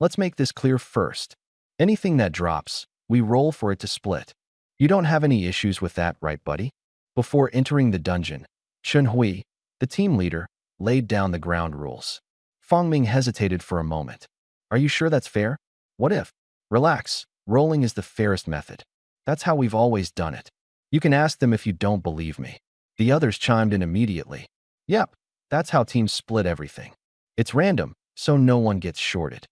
Let's make this clear first. Anything that drops, we roll for it to split. You don't have any issues with that, right, buddy? Before entering the dungeon, Chun Hui, the team leader, laid down the ground rules. Fong Ming hesitated for a moment. Are you sure that's fair? What if? Relax. Rolling is the fairest method. That's how we've always done it. You can ask them if you don't believe me. The others chimed in immediately. Yep, that's how teams split everything. It's random, so no one gets shorted.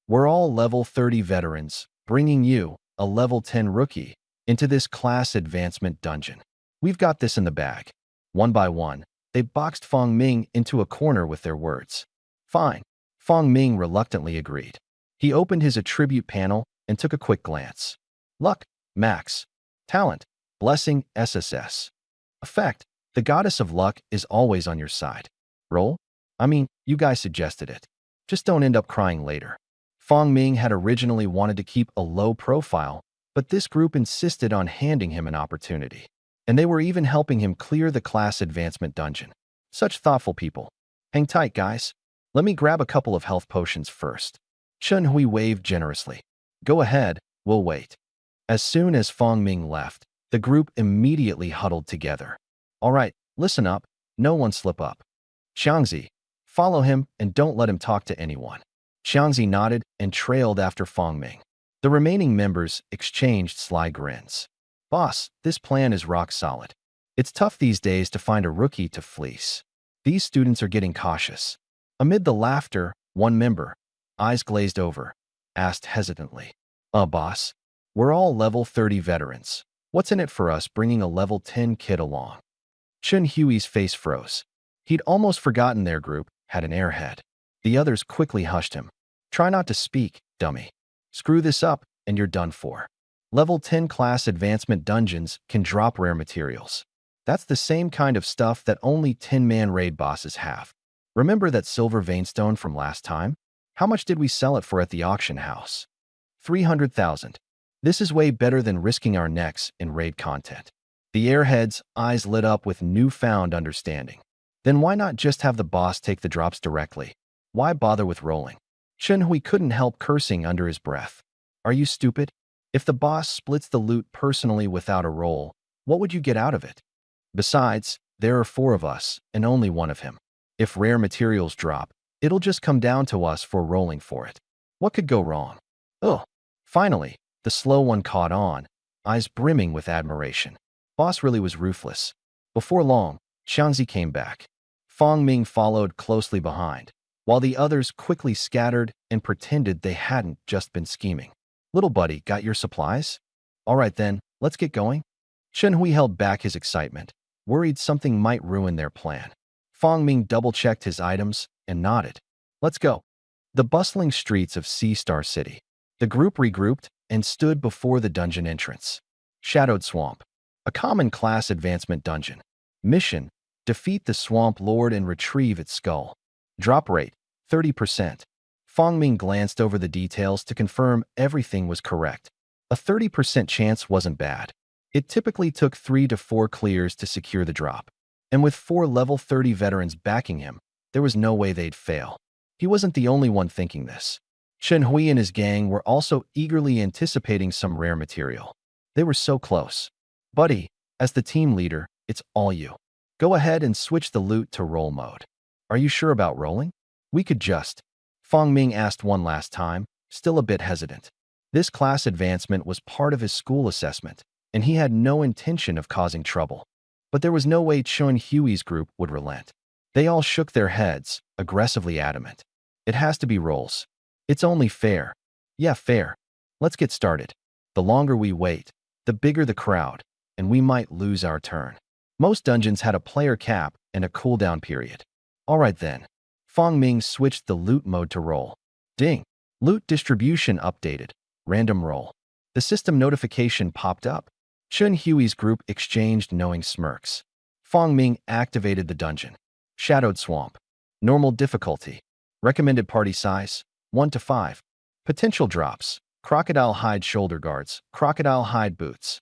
We're all level 30 veterans, bringing you, a level 10 rookie, into this class advancement dungeon. We've got this in the bag. One by one, they boxed Fong Ming into a corner with their words. Fine. Fong Ming reluctantly agreed. He opened his attribute panel and took a quick glance. Luck, max. Talent, blessing, SSS. Effect, the goddess of luck is always on your side. Roll? I mean, you guys suggested it. Just don't end up crying later. Fong Ming had originally wanted to keep a low profile, but this group insisted on handing him an opportunity. And they were even helping him clear the class advancement dungeon. Such thoughtful people. Hang tight, guys. Let me grab a couple of health potions first. Chun Hui waved generously. Go ahead, we'll wait. As soon as Fong Ming left, the group immediately huddled together. All right, listen up, no one slip up. Xiangzi, follow him and don't let him talk to anyone. Xiangzi nodded and trailed after Fong Ming. The remaining members exchanged sly grins. Boss, this plan is rock solid. It's tough these days to find a rookie to fleece. These students are getting cautious. Amid the laughter, one member, eyes glazed over, asked hesitantly, boss, we're all level 30 veterans. What's in it for us bringing a level 10 kid along? Chun Hui's face froze. He'd almost forgotten their group had an airhead. The others quickly hushed him. Try not to speak, dummy. Screw this up, and you're done for. Level 10 class advancement dungeons can drop rare materials. That's the same kind of stuff that only 10-man raid bosses have. Remember that silver veinstone from last time? How much did we sell it for at the auction house? 300,000. This is way better than risking our necks in raid content. The airhead's eyes lit up with newfound understanding. Then why not just have the boss take the drops directly? Why bother with rolling? Chun Hui couldn't help cursing under his breath. Are you stupid? If the boss splits the loot personally without a roll, what would you get out of it? Besides, there are 4 of us, and only one of him. If rare materials drop, it'll just come down to us for rolling for it. What could go wrong? Oh, finally, the slow one caught on, eyes brimming with admiration. Boss really was ruthless. Before long, Xiangzi came back. Fong Ming followed closely behind, while the others quickly scattered and pretended they hadn't just been scheming. Little buddy, got your supplies? All right then, let's get going. Chun Hui held back his excitement, worried something might ruin their plan. Fong Ming double-checked his items and nodded. Let's go. The bustling streets of Sea Star City. The group regrouped and stood before the dungeon entrance. Shadowed Swamp. A common class advancement dungeon. Mission: defeat the Swamp Lord and retrieve its skull. Drop rate: 30%. Fong Ming glanced over the details to confirm everything was correct. A 30% chance wasn't bad. It typically took 3 to 4 clears to secure the drop. And with 4 level 30 veterans backing him, there was no way they'd fail. He wasn't the only one thinking this. Chun Hui and his gang were also eagerly anticipating some rare material. They were so close. Buddy, as the team leader, it's all you. Go ahead and switch the loot to roll mode. Are you sure about rolling? We could just. Fong Ming asked one last time, still a bit hesitant. This class advancement was part of his school assessment, and he had no intention of causing trouble. But there was no way Chun Hui's group would relent. They all shook their heads, aggressively adamant. It has to be rolls. It's only fair. Yeah, fair. Let's get started. The longer we wait, the bigger the crowd, and we might lose our turn. Most dungeons had a player cap and a cooldown period. All right then. Fong Ming switched the loot mode to roll. Ding. Loot distribution updated. Random roll. The system notification popped up. Chun Hui's group exchanged knowing smirks. Fong Ming activated the dungeon. Shadowed Swamp. Normal difficulty. Recommended party size: 1 to 5. Potential drops: crocodile hide shoulder guards, crocodile hide boots.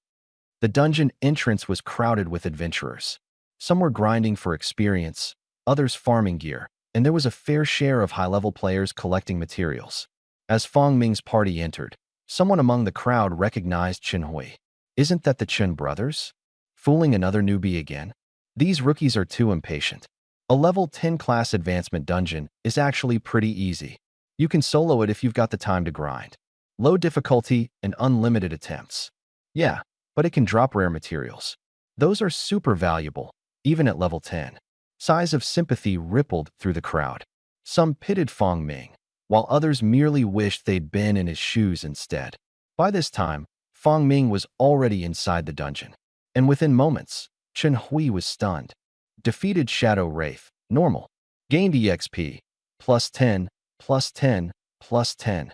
The dungeon entrance was crowded with adventurers. Some were grinding for experience, others farming gear, and there was a fair share of high-level players collecting materials. As Fong Ming's party entered, someone among the crowd recognized Chen Hui. Isn't that the Chen brothers? Fooling another newbie again? These rookies are too impatient. A level 10 class advancement dungeon is actually pretty easy. You can solo it if you've got the time to grind. Low difficulty and unlimited attempts. Yeah, but it can drop rare materials. Those are super valuable, even at level 10. Sighs of sympathy rippled through the crowd. Some pitied Fong Ming, while others merely wished they'd been in his shoes instead. By this time, Fong Ming was already inside the dungeon, and within moments, Chen Hui was stunned. Defeated Shadow Wraith, normal. Gained EXP, plus 10, plus 10, plus 10.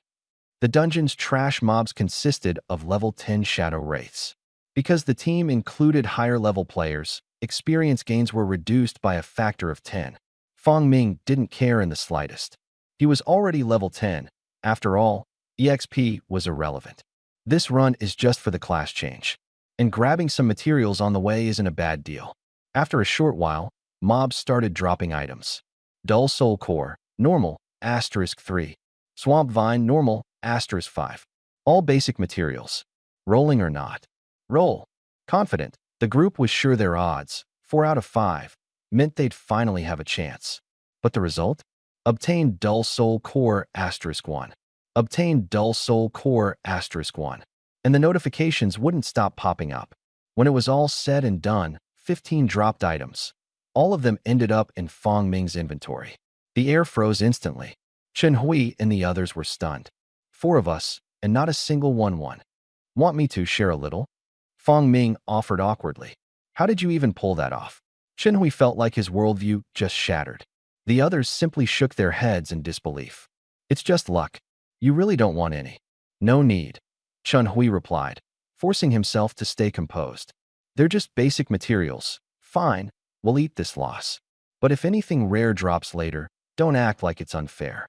The dungeon's trash mobs consisted of level 10 Shadow Wraiths. Because the team included higher-level players, experience gains were reduced by a factor of 10. Fong Ming didn't care in the slightest. He was already level 10. After all, EXP was irrelevant. This run is just for the class change. And grabbing some materials on the way isn't a bad deal. After a short while, mobs started dropping items. Dull Soul Core, normal, asterisk 3. Swamp Vine, normal, asterisk 5. All basic materials. Rolling or not? Roll. Confident, the group was sure their odds, 4 out of 5, meant they'd finally have a chance. But the result? Obtained Dull Soul Core, asterisk 1. Obtained Dull Soul Core, asterisk 1. And the notifications wouldn't stop popping up. When it was all said and done, 15 dropped items. All of them ended up in Fong Ming's inventory. The air froze instantly. Chen Hui and the others were stunned. 4 of us, and not a single one won. Want me to share a little? Fong Ming offered awkwardly. How did you even pull that off? Chen Hui felt like his worldview just shattered. The others simply shook their heads in disbelief. It's just luck. You really don't want any. No need. Chen Hui replied, forcing himself to stay composed. They're just basic materials. Fine, we'll eat this loss. But if anything rare drops later, don't act like it's unfair.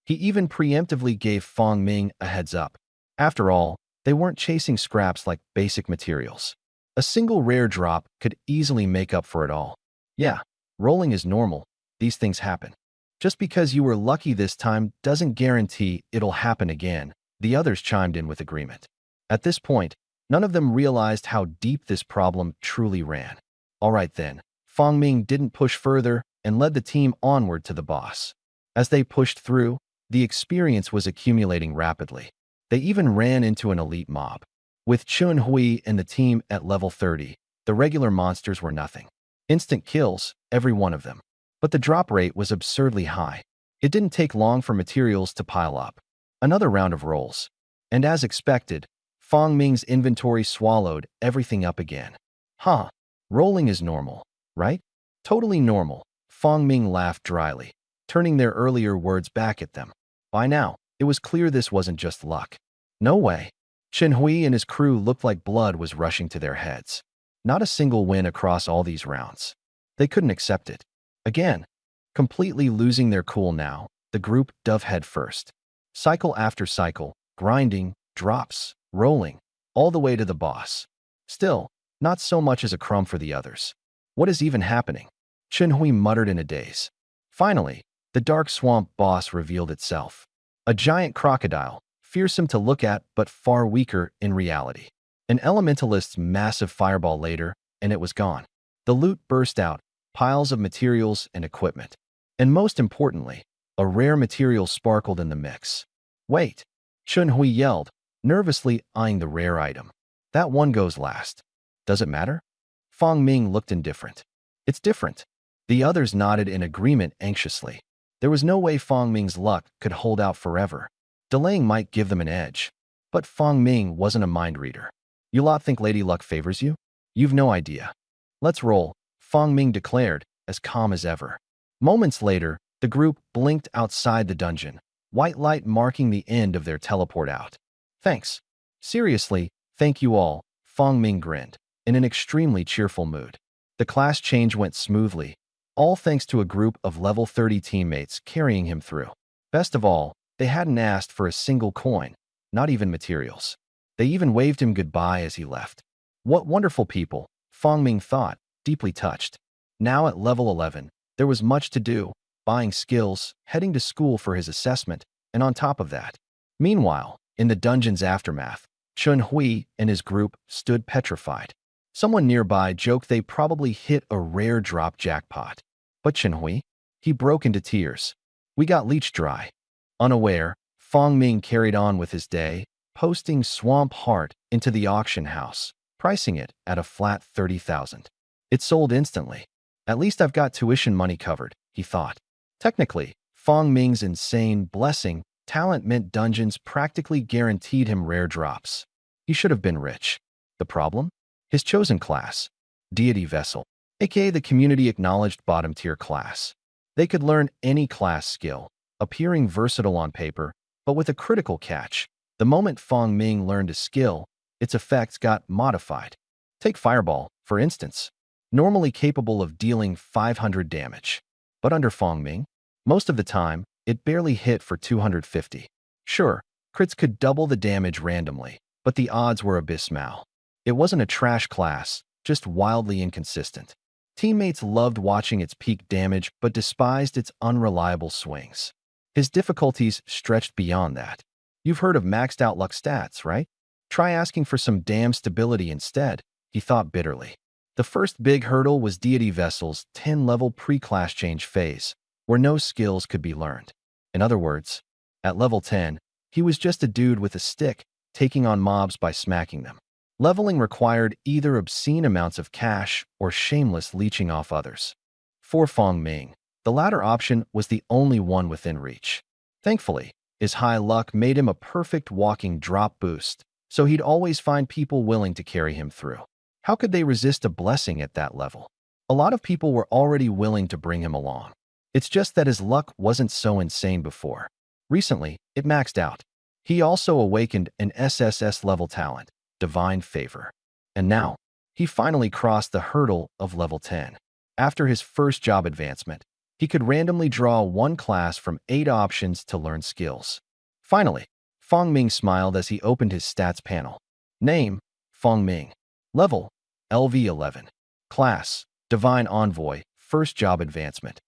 He even preemptively gave Fong Ming a heads up. After all, they weren't chasing scraps like basic materials. A single rare drop could easily make up for it all. Yeah, rolling is normal. These things happen. Just because you were lucky this time doesn't guarantee it'll happen again, the others chimed in with agreement. At this point, none of them realized how deep this problem truly ran. All right then, Fong Ming didn't push further and led the team onward to the boss. As they pushed through, the experience was accumulating rapidly. They even ran into an elite mob. With Chen Hui and the team at level 30, the regular monsters were nothing. Instant kills, every one of them. But the drop rate was absurdly high. It didn't take long for materials to pile up. Another round of rolls. And as expected, Fong Ming's inventory swallowed everything up again. Huh, rolling is normal, right? Totally normal, Fong Ming laughed dryly, turning their earlier words back at them. By now, it was clear this wasn't just luck. No way. Chen Hui and his crew looked like blood was rushing to their heads. Not a single win across all these rounds. They couldn't accept it. Again, completely losing their cool now, the group dove head first. Cycle after cycle, grinding, drops, rolling, all the way to the boss. Still, not so much as a crumb for the others. What is even happening? Chen Hui muttered in a daze. Finally, the dark swamp boss revealed itself. A giant crocodile, fearsome to look at but far weaker in reality. An elementalist's massive fireball later, and it was gone. The loot burst out, piles of materials and equipment. And most importantly, a rare material sparkled in the mix. Wait, Chen Hui yelled, nervously eyeing the rare item. That one goes last. Does it matter? Fong Ming looked indifferent. It's different. The others nodded in agreement anxiously. There was no way Fong Ming's luck could hold out forever. Delaying might give them an edge. But Fong Ming wasn't a mind reader. You lot think Lady Luck favors you? You've no idea. Let's roll, Fong Ming declared, as calm as ever. Moments later, the group blinked outside the dungeon, white light marking the end of their teleport out. Thanks. Seriously, thank you all, Fong Ming grinned, in an extremely cheerful mood. The class change went smoothly, all thanks to a group of level 30 teammates carrying him through. Best of all, they hadn't asked for a single coin, not even materials. They even waved him goodbye as he left. What wonderful people, Fong Ming thought, deeply touched. Now at level 11, there was much to do, buying skills, heading to school for his assessment, and on top of that, Meanwhile, in the dungeon's aftermath, Chun Hui and his group stood petrified. Someone nearby joked they probably hit a rare drop jackpot. But Chun Hui? He broke into tears. We got leech dry. Unaware, Fong Ming carried on with his day, posting Swamp Heart into the auction house, pricing it at a flat 30,000. It sold instantly. At least I've got tuition money covered, he thought. Technically, Fong Ming's insane blessing talent meant dungeons practically guaranteed him rare drops. He should have been rich. The problem? His chosen class, Deity Vessel, aka the community-acknowledged bottom-tier class. They could learn any class skill, appearing versatile on paper, but with a critical catch. The moment Fong Ming learned a skill, its effects got modified. Take Fireball, for instance, normally capable of dealing 500 damage. But under Fong Ming, most of the time, it barely hit for 250. Sure, crits could double the damage randomly, but the odds were abysmal. It wasn't a trash class, just wildly inconsistent. Teammates loved watching its peak damage but despised its unreliable swings. His difficulties stretched beyond that. You've heard of maxed out luck stats, right? Try asking for some damn stability instead, he thought bitterly. The first big hurdle was Deity Vessel's 10-level pre-class change phase, where no skills could be learned. In other words, at level 10, he was just a dude with a stick, taking on mobs by smacking them. Leveling required either obscene amounts of cash or shameless leeching off others. For Fong Ming, the latter option was the only one within reach. Thankfully, his high luck made him a perfect walking drop boost, so he'd always find people willing to carry him through. How could they resist a blessing at that level? A lot of people were already willing to bring him along. It's just that his luck wasn't so insane before. Recently, it maxed out. He also awakened an SSS-level talent, Divine Favor. And now, he finally crossed the hurdle of level 10. After his first job advancement, he could randomly draw one class from 8 options to learn skills. Finally, Fong Ming smiled as he opened his stats panel. Name, Fong Ming. Level, LV11. Class, Divine Envoy, first job advancement.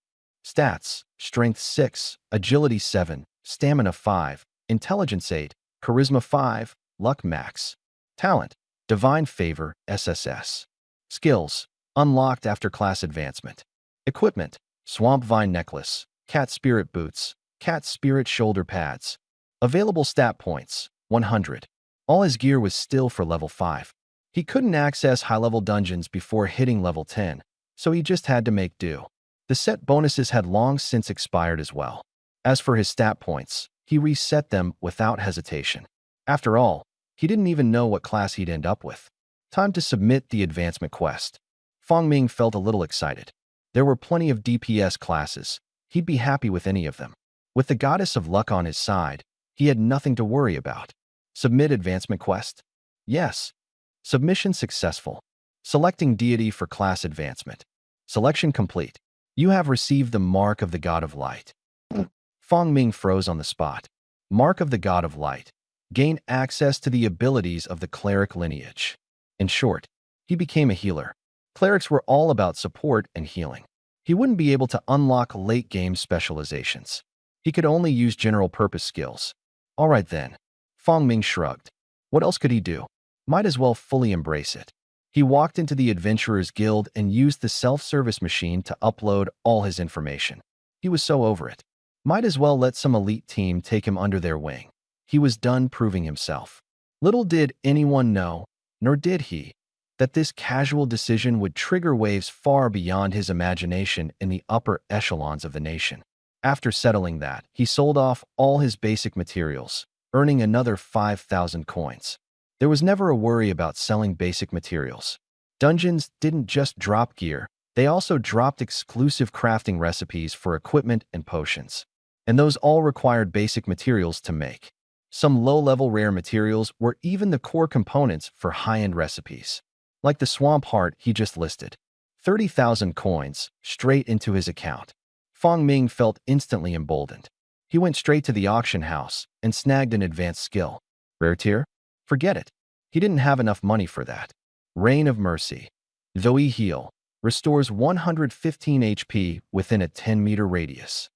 Stats, Strength 6, Agility 7, Stamina 5, Intelligence 8, Charisma 5, Luck Max. Talent, Divine Favor, SSS. Skills, unlocked after class advancement. Equipment, Swamp Vine Necklace, Cat Spirit Boots, Cat Spirit Shoulder Pads. Available stat points, 100. All his gear was still for level 5. He couldn't access high-level dungeons before hitting level 10, so he just had to make do. The set bonuses had long since expired as well. As for his stat points, he reset them without hesitation. After all, he didn't even know what class he'd end up with. Time to submit the advancement quest. Fong Ming felt a little excited. There were plenty of DPS classes. He'd be happy with any of them. With the Goddess of Luck on his side, he had nothing to worry about. Submit advancement quest? Yes. Submission successful. Selecting deity for class advancement. Selection complete. You have received the Mark of the God of Light. Fong Ming froze on the spot. Mark of the God of Light. Gain access to the abilities of the cleric lineage. In short, he became a healer. Clerics were all about support and healing. He wouldn't be able to unlock late-game specializations. He could only use general-purpose skills. All right then. Fong Ming shrugged. What else could he do? Might as well fully embrace it. He walked into the Adventurers Guild and used the self-service machine to upload all his information. He was so over it. Might as well let some elite team take him under their wing. He was done proving himself. Little did anyone know, nor did he, that this casual decision would trigger waves far beyond his imagination in the upper echelons of the nation. After settling that, he sold off all his basic materials, earning another 5,000 coins. There was never a worry about selling basic materials. Dungeons didn't just drop gear, they also dropped exclusive crafting recipes for equipment and potions. And those all required basic materials to make. Some low-level rare materials were even the core components for high-end recipes. Like the Swamp Heart he just listed. 30,000 coins, straight into his account. Fong Ming felt instantly emboldened. He went straight to the auction house and snagged an advanced skill. Rare tier? Forget it. He didn't have enough money for that. Rain of Mercy. Zoe Heal. Restores 115 HP within a 10-meter radius.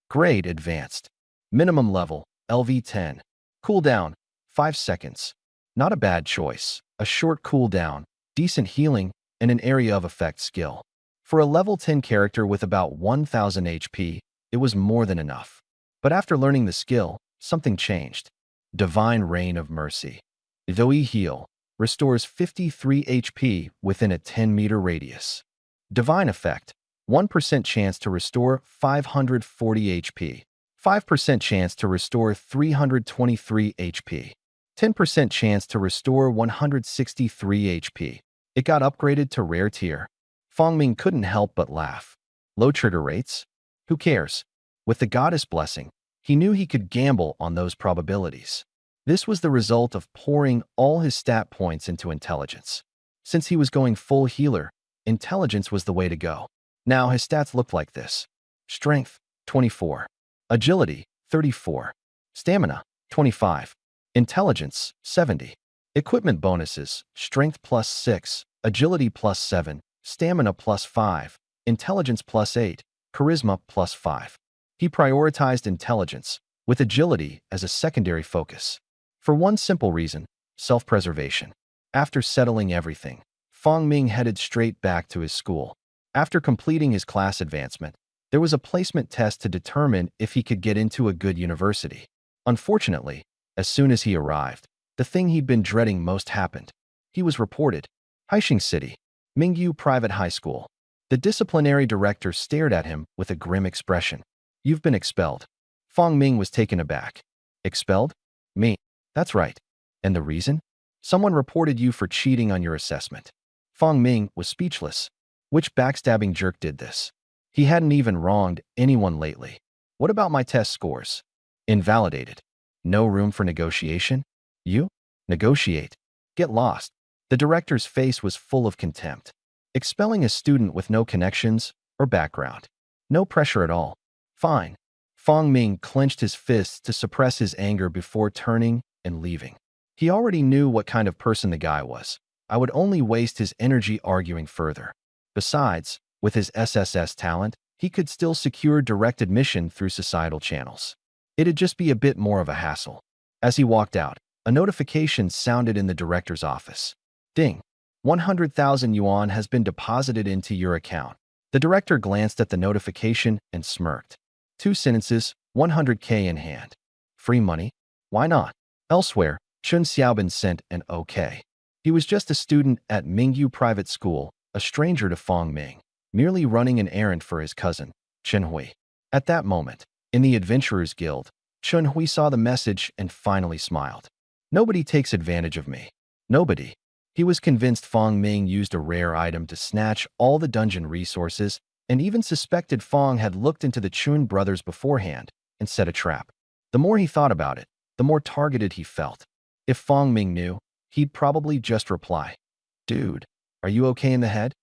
Grade Advanced. Minimum level, LV10. Cooldown, 5 seconds. Not a bad choice. A short cooldown, decent healing, and an area of effect skill. For a level 10 character with about 1000 HP, it was more than enough. But after learning the skill, something changed. Divine Rain of Mercy. Doi Heal restores 53 HP within a 10-meter radius. Divine Effect, 1% chance to restore 540 HP, 5% chance to restore 323 HP, 10% chance to restore 163 HP. It got upgraded to rare tier. Fongming couldn't help but laugh. Low trigger rates? Who cares? With the goddess blessing, he knew he could gamble on those probabilities. This was the result of pouring all his stat points into intelligence. Since he was going full healer, intelligence was the way to go. Now his stats looked like this. Strength, 24. Agility, 34. Stamina, 25. Intelligence, 70. Equipment bonuses, strength plus 6, agility plus 7, stamina plus 5, intelligence plus 8, charisma plus 5. He prioritized intelligence, with agility as a secondary focus. For one simple reason, self-preservation. After settling everything, Fongming headed straight back to his school. After completing his class advancement, there was a placement test to determine if he could get into a good university. Unfortunately, as soon as he arrived, the thing he'd been dreading most happened. He was reported. Haixing City, Mingyu Private High School. The disciplinary director stared at him with a grim expression. You've been expelled. Fongming was taken aback. Expelled? Me. That's right. And the reason? Someone reported you for cheating on your assessment. Fongming was speechless. Which backstabbing jerk did this? He hadn't even wronged anyone lately. What about my test scores? Invalidated. No room for negotiation? You? Negotiate. Get lost. The director's face was full of contempt. Expelling a student with no connections or background. No pressure at all. Fine. Fongming clenched his fists to suppress his anger before turning and leaving. He already knew what kind of person the guy was. I would only waste his energy arguing further. Besides, with his SSS talent, he could still secure direct admission through societal channels. It'd just be a bit more of a hassle. As he walked out, a notification sounded in the director's office. Ding. 100,000 yuan has been deposited into your account. The director glanced at the notification and smirked. 2 sentences, 100K in hand. Free money? Why not? Elsewhere, Chun Xiaobin sent an OK. He was just a student at Mingyu Private School, a stranger to Fongming, merely running an errand for his cousin, Chen Hui. At that moment, in the Adventurers Guild, Chen Hui saw the message and finally smiled. Nobody takes advantage of me. Nobody. He was convinced Fongming used a rare item to snatch all the dungeon resources and even suspected Fong had looked into the Chun brothers beforehand and set a trap. The more he thought about it, the more targeted he felt. If Fongming knew, he'd probably just reply, "Dude, are you okay in the head?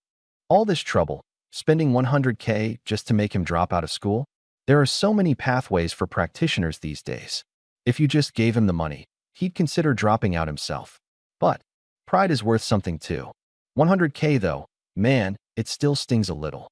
All this trouble, spending 100K just to make him drop out of school? There are so many pathways for practitioners these days. If you just gave him the money, he'd consider dropping out himself. But pride is worth something too. 100K though, man, it still stings a little."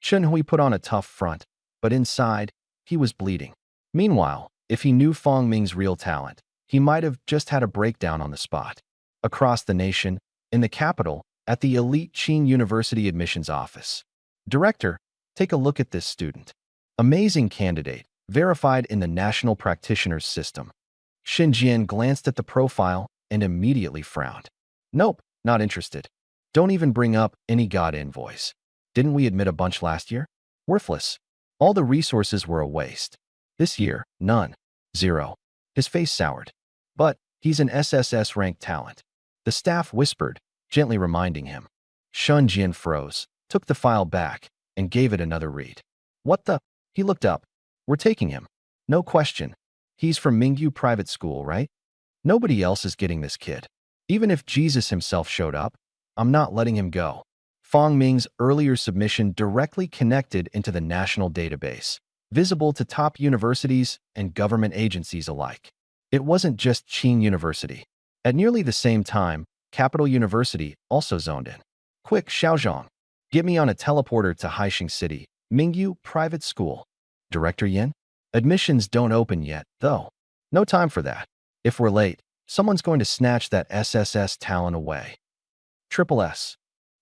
Chen Hui put on a tough front, but inside, he was bleeding. Meanwhile, if he knew Fongming's real talent, he might have just had a breakdown on the spot. Across the nation, in the capital, at the elite Qing University admissions office. Director, take a look at this student. Amazing candidate, verified in the National Practitioners System. Xin Jian glanced at the profile and immediately frowned. Nope, not interested. Don't even bring up any god invoice. Didn't we admit a bunch last year? Worthless. All the resources were a waste. This year, none. 0. His face soured. But he's an SSS-ranked talent. The staff whispered, gently reminding him. Shun Jian froze, took the file back, and gave it another read. What the? He looked up. We're taking him. No question. He's from Mingyu Private School, right? Nobody else is getting this kid. Even if Jesus himself showed up, I'm not letting him go. Fongming's earlier submission directly connected into the national database, visible to top universities and government agencies alike. It wasn't just Qing University. At nearly the same time, Capital University also zoned in. Quick, Xiaozhong, get me on a teleporter to Haixing City, Mingyu Private School. Director Yin? Admissions don't open yet, though. No time for that. If we're late, someone's going to snatch that SSS talent away. Triple S.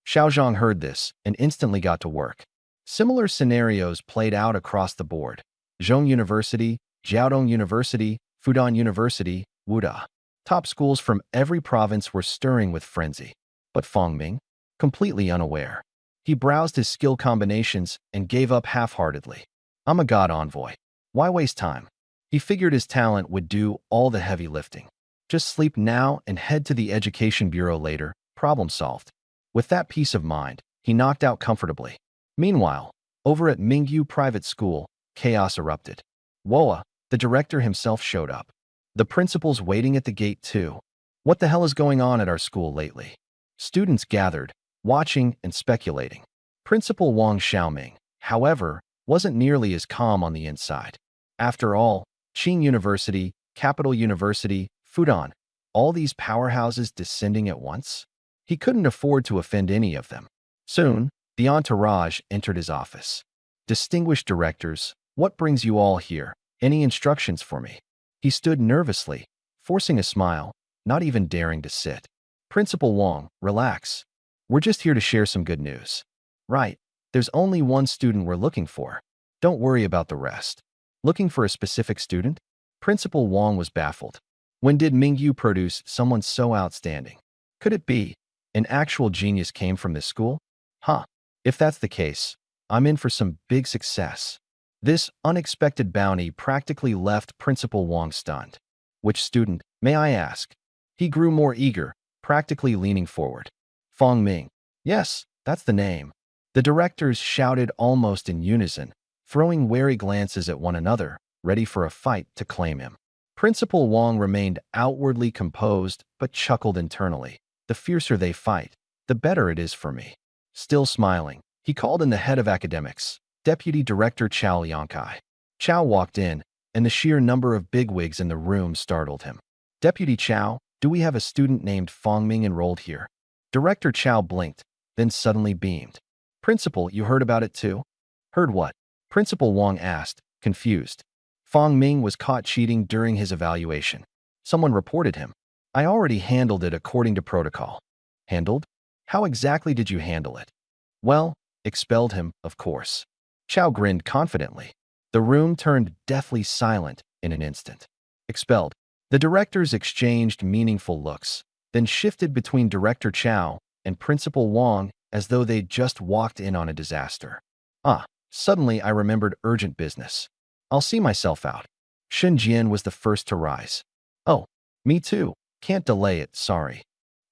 Xiaozhang heard this and instantly got to work. Similar scenarios played out across the board. Zhong University, Jiaodong University, Fudan University, Wuda. Top schools from every province were stirring with frenzy. But Fang Ming, completely unaware. He browsed his skill combinations and gave up half-heartedly. I'm a god envoy. Why waste time? He figured his talent would do all the heavy lifting. Just sleep now and head to the Education Bureau later. Problem solved. With that peace of mind, he knocked out comfortably. Meanwhile, over at Mingyu Private School, chaos erupted. Woa, the director himself showed up. The principal's waiting at the gate too. What the hell is going on at our school lately? Students gathered, watching and speculating. Principal Wang Xiaoming, however, wasn't nearly as calm on the inside. After all, Qing University, Capital University, Fudan, all these powerhouses descending at once? He couldn't afford to offend any of them. Soon, the entourage entered his office. Distinguished directors, what brings you all here? Any instructions for me? He stood nervously, forcing a smile, not even daring to sit. Principal Wang, relax. We're just here to share some good news. Right, there's only one student we're looking for. Don't worry about the rest. Looking for a specific student? Principal Wang was baffled. When did Mingyu produce someone so outstanding? Could it be an actual genius came from this school? Huh. If that's the case, I'm in for some big success. This unexpected bounty practically left Principal Wang stunned. Which student, may I ask? He grew more eager, practically leaning forward. Fang Ming. Yes, that's the name. The directors shouted almost in unison, throwing wary glances at one another, ready for a fight to claim him. Principal Wang remained outwardly composed but chuckled internally. The fiercer they fight, the better it is for me. Still smiling, he called in the head of academics, Deputy Director Chao Liangkai. Chao walked in, and the sheer number of bigwigs in the room startled him. Deputy Chao, do we have a student named Fang Ming enrolled here? Director Chao blinked, then suddenly beamed. Principal, you heard about it too? Heard what? Principal Wang asked, confused. Fang Ming was caught cheating during his evaluation. Someone reported him. I already handled it according to protocol. Handled? How exactly did you handle it? Well, expelled him, of course. Chao grinned confidently. The room turned deathly silent in an instant. Expelled. The directors exchanged meaningful looks, then shifted between Director Chao and Principal Wang as though they'd just walked in on a disaster. Suddenly I remembered urgent business. I'll see myself out. Shen Jian was the first to rise. Oh, me too. Can't delay it, sorry.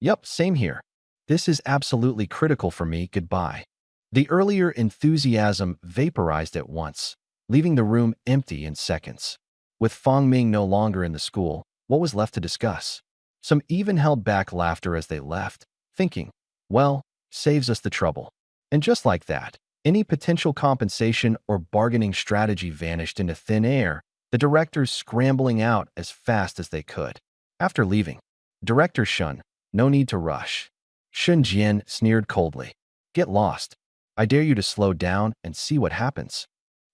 Yup, same here. This is absolutely critical for me, goodbye. The earlier enthusiasm vaporized at once, leaving the room empty in seconds. With Fang Ming no longer in the school, what was left to discuss? Some even held back laughter as they left, thinking, well, saves us the trouble. And just like that, any potential compensation or bargaining strategy vanished into thin air, the directors scrambling out as fast as they could. After leaving, Director Shun, no need to rush. Shun Jian sneered coldly. Get lost. I dare you to slow down and see what happens.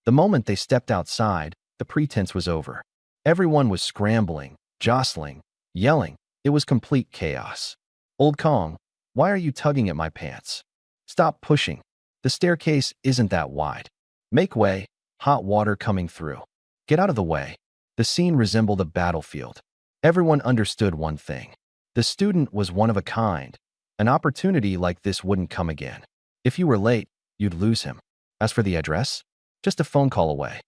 The moment they stepped outside, the pretense was over. Everyone was scrambling, jostling, yelling. It was complete chaos. Old Kong, why are you tugging at my pants? Stop pushing. The staircase isn't that wide. Make way, hot water coming through. Get out of the way. The scene resembled a battlefield. Everyone understood one thing. The student was one of a kind. An opportunity like this wouldn't come again. If you were late, you'd lose him. As for the address, just a phone call away.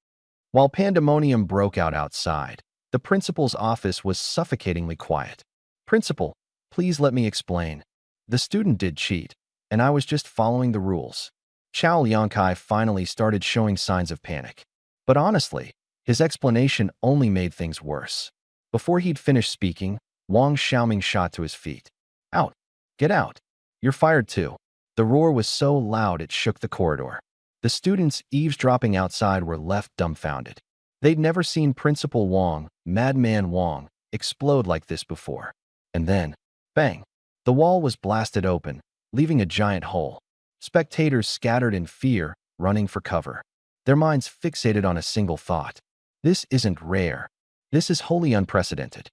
While pandemonium broke out outside, the principal's office was suffocatingly quiet. Principal, please let me explain. The student did cheat, and I was just following the rules. Chao Liangkai finally started showing signs of panic. But honestly, his explanation only made things worse. Before he'd finished speaking, Wang Xiaoming shot to his feet. Out! Get out! You're fired too. The roar was so loud it shook the corridor. The students eavesdropping outside were left dumbfounded. They'd never seen Principal Wang, Madman Wang, explode like this before. And then, bang! The wall was blasted open, leaving a giant hole. Spectators scattered in fear, running for cover. Their minds fixated on a single thought. This isn't rare. This is wholly unprecedented.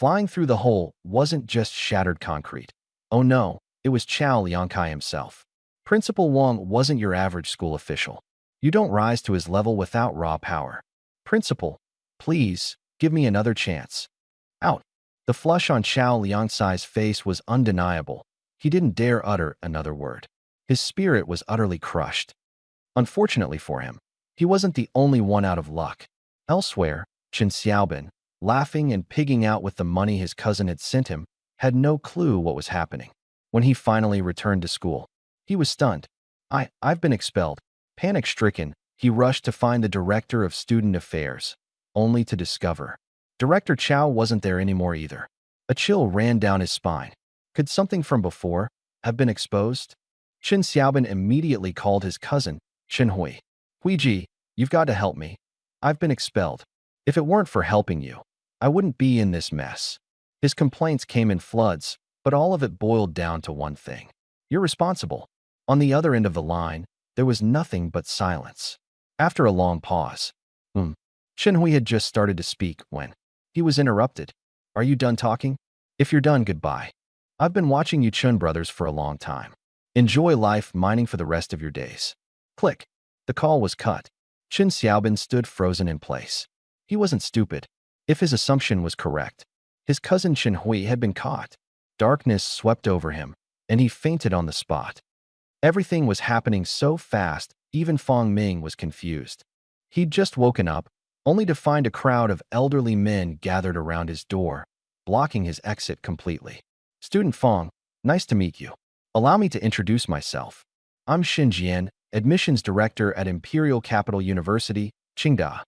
Flying through the hole wasn't just shattered concrete. Oh no, it was Chao Liangkai himself. Principal Wang wasn't your average school official. You don't rise to his level without raw power. Principal, please, give me another chance. Out. The flush on Chao Liangcai's face was undeniable. He didn't dare utter another word. His spirit was utterly crushed. Unfortunately for him, he wasn't the only one out of luck. Elsewhere, Chen Xiaobin, laughing and pigging out with the money his cousin had sent him, had no clue what was happening. When he finally returned to school, he was stunned. I've been expelled. Panic-stricken, he rushed to find the director of student affairs, only to discover Director Chao wasn't there anymore either. A chill ran down his spine. Could something from before have been exposed? Chen Xiaobin immediately called his cousin, Chen Hui. Huiji, you've got to help me. I've been expelled. If it weren't for helping you, I wouldn't be in this mess. His complaints came in floods, but all of it boiled down to one thing. You're responsible. On the other end of the line, there was nothing but silence. After a long pause, Chen Hui had just started to speak when he was interrupted. Are you done talking? If you're done, goodbye. I've been watching you Chun brothers for a long time. Enjoy life mining for the rest of your days. Click. The call was cut. Chen Xiaobin stood frozen in place. He wasn't stupid. If his assumption was correct, his cousin Chen Hui had been caught. Darkness swept over him, and he fainted on the spot. Everything was happening so fast, even Fong Ming was confused. He'd just woken up, only to find a crowd of elderly men gathered around his door, blocking his exit completely. Student Fong, nice to meet you. Allow me to introduce myself. I'm Xin Jian, admissions director at Imperial Capital University, Qingda.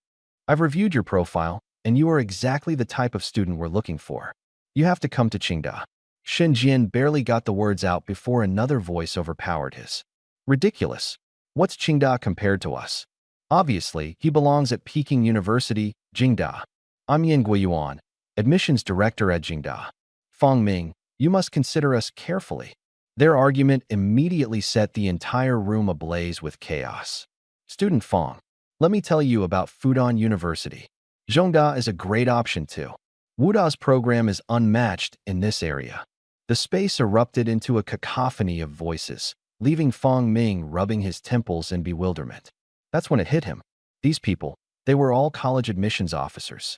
I've reviewed your profile, and you are exactly the type of student we're looking for. You have to come to Qingda. Xin Jian barely got the words out before another voice overpowered his. Ridiculous. What's Qingda compared to us? Obviously, he belongs at Peking University, Jingda. I'm Yan Guiyuan, admissions director at Jingda. Fong Ming, you must consider us carefully. Their argument immediately set the entire room ablaze with chaos. Student Fong, let me tell you about Fudan University. Zhongda is a great option too. Wuda's program is unmatched in this area. The space erupted into a cacophony of voices, leaving Fong Ming rubbing his temples in bewilderment. That's when it hit him. These people, they were all college admissions officers.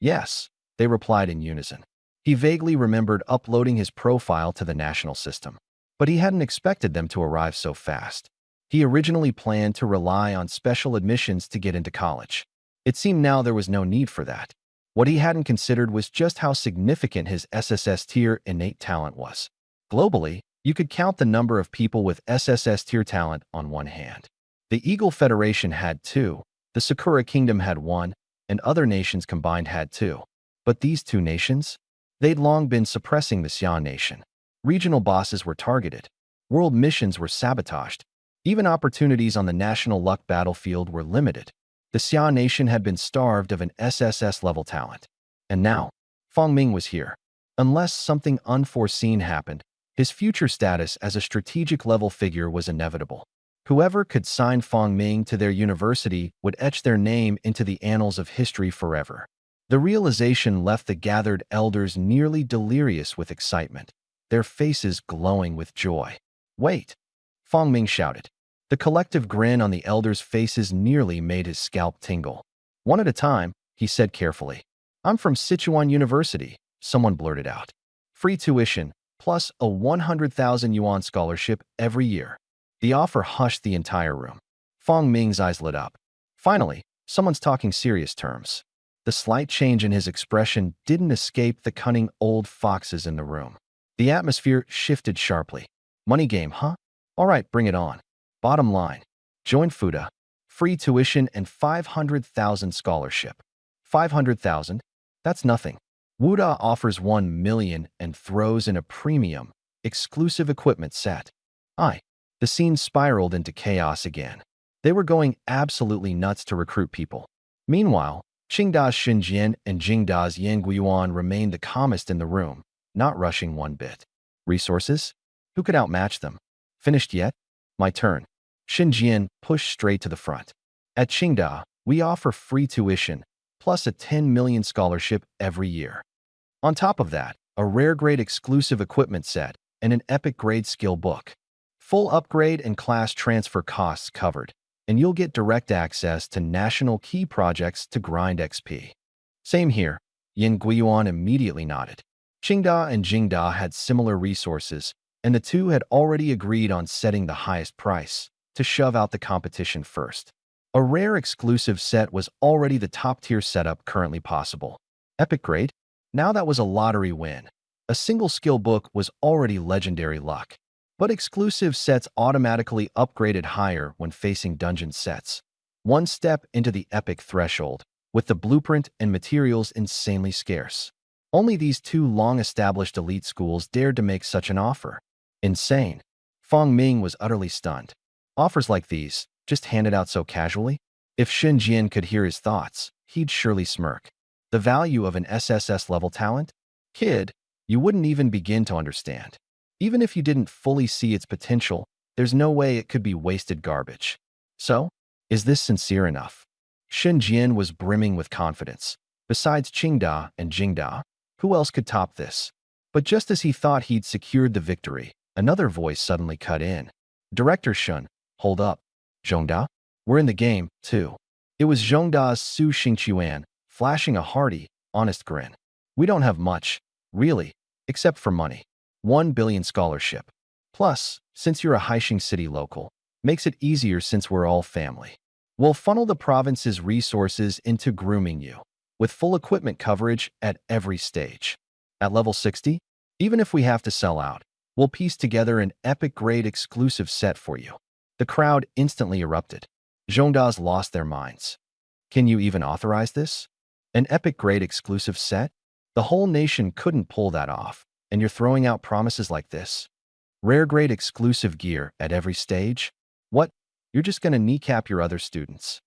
Yes, they replied in unison. He vaguely remembered uploading his profile to the national system, but he hadn't expected them to arrive so fast. He originally planned to rely on special admissions to get into college. It seemed now there was no need for that. What he hadn't considered was just how significant his SSS tier innate talent was. Globally, you could count the number of people with SSS tier talent on one hand. The Eagle Federation had 2, the Sakura Kingdom had 1, and other nations combined had 2. But these 2 nations? They'd long been suppressing the Xian nation. Regional bosses were targeted. World missions were sabotaged. Even opportunities on the national luck battlefield were limited. The Xian nation had been starved of an SSS-level talent. And now, Fong Ming was here. Unless something unforeseen happened, his future status as a strategic-level figure was inevitable. Whoever could sign Fong Ming to their university would etch their name into the annals of history forever. The realization left the gathered elders nearly delirious with excitement, their faces glowing with joy. Wait! Fong Ming shouted. The collective grin on the elders' faces nearly made his scalp tingle. One at a time, he said carefully. I'm from Sichuan University, someone blurted out. Free tuition, plus a 100,000 yuan scholarship every year. The offer hushed the entire room. Fong Ming's eyes lit up. Finally, someone's talking serious terms. The slight change in his expression didn't escape the cunning old foxes in the room. The atmosphere shifted sharply. Money game, huh? All right, bring it on. Bottom line, join Fuda. Free tuition and 500,000 scholarship. 500,000? That's nothing. Wuda offers 1 million and throws in a premium, exclusive equipment set. The scene spiraled into chaos again. They were going absolutely nuts to recruit people. Meanwhile, Qingda's Xinjian and Jingda's Yanguiyuan remained the calmest in the room, not rushing one bit. Resources? Who could outmatch them? Finished yet? My turn. Xinjian pushed straight to the front. At Qingda, we offer free tuition, plus a 10 million scholarship every year. On top of that, a rare-grade exclusive equipment set and an epic-grade skill book. Full upgrade and class transfer costs covered, and you'll get direct access to national key projects to grind XP. Same here, Yin Guiyuan immediately nodded. Qingda and Jingda had similar resources, and the two had already agreed on setting the highest price to shove out the competition first. A rare exclusive set was already the top-tier setup currently possible. Epic grade? Now that was a lottery win. A single skill book was already legendary luck. But exclusive sets automatically upgraded higher when facing dungeon sets. One step into the epic threshold, with the blueprint and materials insanely scarce. Only these two long-established elite schools dared to make such an offer. Insane. Fong Ming was utterly stunned. Offers like these, just handed out so casually? If Shen Jian could hear his thoughts, he'd surely smirk. The value of an SSS-level talent? Kid, you wouldn't even begin to understand. Even if you didn't fully see its potential, there's no way it could be wasted garbage. So, is this sincere enough? Shen Jian was brimming with confidence. Besides Qingda and Jingda, who else could top this? But just as he thought he'd secured the victory, another voice suddenly cut in. Director Shun, hold up. Zhongda? We're in the game, too. It was Zhongda's Su Xingqiuan, flashing a hearty, honest grin. We don't have much, really, except for money. 1 billion scholarship. Plus, since you're a Haixing City local, makes it easier since we're all family. We'll funnel the province's resources into grooming you, with full equipment coverage at every stage. At level 60, even if we have to sell out, we'll piece together an epic-grade exclusive set for you. The crowd instantly erupted. Zhongdas lost their minds. Can you even authorize this? An epic-grade exclusive set? The whole nation couldn't pull that off. And you're throwing out promises like this? Rare-grade exclusive gear at every stage? What? You're just gonna kneecap your other students.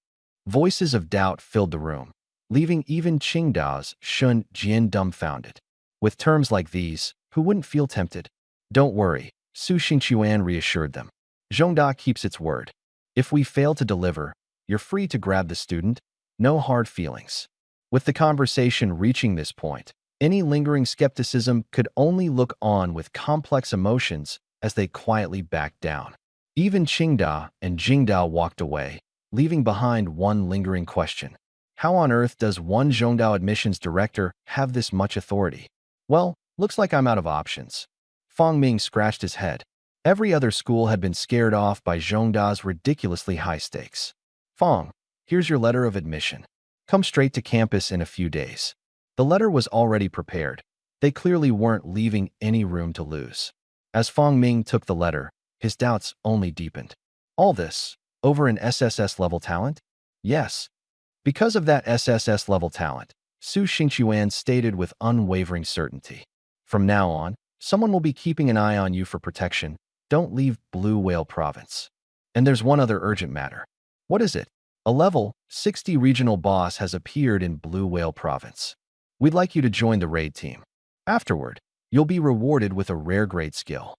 Voices of doubt filled the room, leaving even Qingda's Shun Jian dumbfounded. With terms like these, who wouldn't feel tempted? Don't worry, Su Xingqiuan reassured them. Zhongda keeps its word. If we fail to deliver, you're free to grab the student. No hard feelings. With the conversation reaching this point, any lingering skepticism could only look on with complex emotions as they quietly backed down. Even Qingda and Jingda walked away, leaving behind one lingering question. How on earth does one Zhongdao admissions director have this much authority? Well, looks like I'm out of options. Fong Ming scratched his head. Every other school had been scared off by Zhongda's ridiculously high stakes. Fong, here's your letter of admission. Come straight to campus in a few days. The letter was already prepared. They clearly weren't leaving any room to lose. As Fong Ming took the letter, his doubts only deepened. All this, over an SSS-level talent? Yes. Because of that SSS-level talent, Su Xingqiuan stated with unwavering certainty. From now on, someone will be keeping an eye on you for protection. Don't leave Blue Whale Province. And there's one other urgent matter. What is it? A level 60 regional boss has appeared in Blue Whale Province. We'd like you to join the raid team. Afterward, you'll be rewarded with a rare grade skill.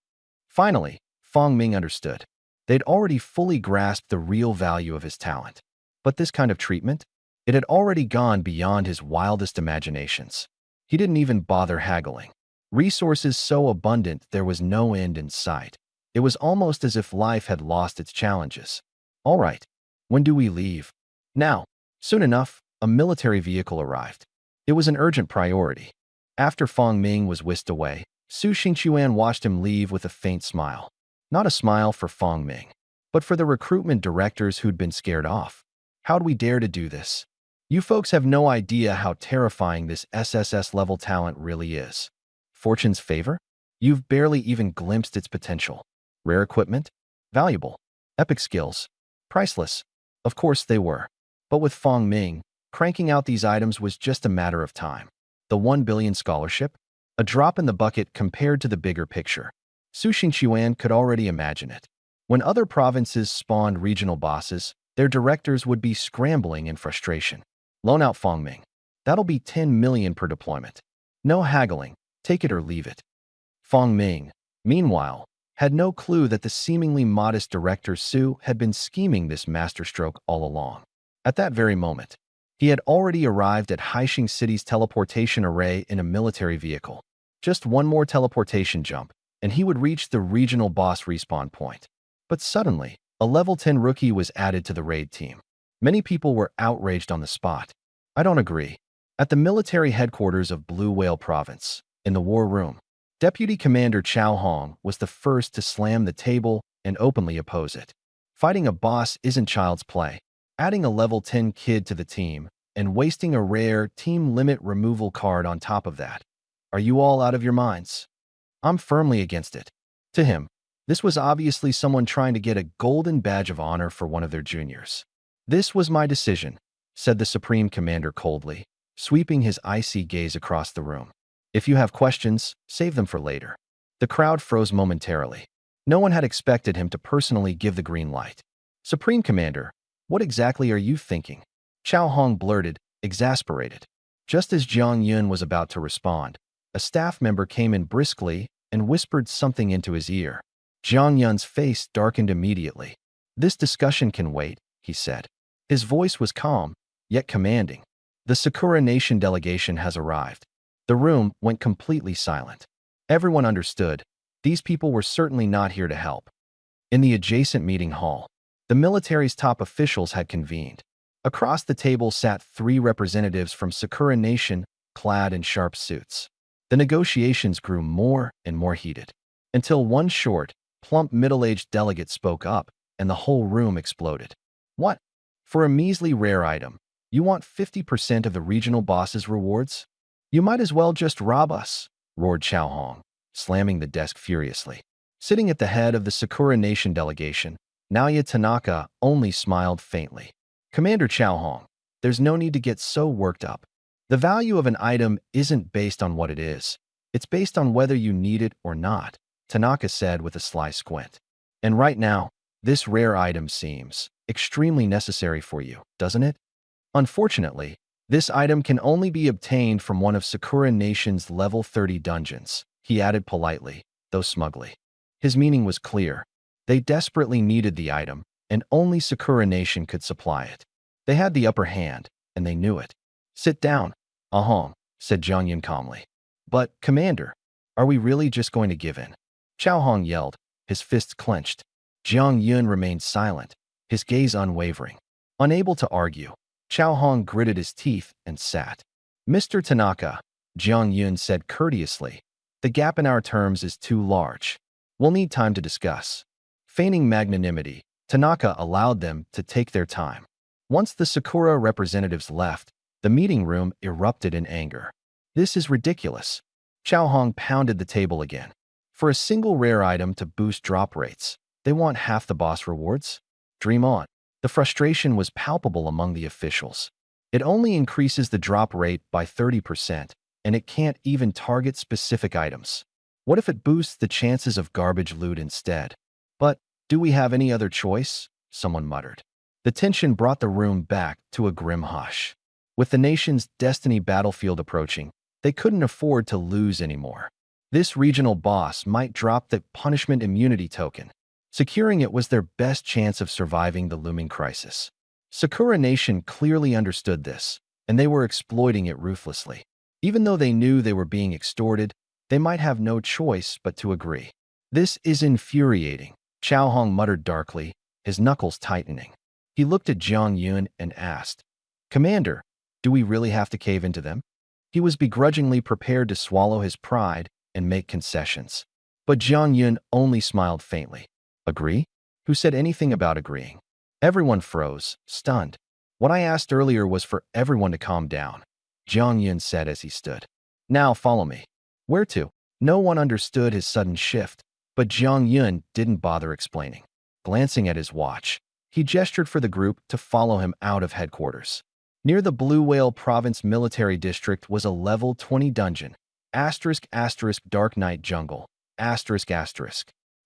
Finally, Fong Ming understood. They'd already fully grasped the real value of his talent. But this kind of treatment? It had already gone beyond his wildest imaginations. He didn't even bother haggling. Resources so abundant there was no end in sight. It was almost as if life had lost its challenges. All right, when do we leave? Now. Soon enough, a military vehicle arrived. It was an urgent priority. After Fong Ming was whisked away, Su Xingqiuan watched him leave with a faint smile. Not a smile for Fong Ming, but for the recruitment directors who'd been scared off. How'd we dare to do this? You folks have no idea how terrifying this SSS-level talent really is. Fortune's favor? You've barely even glimpsed its potential. Rare equipment? Valuable. Epic skills? Priceless. Of course they were. But with Fong Ming, cranking out these items was just a matter of time. The 1 billion scholarship? A drop in the bucket compared to the bigger picture. Su Xingqiuan could already imagine it. When other provinces spawned regional bosses, their directors would be scrambling in frustration. Loan out Fong Ming. That'll be 10 million per deployment. No haggling. Take it or leave it. Fong Ming, meanwhile, had no clue that the seemingly modest director Su had been scheming this masterstroke all along. At that very moment, He had already arrived at Haixing City's teleportation array in a military vehicle. Just one more teleportation jump, and he would reach the regional boss respawn point. But suddenly, a level 10 rookie was added to the raid team. Many people were outraged on the spot. I don't agree. At the military headquarters of Blue Whale Province, in the war room, Deputy Commander Chao Hong was the first to slam the table and openly oppose it. Fighting a boss isn't child's play. Adding a level 10 kid to the team and wasting a rare team limit removal card on top of that. Are you all out of your minds? I'm firmly against it. To him, this was obviously someone trying to get a golden badge of honor for one of their juniors. This was my decision, said the Supreme Commander coldly, sweeping his icy gaze across the room. If you have questions, save them for later. The crowd froze momentarily. No one had expected him to personally give the green light. Supreme Commander, what exactly are you thinking? Chao Hong blurted, exasperated. Just as Jiang Yun was about to respond, a staff member came in briskly and whispered something into his ear. Jiang Yun's face darkened immediately. This discussion can wait, he said. His voice was calm, yet commanding. The Sakura Nation delegation has arrived. The room went completely silent. Everyone understood. These people were certainly not here to help. In the adjacent meeting hall, the military's top officials had convened. Across the table sat 3 representatives from Sakura Nation, clad in sharp suits. The negotiations grew more and more heated, until one short, plump middle-aged delegate spoke up, and the whole room exploded. What? For a measly rare item, you want 50% of the regional boss's rewards? You might as well just rob us, roared Chao Hong, slamming the desk furiously. Sitting at the head of the Sakura Nation delegation, Naoya Tanaka only smiled faintly. Commander Chao Hong, there's no need to get so worked up. The value of an item isn't based on what it is. It's based on whether you need it or not, Tanaka said with a sly squint. And right now, this rare item seems extremely necessary for you, doesn't it? Unfortunately, this item can only be obtained from one of Sakura Nation's level 30 dungeons, he added politely, though smugly. His meaning was clear. They desperately needed the item, and only Sakura Nation could supply it. They had the upper hand, and they knew it. Sit down, Ahong, said Jiang Yun calmly. But, Commander, are we really just going to give in? Chao Hong yelled, his fists clenched. Jiang Yun remained silent, his gaze unwavering. Unable to argue, Chao Hong gritted his teeth and sat. Mr. Tanaka, Jiang Yun said courteously, the gap in our terms is too large. We'll need time to discuss. Feigning magnanimity, Tanaka allowed them to take their time. Once the Sakura representatives left, the meeting room erupted in anger. This is ridiculous. Chao Hong pounded the table again. For a single rare item to boost drop rates, they want half the boss rewards? Dream on. The frustration was palpable among the officials. It only increases the drop rate by 30%, and it can't even target specific items. What if it boosts the chances of garbage loot instead? But, do we have any other choice? Someone muttered. The tension brought the room back to a grim hush. With the nation's destiny battlefield approaching, they couldn't afford to lose anymore. This regional boss might drop the punishment immunity token. Securing it was their best chance of surviving the looming crisis. Sakura Nation clearly understood this, and they were exploiting it ruthlessly. Even though they knew they were being extorted, they might have no choice but to agree. This is infuriating, Chao Hong muttered darkly, his knuckles tightening. He looked at Jiang Yun and asked, Commander, do we really have to cave into them? He was begrudgingly prepared to swallow his pride and make concessions. But Jiang Yun only smiled faintly. Agree? Who said anything about agreeing? Everyone froze, stunned. What I asked earlier was for everyone to calm down, Jiang Yun said as he stood. Now follow me. Where to? No one understood his sudden shift, but Jiang Yun didn't bother explaining. Glancing at his watch, he gestured for the group to follow him out of headquarters. Near the Blue Whale Province Military District was a level 20 dungeon, *** Dark Night Jungle, ***.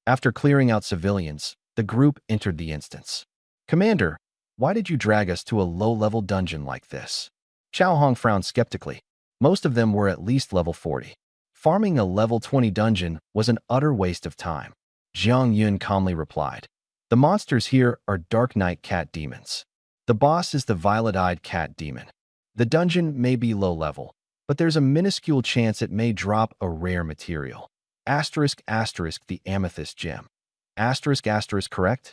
After clearing out civilians, the group entered the instance. Commander, why did you drag us to a low-level dungeon like this? Chao Hong frowned skeptically. Most of them were at least level 40. Farming a level 20 dungeon was an utter waste of time. Jiang Yun calmly replied. The monsters here are Dark Night Cat Demons. The boss is the Violet-Eyed Cat Demon. The dungeon may be low level, but there's a minuscule chance it may drop a rare material. Asterisk asterisk the amethyst gem. Asterisk asterisk correct?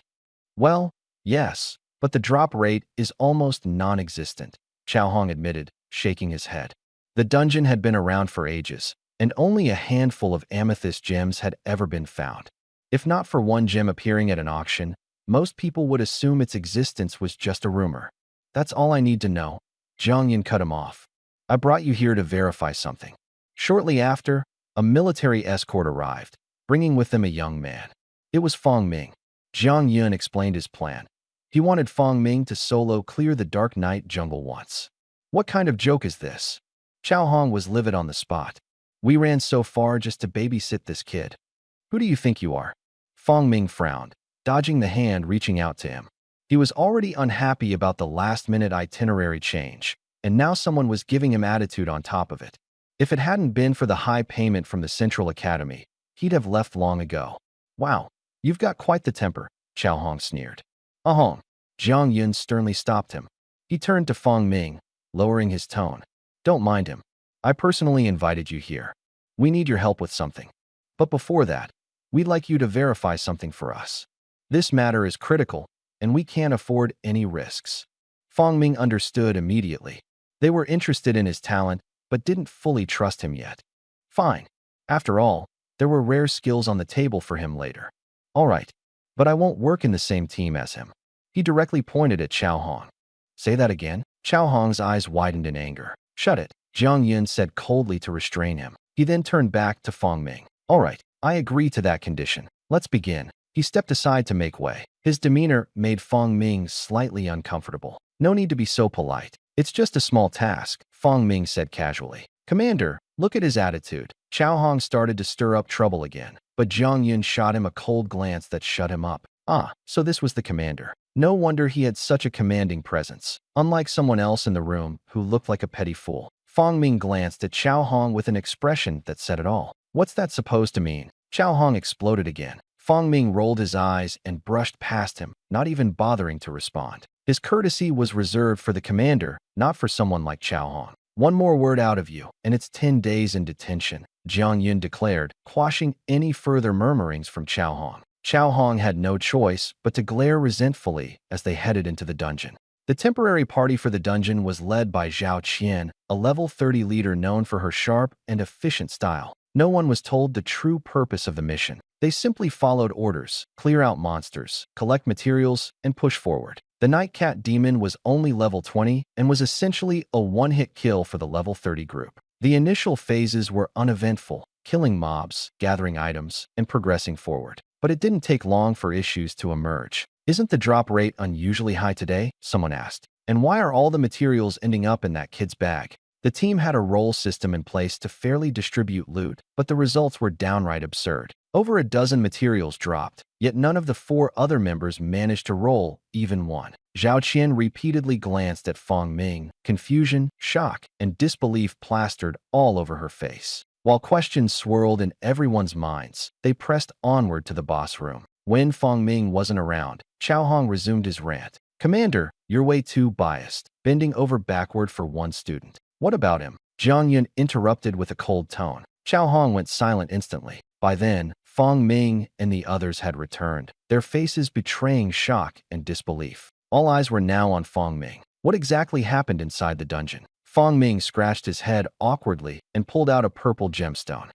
Well, yes, but the drop rate is almost non-existent, Chao Hong admitted, shaking his head. The dungeon had been around for ages, and only a handful of amethyst gems had ever been found. If not for one gem appearing at an auction, most people would assume its existence was just a rumor. That's all I need to know. Jiang Yin cut him off. I brought you here to verify something. Shortly after, a military escort arrived, bringing with them a young man. It was Fong Ming. Jiang Yun explained his plan. He wanted Fong Ming to solo clear the Dark Night jungle once. What kind of joke is this? Chao Hong was livid on the spot. We ran so far just to babysit this kid. Who do you think you are? Fong Ming frowned, dodging the hand reaching out to him. He was already unhappy about the last-minute itinerary change, and now someone was giving him attitude on top of it. If it hadn't been for the high payment from the Central Academy, he'd have left long ago. Wow, you've got quite the temper, Chao Hong sneered. Ahong. Jiang Yun sternly stopped him. He turned to Fong Ming, lowering his tone. Don't mind him. I personally invited you here. We need your help with something. But before that, we'd like you to verify something for us. This matter is critical, and we can't afford any risks. Fong Ming understood immediately. They were interested in his talent, but didn't fully trust him yet. Fine. After all, there were rare skills on the table for him later. All right, but I won't work in the same team as him. He directly pointed at Chao Hong. Say that again? Chao Hong's eyes widened in anger. Shut it, Jiang Yun said coldly to restrain him. He then turned back to Fong Ming. All right, I agree to that condition. Let's begin. He stepped aside to make way. His demeanor made Fong Ming slightly uncomfortable. No need to be so polite. It's just a small task, Fong Ming said casually. Commander, look at his attitude. Chao Hong started to stir up trouble again, but Jiang Yun shot him a cold glance that shut him up. Ah, so this was the commander. No wonder he had such a commanding presence, unlike someone else in the room who looked like a petty fool. Fong Ming glanced at Chao Hong with an expression that said it all. What's that supposed to mean? Chao Hong exploded again. Fong Ming rolled his eyes and brushed past him, not even bothering to respond. His courtesy was reserved for the commander, not for someone like Chao Hong. One more word out of you, and it's 10 days in detention, Jiang Yun declared, quashing any further murmurings from Chao Hong. Chao Hong had no choice but to glare resentfully as they headed into the dungeon. The temporary party for the dungeon was led by Zhao Qian, a level 30 leader known for her sharp and efficient style. No one was told the true purpose of the mission. They simply followed orders, clear out monsters, collect materials, and push forward. The Nightcat Demon was only level 20 and was essentially a one-hit kill for the level 30 group. The initial phases were uneventful, killing mobs, gathering items, and progressing forward. But it didn't take long for issues to emerge. Isn't the drop rate unusually high today? Someone asked. And why are all the materials ending up in that kid's bag? The team had a role system in place to fairly distribute loot, but the results were downright absurd. Over a dozen materials dropped, yet none of the 4 other members managed to roll even one. Zhao Qian repeatedly glanced at Fong Ming, confusion, shock, and disbelief plastered all over her face. While questions swirled in everyone's minds, they pressed onward to the boss room. When Fong Ming wasn't around, Chao Hong resumed his rant. Commander, you're way too biased, bending over backward for one student. What about him? Jiang Yun interrupted with a cold tone. Chao Hong went silent instantly. By then, Fong Ming and the others had returned, their faces betraying shock and disbelief. All eyes were now on Fong Ming. What exactly happened inside the dungeon? Fong Ming scratched his head awkwardly and pulled out a purple gemstone.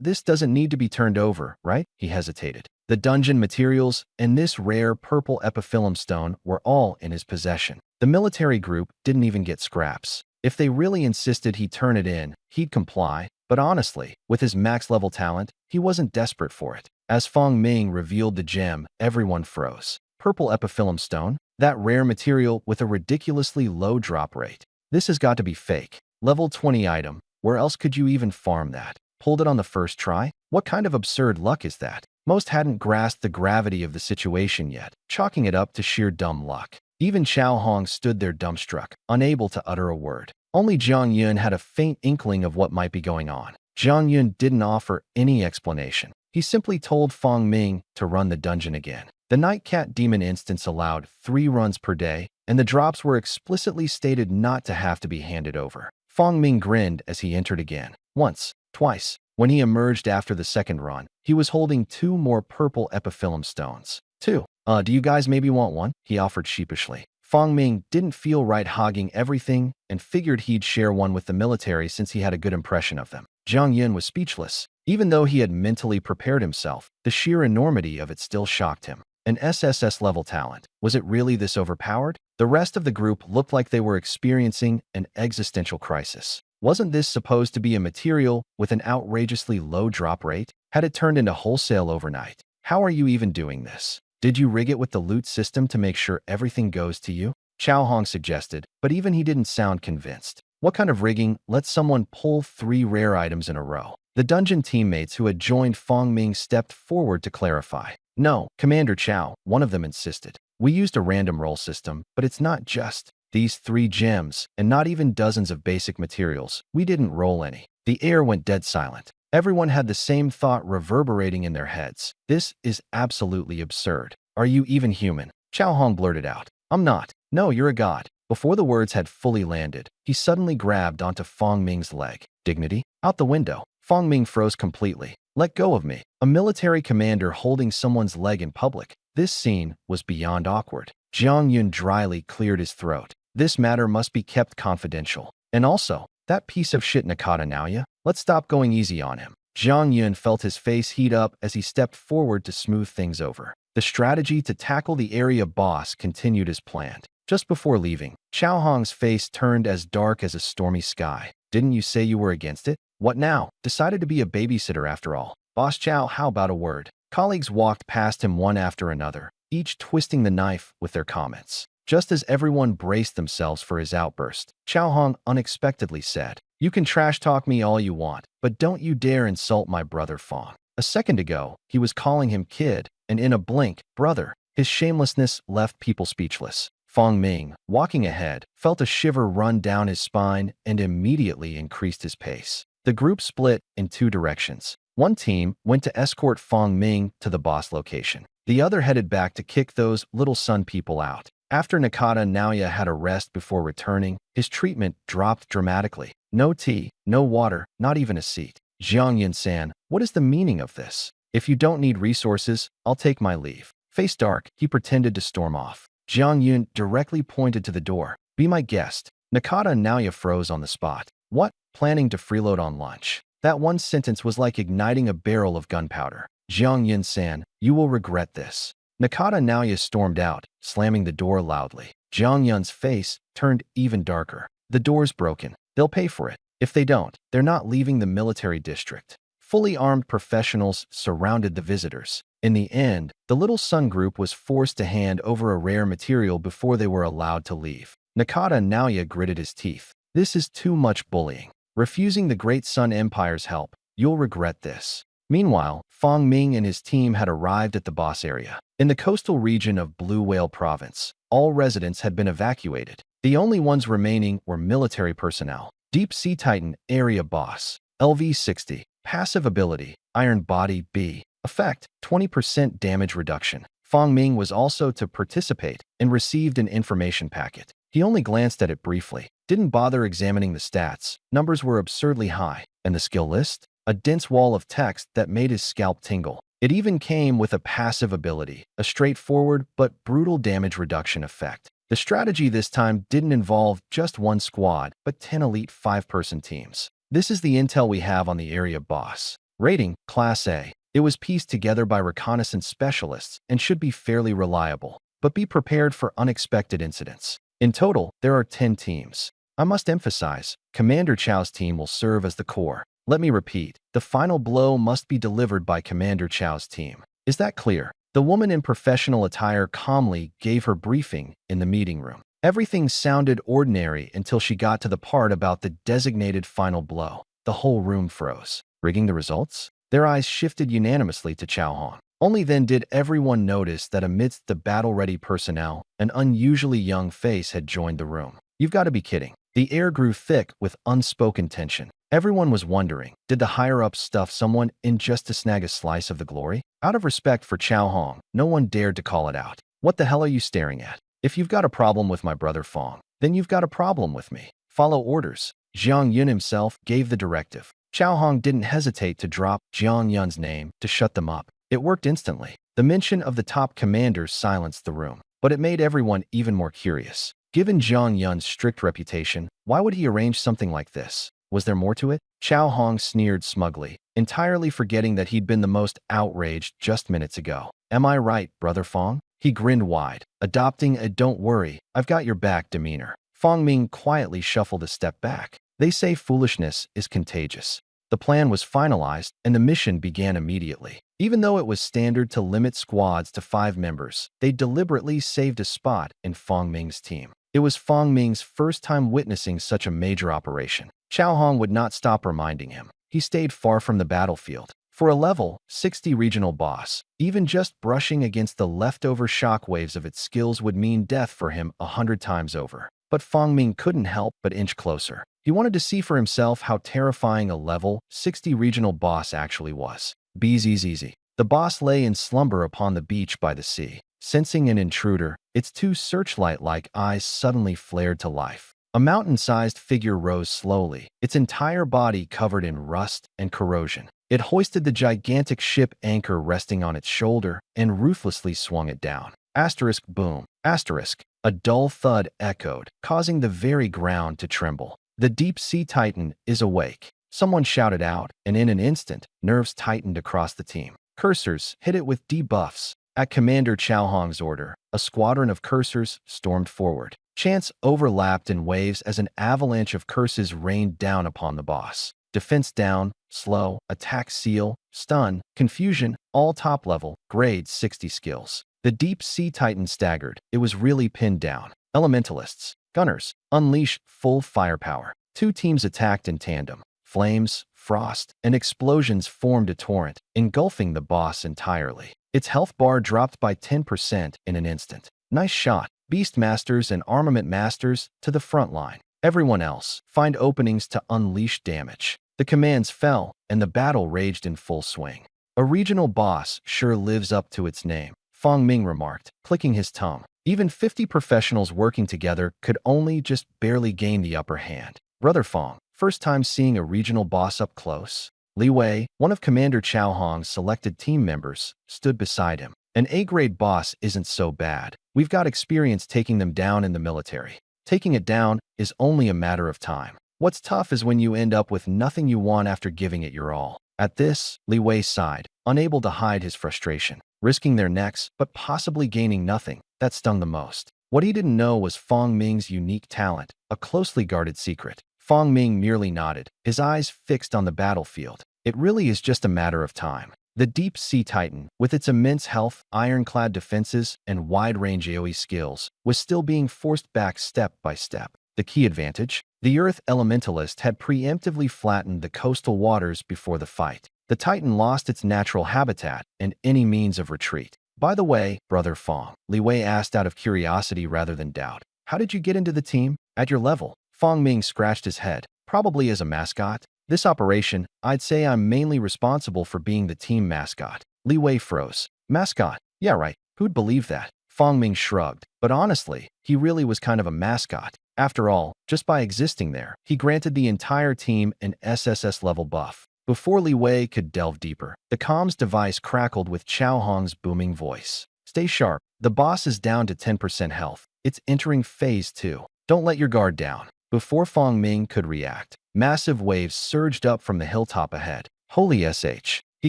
This doesn't need to be turned over, right? He hesitated. The dungeon materials and this rare purple epiphyllum stone were all in his possession. The military group didn't even get scraps. If they really insisted he turn it in, he'd comply. But honestly, with his max-level talent, he wasn't desperate for it. As Fong Ming revealed the gem, everyone froze. Purple epiphyllum stone? That rare material with a ridiculously low drop rate. This has got to be fake. Level 20 item. Where else could you even farm that? Pulled it on the first try? What kind of absurd luck is that? Most hadn't grasped the gravity of the situation yet, chalking it up to sheer dumb luck. Even Chao Hong stood there dumbstruck, unable to utter a word. Only Jiang Yun had a faint inkling of what might be going on. Jiang Yun didn't offer any explanation. He simply told Fong Ming to run the dungeon again. The Night Cat Demon instance allowed 3 runs per day, and the drops were explicitly stated not to have to be handed over. Fong Ming grinned as he entered again. Once, twice. When he emerged after the second run, he was holding 2 more purple epiphyllum stones. 2. Do you guys maybe want one? He offered sheepishly. Fong Ming didn't feel right hogging everything and figured he'd share one with the military since he had a good impression of them. Jiang Yun was speechless. Even though he had mentally prepared himself, the sheer enormity of it still shocked him. An SSS-level talent. Was it really this overpowered? The rest of the group looked like they were experiencing an existential crisis. Wasn't this supposed to be a material with an outrageously low drop rate? Had it turned into wholesale overnight? How are you even doing this? Did you rig it with the loot system to make sure everything goes to you? Chao Hong suggested, but even he didn't sound convinced. What kind of rigging lets someone pull 3 rare items in a row? The dungeon teammates who had joined Fong Ming stepped forward to clarify. No, Commander Chao, one of them insisted. We used a random roll system, but it's not just these 3 gems, and not even dozens of basic materials. We didn't roll any. The air went dead silent. Everyone had the same thought reverberating in their heads. This is absolutely absurd. Are you even human? Chao Hong blurted out. I'm not. No, you're a god. Before the words had fully landed, he suddenly grabbed onto Fong Ming's leg. Dignity? Out the window. Fong Ming froze completely. Let go of me. A military commander holding someone's leg in public. This scene was beyond awkward. Jiang Yun dryly cleared his throat. This matter must be kept confidential. And also, that piece of shit Nakata Naoya? Let's stop going easy on him. Jiang Yun felt his face heat up as he stepped forward to smooth things over. The strategy to tackle the area boss continued as planned. Just before leaving, Chao Hong's face turned as dark as a stormy sky. Didn't you say you were against it? What now? Decided to be a babysitter after all. Boss Chao, how about a word? Colleagues walked past him one after another, each twisting the knife with their comments. Just as everyone braced themselves for his outburst, Chao Hong unexpectedly said, You can trash talk me all you want, but don't you dare insult my brother Fong. A second ago, he was calling him kid, and in a blink, brother. His shamelessness left people speechless. Fong Ming, walking ahead, felt a shiver run down his spine and immediately increased his pace. The group split in 2 directions. One team went to escort Fong Ming to the boss location. The other headed back to kick those little sun people out. After Nakata Naoya had a rest before returning, his treatment dropped dramatically. No tea, no water, not even a seat. Jiang Yun-san, what is the meaning of this? If you don't need resources, I'll take my leave. Face dark, he pretended to storm off. Jiang Yun directly pointed to the door. Be my guest. Nakata Naoya froze on the spot. What? Planning to freeload on lunch? That one sentence was like igniting a barrel of gunpowder. Jiang Yun-san, you will regret this. Nakata Naoya stormed out, slamming the door loudly. Jiang Yun's face turned even darker. The door's broken. They'll pay for it. If they don't, they're not leaving the military district. Fully armed professionals surrounded the visitors. In the end, the Little Sun group was forced to hand over a rare material before they were allowed to leave. Nakata Naoya gritted his teeth. This is too much bullying. Refusing the Great Sun Empire's help. You'll regret this. Meanwhile, Fong Ming and his team had arrived at the boss area. In the coastal region of Blue Whale Province, all residents had been evacuated. The only ones remaining were military personnel. Deep Sea Titan Area Boss. LV-60. Passive ability. Iron Body B. Effect. 20% damage reduction. Fong Ming was also to participate and received an information packet. He only glanced at it briefly. Didn't bother examining the stats. Numbers were absurdly high. And the skill list? A dense wall of text that made his scalp tingle. It even came with a passive ability, a straightforward but brutal damage reduction effect. The strategy this time didn't involve just one squad, but 10 elite 5-person teams. This is the intel we have on the area boss. Rating, Class A. It was pieced together by reconnaissance specialists and should be fairly reliable, but be prepared for unexpected incidents. In total, there are 10 teams. I must emphasize, Commander Chao's team will serve as the core. Let me repeat, the final blow must be delivered by Commander Chao's team. Is that clear? The woman in professional attire calmly gave her briefing in the meeting room. Everything sounded ordinary until she got to the part about the designated final blow. The whole room froze. Rigging the results? Their eyes shifted unanimously to Chao Hong. Only then did everyone notice that amidst the battle-ready personnel, an unusually young face had joined the room. You've got to be kidding. The air grew thick with unspoken tension. Everyone was wondering, did the higher-ups stuff someone in just to snag a slice of the glory? Out of respect for Chao Hong, no one dared to call it out. What the hell are you staring at? If you've got a problem with my brother Fong, then you've got a problem with me. Follow orders. Jiang Yun himself gave the directive. Chao Hong didn't hesitate to drop Jiang Yun's name to shut them up. It worked instantly. The mention of the top commanders silenced the room, but it made everyone even more curious. Given Jiang Yun's strict reputation, why would he arrange something like this? Was there more to it? Chao Hong sneered smugly, entirely forgetting that he'd been the most outraged just minutes ago. Am I right, Brother Fong? He grinned wide, adopting a "don't worry, I've got your back" demeanor. Fong Ming quietly shuffled a step back. They say foolishness is contagious. The plan was finalized, and the mission began immediately. Even though it was standard to limit squads to 5 members, they deliberately saved a spot in Fong Ming's team. It was Fong Ming's first time witnessing such a major operation. Chao Hong would not stop reminding him. He stayed far from the battlefield. For a level 60 regional boss, even just brushing against the leftover shockwaves of its skills would mean death for him 100 times over. But Fong Ming couldn't help but inch closer. He wanted to see for himself how terrifying a level 60 regional boss actually was. Bzzz. The boss lay in slumber upon the beach by the sea. Sensing an intruder, its 2 searchlight-like eyes suddenly flared to life. A mountain-sized figure rose slowly, its entire body covered in rust and corrosion. It hoisted the gigantic ship anchor resting on its shoulder and ruthlessly swung it down. Asterisk boom. Asterisk. A dull thud echoed, causing the very ground to tremble. The deep sea titan is awake. Someone shouted out, and in an instant, nerves tightened across the team. Cursors hit it with debuffs. At Commander Chao Hong's order, a squadron of cursors stormed forward. Chants overlapped in waves as an avalanche of curses rained down upon the boss. Defense down, slow, attack seal, stun, confusion, all top-level, grade 60 skills. The deep sea titan staggered. It was really pinned down. Elementalists, gunners, unleash full firepower. 2 teams attacked in tandem. Flames, frost, and explosions formed a torrent, engulfing the boss entirely. Its health bar dropped by 10% in an instant. Nice shot. Beastmasters and Armament Masters to the front line. Everyone else, find openings to unleash damage. The commands fell, and the battle raged in full swing. A regional boss sure lives up to its name, Fong Ming remarked, clicking his tongue. Even 50 professionals working together could only just barely gain the upper hand. Brother Fong, first time seeing a regional boss up close? Li Wei, one of Commander Chao Hong's selected team members, stood beside him. An A-grade boss isn't so bad. We've got experience taking them down in the military. Taking it down is only a matter of time. What's tough is when you end up with nothing you want after giving it your all. At this, Li Wei sighed, unable to hide his frustration. Risking their necks, but possibly gaining nothing, that stung the most. What he didn't know was Fong Ming's unique talent, a closely guarded secret. Fong Ming merely nodded, his eyes fixed on the battlefield. It really is just a matter of time. The Deep Sea Titan, with its immense health, ironclad defenses, and wide-range AoE skills, was still being forced back step by step. The key advantage? The Earth Elementalist had preemptively flattened the coastal waters before the fight. The Titan lost its natural habitat and any means of retreat. By the way, Brother Fong, Li Wei asked out of curiosity rather than doubt, how did you get into the team? At your level? Fong Ming scratched his head. Probably as a mascot. This operation, I'd say I'm mainly responsible for being the team mascot. Li Wei froze. Mascot? Yeah, right. Who'd believe that? Fong Ming shrugged. But honestly, he really was kind of a mascot. After all, just by existing there, he granted the entire team an SSS-level buff. Before Li Wei could delve deeper, the comms device crackled with Chao Hong's booming voice. Stay sharp. The boss is down to 10% health. It's entering phase 2. Don't let your guard down. Before Fong Ming could react, massive waves surged up from the hilltop ahead. Holy SH. He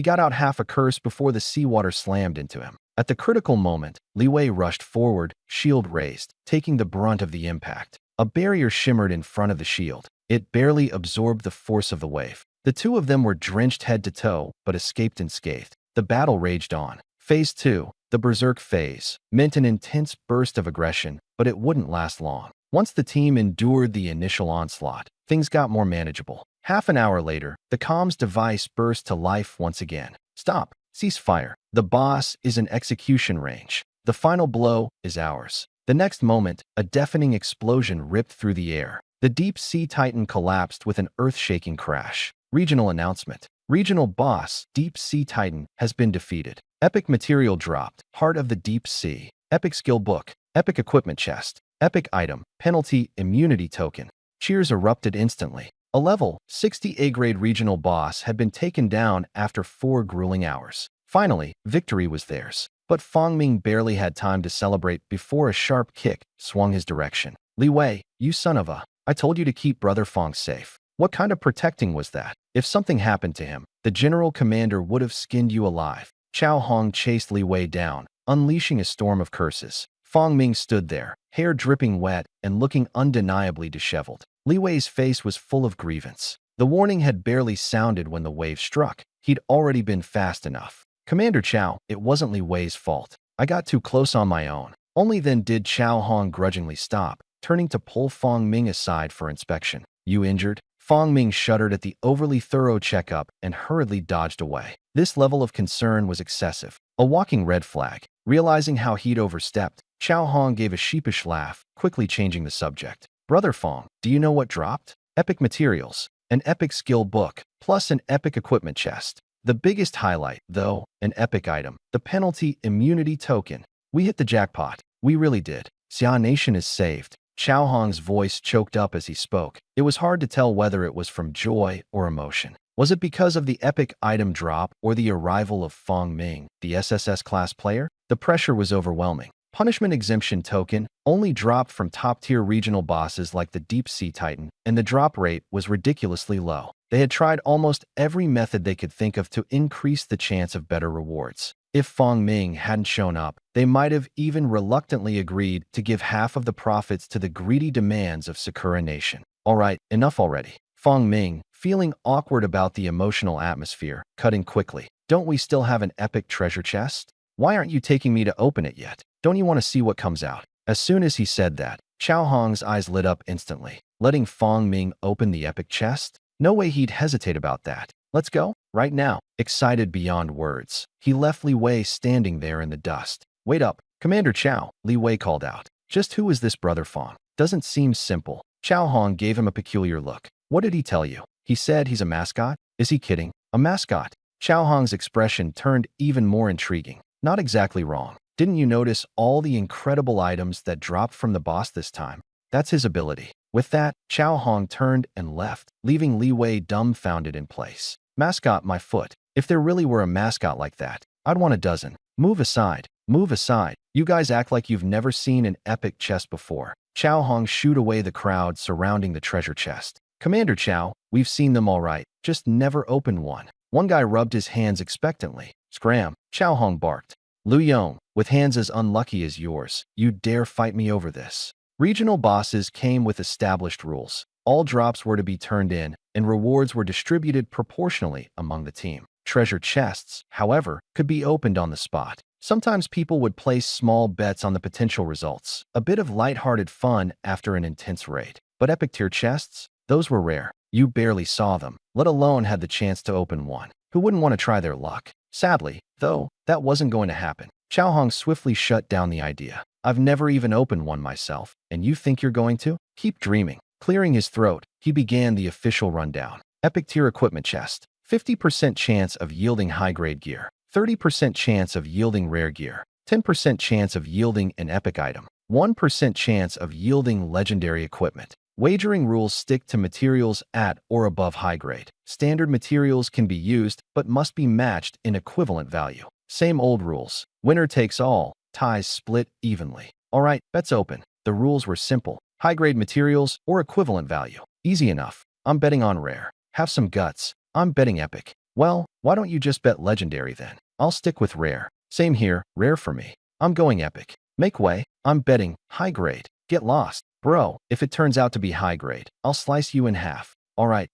got out half a curse before the seawater slammed into him. At the critical moment, Li Wei rushed forward, shield raised, taking the brunt of the impact. A barrier shimmered in front of the shield. It barely absorbed the force of the wave. The 2 of them were drenched head to toe, but escaped unscathed. The battle raged on. Phase 2, the Berserk phase, meant an intense burst of aggression, but it wouldn't last long. Once the team endured the initial onslaught, things got more manageable. Half an hour later, the comms device burst to life once again. Stop. Cease fire. The boss is in execution range. The final blow is ours. The next moment, a deafening explosion ripped through the air. The Deep Sea Titan collapsed with an earth-shaking crash. Regional announcement. Regional boss, Deep Sea Titan, has been defeated. Epic material dropped. Heart of the Deep Sea. Epic skill book. Epic equipment chest. Epic item. Penalty immunity token. Cheers erupted instantly. A level 60 A-grade regional boss had been taken down after 4 grueling hours. Finally, victory was theirs. But Fong Ming barely had time to celebrate before a sharp kick swung his direction. Li Wei, you son of a… I told you to keep Brother Fong safe. What kind of protecting was that? If something happened to him, the general commander would have skinned you alive. Chao Hong chased Li Wei down, unleashing a storm of curses. Fong Ming stood there, hair dripping wet and looking undeniably disheveled. Li Wei's face was full of grievance. The warning had barely sounded when the wave struck. He'd already been fast enough. Commander Chao, it wasn't Li Wei's fault. I got too close on my own. Only then did Chao Hong grudgingly stop, turning to pull Fong Ming aside for inspection. You injured? Fong Ming shuddered at the overly thorough checkup and hurriedly dodged away. This level of concern was excessive. A walking red flag. Realizing how he'd overstepped, Chao Hong gave a sheepish laugh, quickly changing the subject. Brother Fong, do you know what dropped? Epic materials, an epic skill book, plus an epic equipment chest. The biggest highlight, though, an epic item, the penalty immunity token. We hit the jackpot. We really did. Xia Nation is saved. Chao Hong's voice choked up as he spoke. It was hard to tell whether it was from joy or emotion. Was it because of the epic item drop or the arrival of Fong Ming, the SSS class player? The pressure was overwhelming. Punishment exemption token only dropped from top-tier regional bosses like the Deep Sea Titan, and the drop rate was ridiculously low. They had tried almost every method they could think of to increase the chance of better rewards. If Fong Ming hadn't shown up, they might have even reluctantly agreed to give half of the profits to the greedy demands of Sakura Nation. All right, enough already. Fong Ming, feeling awkward about the emotional atmosphere, cut in quickly. Don't we still have an epic treasure chest? Why aren't you taking me to open it yet? Don't you want to see what comes out? As soon as he said that, Chao Hong's eyes lit up instantly, letting Fong Ming open the epic chest? No way he'd hesitate about that. Let's go, right now. Excited beyond words, he left Li Wei standing there in the dust. Wait up, Commander Chao, Li Wei called out. Just who is this Brother Fong? Doesn't seem simple. Chao Hong gave him a peculiar look. What did he tell you? He said he's a mascot? Is he kidding? A mascot? Chao Hong's expression turned even more intriguing. Not exactly wrong. Didn't you notice all the incredible items that dropped from the boss this time? That's his ability. With that, Chao Hong turned and left, leaving Li Wei dumbfounded in place. Mascot my foot. If there really were a mascot like that, I'd want a dozen. Move aside. Move aside. You guys act like you've never seen an epic chest before. Chao Hong shooed away the crowd surrounding the treasure chest. Commander Chao, we've seen them all right. Just never open one. One guy rubbed his hands expectantly. Scram. Chao Hong barked. Lu Yong, with hands as unlucky as yours, you dare fight me over this. Regional bosses came with established rules. All drops were to be turned in, and rewards were distributed proportionally among the team. Treasure chests, however, could be opened on the spot. Sometimes people would place small bets on the potential results, a bit of lighthearted fun after an intense raid. But epic tier chests? Those were rare. You barely saw them, let alone had the chance to open one. Who wouldn't want to try their luck? Sadly, though, that wasn't going to happen. Chao Hong swiftly shut down the idea. I've never even opened one myself, and you think you're going to? Keep dreaming. Clearing his throat, he began the official rundown. Epic tier equipment chest. 50% chance of yielding high-grade gear. 30% chance of yielding rare gear. 10% chance of yielding an epic item. 1% chance of yielding legendary equipment. Wagering rules stick to materials at or above high grade. Standard materials can be used, but must be matched in equivalent value. Same old rules. Winner takes all. Ties split evenly. All right, bets open. The rules were simple. High-grade materials or equivalent value. Easy enough. I'm betting on rare. Have some guts. I'm betting epic. Well, why don't you just bet legendary then? I'll stick with rare. Same here, rare for me. I'm going epic. Make way. I'm betting high grade. Get lost. Bro, if it turns out to be high grade, I'll slice you in half. All right,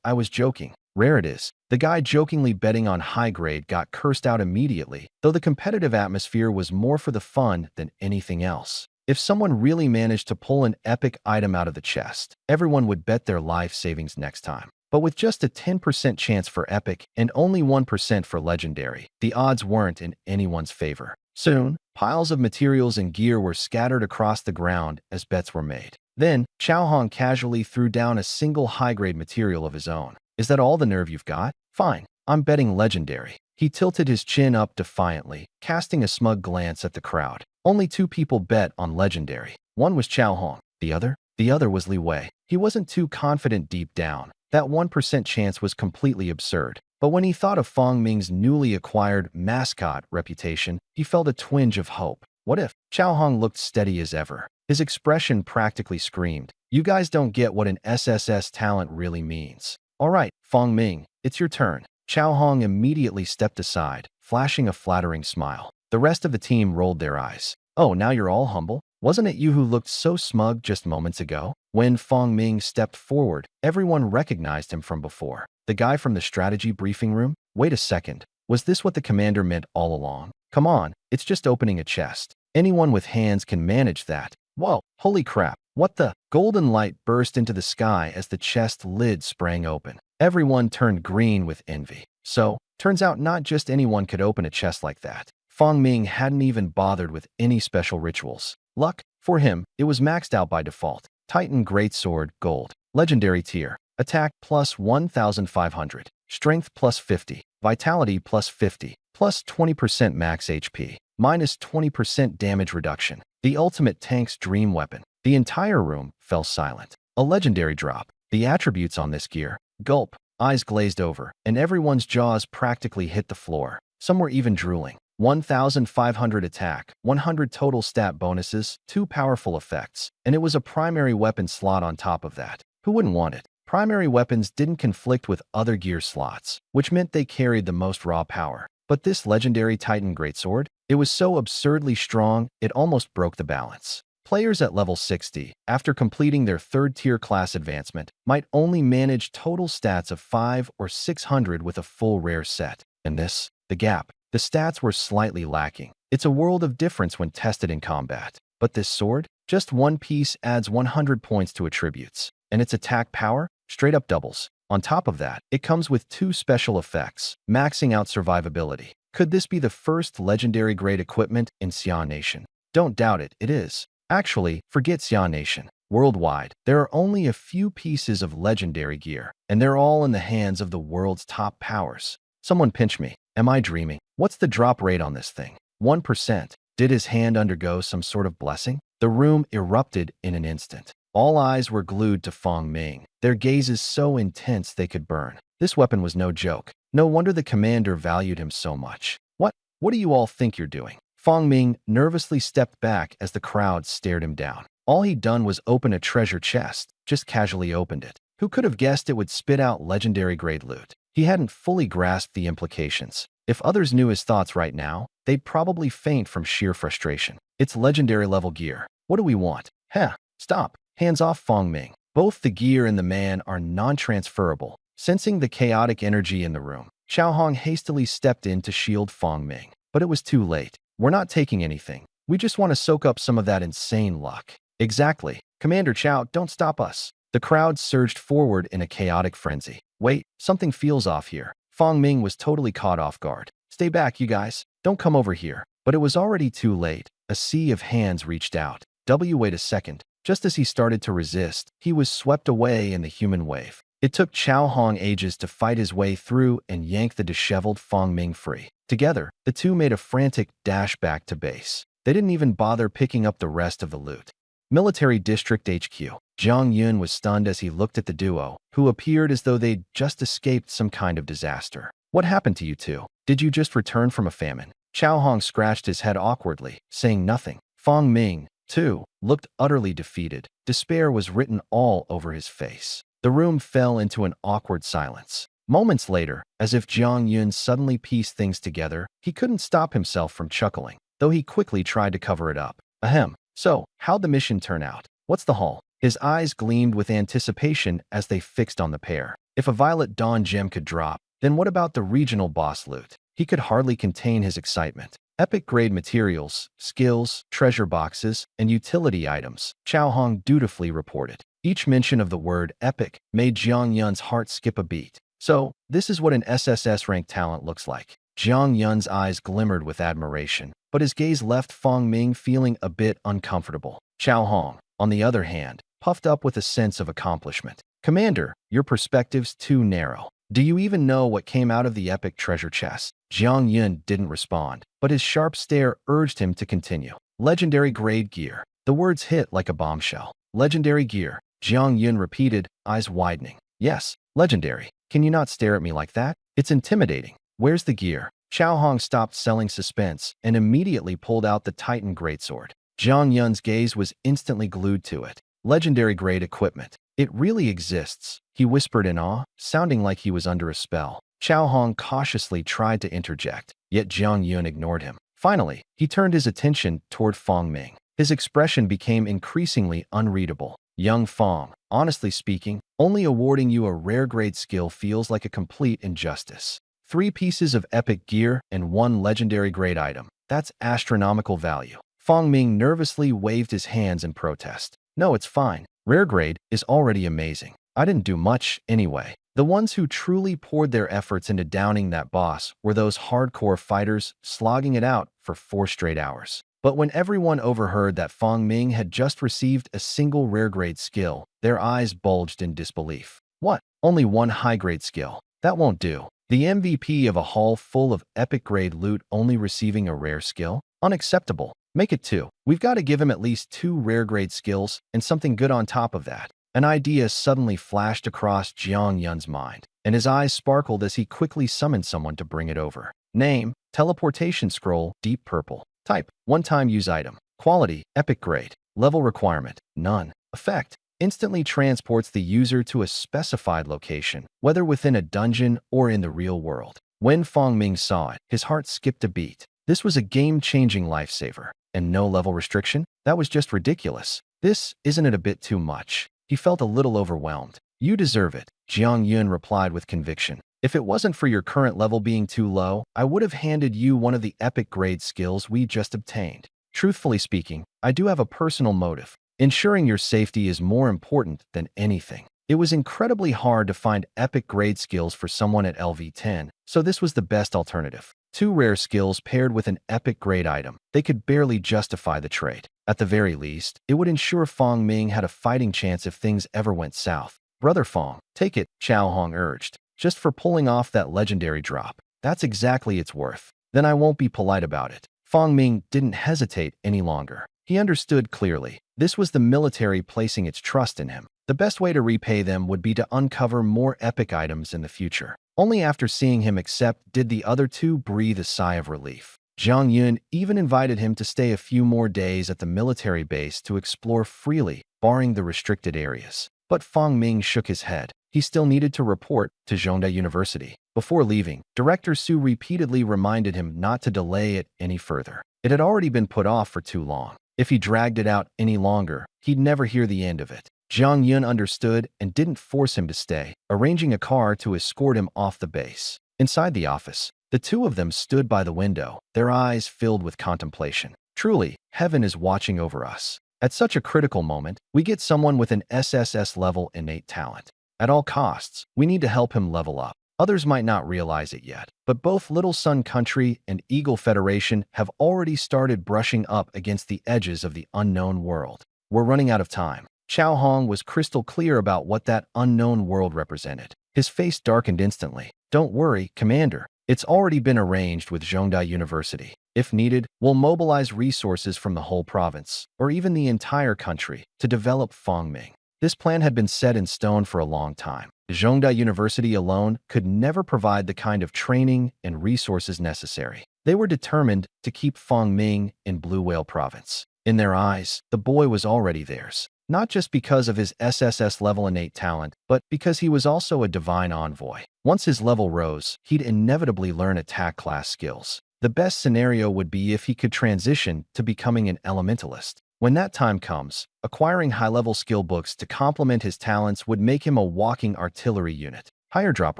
I was joking. Rare it is. The guy jokingly betting on high grade got cursed out immediately, though the competitive atmosphere was more for the fun than anything else. If someone really managed to pull an epic item out of the chest, everyone would bet their life savings next time. But with just a 10% chance for epic and only 1% for legendary, the odds weren't in anyone's favor. Soon, piles of materials and gear were scattered across the ground as bets were made. Then, Chao Hong casually threw down a single high-grade material of his own. Is that all the nerve you've got? Fine, I'm betting legendary. He tilted his chin up defiantly, casting a smug glance at the crowd. Only two people bet on legendary. One was Chao Hong. The other? The other was Li Wei. He wasn't too confident deep down. That 1% chance was completely absurd. But when he thought of Fong Ming's newly acquired mascot reputation, he felt a twinge of hope. What if? Chao Hong looked steady as ever. His expression practically screamed, "You guys don't get what an SSS talent really means." All right, Fong Ming, it's your turn. Chao Hong immediately stepped aside, flashing a flattering smile. The rest of the team rolled their eyes. Oh, now you're all humble? Wasn't it you who looked so smug just moments ago? When Fong Ming stepped forward, everyone recognized him from before. The guy from the strategy briefing room? Wait a second. Was this what the commander meant all along? Come on, it's just opening a chest. Anyone with hands can manage that. Whoa, holy crap. What the? Golden light burst into the sky as the chest lid sprang open. Everyone turned green with envy. So, turns out not just anyone could open a chest like that. Fong Ming hadn't even bothered with any special rituals. Luck? For him, it was maxed out by default. Titan Greatsword, Gold. Legendary tier. Attack plus 1,500. Strength plus 50. Vitality plus 50. Plus 20% max HP. Minus 20% damage reduction. The ultimate tank's dream weapon. The entire room fell silent. A legendary drop. The attributes on this gear. Gulp. Eyes glazed over, and everyone's jaws practically hit the floor. Some were even drooling. 1,500 attack, 100 total stat bonuses, 2 powerful effects, and it was a primary weapon slot on top of that. Who wouldn't want it? Primary weapons didn't conflict with other gear slots, which meant they carried the most raw power. But this legendary Titan Greatsword, it was so absurdly strong, it almost broke the balance. Players at level 60, after completing their third-tier class advancement, might only manage total stats of 500 or 600 with a full rare set. And this? The gap. The stats were slightly lacking. It's a world of difference when tested in combat. But this sword? Just one piece adds 100 points to attributes. And its attack power? Straight up doubles. On top of that, it comes with 2 special effects, maxing out survivability. Could this be the first legendary grade equipment in Xian Nation? Don't doubt it, it is. Actually, forget Xian Nation. Worldwide, there are only a few pieces of legendary gear, and they're all in the hands of the world's top powers. Someone pinch me. Am I dreaming? What's the drop rate on this thing? 1%. Did his hand undergo some sort of blessing? The room erupted in an instant. All eyes were glued to Fong Ming, their gazes so intense they could burn. This weapon was no joke. No wonder the commander valued him so much. What do you all think you're doing? Fong Ming nervously stepped back as the crowd stared him down. All he'd done was open a treasure chest, just casually opened it. Who could have guessed it would spit out legendary grade loot? He hadn't fully grasped the implications. If others knew his thoughts right now, they'd probably faint from sheer frustration. It's legendary level gear. What do we want? Heh, stop. Hands off Fong Ming. Both the gear and the man are non-transferable. Sensing the chaotic energy in the room, Chao Hong hastily stepped in to shield Fong Ming. But it was too late. We're not taking anything. We just want to soak up some of that insane luck. Exactly. Commander Chao, don't stop us. The crowd surged forward in a chaotic frenzy. Wait, something feels off here. Fong Ming was totally caught off guard. Stay back, you guys. Don't come over here. But it was already too late. A sea of hands reached out. Wait a second. Just as he started to resist, he was swept away in the human wave. It took Chao Hong ages to fight his way through and yank the disheveled Fong Ming free. Together, the two made a frantic dash back to base. They didn't even bother picking up the rest of the loot. Military District HQ. Zhang Yun was stunned as he looked at the duo, who appeared as though they'd just escaped some kind of disaster. What happened to you two? Did you just return from a famine? Chao Hong scratched his head awkwardly, saying nothing. Fong Ming, too, looked utterly defeated. Despair was written all over his face. The room fell into an awkward silence. Moments later, as if Zhang Yun suddenly pieced things together, he couldn't stop himself from chuckling, though he quickly tried to cover it up. Ahem. So, how'd the mission turn out? What's the haul? His eyes gleamed with anticipation as they fixed on the pair. If a Violet Dawn gem could drop, then what about the regional boss loot? He could hardly contain his excitement. Epic-grade materials, skills, treasure boxes, and utility items, Chao Hong dutifully reported. Each mention of the word epic made Zhang Yun's heart skip a beat. So, this is what an SSS-ranked talent looks like. Zhang Yun's eyes glimmered with admiration, but his gaze left Fong Ming feeling a bit uncomfortable. Chao Hong, on the other hand, puffed up with a sense of accomplishment. Commander, your perspective's too narrow. Do you even know what came out of the epic treasure chest? Jiang Yun didn't respond, but his sharp stare urged him to continue. Legendary grade gear. The words hit like a bombshell. Legendary gear, Jiang Yun repeated, eyes widening. Yes, legendary. Can you not stare at me like that? It's intimidating. Where's the gear? Chao Hong stopped selling suspense and immediately pulled out the Titan greatsword. Jiang Yun's gaze was instantly glued to it. Legendary grade equipment. It really exists, he whispered in awe, sounding like he was under a spell. Chao Hong cautiously tried to interject, yet Jiang Yun ignored him. Finally, he turned his attention toward Fong Ming. His expression became increasingly unreadable. Young Fong, honestly speaking, only awarding you a rare grade skill feels like a complete injustice. 3 pieces of epic gear and 1 legendary grade item. That's astronomical value. Fong Ming nervously waved his hands in protest. No, it's fine. Rare grade is already amazing. I didn't do much anyway. The ones who truly poured their efforts into downing that boss were those hardcore fighters slogging it out for 4 straight hours. But when everyone overheard that Fong Ming had just received a single rare grade skill, their eyes bulged in disbelief. What? Only 1 high grade skill? That won't do. The MVP of a hall full of epic grade loot only receiving a rare skill? Unacceptable. Make it 2. We've got to give him at least 2 rare grade skills and something good on top of that. An idea suddenly flashed across Jiang Yun's mind, and his eyes sparkled as he quickly summoned someone to bring it over. Name, teleportation scroll, deep purple. Type, one-time use item. Quality, epic grade. Level requirement, none. Effect, instantly transports the user to a specified location, whether within a dungeon or in the real world. When Fong Ming saw it, his heart skipped a beat. This was a game-changing lifesaver. And no level restriction? That was just ridiculous. Isn't it a bit too much? He felt a little overwhelmed. You deserve it, Jiang Yun replied with conviction. If it wasn't for your current level being too low, I would have handed you one of the epic grade skills we just obtained. Truthfully speaking, I do have a personal motive. Ensuring your safety is more important than anything. It was incredibly hard to find epic grade skills for someone at LV10, so this was the best alternative. 2 rare skills paired with an epic grade item. They could barely justify the trade. At the very least, it would ensure Fong Ming had a fighting chance if things ever went south. Brother Fong, take it, Chao Hong urged. Just for pulling off that legendary drop. That's exactly its worth. Then I won't be polite about it. Fong Ming didn't hesitate any longer. He understood clearly. This was the military placing its trust in him. The best way to repay them would be to uncover more epic items in the future. Only after seeing him accept did the other 2 breathe a sigh of relief. Jiang Yun even invited him to stay a few more days at the military base to explore freely, barring the restricted areas. But Fong Ming shook his head. He still needed to report to Zhongda University. Before leaving, Director Su repeatedly reminded him not to delay it any further. It had already been put off for too long. If he dragged it out any longer, he'd never hear the end of it. Jiang Yun understood and didn't force him to stay, arranging a car to escort him off the base. Inside the office, the 2 of them stood by the window, their eyes filled with contemplation. Truly, heaven is watching over us. At such a critical moment, we get someone with an SSS-level innate talent. At all costs, we need to help him level up. Others might not realize it yet, but both Little Sun Country and Eagle Federation have already started brushing up against the edges of the unknown world. We're running out of time. Chao Hong was crystal clear about what that unknown world represented. His face darkened instantly. Don't worry, Commander. It's already been arranged with Zhongda University. If needed, we'll mobilize resources from the whole province, or even the entire country, to develop Fong Ming. This plan had been set in stone for a long time. Zhongda University alone could never provide the kind of training and resources necessary. They were determined to keep Fong Ming in Blue Whale Province. In their eyes, the boy was already theirs, not just because of his SSS-level innate talent, but because he was also a divine envoy. Once his level rose, he'd inevitably learn attack class skills. The best scenario would be if he could transition to becoming an elementalist. When that time comes, acquiring high-level skill books to complement his talents would make him a walking artillery unit. Higher drop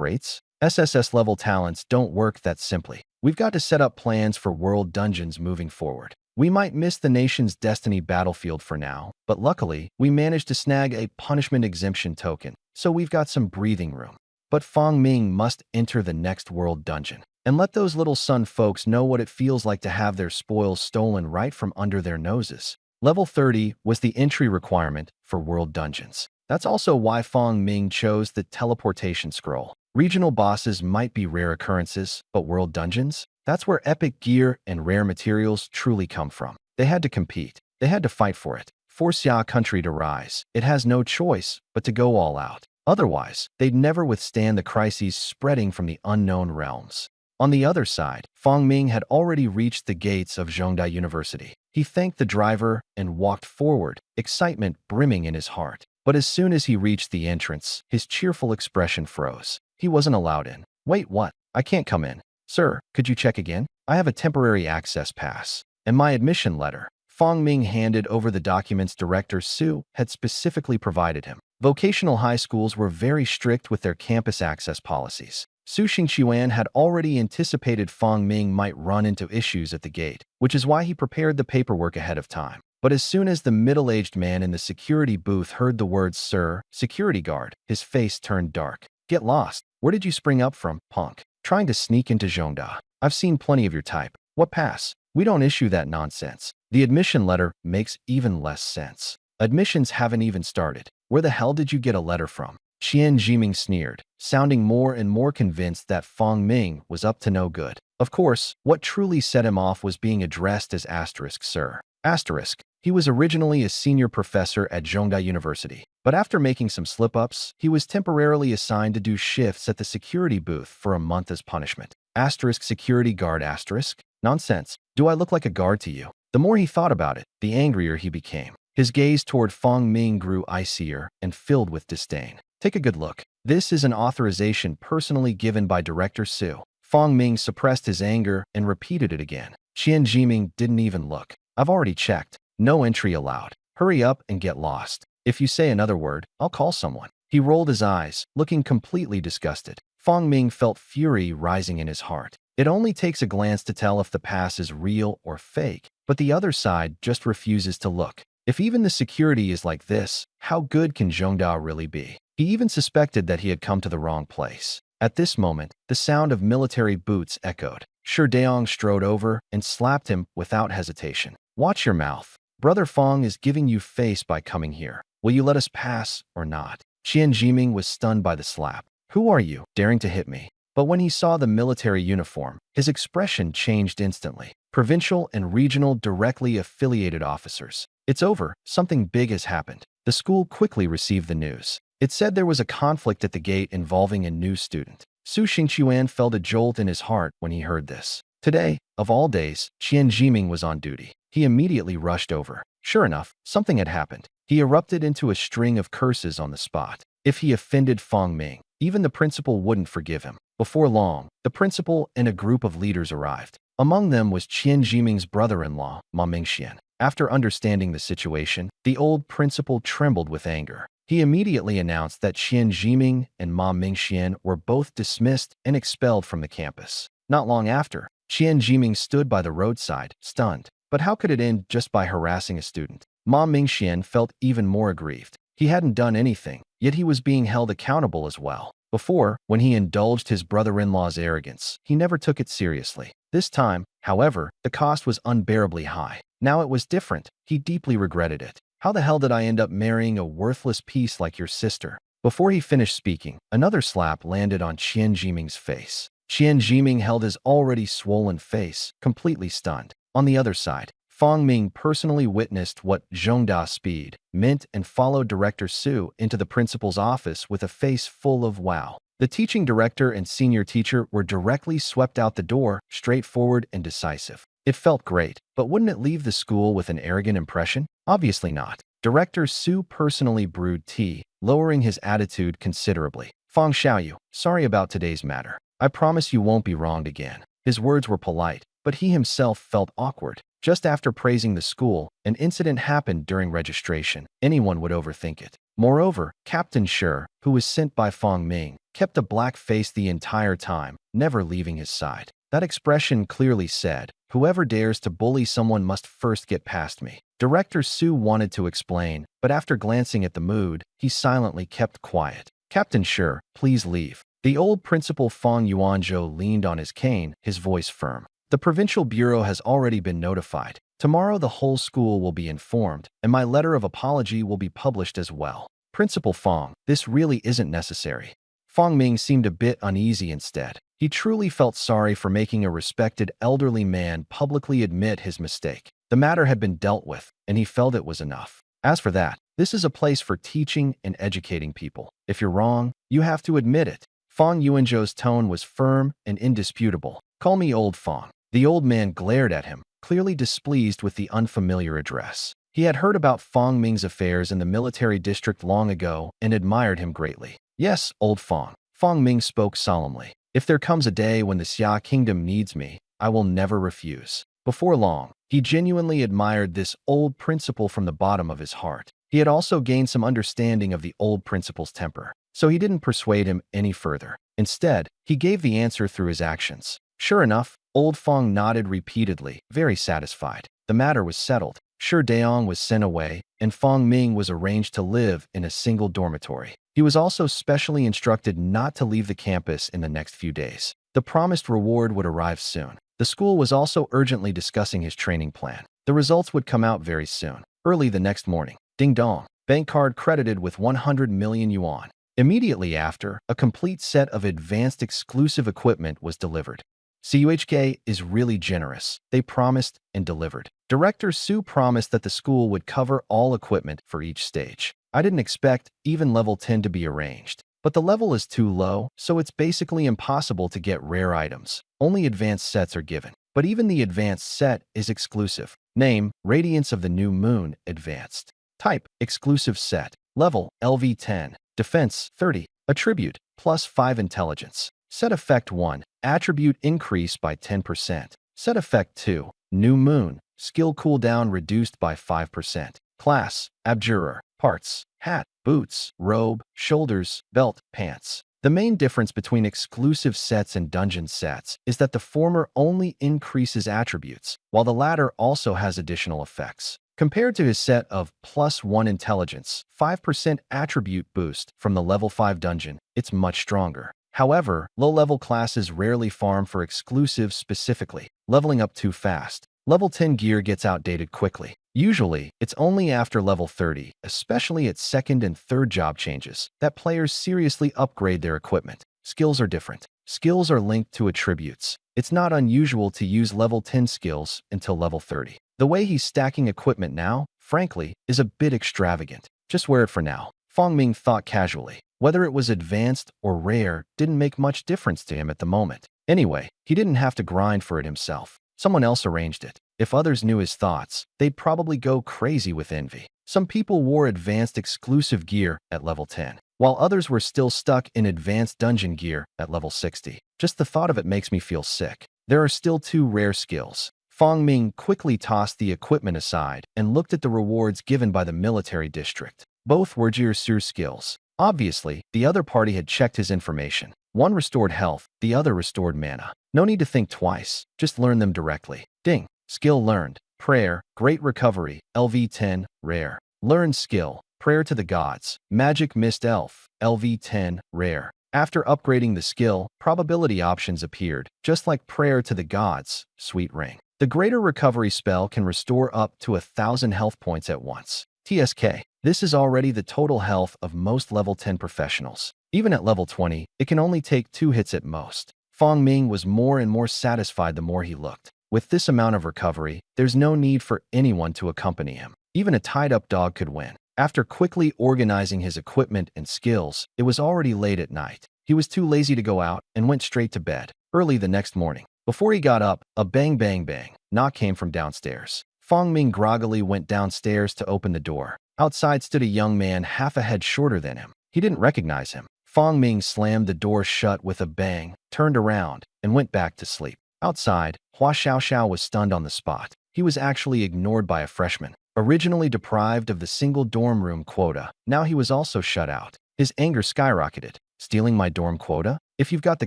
rates? SSS-level talents don't work that simply. We've got to set up plans for world dungeons moving forward. We might miss the nation's destiny battlefield for now, but luckily, we managed to snag a punishment exemption token, so we've got some breathing room. But Fong Ming must enter the next world dungeon, and let those Little Sun folks know what it feels like to have their spoils stolen right from under their noses. Level 30 was the entry requirement for World Dungeons. That's also why Fong Ming chose the teleportation scroll. Regional bosses might be rare occurrences, but World Dungeons? That's where epic gear and rare materials truly come from. They had to compete. They had to fight for it. Force Ya country to rise. It has no choice but to go all out. Otherwise, they'd never withstand the crises spreading from the unknown realms. On the other side, Fong Ming had already reached the gates of Zhongda University. He thanked the driver and walked forward, excitement brimming in his heart. But as soon as he reached the entrance, his cheerful expression froze. He wasn't allowed in. Wait, what? I can't come in. Sir, could you check again? I have a temporary access pass. And my admission letter. Fong Ming handed over the documents Director Su had specifically provided him. Vocational high schools were very strict with their campus access policies. Su Xingqiuan had already anticipated Fong Ming might run into issues at the gate, which is why he prepared the paperwork ahead of time. But as soon as the middle-aged man in the security booth heard the words, "Sir, security guard," his face turned dark. "Get lost. Where did you spring up from, punk? Trying to sneak into Zhongda. I've seen plenty of your type. What pass? We don't issue that nonsense." The admission letter makes even less sense. Admissions haven't even started. Where the hell did you get a letter from? Qian Jiming sneered, sounding more and more convinced that Fong Ming was up to no good. Of course, what truly set him off was being addressed as Asterisk Sir. Asterisk. He was originally a senior professor at Zhongda University, but after making some slip-ups, he was temporarily assigned to do shifts at the security booth for a month as punishment. Asterisk security guard asterisk? Nonsense. Do I look like a guard to you? The more he thought about it, the angrier he became. His gaze toward Fong Ming grew icier and filled with disdain. Take a good look. This is an authorization personally given by Director Su. Fong Ming suppressed his anger and repeated it again. Qian Jiming didn't even look. I've already checked. No entry allowed. Hurry up and get lost. If you say another word, I'll call someone. He rolled his eyes, looking completely disgusted. Fong Ming felt fury rising in his heart. It only takes a glance to tell if the pass is real or fake, but the other side just refuses to look. If even the security is like this, how good can Zhongda really be? He even suspected that he had come to the wrong place. At this moment, the sound of military boots echoed. Shi Daong strode over and slapped him without hesitation. Watch your mouth. Brother Fong is giving you face by coming here. Will you let us pass or not? Qian Jiming was stunned by the slap. Who are you, daring to hit me? But when he saw the military uniform, his expression changed instantly. Provincial and regional directly affiliated officers. It's over. Something big has happened. The school quickly received the news. It said there was a conflict at the gate involving a new student. Su Xingqiuan felt a jolt in his heart when he heard this. Today, of all days, Qian Jiming was on duty. He immediately rushed over. Sure enough, something had happened. He erupted into a string of curses on the spot. If he offended Fong Ming, even the principal wouldn't forgive him. Before long, the principal and a group of leaders arrived. Among them was Qian Jiming's brother-in-law, Ma Mingxian. After understanding the situation, the old principal trembled with anger. He immediately announced that Qian Jiming and Ma Mingxian were both dismissed and expelled from the campus. Not long after, Qian Jiming stood by the roadside, stunned. But how could it end just by harassing a student? Ma Mingxian felt even more aggrieved. He hadn't done anything, yet he was being held accountable as well. Before, when he indulged his brother-in-law's arrogance, he never took it seriously. This time, however, the cost was unbearably high. Now it was different. He deeply regretted it. How the hell did I end up marrying a worthless piece like your sister? Before he finished speaking, another slap landed on Qian Jiming's face. Qian Jiming held his already swollen face, completely stunned. On the other side, Fong Ming personally witnessed what Zhongda speed meant and followed Director Su into the principal's office with a face full of wow. The teaching director and senior teacher were directly swept out the door, straightforward and decisive. It felt great, but wouldn't it leave the school with an arrogant impression? Obviously not. Director Su personally brewed tea, lowering his attitude considerably. Fong Xiaoyu, sorry about today's matter. I promise you won't be wronged again. His words were polite, but he himself felt awkward. Just after praising the school, an incident happened during registration. Anyone would overthink it. Moreover, Captain Shi, who was sent by Fong Ming, kept a black face the entire time, never leaving his side. That expression clearly said, whoever dares to bully someone must first get past me. Director Su wanted to explain, but after glancing at the mood, he silently kept quiet. Captain Shi, please leave. The old principal Fong Yuanzhou leaned on his cane, his voice firm. The provincial bureau has already been notified. Tomorrow the whole school will be informed, and my letter of apology will be published as well. Principal Fong, this really isn't necessary. Fong Ming seemed a bit uneasy instead. He truly felt sorry for making a respected elderly man publicly admit his mistake. The matter had been dealt with, and he felt it was enough. As for that, this is a place for teaching and educating people. If you're wrong, you have to admit it. Fong Yuanzhou's tone was firm and indisputable. Call me Old Fong. The old man glared at him, clearly displeased with the unfamiliar address. He had heard about Fong Ming's affairs in the military district long ago and admired him greatly. Yes, Old Fong. Fong Ming spoke solemnly. If there comes a day when the Xia kingdom needs me, I will never refuse. Before long, he genuinely admired this old principal from the bottom of his heart. He had also gained some understanding of the old principal's temper, so he didn't persuade him any further. Instead, he gave the answer through his actions. Sure enough, Old Fong nodded repeatedly, very satisfied. The matter was settled. Shi Daong was sent away, and Fong Ming was arranged to live in a single dormitory. He was also specially instructed not to leave the campus in the next few days. The promised reward would arrive soon. The school was also urgently discussing his training plan. The results would come out very soon. Early the next morning, ding dong, bank card credited with 100 million yuan. Immediately after, a complete set of advanced exclusive equipment was delivered. CUHK is really generous. They promised and delivered. Director Su promised that the school would cover all equipment for each stage. I didn't expect even level 10 to be arranged. But the level is too low, so it's basically impossible to get rare items. Only advanced sets are given. But even the advanced set is exclusive. Name, Radiance of the New Moon, Advanced. Type, Exclusive Set. Level, LV10. Defense, 30. Attribute, +5 Intelligence. Set Effect 1. Attribute increase by 10%. Set Effect 2. New Moon. Skill cooldown reduced by 5%. Class, Abjurer. Parts, hat, boots, robe, shoulders, belt, pants. The main difference between exclusive sets and dungeon sets is that the former only increases attributes, while the latter also has additional effects. Compared to his set of +1 intelligence, 5% attribute boost from the level 5 dungeon, it's much stronger. However, low-level classes rarely farm for exclusives specifically, leveling up too fast. Level 10 gear gets outdated quickly. Usually, it's only after level 30, especially at second and third job changes, that players seriously upgrade their equipment. Skills are different. Skills are linked to attributes. It's not unusual to use level 10 skills until level 30. The way he's stacking equipment now, frankly, is a bit extravagant. Just wear it for now. Fong Ming thought casually. Whether it was advanced or rare didn't make much difference to him at the moment. Anyway, he didn't have to grind for it himself. Someone else arranged it. If others knew his thoughts, they'd probably go crazy with envy. Some people wore advanced exclusive gear at level 10, while others were still stuck in advanced dungeon gear at level 60. Just the thought of it makes me feel sick. There are still 2 rare skills. Fong Ming quickly tossed the equipment aside and looked at the rewards given by the military district. Both were Jiu-Su skills. Obviously, the other party had checked his information. One restored health, the other restored mana. No need to think twice, just learn them directly. Ding. Skill learned. Prayer, Great Recovery, LV10, Rare. Learned skill, Prayer to the Gods, Magic Mist Elf, LV10, Rare. After upgrading the skill, probability options appeared, just like Prayer to the Gods, Sweet Ring. The Greater Recovery spell can restore up to 1,000 health points at once. TSK. This is already the total health of most level 10 professionals. Even at level 20, it can only take 2 hits at most. Fong Ming was more and more satisfied the more he looked. With this amount of recovery, there's no need for anyone to accompany him. Even a tied-up dog could win. After quickly organizing his equipment and skills, it was already late at night. He was too lazy to go out and went straight to bed. Early the next morning, before he got up, a bang bang bang knock came from downstairs. Fong Ming groggily went downstairs to open the door. Outside stood a young man half a head shorter than him. He didn't recognize him. Fong Ming slammed the door shut with a bang, turned around, and went back to sleep. Outside, Hua Xiaoxiao was stunned on the spot. He was actually ignored by a freshman. Originally deprived of the single dorm room quota, now he was also shut out. His anger skyrocketed. Stealing my dorm quota? If you've got the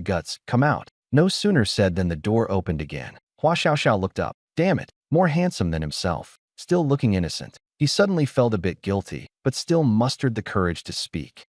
guts, come out. No sooner said than the door opened again. Hua Xiaoxiao looked up. Damn it, more handsome than himself. Still looking innocent. He suddenly felt a bit guilty, but still mustered the courage to speak.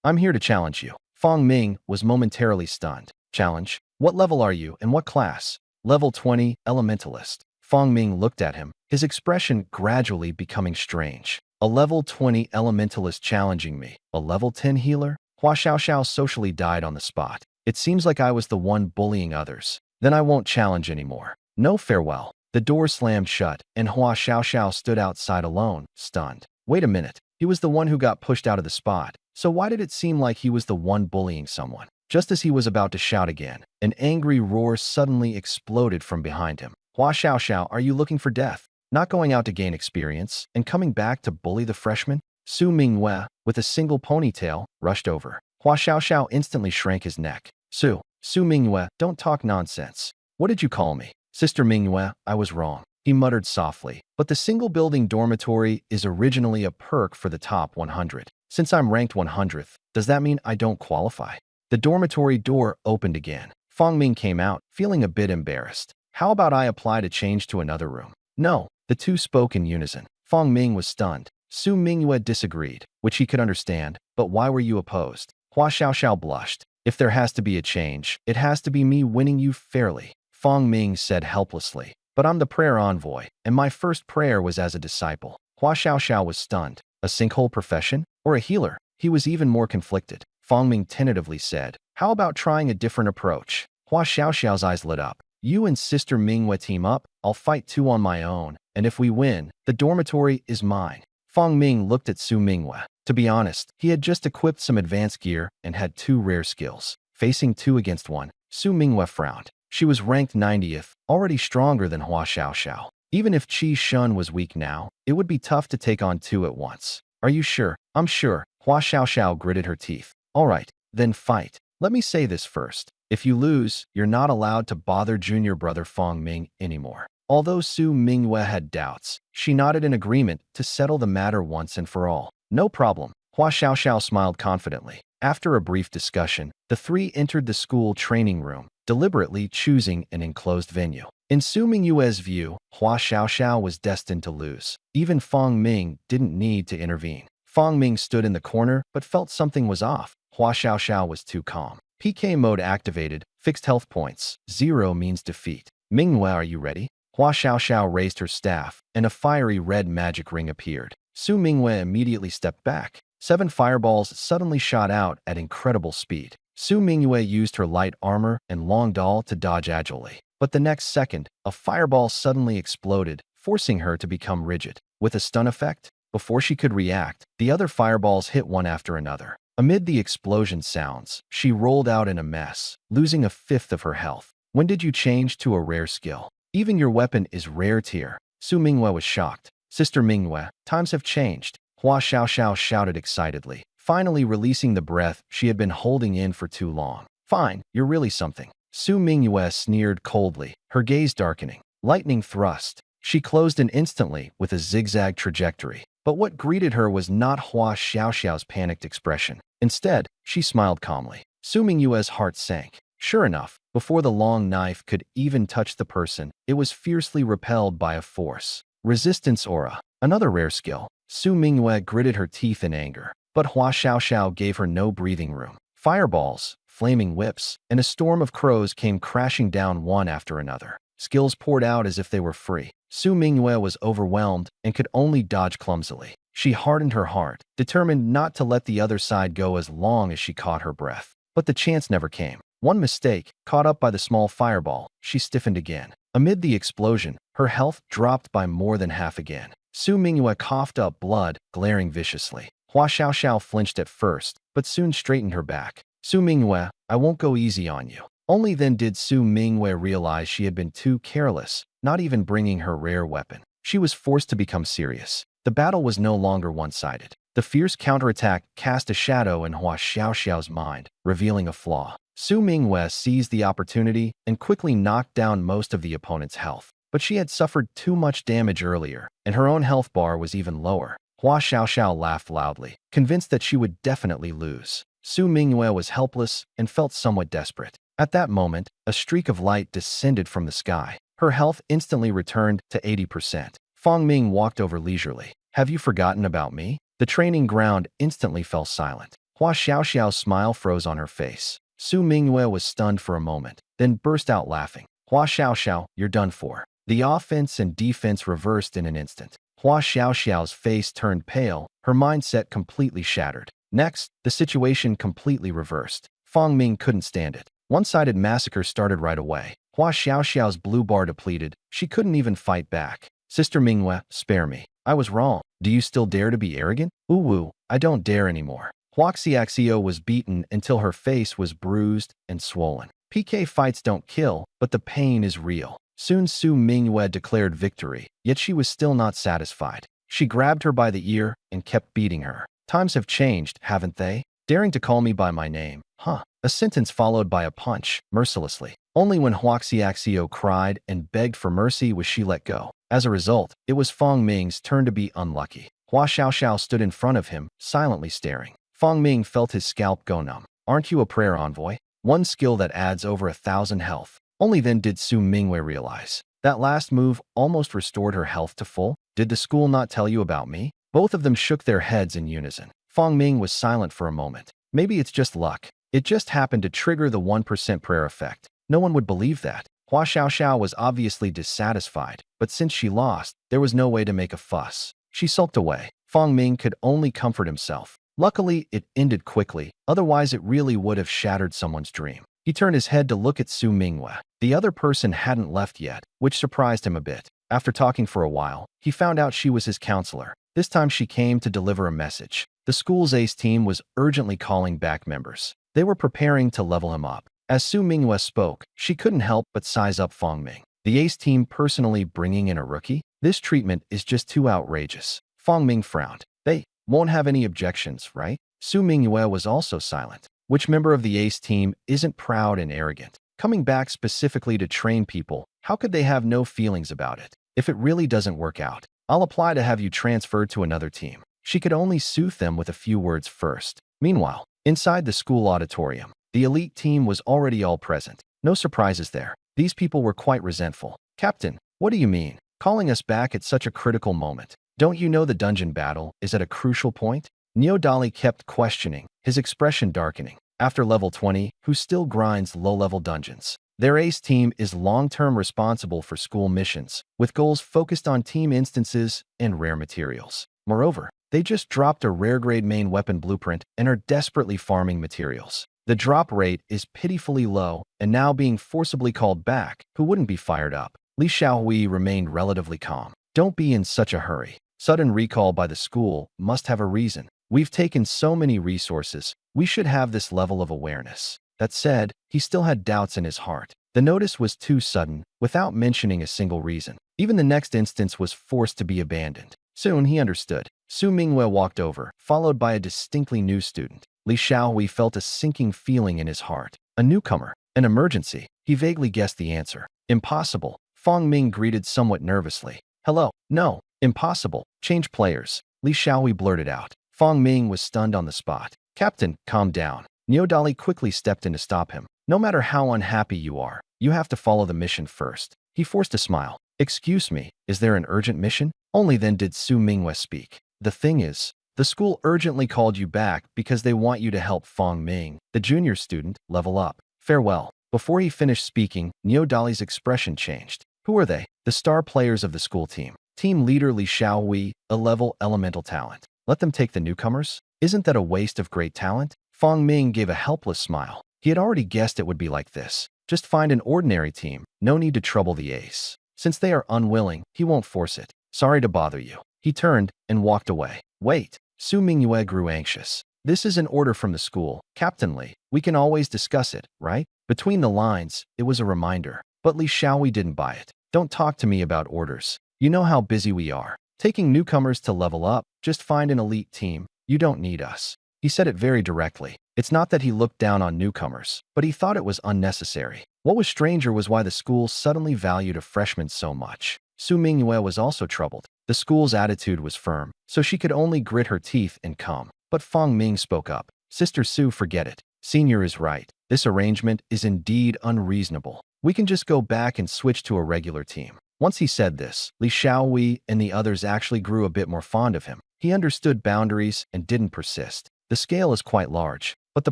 I'm here to challenge you. Fong Ming was momentarily stunned. Challenge? What level are you and what class? Level 20, Elementalist. Fong Ming looked at him, his expression gradually becoming strange. A level 20 Elementalist challenging me. A level 10 healer? Hua Xiaoxiao socially died on the spot. It seems like I was the one bullying others. Then I won't challenge anymore. No farewell. The door slammed shut, and Hua Xiaoxiao stood outside alone, stunned. Wait a minute. He was the one who got pushed out of the spot. So why did it seem like he was the one bullying someone? Just as he was about to shout again, an angry roar suddenly exploded from behind him. Hua Xiaoxiao, are you looking for death? Not going out to gain experience and coming back to bully the freshman? Su Mingwei, with a single ponytail, rushed over. Hua Xiaoxiao instantly shrank his neck. Su Mingwei, don't talk nonsense. What did you call me? Sister Mingwei, I was wrong. He muttered softly, but the single-building dormitory is originally a perk for the top 100. Since I'm ranked 100th, does that mean I don't qualify? The dormitory door opened again. Fong Ming came out, feeling a bit embarrassed. How about I apply to change to another room? No, the two spoke in unison. Fong Ming was stunned. Su Mingyue disagreed, which he could understand, but why were you opposed? Hua Xiaoxiao blushed. If there has to be a change, it has to be me winning you fairly. Fong Ming said helplessly. But I'm the prayer envoy, and my first prayer was as a disciple. Hua Xiaoxiao was stunned. A sinkhole profession? Or a healer? He was even more conflicted. Fong Ming tentatively said, how about trying a different approach? Hua Xiaoxiao's eyes lit up. You and Sister Mingwei team up, I'll fight two on my own, and if we win, the dormitory is mine. Fong Ming looked at Su Mingwei. To be honest, he had just equipped some advanced gear and had two rare skills. Facing 2 against 1, Su Mingwei frowned. She was ranked 90th, already stronger than Hua Xiaoxiao. Even if Qi Shun was weak now, it would be tough to take on 2 at once. Are you sure? I'm sure. Hua Xiaoxiao gritted her teeth. All right, then fight. Let me say this first. If you lose, you're not allowed to bother junior brother Fong Ming anymore. Although Su Mingwei had doubts, she nodded in agreement to settle the matter once and for all. No problem. Hua Xiaoxiao smiled confidently. After a brief discussion, the three entered the school training room, deliberately choosing an enclosed venue. In Su Mingyue's view, Hua Xiaoxiao was destined to lose. Even Fong Ming didn't need to intervene. Fong Ming stood in the corner but felt something was off. Hua Xiaoxiao was too calm. PK mode activated, fixed health points, 0 means defeat. Mingwei, are you ready? Hua Xiaoxiao raised her staff, and a fiery red magic ring appeared. Su Mingwei immediately stepped back. 7 fireballs suddenly shot out at incredible speed. Su Mingwei used her light armor and long doll to dodge agilely. But the next second, a fireball suddenly exploded, forcing her to become rigid. With a stun effect, before she could react, the other fireballs hit one after another. Amid the explosion sounds, she rolled out in a mess, losing a fifth of her health. When did you change to a rare skill? Even your weapon is rare tier. Su Mingwei was shocked. Sister Mingwei, times have changed. Hua Xiaoxiao shouted excitedly, finally releasing the breath she had been holding in for too long. Fine, you're really something. Su Mingwei sneered coldly, her gaze darkening. Lightning thrust. She closed in instantly with a zigzag trajectory. But what greeted her was not Hua Xiaoxiao's panicked expression. Instead, she smiled calmly. Su Mingyue's heart sank. Sure enough, before the long knife could even touch the person, it was fiercely repelled by a force. Resistance aura, another rare skill. Su Mingwei gritted her teeth in anger, but Hua Xiaoxiao gave her no breathing room. Fireballs, flaming whips, and a storm of crows came crashing down one after another. Skills poured out as if they were free. Su Mingwei was overwhelmed and could only dodge clumsily. She hardened her heart, determined not to let the other side go as long as she caught her breath. But the chance never came. One mistake, caught up by the small fireball, she stiffened again. Amid the explosion, her health dropped by more than half again. Su Mingwei coughed up blood, glaring viciously. Hua Xiaoxiao flinched at first, but soon straightened her back. Su Mingwei, I won't go easy on you. Only then did Su Mingwei realize she had been too careless, not even bringing her rare weapon. She was forced to become serious. The battle was no longer one-sided. The fierce counterattack cast a shadow in Hua Xiaoxiao's mind, revealing a flaw. Su Mingwei seized the opportunity and quickly knocked down most of the opponent's health. But she had suffered too much damage earlier, and her own health bar was even lower. Hua Xiaoxiao laughed loudly, convinced that she would definitely lose. Su Mingwei was helpless and felt somewhat desperate. At that moment, a streak of light descended from the sky. Her health instantly returned to 80%. Fong Ming walked over leisurely. Have you forgotten about me? The training ground instantly fell silent. Hua Xiaoxiao's smile froze on her face. Su Mingwei was stunned for a moment, then burst out laughing. Hua Xiaoxiao, you're done for. The offense and defense reversed in an instant. Hua Xiaoxiao's face turned pale, her mindset completely shattered. Next, the situation completely reversed. Fang Ming couldn't stand it. One-sided massacre started right away. Hua Xiaoxiao's blue bar depleted. She couldn't even fight back. Sister Minghua, spare me. I was wrong. Do you still dare to be arrogant? Ooh, I don't dare anymore. Huaxiaxio was beaten until her face was bruised and swollen. PK fights don't kill, but the pain is real. Soon Su Minghua declared victory, yet she was still not satisfied. She grabbed her by the ear and kept beating her. Times have changed, haven't they? Daring to call me by my name, huh? A sentence followed by a punch, mercilessly. Only when Huaxiaxio cried and begged for mercy was she let go. As a result, it was Fang Ming's turn to be unlucky. Hua Xiaoxiao stood in front of him, silently staring. Fang Ming felt his scalp go numb. Aren't you a prayer envoy? One skill that adds over 1,000 health. Only then did Su Minghua realize. That last move almost restored her health to full. Did the school not tell you about me? Both of them shook their heads in unison. Fang Ming was silent for a moment. Maybe it's just luck. It just happened to trigger the 1% prayer effect. No one would believe that. Hua Xiaoxiao was obviously dissatisfied, but since she lost, there was no way to make a fuss. She sulked away. Fang Ming could only comfort himself. Luckily, it ended quickly, otherwise it really would have shattered someone's dream. He turned his head to look at Su Minghua. The other person hadn't left yet, which surprised him a bit. After talking for a while, he found out she was his counselor. This time she came to deliver a message. The school's ace team was urgently calling back members. They were preparing to level him up. As Su Minghua spoke, she couldn't help but size up Fang Ming. The ace team personally bringing in a rookie? This treatment is just too outrageous. Fang Ming frowned. They won't have any objections, right? Su Minghua was also silent. Which member of the ace team isn't proud and arrogant? Coming back specifically to train people, how could they have no feelings about it? If it really doesn't work out, I'll apply to have you transferred to another team. She could only soothe them with a few words first. Meanwhile, inside the school auditorium, the elite team was already all present. No surprises there. These people were quite resentful. Captain, what do you mean? Calling us back at such a critical moment. Don't you know the dungeon battle is at a crucial point? Neodali kept questioning, his expression darkening. After level 20, who still grinds low-level dungeons? Their ace team is long-term responsible for school missions, with goals focused on team instances and rare materials. Moreover, they just dropped a rare-grade main weapon blueprint and are desperately farming materials. The drop rate is pitifully low, and now being forcibly called back, who wouldn't be fired up? Li Xiaohui remained relatively calm. Don't be in such a hurry. Sudden recall by the school must have a reason. We've taken so many resources, we should have this level of awareness. That said, he still had doubts in his heart. The notice was too sudden, without mentioning a single reason. Even the next instance was forced to be abandoned. Soon he understood. Su Minghua walked over, followed by a distinctly new student. Li Xiaohui felt a sinking feeling in his heart. A newcomer, an emergency. He vaguely guessed the answer. Impossible. Fang Ming greeted somewhat nervously. Hello. No. Impossible. Change players. Li Xiaohui blurted out. Fang Ming was stunned on the spot. Captain, calm down. Neodali quickly stepped in to stop him. No matter how unhappy you are, you have to follow the mission first. He forced a smile. Excuse me, is there an urgent mission? Only then did Su Minghua speak. The thing is, the school urgently called you back because they want you to help Fang Ming, the junior student, level up. Farewell. Before he finished speaking, Neodali's expression changed. Who are they? The star players of the school team. Team leader Li Xiaohui, a level elemental talent. Let them take the newcomers? Isn't that a waste of great talent? Fang Ming gave a helpless smile. He had already guessed it would be like this. Just find an ordinary team. No need to trouble the ace. Since they are unwilling, he won't force it. Sorry to bother you. He turned and walked away. Wait. Su Minghua grew anxious. This is an order from the school. Captain Li, we can always discuss it, right? Between the lines, it was a reminder. But Li Xiaohui didn't buy it. Don't talk to me about orders. You know how busy we are. Taking newcomers to level up, just find an elite team. You don't need us. He said it very directly. It's not that he looked down on newcomers, but he thought it was unnecessary. What was stranger was why the school suddenly valued a freshman so much. Su Minghua was also troubled. The school's attitude was firm, so she could only grit her teeth and calm. But Fang Ming spoke up. Sister Su, forget it. Senior is right. This arrangement is indeed unreasonable. We can just go back and switch to a regular team. Once he said this, Li Xiaohui and the others actually grew a bit more fond of him. He understood boundaries and didn't persist. The scale is quite large. But the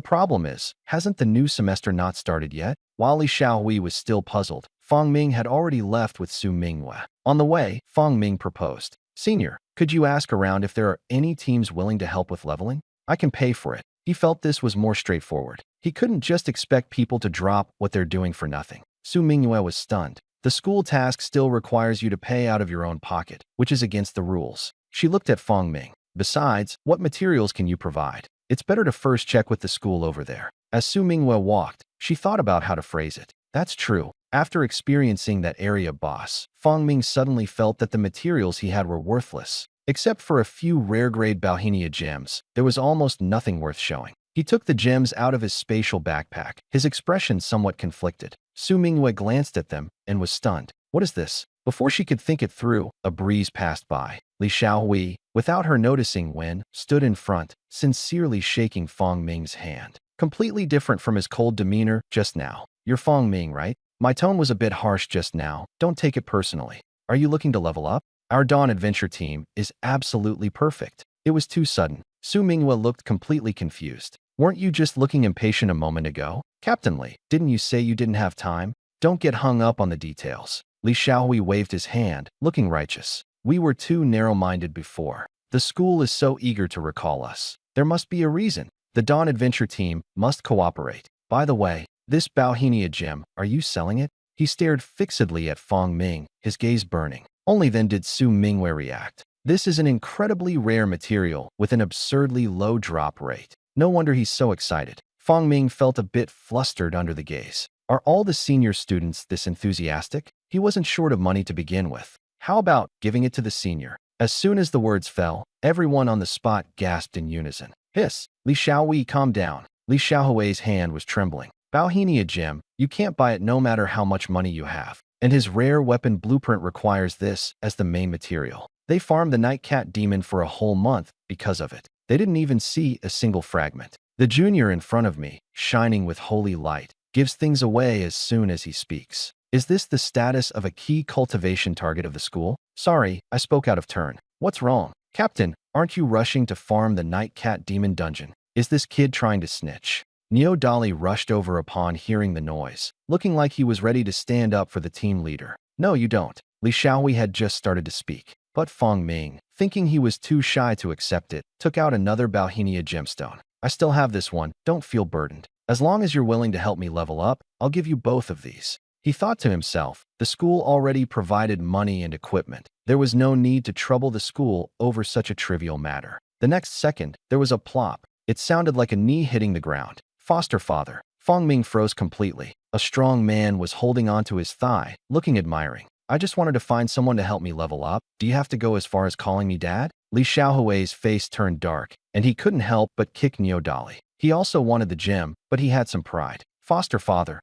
problem is, hasn't the new semester not started yet? While Li Xiaohui was still puzzled, Fong Ming had already left with Su Minghua. On the way, Fong Ming proposed, "Senior, could you ask around if there are any teams willing to help with leveling? I can pay for it." He felt this was more straightforward. He couldn't just expect people to drop what they're doing for nothing. Su Minghua was stunned. The school task still requires you to pay out of your own pocket, which is against the rules. She looked at Fong Ming. Besides, what materials can you provide? It's better to first check with the school over there. As Su Minghua walked, she thought about how to phrase it. That's true. After experiencing that area boss, Fong Ming suddenly felt that the materials he had were worthless. Except for a few rare-grade Bauhinia gems, there was almost nothing worth showing. He took the gems out of his spatial backpack, his expression somewhat conflicted. Su Minghua glanced at them and was stunned. What is this? Before she could think it through, a breeze passed by. Li Xiaohui, without her noticing when, stood in front, sincerely shaking Fong Ming's hand. Completely different from his cold demeanor just now. "You're Fong Ming, right? My tone was a bit harsh just now. Don't take it personally. Are you looking to level up? Our Dawn Adventure team is absolutely perfect." It was too sudden. Su Minghua looked completely confused. "Weren't you just looking impatient a moment ago? Captain Li, didn't you say you didn't have time? Don't get hung up on the details." Li Xiaohui waved his hand, looking righteous. "We were too narrow-minded before. The school is so eager to recall us. There must be a reason. The Dawn Adventure team must cooperate. By the way, this Bauhinia gem, are you selling it?" He stared fixedly at Fong Ming, his gaze burning. Only then did Su Minghua react. "This is an incredibly rare material with an absurdly low drop rate. No wonder he's so excited." Fong Ming felt a bit flustered under the gaze. Are all the senior students this enthusiastic? He wasn't short of money to begin with. How about giving it to the senior? As soon as the words fell, everyone on the spot gasped in unison. "Hiss! Li Xiaohui, calm down." Li Xiaohui's hand was trembling. "Bauhinia gem, you can't buy it no matter how much money you have. And his rare weapon blueprint requires this as the main material. They farmed the Nightcat demon for a whole month because of it. They didn't even see a single fragment. The junior in front of me, shining with holy light, gives things away as soon as he speaks. Is this the status of a key cultivation target of the school? Sorry, I spoke out of turn. What's wrong? Captain, aren't you rushing to farm the Nightcat demon dungeon? Is this kid trying to snitch?" Neo Dali rushed over upon hearing the noise, looking like he was ready to stand up for the team leader. "No, you don't." Li Xiaohui had just started to speak, but Fong Ming, thinking he was too shy to accept it, took out another Bauhinia gemstone. "I still have this one, don't feel burdened. As long as you're willing to help me level up, I'll give you both of these." He thought to himself, the school already provided money and equipment. There was no need to trouble the school over such a trivial matter. The next second, there was a plop. It sounded like a knee hitting the ground. "Foster father." Fong Ming froze completely. A strong man was holding onto his thigh, looking admiring. "I just wanted to find someone to help me level up. Do you have to go as far as calling me dad?" Li Xiaohui's face turned dark, and he couldn't help but kick Neo Dali. He also wanted the gem, but he had some pride. "Foster father.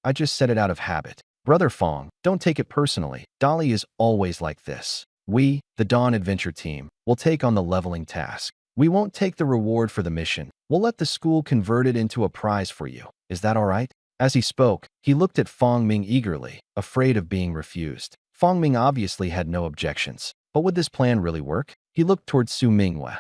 I just said it out of habit." "Brother Fong, don't take it personally. Dali is always like this. We, the Dawn Adventure team, will take on the leveling task. We won't take the reward for the mission. We'll let the school convert it into a prize for you. Is that all right?" As he spoke, he looked at Fong Ming eagerly, afraid of being refused. Fong Ming obviously had no objections. But would this plan really work? He looked towards Su Minghua.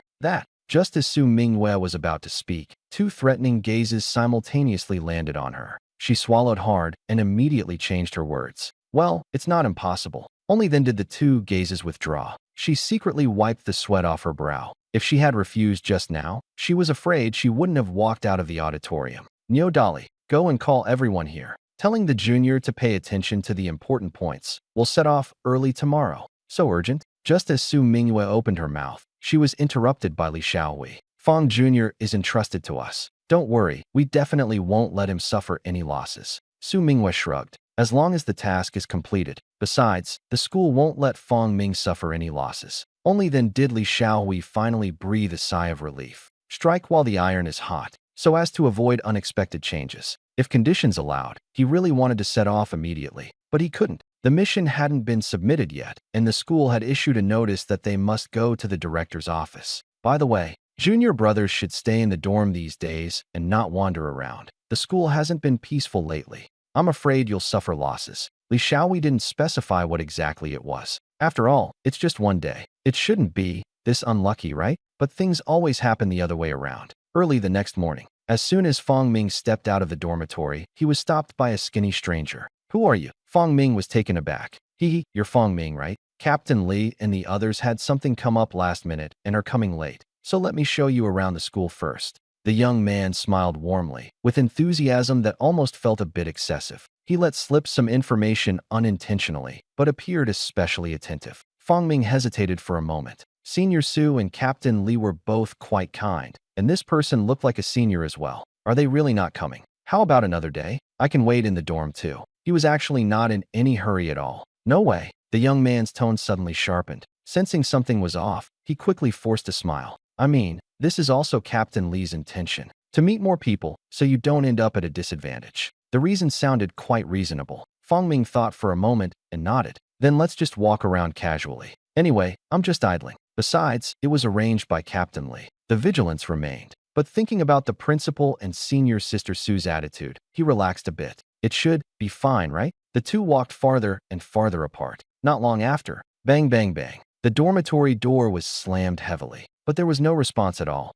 Just as Su Minghua was about to speak, two threatening gazes simultaneously landed on her. She swallowed hard and immediately changed her words. "Well, it's not impossible." Only then did the two gazes withdraw. She secretly wiped the sweat off her brow. If she had refused just now, she was afraid she wouldn't have walked out of the auditorium. "Neo Dali, go and call everyone here. Telling the junior to pay attention to the important points. We'll set off early tomorrow." So urgent? Just as Su Minghua opened her mouth, she was interrupted by Li Xiaohui. "Fong Jr. is entrusted to us. Don't worry, we definitely won't let him suffer any losses." Su Minghua shrugged. "As long as the task is completed. Besides, the school won't let Fong Ming suffer any losses." Only then did Li Xiaohui finally breathe a sigh of relief. Strike while the iron is hot, so as to avoid unexpected changes. If conditions allowed, he really wanted to set off immediately, but he couldn't. The mission hadn't been submitted yet, and the school had issued a notice that they must go to the director's office. By the way, junior brothers should stay in the dorm these days and not wander around. The school hasn't been peaceful lately. I'm afraid you'll suffer losses. Li Xiaohui didn't specify what exactly it was. After all, it's just one day. It shouldn't be this unlucky, right? But things always happen the other way around. Early the next morning, as soon as Fong Ming stepped out of the dormitory, he was stopped by a skinny stranger. Who are you? Fong Ming was taken aback. Hee, you're Fong Ming, right? Captain Li and the others had something come up last minute and are coming late. So let me show you around the school first. The young man smiled warmly, with enthusiasm that almost felt a bit excessive. He let slip some information unintentionally, but appeared especially attentive. Fong Ming hesitated for a moment. Senior Su and Captain Li were both quite kind, and this person looked like a senior as well. Are they really not coming? How about another day? I can wait in the dorm too. He was actually not in any hurry at all. No way. The young man's tone suddenly sharpened. Sensing something was off, he quickly forced a smile. I mean, this is also Captain Li's intention. To meet more people, so you don't end up at a disadvantage. The reason sounded quite reasonable. Fong Ming thought for a moment and nodded. Then let's just walk around casually. Anyway, I'm just idling. Besides, it was arranged by Captain Li. The vigilance remained. But thinking about the principal and senior Sister Sue's attitude, he relaxed a bit. It should be fine, right? The two walked farther and farther apart. Not long after, bang, bang, bang. The dormitory door was slammed heavily, but there was no response at all.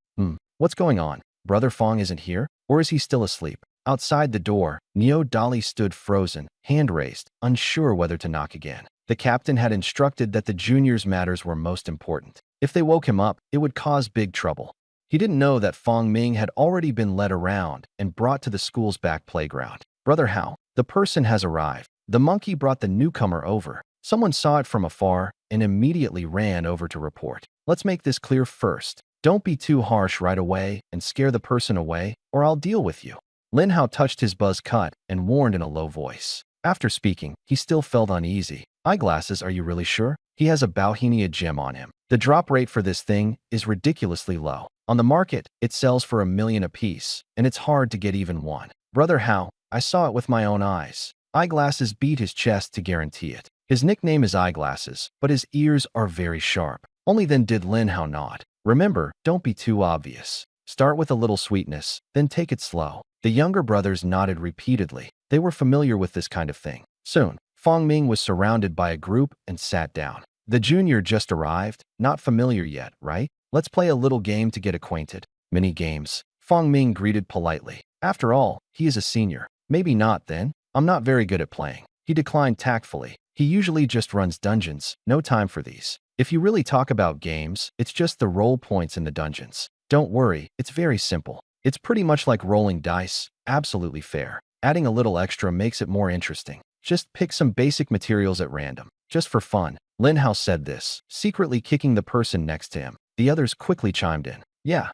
What's going on? Brother Fong isn't here? Or is he still asleep? Outside the door, Neo Dolly stood frozen, hand raised, unsure whether to knock again. The captain had instructed that the juniors' matters were most important. If they woke him up, it would cause big trouble. He didn't know that Fong Ming had already been led around and brought to the school's back playground. Brother Hao, the person has arrived. The monkey brought the newcomer over. Someone saw it from afar and immediately ran over to report. Let's make this clear first. Don't be too harsh right away and scare the person away, or I'll deal with you. Lin Hao touched his buzz cut and warned in a low voice. After speaking, he still felt uneasy. Eyeglasses, are you really sure? He has a Bauhinia gem on him. The drop rate for this thing is ridiculously low. On the market, it sells for $1 million apiece, and it's hard to get even one. Brother Hao, I saw it with my own eyes. Eyeglasses beat his chest to guarantee it. His nickname is Eyeglasses, but his ears are very sharp. Only then did Lin Hao nod. Remember, don't be too obvious. Start with a little sweetness, then take it slow. The younger brothers nodded repeatedly. They were familiar with this kind of thing. Soon, Fong Ming was surrounded by a group and sat down. The junior just arrived, not familiar yet, right? Let's play a little game to get acquainted. Mini games. Fong Ming greeted politely. After all, he is a senior. Maybe not then. I'm not very good at playing. He declined tactfully. He usually just runs dungeons. No time for these. If you really talk about games, it's just the roll points in the dungeons. Don't worry, it's very simple. It's pretty much like rolling dice. Absolutely fair. Adding a little extra makes it more interesting. Just pick some basic materials at random. Just for fun. Lin Hao said this, secretly kicking the person next to him. The others quickly chimed in. Yeah,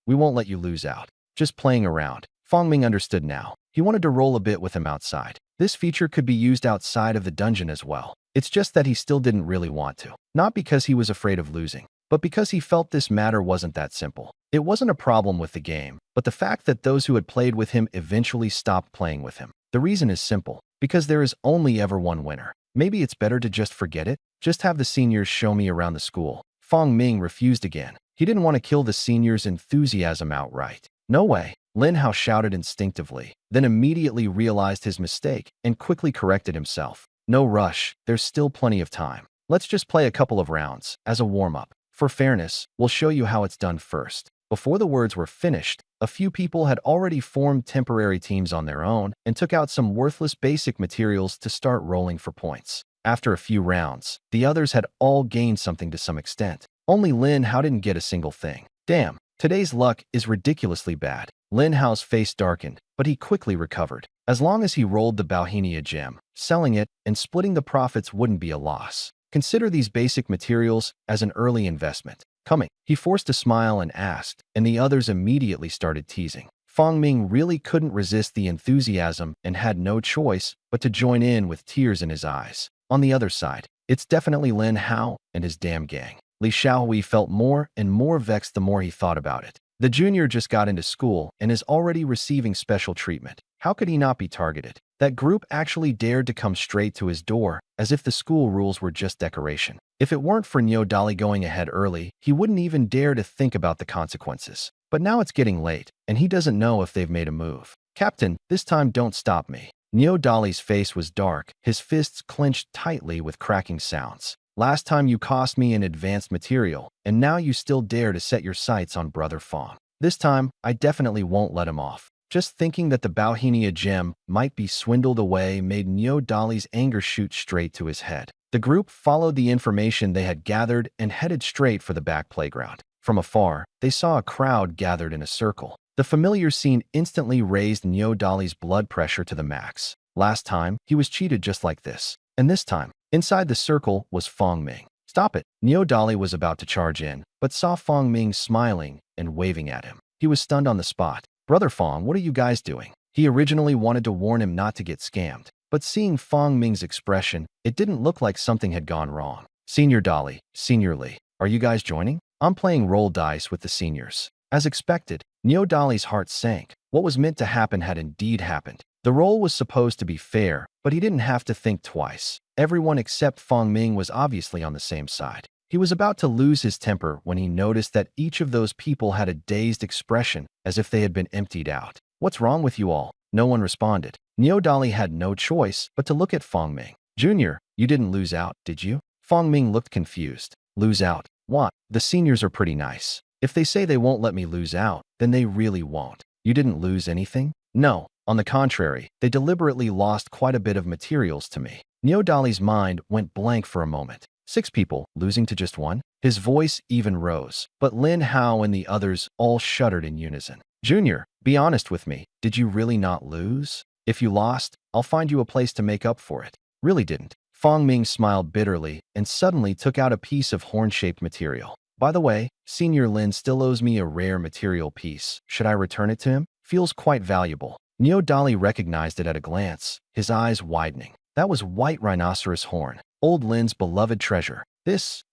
we won't let you lose out. Just playing around. Fong Ming understood now. He wanted to roll a bit with him outside. This feature could be used outside of the dungeon as well. It's just that he still didn't really want to. Not because he was afraid of losing, but because he felt this matter wasn't that simple. It wasn't a problem with the game, but the fact that those who had played with him eventually stopped playing with him. The reason is simple. Because there is only ever one winner. Maybe it's better to just forget it. Just have the seniors show me around the school. Fong Ming refused again. He didn't want to kill the seniors' enthusiasm outright. No way. Lin Hao shouted instinctively, then immediately realized his mistake and quickly corrected himself. No rush, there's still plenty of time. Let's just play a couple of rounds, as a warm-up. For fairness, we'll show you how it's done first. Before the words were finished, a few people had already formed temporary teams on their own and took out some worthless basic materials to start rolling for points. After a few rounds, the others had all gained something to some extent. Only Lin Hao didn't get a single thing. Damn, today's luck is ridiculously bad. Lin Hao's face darkened, but he quickly recovered. As long as he rolled the Bauhinia gem, selling it and splitting the profits wouldn't be a loss. Consider these basic materials as an early investment. Coming, he forced a smile and asked, and the others immediately started teasing. Fong Ming really couldn't resist the enthusiasm and had no choice but to join in with tears in his eyes. On the other side, it's definitely Lin Hao and his damn gang. Li Xiaohui felt more and more vexed the more he thought about it. The junior just got into school and is already receiving special treatment. How could he not be targeted? That group actually dared to come straight to his door, as if the school rules were just decoration. If it weren't for Neo Dolly going ahead early, he wouldn't even dare to think about the consequences. But now it's getting late, and he doesn't know if they've made a move. Captain, this time don't stop me. Neo Dolly's face was dark, his fists clenched tightly with cracking sounds. Last time you cost me an advanced material, and now you still dare to set your sights on Brother Fong. This time, I definitely won't let him off. Just thinking that the Bauhinia gem might be swindled away made Neo Dali's anger shoot straight to his head. The group followed the information they had gathered and headed straight for the back playground. From afar, they saw a crowd gathered in a circle. The familiar scene instantly raised Neo Dali's blood pressure to the max. Last time, he was cheated just like this. And this time, inside the circle was Fong Ming. Stop it! Neo Dali was about to charge in, but saw Fong Ming smiling and waving at him. He was stunned on the spot. Brother Fong, what are you guys doing? He originally wanted to warn him not to get scammed, but seeing Fong Ming's expression, it didn't look like something had gone wrong. Senior Dali, Senior Lee, are you guys joining? I'm playing roll dice with the seniors. As expected, Neo Dali's heart sank. What was meant to happen had indeed happened. The roll was supposed to be fair, but he didn't have to think twice. Everyone except Fong Ming was obviously on the same side. He was about to lose his temper when he noticed that each of those people had a dazed expression, as if they had been emptied out. What's wrong with you all? No one responded. Neo Dali had no choice but to look at Fong Ming. Junior, you didn't lose out, did you? Fong Ming looked confused. Lose out? What? The seniors are pretty nice. If they say they won't let me lose out, then they really won't. You didn't lose anything? No. On the contrary, they deliberately lost quite a bit of materials to me. Neo Dali's mind went blank for a moment. 6 people, losing to just 1? His voice even rose, but Lin Hao and the others all shuddered in unison. Junior, be honest with me, did you really not lose? If you lost, I'll find you a place to make up for it. Really didn't. Fong Ming smiled bitterly and suddenly took out a piece of horn-shaped material. By the way, Senior Lin still owes me a rare material piece. Should I return it to him? Feels quite valuable. Neo Dali recognized it at a glance, his eyes widening. That was white rhinoceros horn, old Lin's beloved treasure.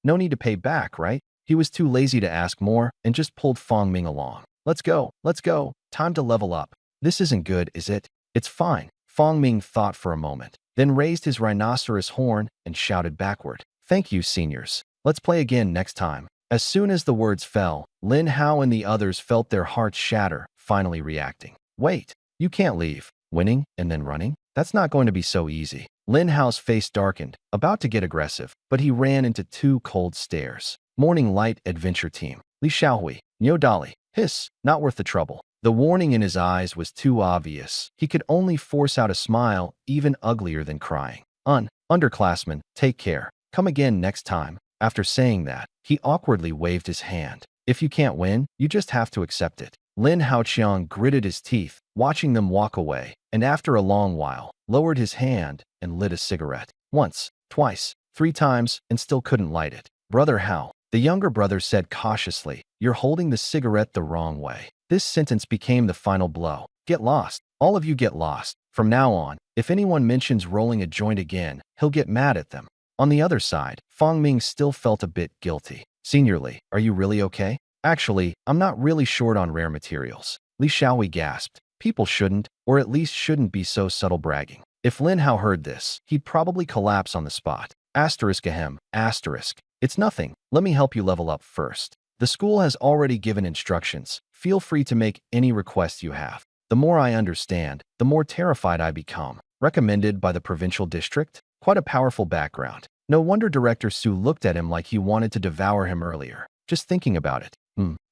No need to pay back, right? He was too lazy to ask more and just pulled Fong Ming along. Let's go, time to level up. This isn't good, is it? It's fine. Fong Ming thought for a moment, then raised his rhinoceros horn and shouted backward. Thank you, seniors. Let's play again next time. As soon as the words fell, Lin Hao and the others felt their hearts shatter, finally reacting. Wait, you can't leave. Winning and then running? That's not going to be so easy. Lin Hao's face darkened, about to get aggressive, but he ran into 2 cold stares. Morning Light Adventure Team. Li Xiaohui, Neo Dali. Hiss, not worth the trouble. The warning in his eyes was too obvious. He could only force out a smile, even uglier than crying. Underclassmen, take care. Come again next time. After saying that, he awkwardly waved his hand. If you can't win, you just have to accept it. Lin Haoqiang gritted his teeth, watching them walk away, and after a long while, lowered his hand and lit a cigarette. Once, twice, 3 times, and still couldn't light it. Brother Hao, the younger brother said cautiously, you're holding the cigarette the wrong way. This sentence became the final blow. Get lost. All of you get lost. From now on, if anyone mentions rolling a joint again, he'll get mad at them. On the other side, Fong Ming still felt a bit guilty. Senior Lee, are you really okay? Actually, I'm not really short on rare materials. Li Xiaohui gasped. People shouldn't, or at least shouldn't be so subtle bragging. If Lin Hao heard this, he'd probably collapse on the spot. Ahem. It's nothing. Let me help you level up first. The school has already given instructions. Feel free to make any request you have. The more I understand, the more terrified I become. Recommended by the provincial district? Quite a powerful background. No wonder Director Su looked at him like he wanted to devour him earlier. Just thinking about it.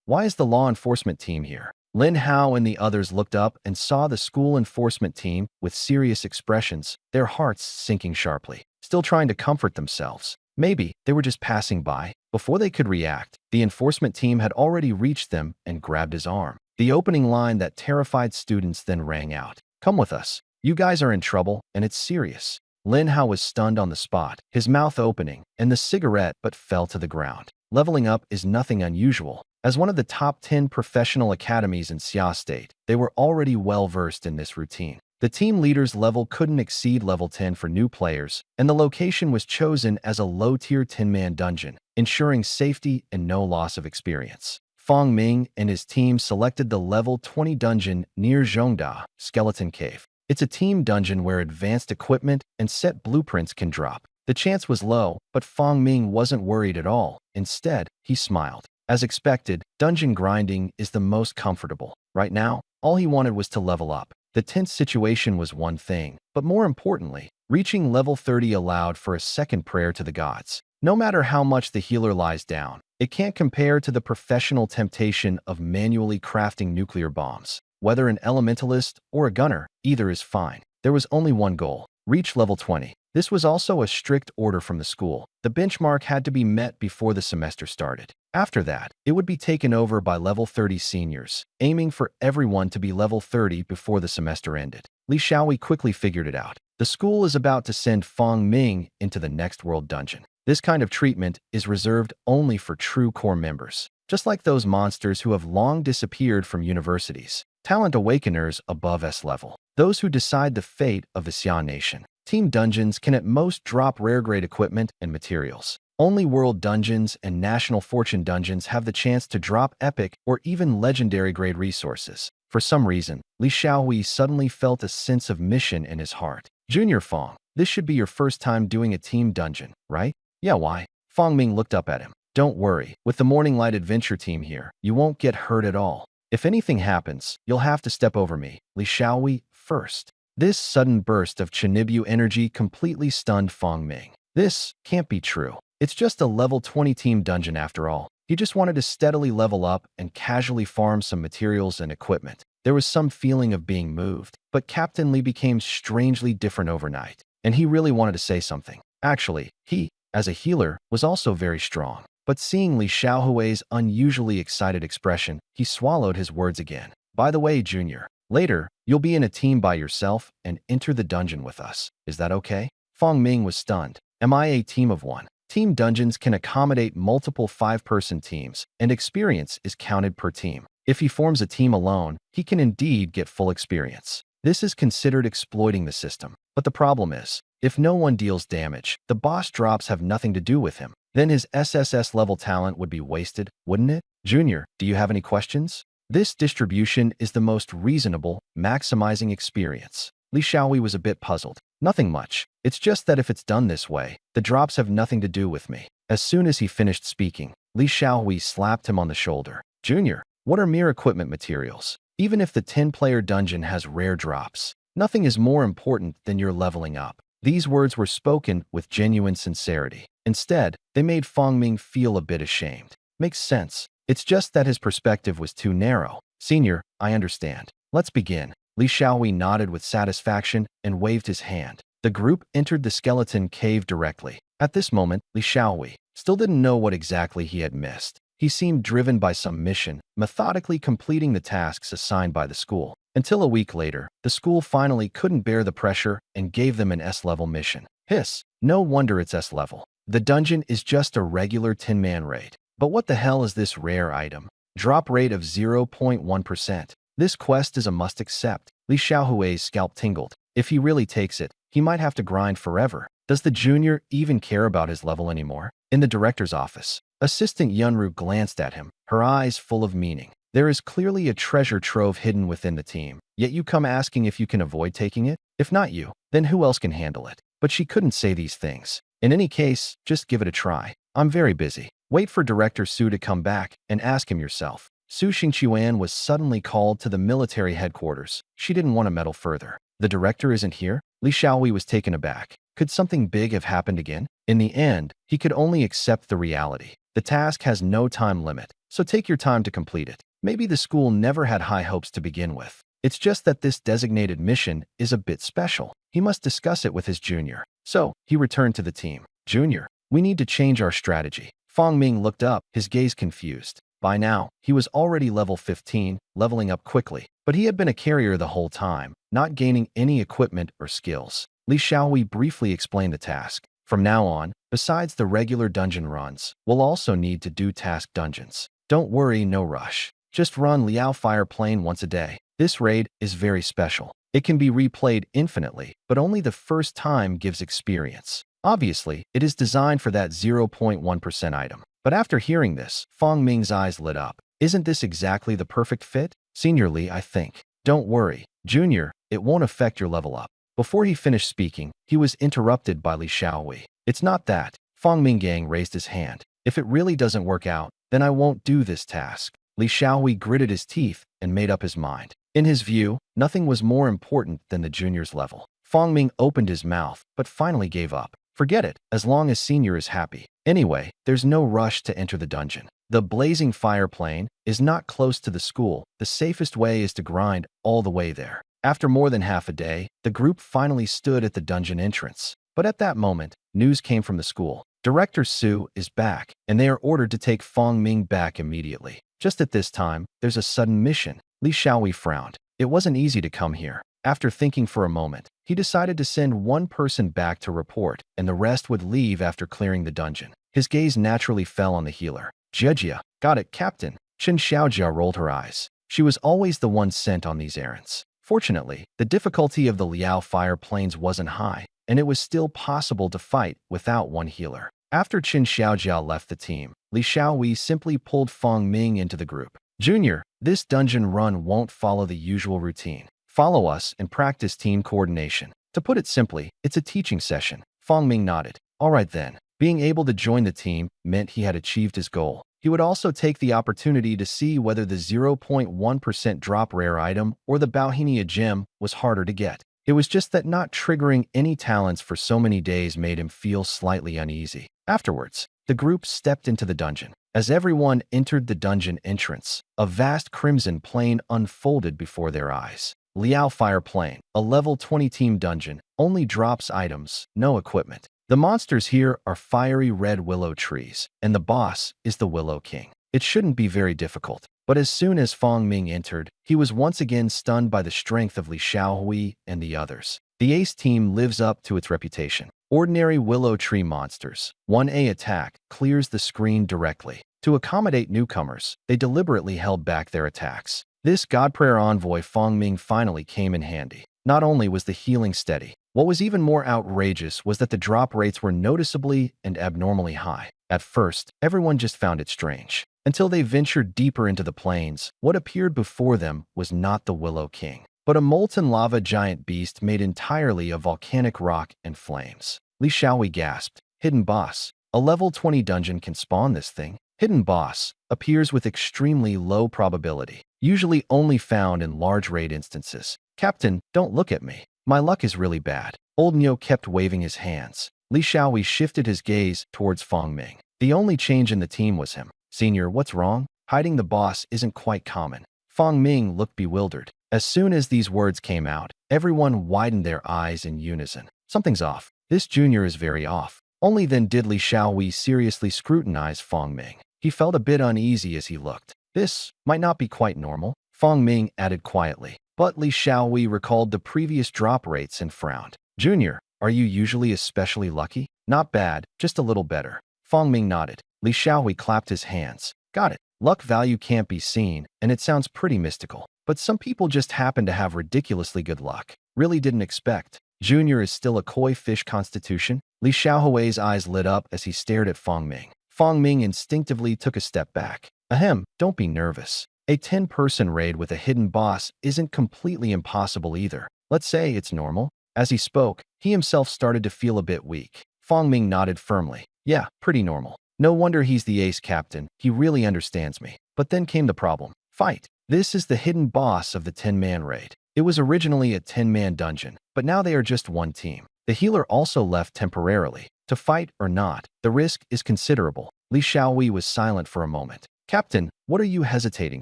Why is the law enforcement team here? Lin Hao and the others looked up and saw the school enforcement team with serious expressions, their hearts sinking sharply, still trying to comfort themselves. Maybe they were just passing by. Before they could react, the enforcement team had already reached them and grabbed his arm. The opening line that terrified students then rang out. Come with us. You guys are in trouble, and it's serious. Lin Hao was stunned on the spot, his mouth opening, and the cigarette but fell to the ground. Leveling up is nothing unusual. As one of the top 10 professional academies in Xia State, they were already well-versed in this routine. The team leader's level couldn't exceed level 10 for new players, and the location was chosen as a low-tier 10-man dungeon, ensuring safety and no loss of experience. Fong Ming and his team selected the level 20 dungeon near Zhongda, Skeleton Cave. It's a team dungeon where advanced equipment and set blueprints can drop. The chance was low, but Fong Ming wasn't worried at all. Instead, he smiled. As expected, dungeon grinding is the most comfortable. Right now, all he wanted was to level up. The tense situation was one thing, but more importantly, reaching level 30 allowed for a second prayer to the gods. No matter how much the healer lies down, it can't compare to the professional temptation of manually crafting nuclear bombs. Whether an elementalist or a gunner, either is fine. There was only one goal: reach level 20. This was also a strict order from the school. The benchmark had to be met before the semester started. After that, it would be taken over by level 30 seniors, aiming for everyone to be level 30 before the semester ended. Li Xiaowei quickly figured it out. The school is about to send Fang Ming into the next world dungeon. This kind of treatment is reserved only for true core members, just like those monsters who have long disappeared from universities. Talent awakeners above S level. Those who decide the fate of the Xian nation. Team dungeons can at most drop rare-grade equipment and materials. Only world dungeons and national fortune dungeons have the chance to drop epic or even legendary-grade resources. For some reason, Li Xiaowei suddenly felt a sense of mission in his heart. Junior Fang, this should be your first time doing a team dungeon, right? Yeah, why? Fang Ming looked up at him. Don't worry, with the Morning Light Adventure team here, you won't get hurt at all. If anything happens, you'll have to step over me. Li Xiaowei first. This sudden burst of Chinibyu energy completely stunned Fang Ming. This can't be true. It's just a level 20 team dungeon after all. He just wanted to steadily level up and casually farm some materials and equipment. There was some feeling of being moved, but Captain Li became strangely different overnight, and he really wanted to say something. Actually, he, as a healer, was also very strong. But seeing Li Xiaohui's unusually excited expression, he swallowed his words again. By the way, Junior, later, you'll be in a team by yourself and enter the dungeon with us. Is that okay? Fang Ming was stunned. Am I a team of one? Team dungeons can accommodate multiple 5-person teams, and experience is counted per team. If he forms a team alone, he can indeed get full experience. This is considered exploiting the system. But the problem is, if no one deals damage, the boss drops have nothing to do with him. Then his SSS-level talent would be wasted, wouldn't it? Junior, do you have any questions? This distribution is the most reasonable, maximizing experience. Li Xiaowei was a bit puzzled. Nothing much. It's just that if it's done this way, the drops have nothing to do with me. As soon as he finished speaking, Li Xiaowei slapped him on the shoulder. Junior, what are mere equipment materials? Even if the 10-player dungeon has rare drops, nothing is more important than your leveling up. These words were spoken with genuine sincerity. Instead, they made Fang Ming feel a bit ashamed. Makes sense. It's just that his perspective was too narrow. Senior, I understand. Let's begin. Li Xiaowei nodded with satisfaction and waved his hand. The group entered the skeleton cave directly. At this moment, Li Xiaowei still didn't know what exactly he had missed. He seemed driven by some mission, methodically completing the tasks assigned by the school. Until a week later, the school finally couldn't bear the pressure and gave them an S-level mission. Hiss, no wonder it's S-level. The dungeon is just a regular 10-man raid. But what the hell is this rare item? Drop rate of 0.1%. This quest is a must accept. Li Xiaohui's scalp tingled. If he really takes it, he might have to grind forever. Does the junior even care about his level anymore? In the director's office, Assistant Yunru glanced at him, her eyes full of meaning. There is clearly a treasure trove hidden within the team, yet you come asking if you can avoid taking it? If not you, then who else can handle it? But she couldn't say these things. In any case, just give it a try. I'm very busy. Wait for Director Su to come back and ask him yourself. Su Xingqiuan was suddenly called to the military headquarters. She didn't want to meddle further. The director isn't here? Li Xiaowei was taken aback. Could something big have happened again? In the end, he could only accept the reality. The task has no time limit, so take your time to complete it. Maybe the school never had high hopes to begin with. It's just that this designated mission is a bit special. He must discuss it with his junior. So, he returned to the team. Junior, we need to change our strategy. Fang Ming looked up, his gaze confused. By now, he was already level 15, leveling up quickly. But he had been a carrier the whole time, not gaining any equipment or skills. Li Xiaowei briefly explained the task. From now on, besides the regular dungeon runs, we'll also need to do task dungeons. Don't worry, no rush. Just run Liao Fire Plane once a day. This raid is very special. It can be replayed infinitely, but only the first time gives experience. Obviously, it is designed for that 0.1% item. But after hearing this, Fang Ming's eyes lit up. Isn't this exactly the perfect fit? Senior Li, I think. Don't worry. Junior, it won't affect your level up. Before he finished speaking, he was interrupted by Li Xiaowei. It's not that. Fang Minggang raised his hand. If it really doesn't work out, then I won't do this task. Li Xiaowei gritted his teeth and made up his mind. In his view, nothing was more important than the junior's level. Fang Ming opened his mouth, but finally gave up. Forget it, as long as senior is happy. Anyway, there's no rush to enter the dungeon. The blazing fire plane is not close to the school. The safest way is to grind all the way there. After more than half a day, the group finally stood at the dungeon entrance. But at that moment, news came from the school. Director Su is back, and they are ordered to take Fong Ming back immediately. Just at this time, there's a sudden mission. Li Xiaowei frowned. It wasn't easy to come here. After thinking for a moment, he decided to send one person back to report, and the rest would leave after clearing the dungeon. His gaze naturally fell on the healer. Jia, got it, Captain. Chen Xiaojia rolled her eyes. She was always the one sent on these errands. Fortunately, the difficulty of the Liao fire planes wasn't high, and it was still possible to fight without one healer. After Chen Xiaojia left the team, Li Xiaowei simply pulled Fong Ming into the group. Junior, this dungeon run won't follow the usual routine. Follow us and practice team coordination. To put it simply, it's a teaching session. Fong Ming nodded. All right then. Being able to join the team meant he had achieved his goal. He would also take the opportunity to see whether the 0.1% drop rare item or the Bauhinia gem was harder to get. It was just that not triggering any talents for so many days made him feel slightly uneasy. Afterwards, the group stepped into the dungeon. As everyone entered the dungeon entrance, a vast crimson plane unfolded before their eyes. Liao Fire Plane, a level 20 team dungeon, only drops items, no equipment. The monsters here are fiery red willow trees, and the boss is the Willow King. It shouldn't be very difficult, but as soon as Fong Ming entered, he was once again stunned by the strength of Li Xiaohui and the others. The Ace team lives up to its reputation. Ordinary willow tree monsters. 1A attack clears the screen directly. To accommodate newcomers, they deliberately held back their attacks. This God Prayer Envoy Fong Ming finally came in handy. Not only was the healing steady, what was even more outrageous was that the drop rates were noticeably and abnormally high. At first, everyone just found it strange. Until they ventured deeper into the plains, what appeared before them was not the Willow King, but a molten lava giant beast made entirely of volcanic rock and flames. Li Xiaowei gasped. Hidden boss. A level 20 dungeon can spawn this thing. Hidden boss appears with extremely low probability, usually only found in large raid instances. Captain, don't look at me. My luck is really bad. Old Neo kept waving his hands. Li Xiaowei shifted his gaze towards Fong Ming. The only change in the team was him. Senior, what's wrong? Hiding the boss isn't quite common. Fong Ming looked bewildered. As soon as these words came out, everyone widened their eyes in unison. Something's off. This junior is very off. Only then did Li Xiaowei seriously scrutinize Fong Ming. He felt a bit uneasy as he looked. This might not be quite normal, Fong Ming added quietly. But Li Xiaowei recalled the previous drop rates and frowned. Junior, are you usually especially lucky? Not bad, just a little better. Fong Ming nodded. Li Xiaowei clapped his hands. Got it. Luck value can't be seen, and it sounds pretty mystical. But some people just happen to have ridiculously good luck. Really didn't expect. Junior is still a koi fish constitution? Li Xiaohui's eyes lit up as he stared at Fong Ming. Fong Ming instinctively took a step back. Ahem, don't be nervous. A 10-person raid with a hidden boss isn't completely impossible either. Let's say it's normal. As he spoke, he himself started to feel a bit weak. Fong Ming nodded firmly. Yeah, pretty normal. No wonder he's the ace captain. He really understands me. But then came the problem. Fight. This is the hidden boss of the 10-man raid. It was originally a 10-man dungeon, but now they are just one team. The healer also left temporarily. To fight or not, the risk is considerable. Li Xiaowei was silent for a moment. Captain, what are you hesitating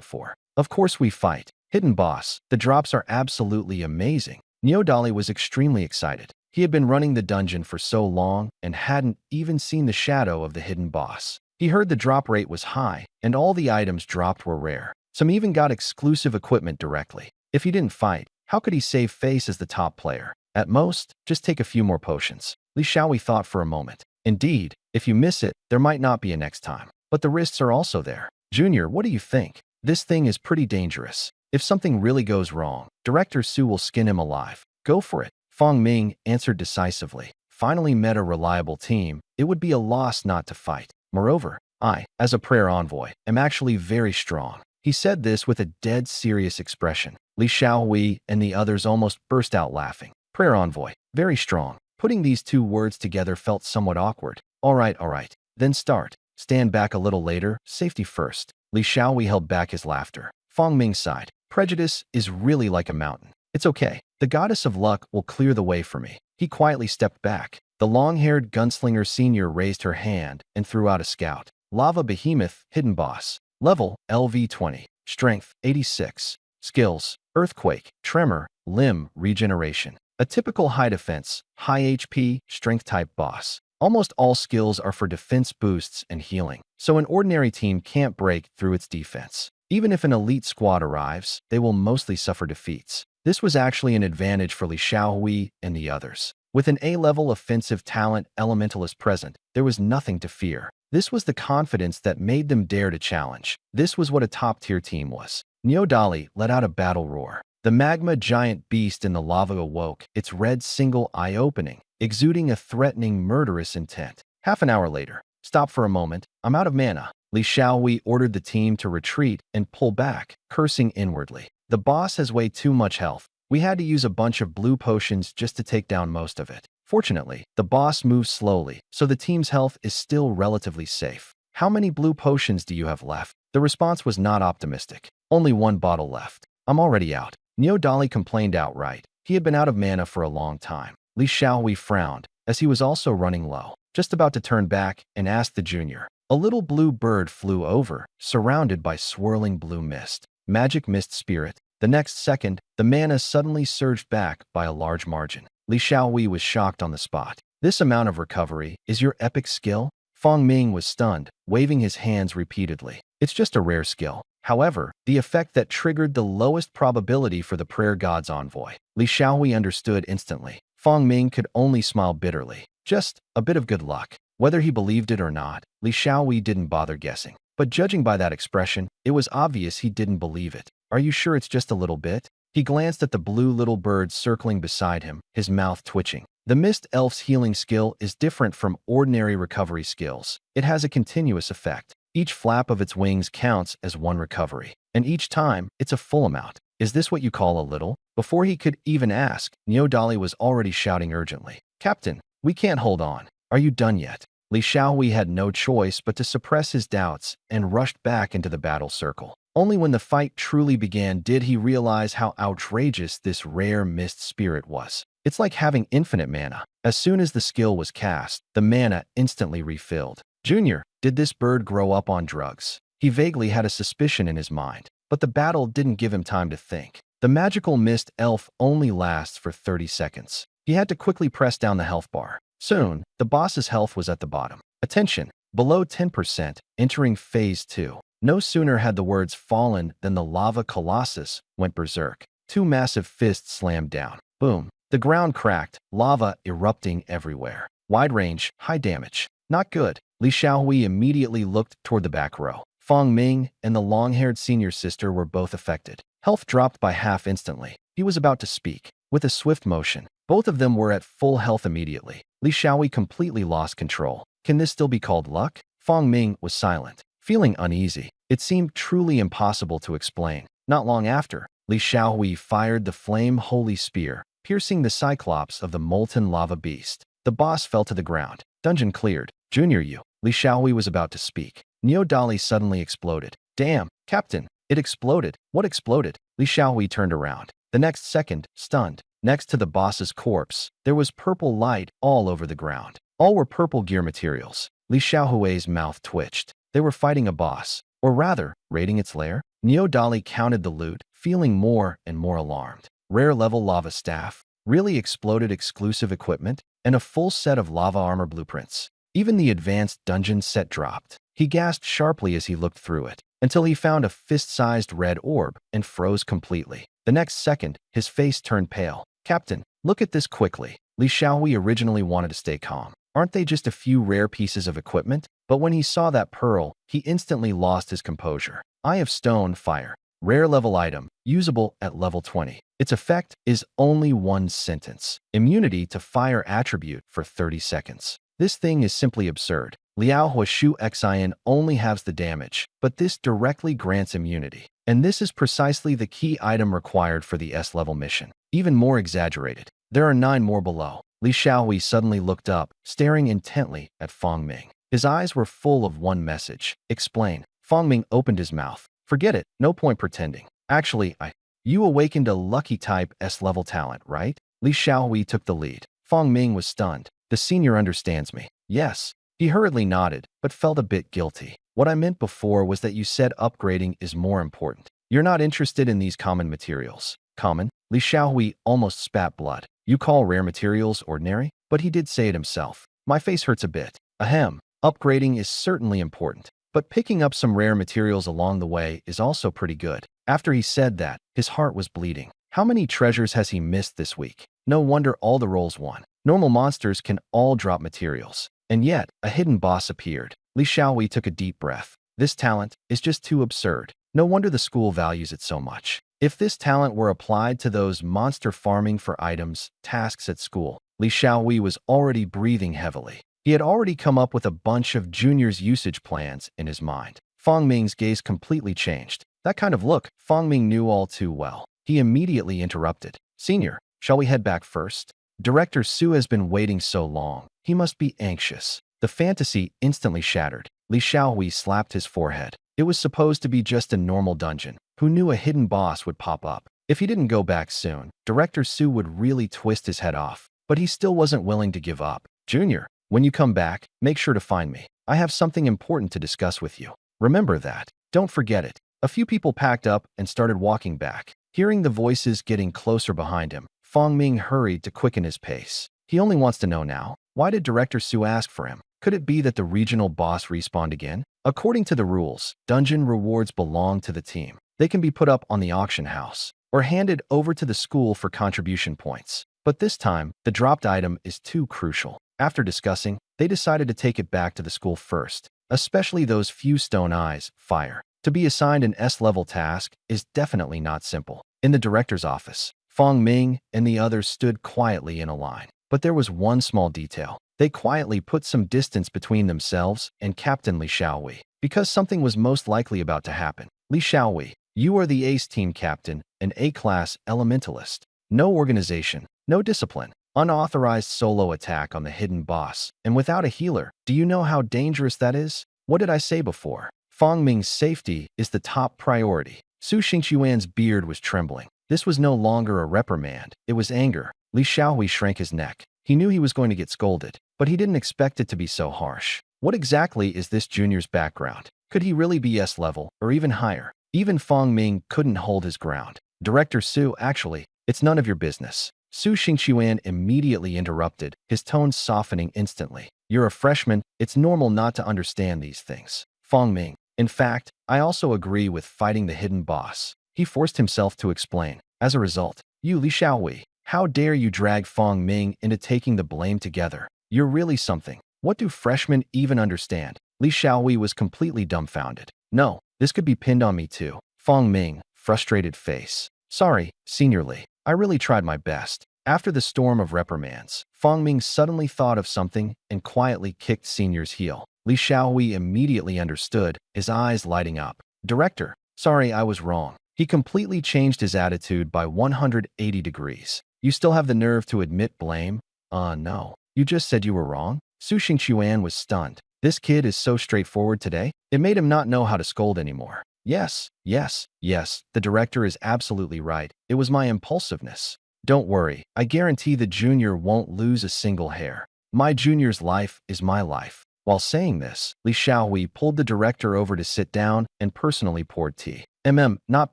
for? Of course we fight. Hidden boss. The drops are absolutely amazing. Neodali was extremely excited. He had been running the dungeon for so long and hadn't even seen the shadow of the hidden boss. He heard the drop rate was high, and all the items dropped were rare. Some even got exclusive equipment directly. If he didn't fight, how could he save face as the top player? At most, just take a few more potions. Li Xiaowei thought for a moment. Indeed, if you miss it, there might not be a next time. But the risks are also there. Junior, what do you think? This thing is pretty dangerous. If something really goes wrong, Director Su will skin him alive. Go for it. Fong Ming answered decisively. Finally met a reliable team. It would be a loss not to fight. Moreover, I, as a prayer envoy, am actually very strong. He said this with a dead serious expression. Li Xiaohui and the others almost burst out laughing. Prayer envoy, very strong. Putting these two words together felt somewhat awkward. All right. Then start. Stand back a little later, safety first. Li Xiaowei held back his laughter. Fong Ming sighed. Prejudice is really like a mountain. It's okay. The goddess of luck will clear the way for me. He quietly stepped back. The long-haired gunslinger senior raised her hand and threw out a scout. Lava Behemoth, Hidden Boss. Level, LV20. Strength, 86. Skills, Earthquake, Tremor, Limb, Regeneration. A typical high defense, high HP, strength-type boss. Almost all skills are for defense boosts and healing, so an ordinary team can't break through its defense. Even if an elite squad arrives, they will mostly suffer defeats. This was actually an advantage for Li Xiaohui and the others. With an A-level offensive talent elementalist present, there was nothing to fear. This was the confidence that made them dare to challenge. This was what a top-tier team was. Neodali let out a battle roar. The magma giant beast in the lava awoke, its red single eye opening, exuding a threatening, murderous intent. Half an hour later, stop for a moment, I'm out of mana. Li Xiaohui ordered the team to retreat and pull back, cursing inwardly. The boss has way too much health. We had to use a bunch of blue potions just to take down most of it. Fortunately, the boss moves slowly, so the team's health is still relatively safe. How many blue potions do you have left? The response was not optimistic. Only one bottle left. I'm already out. Neodali complained outright. He had been out of mana for a long time. Li Xiaohui frowned, as he was also running low, just about to turn back and ask the junior. A little blue bird flew over, surrounded by swirling blue mist. Magic Mist Spirit. The next second, the mana suddenly surged back by a large margin. Li Xiaohui was shocked on the spot. This amount of recovery is your epic skill? Fang Ming was stunned, waving his hands repeatedly. It's just a rare skill. However, the effect that triggered the lowest probability for the prayer god's envoy. Li Xiaohui understood instantly. Fang Ming could only smile bitterly. Just a bit of good luck. Whether he believed it or not, Li Xiaohui didn't bother guessing. But judging by that expression, it was obvious he didn't believe it. Are you sure it's just a little bit? He glanced at the blue little bird circling beside him, his mouth twitching. The Mist Elf's healing skill is different from ordinary recovery skills. It has a continuous effect. Each flap of its wings counts as one recovery, and each time, it's a full amount. Is this what you call a little? Before he could even ask, Neodali was already shouting urgently. Captain, we can't hold on. Are you done yet? Li Xiaohui had no choice but to suppress his doubts and rushed back into the battle circle. Only when the fight truly began did he realize how outrageous this rare mist spirit was. It's like having infinite mana. As soon as the skill was cast, the mana instantly refilled. Junior, did this bird grow up on drugs? He vaguely had a suspicion in his mind, but the battle didn't give him time to think. The magical mist elf only lasts for 30 seconds. He had to quickly press down the health bar. Soon, the boss's health was at the bottom. Attention, below 10%, entering phase 2. No sooner had the words fallen than the lava colossus went berserk. Two massive fists slammed down. Boom. The ground cracked, lava erupting everywhere. Wide range, high damage. Not good. Li Xiaohui immediately looked toward the back row. Fang Ming and the long-haired senior sister were both affected. Health dropped by half instantly. He was about to speak. With a swift motion, both of them were at full health immediately. Li Xiaohui completely lost control. Can this still be called luck? Fang Ming was silent, feeling uneasy. It seemed truly impossible to explain. Not long after, Li Xiaohui fired the flame holy spear, piercing the cyclops of the molten lava beast. The boss fell to the ground. Dungeon cleared. Junior you. Li Xiaohui was about to speak. Neodali suddenly exploded. Damn, Captain, it exploded. What exploded? Li Xiaohui turned around. The next second, stunned. Next to the boss's corpse, there was purple light all over the ground. All were purple gear materials. Li Xiaohui's mouth twitched. They were fighting a boss, or rather, raiding its lair. Neodali counted the loot, feeling more and more alarmed. Rare level lava staff, really exploded exclusive equipment, and a full set of lava armor blueprints. Even the advanced dungeon set dropped. He gasped sharply as he looked through it, until he found a fist-sized red orb and froze completely. The next second, his face turned pale. Captain, look at this quickly. Li Xiaohui originally wanted to stay calm. Aren't they just a few rare pieces of equipment? But when he saw that pearl, he instantly lost his composure. Eye of Stone Fire. Rare level item, usable at level 20. Its effect is only one sentence. Immunity to fire attribute for 30 seconds. This thing is simply absurd. Liao Huashu Xin only halves the damage, but this directly grants immunity. And this is precisely the key item required for the S-level mission. Even more exaggerated. There are 9 more below. Li Xiaohui suddenly looked up, staring intently at Fang Ming. His eyes were full of one message. Explain. Fang Ming opened his mouth. Forget it, no point pretending. Actually, you awakened a lucky type S-level talent, right? Li Xiaohui took the lead. Fang Ming was stunned. The senior understands me. Yes. He hurriedly nodded, but felt a bit guilty. What I meant before was that you said upgrading is more important. You're not interested in these common materials. Common? Li Xiaohui almost spat blood. You call rare materials ordinary? But he did say it himself. My face hurts a bit. Ahem. Upgrading is certainly important, but picking up some rare materials along the way is also pretty good. After he said that, his heart was bleeding. How many treasures has he missed this week? No wonder all the roles won. Normal monsters can all drop materials. And yet, a hidden boss appeared. Li Xiaohui took a deep breath. This talent is just too absurd. No wonder the school values it so much. If this talent were applied to those monster farming for items tasks at school, Li Xiaohui was already breathing heavily. He had already come up with a bunch of juniors' usage plans in his mind. Fang Ming's gaze completely changed. That kind of look Fang Ming knew all too well. He immediately interrupted. Senior, shall we head back first? Director Su has been waiting so long. He must be anxious. The fantasy instantly shattered. Li Xiaohui slapped his forehead. It was supposed to be just a normal dungeon. Who knew a hidden boss would pop up? If he didn't go back soon, Director Su would really twist his head off. But he still wasn't willing to give up. Junior, when you come back, make sure to find me. I have something important to discuss with you. Remember that. Don't forget it. A few people packed up and started walking back. Hearing the voices getting closer behind him, Fang Ming hurried to quicken his pace. He only wants to know now, why did Director Su ask for him? Could it be that the regional boss respawned again? According to the rules, dungeon rewards belong to the team. They can be put up on the auction house or handed over to the school for contribution points. But this time, the dropped item is too crucial. After discussing, they decided to take it back to the school first, especially those few stone eyes, fire. To be assigned an S-level task is definitely not simple. In the director's office, Fang Ming and the others stood quietly in a line. But there was one small detail. They quietly put some distance between themselves and Captain Li Xiaohui, because something was most likely about to happen. Li Xiaohui, you are the ace team captain, an A-class elementalist. No organization, no discipline, unauthorized solo attack on the hidden boss, and without a healer. Do you know how dangerous that is? What did I say before? Fang Ming's safety is the top priority. Su Xingquan's beard was trembling. This was no longer a reprimand, it was anger. Li Xiaohui shrank his neck. He knew he was going to get scolded, but he didn't expect it to be so harsh. What exactly is this junior's background? Could he really be S-level, or even higher? Even Fang Ming couldn't hold his ground. Director Su, actually, it's none of your business. Su Xingquan immediately interrupted, his tone softening instantly. You're a freshman, it's normal not to understand these things. Fang Ming, in fact, I also agree with fighting the hidden boss. He forced himself to explain. As a result, you Li Xiaohui, how dare you drag Fang Ming into taking the blame together? You're really something. What do freshmen even understand? Li Xiaohui was completely dumbfounded. No, this could be pinned on me too. Fang Ming, frustrated face. Sorry, Senior Li. I really tried my best. After the storm of reprimands, Fang Ming suddenly thought of something and quietly kicked Senior's heel. Li Xiaohui immediately understood, his eyes lighting up. Director, sorry I was wrong. He completely changed his attitude by 180 degrees. You still have the nerve to admit blame? No. You just said you were wrong? Su Xingquan was stunned. This kid is so straightforward today? It made him not know how to scold anymore. Yes, the director is absolutely right. It was my impulsiveness. Don't worry, I guarantee the junior won't lose a single hair. My junior's life is my life. While saying this, Li Xiaohui pulled the director over to sit down and personally poured tea. Not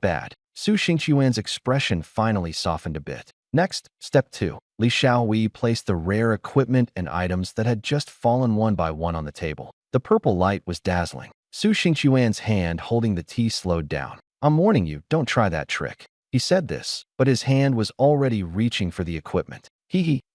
bad. Su Xingquan's expression finally softened a bit. Next, step 2. Li Xiaohui placed the rare equipment and items that had just fallen one by one on the table. The purple light was dazzling. Su Xingquan's hand holding the tea slowed down. I'm warning you, don't try that trick. He said this, but his hand was already reaching for the equipment.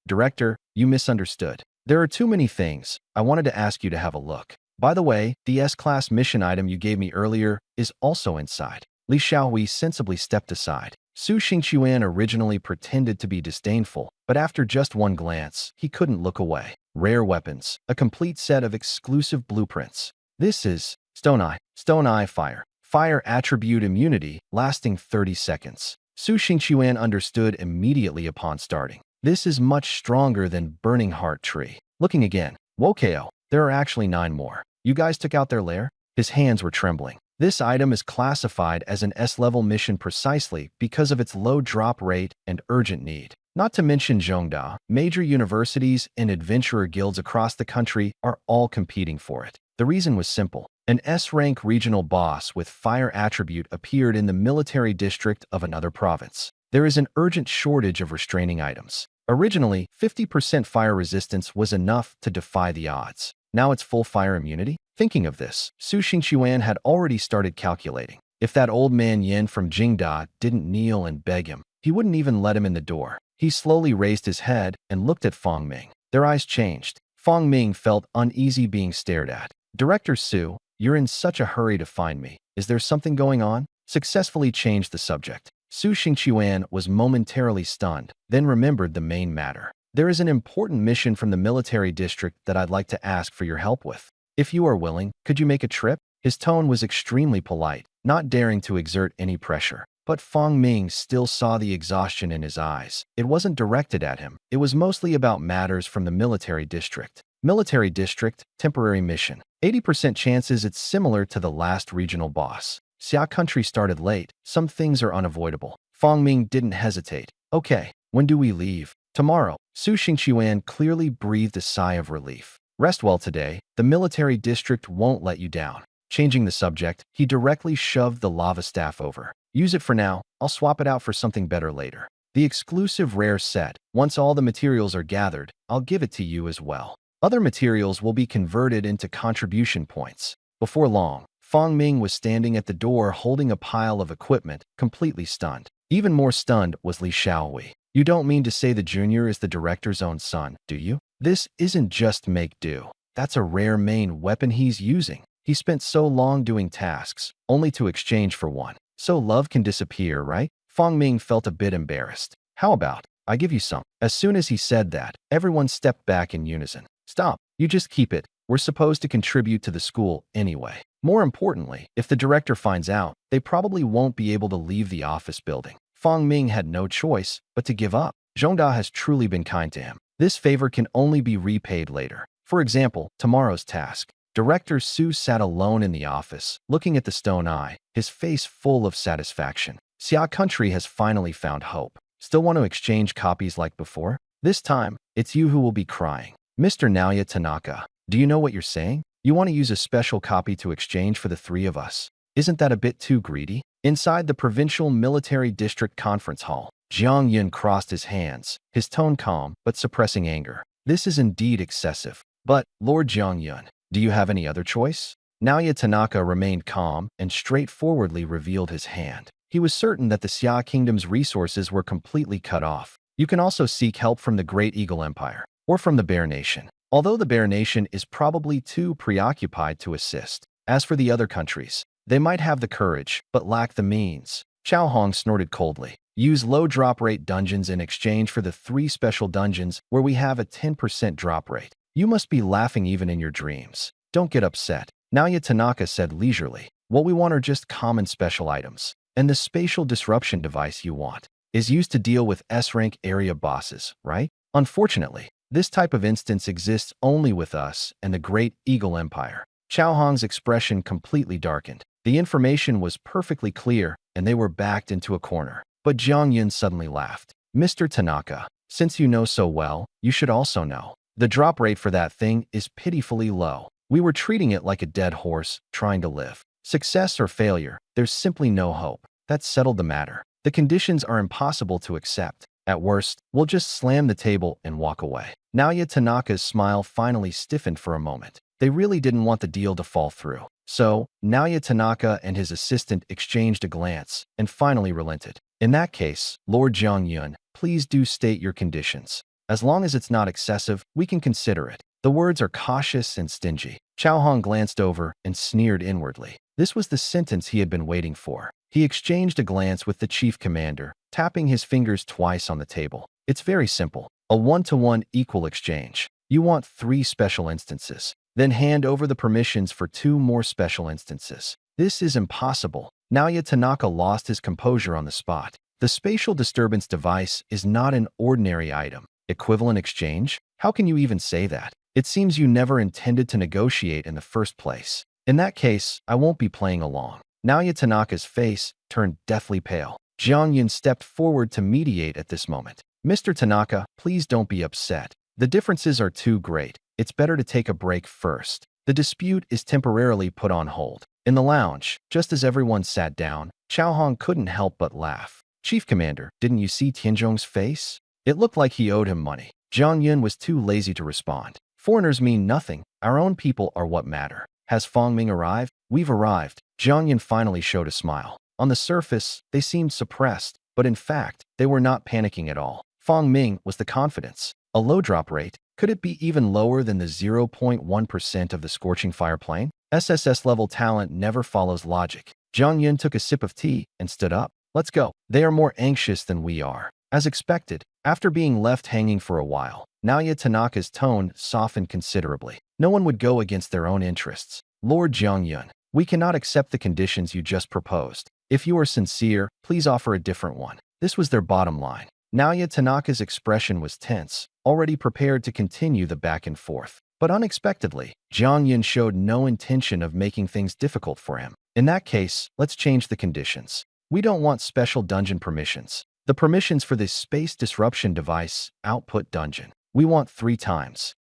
Director, you misunderstood. There are too many things. I wanted to ask you to have a look. By the way, the S-class mission item you gave me earlier is also inside. Li Xiaohui sensibly stepped aside. Su Xingquan originally pretended to be disdainful, but after just one glance, he couldn't look away. Rare weapons, a complete set of exclusive blueprints. This is Stone Eye Fire. Fire attribute immunity, lasting 30 seconds. Su Xingquan understood immediately upon starting. This is much stronger than Burning Heart Tree. Looking again. Wokeo, there are actually 9 more. You guys took out their lair? His hands were trembling. This item is classified as an S-level mission precisely because of its low drop rate and urgent need. Not to mention Zhongda, major universities and adventurer guilds across the country are all competing for it. The reason was simple. An S-rank regional boss with fire attribute appeared in the military district of another province. There is an urgent shortage of restraining items. Originally, 50% fire resistance was enough to defy the odds. Now it's full fire immunity? Thinking of this, Su Xingqiuan had already started calculating. If that old man Yin from Jingda didn't kneel and beg him, he wouldn't even let him in the door. He slowly raised his head and looked at Fong Ming. Their eyes changed. Fong Ming felt uneasy being stared at. Director Su, you're in such a hurry to find me. Is there something going on? Successfully changed the subject. Su Xingqiuan was momentarily stunned, then remembered the main matter. There is an important mission from the military district that I'd like to ask for your help with. If you are willing, could you make a trip? His tone was extremely polite, not daring to exert any pressure. But Fong Ming still saw the exhaustion in his eyes. It wasn't directed at him. It was mostly about matters from the military district. Military district, temporary mission. 80% chances it's similar to the last regional boss. Xia country started late. Some things are unavoidable. Fong Ming didn't hesitate. Okay, when do we leave? Tomorrow. Su Xingqiuan clearly breathed a sigh of relief. Rest well today. The military district won't let you down. Changing the subject, he directly shoved the lava staff over. Use it for now. I'll swap it out for something better later. The exclusive rare set. Once all the materials are gathered, I'll give it to you as well. Other materials will be converted into contribution points. Before long, Fong Ming was standing at the door holding a pile of equipment, completely stunned. Even more stunned was Li Xiaowei. You don't mean to say the junior is the director's own son, do you? This isn't just make-do. That's a rare main weapon he's using. He spent so long doing tasks, only to exchange for one. So love can disappear, right? Fong Ming felt a bit embarrassed. How about, I give you some? As soon as he said that, everyone stepped back in unison. Stop. You just keep it. We're supposed to contribute to the school anyway. More importantly, if the director finds out, they probably won't be able to leave the office building. Fong Ming had no choice but to give up. Zhongda has truly been kind to him. This favor can only be repaid later. For example, tomorrow's task. Director Su sat alone in the office, looking at the stone eye, his face full of satisfaction. Xia country has finally found hope. Still want to exchange copies like before? This time, it's you who will be crying. Mr. Naoya Tanaka, do you know what you're saying? You want to use a special copy to exchange for the three of us? Isn't that a bit too greedy? Inside the Provincial Military District Conference Hall, Jiang Yun crossed his hands, his tone calm but suppressing anger. This is indeed excessive. But, Lord Jiang Yun, do you have any other choice? Naoya Tanaka remained calm and straightforwardly revealed his hand. He was certain that the Xia Kingdom's resources were completely cut off. You can also seek help from the Great Eagle Empire, or from the Bear Nation. Although the Bear Nation is probably too preoccupied to assist. As for the other countries, they might have the courage, but lack the means. Chao Hong snorted coldly. Use low drop rate dungeons in exchange for the 3 special dungeons where we have a 10% drop rate. You must be laughing even in your dreams. Don't get upset. Naoya Tanaka said leisurely. What we want are just common special items. And the spatial disruption device you want is used to deal with S-rank area bosses, right? Unfortunately, this type of instance exists only with us and the Great Eagle Empire. Chao Hong's expression completely darkened. The information was perfectly clear, and they were backed into a corner. But Jiang Yun suddenly laughed. Mr. Tanaka, since you know so well, you should also know. The drop rate for that thing is pitifully low. We were treating it like a dead horse, trying to live. Success or failure, there's simply no hope. That settled the matter. The conditions are impossible to accept. At worst, we'll just slam the table and walk away. Naoya Tanaka's smile finally stiffened for a moment. They really didn't want the deal to fall through. So, Naoya Tanaka and his assistant exchanged a glance and finally relented. In that case, Lord Jiang Yun, please do state your conditions. As long as it's not excessive, we can consider it. The words are cautious and stingy. Chao Hong glanced over and sneered inwardly. This was the sentence he had been waiting for. He exchanged a glance with the chief commander, tapping his fingers twice on the table. It's very simple. A 1-to-1 equal exchange. You want 3 special instances. Then hand over the permissions for 2 more special instances. This is impossible. Naoya Tanaka lost his composure on the spot. The spatial disturbance device is not an ordinary item. Equivalent exchange? How can you even say that? It seems you never intended to negotiate in the first place. In that case, I won't be playing along. Naoya Tanaka's face turned deathly pale. Jiang Yun stepped forward to mediate at this moment. Mr. Tanaka, please don't be upset. The differences are too great. It's better to take a break first. The dispute is temporarily put on hold. In the lounge, just as everyone sat down, Chao Hong couldn't help but laugh. Chief Commander, didn't you see Tianzhong's face? It looked like he owed him money. Zhang Yun was too lazy to respond. Foreigners mean nothing. Our own people are what matter. Has Fong Ming arrived? We've arrived. Zhang Yun finally showed a smile. On the surface, they seemed suppressed, but in fact, they were not panicking at all. Fong Ming was the confidence. A low drop rate. Could it be even lower than the 0.1% of the scorching fire plane? SSS-level talent never follows logic. Zhang Yun took a sip of tea and stood up. Let's go. They are more anxious than we are. As expected, after being left hanging for a while, Naoya Tanaka's tone softened considerably. No one would go against their own interests. Lord Zhang Yun, we cannot accept the conditions you just proposed. If you are sincere, please offer a different one. This was their bottom line. Naoya Tanaka's expression was tense, already prepared to continue the back and forth. But unexpectedly, Zhang Yun showed no intention of making things difficult for him. In that case, let's change the conditions. We don't want special dungeon permissions. The permissions for this space disruption device output dungeon. We want 3 times.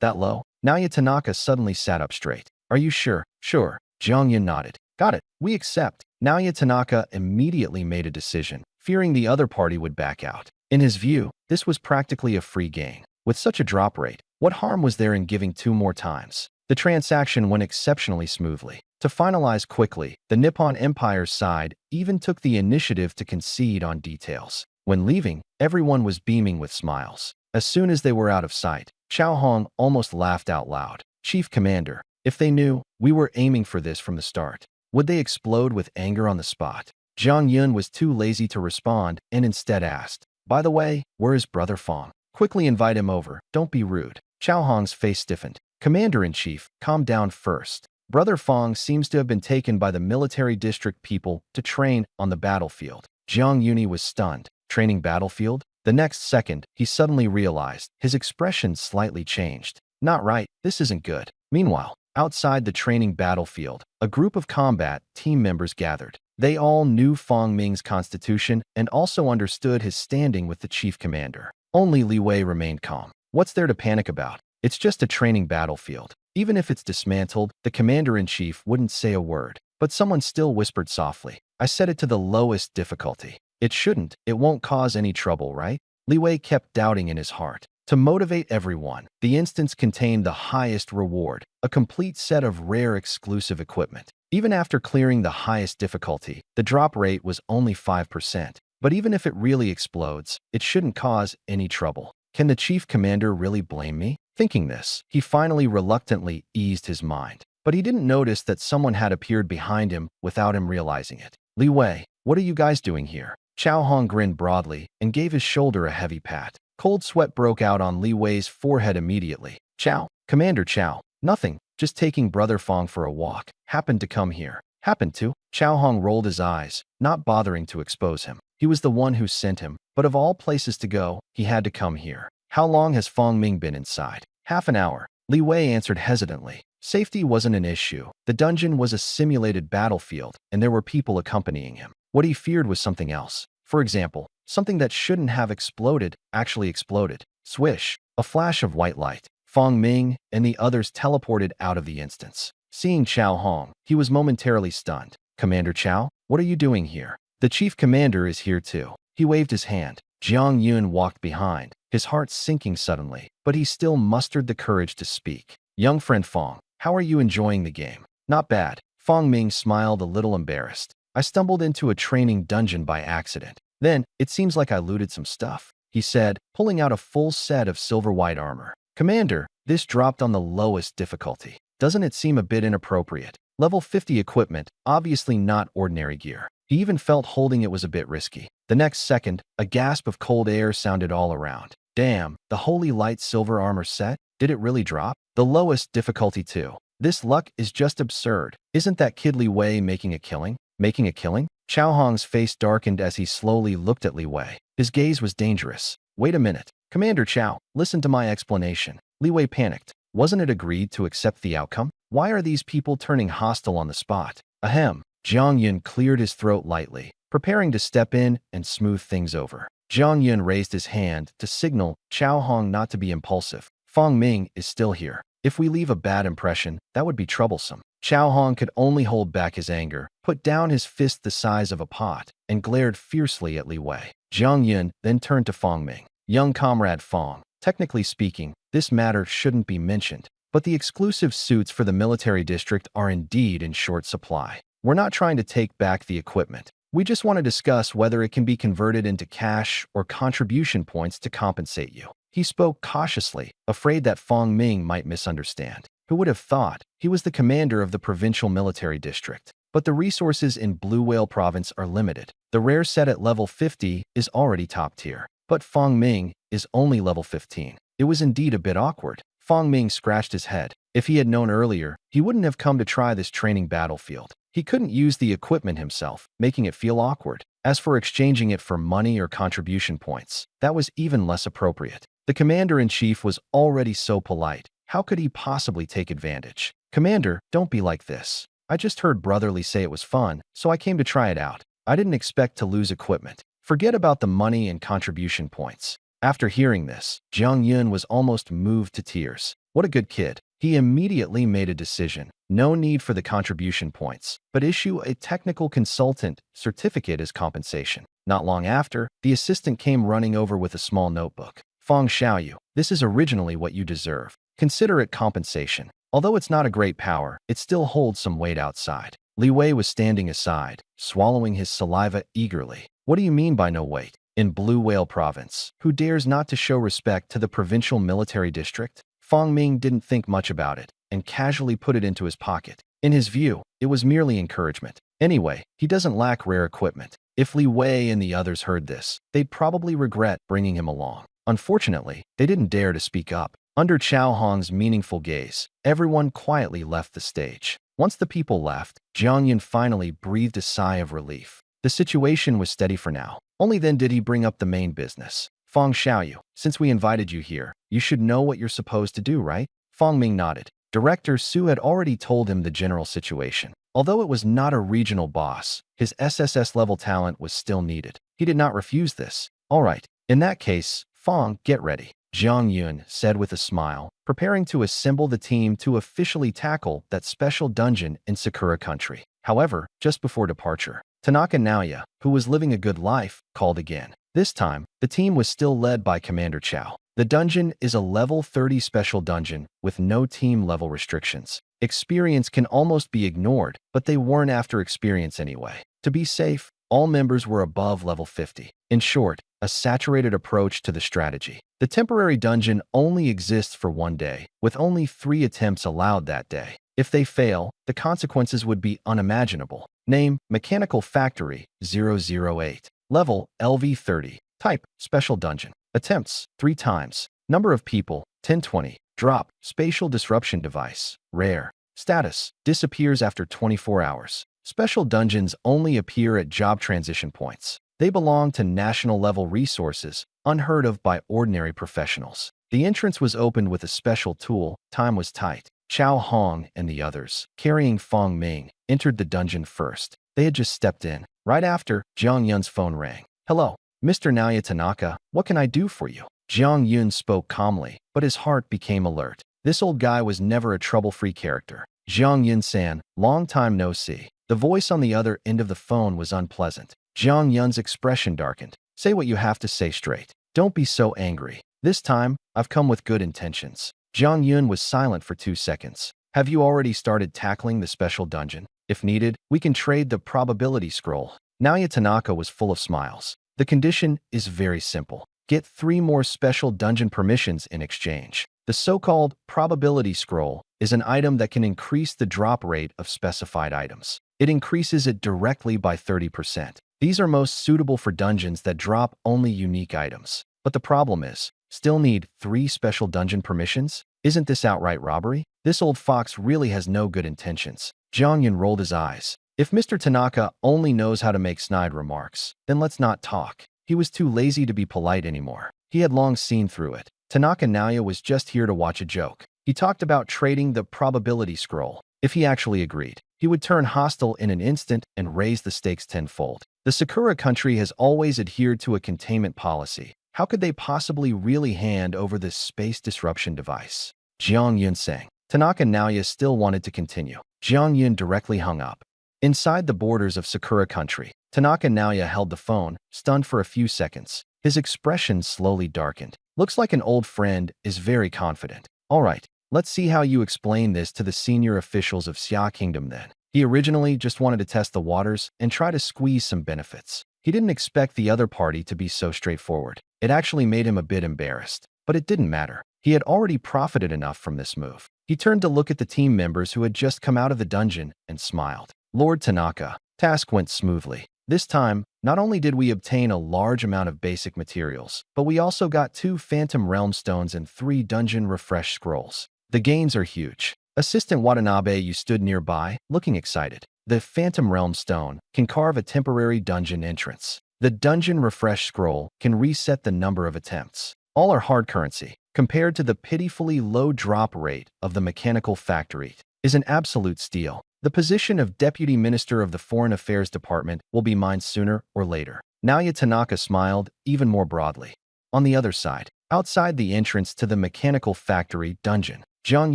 That low? Naoya Tanaka suddenly sat up straight. Are you sure? Sure. Zhang Yun nodded. Got it. We accept. Naoya Tanaka immediately made a decision, fearing the other party would back out. In his view, this was practically a free gain. With such a drop rate, what harm was there in giving 2 more times? The transaction went exceptionally smoothly. To finalize quickly, the Nippon Empire's side even took the initiative to concede on details. When leaving, everyone was beaming with smiles. As soon as they were out of sight, Chao Hong almost laughed out loud. Chief Commander, if they knew we were aiming for this from the start, would they explode with anger on the spot? Zhang Yun was too lazy to respond and instead asked, by the way, where is Brother Fong? Quickly invite him over. Don't be rude. Chao Hong's face stiffened. Commander-in-Chief, calm down first. Brother Fong seems to have been taken by the military district people to train on the battlefield. Zhang Yuni was stunned. Training battlefield? The next second, he suddenly realized. His expression slightly changed. Not right. This isn't good. Meanwhile, outside the training battlefield, a group of combat team members gathered. They all knew Fong Ming's constitution and also understood his standing with the chief commander. Only Li Wei remained calm. What's there to panic about? It's just a training battlefield. Even if it's dismantled, the commander-in-chief wouldn't say a word. But someone still whispered softly. I set it to the lowest difficulty. It shouldn't. It won't cause any trouble, right? Li Wei kept doubting in his heart. To motivate everyone, the instance contained the highest reward, a complete set of rare exclusive equipment. Even after clearing the highest difficulty, the drop rate was only 5%. But even if it really explodes, it shouldn't cause any trouble. Can the chief commander really blame me? Thinking this, he finally reluctantly eased his mind. But he didn't notice that someone had appeared behind him without him realizing it. Li Wei, what are you guys doing here? Chao Hong grinned broadly and gave his shoulder a heavy pat. Cold sweat broke out on Li Wei's forehead immediately. Chao, Commander Chao, nothing, just taking Brother Fong for a walk. Happened to come here. Happened to? Chao Hong rolled his eyes, not bothering to expose him. He was the one who sent him, but of all places to go, he had to come here. How long has Fong Ming been inside? Half an hour. Li Wei answered hesitantly. Safety wasn't an issue. The dungeon was a simulated battlefield, and there were people accompanying him. What he feared was something else. For example, something that shouldn't have exploded actually exploded. Swish. A flash of white light. Fong Ming and the others teleported out of the instance. Seeing Chao Hong, he was momentarily stunned. Commander Chao, what are you doing here? The chief commander is here too. He waved his hand. Zhang Yun walked behind, his heart sinking suddenly, but he still mustered the courage to speak. Young friend Fong, how are you enjoying the game? Not bad. Fong Ming smiled a little embarrassed. I stumbled into a training dungeon by accident. Then, it seems like I looted some stuff, he said, pulling out a full set of silver white armor. Commander, this dropped on the lowest difficulty. Doesn't it seem a bit inappropriate? Level 50 equipment, obviously not ordinary gear. He even felt holding it was a bit risky. The next second, a gasp of cold air sounded all around. Damn, the Holy Light silver armor set? Did it really drop? The lowest difficulty too. This luck is just absurd. Isn't that kid Li Wei making a killing? Making a killing? Chao Hong's face darkened as he slowly looked at Li Wei. His gaze was dangerous. Wait a minute. Commander Chao, listen to my explanation. Li Wei panicked. Wasn't it agreed to accept the outcome? Why are these people turning hostile on the spot? Ahem. Zhang Yun cleared his throat lightly. preparing to step in and smooth things over. Jiang Yun raised his hand to signal Chao Hong not to be impulsive. Fang Ming is still here. If we leave a bad impression, that would be troublesome. Chao Hong could only hold back his anger, put down his fist the size of a pot, and glared fiercely at Li Wei. Jiang Yun then turned to Fang Ming. Young comrade Fang, technically speaking, this matter shouldn't be mentioned, but the exclusive suits for the military district are indeed in short supply. We're not trying to take back the equipment. We just want to discuss whether it can be converted into cash or contribution points to compensate you. He spoke cautiously, afraid that Fang Ming might misunderstand. Who would have thought? He was the commander of the provincial military district. But the resources in Blue Whale Province are limited. The rare set at level 50 is already top tier. But Fang Ming is only level 15. It was indeed a bit awkward. Fang Ming scratched his head. If he had known earlier, he wouldn't have come to try this training battlefield. He couldn't use the equipment himself, making it feel awkward. As for exchanging it for money or contribution points, that was even less appropriate. The commander-in-chief was already so polite. How could he possibly take advantage? Commander, don't be like this. I just heard Brotherly say it was fun, so I came to try it out. I didn't expect to lose equipment. Forget about the money and contribution points. After hearing this, Jiang Yun was almost moved to tears. What a good kid. He immediately made a decision. No need for the contribution points, but issue a technical consultant certificate as compensation. Not long after, the assistant came running over with a small notebook. Fang Xiaoyu, this is originally what you deserve. Consider it compensation. Although it's not a great power, it still holds some weight outside. Li Wei was standing aside, swallowing his saliva eagerly. What do you mean by no weight? In Blue Whale Province, who dares not to show respect to the provincial military district? Fang Ming didn't think much about it and casually put it into his pocket. In his view, it was merely encouragement. Anyway, he doesn't lack rare equipment. If Li Wei and the others heard this, they'd probably regret bringing him along. Unfortunately, they didn't dare to speak up. Under Chao Hong's meaningful gaze, everyone quietly left the stage. Once the people left, Jiang Yun finally breathed a sigh of relief. The situation was steady for now. Only then did he bring up the main business. Fang Xiaoyu, since we invited you here, you should know what you're supposed to do, right? Fang Ming nodded. Director Su had already told him the general situation. Although it was not a regional boss, his SSS-level talent was still needed. He did not refuse this. All right, in that case, Fang, get ready. Jiang Yun said with a smile, preparing to assemble the team to officially tackle that special dungeon in Sakura country. However, just before departure, Tanaka Naoya, who was living a good life, called again. This time, the team was still led by Commander Chao. The dungeon is a level 30 special dungeon with no team level restrictions. Experience can almost be ignored, but they weren't after experience anyway. To be safe, all members were above level 50. In short, a saturated approach to the strategy. The temporary dungeon only exists for one day, with only 3 attempts allowed that day. If they fail, the consequences would be unimaginable. Name, Mechanical Factory 008. Level, LV30. Type, Special Dungeon. Attempts, 3 times. Number of people, 1020. Drop, Spatial Disruption Device. Rare. Status, disappears after 24 hours. Special dungeons only appear at job transition points. They belong to national-level resources, unheard of by ordinary professionals. The entrance was opened with a special tool. Time was tight. Chao Hong and the others, carrying Fang Ming, entered the dungeon first. They had just stepped in. Right after, Jiang Yun's phone rang. Hello, Mr. Naoya Tanaka, what can I do for you? Jiang Yun spoke calmly, but his heart became alert. This old guy was never a trouble-free character. Jiang Yun-san, long time no see. The voice on the other end of the phone was unpleasant. Jiang Yun's expression darkened. Say what you have to say straight. Don't be so angry. This time, I've come with good intentions. Jiang Yun was silent for 2 seconds. Have you already started tackling the special dungeon? If needed, we can trade the probability scroll. Naoya Tanaka was full of smiles. The condition is very simple. Get 3 more special dungeon permissions in exchange. The so-called probability scroll is an item that can increase the drop rate of specified items. It increases it directly by 30%. These are most suitable for dungeons that drop only unique items. But the problem is, still need 3 special dungeon permissions? Isn't this outright robbery? This old fox really has no good intentions. Jiang Yun rolled his eyes. If Mr. Tanaka only knows how to make snide remarks, then let's not talk. He was too lazy to be polite anymore. He had long seen through it. Tanaka Naoya was just here to watch a joke. He talked about trading the probability scroll. If he actually agreed, he would turn hostile in an instant and raise the stakes tenfold. The Sakura country has always adhered to a containment policy. How could they possibly really hand over this space disruption device? Jiang Yun sang. Tanaka Naoya still wanted to continue. Jiang Yun directly hung up. Inside the borders of Sakura country, Tanaka Naoya held the phone, stunned for a few seconds. His expression slowly darkened. Looks like an old friend is very confident. All right, let's see how you explain this to the senior officials of Xia Kingdom then. He originally just wanted to test the waters and try to squeeze some benefits. He didn't expect the other party to be so straightforward. It actually made him a bit embarrassed. But it didn't matter. He had already profited enough from this move. He turned to look at the team members who had just come out of the dungeon and smiled. Lord Tanaka, task went smoothly. This time, not only did we obtain a large amount of basic materials, but we also got 2 Phantom Realm Stones and 3 Dungeon Refresh Scrolls. The gains are huge. Assistant Watanabe, you stood nearby, looking excited. The Phantom Realm Stone can carve a temporary dungeon entrance. The Dungeon Refresh Scroll can reset the number of attempts. All are hard currency. Compared to the pitifully low drop rate of the Mechanical Factory, is an absolute steal. The position of Deputy Minister of the Foreign Affairs Department will be mine sooner or later. Naoya Tanaka smiled even more broadly. On the other side, outside the entrance to the Mechanical Factory dungeon, Jiang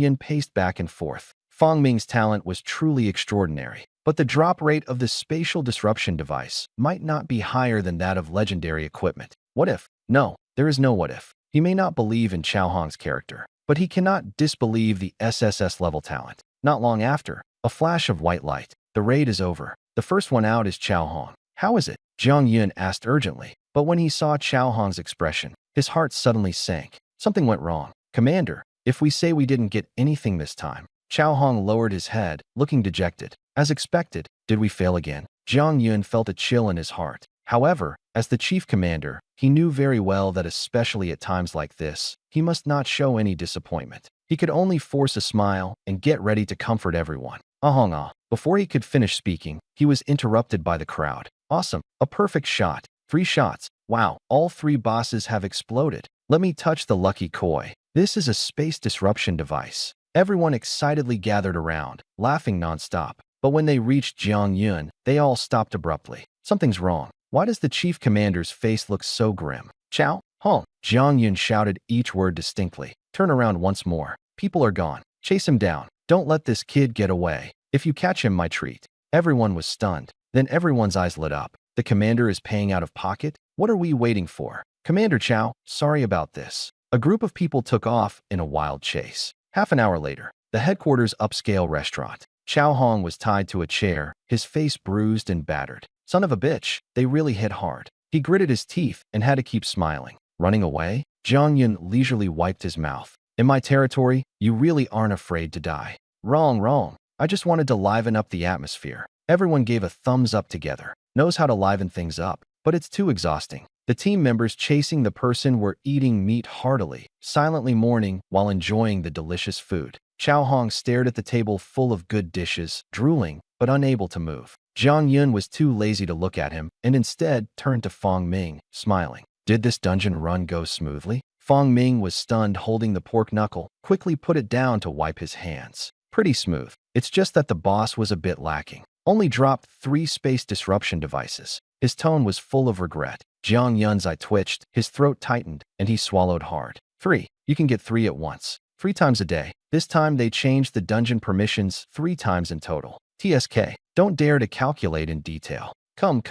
Yun paced back and forth. Fang Ming's talent was truly extraordinary, but the drop rate of the spatial disruption device might not be higher than that of legendary equipment. What if? No, there is no what if. He may not believe in Chao Hong's character, but he cannot disbelieve the SSS-level talent. Not long after, a flash of white light. The raid is over. The first one out is Chao Hong. How is it? Jiang Yun asked urgently, but when he saw Chao Hong's expression, his heart suddenly sank. Something went wrong. Commander, if we say we didn't get anything this time. Chao Hong lowered his head, looking dejected. As expected, did we fail again? Jiang Yun felt a chill in his heart. However, as the chief commander, he knew very well that especially at times like this, he must not show any disappointment. He could only force a smile and get ready to comfort everyone. Ahong. Before he could finish speaking, he was interrupted by the crowd. Awesome. A perfect shot. 3 shots. Wow, all 3 bosses have exploded. Let me touch the lucky koi. This is a space disruption device. Everyone excitedly gathered around, laughing nonstop. But when they reached Jiang Yun, they all stopped abruptly. Something's wrong. Why does the chief commander's face look so grim? Chao Hong. Jiang Yun shouted each word distinctly. Turn around once more. People are gone. Chase him down. Don't let this kid get away. If you catch him, my treat. Everyone was stunned. Then everyone's eyes lit up. The commander is paying out of pocket? What are we waiting for? Commander Chao, sorry about this. A group of people took off in a wild chase. Half an hour later, the headquarters upscale restaurant. Chao Hong was tied to a chair, his face bruised and battered. Son of a bitch, they really hit hard. He gritted his teeth and had to keep smiling. Running away? Jiang Yun leisurely wiped his mouth. In my territory, you really aren't afraid to die. Wrong. I just wanted to liven up the atmosphere. Everyone gave a thumbs up together. Knows how to liven things up, but it's too exhausting. The team members chasing the person were eating meat heartily, silently mourning while enjoying the delicious food. Chao Hong stared at the table full of good dishes, drooling, but unable to move. Jiang Yun was too lazy to look at him and instead turned to Fang Ming, smiling. Did this dungeon run go smoothly? Fang Ming was stunned, holding the pork knuckle, quickly put it down to wipe his hands. Pretty smooth. It's just that the boss was a bit lacking. Only dropped 3 space disruption devices. His tone was full of regret. Jiang Yun's eye twitched, his throat tightened, and he swallowed hard. 3. You can get 3 at once. 3 times a day. This time they changed the dungeon permissions 3 times in total. TSK. Don't dare to calculate in detail. Come.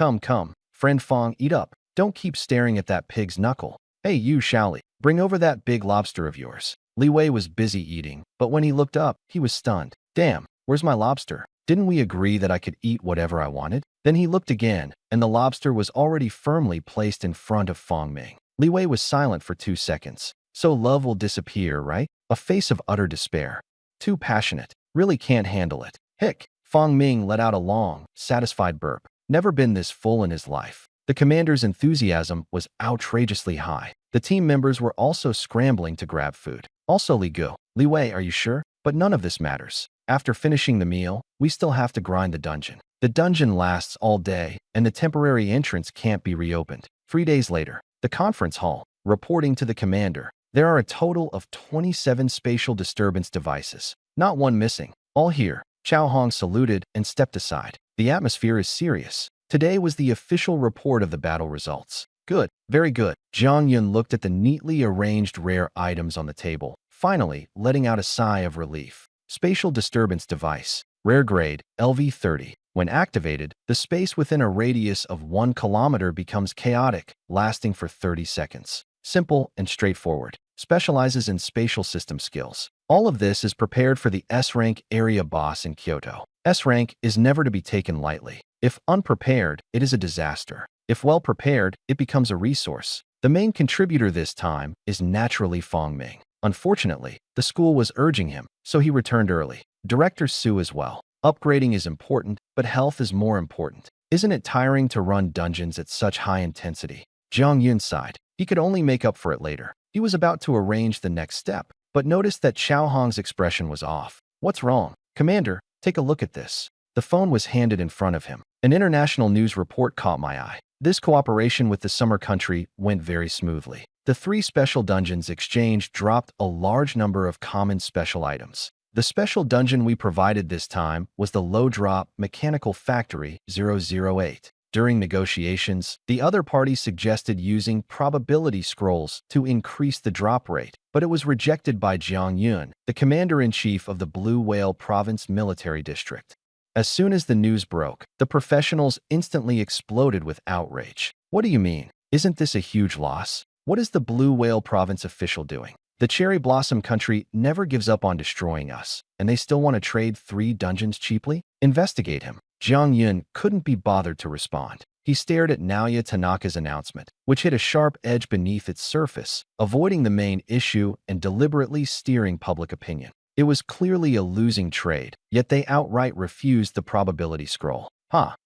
Friend Fang, eat up. Don't keep staring at that pig's knuckle. Hey you, Shaoli, bring over that big lobster of yours. Li Wei was busy eating, but when he looked up, he was stunned. Damn, where's my lobster? Didn't we agree that I could eat whatever I wanted? Then he looked again, and the lobster was already firmly placed in front of Fang Ming. Li Wei was silent for 2 seconds. So love will disappear, right? A face of utter despair. Too passionate. Really can't handle it. Hick. Fang Ming let out a long, satisfied burp. Never been this full in his life. The commander's enthusiasm was outrageously high. The team members were also scrambling to grab food. Also Li Gu. Li Wei, are you sure? But none of this matters. After finishing the meal, we still have to grind the dungeon. The dungeon lasts all day, and the temporary entrance can't be reopened. 3 days later, the conference hall. Reporting to the commander. There are a total of 27 spatial disturbance devices, not one missing. All here. Chao Hong saluted and stepped aside. The atmosphere is serious. Today was the official report of the battle results. Good, very good. Jiang Yun looked at the neatly arranged rare items on the table, finally letting out a sigh of relief. Spatial disturbance device. Rare grade, LV-30. When activated, the space within a radius of 1 kilometer becomes chaotic, lasting for 30 seconds. Simple and straightforward. Specializes in spatial system skills. All of this is prepared for the S-rank area boss in Kyoto. S-rank is never to be taken lightly. If unprepared, it is a disaster. If well prepared, it becomes a resource. The main contributor this time is naturally Fong Ming. Unfortunately, the school was urging him, so he returned early. Director Su as well. Upgrading is important, but health is more important. Isn't it tiring to run dungeons at such high intensity? Jiang Yun sighed. He could only make up for it later. He was about to arrange the next step, but noticed that Chao Hong's expression was off. What's wrong? Commander, take a look at this. The phone was handed in front of him. An international news report caught my eye. This cooperation with the summer country went very smoothly. The 3 special dungeons exchanged dropped a large number of common special items. The special dungeon we provided this time was the low-drop Mechanical Factory 008. During negotiations, the other party suggested using probability scrolls to increase the drop rate, but it was rejected by Jiang Yun, the commander-in-chief of the Blue Whale Province Military District. As soon as the news broke, the professionals instantly exploded with outrage. What do you mean? Isn't this a huge loss? What is the Blue Whale Province official doing? The Cherry Blossom country never gives up on destroying us, and they still want to trade 3 dungeons cheaply? Investigate him. Jiang Yun couldn't be bothered to respond. He stared at Naoya Tanaka's announcement, which hit a sharp edge beneath its surface, avoiding the main issue and deliberately steering public opinion. It was clearly a losing trade, yet they outright refused the probability scroll.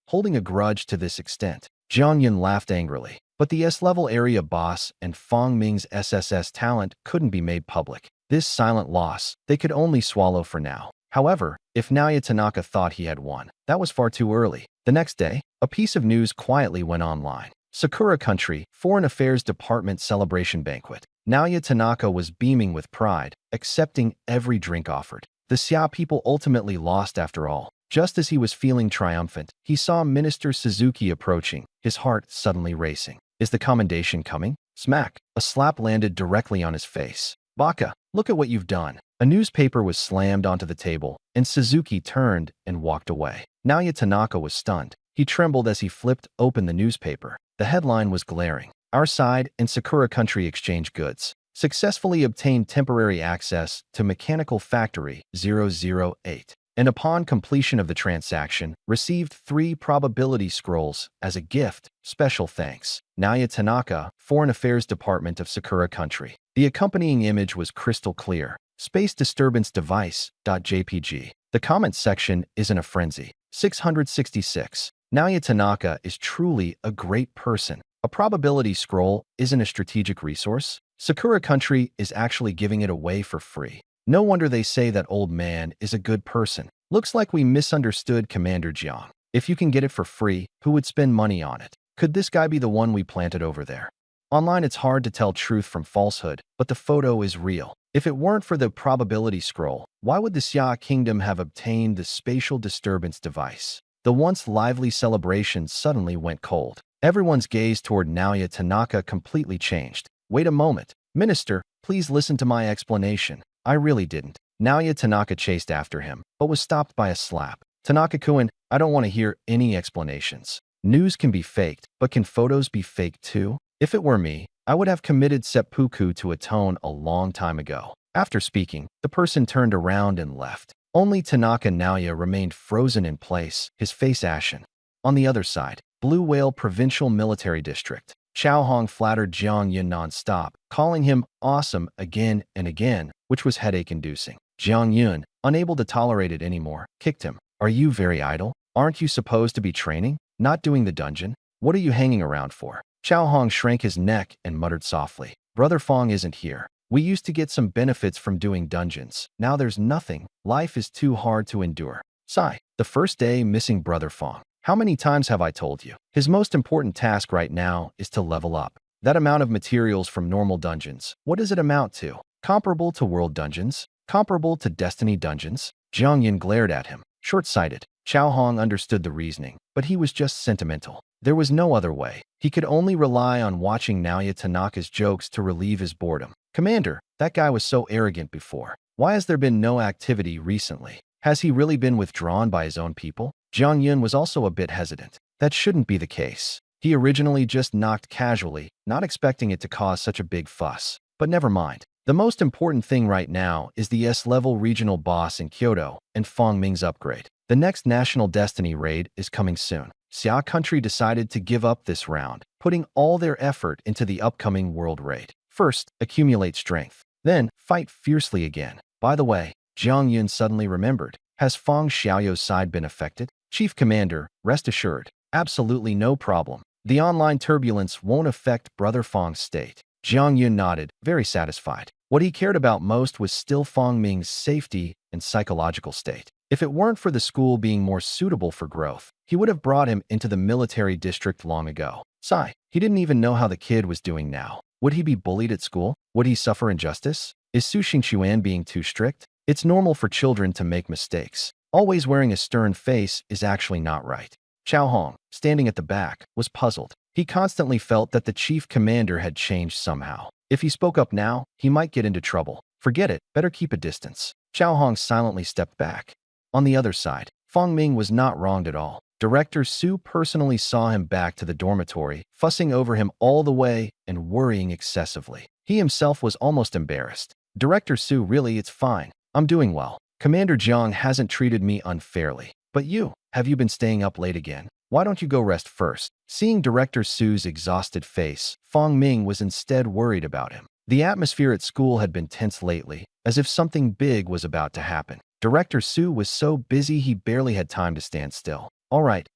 Holding a grudge to this extent. Jiang Yun laughed angrily. But the S-level area boss and Fong Ming's SSS talent couldn't be made public. This silent loss, they could only swallow for now. However, if Naoya Tanaka thought he had won, that was far too early. The next day, a piece of news quietly went online. Sakura Country, Foreign Affairs Department celebration banquet. Naoya Tanaka was beaming with pride, accepting every drink offered. The Xia people ultimately lost after all. Just as he was feeling triumphant, he saw Minister Suzuki approaching, his heart suddenly racing. Is the commendation coming? Smack! A slap landed directly on his face. Baka, look at what you've done. A newspaper was slammed onto the table, and Suzuki turned and walked away. Naoya Tanaka was stunned. He trembled as he flipped open the newspaper. The headline was glaring. Our side and Sakura Country exchange goods. Successfully obtained temporary access to Mechanical Factory 008. And upon completion of the transaction, received 3 probability scrolls as a gift. Special thanks. Naoya Tanaka, Foreign Affairs Department of Sakura Country. The accompanying image was crystal clear. Space Disturbance Device.jpg. The comments section is in a frenzy. 666. Naoya Tanaka is truly a great person. A probability scroll isn't a strategic resource. Sakura Country is actually giving it away for free. No wonder they say that old man is a good person. Looks like we misunderstood Commander Jiang. If you can get it for free, who would spend money on it? Could this guy be the one we planted over there? Online it's hard to tell truth from falsehood, but the photo is real. If it weren't for the probability scroll, why would the Xia Kingdom have obtained the spatial disturbance device? The once lively celebration suddenly went cold. Everyone's gaze toward Naoya Tanaka completely changed. Wait a moment. Minister, please listen to my explanation. I really didn't. Naoya Tanaka chased after him, but was stopped by a slap. Tanaka-kun, I don't want to hear any explanations. News can be faked, but can photos be faked too? If it were me, I would have committed seppuku to atone a long time ago. After speaking, the person turned around and left. Only Tanaka Naoya remained frozen in place, his face ashen. On the other side, Blue Whale Provincial Military District. Chao Hong flattered Jiang Yun non-stop, calling him awesome again and again, which was headache-inducing. Jiang Yun, unable to tolerate it anymore, kicked him. Are you very idle? Aren't you supposed to be training? Not doing the dungeon? What are you hanging around for? Chao Hong shrank his neck and muttered softly. Brother Fong isn't here. We used to get some benefits from doing dungeons. Now there's nothing. Life is too hard to endure. Sigh. The first day missing Brother Fong. How many times have I told you? His most important task right now is to level up. That amount of materials from normal dungeons, what does it amount to? Comparable to world dungeons? Comparable to Destiny dungeons? Jiang Yin glared at him, short-sighted. Chao Hong understood the reasoning, but he was just sentimental. There was no other way. He could only rely on watching Naoya Tanaka's jokes to relieve his boredom. Commander, that guy was so arrogant before. Why has there been no activity recently? Has he really been withdrawn by his own people? Jiang Yun was also a bit hesitant. That shouldn't be the case. He originally just knocked casually, not expecting it to cause such a big fuss. But never mind. The most important thing right now is the S-level regional boss in Kyoto and Fong Ming's upgrade. The next National Destiny raid is coming soon. Xia Country decided to give up this round, putting all their effort into the upcoming world raid. First, accumulate strength. Then, fight fiercely again. By the way, Jiang Yun suddenly remembered. Has Fong Xiaoyou's side been affected? Chief Commander, rest assured. Absolutely no problem. The online turbulence won't affect Brother Fong's state. Jiang Yun nodded, very satisfied. What he cared about most was still Fong Ming's safety and psychological state. If it weren't for the school being more suitable for growth, he would have brought him into the military district long ago. Sigh, he didn't even know how the kid was doing now. Would he be bullied at school? Would he suffer injustice? Is Su Xingquan being too strict? It's normal for children to make mistakes. Always wearing a stern face is actually not right. Chao Hong, standing at the back, was puzzled. He constantly felt that the chief commander had changed somehow. If he spoke up now, he might get into trouble. Forget it, better keep a distance. Chao Hong silently stepped back. On the other side, Fong Ming was not wronged at all. Director Su personally saw him back to the dormitory, fussing over him all the way and worrying excessively. He himself was almost embarrassed. Director Su, really, it's fine. I'm doing well. Commander Jiang hasn't treated me unfairly. But you, have you been staying up late again? Why don't you go rest first? Seeing Director Su's exhausted face, Fong Ming was instead worried about him. The atmosphere at school had been tense lately, as if something big was about to happen. Director Su was so busy he barely had time to stand still. All right,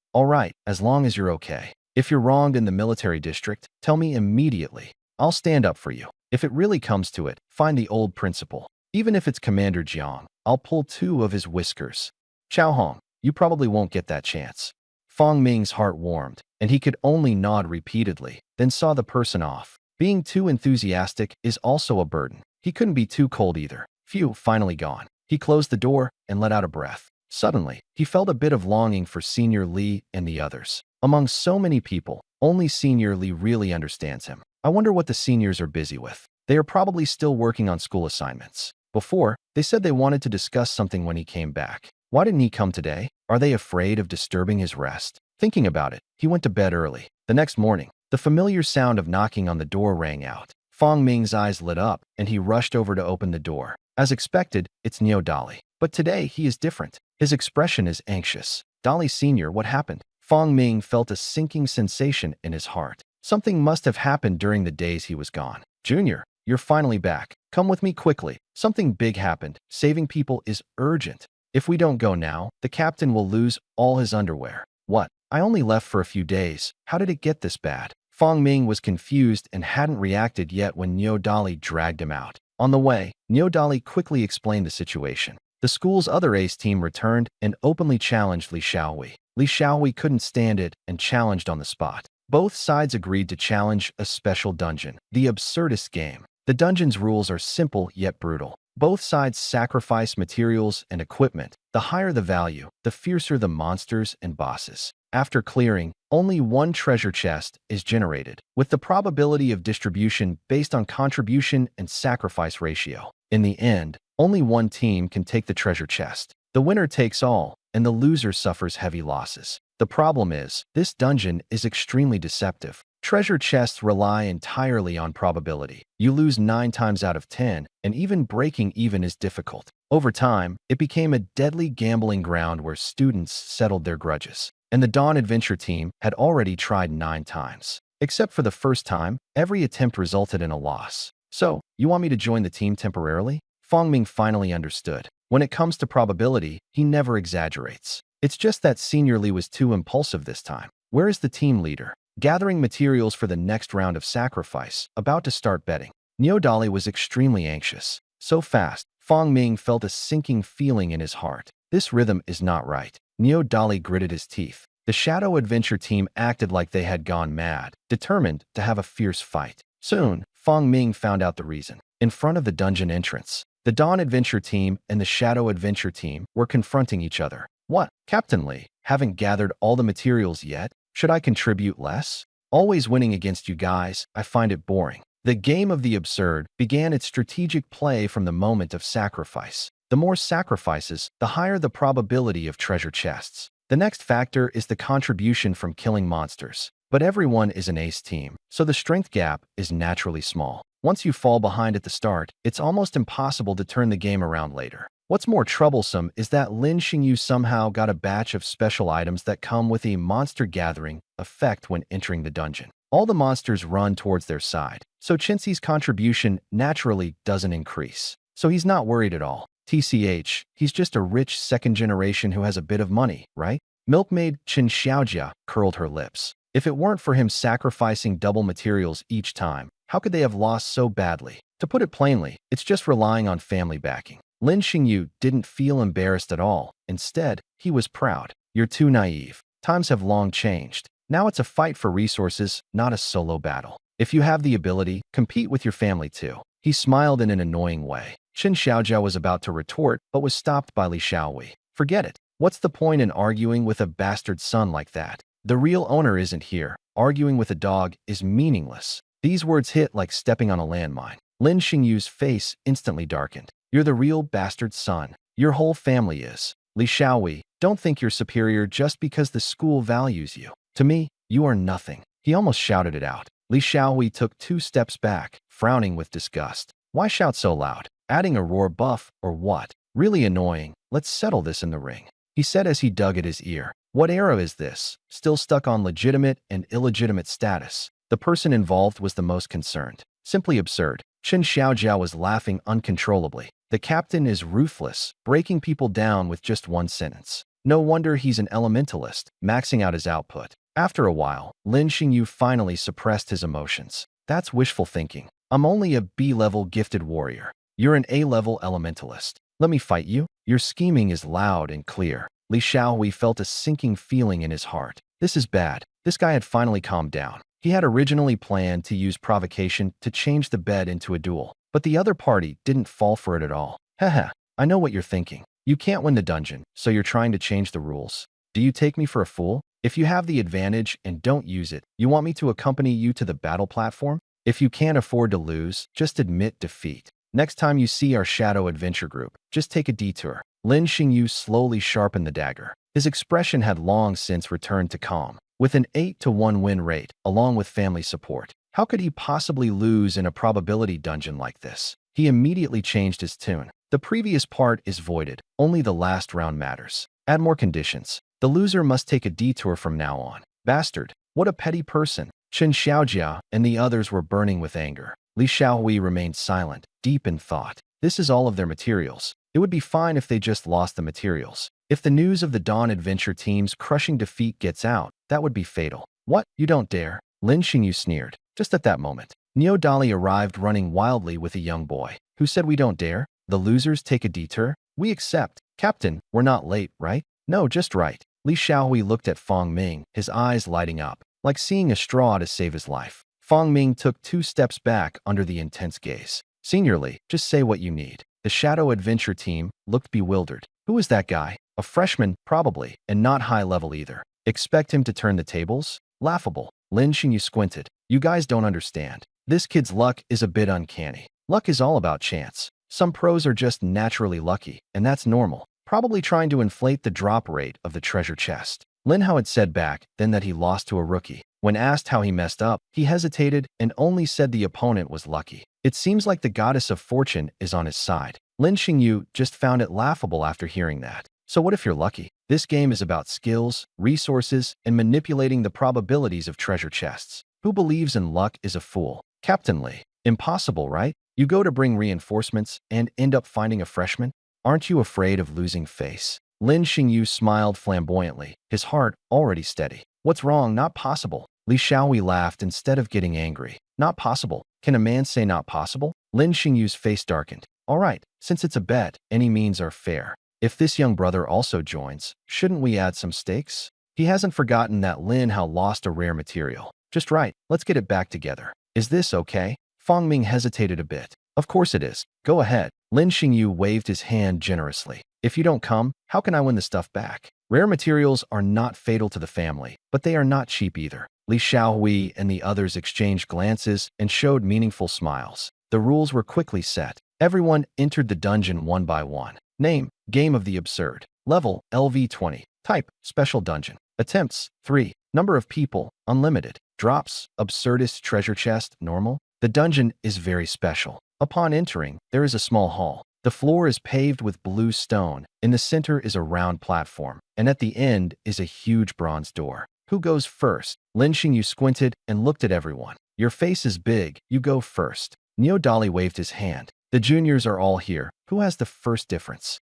as long as you're okay. If you're wronged in the military district, tell me immediately. I'll stand up for you. If it really comes to it, find the old principal. Even if it's Commander Jiang, I'll pull 2 of his whiskers. Chao Hong, you probably won't get that chance. Fong Ming's heart warmed, and he could only nod repeatedly, then saw the person off. Being too enthusiastic is also a burden. He couldn't be too cold either. Phew, finally gone. He closed the door and let out a breath. Suddenly, he felt a bit of longing for Senior Li and the others. Among so many people, only Senior Li really understands him. I wonder what the seniors are busy with. They are probably still working on school assignments. Before, they said they wanted to discuss something when he came back. Why didn't he come today? Are they afraid of disturbing his rest? Thinking about it, he went to bed early. The next morning, the familiar sound of knocking on the door rang out. Fong Ming's eyes lit up, and he rushed over to open the door. As expected, it's Neo Dali. But today, he is different. His expression is anxious. Dali Sr., what happened? Fong Ming felt a sinking sensation in his heart. Something must have happened during the days he was gone. Junior, you're finally back. Come with me quickly. Something big happened. Saving people is urgent. If we don't go now, the captain will lose all his underwear. What? I only left for a few days. How did it get this bad? Fong Ming was confused and hadn't reacted yet when Neo Dali dragged him out. On the way, Neo Dali quickly explained the situation. The school's other ace team returned and openly challenged Li Xiaohui. Li Xiaohui couldn't stand it and challenged on the spot. Both sides agreed to challenge a special dungeon, the absurdist game. The dungeon's rules are simple yet brutal. Both sides sacrifice materials and equipment. The higher the value, the fiercer the monsters and bosses. After clearing, only one treasure chest is generated, with the probability of distribution based on contribution and sacrifice ratio. In the end, only one team can take the treasure chest. The winner takes all, and the loser suffers heavy losses. The problem is, this dungeon is extremely deceptive. Treasure chests rely entirely on probability. You lose 9 times out of 10, and even breaking even is difficult. Over time, it became a deadly gambling ground where students settled their grudges. And the Dawn Adventure team had already tried 9 times. Except for the first time, every attempt resulted in a loss. So, you want me to join the team temporarily? Fong Ming finally understood. When it comes to probability, he never exaggerates. It's just that Senior Li was too impulsive this time. Where is the team leader? Gathering materials for the next round of sacrifice, about to start betting. Neo Dali was extremely anxious. So fast, Fong Ming felt a sinking feeling in his heart. This rhythm is not right. Neo Dali gritted his teeth. The Shadow Adventure team acted like they had gone mad, determined to have a fierce fight. Soon, Fong Ming found out the reason. In front of the dungeon entrance, the Dawn Adventure team and the Shadow Adventure team were confronting each other. What? Captain Lee, haven't gathered all the materials yet? Should I contribute less? Always winning against you guys, I find it boring. The game of the absurd began its strategic play from the moment of sacrifice. The more sacrifices, the higher the probability of treasure chests. The next factor is the contribution from killing monsters. But everyone is an ace team, so the strength gap is naturally small. Once you fall behind at the start, it's almost impossible to turn the game around later. What's more troublesome is that Lin Xingyu somehow got a batch of special items that come with a monster gathering effect when entering the dungeon. All the monsters run towards their side, so Chinxi's contribution naturally doesn't increase. So he's not worried at all. TCH, he's just a rich second generation who has a bit of money, right? Milkmaid Qin Xiaojia curled her lips. If it weren't for him sacrificing double materials each time, how could they have lost so badly? To put it plainly, it's just relying on family backing. Lin Xingyu didn't feel embarrassed at all. Instead, he was proud. You're too naive. Times have long changed. Now it's a fight for resources, not a solo battle. If you have the ability, compete with your family too. He smiled in an annoying way. Qin Xiaojia was about to retort, but was stopped by Li Xiaowei. Forget it. What's the point in arguing with a bastard son like that? The real owner isn't here. Arguing with a dog is meaningless. These words hit like stepping on a landmine. Lin Xingyu's face instantly darkened. You're the real bastard son. Your whole family is. Li Xiaowei, don't think you're superior just because the school values you. To me, you are nothing. He almost shouted it out. Li Xiaowei took 2 steps back, frowning with disgust. Why shout so loud? Adding a roar buff, or what? Really annoying. Let's settle this in the ring, he said as he dug at his ear. What era is this? Still stuck on legitimate and illegitimate status. The person involved was the most concerned. Simply absurd. Qin Xiaojia was laughing uncontrollably. The captain is ruthless, breaking people down with just one sentence. No wonder he's an elementalist, maxing out his output. After a while, Lin Xingyu finally suppressed his emotions. That's wishful thinking. I'm only a B-level gifted warrior. You're an A-level elementalist. Let me fight you? Your scheming is loud and clear. Li Xiaowei felt a sinking feeling in his heart. This is bad. This guy had finally calmed down. He had originally planned to use provocation to change the bet into a duel, but the other party didn't fall for it at all. Haha, I know what you're thinking. You can't win the dungeon, so you're trying to change the rules. Do you take me for a fool? If you have the advantage and don't use it, you want me to accompany you to the battle platform? If you can't afford to lose, just admit defeat. Next time you see our Shadow Adventure group, just take a detour. Lin Xingyu slowly sharpened the dagger. His expression had long since returned to calm. With an 8-to-1 win rate, along with family support, how could he possibly lose in a probability dungeon like this? He immediately changed his tune. The previous part is voided. Only the last round matters. Add more conditions. The loser must take a detour from now on. Bastard. What a petty person. Qin Xiaojia and the others were burning with anger. Li Xiaowei remained silent, deep in thought. This is all of their materials. It would be fine if they just lost the materials. If the news of the Dawn Adventure team's crushing defeat gets out, that would be fatal. What? You don't dare? Lin Xingyu sneered. Just at that moment, Neo Dali arrived running wildly with a young boy. Who said we don't dare? The losers take a detour? We accept. Captain, we're not late, right? No, just right. Li Xiaowei looked at Fong Ming, his eyes lighting up, like seeing a straw to save his life. Fong Ming took 2 steps back under the intense gaze. Senior Li, just say what you need. The Shadow Adventure team looked bewildered. Who is that guy? A freshman, probably, and not high level either. Expect him to turn the tables? Laughable. Lin Xingyu squinted. You guys don't understand. This kid's luck is a bit uncanny. Luck is all about chance. Some pros are just naturally lucky, and that's normal. Probably trying to inflate the drop rate of the treasure chest. Lin Hao had said back then that he lost to a rookie. When asked how he messed up, he hesitated and only said the opponent was lucky. It seems like the goddess of fortune is on his side. Lin Xingyu just found it laughable after hearing that. So what if you're lucky? This game is about skills, resources, and manipulating the probabilities of treasure chests. Who believes in luck is a fool. Captain Lee. Impossible, right? You go to bring reinforcements and end up finding a freshman? Aren't you afraid of losing face? Lin Xingyu smiled flamboyantly, his heart already steady. What's wrong? Not possible. Li Xiaowei laughed instead of getting angry. Not possible. Can a man say not possible? Lin Xingyu's face darkened. All right, since it's a bet, any means are fair. If this young brother also joins, shouldn't we add some stakes? He hasn't forgotten that Lin Hao lost a rare material. Just right, let's get it back together. Is this okay? Fang Ming hesitated a bit. Of course it is. Go ahead. Lin Xingyu waved his hand generously. If you don't come, how can I win the stuff back? Rare materials are not fatal to the family, but they are not cheap either. Li Xiaohui and the others exchanged glances and showed meaningful smiles. The rules were quickly set. Everyone entered the dungeon one by one. Name, Game of the Absurd. Level, LV20. Type, Special Dungeon. Attempts, 3. Number of people, unlimited. Drops, Absurdist Treasure Chest, normal. The dungeon is very special. Upon entering, there is a small hall. The floor is paved with blue stone. In the center is a round platform, and at the end is a huge bronze door. Who goes first? Lin Xingyu squinted and looked at everyone. Your face is big. You go first. Neo Dali waved his hand. The juniors are all here. Who has the first difference?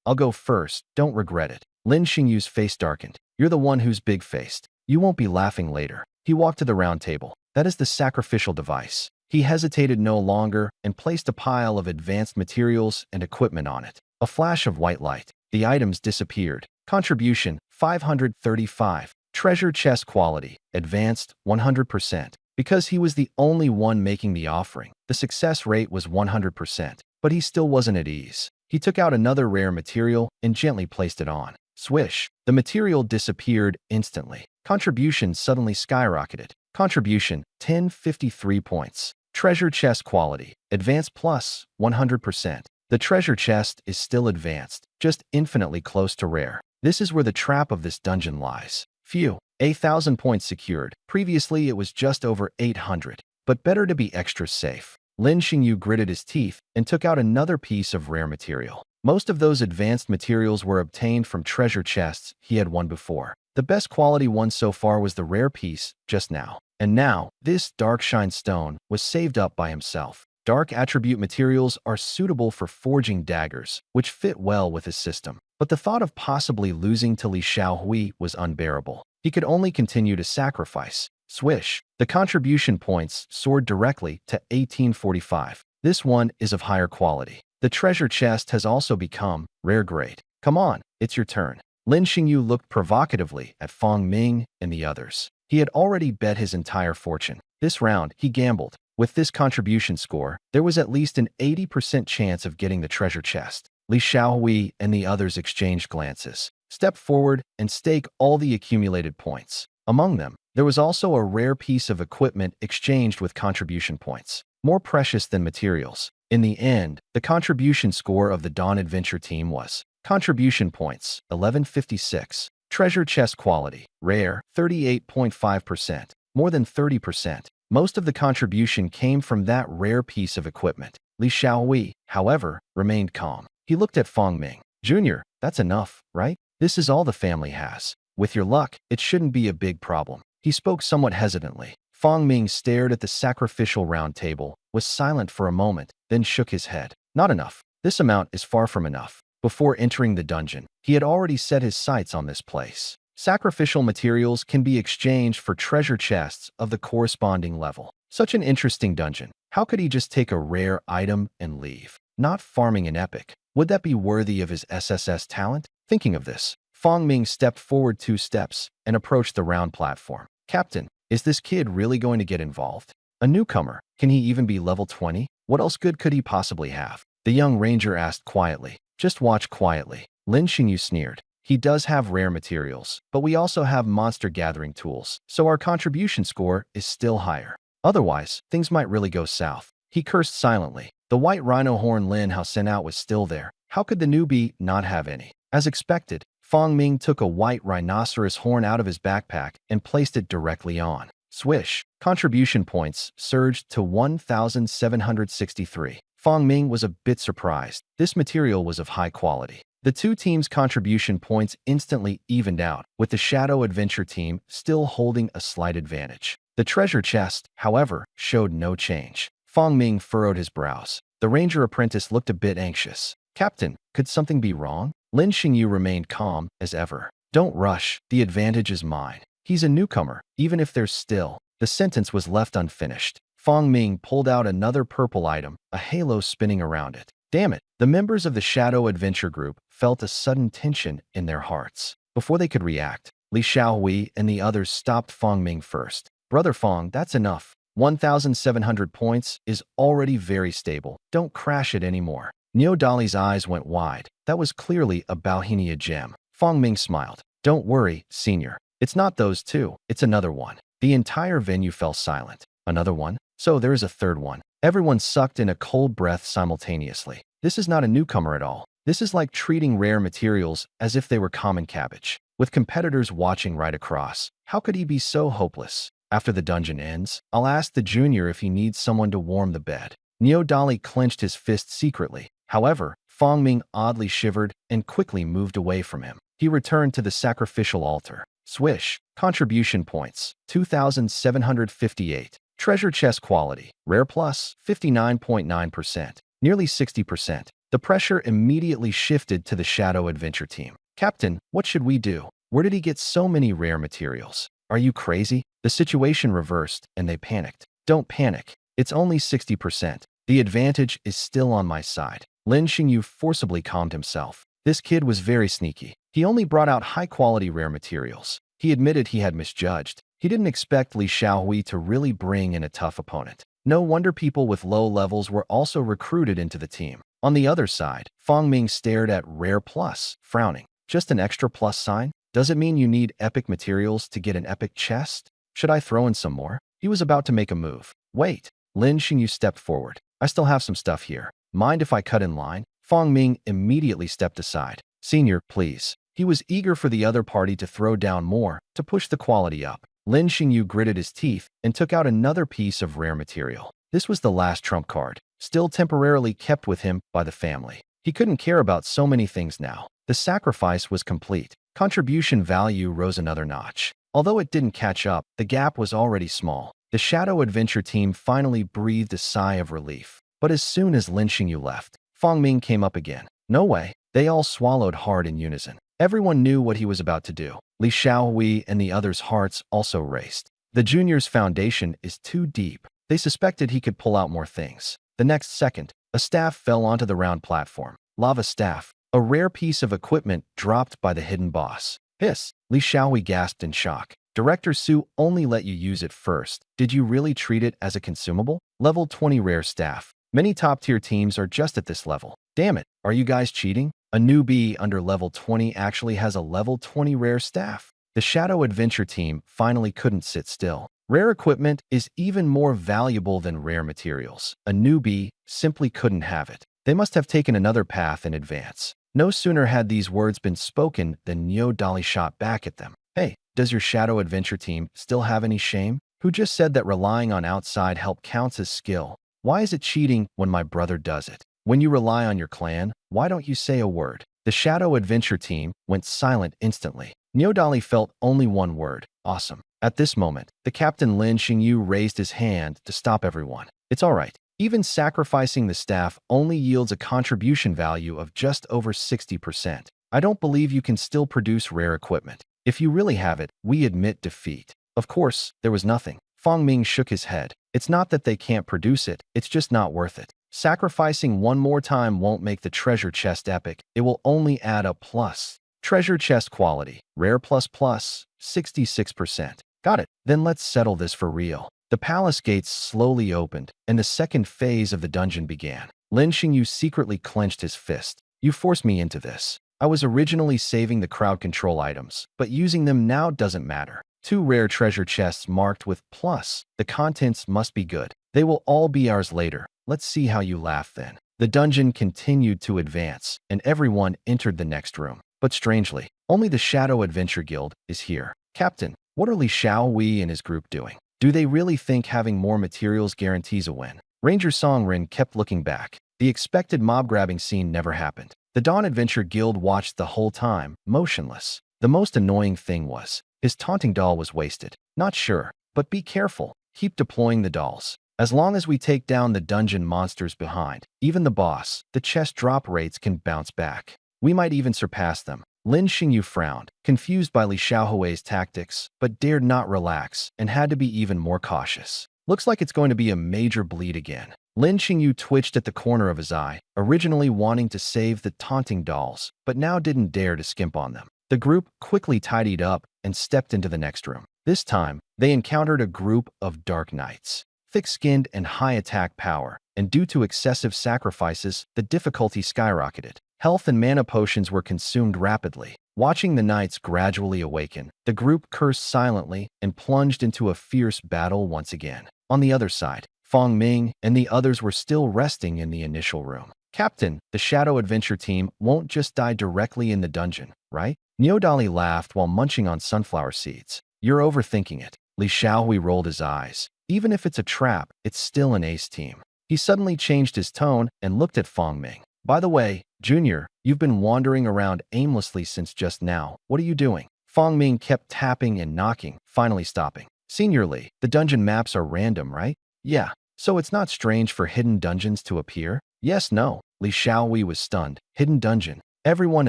I'll go first. Don't regret it. Lin Xingyu's face darkened. You're the one who's big-faced. You won't be laughing later. He walked to the round table. That is the sacrificial device. He hesitated no longer and placed a pile of advanced materials and equipment on it. A flash of white light. The items disappeared. Contribution, 535. Treasure chest quality, advanced, 100%. Because he was the only one making the offering, the success rate was 100%, but he still wasn't at ease. He took out another rare material and gently placed it on. Swish! The material disappeared instantly. Contribution suddenly skyrocketed. Contribution, 1053 points. Treasure chest quality, advanced plus, 100%. The treasure chest is still advanced, just infinitely close to rare. This is where the trap of this dungeon lies. Phew, 1,000 points secured. Previously it was just over 800, but better to be extra safe. Lin Xingyu gritted his teeth and took out another piece of rare material. Most of those advanced materials were obtained from treasure chests he had won before. The best quality one so far was the rare piece just now. And now, this dark shine stone was saved up by himself. Dark attribute materials are suitable for forging daggers, which fit well with his system. But the thought of possibly losing to Li Xiaohui was unbearable. He could only continue to sacrifice. Swish! The contribution points soared directly to 1845. This one is of higher quality. The treasure chest has also become rare grade. Come on, it's your turn. Lin Xingyu looked provocatively at Fang Ming and the others. He had already bet his entire fortune. This round, he gambled. With this contribution score, there was at least an 80% chance of getting the treasure chest. Li Xiaohui and the others exchanged glances. Step forward and stake all the accumulated points. Among them, there was also a rare piece of equipment exchanged with contribution points, more precious than materials. In the end, the contribution score of the Dawn Adventure team was contribution points, 1156. Treasure chest quality, rare, 38.5%, more than 30%. Most of the contribution came from that rare piece of equipment. Li Xiaohui, however, remained calm. He looked at Fang Ming. Junior, that's enough, right? This is all the family has. With your luck, it shouldn't be a big problem. He spoke somewhat hesitantly. Fang Ming stared at the sacrificial round table, was silent for a moment, then shook his head. Not enough. This amount is far from enough. Before entering the dungeon, he had already set his sights on this place. Sacrificial materials can be exchanged for treasure chests of the corresponding level. Such an interesting dungeon. How could he just take a rare item and leave? Not farming an epic. Would that be worthy of his SSS talent? Thinking of this, Fang Ming stepped forward 2 steps and approached the round platform. Captain, is this kid really going to get involved? A newcomer. Can he even be level 20? What else good could he possibly have? The young ranger asked quietly. Just watch quietly. Lin Xingyu sneered. He does have rare materials, but we also have monster gathering tools, so our contribution score is still higher. Otherwise, things might really go south. He cursed silently. The white rhino horn Lin Hao sent out was still there. How could the newbie not have any? As expected, Fang Ming took a white rhinoceros horn out of his backpack and placed it directly on. Swish! Contribution points surged to 1,763. Fang Ming was a bit surprised. This material was of high quality. The two teams' contribution points instantly evened out, with the Shadow Adventure team still holding a slight advantage. The treasure chest, however, showed no change. Fang Ming furrowed his brows. The ranger apprentice looked a bit anxious. Captain, could something be wrong? Lin Xingyu remained calm as ever. Don't rush. The advantage is mine. He's a newcomer, even if there's still. The sentence was left unfinished. Fang Ming pulled out another purple item, a halo spinning around it. Damn it! The members of the Shadow Adventure group felt a sudden tension in their hearts. Before they could react, Li Xiaohui and the others stopped Fang Ming first. Brother Fang, that's enough. 1,700 points is already very stable. Don't crash it anymore. Neo Dali's eyes went wide. That was clearly a Bauhinia gem. Fang Ming smiled. Don't worry, senior. It's not those two. It's another one. The entire venue fell silent. Another one? So there is a third one. Everyone sucked in a cold breath simultaneously. This is not a newcomer at all. This is like treating rare materials as if they were common cabbage. With competitors watching right across, how could he be so hopeless? After the dungeon ends, I'll ask the junior if he needs someone to warm the bed. Neo Dali clenched his fist secretly. However, Fang Ming oddly shivered and quickly moved away from him. He returned to the sacrificial altar. Swish. Contribution points. 2,758. Treasure chest quality. Rare plus. 59.9%. Nearly 60%. The pressure immediately shifted to the Shadow Adventure team. Captain, what should we do? Where did he get so many rare materials? Are you crazy? The situation reversed, and they panicked. Don't panic. It's only 60%. The advantage is still on my side. Lin Xingyu forcibly calmed himself. This kid was very sneaky. He only brought out high-quality rare materials. He admitted he had misjudged. He didn't expect Li Xiaohui to really bring in a tough opponent. No wonder people with low levels were also recruited into the team. On the other side, Fang Ming stared at Rare Plus, frowning. Just an extra plus sign? Does it mean you need epic materials to get an epic chest? Should I throw in some more? He was about to make a move. Wait. Lin Xingyu stepped forward. I still have some stuff here. Mind if I cut in line? Fang Ming immediately stepped aside. Senior, please. He was eager for the other party to throw down more, to push the quality up. Lin Xingyu gritted his teeth and took out another piece of rare material. This was the last trump card, still temporarily kept with him by the family. He couldn't care about so many things now. The sacrifice was complete. Contribution value rose another notch. Although it didn't catch up, the gap was already small. The Shadow Adventure team finally breathed a sigh of relief. But as soon as Lin Xingyu left, Fang Ming came up again. No way. They all swallowed hard in unison. Everyone knew what he was about to do. Li Xiaohui and the others' hearts also raced. The junior's foundation is too deep. They suspected he could pull out more things. The next second, a staff fell onto the round platform. Lava staff, a rare piece of equipment dropped by the hidden boss. Hiss! Li Xiaohui gasped in shock. Director Su only let you use it first. Did you really treat it as a consumable? Level 20 rare staff. Many top-tier teams are just at this level. Damn it, are you guys cheating? A newbie under level 20 actually has a level 20 rare staff. The Shadow Adventure team finally couldn't sit still. Rare equipment is even more valuable than rare materials. A newbie simply couldn't have it. They must have taken another path in advance. No sooner had these words been spoken than Neo Dali shot back at them. Hey, does your Shadow Adventure team still have any shame? Who just said that relying on outside help counts as skill? Why is it cheating when my brother does it? When you rely on your clan, why don't you say a word? The Shadow Adventure team went silent instantly. Neo Dali felt only one word: awesome. At this moment, the Captain Lin Xingyu raised his hand to stop everyone. It's all right. Even sacrificing the staff only yields a contribution value of just over 60%. I don't believe you can still produce rare equipment. If you really have it, we admit defeat. Of course, there was nothing. Fang Ming shook his head. It's not that they can't produce it, it's just not worth it. Sacrificing one more time won't make the treasure chest epic. It will only add a plus. Treasure chest quality. Rare plus plus. 66%. Got it. Then let's settle this for real. The palace gates slowly opened, and the second phase of the dungeon began. Lin Xingyu secretly clenched his fist. You forced me into this. I was originally saving the crowd control items, but using them now doesn't matter. 2 rare treasure chests marked with plus. The contents must be good. They will all be ours later. Let's see how you laugh then. The dungeon continued to advance, and everyone entered the next room. But strangely, only the Shadow Adventure Guild is here. Captain, what are Li Xiaohui and his group doing? Do they really think having more materials guarantees a win? Ranger Songrin kept looking back. The expected mob-grabbing scene never happened. The Dawn Adventure Guild watched the whole time, motionless. The most annoying thing was, his taunting doll was wasted. Not sure, but be careful. Keep deploying the dolls. As long as we take down the dungeon monsters behind, even the boss, the chest drop rates can bounce back. We might even surpass them. Lin Xingyu frowned, confused by Li Xiaohui's tactics, but dared not relax and had to be even more cautious. Looks like it's going to be a major bleed again. Lin Xingyu twitched at the corner of his eye, originally wanting to save the taunting dolls, but now didn't dare to skimp on them. The group quickly tidied up and stepped into the next room. This time, they encountered a group of dark knights, thick-skinned and high attack power, and due to excessive sacrifices, the difficulty skyrocketed. Health and mana potions were consumed rapidly. Watching the knights gradually awaken, the group cursed silently and plunged into a fierce battle once again. On the other side, Fong Ming and the others were still resting in the initial room. Captain, the Shadow Adventure team won't just die directly in the dungeon, right? Neodali laughed while munching on sunflower seeds. You're overthinking it. Li Xiaohui rolled his eyes. Even if it's a trap, it's still an ace team. He suddenly changed his tone and looked at Fong Ming. By the way, Junior, you've been wandering around aimlessly since just now. What are you doing? Fong Ming kept tapping and knocking, finally stopping. Senior Li, the dungeon maps are random, right? Yeah. So it's not strange for hidden dungeons to appear? Yes, no. Li Xiaohui was stunned. Hidden dungeon. Everyone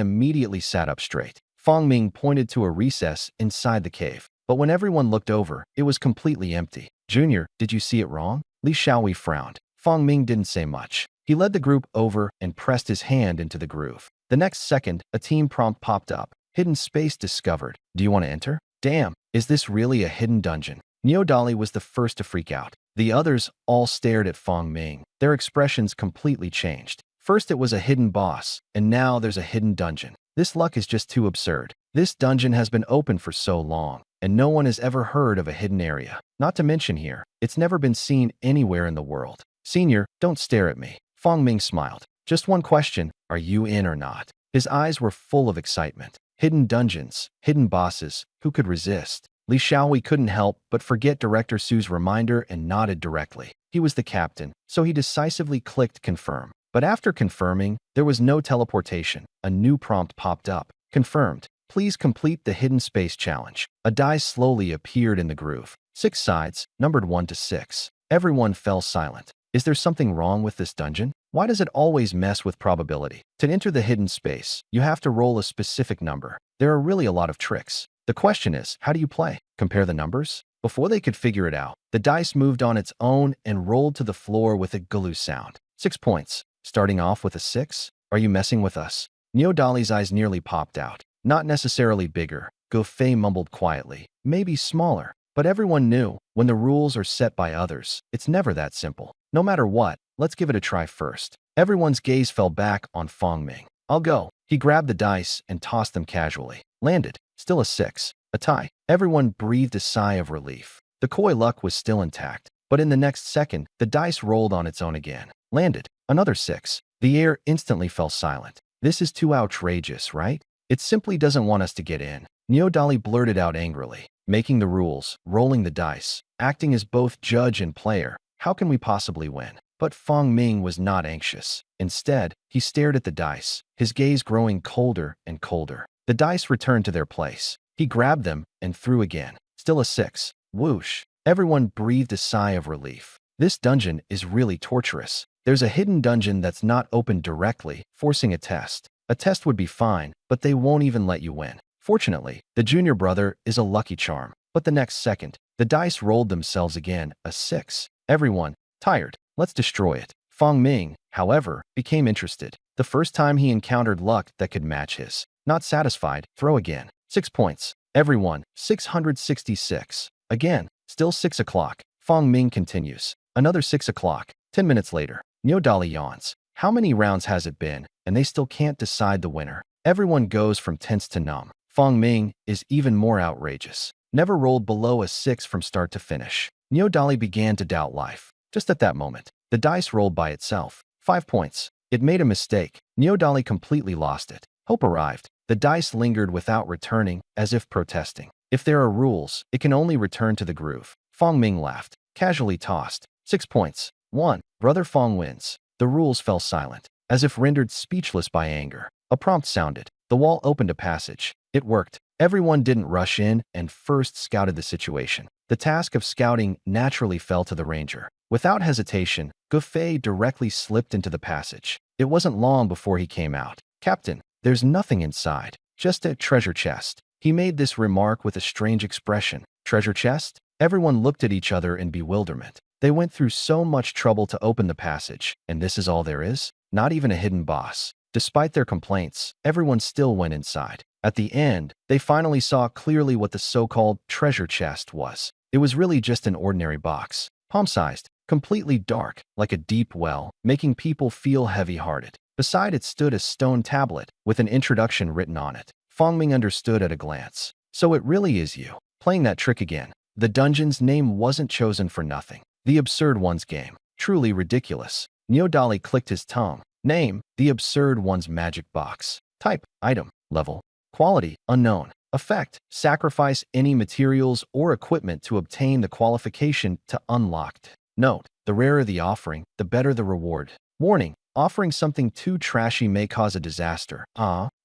immediately sat up straight. Fong Ming pointed to a recess inside the cave. But when everyone looked over, it was completely empty. Junior, did you see it wrong? Li Xiaohui frowned. Fong Ming didn't say much. He led the group over and pressed his hand into the groove. The next second, a team prompt popped up. Hidden space discovered. Do you want to enter? Damn, is this really a hidden dungeon? Neodali was the first to freak out. The others all stared at Fong Ming. Their expressions completely changed. First it was a hidden boss, and now there's a hidden dungeon. This luck is just too absurd. This dungeon has been open for so long, and no one has ever heard of a hidden area. Not to mention here, it's never been seen anywhere in the world. Senior, don't stare at me. Fong Ming smiled. Just one question, are you in or not? His eyes were full of excitement. Hidden dungeons, hidden bosses, who could resist? Li Xiaohui couldn't help but forget Director Su's reminder and nodded directly. He was the captain, so he decisively clicked confirm. But after confirming, there was no teleportation. A new prompt popped up. Confirmed. Please complete the hidden space challenge. A die slowly appeared in the groove. 6 sides, numbered 1 to 6. Everyone fell silent. Is there something wrong with this dungeon? Why does it always mess with probability? To enter the hidden space, you have to roll a specific number. There are really a lot of tricks. The question is, how do you play? Compare the numbers? Before they could figure it out, the dice moved on its own and rolled to the floor with a glue sound. 6 points. Starting off with a 6? Are you messing with us? Neodali's eyes nearly popped out. Not necessarily bigger, Gofei mumbled quietly. Maybe smaller. But everyone knew, when the rules are set by others, it's never that simple. No matter what, let's give it a try first. Everyone's gaze fell back on Fong Ming. I'll go. He grabbed the dice and tossed them casually. Landed. Still a 6. A tie. Everyone breathed a sigh of relief. The koi luck was still intact. But in the next second, the dice rolled on its own again. Landed. Another 6. The air instantly fell silent. This is too outrageous, right? It simply doesn't want us to get in. Neodali blurted out angrily. Making the rules, rolling the dice, acting as both judge and player. How can we possibly win? But Fong Ming was not anxious. Instead, he stared at the dice, his gaze growing colder and colder. The dice returned to their place. He grabbed them and threw again. Still a 6. Whoosh. Everyone breathed a sigh of relief. This dungeon is really torturous. There's a hidden dungeon that's not open directly, forcing a test. A test would be fine, but they won't even let you win. Fortunately, the junior brother is a lucky charm. But the next second, the dice rolled themselves again, a 6. Everyone, tired. Let's destroy it. Fong Ming, however, became interested. The first time he encountered luck that could match his. Not satisfied, throw again. 6 points. Everyone, 666. Again, still 6 o'clock. Fong Ming continues. Another 6 o'clock. 10 minutes later, Neodali yawns. How many rounds has it been, and they still can't decide the winner? Everyone goes from tense to numb. Fong Ming is even more outrageous. Never rolled below a 6 from start to finish. Neodali began to doubt life. Just at that moment, the dice rolled by itself. 5 points. It made a mistake. Neodali completely lost it. Hope arrived. The dice lingered without returning, as if protesting. If there are rules, it can only return to the groove. Fong Ming laughed. Casually tossed. 6 points. 1. Brother Fong wins. The rules fell silent, as if rendered speechless by anger. A prompt sounded. The wall opened a passage. It worked. Everyone didn't rush in and first scouted the situation. The task of scouting naturally fell to the ranger. Without hesitation, Gofei directly slipped into the passage. It wasn't long before he came out. Captain, there's nothing inside. Just a treasure chest. He made this remark with a strange expression. Treasure chest? Everyone looked at each other in bewilderment. They went through so much trouble to open the passage, and this is all there is? Not even a hidden boss. Despite their complaints, everyone still went inside. At the end, they finally saw clearly what the so-called treasure chest was. It was really just an ordinary box, palm-sized, completely dark, like a deep well, making people feel heavy-hearted. Beside it stood a stone tablet with an introduction written on it. Fangming understood at a glance. So it really is you, playing that trick again. The dungeon's name wasn't chosen for nothing. The Absurd One's game. Truly ridiculous. Neodali clicked his tongue. Name, The Absurd One's magic box. Type, item, level. Quality, unknown. Effect, sacrifice any materials or equipment to obtain the qualification to unlocked. Note, the rarer the offering, the better the reward. Warning, offering something too trashy may cause a disaster.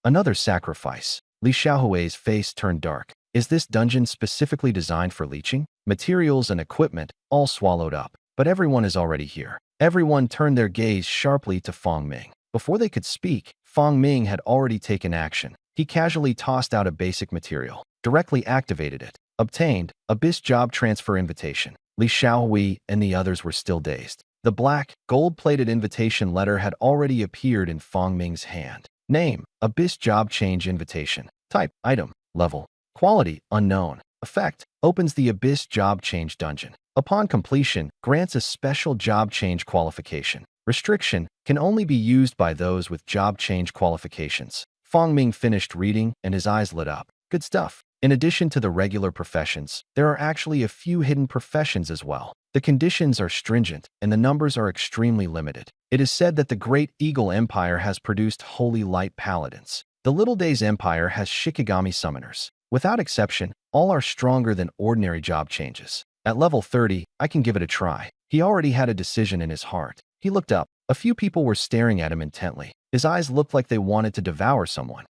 Another sacrifice. Li Xiaohui's face turned dark. Is this dungeon specifically designed for leeching? Materials and equipment, all swallowed up. But everyone is already here. Everyone turned their gaze sharply to Fangming. Before they could speak, Fangming had already taken action. He casually tossed out a basic material, directly activated it. Obtained, Abyss Job Transfer Invitation. Li Xiaohui and the others were still dazed. The black, gold-plated invitation letter had already appeared in Fangming's hand. Name, Abyss Job Change Invitation. Type, item, level. Quality, unknown. Effect, opens the Abyss Job Change Dungeon. Upon completion, grants a special job change qualification. Restriction, can only be used by those with job change qualifications. Fangming finished reading and his eyes lit up. Good stuff. In addition to the regular professions, there are actually a few hidden professions as well. The conditions are stringent and the numbers are extremely limited. It is said that the Great Eagle Empire has produced Holy Light Paladins. The Little Days Empire has Shikigami Summoners. Without exception, all are stronger than ordinary job changes. At level 30, I can give it a try. He already had a decision in his heart. He looked up. A few people were staring at him intently. His eyes looked like they wanted to devour someone.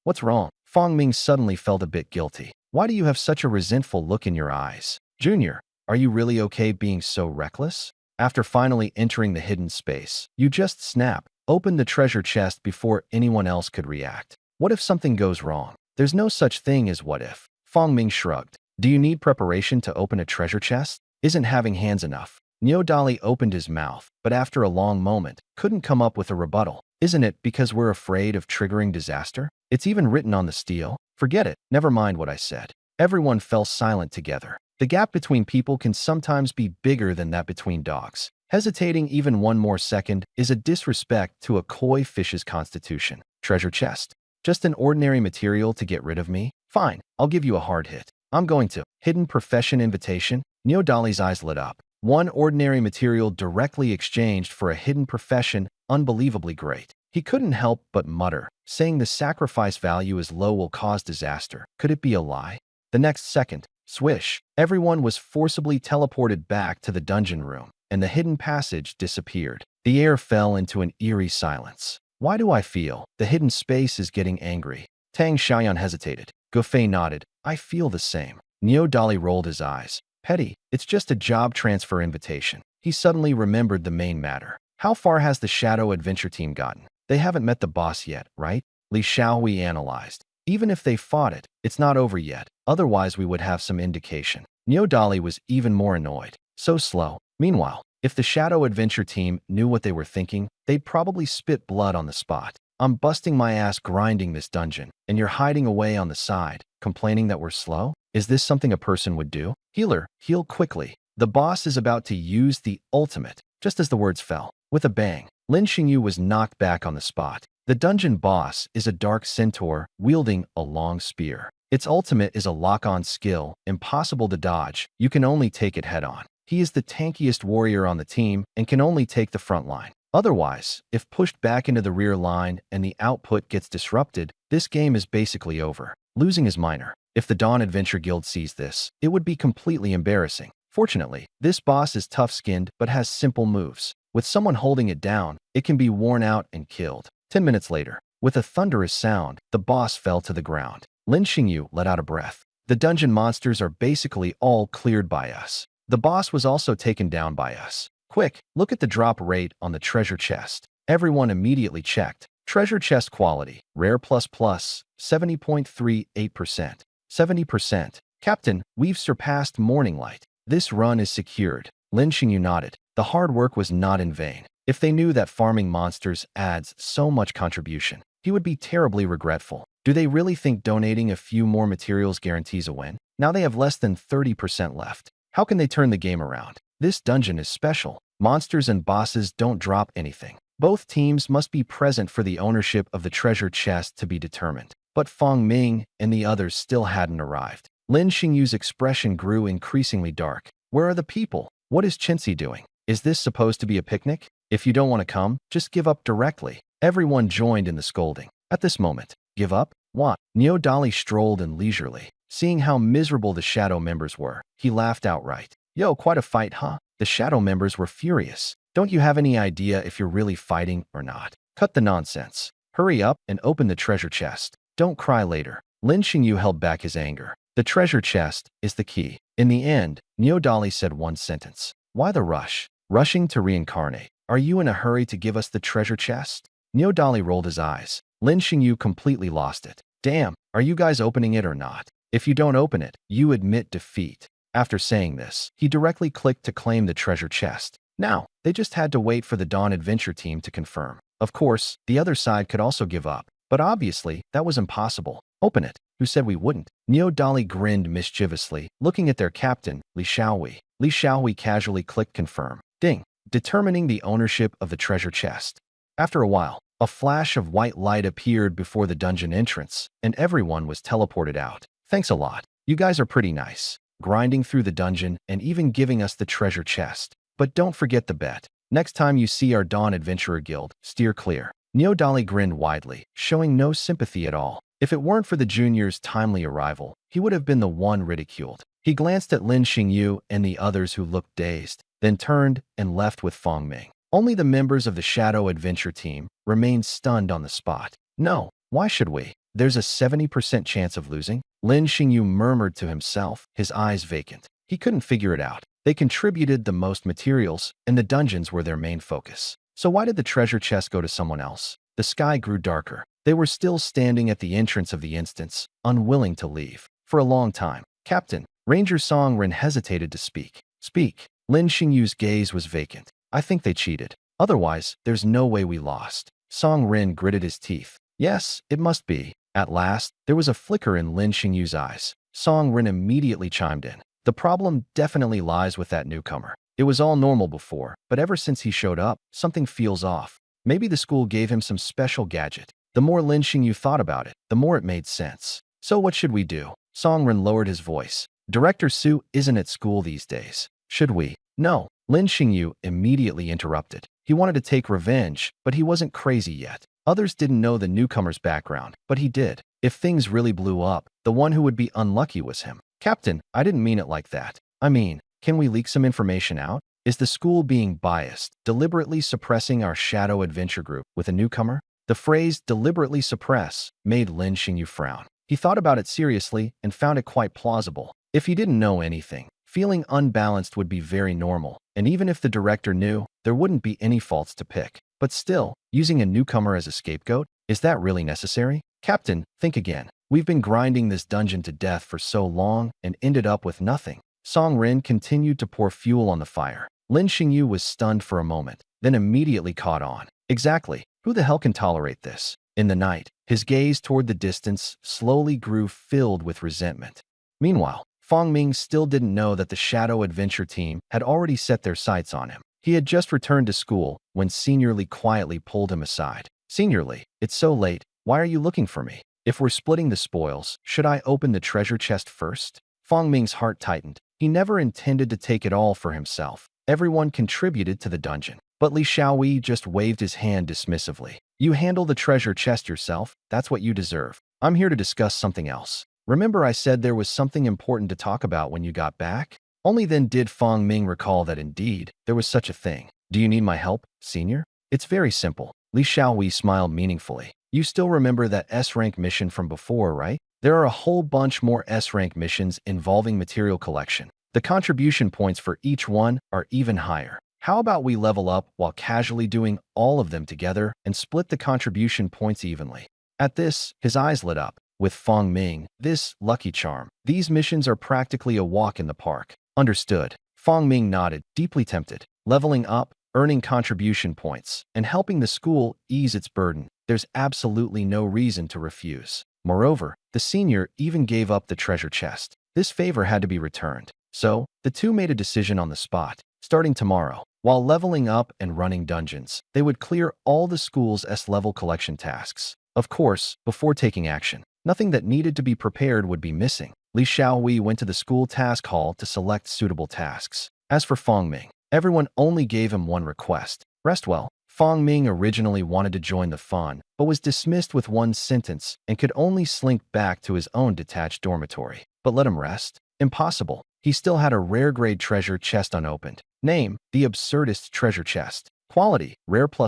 What's wrong? Fangming suddenly felt a bit guilty. Why do you have such a resentful look in your eyes? Junior, are you really okay being so reckless? After finally entering the hidden space, you just snap, open the treasure chest before anyone else could react. What if something goes wrong? There's no such thing as what if. Fangming shrugged. Do you need preparation to open a treasure chest? Isn't having hands enough? Neodali opened his mouth, but after a long moment, couldn't come up with a rebuttal. Isn't it because we're afraid of triggering disaster? It's even written on the steel. Forget it. Never mind what I said. Everyone fell silent together. The gap between people can sometimes be bigger than that between dogs. Hesitating even one more second is a disrespect to a koi fish's constitution. Treasure chest. Just an ordinary material to get rid of me? Fine, I'll give you a hard hit. I'm going to. Hidden profession invitation? Neodali's eyes lit up. One ordinary material directly exchanged for a hidden profession, unbelievably great. He couldn't help but mutter, saying the sacrifice value is low will cause disaster. Could it be a lie? The next second, swish, everyone was forcibly teleported back to the dungeon room, and the hidden passage disappeared. The air fell into an eerie silence. Why do I feel the hidden space is getting angry? Tang Xiaoyan hesitated. Gofei nodded. I feel the same. Neodali rolled his eyes. Petty, it's just a job transfer invitation. He suddenly remembered the main matter. How far has the Shadow Adventure team gotten? They haven't met the boss yet, right? Li Xiaohui analyzed. Even if they fought it, it's not over yet. Otherwise, we would have some indication. Neodali was even more annoyed. So slow. Meanwhile, if the Shadow Adventure team knew what they were thinking, they'd probably spit blood on the spot. I'm busting my ass grinding this dungeon, and you're hiding away on the side, complaining that we're slow? Is this something a person would do? Healer, heal quickly. The boss is about to use the ultimate. Just as the words fell, with a bang, Lin Xingyu was knocked back on the spot. The dungeon boss is a dark centaur wielding a long spear. Its ultimate is a lock-on skill, impossible to dodge. You can only take it head-on. He is the tankiest warrior on the team and can only take the front line. Otherwise, if pushed back into the rear line and the output gets disrupted, this game is basically over. Losing is minor. If the Dawn Adventure Guild sees this, it would be completely embarrassing. Fortunately, this boss is tough-skinned but has simple moves. With someone holding it down, it can be worn out and killed. 10 minutes later, with a thunderous sound, the boss fell to the ground. Lin Xingyu let out a breath. The dungeon monsters are basically all cleared by us. The boss was also taken down by us. Quick, look at the drop rate on the treasure chest. Everyone immediately checked. Treasure chest quality, rare plus plus, 70.38%. 70%. Captain, we've surpassed Morning Light. This run is secured. Lin Xingyu nodded. The hard work was not in vain. If they knew that farming monsters adds so much contribution, he would be terribly regretful. Do they really think donating a few more materials guarantees a win? Now they have less than 30% left. How can they turn the game around? This dungeon is special. Monsters and bosses don't drop anything. Both teams must be present for the ownership of the treasure chest to be determined. But Fong Ming and the others still hadn't arrived. Lin Xingyu's expression grew increasingly dark. Where are the people? What is Chintzy doing? Is this supposed to be a picnic? If you don't want to come, just give up directly. Everyone joined in the scolding. At this moment, give up? What? Neo Dali strolled in leisurely. Seeing how miserable the shadow members were, he laughed outright. Yo, quite a fight, huh? The shadow members were furious. Don't you have any idea if you're really fighting or not? Cut the nonsense. Hurry up and open the treasure chest. Don't cry later. Lin Xingyu held back his anger. The treasure chest is the key. In the end, Neo Dali said one sentence. Why the rush? Rushing to reincarnate. Are you in a hurry to give us the treasure chest? Neo Dali rolled his eyes. Lin Xingyu completely lost it. Damn, are you guys opening it or not? If you don't open it, you admit defeat. After saying this, he directly clicked to claim the treasure chest. Now, they just had to wait for the Dawn Adventure team to confirm. Of course, the other side could also give up. But obviously, that was impossible. Open it. Who said we wouldn't? Neo Dali grinned mischievously, looking at their captain, Li Xiaohui. Li Xiaohui casually clicked confirm. Ding. Determining the ownership of the treasure chest. After a while, a flash of white light appeared before the dungeon entrance, and everyone was teleported out. Thanks a lot. You guys are pretty nice. Grinding through the dungeon and even giving us the treasure chest. But don't forget the bet. Next time you see our Dawn Adventurer Guild, steer clear. Neo Dali grinned widely, showing no sympathy at all. If it weren't for the junior's timely arrival, he would have been the one ridiculed. He glanced at Lin Xingyu and the others who looked dazed, then turned and left with Fong Ming. Only the members of the Shadow Adventure team remained stunned on the spot. No, why should we? There's a 70% chance of losing? Lin Xingyu murmured to himself, his eyes vacant. He couldn't figure it out. They contributed the most materials, and the dungeons were their main focus. So why did the treasure chest go to someone else? The sky grew darker. They were still standing at the entrance of the instance, unwilling to leave. For a long time, Captain, Ranger Song Ren hesitated to speak. Speak. Lin Xingyu's gaze was vacant. I think they cheated. Otherwise, there's no way we lost. Song Ren gritted his teeth. Yes, it must be. At last, there was a flicker in Lin Xingyu's eyes. Song Ren immediately chimed in. The problem definitely lies with that newcomer. It was all normal before, but ever since he showed up, something feels off. Maybe the school gave him some special gadget. The more Lin Xingyu thought about it, the more it made sense. So what should we do? Song Ren lowered his voice. Director Su isn't at school these days. Should we? No. Lin Xingyu immediately interrupted. He wanted to take revenge, but he wasn't crazy yet. Others didn't know the newcomer's background, but he did. If things really blew up, the one who would be unlucky was him. Captain, I didn't mean it like that. I mean, can we leak some information out? Is the school being biased, deliberately suppressing our Shadow Adventure group with a newcomer? The phrase deliberately suppress made Lin Xingyu frown. He thought about it seriously and found it quite plausible. If he didn't know anything, feeling unbalanced would be very normal, and even if the director knew, there wouldn't be any faults to pick. But still, using a newcomer as a scapegoat, is that really necessary? Captain, think again. We've been grinding this dungeon to death for so long and ended up with nothing. Song Ren continued to pour fuel on the fire. Lin Xingyu was stunned for a moment, then immediately caught on. Exactly. Who the hell can tolerate this? In the night, his gaze toward the distance slowly grew filled with resentment. Meanwhile, Fong Ming still didn't know that the Shadow Adventure team had already set their sights on him. He had just returned to school when Senior Lee quietly pulled him aside. Senior Lee, it's so late. Why are you looking for me? If we're splitting the spoils, should I open the treasure chest first? Fong Ming's heart tightened. He never intended to take it all for himself. Everyone contributed to the dungeon. But Li Xiaohui just waved his hand dismissively. You handle the treasure chest yourself. That's what you deserve. I'm here to discuss something else. Remember I said there was something important to talk about when you got back? Only then did Fong Ming recall that indeed, there was such a thing. Do you need my help, Senior? It's very simple. Li Xiaohui smiled meaningfully. You still remember that S-rank mission from before, right? There are a whole bunch more S-rank missions involving material collection. The contribution points for each one are even higher. How about we level up while casually doing all of them together and split the contribution points evenly? At this, his eyes lit up. With Fong Ming, this lucky charm, these missions are practically a walk in the park. Understood. Fong Ming nodded, deeply tempted. Leveling up, earning contribution points, and helping the school ease its burden. There's absolutely no reason to refuse. Moreover, the senior even gave up the treasure chest. This favor had to be returned. So, the two made a decision on the spot. Starting tomorrow, while leveling up and running dungeons, they would clear all the school's S-level collection tasks. Of course, before taking action, nothing that needed to be prepared would be missing. Li Xiaohui went to the school task hall to select suitable tasks. As for Fong Ming, everyone only gave him one request: rest well. Fong Ming originally wanted to join the fun, but was dismissed with one sentence and could only slink back to his own detached dormitory. But let him rest? Impossible. He still had a rare-grade treasure chest unopened. Name: the absurdist treasure chest. Quality: rare ++.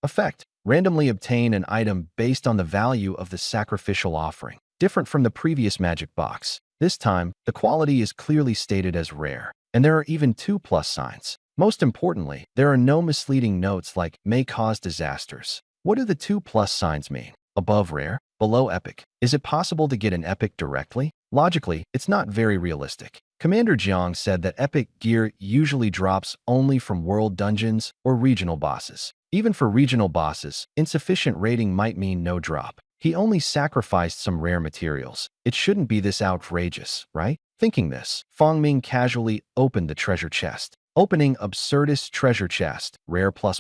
Effect: randomly obtain an item based on the value of the sacrificial offering. Different from the previous magic box. This time, the quality is clearly stated as rare, and there are even 2 plus signs. Most importantly, there are no misleading notes like may cause disasters. What do the 2 plus signs mean? Above rare, below epic. Is it possible to get an epic directly? Logically, it's not very realistic. Commander Jiang said that epic gear usually drops only from world dungeons or regional bosses. Even for regional bosses, insufficient rating might mean no drop. He only sacrificed some rare materials. It shouldn't be this outrageous, right? Thinking this, Fong Ming casually opened the treasure chest. Opening absurdist treasure chest, rare ++.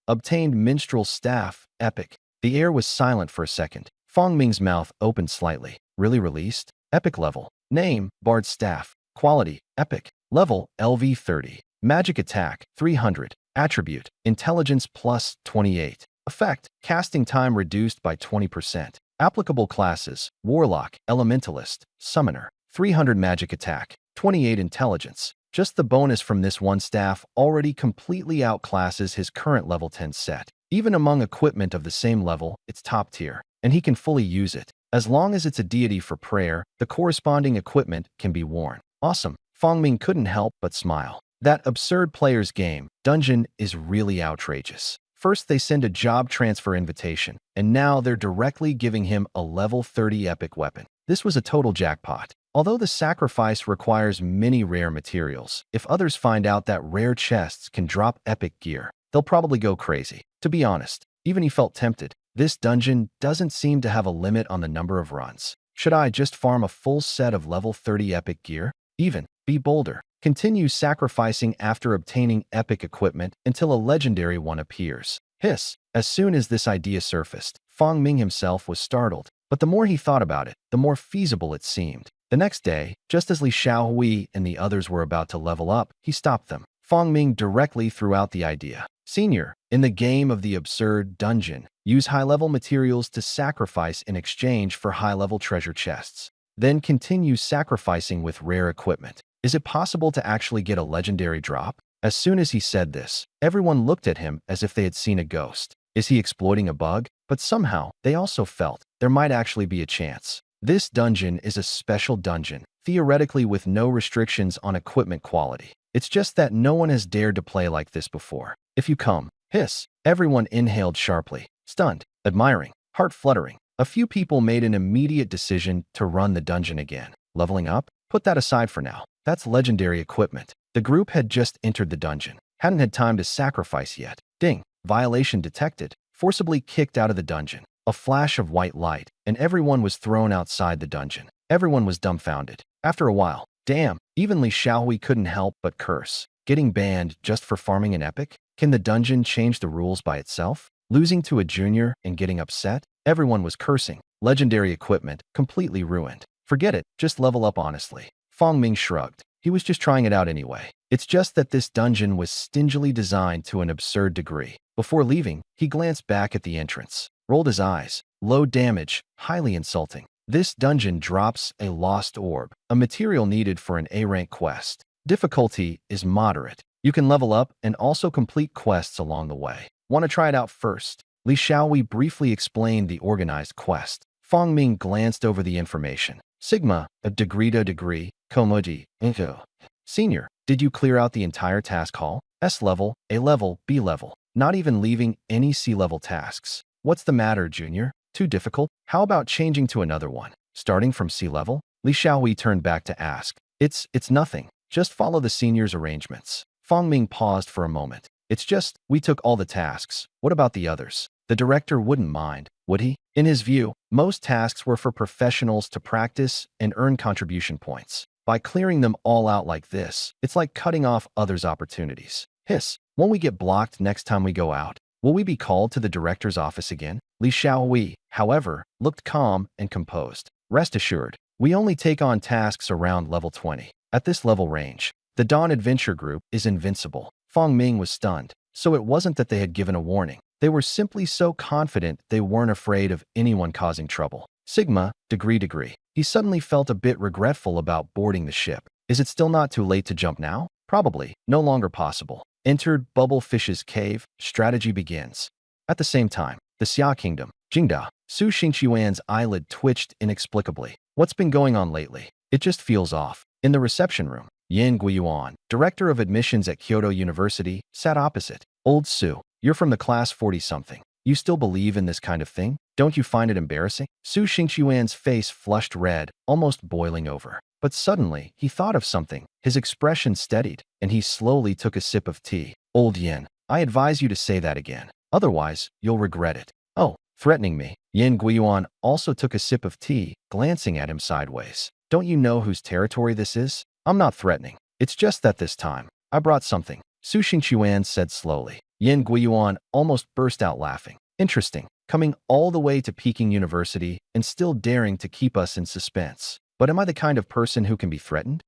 Obtained minstrel staff, epic. The air was silent for a second. Fong Ming's mouth opened slightly. Really released? Epic level. Name: Bard staff. Quality: epic. Level: LV 30. Magic attack: 300. Attribute: intelligence +28. Effect: casting time reduced by 20%. Applicable classes: warlock, elementalist, summoner. 300 magic attack, 28 intelligence. Just the bonus from this one staff already completely outclasses his current level 10 set. Even among equipment of the same level, it's top tier, and he can fully use it. As long as it's a deity for prayer, the corresponding equipment can be worn. Awesome. Fong Ming couldn't help but smile. That absurd player's game, dungeon, is really outrageous. First, they send a job transfer invitation, and now they're directly giving him a level 30 epic weapon. This was a total jackpot. Although the sacrifice requires many rare materials, if others find out that rare chests can drop epic gear, they'll probably go crazy. To be honest, even he felt tempted. This dungeon doesn't seem to have a limit on the number of runs. Should I just farm a full set of level 30 epic gear? Even, be bolder. Continue sacrificing after obtaining epic equipment until a legendary one appears. Hiss. As soon as this idea surfaced, Fong Ming himself was startled. But the more he thought about it, the more feasible it seemed. The next day, just as Li Xiaohui and the others were about to level up, he stopped them. Fong Ming directly threw out the idea. Senior, in the game of the absurd dungeon, use high-level materials to sacrifice in exchange for high-level treasure chests. Then continue sacrificing with rare equipment. Is it possible to actually get a legendary drop? As soon as he said this, everyone looked at him as if they had seen a ghost. Is he exploiting a bug? But somehow, they also felt there might actually be a chance. This dungeon is a special dungeon, theoretically with no restrictions on equipment quality. It's just that no one has dared to play like this before. If you come, hiss. Everyone inhaled sharply, stunned, admiring, heart fluttering. A few people made an immediate decision to run the dungeon again. Leveling up? Put that aside for now. That's legendary equipment. The group had just entered the dungeon, hadn't had time to sacrifice yet. Ding. Violation detected. Forcibly kicked out of the dungeon. A flash of white light, and everyone was thrown outside the dungeon. Everyone was dumbfounded. After a while, damn, even Li Xiaohui couldn't help but curse. Getting banned just for farming an epic? Can the dungeon change the rules by itself? Losing to a junior and getting upset? Everyone was cursing. Legendary equipment, completely ruined. Forget it, just level up honestly. Fong Ming shrugged. He was just trying it out anyway. It's just that this dungeon was stingily designed to an absurd degree. Before leaving, he glanced back at the entrance, rolled his eyes. Low damage, highly insulting. This dungeon drops a lost orb, a material needed for an A-rank quest. Difficulty is moderate. You can level up and also complete quests along the way. Want to try it out first? Li Xiaohui briefly explained the organized quest. Fong Ming glanced over the information. Sigma, a degree to degree, Komoji, Into. Senior, did you clear out the entire task hall? S level, A level, B level, not even leaving any C level tasks. What's the matter, Junior? Too difficult? How about changing to another one? Starting from C level? Li Xiaohui turned back to ask. It's nothing. Just follow the senior's arrangements. Fong Ming paused for a moment. It's just, we took all the tasks. What about the others? The director wouldn't mind, would he? In his view, most tasks were for professionals to practice and earn contribution points. By clearing them all out like this, it's like cutting off others' opportunities. Hiss, won't we get blocked next time we go out? Will we be called to the director's office again? Li Xiaohui, however, looked calm and composed. Rest assured, we only take on tasks around level 20. At this level range, the Dawn Adventure Group is invincible. Fong Ming was stunned, so it wasn't that they had given a warning. They were simply so confident they weren't afraid of anyone causing trouble. Sigma, degree. He suddenly felt a bit regretful about boarding the ship. Is it still not too late to jump now? Probably, no longer possible. Entered Bubblefish's cave, strategy begins. At the same time, the Xia Kingdom, Jingda, Su Xingqiuan's eyelid twitched inexplicably. What's been going on lately? It just feels off. In the reception room, Yan Guiyuan, director of admissions at Kyoto University, sat opposite. Old Su, you're from the class 40-something. You still believe in this kind of thing? Don't you find it embarrassing? Su Xingqiuan's face flushed red, almost boiling over. But suddenly, he thought of something. His expression steadied, and he slowly took a sip of tea. Old Yin, I advise you to say that again. Otherwise, you'll regret it. Oh, threatening me. Yin Guiyuan also took a sip of tea, glancing at him sideways. Don't you know whose territory this is? I'm not threatening. It's just that this time, I brought something. Su Xingqiuan said slowly. Yin Guiyuan almost burst out laughing. Interesting. Coming all the way to Peking University and still daring to keep us in suspense. But am I the kind of person who can be threatened?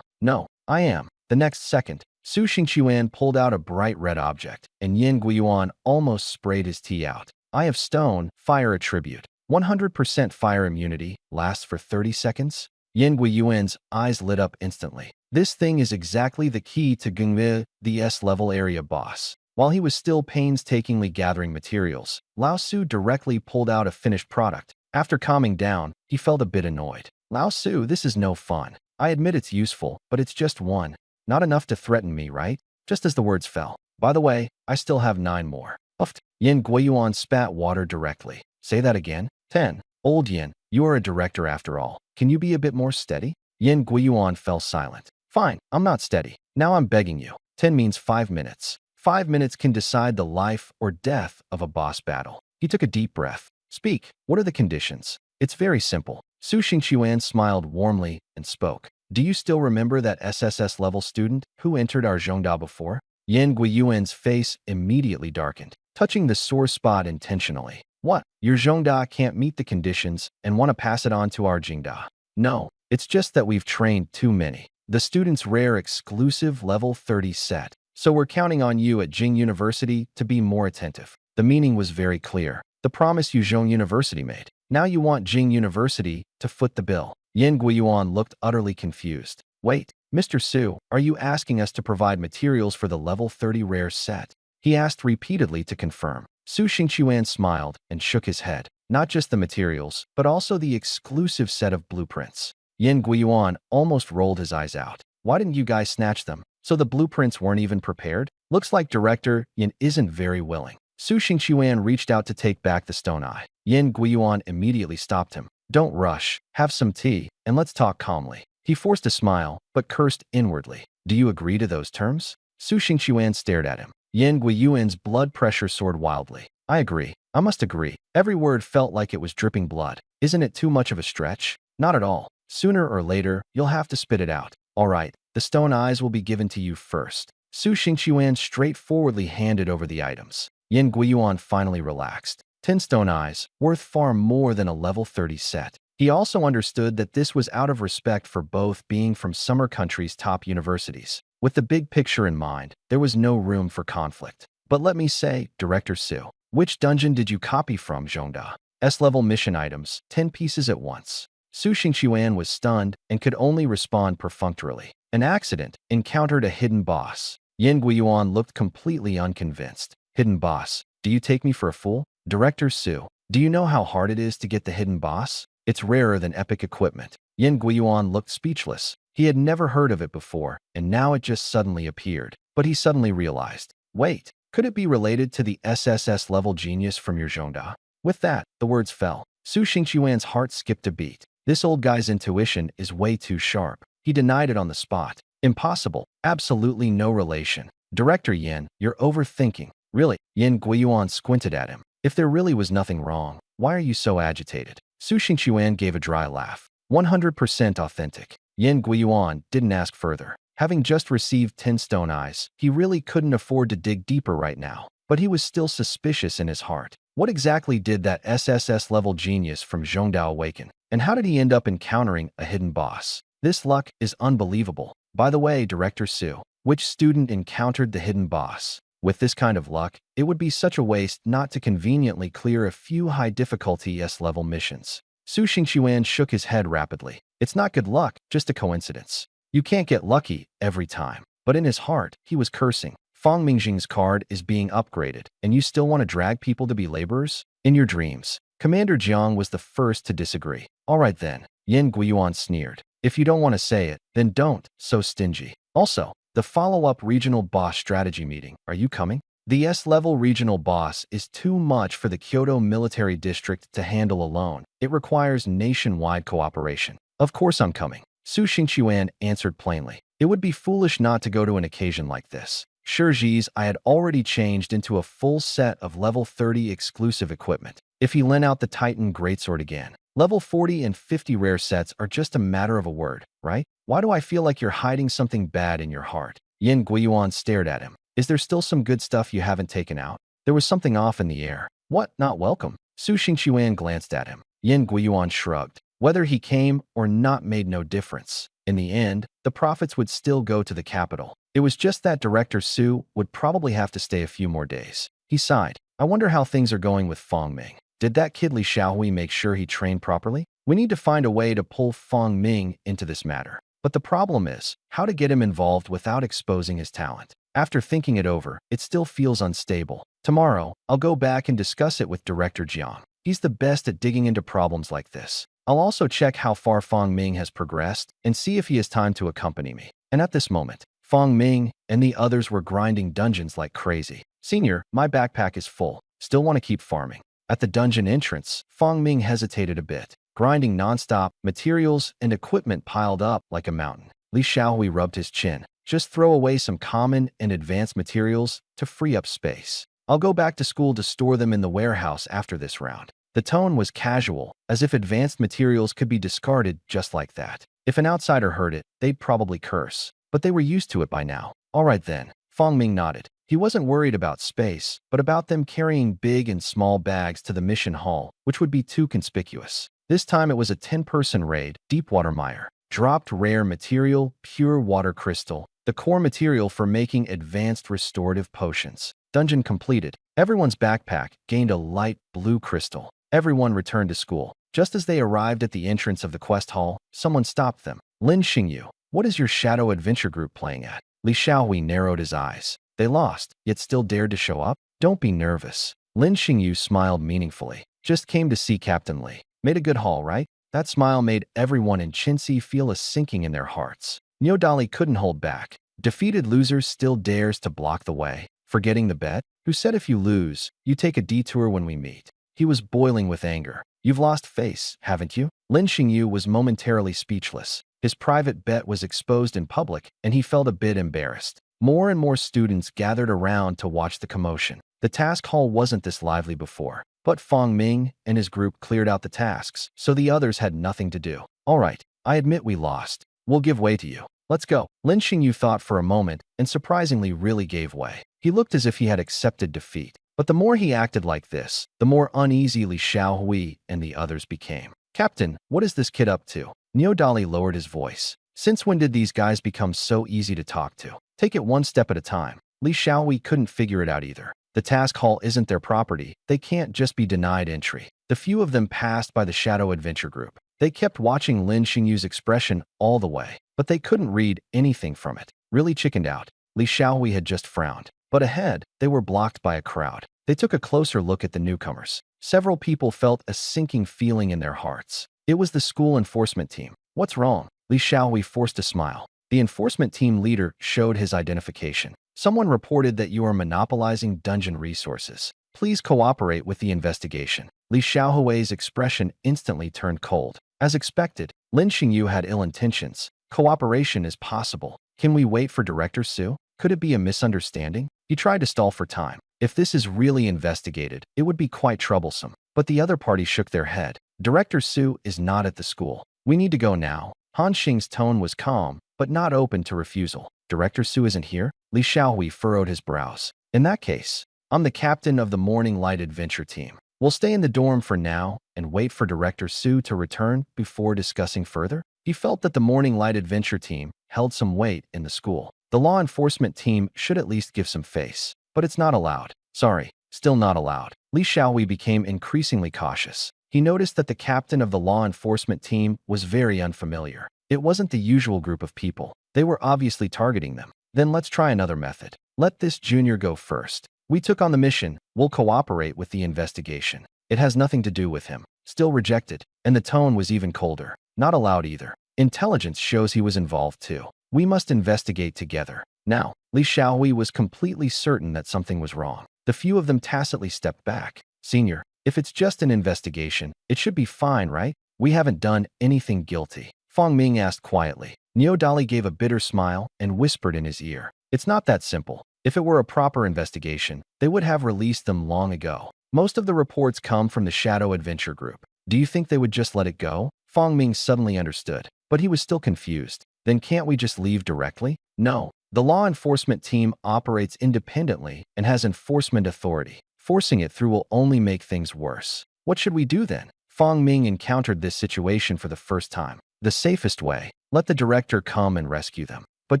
No, I am. The next second, Su Xingqiuan pulled out a bright red object, and Yin Guiyuan almost sprayed his tea out. Eye of Stone, Fire Attribute. 100% fire immunity, lasts for 30 seconds. Yin Guiyuan's eyes lit up instantly. This thing is exactly the key to Gengme, the S-level area boss. While he was still painstakingly gathering materials, Lao Su directly pulled out a finished product. After calming down, he felt a bit annoyed. Lao Su, this is no fun. I admit it's useful, but it's just one. Not enough to threaten me, right? Just as the words fell. By the way, I still have 9 more. Uffed. Yin Guiyuan spat water directly. Say that again. 10. Old Yin, you are a director after all. Can you be a bit more steady? Yin Guiyuan fell silent. Fine, I'm not steady. Now I'm begging you. 10 means 5 minutes. 5 minutes can decide the life or death of a boss battle. He took a deep breath. Speak. What are the conditions? It's very simple. Su Xingqiuan smiled warmly and spoke. Do you still remember that SSS-level student who entered our Zhongda before? Yin Guiyuan's face immediately darkened, touching the sore spot intentionally. What? Your Zhongda can't meet the conditions and want to pass it on to our Jingda? No, it's just that we've trained too many. The student's rare exclusive level 30 set. So we're counting on you at Jing University to be more attentive. The meaning was very clear. The promise Yuzhong University made. Now you want Jing University to foot the bill. Yin Guiyuan looked utterly confused. Wait, Mr. Su, are you asking us to provide materials for the level 30 rare set? He asked repeatedly to confirm. Su Xingqiuan smiled and shook his head. Not just the materials, but also the exclusive set of blueprints. Yin Guiyuan almost rolled his eyes out. Why didn't you guys snatch them? So the blueprints weren't even prepared? Looks like Director Yin isn't very willing. Su Xingqiuan reached out to take back the stone eye. Yin Guiyuan immediately stopped him. Don't rush. Have some tea, and let's talk calmly. He forced a smile, but cursed inwardly. Do you agree to those terms? Su Xingqiuan stared at him. Yin Guiyuan's blood pressure soared wildly. I agree. I must agree. Every word felt like it was dripping blood. Isn't it too much of a stretch? Not at all. Sooner or later, you'll have to spit it out. All right, the stone eyes will be given to you first. Su Xingqiuan straightforwardly handed over the items. Yin Guiyuan finally relaxed. 10 stone eyes, worth far more than a level 30 set. He also understood that this was out of respect for both being from Summer Country's top universities. With the big picture in mind, there was no room for conflict. But let me say, Director Su, which dungeon did you copy from, Zhongda? S-level mission items, 10 pieces at once. Su Xingqiuan was stunned and could only respond perfunctorily. An accident, encountered a hidden boss. Yin Guiyuan looked completely unconvinced. Hidden boss, do you take me for a fool? Director Su, do you know how hard it is to get the hidden boss? It's rarer than epic equipment. Yin Guiyuan looked speechless. He had never heard of it before, and now it just suddenly appeared. But he suddenly realized, wait, could it be related to the SSS-level genius from your Zhongda? With that, the words fell. Su Xingqiuan's heart skipped a beat. This old guy's intuition is way too sharp. He denied it on the spot. Impossible. Absolutely no relation. Director Yin, you're overthinking. Really? Yin Guiyuan squinted at him. If there really was nothing wrong, why are you so agitated? Su Xingchuan gave a dry laugh. 100% authentic. Yin Guiyuan didn't ask further. Having just received 10 stone eyes, he really couldn't afford to dig deeper right now. But he was still suspicious in his heart. What exactly did that SSS-level genius from Zhongdao awaken? And how did he end up encountering a hidden boss? This luck is unbelievable. By the way, Director Su, which student encountered the hidden boss? With this kind of luck, it would be such a waste not to conveniently clear a few high-difficulty S-level missions. Su Xingchuan shook his head rapidly. It's not good luck, just a coincidence. You can't get lucky every time. But in his heart, he was cursing. Fang Mingjing's card is being upgraded, and you still want to drag people to be laborers? In your dreams. Commander Jiang was the first to disagree. All right then, Yin Guiyuan sneered. If you don't want to say it, then don't, so stingy. Also, the follow-up regional boss strategy meeting, are you coming? The S-level regional boss is too much for the Kyoto Military District to handle alone. It requires nationwide cooperation. Of course I'm coming. Su Xingchuan answered plainly. It would be foolish not to go to an occasion like this. Shiji's I had already changed into a full set of level 30 exclusive equipment. If he lent out the Titan Greatsword again, level 40 and 50 rare sets are just a matter of a word, right? Why do I feel like you're hiding something bad in your heart? Yin Guiyuan stared at him. Is there still some good stuff you haven't taken out? There was something off in the air. What? Not welcome? Su Xingchuan glanced at him. Yin Guiyuan shrugged. Whether he came or not made no difference. In the end, the profits would still go to the capital. It was just that Director Su would probably have to stay a few more days. He sighed. I wonder how things are going with Fang Ming. Did that kid Li Xiaohui make sure he trained properly? We need to find a way to pull Fang Ming into this matter. But the problem is, how to get him involved without exposing his talent. After thinking it over, it still feels unstable. Tomorrow, I'll go back and discuss it with Director Jiang. He's the best at digging into problems like this. I'll also check how far Fang Ming has progressed and see if he has time to accompany me. And at this moment, Fang Ming and the others were grinding dungeons like crazy. Senior, my backpack is full. Still want to keep farming. At the dungeon entrance, Fang Ming hesitated a bit. Grinding nonstop, materials and equipment piled up like a mountain. Li Xiaohui rubbed his chin. Just throw away some common and advanced materials to free up space. I'll go back to school to store them in the warehouse after this round. The tone was casual, as if advanced materials could be discarded just like that. If an outsider heard it, they'd probably curse. But they were used to it by now. All right then, Fang Ming nodded. He wasn't worried about space, but about them carrying big and small bags to the mission hall, which would be too conspicuous. This time it was a 10-person raid, Deepwater Mire. Dropped rare material, pure water crystal, the core material for making advanced restorative potions. Dungeon completed. Everyone's backpack gained a light blue crystal. Everyone returned to school. Just as they arrived at the entrance of the quest hall, someone stopped them. Lin Xingyu, what is your shadow adventure group playing at? Li Xiaohui narrowed his eyes. They lost, yet still dared to show up? Don't be nervous. Lin Xingyu smiled meaningfully. Just came to see Captain Li. Made a good haul, right? That smile made everyone in Chinsi feel a sinking in their hearts. Niodali couldn't hold back. Defeated loser still dares to block the way. Forgetting the bet? Who said if you lose, you take a detour when we meet? He was boiling with anger. You've lost face, haven't you? Lin Xingyu was momentarily speechless. His private bet was exposed in public, and he felt a bit embarrassed. More and more students gathered around to watch the commotion. The task hall wasn't this lively before, but Fang Ming and his group cleared out the tasks, so the others had nothing to do. All right, I admit we lost. We'll give way to you. Let's go. Lin Xingyu thought for a moment and surprisingly really gave way. He looked as if he had accepted defeat. But the more he acted like this, the more uneasy Li Xiaohui and the others became. Captain, what is this kid up to? Niodali lowered his voice. Since when did these guys become so easy to talk to? Take it one step at a time. Li Xiaohui couldn't figure it out either. The task hall isn't their property. They can't just be denied entry. The few of them passed by the Shadow Adventure Group. They kept watching Lin Xingyu's expression all the way, but they couldn't read anything from it. Really chickened out. Li Xiaohui had just frowned. But ahead, they were blocked by a crowd. They took a closer look at the newcomers. Several people felt a sinking feeling in their hearts. It was the school enforcement team. What's wrong? Li Xiaohui forced a smile. The enforcement team leader showed his identification. Someone reported that you are monopolizing dungeon resources. Please cooperate with the investigation. Li Xiaohui's expression instantly turned cold. As expected, Lin Xingyu had ill intentions. Cooperation is possible. Can we wait for Director Su? Could it be a misunderstanding? He tried to stall for time. If this is really investigated, it would be quite troublesome. But the other party shook their head. Director Su is not at the school. We need to go now. Han Xing's tone was calm, but not open to refusal. Director Su isn't here? Li Xiaohui furrowed his brows. In that case, I'm the captain of the Morning Light Adventure team. We'll stay in the dorm for now and wait for Director Su to return before discussing further. He felt that the Morning Light Adventure team held some weight in the school. The law enforcement team should at least give some face. But it's not allowed. Sorry, still not allowed. Li Xiaohui became increasingly cautious. He noticed that the captain of the law enforcement team was very unfamiliar. It wasn't the usual group of people. They were obviously targeting them. Then let's try another method. Let this junior go first. We took on the mission. We'll cooperate with the investigation. It has nothing to do with him. Still rejected. And the tone was even colder. Not allowed either. Intelligence shows he was involved too. We must investigate together. Now, Li Xiaohui was completely certain that something was wrong. The few of them tacitly stepped back. Senior, if it's just an investigation, it should be fine, right? We haven't done anything guilty. Fong Ming asked quietly. Niu Dali gave a bitter smile and whispered in his ear. It's not that simple. If it were a proper investigation, they would have released them long ago. Most of the reports come from the Shadow Adventure Group. Do you think they would just let it go? Fong Ming suddenly understood, but he was still confused. Then can't we just leave directly? No. The law enforcement team operates independently and has enforcement authority. Forcing it through will only make things worse. What should we do then? Fong Ming encountered this situation for the first time. The safest way, let the director come and rescue them. But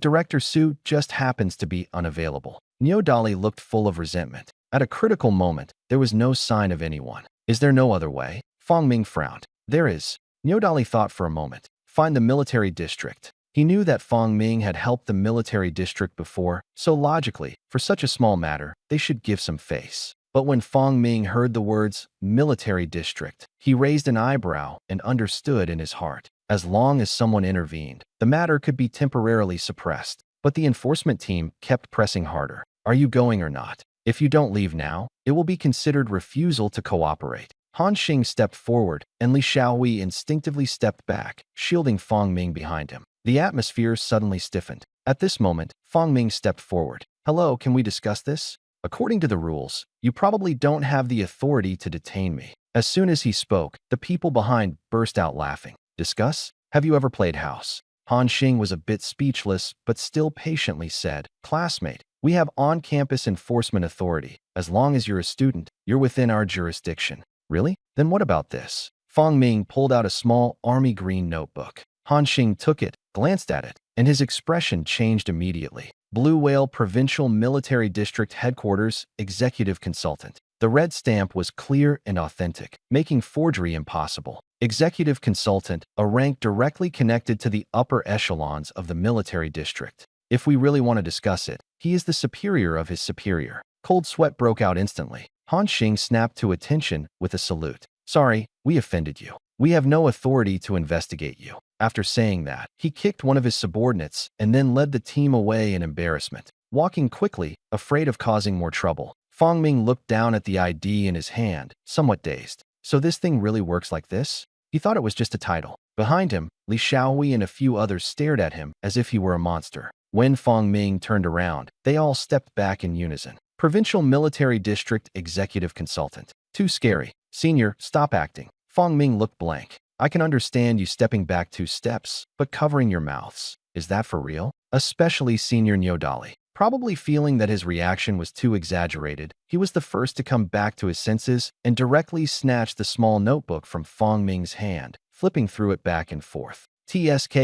Director Su just happens to be unavailable. Niu Dali looked full of resentment. At a critical moment, there was no sign of anyone. Is there no other way? Fong Ming frowned. There is. Niu Dali thought for a moment. Find the military district. He knew that Fong Ming had helped the military district before, so logically, for such a small matter, they should give some face. But when Fong Ming heard the words military district, he raised an eyebrow and understood in his heart. As long as someone intervened, the matter could be temporarily suppressed. But the enforcement team kept pressing harder. Are you going or not? If you don't leave now, it will be considered refusal to cooperate. Han Xing stepped forward, and Li Xiaohui instinctively stepped back, shielding Fong Ming behind him. The atmosphere suddenly stiffened. At this moment, Fong Ming stepped forward. Hello, can we discuss this? According to the rules, you probably don't have the authority to detain me. As soon as he spoke, the people behind burst out laughing. Discuss? Have you ever played house? Han Xing was a bit speechless, but still patiently said, Classmate, we have on-campus enforcement authority. As long as you're a student, you're within our jurisdiction. Really? Then what about this? Fong Ming pulled out a small army green notebook. Han Xing took it, glanced at it, and his expression changed immediately. Blue Whale Provincial Military District Headquarters Executive Consultant. The red stamp was clear and authentic, making forgery impossible. Executive Consultant, a rank directly connected to the upper echelons of the military district. If we really want to discuss it, he is the superior of his superior. Cold sweat broke out instantly. Han Xing snapped to attention with a salute. Sorry, we offended you. We have no authority to investigate you. After saying that, he kicked one of his subordinates and then led the team away in embarrassment. Walking quickly, afraid of causing more trouble, Fong Ming looked down at the ID in his hand, somewhat dazed. So this thing really works like this? He thought it was just a title. Behind him, Li Xiaohui and a few others stared at him as if he were a monster. When Fong Ming turned around, they all stepped back in unison. Provincial Military District Executive Consultant. Too scary. Senior, stop acting. Fong Ming looked blank. I can understand you stepping back 2 steps, but covering your mouths. Is that for real? Especially Senior Niu Dali. Probably feeling that his reaction was too exaggerated, he was the first to come back to his senses and directly snatched the small notebook from Fong Ming's hand, flipping through it back and forth. TSK,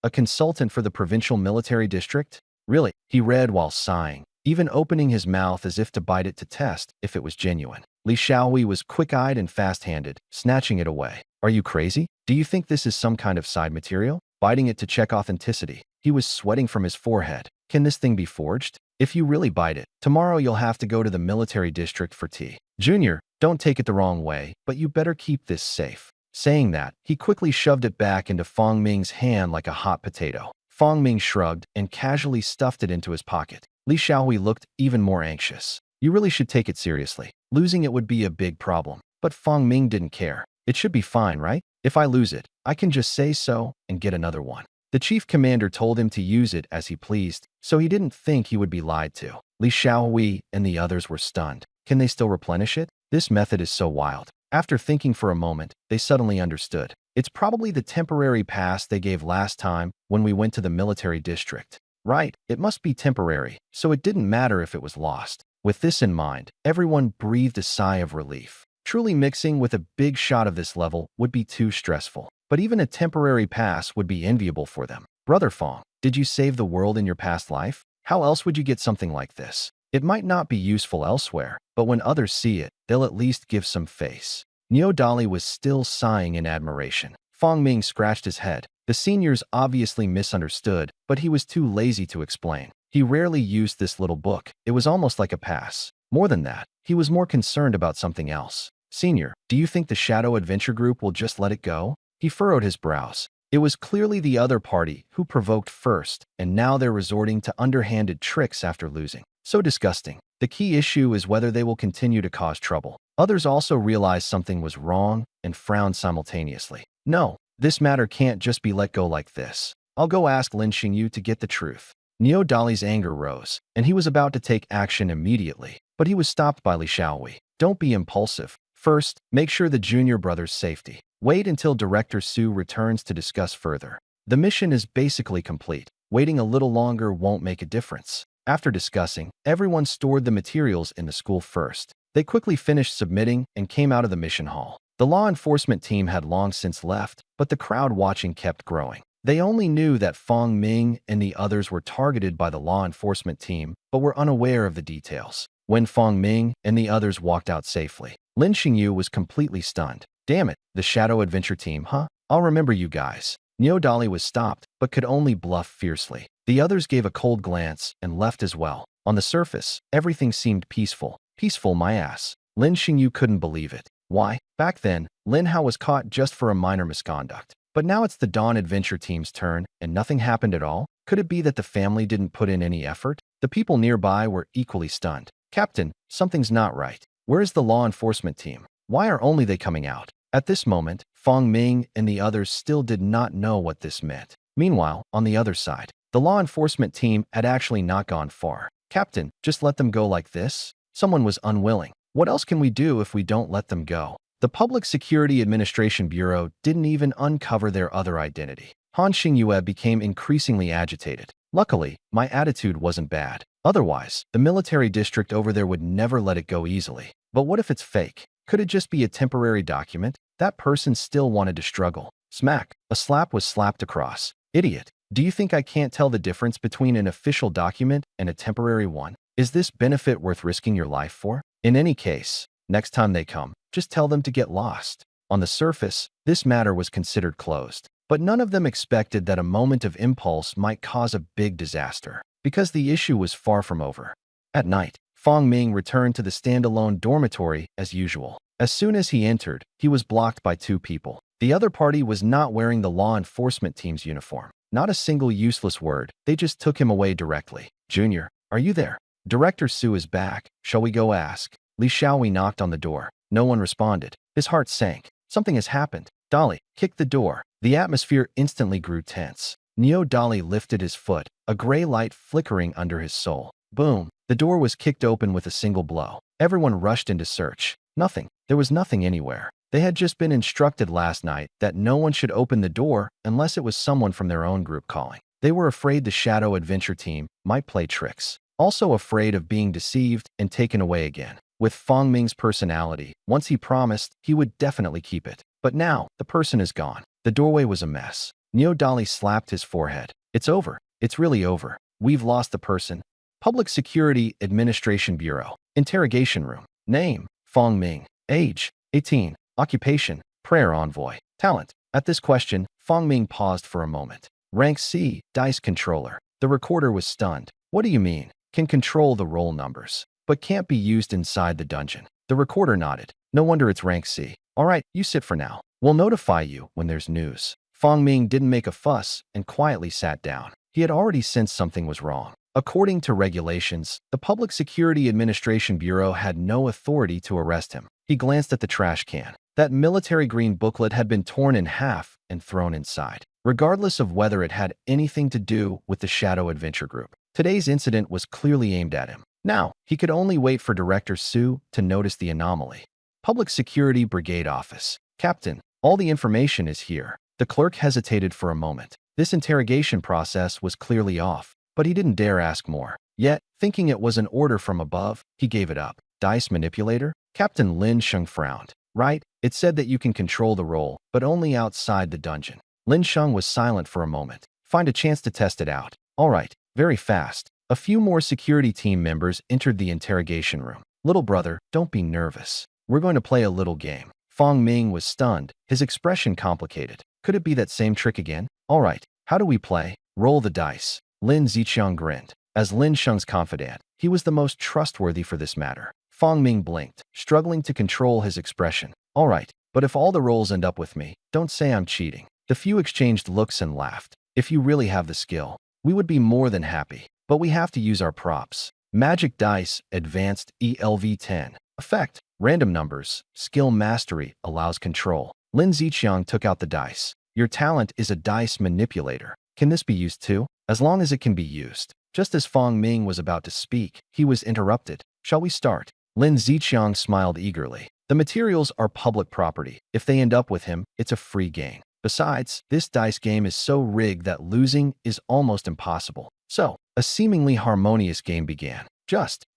a consultant for the Provincial Military District? Really? He read while sighing, even opening his mouth as if to bite it to test if it was genuine. Li Xiaohui was quick-eyed and fast-handed, snatching it away. Are you crazy? Do you think this is some kind of side material? Biting it to check authenticity. He was sweating from his forehead. Can this thing be forged? If you really bite it, tomorrow you'll have to go to the military district for tea. Junior, don't take it the wrong way, but you better keep this safe. Saying that, he quickly shoved it back into Fong Ming's hand like a hot potato. Fong Ming shrugged and casually stuffed it into his pocket. Li Xiaohui looked even more anxious. You really should take it seriously. Losing it would be a big problem. But Fong Ming didn't care. It should be fine, right? If I lose it, I can just say so and get another one. The chief commander told him to use it as he pleased, so he didn't think he would be lied to. Li Xiaohui and the others were stunned. Can they still replenish it? This method is so wild. After thinking for a moment, they suddenly understood. It's probably the temporary pass they gave last time when we went to the military district. Right, it must be temporary, so it didn't matter if it was lost. With this in mind, everyone breathed a sigh of relief. Truly mixing with a big shot of this level would be too stressful. But even a temporary pass would be enviable for them. Brother Fong, did you save the world in your past life? How else would you get something like this? It might not be useful elsewhere, but when others see it, they'll at least give some face. Neo Dali was still sighing in admiration. Fong Ming scratched his head. The seniors obviously misunderstood, but he was too lazy to explain. He rarely used this little book. It was almost like a pass. More than that, he was more concerned about something else. Senior, do you think the Shadow Adventure Group will just let it go? He furrowed his brows. It was clearly the other party who provoked first, and now they're resorting to underhanded tricks after losing. So disgusting. The key issue is whether they will continue to cause trouble. Others also realized something was wrong and frowned simultaneously. No, this matter can't just be let go like this. I'll go ask Lin Xingyu to get the truth. Neo Dali's anger rose, and he was about to take action immediately, but he was stopped by Li Xiaohui. Don't be impulsive. First, make sure the junior brother's safety. Wait until Director Su returns to discuss further. The mission is basically complete. Waiting a little longer won't make a difference. After discussing, everyone stored the materials in the school first. They quickly finished submitting and came out of the mission hall. The law enforcement team had long since left, but the crowd watching kept growing. They only knew that Fong Ming and the others were targeted by the law enforcement team, but were unaware of the details. When Fong Ming and the others walked out safely, Lin Xingyu was completely stunned. Damn it, the Shadow Adventure team, huh? I'll remember you guys. Neo Dali was stopped, but could only bluff fiercely. The others gave a cold glance and left as well. On the surface, everything seemed peaceful. Peaceful, my ass. Lin Xingyu couldn't believe it. Why? Back then, Lin Hao was caught just for a minor misconduct. But now it's the Dawn Adventure team's turn, and nothing happened at all? Could it be that the family didn't put in any effort? The people nearby were equally stunned. Captain, something's not right. Where is the law enforcement team? Why are only they coming out? At this moment, Fong Ming and the others still did not know what this meant. Meanwhile, on the other side, the law enforcement team had actually not gone far. Captain, just let them go like this? Someone was unwilling. What else can we do if we don't let them go? The Public Security Administration Bureau didn't even uncover their other identity. Han Xingyue became increasingly agitated. Luckily, my attitude wasn't bad. Otherwise, the military district over there would never let it go easily. But what if it's fake? Could it just be a temporary document? That person still wanted to struggle. Smack! A slap was slapped across. Idiot! Do you think I can't tell the difference between an official document and a temporary one? Is this benefit worth risking your life for? In any case, next time they come, just tell them to get lost. On the surface, this matter was considered closed. But none of them expected that a moment of impulse might cause a big disaster, because the issue was far from over. At night, Fong Ming returned to the standalone dormitory as usual. As soon as he entered, he was blocked by two people. The other party was not wearing the law enforcement team's uniform. Not a single useless word, they just took him away directly. Junior, are you there? Director Su is back. Shall we go ask? Li Xiaohui knocked on the door. No one responded. His heart sank. Something has happened. Dali, kick the door. The atmosphere instantly grew tense. Neo Dali lifted his foot, a gray light flickering under his soul. Boom! The door was kicked open with a single blow. Everyone rushed into search. Nothing. There was nothing anywhere. They had just been instructed last night that no one should open the door unless it was someone from their own group calling. They were afraid the Shadow Adventure team might play tricks. Also afraid of being deceived and taken away again. With Fong Ming's personality, once he promised, he would definitely keep it. But now, the person is gone. The doorway was a mess. Neo Dali slapped his forehead. It's over. It's really over. We've lost the person. Public Security Administration Bureau. Interrogation room. Name, Fong Ming. Age, 18. Occupation, prayer envoy. Talent. At this question, Fong Ming paused for a moment. Rank C, dice controller. The recorder was stunned. What do you mean? Can control the roll numbers, but can't be used inside the dungeon. The recorder nodded. No wonder it's rank C. All right, you sit for now. We'll notify you when there's news. Fong Ming didn't make a fuss and quietly sat down. He had already sensed something was wrong. According to regulations, the Public Security Administration Bureau had no authority to arrest him. He glanced at the trash can. That military green booklet had been torn in half and thrown inside. regardless of whether it had anything to do with the Shadow Adventure Group. Today's incident was clearly aimed at him. Now, he could only wait for Director Su to notice the anomaly. Public Security Brigade Office. Captain, all the information is here. The clerk hesitated for a moment. This interrogation process was clearly off, but he didn't dare ask more. Yet, thinking it was an order from above, he gave it up. Dice manipulator? Captain Lin Sheng frowned. Right, it said that you can control the role, but only outside the dungeon. Lin Sheng was silent for a moment. Find a chance to test it out. All right, very fast. A few more security team members entered the interrogation room. Little brother, don't be nervous. We're going to play a little game. Fong Ming was stunned, his expression complicated. Could it be that same trick again? All right, how do we play? Roll the dice. Lin Ziqiang grinned. As Lin Sheng's confidant, he was the most trustworthy for this matter. Fong Ming blinked, struggling to control his expression. All right, but if all the rolls end up with me, don't say I'm cheating. The few exchanged looks and laughed. If you really have the skill, we would be more than happy. But we have to use our props. Magic Dice, Advanced ELV10. Effect, random numbers. Skill Mastery allows control. Lin Ziqiang took out the dice. Your talent is a dice manipulator. Can this be used too? As long as it can be used. Just as Fong Ming was about to speak, he was interrupted. Shall we start? Lin Ziqiang smiled eagerly. The materials are public property. If they end up with him, it's a free gain. Besides, this dice game is so rigged that losing is almost impossible. So, a seemingly harmonious game began.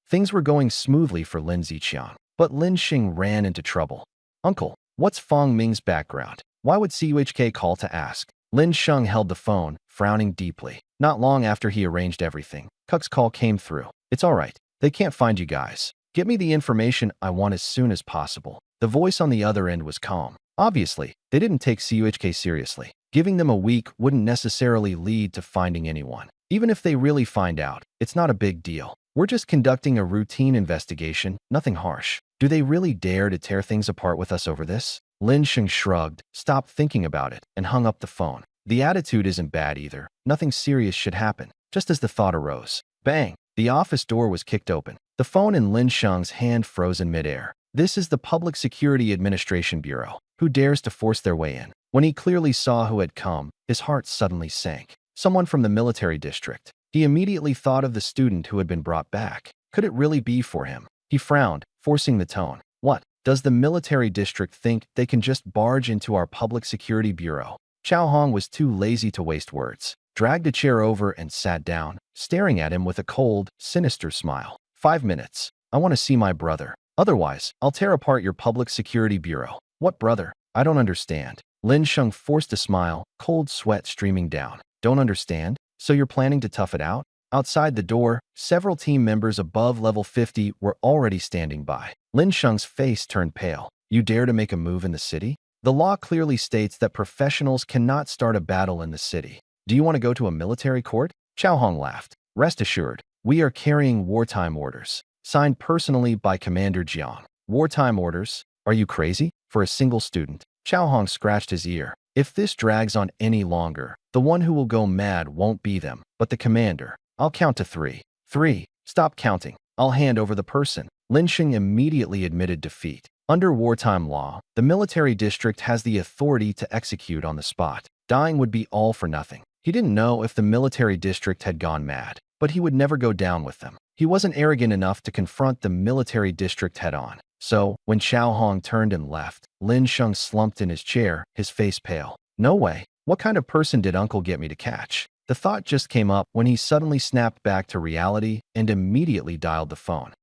Things were going smoothly for Lin Ziqiang. But Lin Sheng ran into trouble. Uncle, what's Fong Ming's background? Why would CUHK call to ask? Lin Sheng held the phone, frowning deeply. Not long after he arranged everything, Kuk's call came through. It's all right. They can't find you guys. Get me the information I want as soon as possible. The voice on the other end was calm. Obviously, they didn't take CUHK seriously. Giving them a week wouldn't necessarily lead to finding anyone. Even if they really find out, it's not a big deal. We're just conducting a routine investigation, nothing harsh. Do they really dare to tear things apart with us over this? Lin Sheng shrugged, stopped thinking about it, and hung up the phone. The attitude isn't bad either. Nothing serious should happen. Just as the thought arose. Bang! The office door was kicked open. The phone in Lin Sheng's hand froze in midair. This is the Public Security Administration Bureau. Who dares to force their way in? When he clearly saw who had come, his heart suddenly sank. Someone from the military district. He immediately thought of the student who had been brought back. Could it really be for him? He frowned, forcing the tone. What? Does the military district think they can just barge into our Public Security Bureau? Chao Hong was too lazy to waste words. Dragged a chair over and sat down, staring at him with a cold, sinister smile. 5 minutes. I want to see my brother. Otherwise, I'll tear apart your Public Security Bureau. What brother? I don't understand. Lin Sheng forced a smile, cold sweat streaming down. Don't understand? So you're planning to tough it out? Outside the door, several team members above level 50 were already standing by. Lin Sheng's face turned pale. You dare to make a move in the city? The law clearly states that professionals cannot start a battle in the city. Do you want to go to a military court? Chao Hong laughed. Rest assured, we are carrying wartime orders. Signed personally by Commander Jiang. Wartime orders? Are you crazy? For a single student? Chao Hong scratched his ear. If this drags on any longer, the one who will go mad won't be them, but the commander. I'll count to 3. 3. Stop counting. I'll hand over the person. Lin Sheng immediately admitted defeat. Under wartime law, the military district has the authority to execute on the spot. Dying would be all for nothing. He didn't know if the military district had gone mad, but he would never go down with them. He wasn't arrogant enough to confront the military district head-on. So, when Chao Hong turned and left, Lin Sheng slumped in his chair, his face pale. No way. What kind of person did Uncle get me to catch? The thought just came up when he suddenly snapped back to reality and immediately dialed the phone.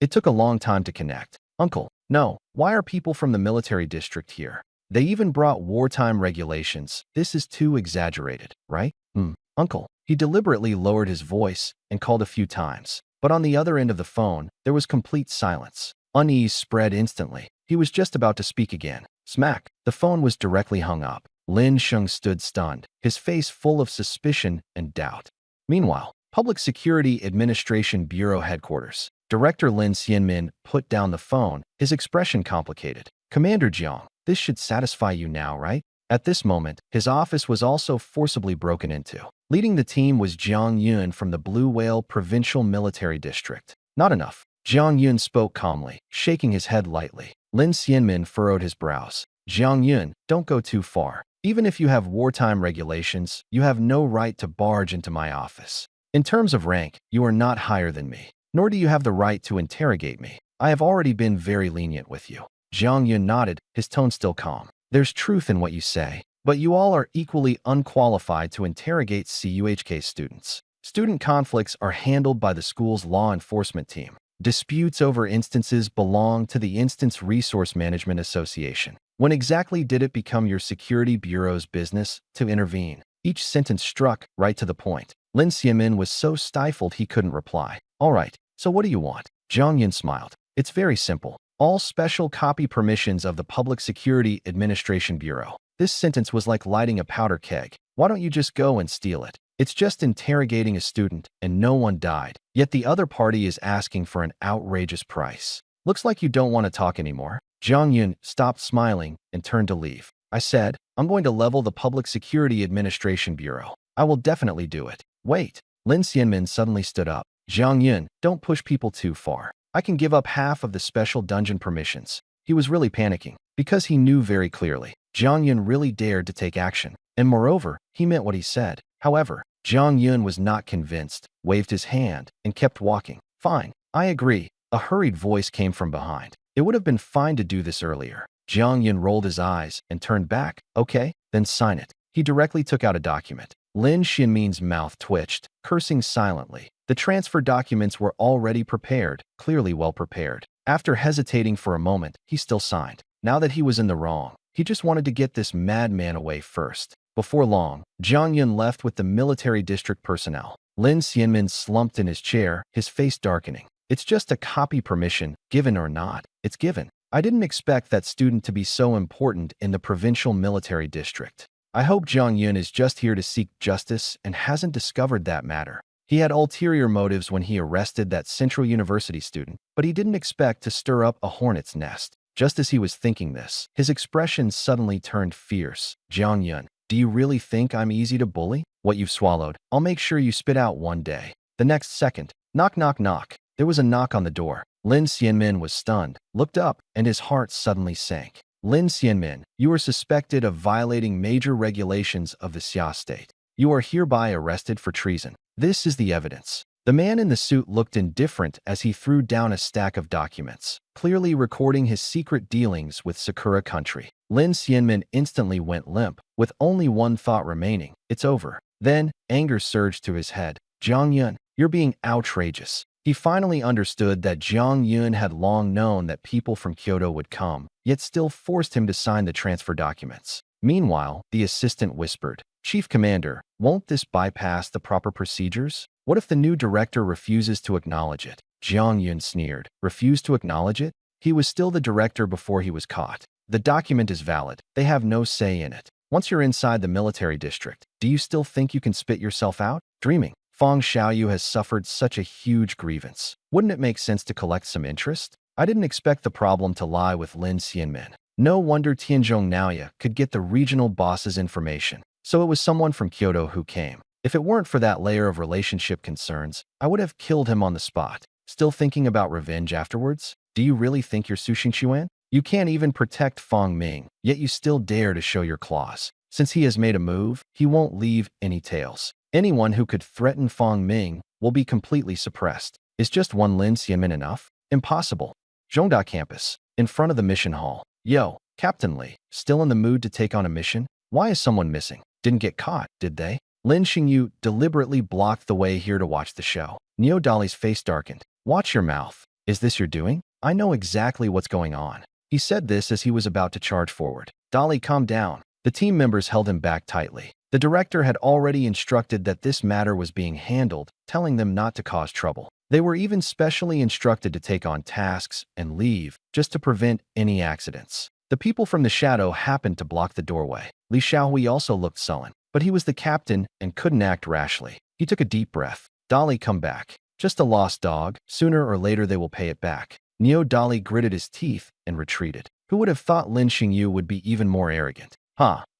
It took a long time to connect. Uncle, no. Why are people from the military district here? They even brought wartime regulations. This is too exaggerated, right? Uncle. He deliberately lowered his voice and called a few times. But on the other end of the phone, there was complete silence. Unease spread instantly. He was just about to speak again. Smack! The phone was directly hung up. Lin Sheng stood stunned, his face full of suspicion and doubt. Meanwhile, Public Security Administration Bureau headquarters. Director Lin Xianmin put down the phone, his expression complicated. Commander Jiang, this should satisfy you now, right? At this moment, his office was also forcibly broken into. Leading the team was Jiang Yun from the Blue Whale Provincial Military District. Not enough. Jiang Yun spoke calmly, shaking his head lightly. Lin Xianmin furrowed his brows. Jiang Yun, don't go too far. Even if you have wartime regulations, you have no right to barge into my office. In terms of rank, you are not higher than me, nor do you have the right to interrogate me. I have already been very lenient with you." Jiang Yun nodded, his tone still calm. "There's truth in what you say, but you all are equally unqualified to interrogate CUHK students. Student conflicts are handled by the school's law enforcement team. Disputes over instances belong to the Instance Resource Management Association. When exactly did it become your security bureau's business to intervene?" Each sentence struck right to the point. Lin Xianmin was so stifled he couldn't reply. "All right, so what do you want?" Zhang Yin smiled. "It's very simple. All special copy permissions of the Public Security Administration Bureau." This sentence was like lighting a powder keg. "Why don't you just go and steal it? It's just interrogating a student, and no one died. Yet the other party is asking for an outrageous price. Looks like you don't want to talk anymore." Zhang Yun stopped smiling and turned to leave. "I said, I'm going to level the Public Security Administration Bureau. I will definitely do it." "Wait." Lin Xianmin suddenly stood up. "Zhang Yun, don't push people too far. I can give up half of the special dungeon permissions." He was really panicking, because he knew very clearly Zhang Yun really dared to take action, and moreover, he meant what he said. However, Zhang Yun was not convinced, waved his hand, and kept walking. "Fine, I agree." A hurried voice came from behind. "It would have been fine to do this earlier." Zhang Yun rolled his eyes and turned back. "Okay, then sign it." He directly took out a document. Lin Xianmin's mouth twitched, cursing silently. The transfer documents were already prepared, clearly well prepared. After hesitating for a moment, he still signed. Now that he was in the wrong, he just wanted to get this madman away first. Before long, Zhang Yun left with the military district personnel. Lin Xianmin slumped in his chair, his face darkening. "It's just a copy permission, given or not. It's given. I didn't expect that student to be so important in the provincial military district. I hope Zhang Yun is just here to seek justice and hasn't discovered that matter. He had ulterior motives when he arrested that Central University student, but he didn't expect to stir up a hornet's nest." Just as he was thinking this, his expression suddenly turned fierce. "Zhang Yun, do you really think I'm easy to bully? What you've swallowed, I'll make sure you spit out one day." The next second, knock, knock, knock. There was a knock on the door. Lin Xianmin was stunned, looked up, and his heart suddenly sank. "Lin Xianmin, you are suspected of violating major regulations of the Xia state. You are hereby arrested for treason. This is the evidence." The man in the suit looked indifferent as he threw down a stack of documents, clearly recording his secret dealings with Sakura country. Lin Xianmin instantly went limp, with only one thought remaining: it's over. Then, anger surged to his head. "Zhang Yun, you're being outrageous." He finally understood that Zhang Yun had long known that people from Kyoto would come, yet still forced him to sign the transfer documents. Meanwhile, the assistant whispered, "Chief Commander, won't this bypass the proper procedures? What if the new director refuses to acknowledge it?" Zhang Yun sneered. "Refuse to acknowledge it? He was still the director before he was caught. The document is valid. They have no say in it. Once you're inside the military district, do you still think you can spit yourself out? Dreaming. Feng Xiaoyu has suffered such a huge grievance. Wouldn't it make sense to collect some interest? I didn't expect the problem to lie with Lin Xianmin. No wonder Tianzhong Naoya could get the regional boss's information. So it was someone from Kyoto who came. If it weren't for that layer of relationship concerns, I would have killed him on the spot. Still thinking about revenge afterwards? Do you really think you're Su Xingquan? You can't even protect Feng Ming, yet you still dare to show your claws. Since he has made a move, he won't leave any tails. Anyone who could threaten Feng Ming will be completely suppressed. Is just one Lin Xianmin enough? Impossible. Zhongda campus, in front of the mission hall. "Yo, Captain Li, still in the mood to take on a mission? Why is someone missing? Didn't get caught, did they?" Lin Xingyu deliberately blocked the way here to watch the show. Neo Dali's face darkened. "Watch your mouth. Is this your doing? I know exactly what's going on." He said this as he was about to charge forward. "Dali, calm down." The team members held him back tightly. The director had already instructed that this matter was being handled, telling them not to cause trouble. They were even specially instructed to take on tasks and leave, just to prevent any accidents. The people from the shadow happened to block the doorway. Li Xiaohui also looked sullen, but he was the captain and couldn't act rashly. He took a deep breath. "Dali, come back. Just a lost dog. Sooner or later they will pay it back." Neo Dali gritted his teeth and retreated. Who would have thought Lin Xingyu would be even more arrogant?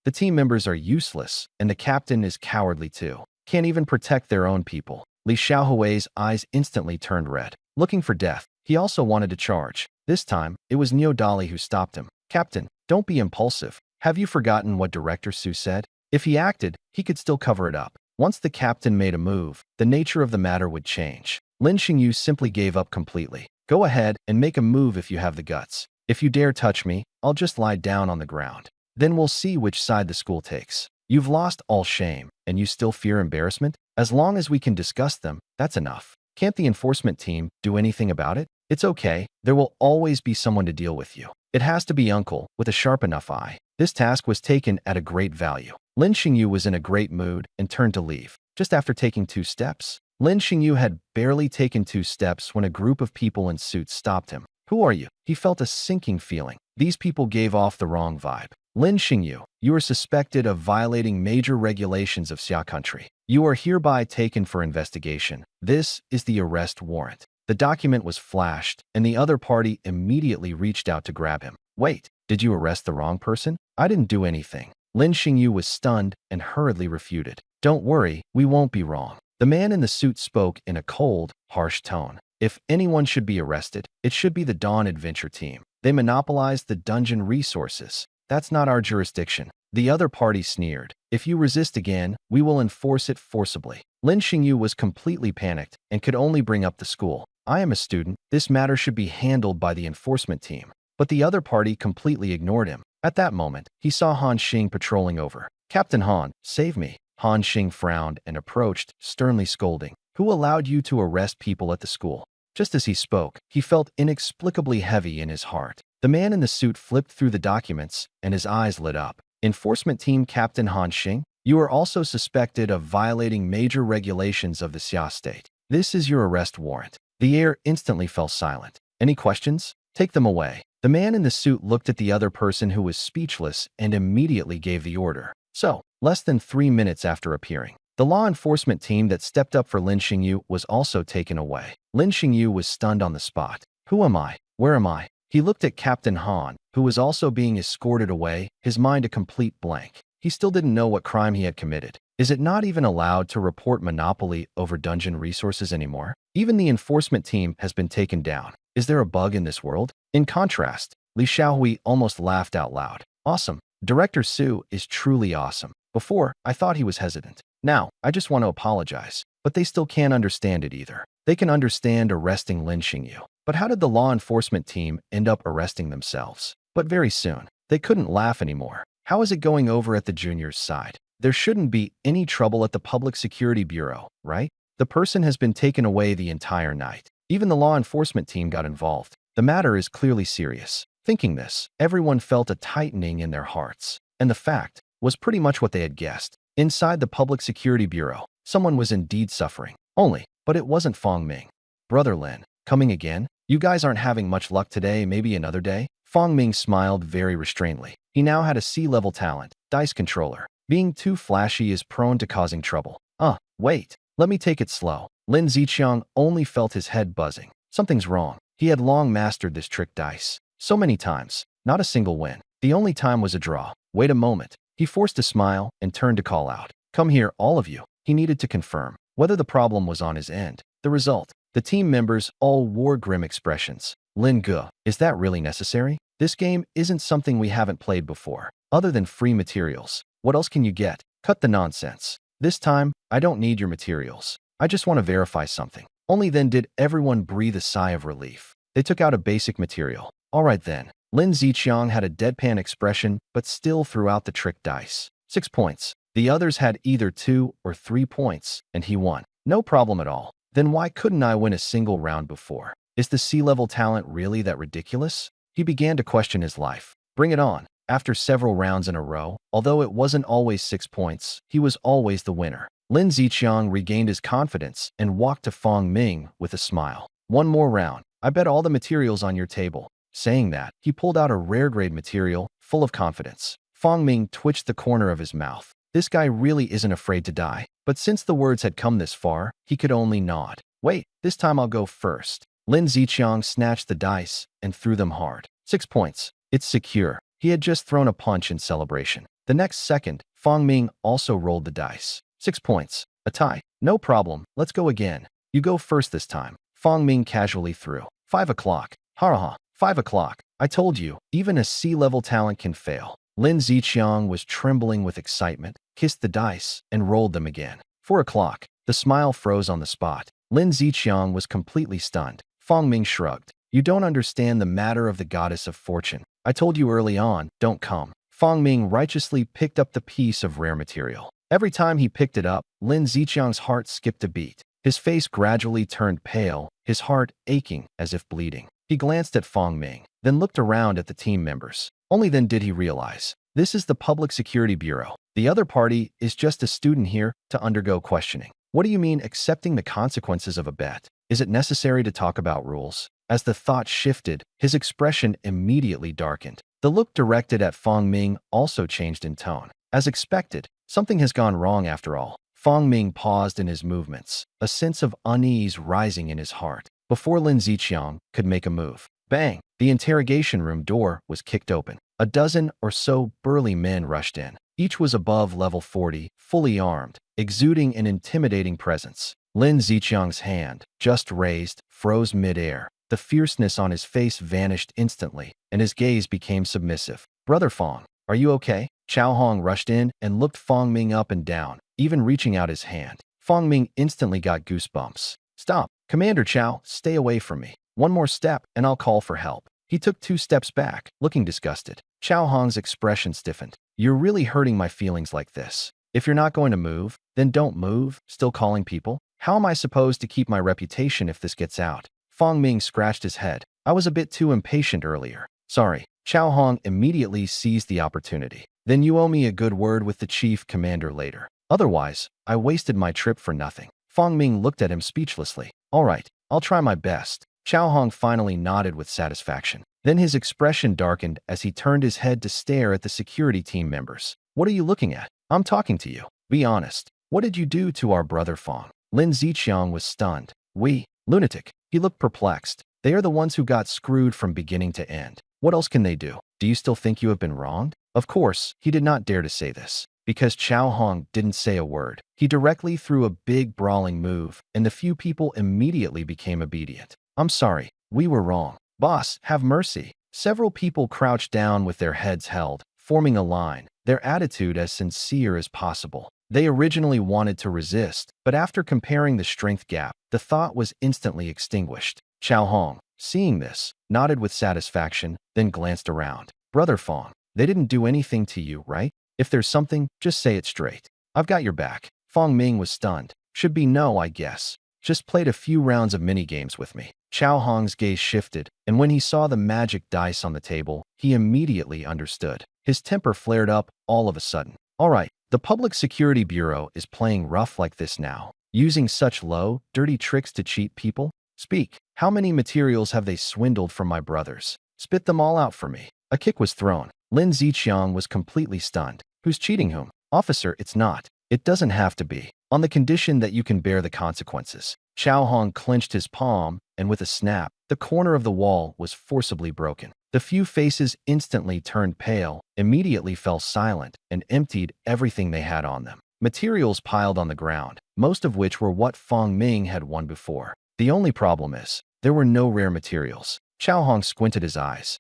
The team members are useless, and the captain is cowardly too. Can't even protect their own people. Li Xiaohui's eyes instantly turned red. Looking for death, he also wanted to charge. This time, it was Neo Dali who stopped him. "Captain, don't be impulsive. Have you forgotten what Director Su said? If he acted, he could still cover it up. Once the captain made a move, the nature of the matter would change. Lin Xingyu simply gave up completely. Go ahead and make a move if you have the guts. If you dare touch me, I'll just lie down on the ground. Then we'll see which side the school takes. You've lost all shame, and you still fear embarrassment? As long as we can discuss them, that's enough. Can't the enforcement team do anything about it? It's okay. There will always be someone to deal with you. It has to be Uncle, with a sharp enough eye. This task was taken at a great value. Lin Xingyu was in a great mood and turned to leave. Just after taking 2 steps, Lin Xingyu had barely taken 2 steps when a group of people in suits stopped him. Who are you? He felt a sinking feeling. These people gave off the wrong vibe. Lin Xingyu, you are suspected of violating major regulations of Xia country. You are hereby taken for investigation. This is the arrest warrant. The document was flashed, and the other party immediately reached out to grab him. Wait, did you arrest the wrong person? I didn't do anything. Lin Xingyu was stunned and hurriedly refuted. Don't worry, we won't be wrong. The man in the suit spoke in a cold, harsh tone. If anyone should be arrested, it should be the Dawn Adventure team. They monopolized the dungeon resources. That's not our jurisdiction. The other party sneered. If you resist again, we will enforce it forcibly. Lin Xingyu was completely panicked and could only bring up the school. I am a student. This matter should be handled by the enforcement team. But the other party completely ignored him. At that moment, he saw Han Xing patrolling over. Captain Han, save me. Han Xing frowned and approached, sternly scolding. Who allowed you to arrest people at the school? Just as he spoke, he felt inexplicably heavy in his heart. The man in the suit flipped through the documents, and his eyes lit up. Enforcement Team Captain Han Xing, you are also suspected of violating major regulations of the Xia state. This is your arrest warrant. The air instantly fell silent. Any questions? Take them away. The man in the suit looked at the other person who was speechless and immediately gave the order. So, less than 3 minutes after appearing, the law enforcement team that stepped up for Lin Xingyu was also taken away. Lin Xingyu was stunned on the spot. Who am I? Where am I? He looked at Captain Han, who was also being escorted away, his mind a complete blank. He still didn't know what crime he had committed. Is it not even allowed to report monopoly over dungeon resources anymore? Even the enforcement team has been taken down. Is there a bug in this world? In contrast, Li Xiaohui almost laughed out loud. Awesome. Director Su is truly awesome. Before, I thought he was hesitant. Now, I just want to apologize. But they still can't understand it either. They can understand arresting Lin Xingyu. But how did the law enforcement team end up arresting themselves? But very soon, they couldn't laugh anymore. How is it going over at the juniors' side? There shouldn't be any trouble at the Public Security Bureau, right? The person has been taken away the entire night. Even the law enforcement team got involved. The matter is clearly serious. Thinking this, everyone felt a tightening in their hearts. And the fact was pretty much what they had guessed. Inside the Public Security Bureau, someone was indeed suffering. But it wasn't Fong Ming. Brother Lin, coming again? You guys aren't having much luck today, maybe another day? Fong Ming smiled very restrainedly. He now had a C-level talent, dice controller. Being too flashy is prone to causing trouble. Wait. Let me take it slow. Lin Ziqiang only felt his head buzzing. Something's wrong. He had long mastered this trick dice. So many times. Not a single win. The only time was a draw. Wait a moment. He forced a smile and turned to call out. Come here, all of you. He needed to confirm whether the problem was on his end. The result. The team members all wore grim expressions. Lin Ge, is that really necessary? This game isn't something we haven't played before. Other than free materials, what else can you get? Cut the nonsense. This time, I don't need your materials. I just want to verify something. Only then did everyone breathe a sigh of relief. They took out a basic material. All right then. Lin Ziqiang had a deadpan expression, but still threw out the trick dice. 6 points. The others had either 2 or 3 points, and he won. No problem at all. Then why couldn't I win a single round before? Is the C-level talent really that ridiculous? He began to question his life. Bring it on. After several rounds in a row, although it wasn't always 6 points, he was always the winner. Lin Ziqiang regained his confidence and walked to Fong Ming with a smile. One more round. I bet all the materials on your table. Saying that, he pulled out a rare-grade material, full of confidence. Fong Ming twitched the corner of his mouth. This guy really isn't afraid to die. But since the words had come this far, he could only nod. Wait, this time I'll go first. Lin Ziqiang snatched the dice and threw them hard. 6 points. It's secure. He had just thrown a punch in celebration. The next second, Fong Ming also rolled the dice. 6 points. A tie. No problem. Let's go again. You go first this time. Fong Ming casually threw. 5 o'clock. Ha ha. 5 o'clock. I told you, even a C-level talent can fail. Lin Ziqiang was trembling with excitement, kissed the dice, and rolled them again. 4 o'clock. The smile froze on the spot. Lin Ziqiang was completely stunned. Fong Ming shrugged. You don't understand the matter of the goddess of fortune. I told you early on, don't come. Fong Ming righteously picked up the piece of rare material. Every time he picked it up, Lin Ziqiang's heart skipped a beat. His face gradually turned pale, his heart aching as if bleeding. He glanced at Fong Ming, then looked around at the team members. Only then did he realize. This is the Public Security Bureau. The other party is just a student here to undergo questioning. What do you mean accepting the consequences of a bet? Is it necessary to talk about rules? As the thought shifted, his expression immediately darkened. The look directed at Fong Ming also changed in tone. As expected, something has gone wrong after all. Fong Ming paused in his movements, a sense of unease rising in his heart. Before Lin Ziqiang could make a move, bang! The interrogation room door was kicked open. A dozen or so burly men rushed in. Each was above level 40, fully armed, exuding an intimidating presence. Lin Ziqiang's hand, just raised, froze mid-air. The fierceness on his face vanished instantly, and his gaze became submissive. Brother Fong, are you okay? Chao Hong rushed in and looked Fong Ming up and down, even reaching out his hand. Fong Ming instantly got goosebumps. Stop! Commander Chao, stay away from me. One more step, and I'll call for help. He took 2 steps back, looking disgusted. Chao Hong's expression stiffened. You're really hurting my feelings like this. If you're not going to move, then don't move. Still calling people? How am I supposed to keep my reputation if this gets out? Fong Ming scratched his head. I was a bit too impatient earlier. Sorry. Chao Hong immediately seized the opportunity. Then you owe me a good word with the chief commander later. Otherwise, I wasted my trip for nothing. Fong Ming looked at him speechlessly. All right, I'll try my best. Chao Hong finally nodded with satisfaction. Then his expression darkened as he turned his head to stare at the security team members. What are you looking at? I'm talking to you. Be honest. What did you do to our brother Fong? Lin Ziqiang was stunned. Lunatic. He looked perplexed. They are the ones who got screwed from beginning to end. What else can they do? Do you still think you have been wronged? Of course, he did not dare to say this. Because Chao Hong didn't say a word. He directly threw a big brawling move, and the few people immediately became obedient. I'm sorry. We were wrong. Boss, have mercy. Several people crouched down with their heads held, forming a line, their attitude as sincere as possible. They originally wanted to resist, but after comparing the strength gap, the thought was instantly extinguished. Chao Hong, seeing this, nodded with satisfaction, then glanced around. Brother Fong, they didn't do anything to you, right? If there's something, just say it straight. I've got your back. Fong Ming was stunned. Should be no, I guess. Just played a few rounds of minigames with me. Chao Hong's gaze shifted, and when he saw the magic dice on the table, he immediately understood. His temper flared up all of a sudden. All right, the Public Security Bureau is playing rough like this now, using such low, dirty tricks to cheat people? Speak. How many materials have they swindled from my brothers? Spit them all out for me. A kick was thrown. Lin Ziqiang was completely stunned. Who's cheating whom? Officer, it's not. It doesn't have to be. On the condition that you can bear the consequences. Chao Hong clenched his palm, and with a snap, the corner of the wall was forcibly broken. The few faces instantly turned pale, immediately fell silent, and emptied everything they had on them. Materials piled on the ground, most of which were what Fong Ming had won before. The only problem is, there were no rare materials. Chao Hong squinted his eyes.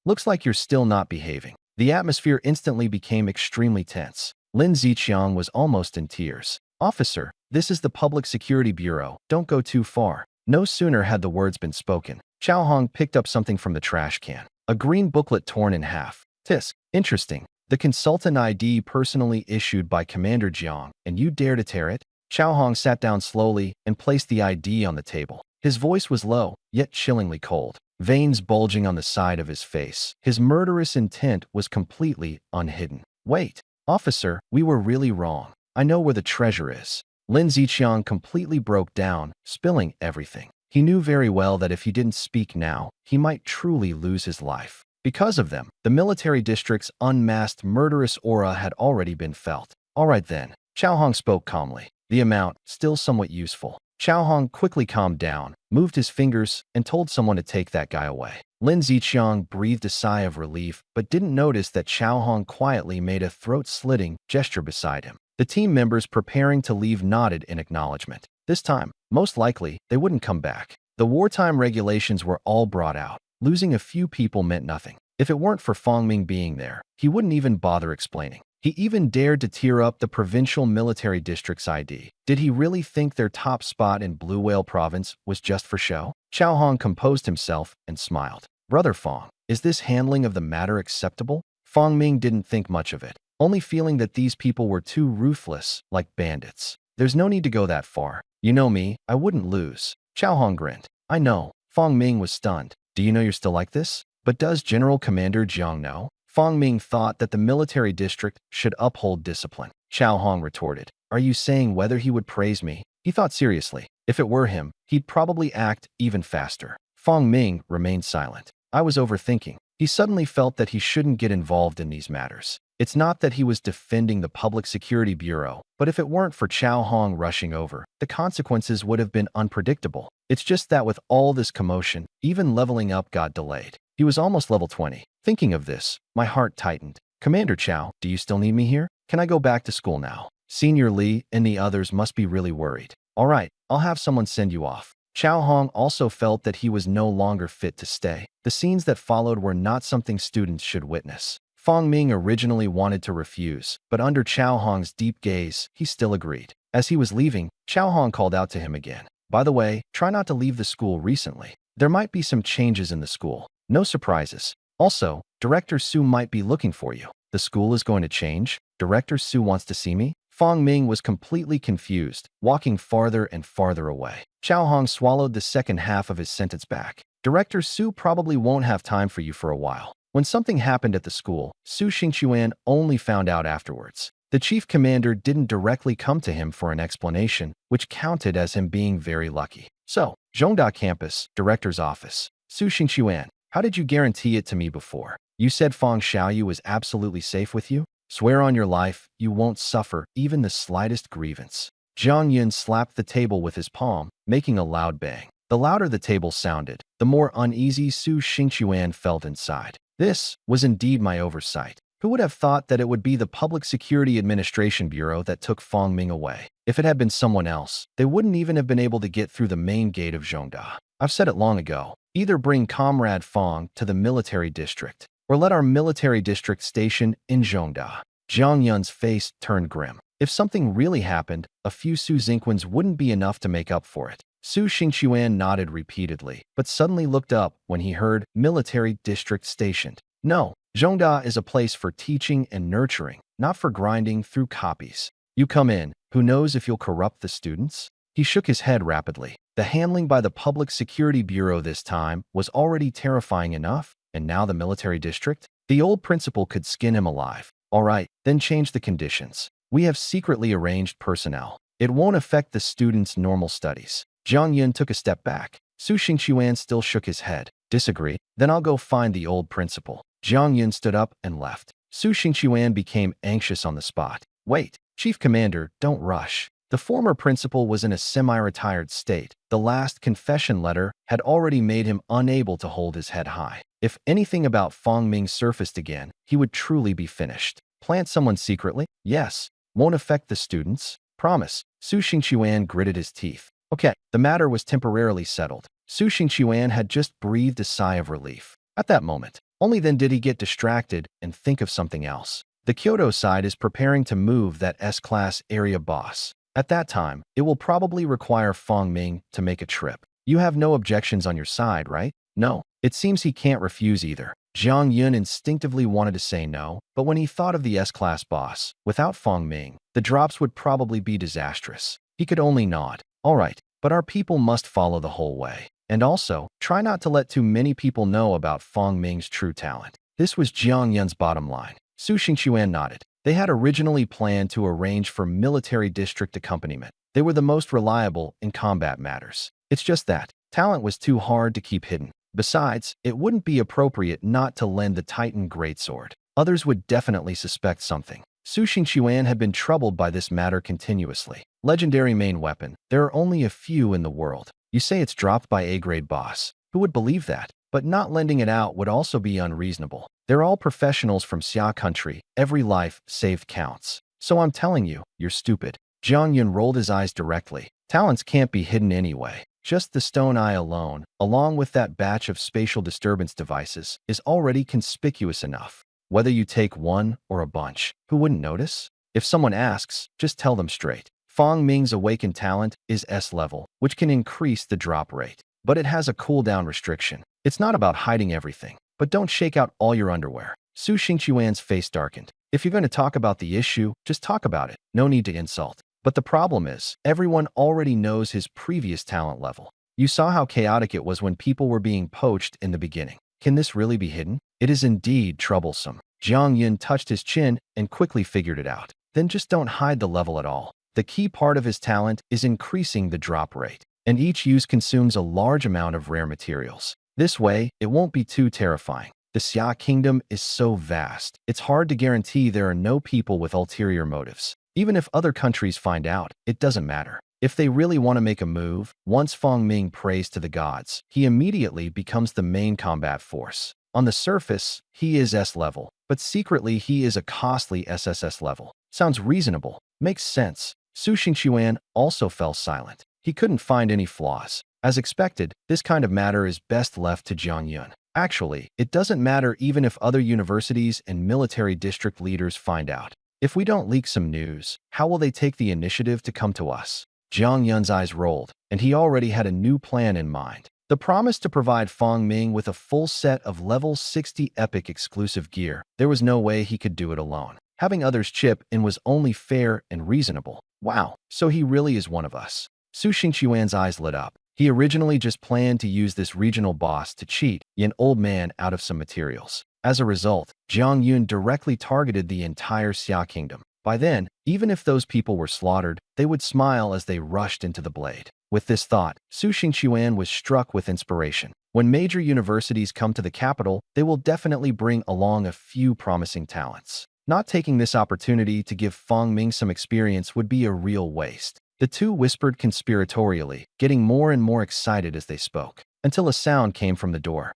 Looks like you're still not behaving. The atmosphere instantly became extremely tense. Lin Ziqiang was almost in tears. Officer, this is the Public Security Bureau. Don't go too far. No sooner had the words been spoken, Chao Hong picked up something from the trash can. A green booklet torn in half. Tisk. Interesting. The consultant ID personally issued by Commander Jiang, and you dare to tear it? Chao Hong sat down slowly and placed the ID on the table. His voice was low, yet chillingly cold. Veins bulging on the side of his face. His murderous intent was completely unhidden. Wait, officer, we were really wrong. I know where the treasure is. Lin Ziqiang completely broke down, spilling everything. He knew very well that if he didn't speak now, he might truly lose his life. Because of them, the military district's unmasked murderous aura had already been felt. All right then, Chao Hong spoke calmly. The amount, still somewhat useful. Chao Hong quickly calmed down, moved his fingers, and told someone to take that guy away. Lin Ziqiang breathed a sigh of relief, but didn't notice that Chao Hong quietly made a throat-slitting gesture beside him. The team members preparing to leave nodded in acknowledgement. This time, most likely, they wouldn't come back. The wartime regulations were all brought out. Losing a few people meant nothing. If it weren't for Fong Ming being there, he wouldn't even bother explaining. He even dared to tear up the provincial military district's ID. Did he really think their top spot in Blue Whale Province was just for show? Chao Hong composed himself and smiled. Brother Fong, is this handling of the matter acceptable? Fong Ming didn't think much of it, only feeling that these people were too ruthless, like bandits. There's no need to go that far. You know me, I wouldn't lose. Chao Hong grinned. I know. Fong Ming was stunned. Do you know you're still like this? But does General Commander Jiang know? Fong Ming thought that the military district should uphold discipline. Chao Hong retorted. Are you saying whether he would praise me? He thought seriously. If it were him, he'd probably act even faster. Fong Ming remained silent. I was overthinking. He suddenly felt that he shouldn't get involved in these matters. It's not that he was defending the Public Security Bureau, but if it weren't for Chao Hong rushing over, the consequences would have been unpredictable. It's just that with all this commotion, even leveling up got delayed. He was almost level 20. Thinking of this, my heart tightened. Commander Chao, do you still need me here? Can I go back to school now? Senior Li and the others must be really worried. All right, I'll have someone send you off. Chao Hong also felt that he was no longer fit to stay. The scenes that followed were not something students should witness. Fong Ming originally wanted to refuse, but under Chao Hong's deep gaze, he still agreed. As he was leaving, Chao Hong called out to him again. By the way, try not to leave the school recently. There might be some changes in the school. No surprises. Also, Director Su might be looking for you. The school is going to change? Director Su wants to see me? Fong Ming was completely confused, walking farther and farther away. Chao Hong swallowed the second half of his sentence back. Director Su probably won't have time for you for a while. When something happened at the school, Su Xingchuan only found out afterwards. The chief commander didn't directly come to him for an explanation, which counted as him being very lucky. So, Zhongda campus, director's office. Su Xingchuan, how did you guarantee it to me before? You said Fong Xiaoyu was absolutely safe with you? Swear on your life, you won't suffer even the slightest grievance. Zhang Yun slapped the table with his palm, making a loud bang. The louder the table sounded, the more uneasy Su Xingchuan felt inside. This was indeed my oversight. Who would have thought that it would be the Public Security Administration Bureau that took Fong Ming away? If it had been someone else, they wouldn't even have been able to get through the main gate of Zhongda. I've said it long ago. Either bring Comrade Fong to the military district, or let our military district station in Zhongda. Zhang Yun's face turned grim. If something really happened, a few Su Xingquans wouldn't be enough to make up for it. Su Xingchuan nodded repeatedly, but suddenly looked up when he heard military district stationed. No, Zhongda is a place for teaching and nurturing, not for grinding through copies. You come in, who knows if you'll corrupt the students? He shook his head rapidly. The handling by the Public Security Bureau this time was already terrifying enough, and now the military district? The old principal could skin him alive. All right, then change the conditions. We have secretly arranged personnel. It won't affect the students' normal studies. Zhang Yun took a step back. Su Xingchuan still shook his head. Disagree? Then I'll go find the old principal. Zhang Yun stood up and left. Su Xingchuan became anxious on the spot. Wait, Chief Commander, don't rush. The former principal was in a semi-retired state. The last confession letter had already made him unable to hold his head high. If anything about Fong Ming surfaced again, he would truly be finished. Plant someone secretly? Yes. Won't affect the students? Promise. Su Xingchuan gritted his teeth. Okay, the matter was temporarily settled. Su Xingchuan had just breathed a sigh of relief. At that moment, only then did he get distracted and think of something else. The Kyoto side is preparing to move that S-class area boss. At that time, it will probably require Fong Ming to make a trip. You have no objections on your side, right? No. It seems he can't refuse either. Zhang Yun instinctively wanted to say no, but when he thought of the S-class boss, without Fong Ming, the drops would probably be disastrous. He could only nod. All right, but our people must follow the whole way. And also, try not to let too many people know about Fong Ming's true talent. This was Zhang Yun's bottom line. Su Xingchuan nodded. They had originally planned to arrange for military district accompaniment. They were the most reliable in combat matters. It's just that talent was too hard to keep hidden. Besides, it wouldn't be appropriate not to lend the Titan greatsword. Others would definitely suspect something. Su Xingchuan had been troubled by this matter continuously. Legendary main weapon. There are only a few in the world. You say it's dropped by A-grade boss. Who would believe that? But not lending it out would also be unreasonable. They're all professionals from Xia country. Every life saved counts. So I'm telling you, you're stupid. Zhang Yun rolled his eyes directly. Talents can't be hidden anyway. Just the stone eye alone, along with that batch of spatial disturbance devices, is already conspicuous enough. Whether you take one or a bunch, who wouldn't notice? If someone asks, just tell them straight. Fong Ming's awakened talent is S-level, which can increase the drop rate. But it has a cooldown restriction. It's not about hiding everything, but don't shake out all your underwear. Su Xingqiuan's face darkened. If you're going to talk about the issue, just talk about it. No need to insult. But the problem is, everyone already knows his previous talent level. You saw how chaotic it was when people were being poached in the beginning. Can this really be hidden? It is indeed troublesome. Jiang Yun touched his chin and quickly figured it out. Then just don't hide the level at all. The key part of his talent is increasing the drop rate, and each use consumes a large amount of rare materials. This way, it won't be too terrifying. The Xia Kingdom is so vast, it's hard to guarantee there are no people with ulterior motives. Even if other countries find out, it doesn't matter. If they really want to make a move, once Fong Ming prays to the gods, he immediately becomes the main combat force. On the surface, he is S-level, but secretly he is a costly SSS level. Sounds reasonable. Makes sense. Su Xingqiuan also fell silent. He couldn't find any flaws. As expected, this kind of matter is best left to Jiang Yun. Actually, it doesn't matter even if other universities and military district leaders find out. If we don't leak some news, how will they take the initiative to come to us? Jiang Yun's eyes rolled, and he already had a new plan in mind. The promise to provide Fong Ming with a full set of level 60 epic exclusive gear. There was no way he could do it alone. Having others chip in was only fair and reasonable. Wow, so he really is one of us. Su Xingqiuan's eyes lit up. He originally just planned to use this regional boss to cheat an old man out of some materials. As a result, Jiang Yun directly targeted the entire Xia Kingdom. By then, even if those people were slaughtered, they would smile as they rushed into the blade. With this thought, Su Xingqiuan was struck with inspiration. When major universities come to the capital, they will definitely bring along a few promising talents. Not taking this opportunity to give Fong Ming some experience would be a real waste. The two whispered conspiratorially, getting more and more excited as they spoke, until a sound came from the door.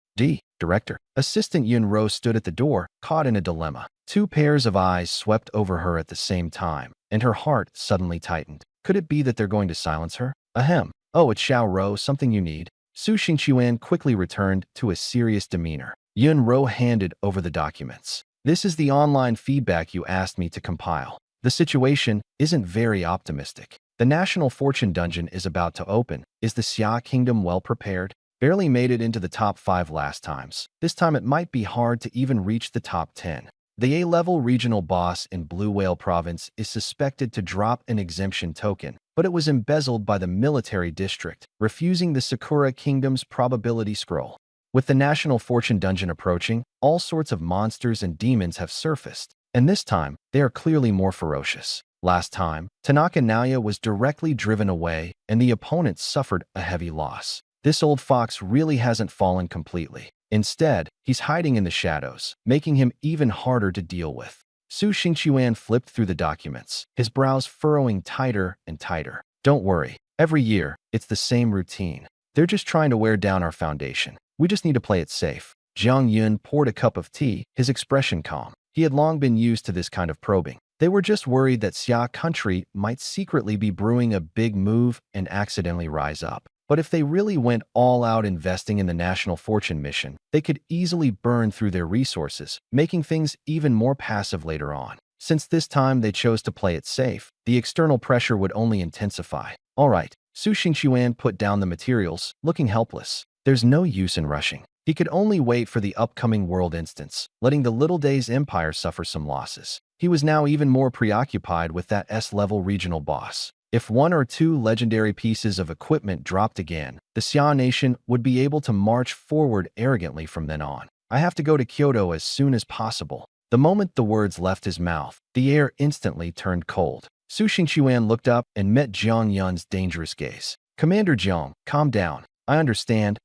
Director. Assistant Yun Ro stood at the door, caught in a dilemma. Two pairs of eyes swept over her at the same time, and her heart suddenly tightened. Could it be that they're going to silence her? Ahem. Oh, it's Xiao Ro, something you need. Su Xingqiuan quickly returned to a serious demeanor. Yun Ro handed over the documents. This is the online feedback you asked me to compile. The situation isn't very optimistic. The National Fortune Dungeon is about to open. Is the Xia Kingdom well prepared? Barely made it into the top 5 last times. This time it might be hard to even reach the top 10. The A-level regional boss in Blue Whale Province is suspected to drop an exemption token, but it was embezzled by the military district, refusing the Sakura Kingdom's probability scroll. With the National Fortune Dungeon approaching, all sorts of monsters and demons have surfaced, and this time, they are clearly more ferocious. Last time, Tanaka Naoya was directly driven away, and the opponent suffered a heavy loss. This old fox really hasn't fallen completely. Instead, he's hiding in the shadows, making him even harder to deal with. Su Xingqiuan flipped through the documents, his brows furrowing tighter and tighter. Don't worry. Every year, it's the same routine. They're just trying to wear down our foundation. We just need to play it safe. Jiang Yun poured a cup of tea, his expression calm. He had long been used to this kind of probing. They were just worried that Xia country might secretly be brewing a big move and accidentally rise up. But if they really went all out investing in the National Fortune mission, they could easily burn through their resources, making things even more passive later on. Since this time they chose to play it safe, the external pressure would only intensify. All right, Su Xingqiuan put down the materials, looking helpless. There's no use in rushing. He could only wait for the upcoming world instance, letting the Little Days Empire suffer some losses. He was now even more preoccupied with that S-level regional boss. If 1 or 2 legendary pieces of equipment dropped again, the Xia nation would be able to march forward arrogantly from then on. I have to go to Kyoto as soon as possible. The moment the words left his mouth, the air instantly turned cold. Su Xingqiuan looked up and met Jiang Yun's dangerous gaze. Commander Jiang, calm down. I understand.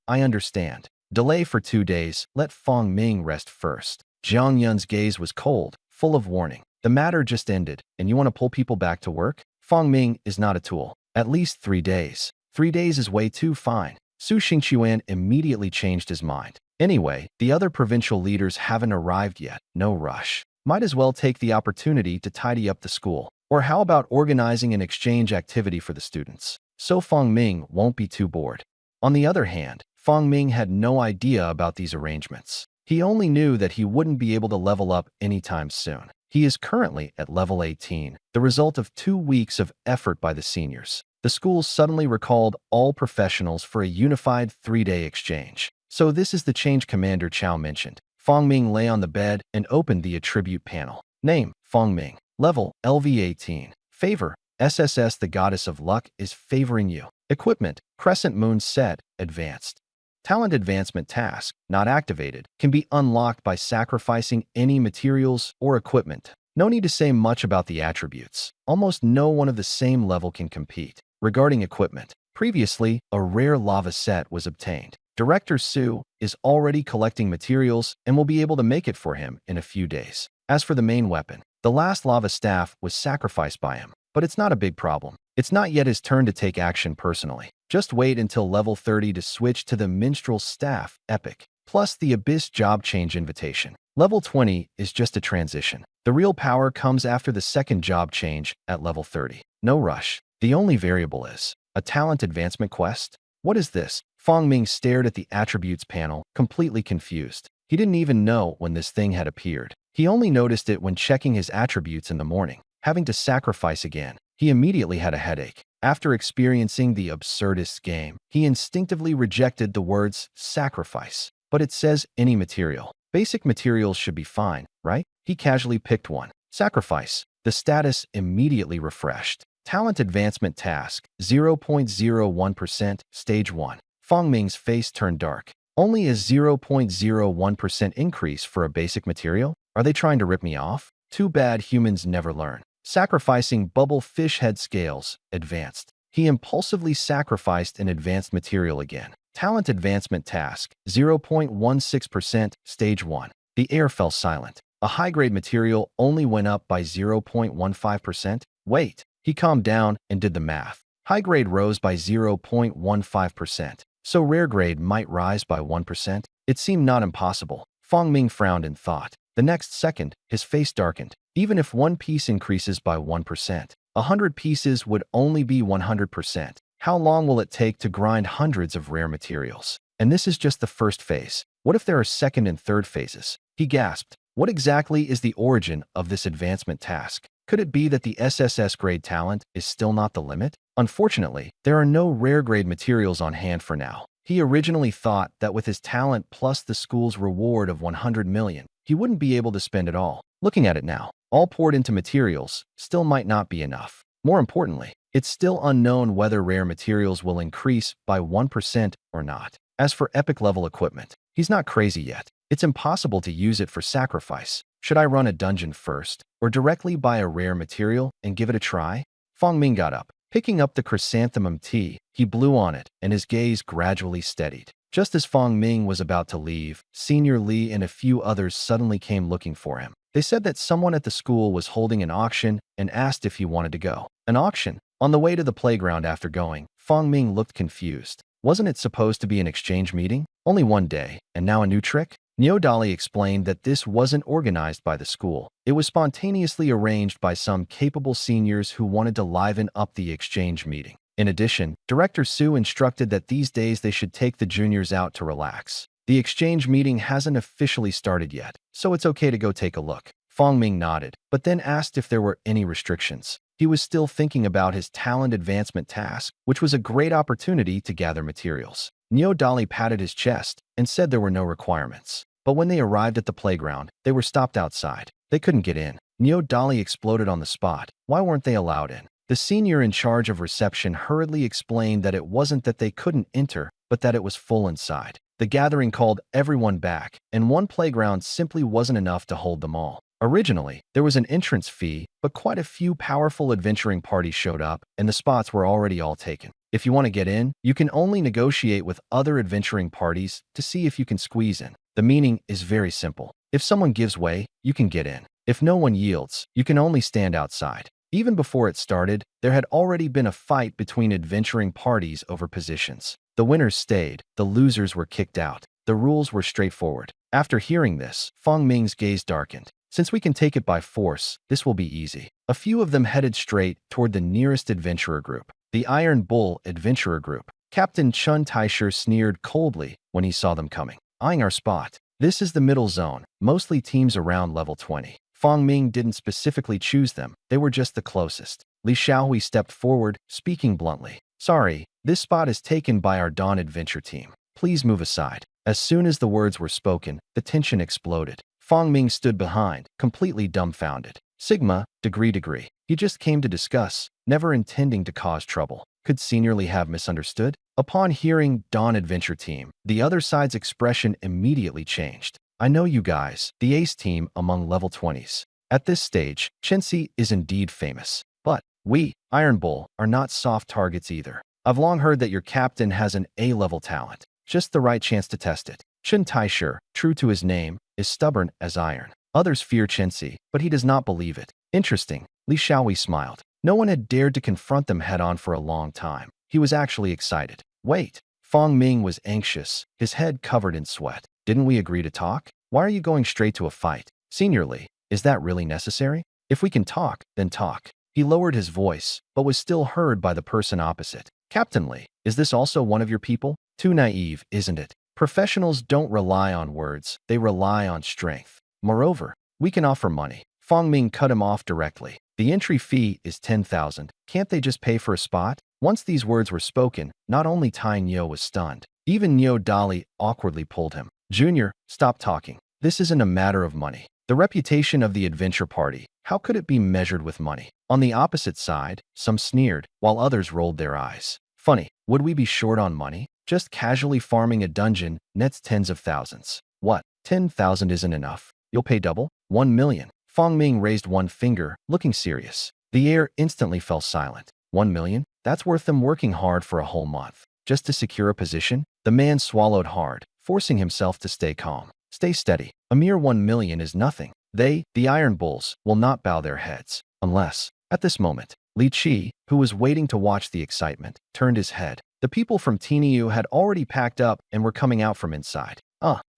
Delay for 2 days. Let Fong Ming rest first. Jiang Yun's gaze was cold, full of warning. The matter just ended, and you want to pull people back to work? Fong Ming is not a tool. At least 3 days. 3 days is way too fine. Su Xingqiuan immediately changed his mind. Anyway, the other provincial leaders haven't arrived yet. No rush. Might as well take the opportunity to tidy up the school. Or how about organizing an exchange activity for the students? So Fong Ming won't be too bored. On the other hand, Fong Ming had no idea about these arrangements. He only knew that he wouldn't be able to level up anytime soon. He is currently at level 18, the result of 2 weeks of effort by the seniors. The school suddenly recalled all professionals for a unified 3-day exchange. So this is the change Commander Chow mentioned. Fong Ming lay on the bed and opened the attribute panel. Name, Fong Ming. Level, LV18. Favor, SSS the Goddess of Luck is favoring you. Equipment, Crescent Moon Set, Advanced. Talent Advancement Task, not activated, can be unlocked by sacrificing any materials or equipment. No need to say much about the attributes. Almost no one of the same level can compete. Regarding equipment, previously, a rare lava set was obtained. Director Su is already collecting materials and will be able to make it for him in a few days. As for the main weapon, the last lava staff was sacrificed by him, but it's not a big problem. It's not yet his turn to take action personally. Just wait until level 30 to switch to the Minstrel Staff, Epic, plus the Abyss Job Change Invitation. Level 20 is just a transition. The real power comes after the second job change at level 30. No rush. The only variable is a talent advancement quest. What is this? Fong Ming stared at the attributes panel, completely confused. He didn't even know when this thing had appeared. He only noticed it when checking his attributes in the morning. Having to sacrifice again, he immediately had a headache. After experiencing the absurdist game, he instinctively rejected the words sacrifice. But it says any material. Basic materials should be fine, right? He casually picked one. Sacrifice. The status immediately refreshed. Talent Advancement Task, 0.01%, Stage 1. Fong Ming's face turned dark. Only a 0.01% increase for a basic material? Are they trying to rip me off? Too bad humans never learn. Sacrificing Bubble Fish Head Scales, Advanced. He impulsively sacrificed an advanced material again. Talent Advancement Task, 0.16%, Stage 1. The air fell silent. A high-grade material only went up by 0.15%. Wait. He calmed down and did the math. High grade rose by 0.15%, so rare grade might rise by 1%. It seemed not impossible. Fong Ming frowned in thought. The next second, his face darkened. Even if one piece increases by 1%, 100 pieces would only be 100%. How long will it take to grind hundreds of rare materials? And this is just the first phase. What if there are second and third phases? He gasped. What exactly is the origin of this advancement task? Could it be that the SSS grade talent is still not the limit? Unfortunately, there are no rare grade materials on hand for now. He originally thought that with his talent plus the school's reward of 100 million, he wouldn't be able to spend it all. Looking at it now, all poured into materials still might not be enough. More importantly, it's still unknown whether rare materials will increase by 1% or not. As for epic level equipment, he's not crazy yet. It's impossible to use it for sacrifice. Should I run a dungeon first, or directly buy a rare material and give it a try? Fong Ming got up. Picking up the chrysanthemum tea, he blew on it, and his gaze gradually steadied. Just as Fong Ming was about to leave, Senior Li and a few others suddenly came looking for him. They said that someone at the school was holding an auction and asked if he wanted to go. An auction? On the way to the playground after going, Fong Ming looked confused. Wasn't it supposed to be an exchange meeting? Only one day, and now a new trick? Neo Dali explained that this wasn't organized by the school. It was spontaneously arranged by some capable seniors who wanted to liven up the exchange meeting. In addition, Director Su instructed that these days they should take the juniors out to relax. The exchange meeting hasn't officially started yet, so it's okay to go take a look. Fong Ming nodded, but then asked if there were any restrictions. He was still thinking about his talent advancement task, which was a great opportunity to gather materials. Neo Dali patted his chest and said there were no requirements. But when they arrived at the playground, they were stopped outside. They couldn't get in. Neo Dali exploded on the spot. Why weren't they allowed in? The senior in charge of reception hurriedly explained that it wasn't that they couldn't enter, but that it was full inside. The gathering called everyone back, and one playground simply wasn't enough to hold them all. Originally, there was an entrance fee, but quite a few powerful adventuring parties showed up, and the spots were already all taken. If you want to get in, you can only negotiate with other adventuring parties to see if you can squeeze in. The meaning is very simple. If someone gives way, you can get in. If no one yields, you can only stand outside. Even before it started, there had already been a fight between adventuring parties over positions. The winners stayed, the losers were kicked out. The rules were straightforward. After hearing this, Fong Ming's gaze darkened. Since we can take it by force, this will be easy. A few of them headed straight toward the nearest adventurer group. The Iron Bull Adventurer Group. Captain Chun Taisher sneered coldly when he saw them coming, eyeing our spot. This is the middle zone, mostly teams around level 20. Fong Ming didn't specifically choose them, they were just the closest. Li Xiaohui stepped forward, speaking bluntly. Sorry, this spot is taken by our Dawn Adventure team. Please move aside. As soon as the words were spoken, the tension exploded. Fong Ming stood behind, completely dumbfounded. Sigma, degree. He just came to discuss, never intending to cause trouble. Could Senior Lee have misunderstood? Upon hearing Dawn Adventure Team, the other side's expression immediately changed. I know you guys, the ace team among level 20s. At this stage, Chenxi is indeed famous. But we, Iron Bull, are not soft targets either. I've long heard that your captain has an A-level talent. Just the right chance to test it. Chun Taisher, true to his name, is stubborn as iron. Others fear Chenxi, but he does not believe it. Interesting. Li Xiaohui smiled. No one had dared to confront them head-on for a long time. He was actually excited. Wait. Fong Ming was anxious, his head covered in sweat. Didn't we agree to talk? Why are you going straight to a fight? Senior Lee, is that really necessary? If we can talk, then talk. He lowered his voice, but was still heard by the person opposite. Captain Lee, is this also one of your people? Too naive, isn't it? Professionals don't rely on words, they rely on strength. Moreover, we can offer money. Fong Ming cut him off directly. The entry fee is 10,000. Can't they just pay for a spot? Once these words were spoken, not only Tai Nyo was stunned. Even Nyo Dali awkwardly pulled him. Junior, stop talking. This isn't a matter of money. The reputation of the adventure party, how could it be measured with money? On the opposite side, some sneered, while others rolled their eyes. Funny, would we be short on money? Just casually farming a dungeon nets tens of thousands. What? 10,000 isn't enough. You'll pay double? 1 million. Fong Ming raised one finger, looking serious. The air instantly fell silent. 1 million? That's worth them working hard for a whole month. Just to secure a position? The man swallowed hard, forcing himself to stay calm. Stay steady. A mere 1 million is nothing. They, the Iron Bulls, will not bow their heads. Unless, at this moment, Li Qi, who was waiting to watch the excitement, turned his head. The people from Tiniu had already packed up and were coming out from inside.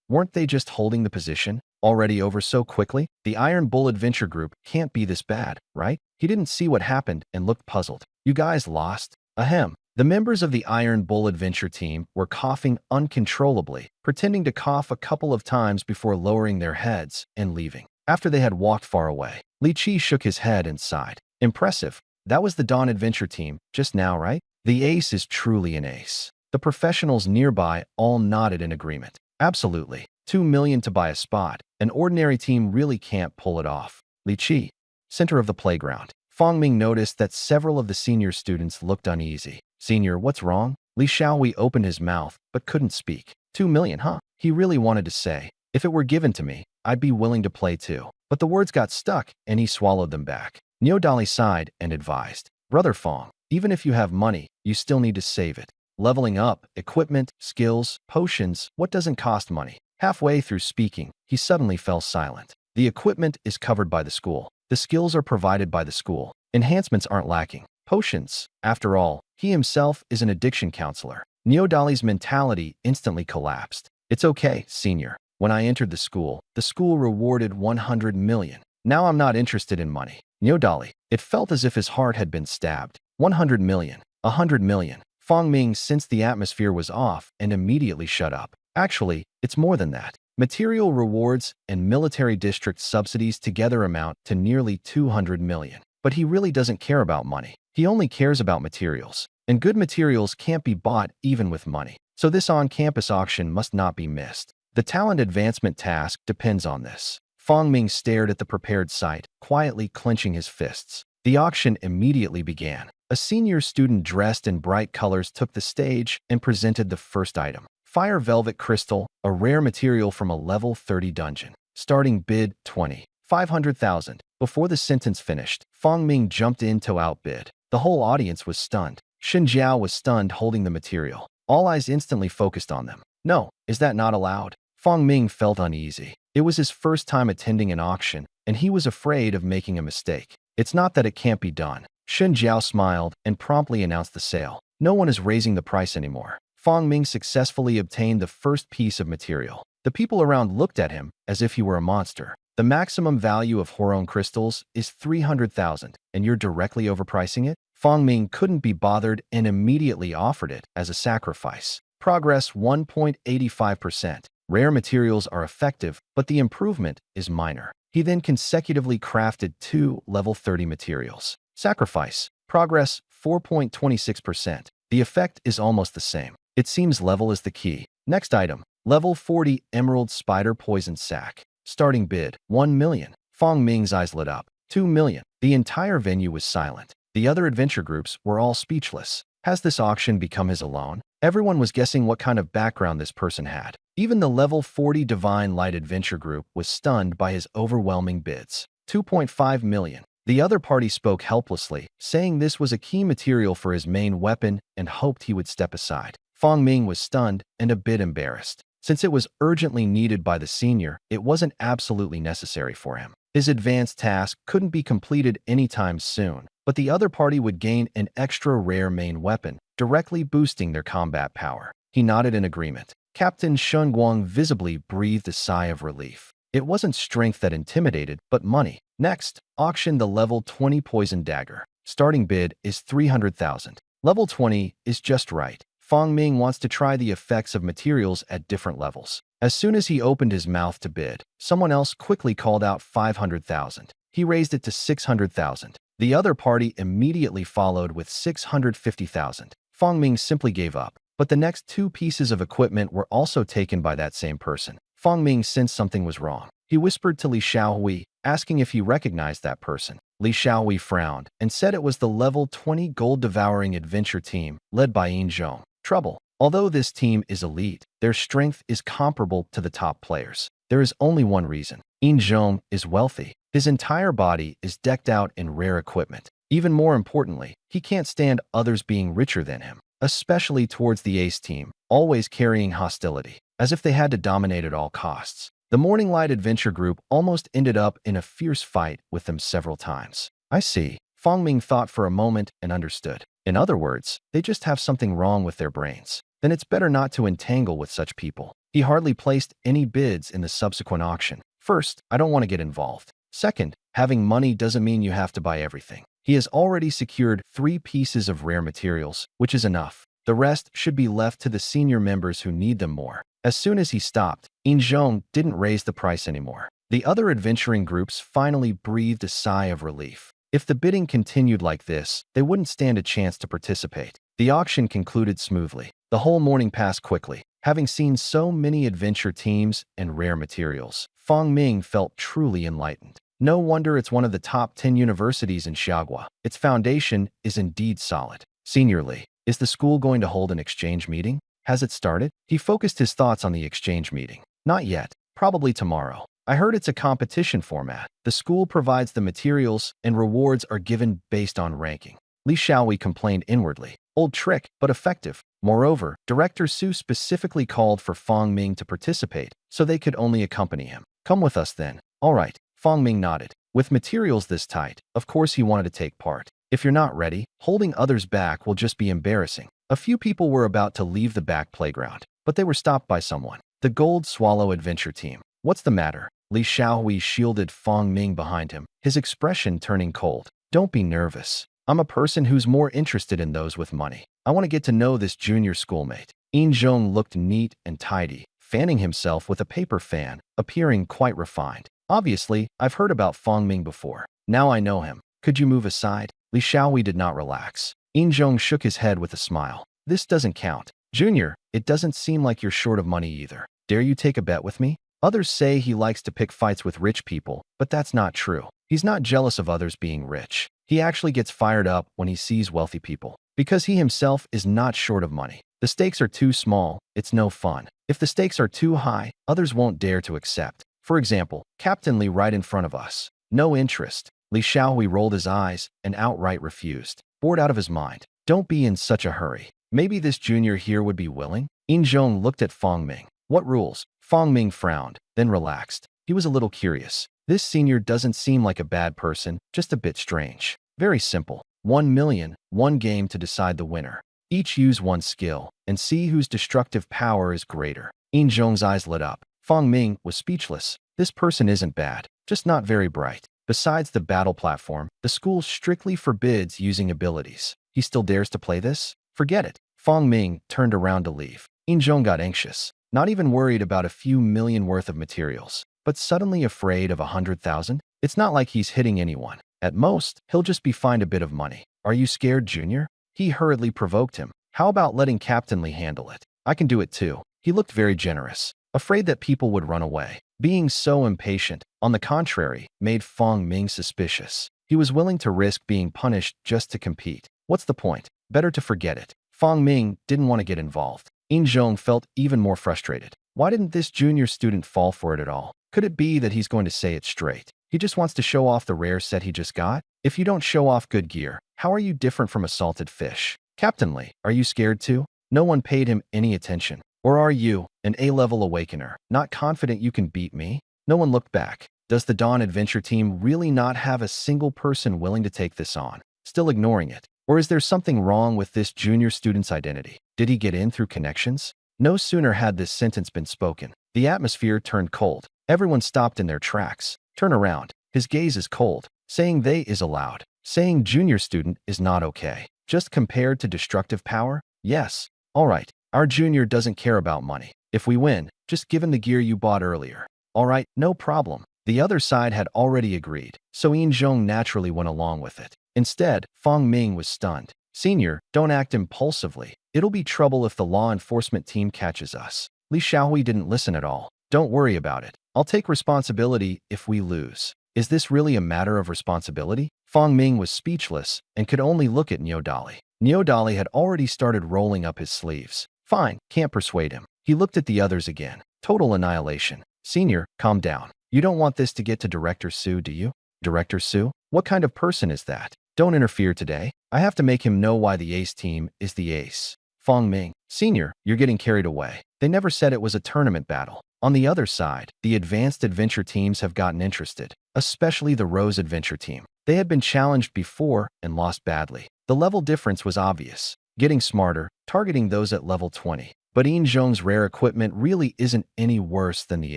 Weren't they just holding the position? Already over so quickly? The Iron Bull Adventure Group can't be this bad, right? He didn't see what happened and looked puzzled. You guys lost? Ahem. The members of the Iron Bull Adventure team were coughing uncontrollably, pretending to cough a couple of times before lowering their heads and leaving. After they had walked far away, Li Qi shook his head and sighed. Impressive. That was the Dawn Adventure team, just now, right? The ace is truly an ace. The professionals nearby all nodded in agreement. Absolutely. 2 million to buy a spot. An ordinary team really can't pull it off. Li Qi, center of the playground. Fong Ming noticed that several of the senior students looked uneasy. Senior, what's wrong? Li Xiaohui opened his mouth, but couldn't speak. 2 million, huh? He really wanted to say, if it were given to me, I'd be willing to play too. But the words got stuck, and he swallowed them back. Nyo Dali sighed and advised, Brother Fong, even if you have money, you still need to save it. Leveling up, equipment, skills, potions, what doesn't cost money? Halfway through speaking, he suddenly fell silent. The equipment is covered by the school. The skills are provided by the school. Enhancements aren't lacking. Potions. After all, he himself is an addiction counselor. Nyo Dali's mentality instantly collapsed. It's okay, senior. When I entered the school rewarded 100 million. Now I'm not interested in money. Nyo Dali. It felt as if his heart had been stabbed. 100 million. 100 million. Fong Ming sensed the atmosphere was off and immediately shut up. Actually, it's more than that. Material rewards and military district subsidies together amount to nearly 200 million. But he really doesn't care about money. He only cares about materials. And good materials can't be bought even with money. So this on-campus auction must not be missed. The talent advancement task depends on this. Fong Ming stared at the prepared site, quietly clenching his fists. The auction immediately began. A senior student dressed in bright colors took the stage and presented the first item. Fire Velvet Crystal, a rare material from a level 30 dungeon. Starting bid, 20. 500,000. Before the sentence finished, Fong Ming jumped in to outbid. The whole audience was stunned. Xin Jiao was stunned holding the material. All eyes instantly focused on them. No, is that not allowed? Fong Ming felt uneasy. It was his first time attending an auction, and he was afraid of making a mistake. It's not that it can't be done. Xin Jiao smiled and promptly announced the sale. No one is raising the price anymore. Fong Ming successfully obtained the first piece of material. The people around looked at him as if he were a monster. The maximum value of Horon crystals is 300,000, and you're directly overpricing it? Fang Ming couldn't be bothered and immediately offered it as a sacrifice. Progress 1.85%. Rare materials are effective, but the improvement is minor. He then consecutively crafted 2 level 30 materials. Sacrifice. Progress 4.26%. The effect is almost the same. It seems level is the key. Next item. Level 40 Emerald Spider Poison Sac. Starting bid 1 million. Fang Ming's eyes lit up. 2 million. The entire venue was silent. The other adventure groups were all speechless. Has this auction become his alone? Everyone was guessing what kind of background this person had. Even the level 40 Divine Light Adventure group was stunned by his overwhelming bids. 2.5 million. The other party spoke helplessly, saying this was a key material for his main weapon and hoped he would step aside. Fang Ming was stunned and a bit embarrassed. Since it was urgently needed by the senior, it wasn't absolutely necessary for him. His advanced task couldn't be completed anytime soon, but the other party would gain an extra rare main weapon, directly boosting their combat power. He nodded in agreement. Captain Shun Guang visibly breathed a sigh of relief. It wasn't strength that intimidated, but money. Next, auction the level 20 Poison Dagger. Starting bid is 300,000. Level 20 is just right. Fang Ming wants to try the effects of materials at different levels. As soon as he opened his mouth to bid, someone else quickly called out 500,000. He raised it to 600,000. The other party immediately followed with 650,000. Fang Ming simply gave up. But the next 2 pieces of equipment were also taken by that same person. Fang Ming sensed something was wrong. He whispered to Li Xiaohui, asking if he recognized that person. Li Xiaohui frowned and said it was the level 20 gold-devouring adventure team led by Yin Zhong. Trouble. Although this team is elite, their strength is comparable to the top players. There is only one reason. Yin Zhong is wealthy. His entire body is decked out in rare equipment. Even more importantly, he can't stand others being richer than him, especially towards the ace team, always carrying hostility, as if they had to dominate at all costs. The Morning Light Adventure group almost ended up in a fierce fight with them several times. I see. Fang Ming thought for a moment and understood. In other words, they just have something wrong with their brains. Then it's better not to entangle with such people. He hardly placed any bids in the subsequent auction. First, I don't want to get involved. Second, having money doesn't mean you have to buy everything. He has already secured 3 pieces of rare materials, which is enough. The rest should be left to the senior members who need them more. As soon as he stopped, Yin Zhong didn't raise the price anymore. The other adventuring groups finally breathed a sigh of relief. If the bidding continued like this, they wouldn't stand a chance to participate. The auction concluded smoothly. The whole morning passed quickly. Having seen so many adventure teams and rare materials, Fang Ming felt truly enlightened. No wonder it's one of the top 10 universities in Xiagua. Its foundation is indeed solid. Senior Li, is the school going to hold an exchange meeting? Has it started? He focused his thoughts on the exchange meeting. Not yet. Probably tomorrow. I heard it's a competition format. The school provides the materials and rewards are given based on ranking. Li Xiaohui complained inwardly. Old trick, but effective. Moreover, Director Su specifically called for Fang Ming to participate, so they could only accompany him. Come with us then. All right. Fang Ming nodded. With materials this tight, of course he wanted to take part. If you're not ready, holding others back will just be embarrassing. A few people were about to leave the back playground, but they were stopped by someone. The Gold Swallow Adventure Team. What's the matter? Li Xiaohui shielded Fang Ming behind him, his expression turning cold. Don't be nervous. I'm a person who's more interested in those with money. I want to get to know this junior schoolmate. Yin Zhong looked neat and tidy, fanning himself with a paper fan, appearing quite refined. Obviously, I've heard about Fang Ming before. Now I know him. Could you move aside? Li Xiaohui did not relax. Yin Zhong shook his head with a smile. This doesn't count. Junior, it doesn't seem like you're short of money either. Dare you take a bet with me? Others say he likes to pick fights with rich people, but that's not true. He's not jealous of others being rich. He actually gets fired up when he sees wealthy people, because he himself is not short of money. The stakes are too small, it's no fun. If the stakes are too high, others won't dare to accept. For example, Captain Li right in front of us. No interest. Li Xiaohui rolled his eyes and outright refused. Bored out of his mind. Don't be in such a hurry. Maybe this junior here would be willing? Yin Zhong looked at Fang Ming. What rules? Fang Ming frowned, then relaxed. He was a little curious. This senior doesn't seem like a bad person, just a bit strange. Very simple. 1 million, 1 game to decide the winner. Each use 1 skill, and see whose destructive power is greater. Yin Zhong's eyes lit up. Fang Ming was speechless. This person isn't bad, just not very bright. Besides the battle platform, the school strictly forbids using abilities. He still dares to play this? Forget it. Fong Ming turned around to leave. In Zhong got anxious, not even worried about a few million worth of materials, but suddenly afraid of 100,000? It's not like he's hitting anyone. At most, he'll just be fined a bit of money. Are you scared, Junior? He hurriedly provoked him. How about letting Captain Lee handle it? I can do it too. He looked very generous, afraid that people would run away. Being so impatient, on the contrary, made Fong Ming suspicious. He was willing to risk being punished just to compete. What's the point? Better to forget it. Fong Ming didn't want to get involved. In Zhong felt even more frustrated. Why didn't this junior student fall for it at all? Could it be that he's going to say it straight? He just wants to show off the rare set he just got? If you don't show off good gear, how are you different from a salted fish? Captain Lee, are you scared too? No one paid him any attention. Or are you, an A-level awakener, not confident you can beat me? No one looked back. Does the Dawn Adventure team really not have a single person willing to take this on? Still ignoring it? Or is there something wrong with this junior student's identity? Did he get in through connections? No sooner had this sentence been spoken, the atmosphere turned cold. Everyone stopped in their tracks. Turn around. His gaze is cold. Saying they is allowed. Saying junior student is not okay. Just compared to destructive power? Yes. All right. Our junior doesn't care about money. If we win, just give him the gear you bought earlier. All right, no problem. The other side had already agreed, so In Zhong naturally went along with it. Instead, Fong Ming was stunned. Senior, don't act impulsively. It'll be trouble if the law enforcement team catches us. Li Xiaohui didn't listen at all. Don't worry about it. I'll take responsibility if we lose. Is this really a matter of responsibility? Fong Ming was speechless and could only look at Niodali. Niodali had already started rolling up his sleeves. Fine, can't persuade him. He looked at the others again. Total annihilation. Senior, calm down. You don't want this to get to Director Su, do you? Director Su? What kind of person is that? Don't interfere today. I have to make him know why the ace team is the ace. Fong Ming. Senior, you're getting carried away. They never said it was a tournament battle. On the other side, the advanced adventure teams have gotten interested, especially the Rose Adventure team. They had been challenged before and lost badly. The level difference was obvious. Getting smarter, targeting those at level 20. But In Zhong's rare equipment really isn't any worse than the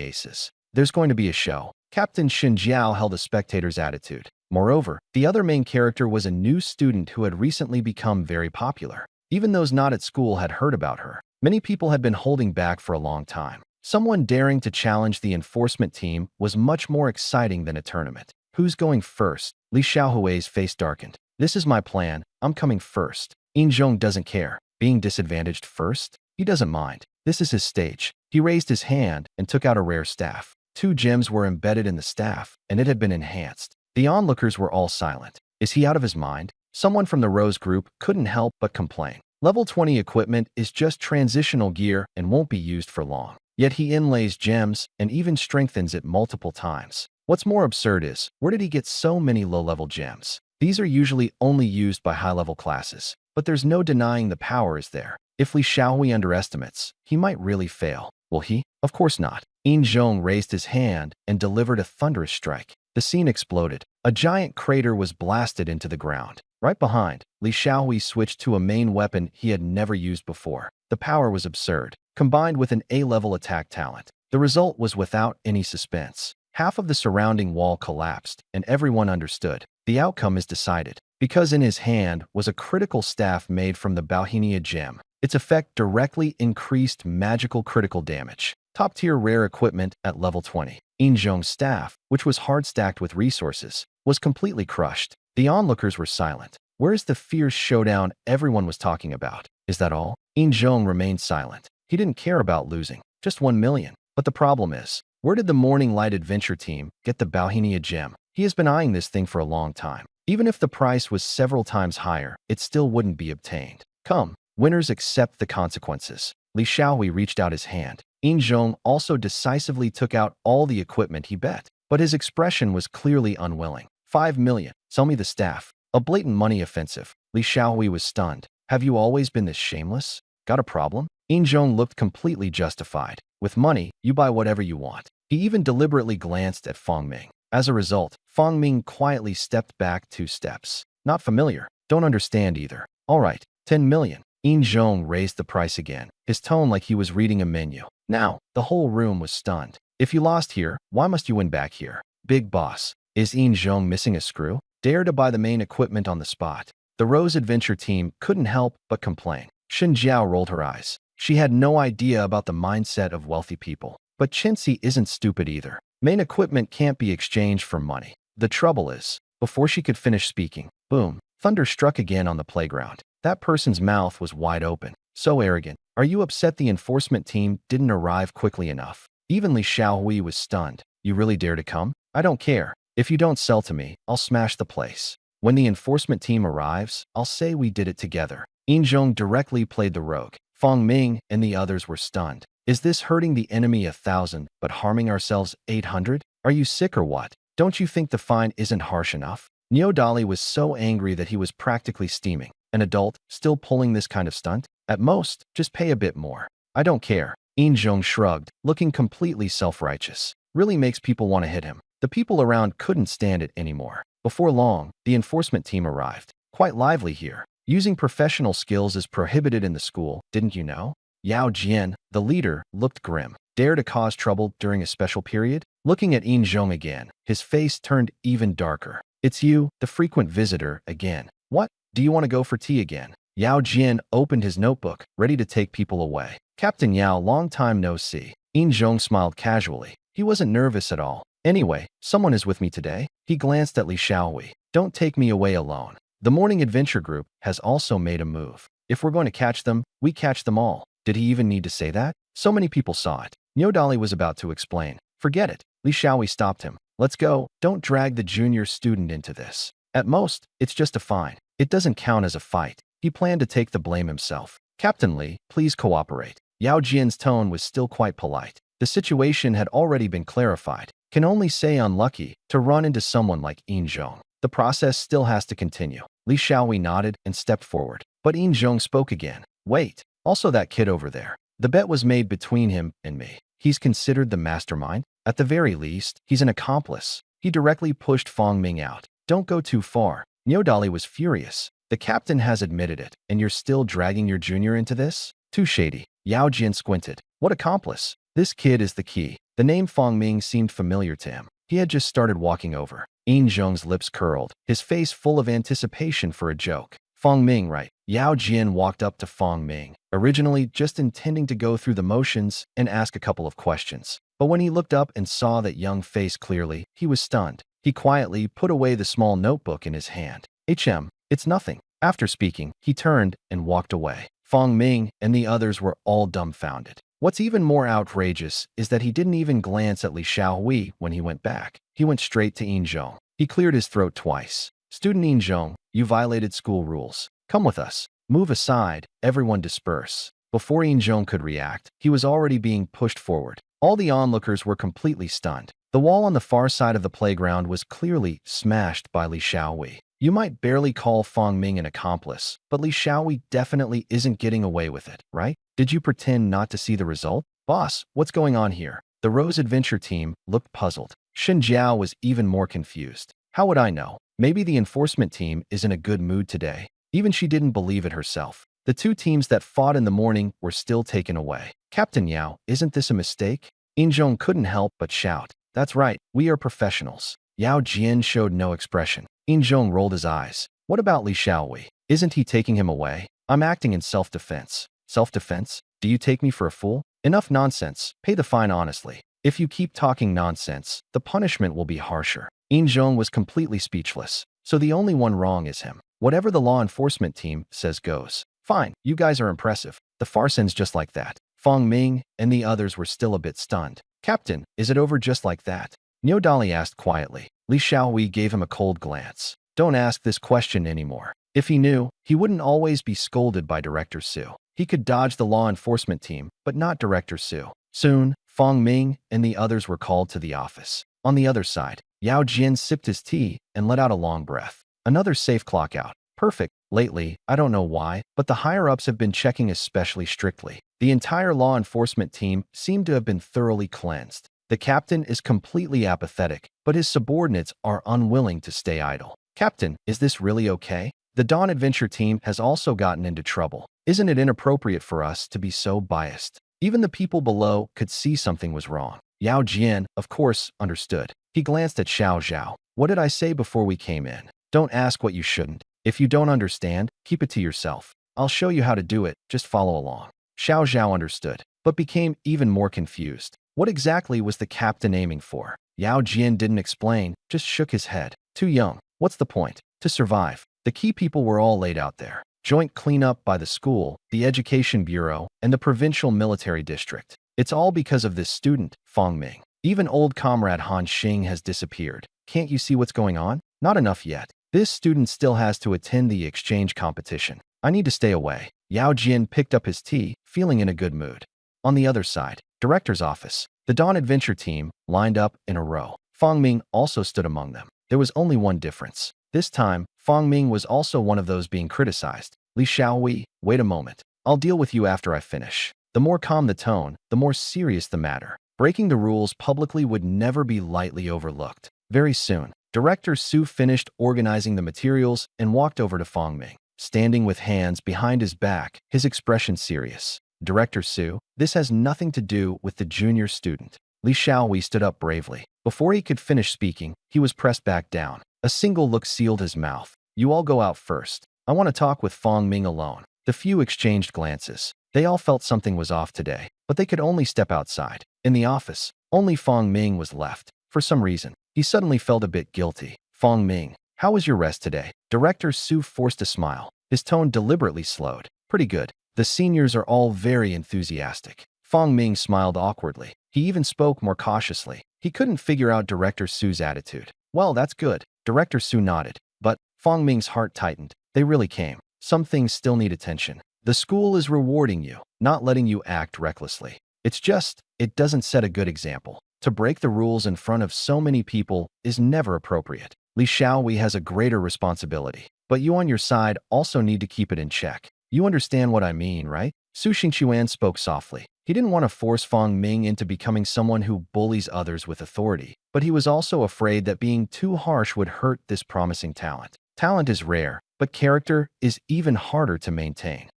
aces. There's going to be a show. Captain Xin Jiao held a spectator's attitude. Moreover, the other main character was a new student who had recently become very popular. Even those not at school had heard about her. Many people had been holding back for a long time. Someone daring to challenge the enforcement team was much more exciting than a tournament. Who's going first? Li Xiaohui's face darkened. This is my plan. I'm coming first. In Zhong doesn't care. Being disadvantaged first? He doesn't mind. This is his stage. He raised his hand and took out a rare staff. 2 gems were embedded in the staff, and it had been enhanced. The onlookers were all silent. Is he out of his mind? Someone from the Rose group couldn't help but complain. Level 20 equipment is just transitional gear and won't be used for long. Yet he inlays gems and even strengthens it multiple times. What's more absurd is, where did he get so many low-level gems? These are usually only used by high-level classes, but there's no denying the power is there. If Li Xiaohui underestimates, he might really fail. Will he? Of course not. In Zhong raised his hand and delivered a thunderous strike. The scene exploded. A giant crater was blasted into the ground. Right behind, Li Xiaohui switched to a main weapon he had never used before. The power was absurd, combined with an A-level attack talent. The result was without any suspense. Half of the surrounding wall collapsed, and everyone understood. The outcome is decided, because in his hand was a critical staff made from the Bauhinia gem. Its effect directly increased magical critical damage. Top-tier rare equipment at level 20. In Zhong's staff, which was hard-stacked with resources, was completely crushed. The onlookers were silent. Where's the fierce showdown everyone was talking about? Is that all? In Zhong remained silent. He didn't care about losing. Just 1 million. But the problem is, where did the Morning Light Adventure team get the Bauhinia gem? He has been eyeing this thing for a long time. Even if the price was several times higher, it still wouldn't be obtained. Come, winners accept the consequences. Li Xiaohui reached out his hand. In Zhong also decisively took out all the equipment he bet, but his expression was clearly unwilling. 5 million. Sell me the staff. A blatant money offensive. Li Xiaohui was stunned. Have you always been this shameless? Got a problem? In Zhong looked completely justified. With money, you buy whatever you want. He even deliberately glanced at Fong Ming. As a result, Fong Ming quietly stepped back 2 steps. Not familiar. Don't understand either. All right, 10 million. In Zhong raised the price again, his tone like he was reading a menu. Now, the whole room was stunned. If you lost here, why must you win back here? Big boss. Is Yin Zhong missing a screw? Dare to buy the main equipment on the spot. The Rose Adventure team couldn't help but complain. Shen Jiao rolled her eyes. She had no idea about the mindset of wealthy people. But Chintzy isn't stupid either. Main equipment can't be exchanged for money. The trouble is, before she could finish speaking, boom, thunder struck again on the playground. That person's mouth was wide open. So arrogant. Are you upset the enforcement team didn't arrive quickly enough? Even Li Xiaohui was stunned. You really dare to come? I don't care. If you don't sell to me, I'll smash the place. When the enforcement team arrives, I'll say we did it together. Yin Zhong directly played the rogue. Fang Ming and the others were stunned. Is this hurting the enemy 1,000 but harming ourselves 800? Are you sick or what? Don't you think the fine isn't harsh enough? Neo Dali was so angry that he was practically steaming. An adult, still pulling this kind of stunt? At most, just pay a bit more. I don't care. Yin Zhong shrugged, looking completely self-righteous. Really makes people want to hit him. The people around couldn't stand it anymore. Before long, the enforcement team arrived. Quite lively here. Using professional skills is prohibited in the school, didn't you know? Yao Jian, the leader, looked grim. Dare to cause trouble during a special period? Looking at Yin Zhong again, his face turned even darker. It's you, the frequent visitor, again. What? Do you want to go for tea again? Yao Jian opened his notebook, ready to take people away. Captain Yao, long time no see. Yin Zhong smiled casually. He wasn't nervous at all. Anyway, someone is with me today. He glanced at Li Xiaohui. Don't take me away alone. The morning adventure group has also made a move. If we're going to catch them, we catch them all. Did he even need to say that? So many people saw it. Niodali was about to explain. Forget it. Li Xiaohui stopped him. Let's go. Don't drag the junior student into this. At most, it's just a fine. It doesn't count as a fight. He planned to take the blame himself. Captain Li, please cooperate. Yao Jian's tone was still quite polite. The situation had already been clarified. Can only say unlucky to run into someone like Yin Zhong. The process still has to continue. Li Xiaohui nodded and stepped forward. But Yin Zhong spoke again. Wait, also that kid over there. The bet was made between him and me. He's considered the mastermind. At the very least, he's an accomplice. He directly pushed Fang Ming out. Don't go too far. Niodali was furious. The captain has admitted it, and you're still dragging your junior into this? Too shady. Yao Jian squinted. What accomplice? This kid is the key. The name Fang Ming seemed familiar to him. He had just started walking over. Yin Zhong's lips curled, his face full of anticipation for a joke. Fang Ming, right? Yao Jian walked up to Fang Ming, originally just intending to go through the motions and ask a couple of questions. But when he looked up and saw that young face clearly, he was stunned. He quietly put away the small notebook in his hand. It's nothing. After speaking, he turned and walked away. Fang Ming and the others were all dumbfounded. What's even more outrageous is that he didn't even glance at Li Xiaohui when he went back. He went straight to Yin Zhong. He cleared his throat twice. Student Yin Zhong, you violated school rules. Come with us. Move aside. Everyone disperse. Before Yin Zhong could react, he was already being pushed forward. All the onlookers were completely stunned. The wall on the far side of the playground was clearly smashed by Li Xiaohui. You might barely call Fang Ming an accomplice, but Li Xiaohui definitely isn't getting away with it, right? Did you pretend not to see the result? Boss, what's going on here? The Rose Adventure team looked puzzled. Shen Jiao was even more confused. How would I know? Maybe the enforcement team is in a good mood today. Even she didn't believe it herself. The two teams that fought in the morning were still taken away. Captain Yao, isn't this a mistake? Yin Zhong couldn't help but shout. That's right, we are professionals. Yao Jian showed no expression. Yin Zhong rolled his eyes. What about Li Xiaohui? Isn't he taking him away? I'm acting in self-defense. Self-defense? Do you take me for a fool? Enough nonsense. Pay the fine honestly. If you keep talking nonsense, the punishment will be harsher. Yin Zhong was completely speechless. So the only one wrong is him. Whatever the law enforcement team says goes. Fine, you guys are impressive. The farce ends just like that. Fang Ming and the others were still a bit stunned. Captain, is it over just like that? Niodali asked quietly. Li Xiaohui gave him a cold glance. Don't ask this question anymore. If he knew, he wouldn't always be scolded by Director Su. He could dodge the law enforcement team, but not Director Su. Soon, Fang Ming and the others were called to the office. On the other side, Yao Jian sipped his tea and let out a long breath. Another safe clock out. Perfect. Lately, I don't know why, but the higher-ups have been checking especially strictly. The entire law enforcement team seemed to have been thoroughly cleansed. The captain is completely apathetic, but his subordinates are unwilling to stay idle. Captain, is this really okay? The Dawn Adventure team has also gotten into trouble. Isn't it inappropriate for us to be so biased? Even the people below could see something was wrong. Yao Jian, of course, understood. He glanced at Xiao Zhao. What did I say before we came in? Don't ask what you shouldn't. If you don't understand, keep it to yourself. I'll show you how to do it, just follow along. Xiao Zhao understood, but became even more confused. What exactly was the captain aiming for? Yao Jian didn't explain, just shook his head. Too young. What's the point? To survive. The key people were all laid out there. Joint cleanup by the school, the education bureau, and the provincial military district. It's all because of this student, Fong Ming. Even old comrade Han Xing has disappeared. Can't you see what's going on? Not enough yet. This student still has to attend the exchange competition. I need to stay away. Yao Jian picked up his tea, feeling in a good mood. On the other side, director's office. The Dawn Adventure team lined up in a row. Fong Ming also stood among them. There was only one difference. This time, Fong Ming was also one of those being criticized. Li Xiaowei, wait a moment. I'll deal with you after I finish. The more calm the tone, the more serious the matter. Breaking the rules publicly would never be lightly overlooked. Very soon, Director Su finished organizing the materials and walked over to Fong Ming. Standing with hands behind his back, his expression serious. Director Su, this has nothing to do with the junior student. Li Xiaowei stood up bravely. Before he could finish speaking, he was pressed back down. A single look sealed his mouth. You all go out first. I want to talk with Fong Ming alone. The few exchanged glances. They all felt something was off today, but they could only step outside. In the office, only Fong Ming was left. For some reason, he suddenly felt a bit guilty. Fong Ming, how was your rest today? Director Su forced a smile. His tone deliberately slowed. Pretty good. The seniors are all very enthusiastic. Fong Ming smiled awkwardly. He even spoke more cautiously. He couldn't figure out Director Su's attitude. Well, that's good. Director Su nodded. But Fong Ming's heart tightened. They really came. Some things still need attention. The school is rewarding you, not letting you act recklessly. It's just, it doesn't set a good example. To break the rules in front of so many people is never appropriate. Li Xiaowei has a greater responsibility. But you on your side also need to keep it in check. You understand what I mean, right? Su Xingquan spoke softly. He didn't want to force Fong Ming into becoming someone who bullies others with authority, but he was also afraid that being too harsh would hurt this promising talent. Talent is rare, but character is even harder to maintain.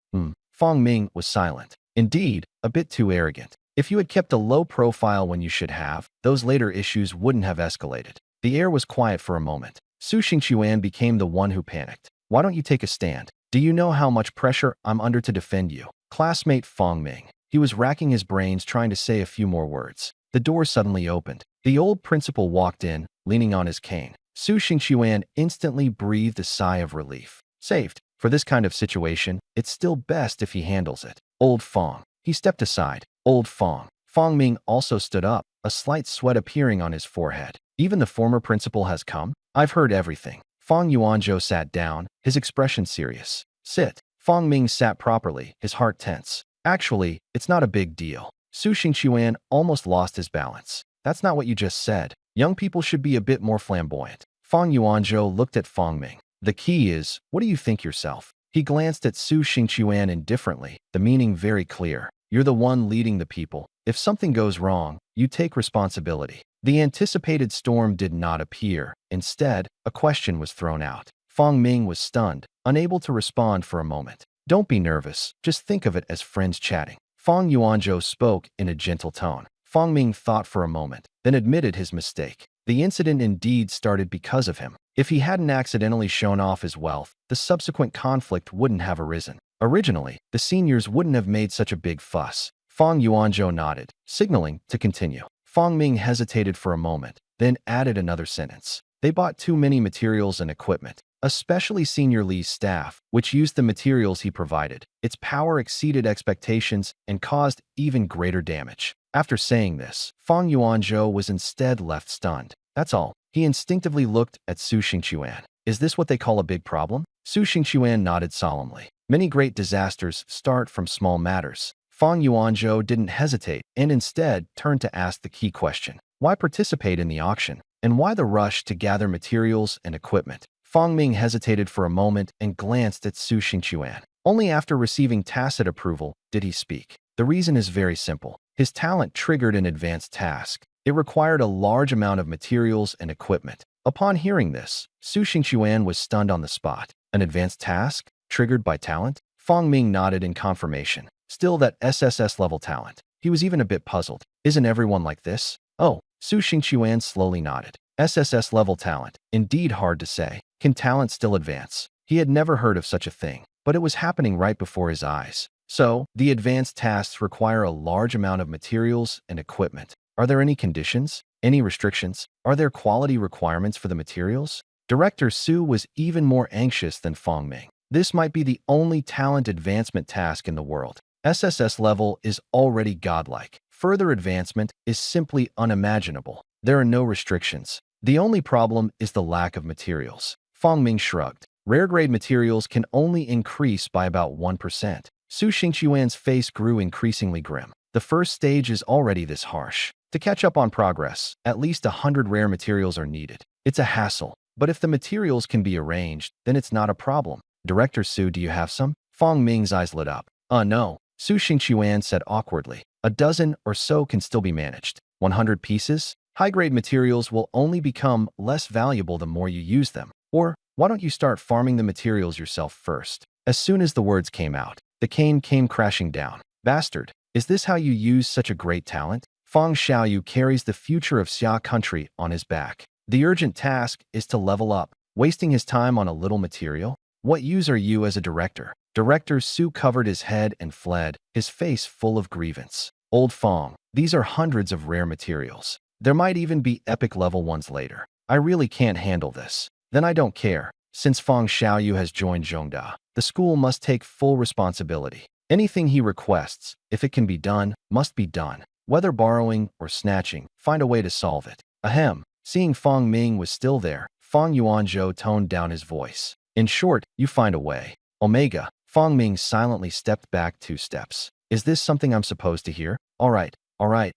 Fong Ming was silent. Indeed, a bit too arrogant. If you had kept a low profile when you should have, those later issues wouldn't have escalated. The air was quiet for a moment. Su Xingquan became the one who panicked. Why don't you take a stand? Do you know how much pressure I'm under to defend you? Classmate Fong Ming. He was racking his brains trying to say a few more words. The door suddenly opened. The old principal walked in, leaning on his cane. Su Xingquan instantly breathed a sigh of relief. Saved. For this kind of situation, it's still best if he handles it. Old Fong. He stepped aside. Old Fong. Fong Ming also stood up, a slight sweat appearing on his forehead. Even the former principal has come? I've heard everything. Fong Yuanzhou sat down, his expression serious. Sit. Fong Ming sat properly, his heart tense. Actually, it's not a big deal. Su Xingquan almost lost his balance. That's not what you just said. Young people should be a bit more flamboyant. Fong Yuanzhou looked at Fong Ming. The key is, what do you think yourself? He glanced at Su Xingquan indifferently, the meaning very clear. You're the one leading the people. If something goes wrong, you take responsibility. The anticipated storm did not appear. Instead, a question was thrown out. Fong Ming was stunned, unable to respond for a moment. Don't be nervous. Just think of it as friends chatting. Fong Yuanzhou spoke in a gentle tone. Fong Ming thought for a moment, then admitted his mistake. The incident indeed started because of him. If he hadn't accidentally shown off his wealth, the subsequent conflict wouldn't have arisen. Originally, the seniors wouldn't have made such a big fuss. Fong Yuanzhou nodded, signaling to continue. Fong Ming hesitated for a moment, then added another sentence. They bought too many materials and equipment, especially Senior Li's staff, which used the materials he provided. Its power exceeded expectations and caused even greater damage. After saying this, Fong Yuanzhou was instead left stunned. That's all. He instinctively looked at Su Xingquan. Is this what they call a big problem? Su Xingquan nodded solemnly. Many great disasters start from small matters. Fong Yuanzhou didn't hesitate and instead turned to ask the key question. Why participate in the auction? And why the rush to gather materials and equipment? Fong Ming hesitated for a moment and glanced at Su Xingquan. Only after receiving tacit approval did he speak. The reason is very simple. His talent triggered an advanced task. It required a large amount of materials and equipment. Upon hearing this, Su Xingquan was stunned on the spot. An advanced task? Triggered by talent? Fong Ming nodded in confirmation. Still that SSS-level talent. He was even a bit puzzled. Isn't everyone like this? Oh, Su Xingquan slowly nodded. SSS-level talent. Indeed hard to say. Can talent still advance? He had never heard of such a thing, but it was happening right before his eyes. So, the advanced tasks require a large amount of materials and equipment. Are there any conditions? Any restrictions? Are there quality requirements for the materials? Director Su was even more anxious than Fong Ming. This might be the only talent advancement task in the world. SSS level is already godlike. Further advancement is simply unimaginable. There are no restrictions. The only problem is the lack of materials. Fong Ming shrugged. Rare-grade materials can only increase by about 1%. Su Xingqiuan's face grew increasingly grim. The first stage is already this harsh. To catch up on progress, at least 100 rare materials are needed. It's a hassle. But if the materials can be arranged, then it's not a problem. Director Su, do you have some? Fong Ming's eyes lit up. No. Su Xingqiuan said awkwardly. A dozen or so can still be managed. 100 pieces? High-grade materials will only become less valuable the more you use them. Or, why don't you start farming the materials yourself first? As soon as the words came out, the cane came crashing down. Bastard, is this how you use such a great talent? Fang Xiaoyu carries the future of Xia country on his back. The urgent task is to level up, wasting his time on a little material. What use are you as a director? Director Su covered his head and fled, his face full of grievance. Old Fong, these are hundreds of rare materials. There might even be epic level ones later. I really can't handle this. Then I don't care. Since Fang Xiaoyu has joined Zhongda, the school must take full responsibility. Anything he requests, if it can be done, must be done. Whether borrowing or snatching, find a way to solve it. Ahem. Seeing Fong Ming was still there, Fong Yuanzhou toned down his voice. In short, you find a way. Omega. Fong Ming silently stepped back 2 steps. Is this something I'm supposed to hear? All right,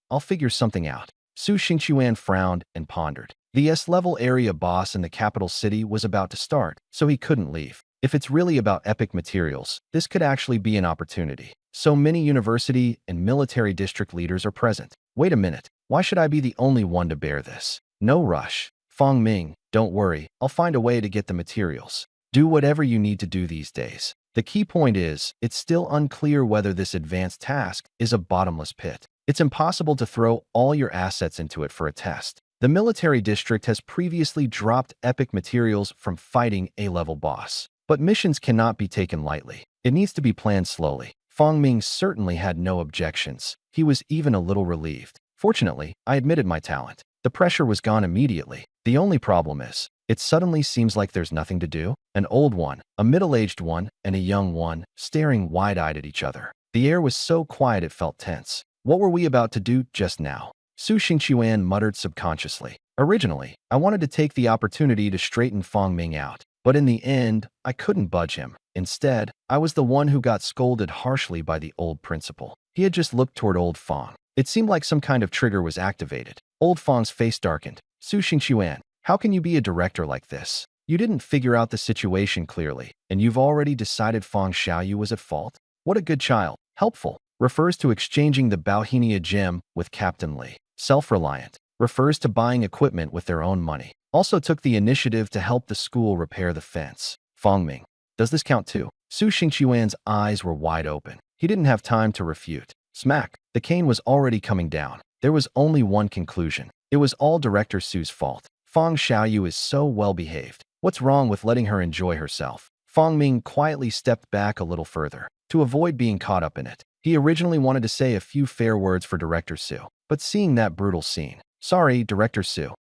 I'll figure something out. Su Xingqiuan frowned and pondered. The S-level area boss in the capital city was about to start, so he couldn't leave. If it's really about epic materials, this could actually be an opportunity. So many university and military district leaders are present. Wait a minute, why should I be the only one to bear this? No rush. Fong Ming, don't worry, I'll find a way to get the materials. Do whatever you need to do these days. The key point is, it's still unclear whether this advanced task is a bottomless pit. It's impossible to throw all your assets into it for a test. The military district has previously dropped epic materials from fighting A-level boss. But missions cannot be taken lightly. It needs to be planned slowly. Fong Ming certainly had no objections. He was even a little relieved. Fortunately, I admitted my talent. The pressure was gone immediately. The only problem is, it suddenly seems like there's nothing to do. An old one, a middle-aged one, and a young one, staring wide-eyed at each other. The air was so quiet it felt tense. What were we about to do just now? Su Xingqiuan muttered subconsciously. Originally, I wanted to take the opportunity to straighten Fong Ming out. But in the end, I couldn't budge him. Instead, I was the one who got scolded harshly by the old principal. He had just looked toward old Fong. It seemed like some kind of trigger was activated. Old Fong's face darkened. Su Xingqiuan, how can you be a director like this? You didn't figure out the situation clearly, and you've already decided Fang Xiaoyu was at fault? What a good child. Helpful. Refers to exchanging the Bauhinia gem with Captain Li. Self-reliant. Refers to buying equipment with their own money. Also took the initiative to help the school repair the fence. Fong Ming. Does this count too? Su Xingqiuan's eyes were wide open. He didn't have time to refute. Smack. The cane was already coming down. There was only one conclusion. It was all Director Su's fault. Fang Xiaoyu is so well-behaved. What's wrong with letting her enjoy herself? Fong Ming quietly stepped back a little further, to avoid being caught up in it. He originally wanted to say a few fair words for Director Su, but seeing that brutal scene. Sorry, Director Su.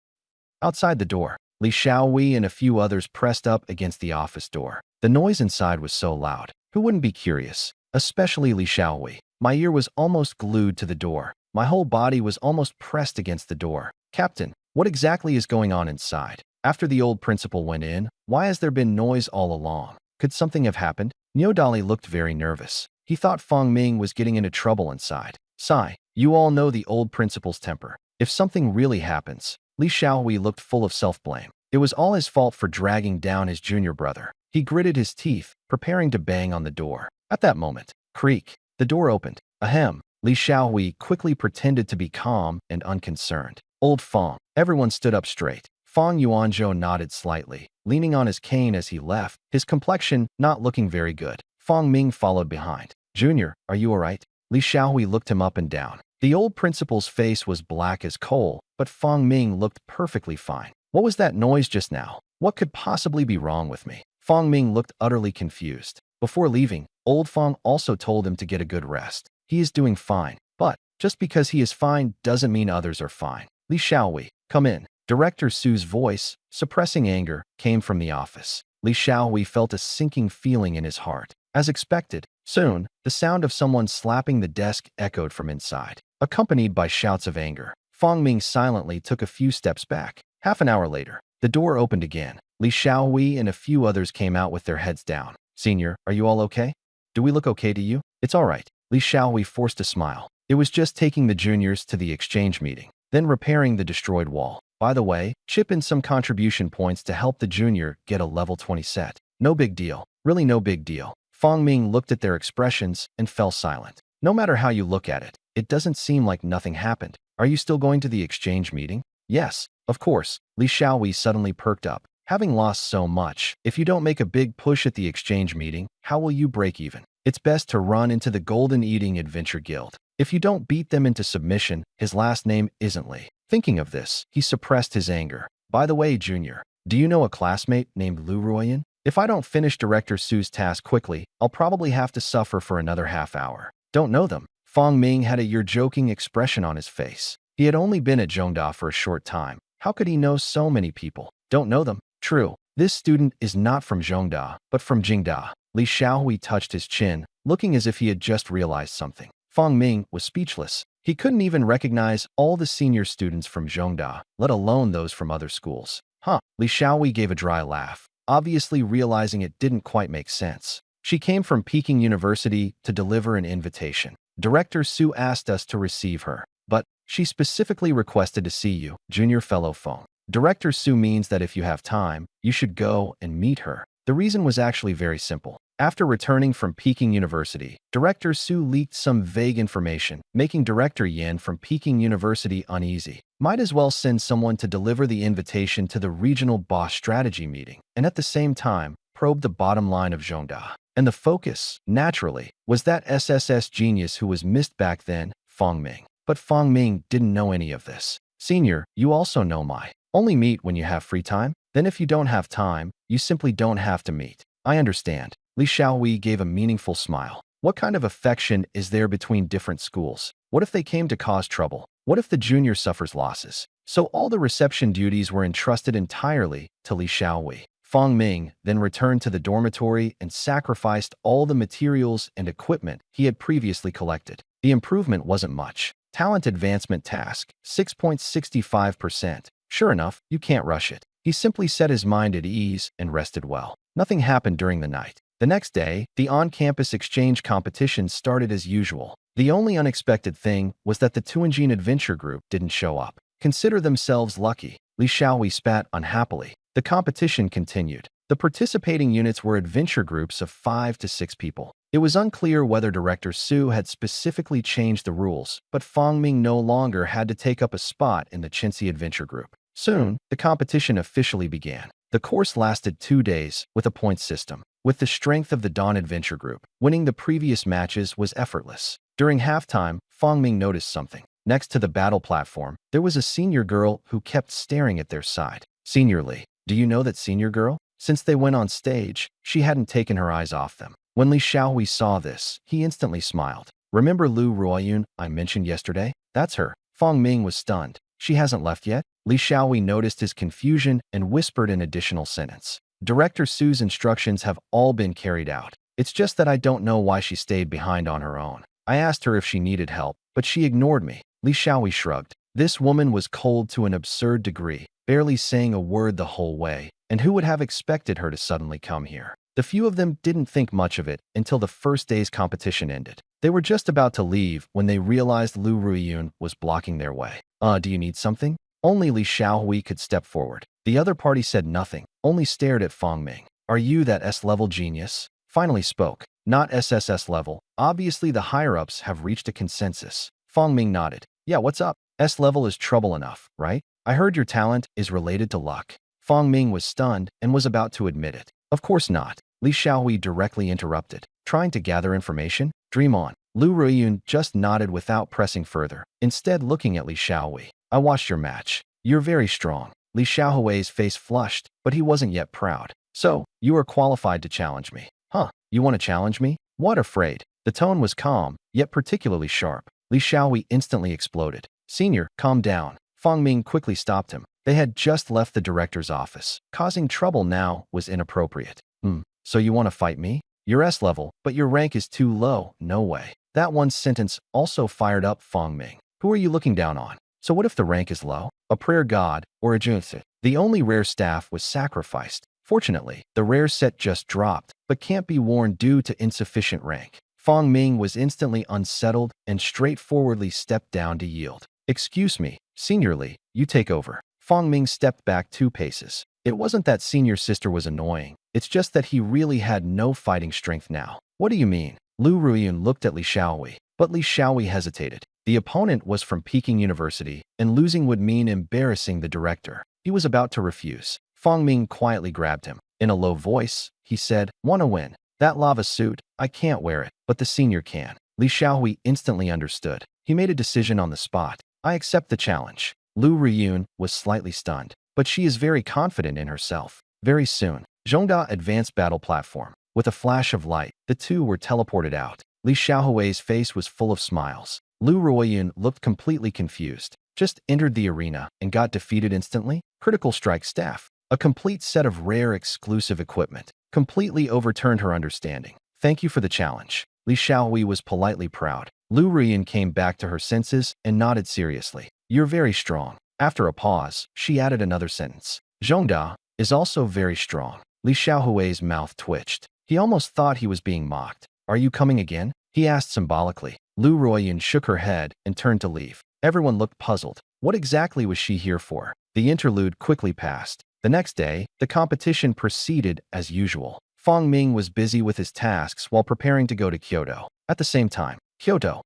Outside the door, Li Xiaowei and a few others pressed up against the office door. The noise inside was so loud. Who wouldn't be curious? Especially Li Xiaowei. My ear was almost glued to the door. My whole body was almost pressed against the door. Captain, what exactly is going on inside? After the old principal went in, why has there been noise all along? Could something have happened? Niodali looked very nervous. He thought Fong Ming was getting into trouble inside. Sigh, you all know the old principal's temper. If something really happens, Li Xiaowei looked full of self-blame. It was all his fault for dragging down his junior brother. He gritted his teeth, preparing to bang on the door. At that moment, creak, the door opened. Ahem. Li Xiaowei quickly pretended to be calm and unconcerned. Old Fong. Everyone stood up straight. Fong Yuanzhou nodded slightly, leaning on his cane as he left, his complexion not looking very good. Fong Ming followed behind. Junior, are you alright? Li Xiaowei looked him up and down. The old principal's face was black as coal, but Fong Ming looked perfectly fine. What was that noise just now? What could possibly be wrong with me? Fong Ming looked utterly confused. Before leaving, Old Fong also told him to get a good rest. He is doing fine, but just because he is fine doesn't mean others are fine. Li Xiaowei, come in. Director Su's voice, suppressing anger, came from the office. Li Xiaowei felt a sinking feeling in his heart. As expected, soon, the sound of someone slapping the desk echoed from inside, accompanied by shouts of anger. Fong Ming silently took a few steps back. Half an hour later, the door opened again. Li Xiaowei and a few others came out with their heads down. Senior, are you all okay? Do we look okay to you? It's all right. Li Xiaowei forced a smile. It was just taking the juniors to the exchange meeting, then repairing the destroyed wall. By the way, chip in some contribution points to help the junior get a level 20 set. No big deal. Really no big deal. Fong Ming looked at their expressions and fell silent. No matter how you look at it, it doesn't seem like nothing happened. Are you still going to the exchange meeting? Yes, of course. Li Xiaowei suddenly perked up. Having lost so much, if you don't make a big push at the exchange meeting, how will you break even? It's best to run into the Golden Eating Adventure Guild. If you don't beat them into submission, his last name isn't Li. Thinking of this, he suppressed his anger. By the way, Junior, do you know a classmate named Lu Ruoyan? If I don't finish Director Su's task quickly, I'll probably have to suffer for another half hour. Don't know them. Fong Ming had a you're joking expression on his face. He had only been at Zhongda for a short time. How could he know so many people? Don't know them? True. This student is not from Zhongda, but from Jingda. Li Xiaohui touched his chin, looking as if he had just realized something. Fong Ming was speechless. He couldn't even recognize all the senior students from Zhongda, let alone those from other schools. Huh. Li Xiaohui gave a dry laugh, obviously realizing it didn't quite make sense. She came from Peking University to deliver an invitation. Director Su asked us to receive her, but she specifically requested to see you, junior fellow Fong. Director Su means that if you have time, you should go and meet her. The reason was actually very simple. After returning from Peking University, Director Su leaked some vague information, making Director Yan from Peking University uneasy. Might as well send someone to deliver the invitation to the regional boss strategy meeting, and at the same time, probe the bottom line of Zhongda. And the focus, naturally, was that SSS genius who was missed back then, Fong Ming. But Fong Ming didn't know any of this. Senior, you also know my. Only meet when you have free time? Then if you don't have time, you simply don't have to meet. I understand. Li Xiaohui gave a meaningful smile. What kind of affection is there between different schools? What if they came to cause trouble? What if the junior suffers losses? So all the reception duties were entrusted entirely to Li Xiaohui. Fong Ming then returned to the dormitory and sacrificed all the materials and equipment he had previously collected. The improvement wasn't much. Talent advancement task, 6.65%. Sure enough, you can't rush it. He simply set his mind at ease and rested well. Nothing happened during the night. The next day, the on-campus exchange competition started as usual. The only unexpected thing was that the Tuanjin Adventure Group didn't show up. Consider themselves lucky. Li Xiaohui spat unhappily. The competition continued. The participating units were adventure groups of 5 to 6 people. It was unclear whether Director Su had specifically changed the rules, but Fong Ming no longer had to take up a spot in the Chintzy Adventure Group. Soon, the competition officially began. The course lasted 2 days, with a point system. With the strength of the Dawn Adventure Group, winning the previous matches was effortless. During halftime, Fong Ming noticed something. Next to the battle platform, there was a senior girl who kept staring at their side. Senior Li, do you know that senior girl? Since they went on stage, she hadn't taken her eyes off them. When Li Xiaohui saw this, he instantly smiled. Remember Lu Ruoyun I mentioned yesterday? That's her. Fong Ming was stunned. She hasn't left yet? Li Xiaohui noticed his confusion and whispered an additional sentence. Director Su's instructions have all been carried out. It's just that I don't know why she stayed behind on her own. I asked her if she needed help, but she ignored me. Li Xiaohui shrugged. This woman was cold to an absurd degree, barely saying a word the whole way, and who would have expected her to suddenly come here? The few of them didn't think much of it until the first day's competition ended. They were just about to leave when they realized Lu Ruiyun was blocking their way. Do you need something? Only Li Xiaohui could step forward. The other party said nothing, only stared at Fong Ming. Are you that S-level genius? Finally spoke. Not SSS-level. Obviously the higher-ups have reached a consensus. Fong Ming nodded. Yeah, what's up? S-level is trouble enough, right? I heard your talent is related to luck. Fong Ming was stunned and was about to admit it. Of course not. Li Xiaohui directly interrupted. Trying to gather information? Dream on. Lu Ruiyun just nodded without pressing further, instead looking at Li Xiaohui. I watched your match. You're very strong. Li Xiaohui's face flushed, but he wasn't yet proud. So, you are qualified to challenge me. Huh, you want to challenge me? What afraid? The tone was calm, yet particularly sharp. Li Xiaohui instantly exploded. Senior, calm down. Fang Ming quickly stopped him. They had just left the director's office. Causing trouble now was inappropriate. So you want to fight me? You're S-level, but your rank is too low. No way. That one sentence also fired up Fang Ming. Who are you looking down on? So what if the rank is low? A prayer god, or a jutsu? The only rare staff was sacrificed. Fortunately, the rare set just dropped, but can't be worn due to insufficient rank. Fang Ming was instantly unsettled and straightforwardly stepped down to yield. Excuse me, Senior Li, you take over. Fang Ming stepped back 2 paces. It wasn't that Senior Sister was annoying. It's just that he really had no fighting strength now. What do you mean? Lu Ruiyun looked at Li Xiaohui, but Li Xiaohui hesitated. The opponent was from Peking University, and losing would mean embarrassing the director. He was about to refuse. Fang Ming quietly grabbed him. In a low voice, he said, "Wanna win? That lava suit, I can't wear it, but the senior can." Li Xiaohui instantly understood. He made a decision on the spot. "I accept the challenge." Lu Ruiyun was slightly stunned, but she is very confident in herself. Very soon, Zhongda advanced battle platform. With a flash of light, the two were teleported out. Li Xiaohui's face was full of smiles. Lu Ruiyun looked completely confused. Just entered the arena and got defeated instantly? Critical strike staff. A complete set of rare exclusive equipment. Completely overturned her understanding. Thank you for the challenge. Li Xiaohui was politely proud. Lu Ruiyun came back to her senses and nodded seriously. You're very strong. After a pause, she added another sentence. Zhongda is also very strong. Li Xiaohui's mouth twitched. He almost thought he was being mocked. Are you coming again? He asked symbolically. Lu Ruiyun shook her head and turned to leave. Everyone looked puzzled. What exactly was she here for? The interlude quickly passed. The next day, the competition proceeded as usual. Fang Ming was busy with his tasks while preparing to go to Kyoto. At the same time, Kyoto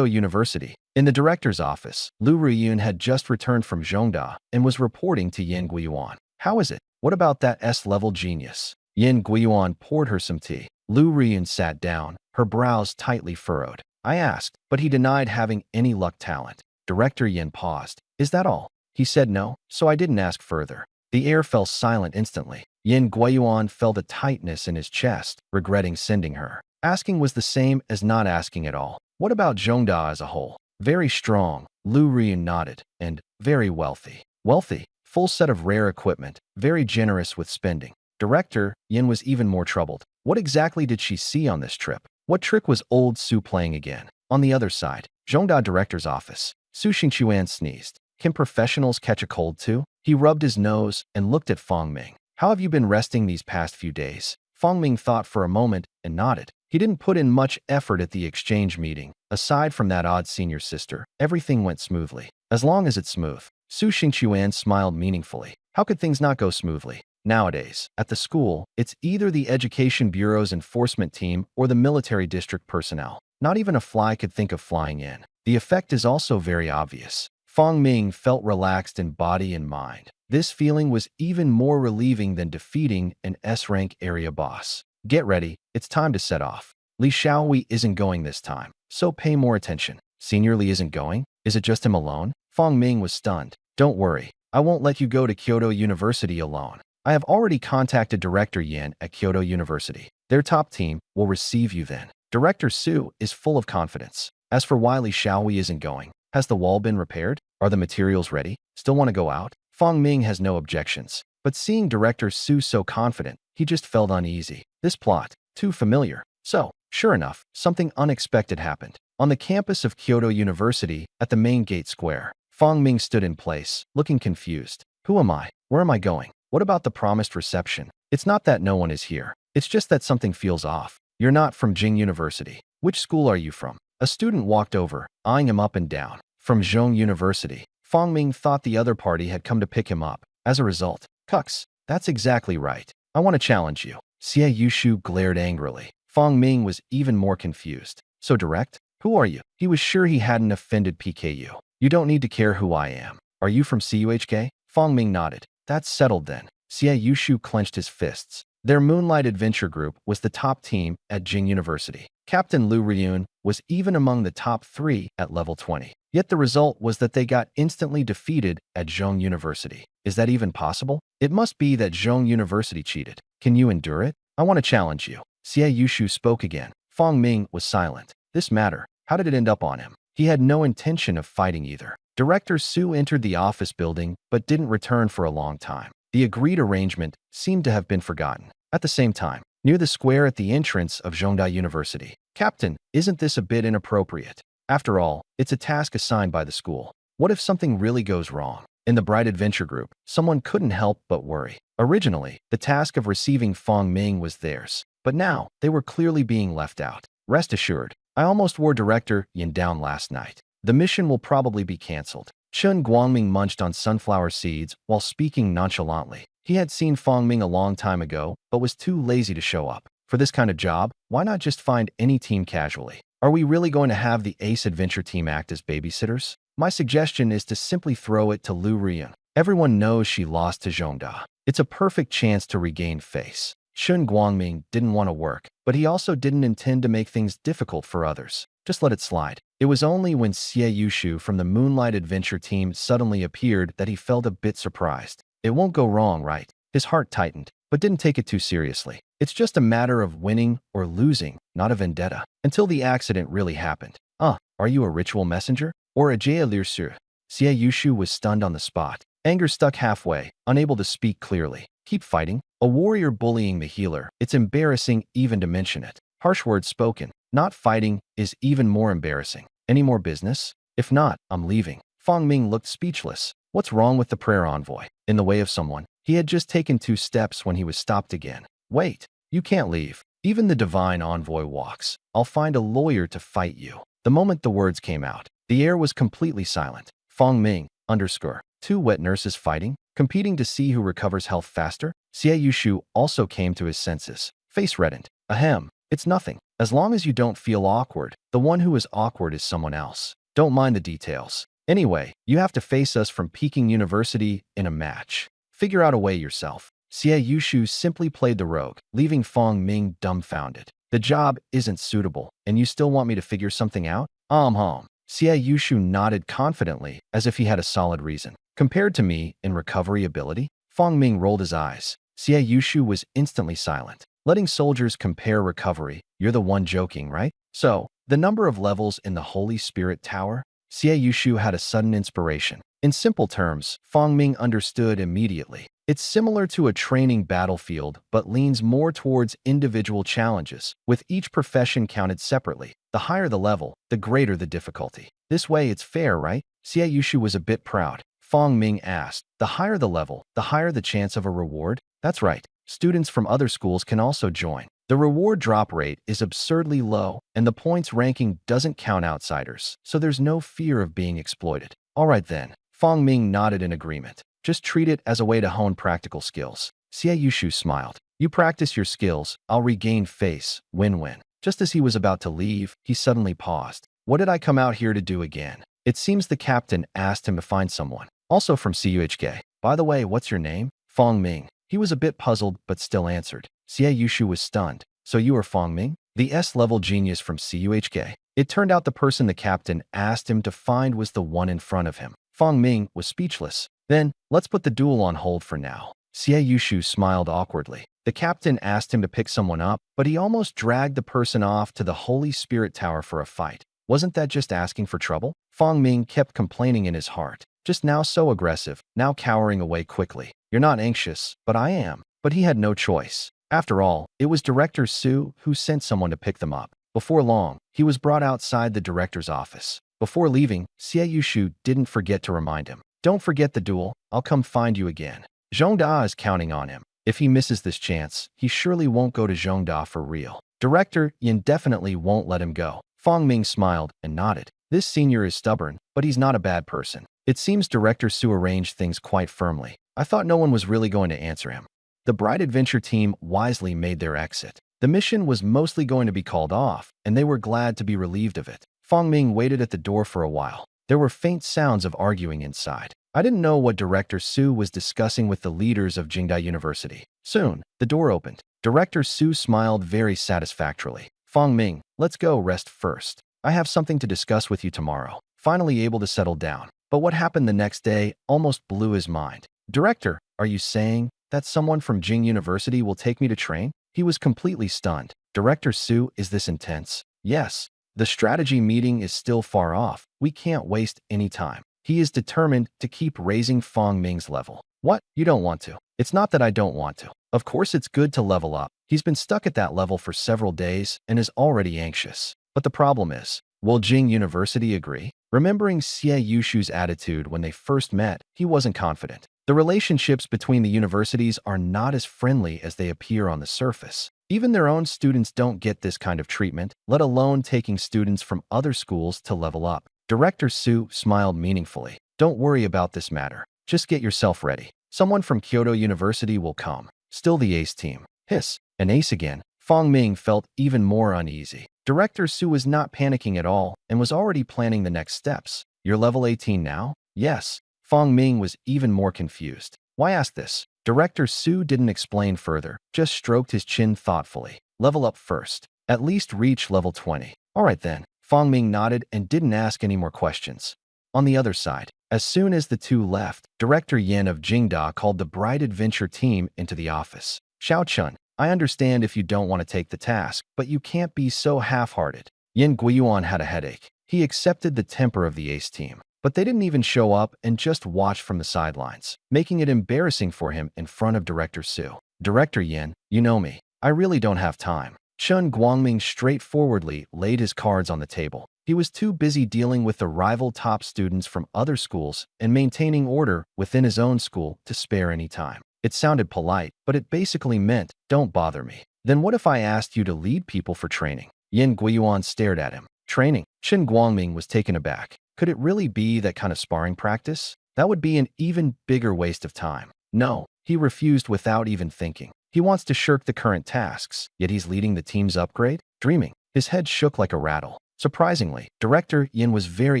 University. In the director's office, Lu Ruiyun had just returned from Zhongda and was reporting to Yin Guiyuan. How is it? What about that S-level genius? Yin Guiyuan poured her some tea. Lu Ruiyun sat down, her brows tightly furrowed. I asked, but he denied having any luck talent. Director Yin paused. Is that all? He said no, so I didn't ask further. The air fell silent instantly. Yin Guiyuan felt a tightness in his chest, regretting sending her. Asking was the same as not asking at all. What about Zhongda as a whole? Very strong, Lu Ruiyun nodded, and very wealthy. Wealthy, full set of rare equipment, very generous with spending. Director Yin was even more troubled. What exactly did she see on this trip? What trick was old Su playing again? On the other side, Zhongda director's office. Su Xingchuan sneezed. Can professionals catch a cold too? He rubbed his nose and looked at Fang Ming. How have you been resting these past few days? Fang Ming thought for a moment and nodded. He didn't put in much effort at the exchange meeting. Aside from that odd senior sister, everything went smoothly. As long as it's smooth. Su Xingchuan smiled meaningfully. How could things not go smoothly? Nowadays, at the school, it's either the Education Bureau's enforcement team or the military district personnel. Not even a fly could think of flying in. The effect is also very obvious. Fang Ming felt relaxed in body and mind. This feeling was even more relieving than defeating an S-rank area boss. Get ready, it's time to set off. Li Xiaohui isn't going this time, so pay more attention. Senior Li isn't going? Is it just him alone? Fang Ming was stunned. Don't worry, I won't let you go to Kyoto University alone. I have already contacted Director Yin at Kyoto University. Their top team will receive you then. Director Su is full of confidence. As for why Li Xiaohui isn't going, has the wall been repaired? Are the materials ready? Still want to go out? Fang Ming has no objections, but seeing Director Su so confident, he just felt uneasy. This plot, too familiar. So, sure enough, something unexpected happened. On the campus of Kyoto University, at the main gate square, Fang Ming stood in place, looking confused. Who am I? Where am I going? What about the promised reception? It's not that no one is here. It's just that something feels off. You're not from Jing University. Which school are you from? A student walked over, eyeing him up and down. From Zhong University. Fang Ming thought the other party had come to pick him up. As a result, Cux, that's exactly right. I want to challenge you. Xie Yushu glared angrily. Fang Ming was even more confused. So direct? Who are you? He was sure he hadn't offended PKU. You don't need to care who I am. Are you from CUHK? Fang Ming nodded. That's settled then. Xie Yushu clenched his fists. Their Moonlight Adventure Group was the top team at Jing University. Captain Lu Ruiyun was even among the top 3 at level 20. Yet the result was that they got instantly defeated at Zhong University. Is that even possible? It must be that Zhong University cheated. Can you endure it? I want to challenge you. Xie Yushu spoke again. Fang Ming was silent. This matter, how did it end up on him? He had no intention of fighting either. Director Su entered the office building but didn't return for a long time. The agreed arrangement seemed to have been forgotten. At the same time, near the square at the entrance of Zhongda University, Captain, isn't this a bit inappropriate? After all, it's a task assigned by the school. What if something really goes wrong? In the Bright Adventure Group, someone couldn't help but worry. Originally, the task of receiving Fang Ming was theirs, but now they were clearly being left out. Rest assured, I almost wore Director Yin down last night. The mission will probably be cancelled. Chen Guangming munched on sunflower seeds while speaking nonchalantly. He had seen Fang Ming a long time ago, but was too lazy to show up. For this kind of job, why not just find any team casually? Are we really going to have the Ace Adventure team act as babysitters? My suggestion is to simply throw it to Lu Rian. Everyone knows she lost to Zhongda. It's a perfect chance to regain face. Chen Guangming didn't want to work, but he also didn't intend to make things difficult for others. Just let it slide. It was only when Xie Yushu from the Moonlight Adventure team suddenly appeared that he felt a bit surprised. It won't go wrong, right? His heart tightened, but didn't take it too seriously. It's just a matter of winning or losing, not a vendetta. Until the accident really happened. Are you a ritual messenger? Or a Jaelir? Xie Yushu was stunned on the spot. Anger stuck halfway, unable to speak clearly. Keep fighting? A warrior bullying the healer. It's embarrassing even to mention it. Harsh words spoken. Not fighting is even more embarrassing. Any more business? If not, I'm leaving. Fang Ming looked speechless. What's wrong with the prayer envoy? In the way of someone? He had just taken 2 steps when he was stopped again. Wait, you can't leave. Even the divine envoy walks. I'll find a lawyer to fight you. The moment the words came out, the air was completely silent. Fang Ming, _ 2 wet nurses fighting, competing to see who recovers health faster? Xie Yushu also came to his senses. Face reddened. Ahem, it's nothing. As long as you don't feel awkward, the one who is awkward is someone else. Don't mind the details. Anyway, you have to face us from Peking University in a match. Figure out a way yourself. Xie Yushu simply played the rogue, leaving Fang Ming dumbfounded. The job isn't suitable, and you still want me to figure something out? Xie Yushu nodded confidently, as if he had a solid reason. Compared to me in recovery ability? Fang Ming rolled his eyes. Xie Yushu was instantly silent. Letting soldiers compare recovery, you're the one joking, right? So, the number of levels in the Holy Spirit Tower? Xie Yushu had a sudden inspiration. In simple terms, Fang Ming understood immediately. It's similar to a training battlefield, but leans more towards individual challenges, with each profession counted separately. The higher the level, the greater the difficulty. This way it's fair, right? Xie Yushu was a bit proud. Fang Ming asked, the higher the level, the higher the chance of a reward? That's right. Students from other schools can also join. The reward drop rate is absurdly low, and the points ranking doesn't count outsiders, so there's no fear of being exploited. All right then. Fang Ming nodded in agreement. Just treat it as a way to hone practical skills. Xie Yushu smiled. You practice your skills, I'll regain face, win-win. Just as he was about to leave, he suddenly paused. What did I come out here to do again? It seems the captain asked him to find someone. Also from CUHK. By the way, what's your name? Fang Ming. He was a bit puzzled, but still answered. Xie Yushu was stunned. So you are Fang Ming? The S-level genius from CUHK. It turned out the person the captain asked him to find was the one in front of him. Fang Ming was speechless. Then, let's put the duel on hold for now. Xie Yushu smiled awkwardly. The captain asked him to pick someone up, but he almost dragged the person off to the Holy Spirit Tower for a fight. Wasn't that just asking for trouble? Fang Ming kept complaining in his heart. Just now so aggressive, now cowering away quickly. You're not anxious, but I am. But he had no choice. After all, it was Director Su who sent someone to pick them up. Before long, he was brought outside the director's office. Before leaving, Xie Yushu didn't forget to remind him. Don't forget the duel, I'll come find you again. Zhongda is counting on him. If he misses this chance, he surely won't go to Zhongda for real. Director Yin definitely won't let him go. Fang Ming smiled and nodded. This senior is stubborn, but he's not a bad person. It seems Director Su arranged things quite firmly. I thought no one was really going to answer him. The Bright Adventure team wisely made their exit. The mission was mostly going to be called off, and they were glad to be relieved of it. Fang Ming waited at the door for a while. There were faint sounds of arguing inside. I didn't know what Director Su was discussing with the leaders of Jingdai University. Soon, the door opened. Director Su smiled very satisfactorily. Fang Ming, let's go rest first. I have something to discuss with you tomorrow. finally able to settle down. But what happened the next day almost blew his mind. Director, are you saying that someone from Jing University will take me to train? He was completely stunned. Director Su, is this intense? Yes. The strategy meeting is still far off. We can't waste any time. He is determined to keep raising Fang Ming's level. What? You don't want to? It's not that I don't want to. Of course it's good to level up. He's been stuck at that level for several days and is already anxious. But the problem is, will Jing University agree? Remembering Xie Yushu's attitude when they first met, he wasn't confident. The relationships between the universities are not as friendly as they appear on the surface. Even their own students don't get this kind of treatment, let alone taking students from other schools to level up. Director Su smiled meaningfully. Don't worry about this matter. Just get yourself ready. Someone from Kyoto University will come. Still the ace team. Hiss. An ace again. Fang Ming felt even more uneasy. Director Su was not panicking at all and was already planning the next steps. You're level 18 now? Yes. Fang Ming was even more confused. Why ask this? Director Su didn't explain further, just stroked his chin thoughtfully. Level up first. At least reach level 20. Alright then. Fang Ming nodded and didn't ask any more questions. On the other side, as soon as the two left, Director Yin of Jingda called the Bright Adventure team into the office. Xiao Chun, I understand if you don't want to take the task, but you can't be so half-hearted. Yin Guiyuan had a headache. He accepted the temper of the ace team, but they didn't even show up and just watched from the sidelines, making it embarrassing for him in front of Director Su. Director Yin, you know me. I really don't have time. Chun Guangming straightforwardly laid his cards on the table. He was too busy dealing with the rival top students from other schools and maintaining order within his own school to spare any time. It sounded polite, but it basically meant, don't bother me. Then what if I asked you to lead people for training? Yin Guiyuan stared at him. Training? Chen Guangming was taken aback. Could it really be that kind of sparring practice? That would be an even bigger waste of time. No, he refused without even thinking. He wants to shirk the current tasks, yet he's leading the team's upgrade? Dreaming. His head shook like a rattle. Surprisingly, Director Yin was very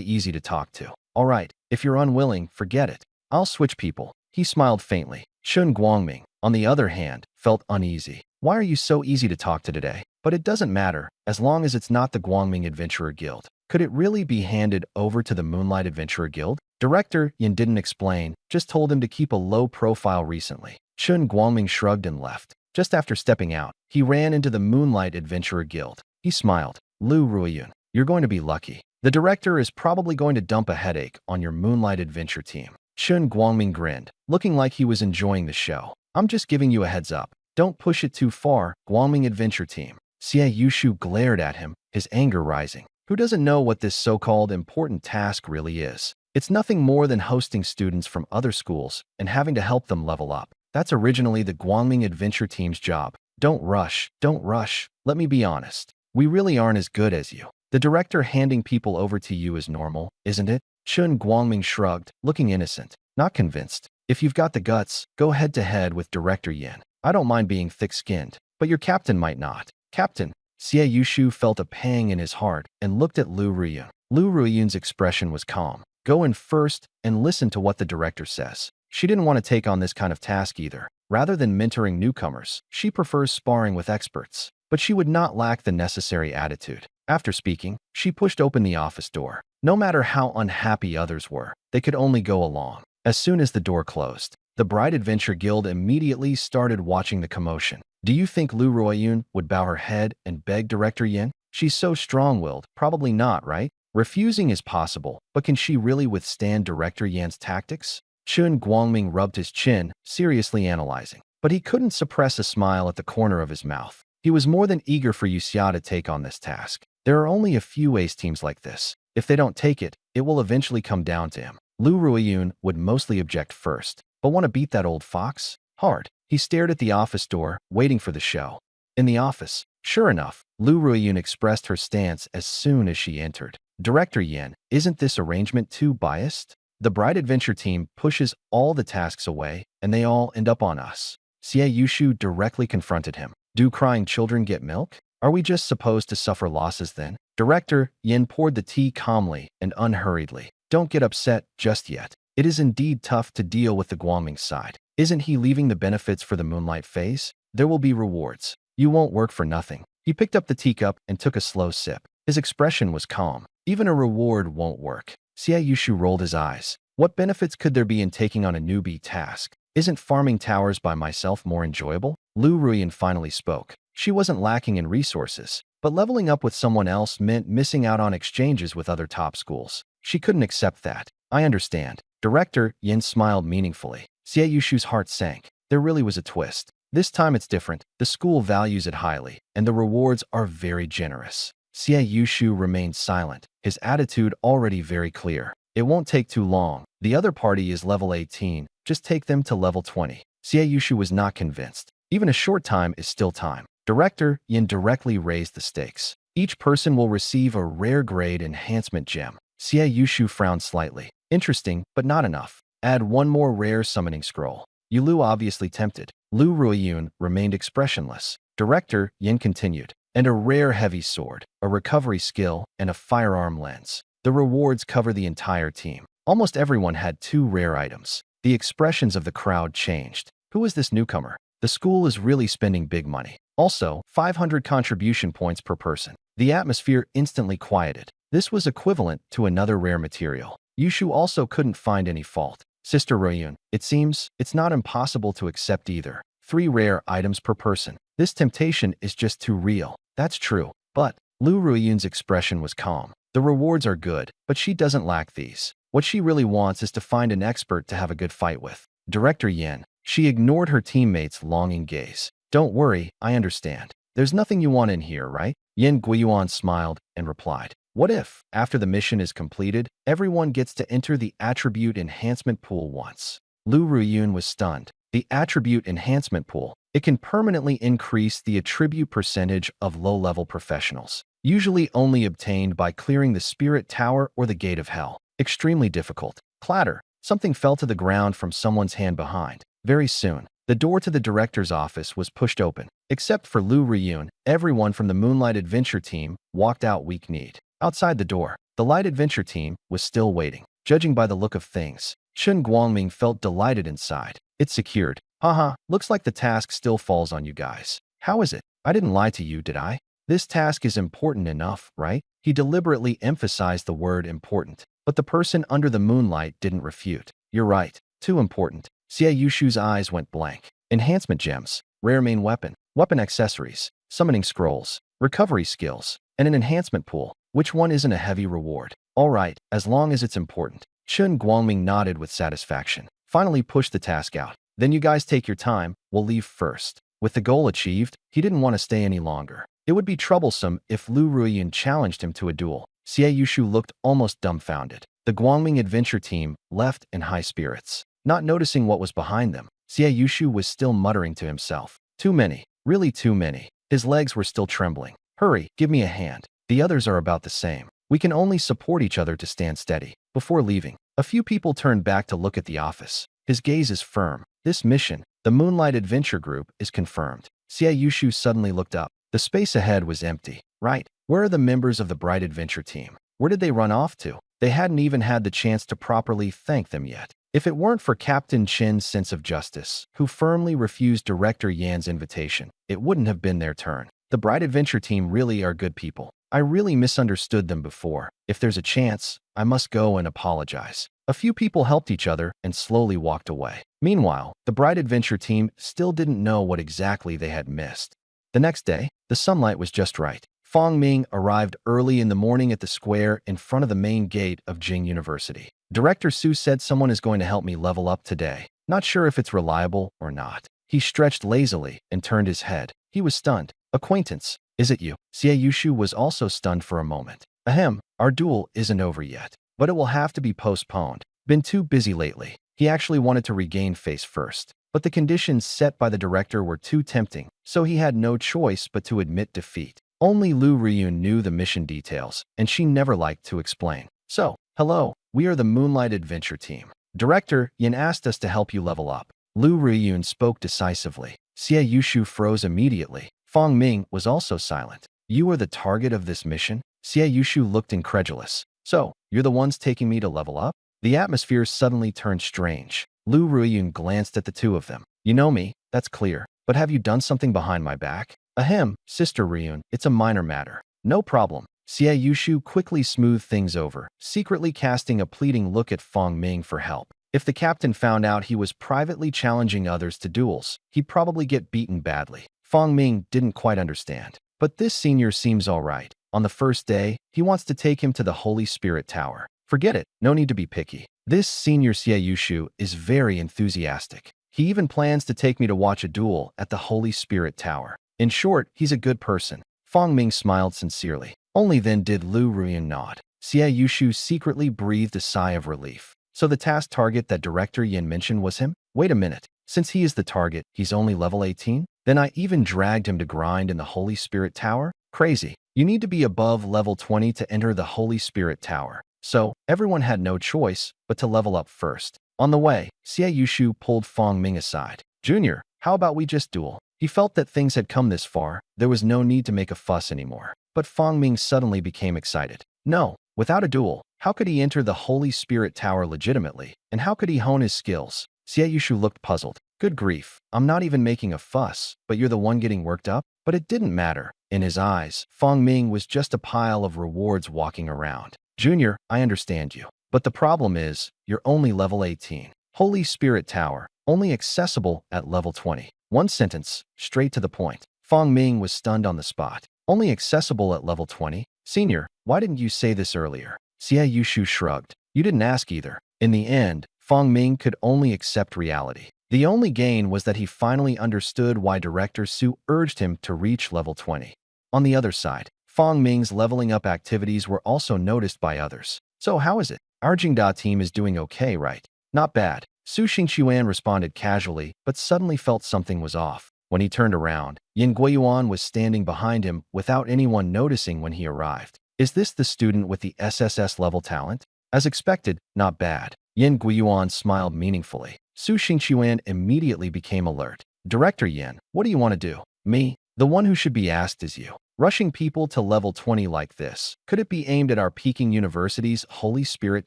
easy to talk to. All right, if you're unwilling, forget it. I'll switch people. He smiled faintly. Chun Guangming, on the other hand, felt uneasy. Why are you so easy to talk to today? But it doesn't matter, as long as it's not the Guangming Adventurer Guild. Could it really be handed over to the Moonlight Adventurer Guild? Director Yin didn't explain, just told him to keep a low profile recently. Chun Guangming shrugged and left. Just after stepping out, he ran into the Moonlight Adventurer Guild. He smiled. Lu Ruiyun, you're going to be lucky. The director is probably going to dump a headache on your Moonlight Adventure team. Chun Guangming grinned, looking like he was enjoying the show. I'm just giving you a heads up. Don't push it too far, Guangming Adventure team. Xie Yushu glared at him, his anger rising. Who doesn't know what this so-called important task really is? It's nothing more than hosting students from other schools and having to help them level up. That's originally the Guangming Adventure team's job. Don't rush, don't rush. Let me be honest. We really aren't as good as you. The director handing people over to you is normal, isn't it? Chun Guangming shrugged, looking innocent. Not convinced. If you've got the guts, go head-to-head with Director Yin. I don't mind being thick-skinned, but your captain might not. Captain. Xie Yushu felt a pang in his heart and looked at Lu Ruiyun. Lu Ruiyun's expression was calm. Go in first and listen to what the director says. She didn't want to take on this kind of task either. Rather than mentoring newcomers, she prefers sparring with experts. But she would not lack the necessary attitude. After speaking, she pushed open the office door. No matter how unhappy others were, they could only go along. As soon as the door closed, the Bright Adventure Guild immediately started watching the commotion. Do you think Lu Ruiyun would bow her head and beg Director Yin? She's so strong-willed, probably not, right? Refusing is possible, but can she really withstand Director Yan's tactics? Chun Guangming rubbed his chin, seriously analyzing. But he couldn't suppress a smile at the corner of his mouth. He was more than eager for Yuxia to take on this task. There are only a few ace teams like this. If they don't take it, it will eventually come down to him. Lu Ruiyun would mostly object first, but want to beat that old fox? Hard. He stared at the office door, waiting for the show. In the office, sure enough, Lu Ruiyun expressed her stance as soon as she entered. Director Yin, isn't this arrangement too biased? The Bright Adventure team pushes all the tasks away, and they all end up on us. Xie Yushu directly confronted him. Do crying children get milk? Are we just supposed to suffer losses then? Director Yin poured the tea calmly and unhurriedly. Don't get upset just yet. It is indeed tough to deal with the Guangming side. Isn't he leaving the benefits for the Moonlight phase? There will be rewards. You won't work for nothing. He picked up the teacup and took a slow sip. His expression was calm. Even a reward won't work. Xie Yushu rolled his eyes. What benefits could there be in taking on a newbie task? Isn't farming towers by myself more enjoyable? Lu Ruyan finally spoke. She wasn't lacking in resources, but leveling up with someone else meant missing out on exchanges with other top schools. She couldn't accept that. I understand. Director Yin smiled meaningfully. Xie Yushu's heart sank. There really was a twist. This time it's different. The school values it highly, and the rewards are very generous. Xie Yushu remained silent, his attitude already very clear. It won't take too long. The other party is level 18. Just take them to level 20. Xie Yushu was not convinced. Even a short time is still time. Director Yin directly raised the stakes. Each person will receive a rare grade enhancement gem. Xie Yushu frowned slightly. Interesting, but not enough. Add one more rare summoning scroll. Yulu obviously tempted. Lu Ruiyun remained expressionless. Director Yin continued. And a rare heavy sword, a recovery skill, and a firearm lens. The rewards cover the entire team. Almost everyone had 2 rare items. The expressions of the crowd changed. Who is this newcomer? The school is really spending big money. Also, 500 contribution points per person. The atmosphere instantly quieted. This was equivalent to another rare material. Yushu also couldn't find any fault. Sister Ruiyun, it seems it's not impossible to accept either. 3 rare items per person. This temptation is just too real. That's true. But Lu Ruiyun's expression was calm. The rewards are good, but she doesn't lack these. What she really wants is to find an expert to have a good fight with. Director Yin. She ignored her teammates' longing gaze. Don't worry, I understand. There's nothing you want in here, right? Yin Guiyuan smiled and replied. What if, after the mission is completed, everyone gets to enter the attribute enhancement pool once? Lu Ruiyun was stunned. The attribute enhancement pool. It can permanently increase the attribute percentage of low-level professionals, usually only obtained by clearing the Spirit Tower or the Gate of Hell. Extremely difficult. Clatter. Something fell to the ground from someone's hand behind. Very soon, the door to the director's office was pushed open. Except for Lu Ruiyun, everyone from the Moonlight Adventure team walked out weak-kneed. Outside the door, the Light Adventure team was still waiting. Judging by the look of things, Chen Guangming felt delighted inside. It's secured. Haha, looks like the task still falls on you guys. How is it? I didn't lie to you, did I? This task is important enough, right? He deliberately emphasized the word important, but the person under the moonlight didn't refute. You're right. Too important. Xie Yushu's eyes went blank. Enhancement gems, rare main weapon, weapon accessories, summoning scrolls, recovery skills, and an enhancement pool. Which one isn't a heavy reward? All right, as long as it's important. Chen Guangming nodded with satisfaction. Finally pushed the task out. Then you guys take your time, we'll leave first. With the goal achieved, he didn't want to stay any longer. It would be troublesome if Lu Ruiyun challenged him to a duel. Xie Yushu looked almost dumbfounded. The Guangming adventure team left in high spirits. Not noticing what was behind them, Xie Yushu was still muttering to himself. Too many. Really too many. His legs were still trembling. Hurry, give me a hand. The others are about the same. We can only support each other to stand steady. Before leaving, a few people turned back to look at the office. His gaze is firm. This mission, the Moonlight Adventure Group, is confirmed. Xie Yushu suddenly looked up. The space ahead was empty. Right. Where are the members of the Bright Adventure team? Where did they run off to? They hadn't even had the chance to properly thank them yet. If it weren't for Captain Chen's sense of justice, who firmly refused Director Yan's invitation, it wouldn't have been their turn. The Bright Adventure team really are good people. I really misunderstood them before. If there's a chance, I must go and apologize. A few people helped each other and slowly walked away. Meanwhile, the Bright Adventure team still didn't know what exactly they had missed. The next day, the sunlight was just right. Fong Ming arrived early in the morning at the square in front of the main gate of Jing University. Director Su said someone is going to help me level up today. Not sure if it's reliable or not. He stretched lazily and turned his head. He was stunned. Acquaintance, is it you? Xie Yushu was also stunned for a moment. Ahem, our duel isn't over yet, but it will have to be postponed. Been too busy lately. He actually wanted to regain face first, but the conditions set by the director were too tempting, so he had no choice but to admit defeat. Only Lu Ruiyun knew the mission details, and she never liked to explain. So, hello, we are the Moonlight Adventure team. Director Yin asked us to help you level up. Lu Ruiyun spoke decisively. Xie Yushu froze immediately. Fong Ming was also silent. You are the target of this mission? Xie Yushu looked incredulous. So, you're the ones taking me to level up? The atmosphere suddenly turned strange. Lu Ruiyun glanced at the two of them. You know me, that's clear. But have you done something behind my back? Ahem, Sister Ruiyun, it's a minor matter. No problem. Xie Yushu quickly smoothed things over, secretly casting a pleading look at Fong Ming for help. If the captain found out he was privately challenging others to duels, he'd probably get beaten badly. Fong Ming didn't quite understand. But this senior seems all right. On the first day, he wants to take him to the Holy Spirit Tower. Forget it, no need to be picky. This senior Xie Yushu is very enthusiastic. He even plans to take me to watch a duel at the Holy Spirit Tower. In short, he's a good person. Fong Ming smiled sincerely. Only then did Lu Ruyan nod. Xie Yushu secretly breathed a sigh of relief. So the task target that Director Yin mentioned was him? Wait a minute. Since he is the target, he's only level 18? Then I even dragged him to grind in the Holy Spirit Tower? Crazy. You need to be above level 20 to enter the Holy Spirit Tower. So, everyone had no choice but to level up first. On the way, Xie Yushu pulled Fong Ming aside. Junior, how about we just duel? He felt that things had come this far, there was no need to make a fuss anymore. But Fong Ming suddenly became excited. No, without a duel, how could he enter the Holy Spirit Tower legitimately? And how could he hone his skills? Xie Yushu looked puzzled. Good grief, I'm not even making a fuss, but you're the one getting worked up? But it didn't matter. In his eyes, Fong Ming was just a pile of rewards walking around. Junior, I understand you. But the problem is, you're only level 18. Holy Spirit Tower, only accessible at level 20. One sentence, straight to the point. Fong Ming was stunned on the spot. Only accessible at level 20? Senior, why didn't you say this earlier? Xie Yushu shrugged. You didn't ask either. In the end, Fong Ming could only accept reality. The only gain was that he finally understood why Director Su urged him to reach level 20. On the other side, Fong Ming's leveling up activities were also noticed by others. So how is it? Our Jingda team is doing okay, right? Not bad. Su Xingchuan responded casually, but suddenly felt something was off. When he turned around, Yin Guiyuan was standing behind him without anyone noticing when he arrived. Is this the student with the SSS-level talent? As expected, not bad. Yin Guiyuan smiled meaningfully. Su Xingchuan immediately became alert. Director Yin, what do you want to do? Me? The one who should be asked is you. Rushing people to level 20 like this, could it be aimed at our Peking University's Holy Spirit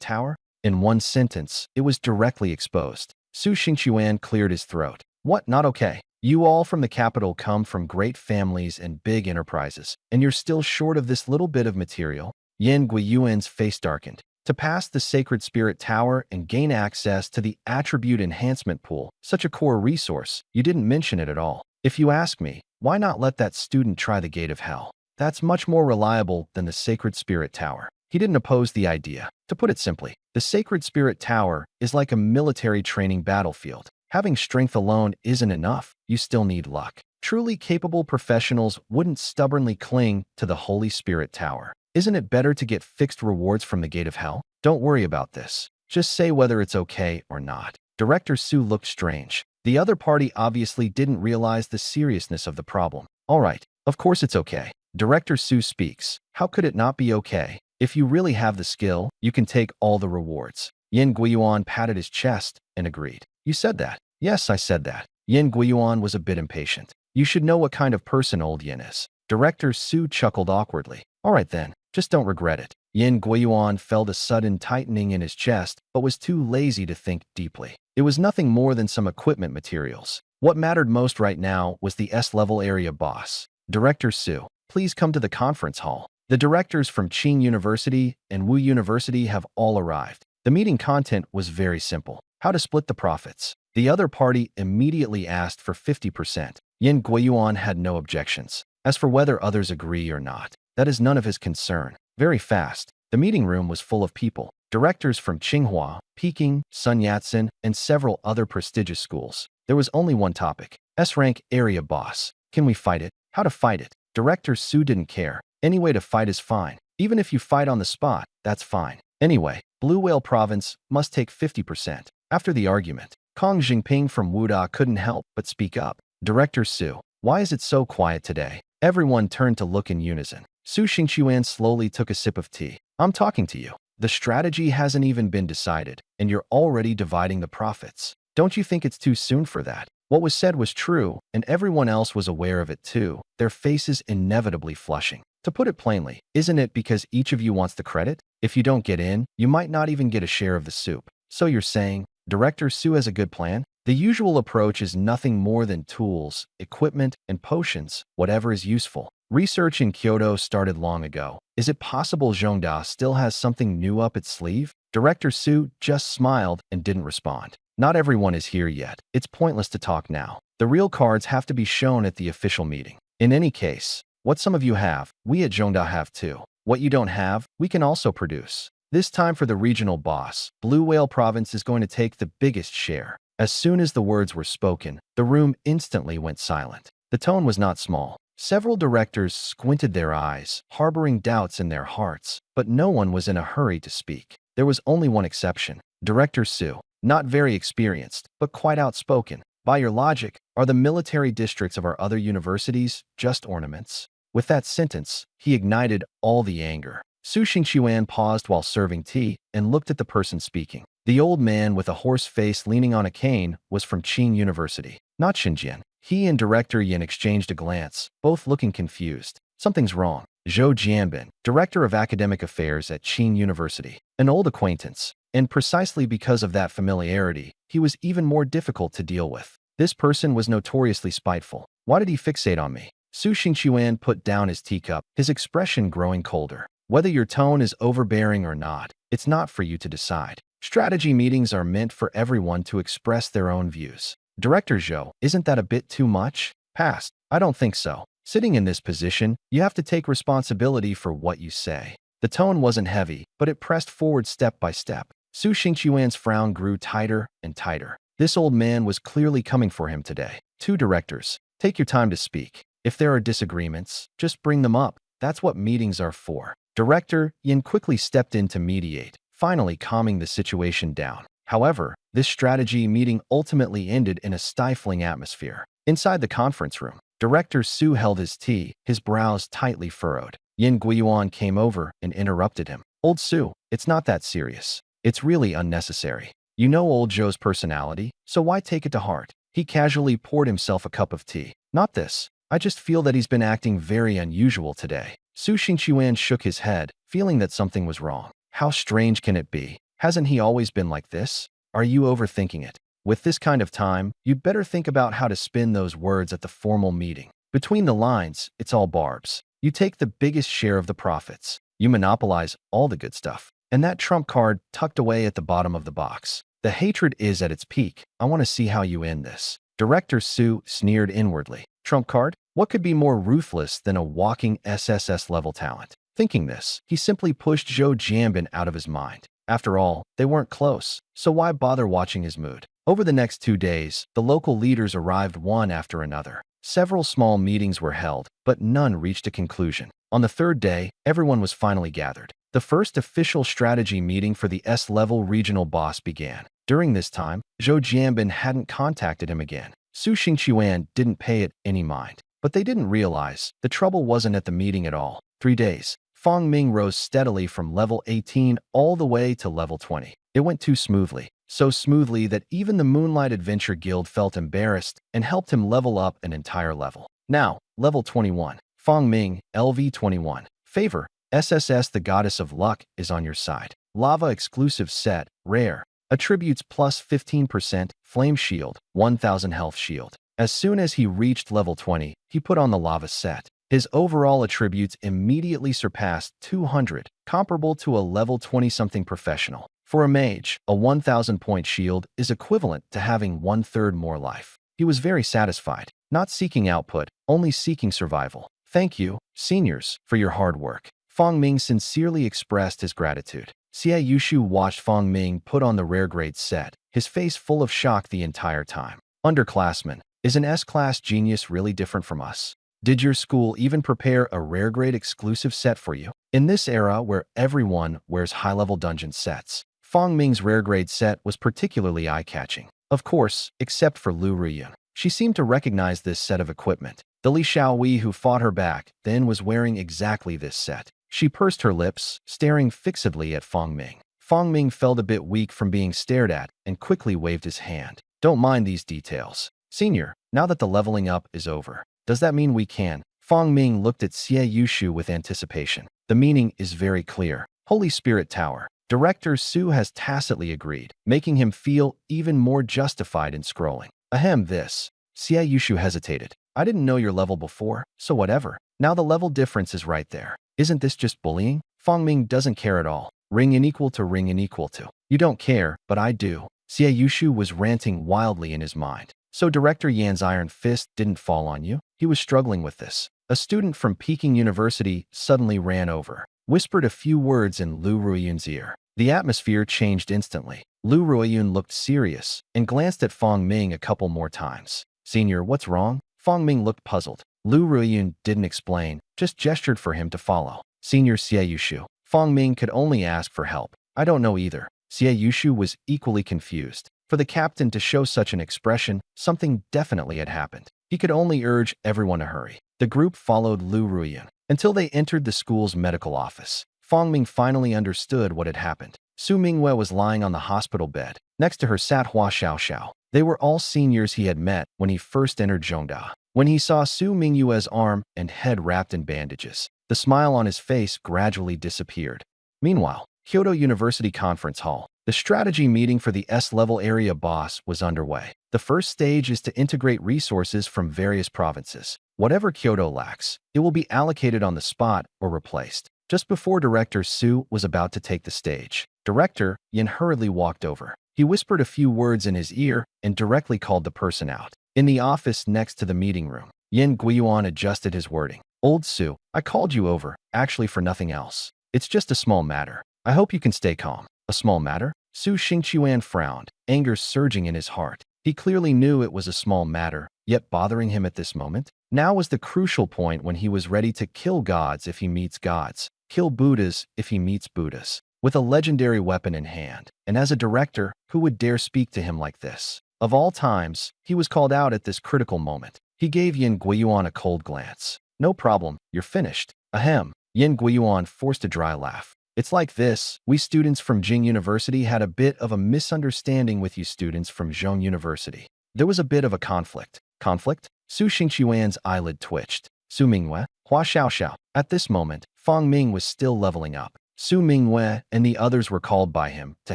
Tower? In one sentence, it was directly exposed. Su Xingchuan cleared his throat. What, not okay? You all from the capital come from great families and big enterprises, and you're still short of this little bit of material? Yin Guiyuan's face darkened. To pass the Sacred Spirit Tower and gain access to the Attribute Enhancement Pool, such a core resource, you didn't mention it at all. If you ask me, why not let that student try the Gate of Hell? That's much more reliable than the Sacred Spirit Tower. He didn't oppose the idea. To put it simply, the Sacred Spirit Tower is like a military training battlefield. Having strength alone isn't enough. You still need luck. Truly capable professionals wouldn't stubbornly cling to the Holy Spirit Tower. Isn't it better to get fixed rewards from the Gate of Hell? Don't worry about this. Just say whether it's okay or not. Director Su looked strange. The other party obviously didn't realize the seriousness of the problem. All right, of course it's okay. Director Su speaks. How could it not be okay? If you really have the skill, you can take all the rewards. Yin Guiyuan patted his chest and agreed. You said that. Yes, I said that. Yin Guiyuan was a bit impatient. You should know what kind of person old Yin is. Director Su chuckled awkwardly. All right then, just don't regret it. Yin Guiyuan felt a sudden tightening in his chest, but was too lazy to think deeply. It was nothing more than some equipment materials. What mattered most right now was the S-level area boss. Director Su, please come to the conference hall. The directors from Qing University and Wu University have all arrived. The meeting content was very simple. How to split the profits. The other party immediately asked for 50%. Yin Guiyuan had no objections. As for whether others agree or not, that is none of his concern. Very fast, the meeting room was full of people. Directors from Tsinghua, Peking, Sun Yat-sen, and several other prestigious schools. There was only one topic. S-rank area boss. Can we fight it? How to fight it? Director Su didn't care. Any way to fight is fine. Even if you fight on the spot, that's fine. Anyway, Blue Whale Province must take 50%. After the argument, Kong Jingping from Wuda couldn't help but speak up. Director Su, why is it so quiet today? Everyone turned to look in unison. Su Xingchuan slowly took a sip of tea. I'm talking to you. The strategy hasn't even been decided, and you're already dividing the profits. Don't you think it's too soon for that? What was said was true, and everyone else was aware of it too, their faces inevitably flushing. To put it plainly, isn't it because each of you wants the credit? If you don't get in, you might not even get a share of the soup. So you're saying, Director Su has a good plan? The usual approach is nothing more than tools, equipment, and potions, whatever is useful. Research in Kyoto started long ago. Is it possible Zhongda still has something new up its sleeve? Director Su just smiled and didn't respond. Not everyone is here yet. It's pointless to talk now. The real cards have to be shown at the official meeting. In any case, what some of you have, we at Zhongda have too. What you don't have, we can also produce. This time for the regional boss, Blue Whale Province is going to take the biggest share. As soon as the words were spoken, the room instantly went silent. The tone was not small. Several directors squinted their eyes, harboring doubts in their hearts, but no one was in a hurry to speak. There was only one exception. Director Su, not very experienced, but quite outspoken. By your logic, are the military districts of our other universities just ornaments? With that sentence, he ignited all the anger. Su Xingqiuan paused while serving tea and looked at the person speaking. The old man with a hoarse face leaning on a cane was from Qing University, not Shenzhen. He and Director Yin exchanged a glance, both looking confused. Something's wrong. Zhou Jianbin, Director of Academic Affairs at Qing University, an old acquaintance. And precisely because of that familiarity, he was even more difficult to deal with. This person was notoriously spiteful. Why did he fixate on me? Su Xingqiuan put down his teacup, his expression growing colder. Whether your tone is overbearing or not, it's not for you to decide. Strategy meetings are meant for everyone to express their own views. Director Zhou, isn't that a bit too much? Past. I don't think so. Sitting in this position, you have to take responsibility for what you say. The tone wasn't heavy, but it pressed forward step by step. Su Xingqiuan's frown grew tighter and tighter. This old man was clearly coming for him today. Two directors, take your time to speak. If there are disagreements, just bring them up. That's what meetings are for. Director Yin quickly stepped in to mediate, finally calming the situation down. However, this strategy meeting ultimately ended in a stifling atmosphere. Inside the conference room, Director Su held his tea, his brows tightly furrowed. Yin Guiyuan came over and interrupted him. Old Su, it's not that serious. It's really unnecessary. You know old Zhou's personality, so why take it to heart? He casually poured himself a cup of tea. Not this. I just feel that he's been acting very unusual today. Su Xingqiuan shook his head, feeling that something was wrong. How strange can it be? Hasn't he always been like this? Are you overthinking it? With this kind of time, you'd better think about how to spin those words at the formal meeting. Between the lines, it's all barbs. You take the biggest share of the profits. You monopolize all the good stuff. And that trump card tucked away at the bottom of the box. The hatred is at its peak. I want to see how you end this. Director Su sneered inwardly. Trump card? What could be more ruthless than a walking SSS-level talent? Thinking this, he simply pushed Zhou Jianbin out of his mind. After all, they weren't close, so why bother watching his mood? Over the next 2 days, the local leaders arrived one after another. Several small meetings were held, but none reached a conclusion. On the third day, everyone was finally gathered. The first official strategy meeting for the S-level regional boss began. During this time, Zhou Jianbin hadn't contacted him again. Su Xingqiuan didn't pay it any mind. But they didn't realize the trouble wasn't at the meeting at all. 3 days. Fang Ming rose steadily from level 18 all the way to level 20. It went too smoothly. So smoothly that even the Moonlight Adventure Guild felt embarrassed and helped him level up an entire level. Now, level 21. Fang Ming, LV 21. Favor. SSS the Goddess of Luck is on your side. Lava exclusive set, rare. Attributes plus 15%, Flame Shield, 1000 Health Shield. As soon as he reached level 20, he put on the lava set. His overall attributes immediately surpassed 200, comparable to a level 20-something professional. For a mage, a 1000-point shield is equivalent to having 1/3 more life. He was very satisfied, not seeking output, only seeking survival. Thank you, seniors, for your hard work. Fang Ming sincerely expressed his gratitude. Xie Yushu watched Fang Ming put on the rare grade set, his face full of shock the entire time. Underclassmen, is an S-class genius really different from us? Did your school even prepare a rare grade exclusive set for you? In this era where everyone wears high-level dungeon sets, Fang Ming's rare grade set was particularly eye-catching. Of course, except for Lu Riyun. She seemed to recognize this set of equipment. The Li Xiaowei who fought her back then was wearing exactly this set. She pursed her lips, staring fixedly at Fang Ming. Fang Ming felt a bit weak from being stared at and quickly waved his hand. Don't mind these details. Senior, now that the leveling up is over, does that mean we can? Fang Ming looked at Xie Yushu with anticipation. The meaning is very clear. Holy Spirit Tower. Director Su has tacitly agreed, making him feel even more justified in scrolling. Ahem, this. Xie Yushu hesitated. I didn't know your level before, so whatever. Now the level difference is right there. Isn't this just bullying? Fang Ming doesn't care at all. Ring unequal to ring unequal to. You don't care, but I do. Xie Yushu was ranting wildly in his mind. So Director Yan's iron fist didn't fall on you? He was struggling with this. A student from Peking University suddenly ran over, whispered a few words in Lu Ruiyun's ear. The atmosphere changed instantly. Lu Ruiyun looked serious and glanced at Fang Ming a couple more times. Senior, what's wrong? Fang Ming looked puzzled. Lu Ruiyun didn't explain, just gestured for him to follow. Senior Xie Yushu. Fang Ming could only ask for help. I don't know either. Xie Yushu was equally confused. For the captain to show such an expression, something definitely had happened. He could only urge everyone to hurry. The group followed Lu Ruiyun until they entered the school's medical office. Fang Ming finally understood what had happened. Su Mingyue was lying on the hospital bed. Next to her sat Hua Xiaoxiao. They were all seniors he had met when he first entered Zhongda. When he saw Su Mingyue's arm and head wrapped in bandages, the smile on his face gradually disappeared. Meanwhile, Kyoto University Conference Hall. The strategy meeting for the S-level area boss was underway. The first stage is to integrate resources from various provinces. Whatever Kyoto lacks, it will be allocated on the spot or replaced. Just before Director Su was about to take the stage, Director Yin hurriedly walked over. He whispered a few words in his ear and directly called the person out. In the office next to the meeting room, Yin Guiyuan adjusted his wording. Old Su, I called you over, actually for nothing else. It's just a small matter. I hope you can stay calm. A small matter? Su Xingqiuan frowned, anger surging in his heart. He clearly knew it was a small matter, yet bothering him at this moment. Now was the crucial point when he was ready to kill gods if he meets gods, kill Buddhas if he meets Buddhas, with a legendary weapon in hand. And as a director, who would dare speak to him like this? Of all times, he was called out at this critical moment. He gave Yin Guiyuan a cold glance. No problem, you're finished. Ahem. Yin Guiyuan forced a dry laugh. It's like this. We students from Jing University had a bit of a misunderstanding with you students from Zhong University. There was a bit of a conflict. Conflict? Su Xingqiuan's eyelid twitched. Su Mingyue, Hua Xiaoxiao. At this moment, Fang Ming was still leveling up. Su Mingyue and the others were called by him to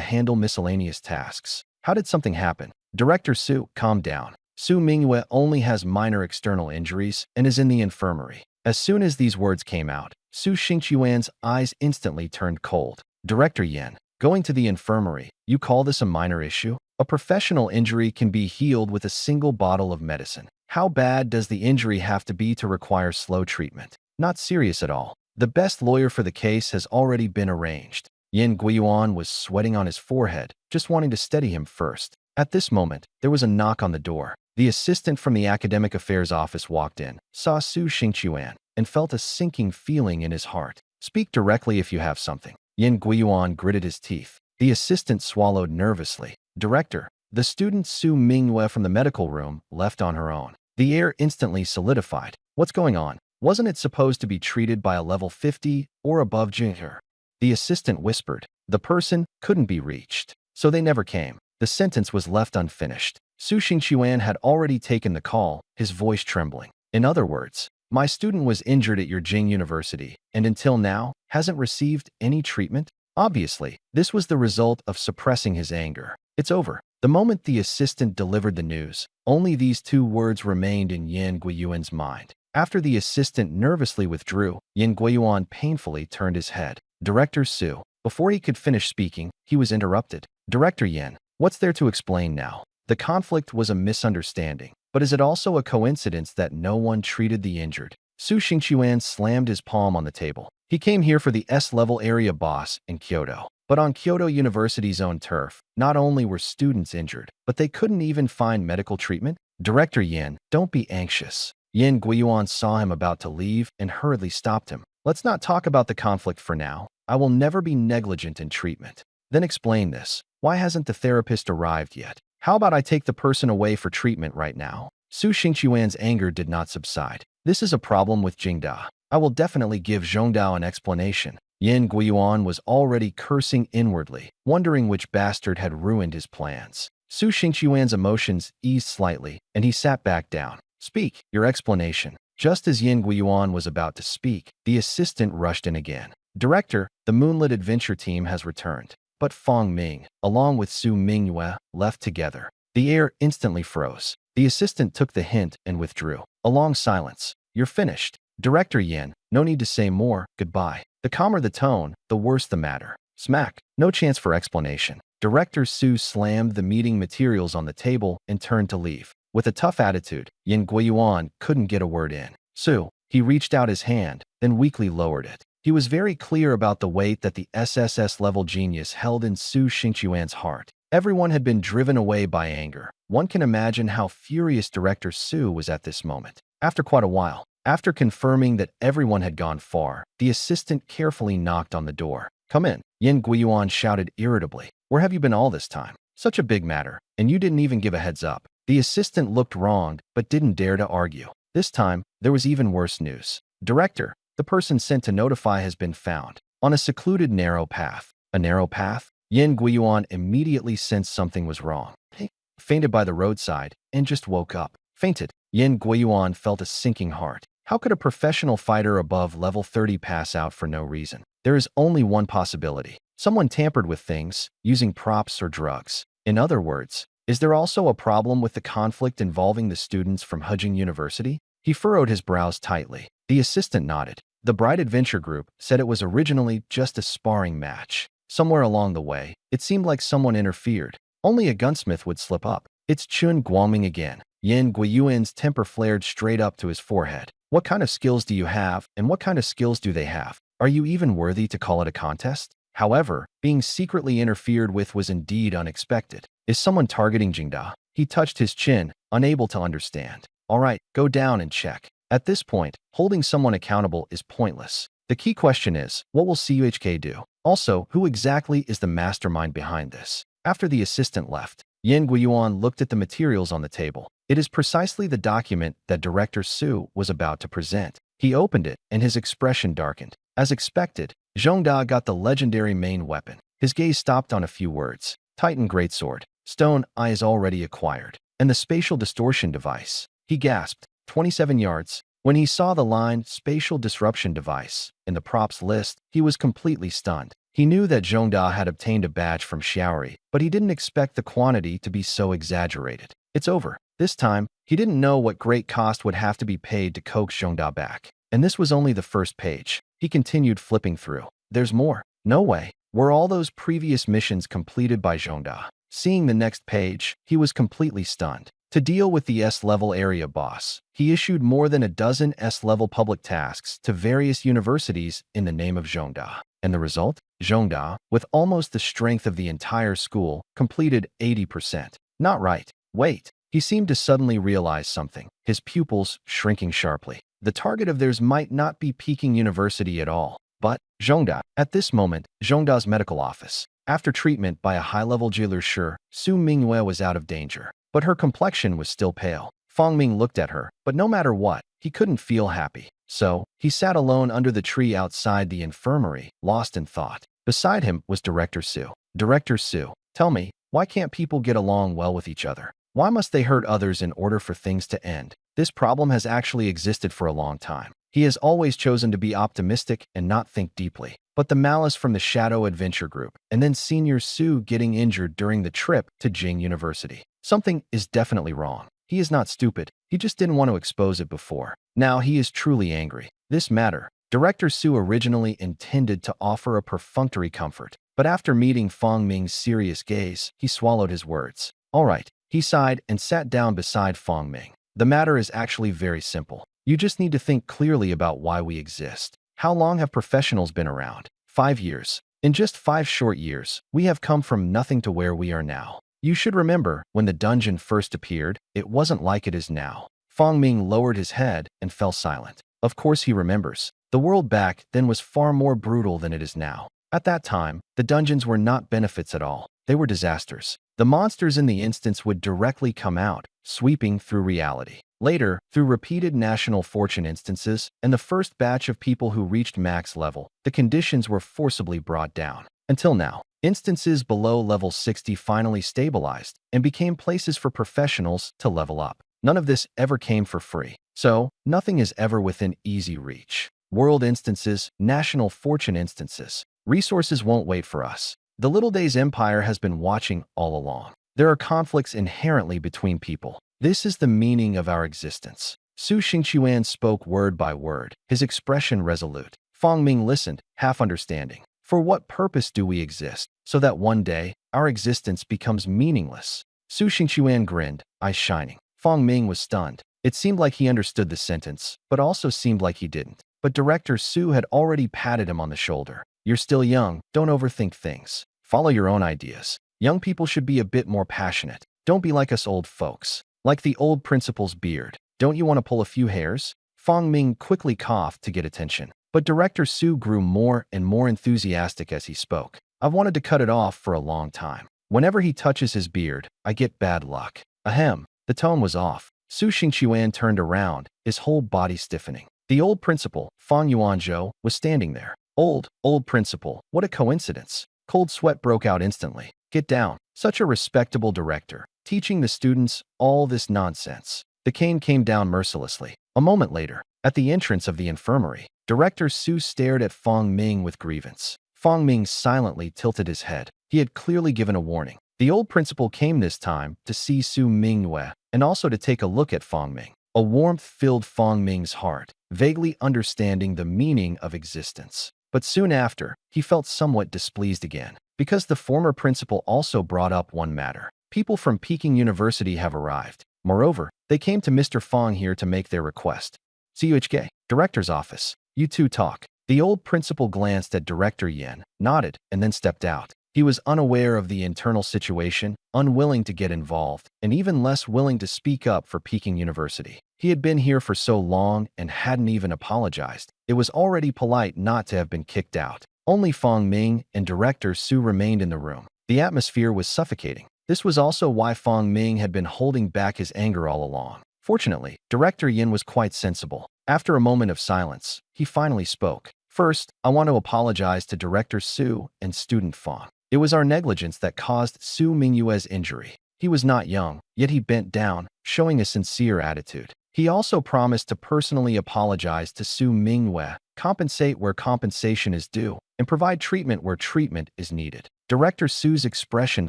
handle miscellaneous tasks. How did something happen? Director Su, calm down. Su Mingyue only has minor external injuries and is in the infirmary. As soon as these words came out, Su Xingqiuan's eyes instantly turned cold. Director Yan, going to the infirmary, you call this a minor issue? A professional injury can be healed with a single bottle of medicine. How bad does the injury have to be to require slow treatment? Not serious at all. The best lawyer for the case has already been arranged. Yin Guiyuan was sweating on his forehead, just wanting to steady him first. At this moment, there was a knock on the door. The assistant from the academic affairs office walked in, saw Su Xingqiuan, and felt a sinking feeling in his heart. Speak directly if you have something. Yin Guiyuan gritted his teeth. The assistant swallowed nervously. Director, the student Su Mingyue from the medical room left on her own. The air instantly solidified. What's going on? Wasn't it supposed to be treated by a level 50 or above junior? The assistant whispered. The person couldn't be reached, so they never came. The sentence was left unfinished. Su Xingqiuan had already taken the call, his voice trembling. In other words, my student was injured at your Jing University, and until now, hasn't received any treatment? Obviously, this was the result of suppressing his anger. It's over. The moment the assistant delivered the news, only these two words remained in Yin Guiyuan's mind. After the assistant nervously withdrew, Yin Guiyuan painfully turned his head. Director Su. Before he could finish speaking, he was interrupted. Director Yin, what's there to explain now? The conflict was a misunderstanding, but is it also a coincidence that no one treated the injured? Su Xingqiuan slammed his palm on the table. He came here for the S-level area boss in Kyoto. But on Kyoto University's own turf, not only were students injured, but they couldn't even find medical treatment. Director Yin, don't be anxious. Yin Guiyuan saw him about to leave and hurriedly stopped him. Let's not talk about the conflict for now. I will never be negligent in treatment. Then explain this. Why hasn't the therapist arrived yet? How about I take the person away for treatment right now? Su Xingqiuan's anger did not subside. This is a problem with Jingda. I will definitely give Zhongdao an explanation. Yin Guiyuan was already cursing inwardly, wondering which bastard had ruined his plans. Su Xingqiuan's emotions eased slightly, and he sat back down. Speak, your explanation. Just as Yin Guiyuan was about to speak, the assistant rushed in again. Director, the Moonlit Adventure team has returned. But Fang Ming, along with Su Mingyue, left together. The air instantly froze. The assistant took the hint and withdrew. A long silence. You're finished. Director Yin, no need to say more, goodbye. The calmer the tone, the worse the matter. Smack. No chance for explanation. Director Su slammed the meeting materials on the table and turned to leave. With a tough attitude, Yin Guiyuan couldn't get a word in. Su. He reached out his hand, then weakly lowered it. He was very clear about the weight that the SSS-level genius held in Su Xingquan's heart. Everyone had been driven away by anger. One can imagine how furious Director Su was at this moment. After quite a while, after confirming that everyone had gone far, the assistant carefully knocked on the door. Come in, Yin Guiyuan shouted irritably. Where have you been all this time? Such a big matter, and you didn't even give a heads up. The assistant looked wronged, but didn't dare to argue. This time, there was even worse news. Director, the person sent to notify has been found. On a secluded narrow path. A narrow path? Yin Guiyuan immediately sensed something was wrong. He fainted by the roadside and just woke up. Fainted. Yin Guiyuan felt a sinking heart. How could a professional fighter above level 30 pass out for no reason? There is only one possibility. Someone tampered with things, using props or drugs. In other words, is there also a problem with the conflict involving the students from Hejing University? He furrowed his brows tightly. The assistant nodded. The Bright Adventure Group said it was originally just a sparring match. Somewhere along the way, it seemed like someone interfered. Only a gunsmith would slip up. It's Chun Guangming again. Yin Guiyuan's temper flared straight up to his forehead. What kind of skills do you have, and what kind of skills do they have? Are you even worthy to call it a contest? However, being secretly interfered with was indeed unexpected. Is someone targeting Jingda? He touched his chin, unable to understand. All right, go down and check. At this point, holding someone accountable is pointless. The key question is, what will CUHK do? Also, who exactly is the mastermind behind this? After the assistant left, Yin Guiyuan looked at the materials on the table. It is precisely the document that Director Su was about to present. He opened it, and his expression darkened. As expected, Zhongda got the legendary main weapon. His gaze stopped on a few words. Titan Greatsword. Stone Eye is already acquired. And the spatial distortion device. He gasped. 27 yards. When he saw the line Spatial Disruption Device in the props list, he was completely stunned. He knew that Zhongda had obtained a badge from Xiaori, but he didn't expect the quantity to be so exaggerated. It's over. This time, he didn't know what great cost would have to be paid to coax Zhongda back. And this was only the first page. He continued flipping through. There's more. No way. Were all those previous missions completed by Zhongda? Seeing the next page, he was completely stunned. To deal with the S-level area boss, he issued more than a dozen S-level public tasks to various universities in the name of Zhongda. And the result? Zhongda, with almost the strength of the entire school, completed 80%. Not right. Wait. He seemed to suddenly realize something, his pupils shrinking sharply. The target of theirs might not be Peking University at all, but Zhongda. At this moment, Zhongda's medical office. After treatment by a high-level jailer, Su Mingyue was out of danger. But her complexion was still pale. Fang Ming looked at her, but no matter what, he couldn't feel happy. So, he sat alone under the tree outside the infirmary, lost in thought. Beside him was Director Su. Director Su, tell me, why can't people get along well with each other? Why must they hurt others in order for things to end? This problem has actually existed for a long time. He has always chosen to be optimistic and not think deeply. But the malice from the Shadow Adventure Group, and then Senior Su getting injured during the trip to Jing University. Something is definitely wrong. He is not stupid. He just didn't want to expose it before. Now he is truly angry. This matter, Director Su originally intended to offer a perfunctory comfort. But after meeting Fang Ming's serious gaze, he swallowed his words. All right. He sighed and sat down beside Fang Ming. The matter is actually very simple. You just need to think clearly about why we exist. How long have professionals been around? 5 years. In just 5 short years, we have come from nothing to where we are now. You should remember, when the dungeon first appeared, it wasn't like it is now. Fang Ming lowered his head and fell silent. Of course he remembers. The world back then was far more brutal than it is now. At that time, the dungeons were not benefits at all. They were disasters. The monsters in the instance would directly come out, sweeping through reality. Later, through repeated national fortune instances and the first batch of people who reached max level, the conditions were forcibly brought down. Until now, instances below level 60 finally stabilized and became places for professionals to level up. None of this ever came for free, so nothing is ever within easy reach. World instances, national fortune instances. Resources won't wait for us. The Little Days Empire has been watching all along. There are conflicts inherently between people. This is the meaning of our existence. Su Xingchuan spoke word by word, his expression resolute. Fong Ming listened, half understanding. For what purpose do we exist? So that one day, our existence becomes meaningless. Su Xingchuan grinned, eyes shining. Fong Ming was stunned. It seemed like he understood the sentence, but also seemed like he didn't. But Director Su had already patted him on the shoulder. You're still young, don't overthink things. Follow your own ideas. Young people should be a bit more passionate. Don't be like us old folks. Like the old principal's beard. Don't you want to pull a few hairs? Fong Ming quickly coughed to get attention. But Director Su grew more and more enthusiastic as he spoke. I've wanted to cut it off for a long time. Whenever he touches his beard, I get bad luck. Ahem. The tone was off. Su Xingchuan turned around, his whole body stiffening. The old principal, Fang Yuanzhou, was standing there. Old principal, what a coincidence. Cold sweat broke out instantly. Get down. Such a respectable director, teaching the students all this nonsense. The cane came down mercilessly. A moment later, at the entrance of the infirmary, Director Su stared at Fong Ming with grievance. Fong Ming silently tilted his head. He had clearly given a warning. The old principal came this time to see Su Mingyue and also to take a look at Fong Ming. A warmth filled Fong Ming's heart, vaguely understanding the meaning of existence. But soon after, he felt somewhat displeased again, because the former principal also brought up one matter. People from Peking University have arrived. Moreover, they came to Mr. Fong here to make their request. CUHK, director's office. You two talk. The old principal glanced at Director Yin, nodded, and then stepped out. He was unaware of the internal situation, unwilling to get involved, and even less willing to speak up for Peking University. He had been here for so long and hadn't even apologized. It was already polite not to have been kicked out. Only Fong Ming and Director Su remained in the room. The atmosphere was suffocating. This was also why Fong Ming had been holding back his anger all along. Fortunately, Director Yin was quite sensible. After a moment of silence, he finally spoke. First, I want to apologize to Director Su and student Fong. It was our negligence that caused Su Mingyue's injury. He was not young, yet he bent down, showing a sincere attitude. He also promised to personally apologize to Su Mingyue, compensate where compensation is due, and provide treatment where treatment is needed. Director Su's expression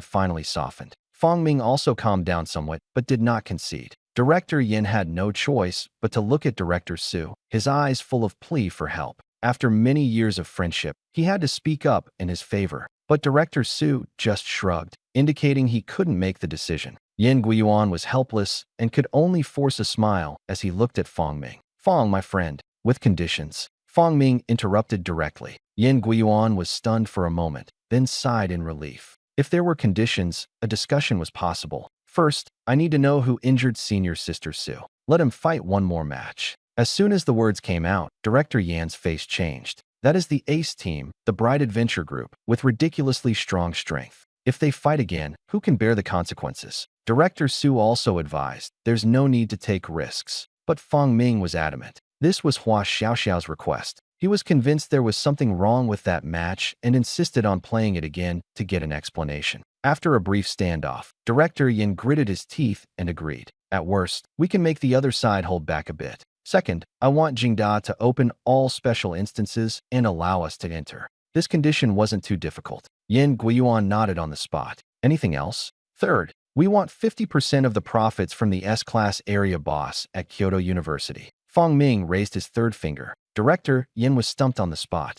finally softened. Fong Ming also calmed down somewhat, but did not concede. Director Yin had no choice but to look at Director Su, his eyes full of plea for help. After many years of friendship, he had to speak up in his favor. But Director Su just shrugged, indicating he couldn't make the decision. Yin Guiyuan was helpless and could only force a smile as he looked at Fong Ming. Fong, my friend, with conditions. Fong Ming interrupted directly. Yin Guiyuan was stunned for a moment, then sighed in relief. If there were conditions, a discussion was possible. First, I need to know who injured senior sister Su. Let him fight one more match. As soon as the words came out, Director Yan's face changed. That is the Ace Team, the Bright Adventure Group, with ridiculously strong strength. If they fight again, who can bear the consequences? Director Su also advised, there's no need to take risks. But Fong Ming was adamant. This was Hua Xiaoxiao's request. He was convinced there was something wrong with that match and insisted on playing it again to get an explanation. After a brief standoff, Director Yin gritted his teeth and agreed. At worst, we can make the other side hold back a bit. Second, I want Jingda to open all special instances and allow us to enter. This condition wasn't too difficult. Yin Guiyuan nodded on the spot. Anything else? Third, we want 50% of the profits from the S-Class area boss at Kyoto University. Fong Ming raised his third finger. Director Yin was stumped on the spot.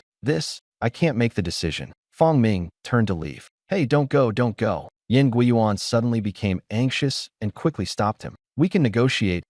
I can't make the decision. Fong Ming turned to leave. Hey, don't go, don't go. Yin Guiyuan suddenly became anxious and quickly stopped him. We can negotiate.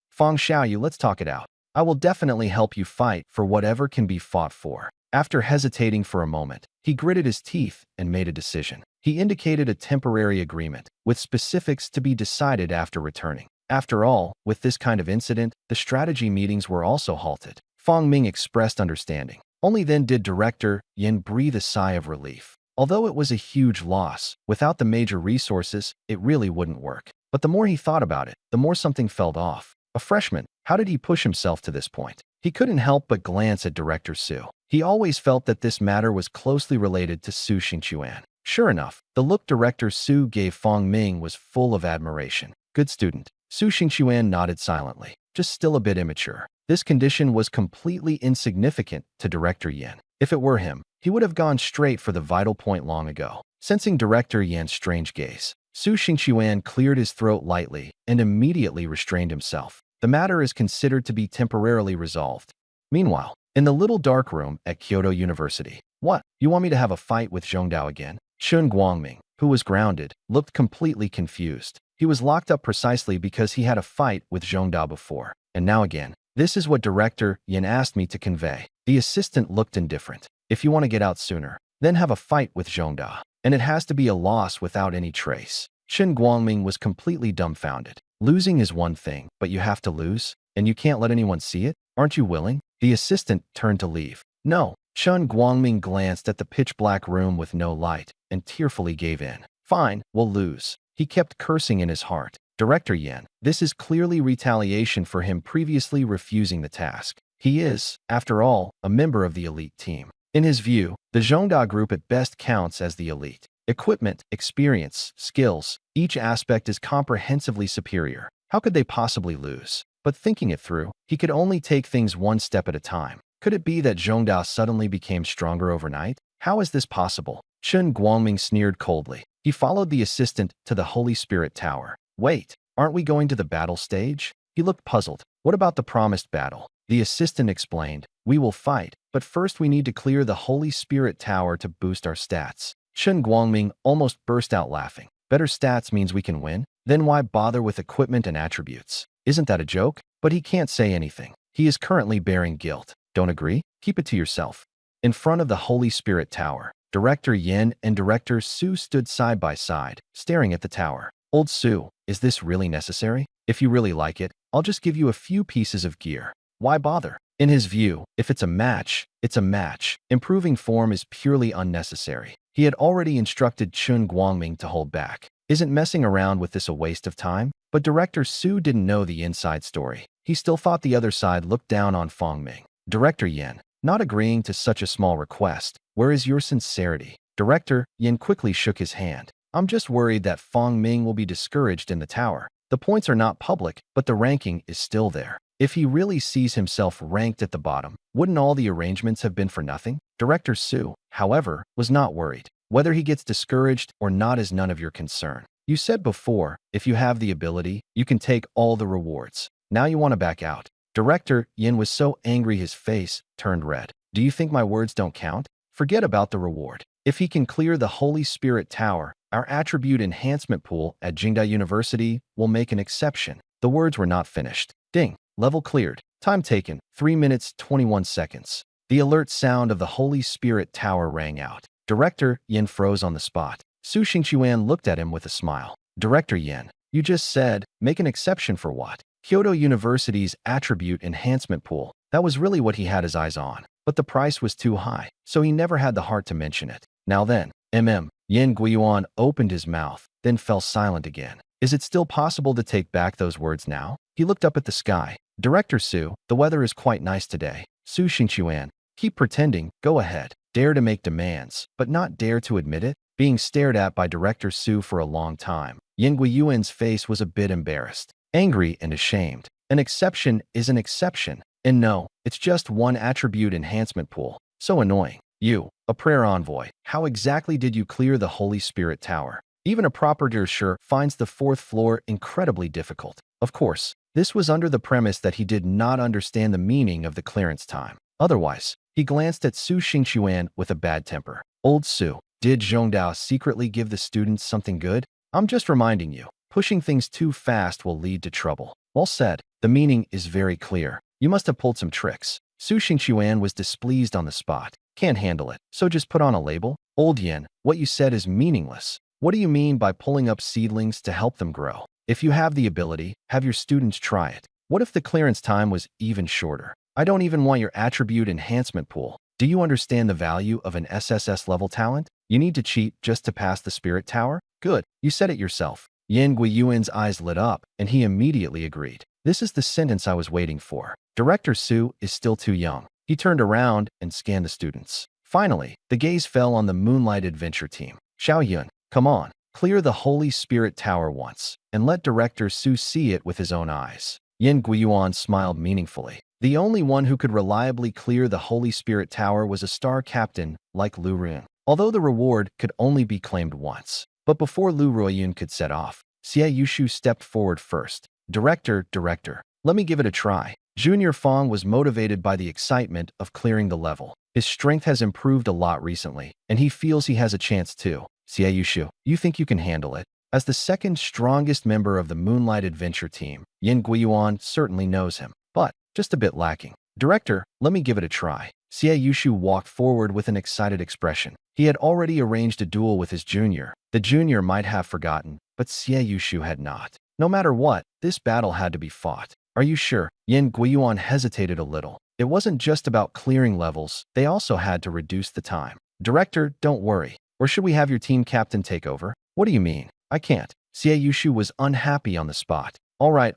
Fong Xiaoyu, let's talk it out. I will definitely help you fight for whatever can be fought for. After hesitating for a moment, he gritted his teeth and made a decision. He indicated a temporary agreement, with specifics to be decided after returning. After all, with this kind of incident, the strategy meetings were also halted. Fong Ming expressed understanding. Only then did Director Yin breathe a sigh of relief. Although it was a huge loss, without the major resources, it really wouldn't work. But the more he thought about it, the more something felt off. A freshman, how did he push himself to this point? He couldn't help but glance at Director Su. He always felt that this matter was closely related to Su Xingchuan. Sure enough, the look Director Su gave Fong Ming was full of admiration. Good student. Su Xingchuan nodded silently, just still a bit immature. This condition was completely insignificant to Director Yin. If it were him, he would have gone straight for the vital point long ago. Sensing Director Yan's strange gaze, Su Xingchuan cleared his throat lightly and immediately restrained himself. the matter is considered to be temporarily resolved. Meanwhile, in the little dark room at Kyoto University, what? You want me to have a fight with Zhongdao again? Shun Guangming, who was grounded, looked completely confused. He was locked up precisely because he had a fight with Zhongdao before, and now again. This is what Director Yin asked me to convey. The assistant looked indifferent. If you want to get out sooner, then have a fight with Zhongdao. And it has to be a loss without any trace. Shen Guangming was completely dumbfounded. Losing is one thing, but you have to lose? And you can't let anyone see it? Aren't you willing? The assistant turned to leave. No. Shen Guangming glanced at the pitch-black room with no light and tearfully gave in. Fine, we'll lose. He kept cursing in his heart. Director Yin, this is clearly retaliation for him previously refusing the task. He is, after all, a member of the elite team. In his view, the Zhongda group at best counts as the elite. Equipment, experience, skills, each aspect is comprehensively superior. How could they possibly lose? But thinking it through, he could only take things one step at a time. Could it be that Zhongda suddenly became stronger overnight? How is this possible? Shen Guangming sneered coldly. He followed the assistant to the Holy Spirit Tower. Wait, aren't we going to the battle stage? He looked puzzled. What about the promised battle? The assistant explained. We will fight, but first we need to clear the Holy Spirit Tower to boost our stats. Shen Guangming almost burst out laughing. Better stats means we can win? Then why bother with equipment and attributes? Isn't that a joke? But he can't say anything. He is currently bearing guilt. Don't agree? Keep it to yourself. In front of the Holy Spirit Tower, Director Yin and Director Su stood side by side, staring at the tower. Old Su, is this really necessary? If you really like it, I'll just give you a few pieces of gear. Why bother? In his view, if it's a match, it's a match. Improving form is purely unnecessary. He had already instructed Chun Guangming to hold back. Isn't messing around with this a waste of time? But Director Su didn't know the inside story. He still thought the other side looked down on Fangming. Director Yin, not agreeing to such a small request. Where is your sincerity? Director Yin quickly shook his hand. I'm just worried that Fangming will be discouraged in the tower. The points are not public, but the ranking is still there. If he really sees himself ranked at the bottom, wouldn't all the arrangements have been for nothing? Director Su, however, was not worried. Whether he gets discouraged or not is none of your concern. You said before, if you have the ability, you can take all the rewards. Now you want to back out. Director Yin was so angry his face turned red. Do you think my words don't count? Forget about the reward. If he can clear the Holy Spirit Tower, our attribute enhancement pool at Jingda University will make an exception. The words were not finished. Ding. Level cleared. Time taken, 3 minutes 21 seconds. The alert sound of the Holy Spirit Tower rang out. Director Yin froze on the spot. Su Xingquan looked at him with a smile. Director Yin, you just said, make an exception for what? Kyoto University's attribute enhancement pool. That was really what he had his eyes on. But the price was too high, so he never had the heart to mention it. Now then, Yin Guiyuan opened his mouth, then fell silent again. Is it still possible to take back those words now? He looked up at the sky. Director Su, the weather is quite nice today. Su Xingquan, keep pretending, go ahead. Dare to make demands, but not dare to admit it. Being stared at by Director Su for a long time, Yin Guiyuan's face was a bit embarrassed, angry and ashamed. An exception is an exception. And no, it's just one attribute enhancement pool. So annoying. You, a prayer envoy, how exactly did you clear the Holy Spirit Tower? Even a proper Dershur finds the 4th floor incredibly difficult. Of course, this was under the premise that he did not understand the meaning of the clearance time. Otherwise, he glanced at Su Xingquan with a bad temper. Old Su, did Zhongdao secretly give the students something good? I'm just reminding you, pushing things too fast will lead to trouble. Well said, the meaning is very clear. You must have pulled some tricks. Su Xingquan was displeased on the spot. Can't handle it, so just put on a label? Old Yin, what you said is meaningless. What do you mean by pulling up seedlings to help them grow? If you have the ability, have your students try it. What if the clearance time was even shorter? I don't even want your attribute enhancement pool. Do you understand the value of an SSS-level talent? You need to cheat just to pass the Spirit Tower? Good, you said it yourself. Yin Guiyuan's eyes lit up, and he immediately agreed. This is the sentence I was waiting for. Director Su is still too young. He turned around and scanned the students. Finally, the gaze fell on the Moonlight Adventure team. Xiao Yun, come on, clear the Holy Spirit Tower once, and let Director Su see it with his own eyes. Yin Guiyuan smiled meaningfully. The only one who could reliably clear the Holy Spirit Tower was a star captain like Lu Ruiyun, although the reward could only be claimed once. But before Lu Ruiyun could set off, Xie Yushu stepped forward first. Director, let me give it a try. Junior Fong was motivated by the excitement of clearing the level. His strength has improved a lot recently, and he feels he has a chance too. Xie Yushu, you think you can handle it? As the second strongest member of the Moonlight Adventure team, Yin Guiyuan certainly knows him, but just a bit lacking. Director, let me give it a try. Xie Yushu walked forward with an excited expression. He had already arranged a duel with his junior. The junior might have forgotten, but Xie Yushu had not. No matter what, this battle had to be fought. Are you sure? Yin Guiyuan hesitated a little. It wasn't just about clearing levels, they also had to reduce the time. Director, don't worry. Or should we have your team captain take over? What do you mean? I can't. Xie Yushu was unhappy on the spot. All right.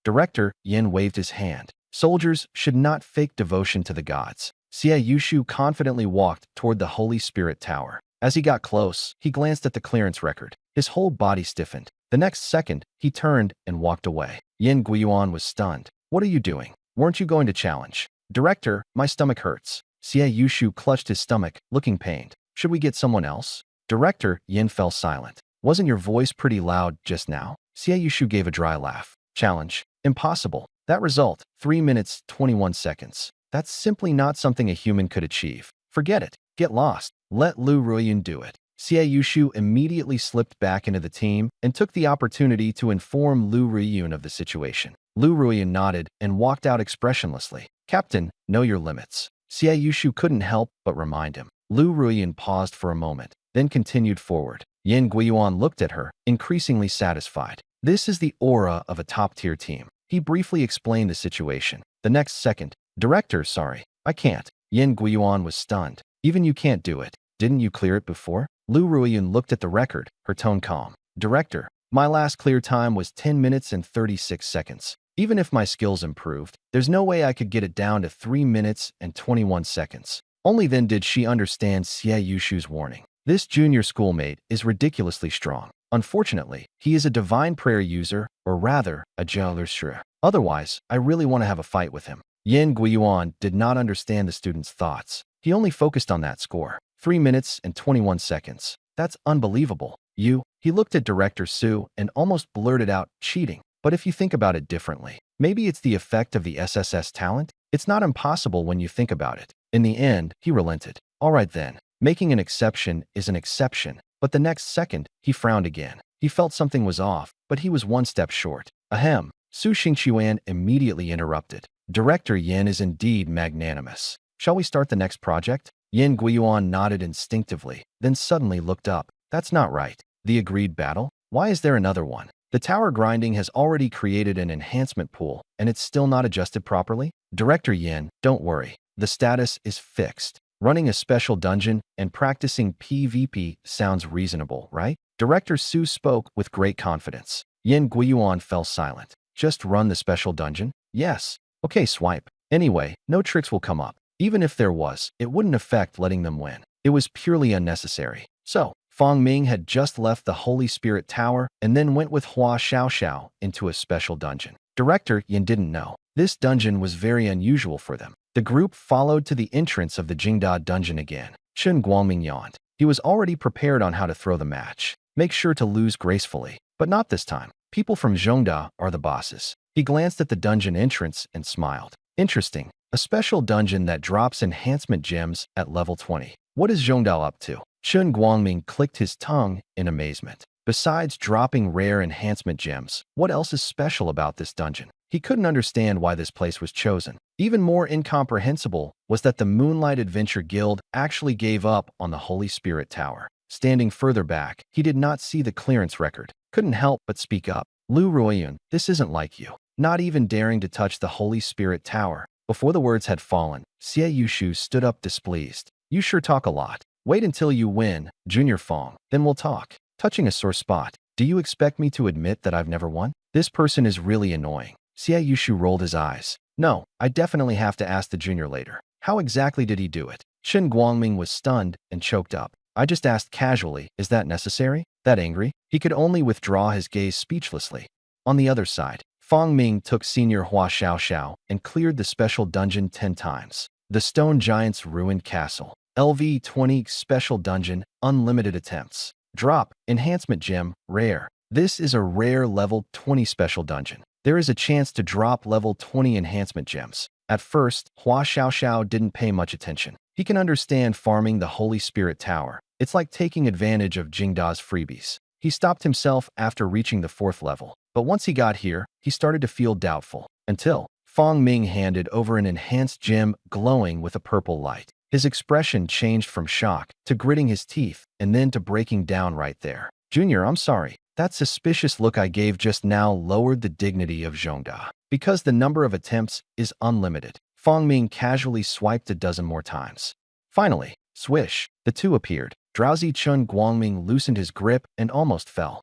Director, Yin waved his hand. Soldiers should not fake devotion to the gods. Xie Yushu confidently walked toward the Holy Spirit Tower. As he got close, he glanced at the clearance record. His whole body stiffened. The next second, he turned and walked away. Yin Guiyuan was stunned. What are you doing? Weren't you going to challenge? Director, my stomach hurts. Xie Yushu clutched his stomach, looking pained. Should we get someone else? Director, Yin fell silent. Wasn't your voice pretty loud just now? Xie Yushu gave a dry laugh. Challenge. Impossible. That result, 3 minutes, 21 seconds. That's simply not something a human could achieve. Forget it. Get lost. Let Lu Ruiyun do it. Xie Yushu immediately slipped back into the team and took the opportunity to inform Lu Ruiyun of the situation. Lu Ruiyun nodded and walked out expressionlessly. Captain, know your limits. Xie Yushu couldn't help but remind him. Lu Ruiyun paused for a moment, then continued forward. Yin Guiyuan looked at her, increasingly satisfied. This is the aura of a top-tier team. He briefly explained the situation. The next second, Director, sorry, I can't. Yin Guiyuan was stunned. Even you can't do it. Didn't you clear it before? Lu Ruiyun looked at the record, her tone calm. Director, my last clear time was 10 minutes and 36 seconds. Even if my skills improved, there's no way I could get it down to 3 minutes and 21 seconds. Only then did she understand Xie Yushu's warning. This junior schoolmate is ridiculously strong. Unfortunately, he is a divine prayer user, or rather, a Jiaolushu. Otherwise, I really want to have a fight with him. Yin Guiyuan did not understand the student's thoughts. He only focused on that score. 3 minutes and 21 seconds. That's unbelievable. He looked at Director Su and almost blurted out, cheating. But if you think about it differently, maybe it's the effect of the SSS talent? It's not impossible when you think about it. In the end, he relented. All right then, making an exception is an exception. But the next second, he frowned again. He felt something was off, but he was one step short. Ahem. Su Xingqiuan immediately interrupted. Director Yin is indeed magnanimous. Shall we start the next project? Yin Guiyuan nodded instinctively, then suddenly looked up. That's not right. The agreed battle? Why is there another one? The tower grinding has already created an enhancement pool, and it's still not adjusted properly? Director Yin, don't worry. The status is fixed. Running a special dungeon and practicing PvP sounds reasonable, right? Director Su spoke with great confidence. Yin Guiyuan fell silent. Just run the special dungeon? Yes. Okay, swipe. Anyway, no tricks will come up. Even if there was, it wouldn't affect letting them win. It was purely unnecessary. So, Fang Ming had just left the Holy Spirit Tower and then went with Hua Xiaoxiao into a special dungeon. Director Yin didn't know. This dungeon was very unusual for them. The group followed to the entrance of the Jingda dungeon again. Chen Guangming yawned. He was already prepared on how to throw the match. Make sure to lose gracefully. But not this time. People from Zhongda are the bosses. He glanced at the dungeon entrance and smiled. Interesting. A special dungeon that drops enhancement gems at level 20. What is Zhongda up to? Chen Guangming clicked his tongue in amazement. Besides dropping rare enhancement gems, what else is special about this dungeon? He couldn't understand why this place was chosen. Even more incomprehensible was that the Moonlight Adventure Guild actually gave up on the Holy Spirit Tower. Standing further back, he did not see the clearance record. Couldn't help but speak up. Lu Ruiyun, this isn't like you. Not even daring to touch the Holy Spirit Tower. Before the words had fallen, Xie Yushu stood up displeased. You sure talk a lot. Wait until you win, Junior Fong, then we'll talk. Touching a sore spot. Do you expect me to admit that I've never won? This person is really annoying. Xie Yushu rolled his eyes. No, I definitely have to ask the junior later. How exactly did he do it? Chen Guangming was stunned and choked up. I just asked casually, is that necessary? That angry? He could only withdraw his gaze speechlessly. On the other side, Fang Ming took Senior Hua Xiaoxiao and cleared the special dungeon 10 times. The Stone Giant's Ruined Castle. LV20 Special Dungeon, Unlimited Attempts. Drop, Enhancement Gem, Rare. This is a rare level 20 special dungeon. there is a chance to drop level 20 enhancement gems. At first, Hua Xiaoxiao didn't pay much attention. He can understand farming the Holy Spirit Tower. It's like taking advantage of Jingda's freebies. He stopped himself after reaching the 4th level. But once he got here, he started to feel doubtful. Until Fong Ming handed over an enhanced gem glowing with a purple light. His expression changed from shock to gritting his teeth and then to breaking down right there. Junior, I'm sorry. That suspicious look I gave just now lowered the dignity of Zhongda. Because the number of attempts is unlimited, Fong Ming casually swiped a dozen more times. Finally, swish, the two appeared. Drowsy Chun Guangming loosened his grip and almost fell.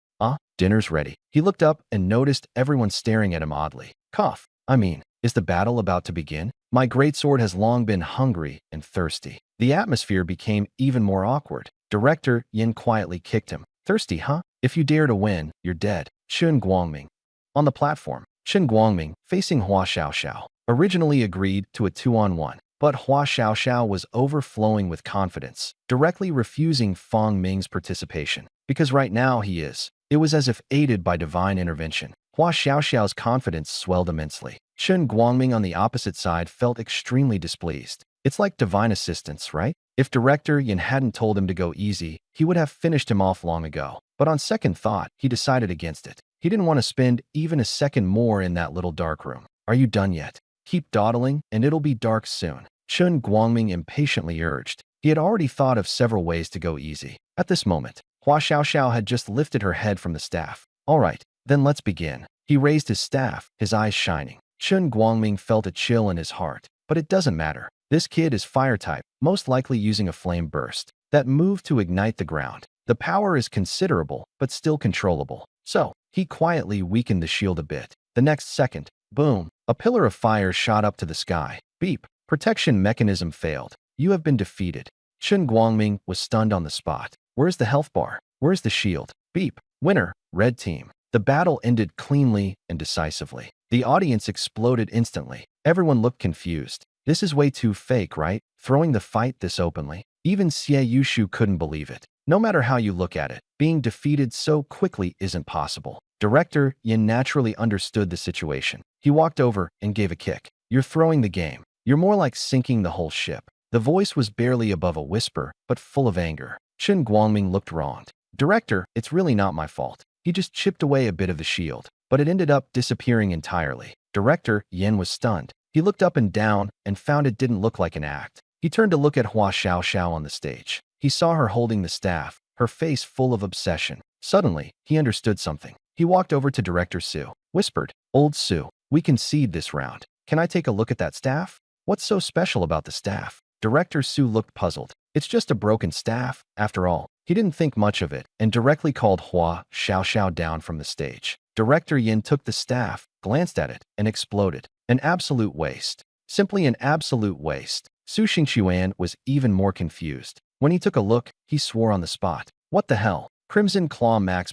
Dinner's ready. He looked up and noticed everyone staring at him oddly. Cough. Is the battle about to begin? My greatsword has long been hungry and thirsty. The atmosphere became even more awkward. Director Yin quietly kicked him. Thirsty, huh? If you dare to win, you're dead. Chun Guangming. On the platform, Chun Guangming, facing Hua Xiaoxiao, originally agreed to a 2-on-1. But Hua Xiaoxiao was overflowing with confidence, directly refusing Fong Ming's participation. Because right now he is. It was as if aided by divine intervention. Hua Xiaoxiao's confidence swelled immensely. Chun Guangming on the opposite side felt extremely displeased. It's like divine assistance, right? If Director Yin hadn't told him to go easy, he would have finished him off long ago. But on second thought, he decided against it. He didn't want to spend even a second more in that little dark room. Are you done yet? Keep dawdling, and it'll be dark soon. Chun Guangming impatiently urged. He had already thought of several ways to go easy. At this moment, Hua Xiaoxiao had just lifted her head from the staff. All right, then let's begin. He raised his staff, his eyes shining. Chun Guangming felt a chill in his heart. But it doesn't matter. This kid is fire type, most likely using a flame burst. That move to ignite the ground. The power is considerable, but still controllable. So, he quietly weakened the shield a bit. The next second, boom, a pillar of fire shot up to the sky. Beep. Protection mechanism failed. You have been defeated. Chun Guangming was stunned on the spot. Where's the health bar? Where's the shield? Beep. Winner, red team. The battle ended cleanly and decisively. The audience exploded instantly. Everyone looked confused. This is way too fake, right? Throwing the fight this openly. Even Xie Yushu couldn't believe it. No matter how you look at it, being defeated so quickly isn't possible. Director Yin naturally understood the situation. He walked over and gave a kick. You're throwing the game. You're more like sinking the whole ship. The voice was barely above a whisper, but full of anger. Chun Guangming looked wronged. Director, it's really not my fault. He just chipped away a bit of the shield, but it ended up disappearing entirely. Director Yin was stunned. He looked up and down and found it didn't look like an act. He turned to look at Hua Xiaoxiao on the stage. He saw her holding the staff, her face full of obsession. Suddenly, he understood something. He walked over to Director Su, whispered, Old Su, we concede this round. Can I take a look at that staff? What's so special about the staff? Director Su looked puzzled. It's just a broken staff, after all. He didn't think much of it and directly called Hua Xiaoxiao down from the stage. Director Yin took the staff, glanced at it, and exploded. An absolute waste. Simply an absolute waste. Su Xingquan was even more confused. When he took a look, he swore on the spot. What the hell? Crimson Claw Max++.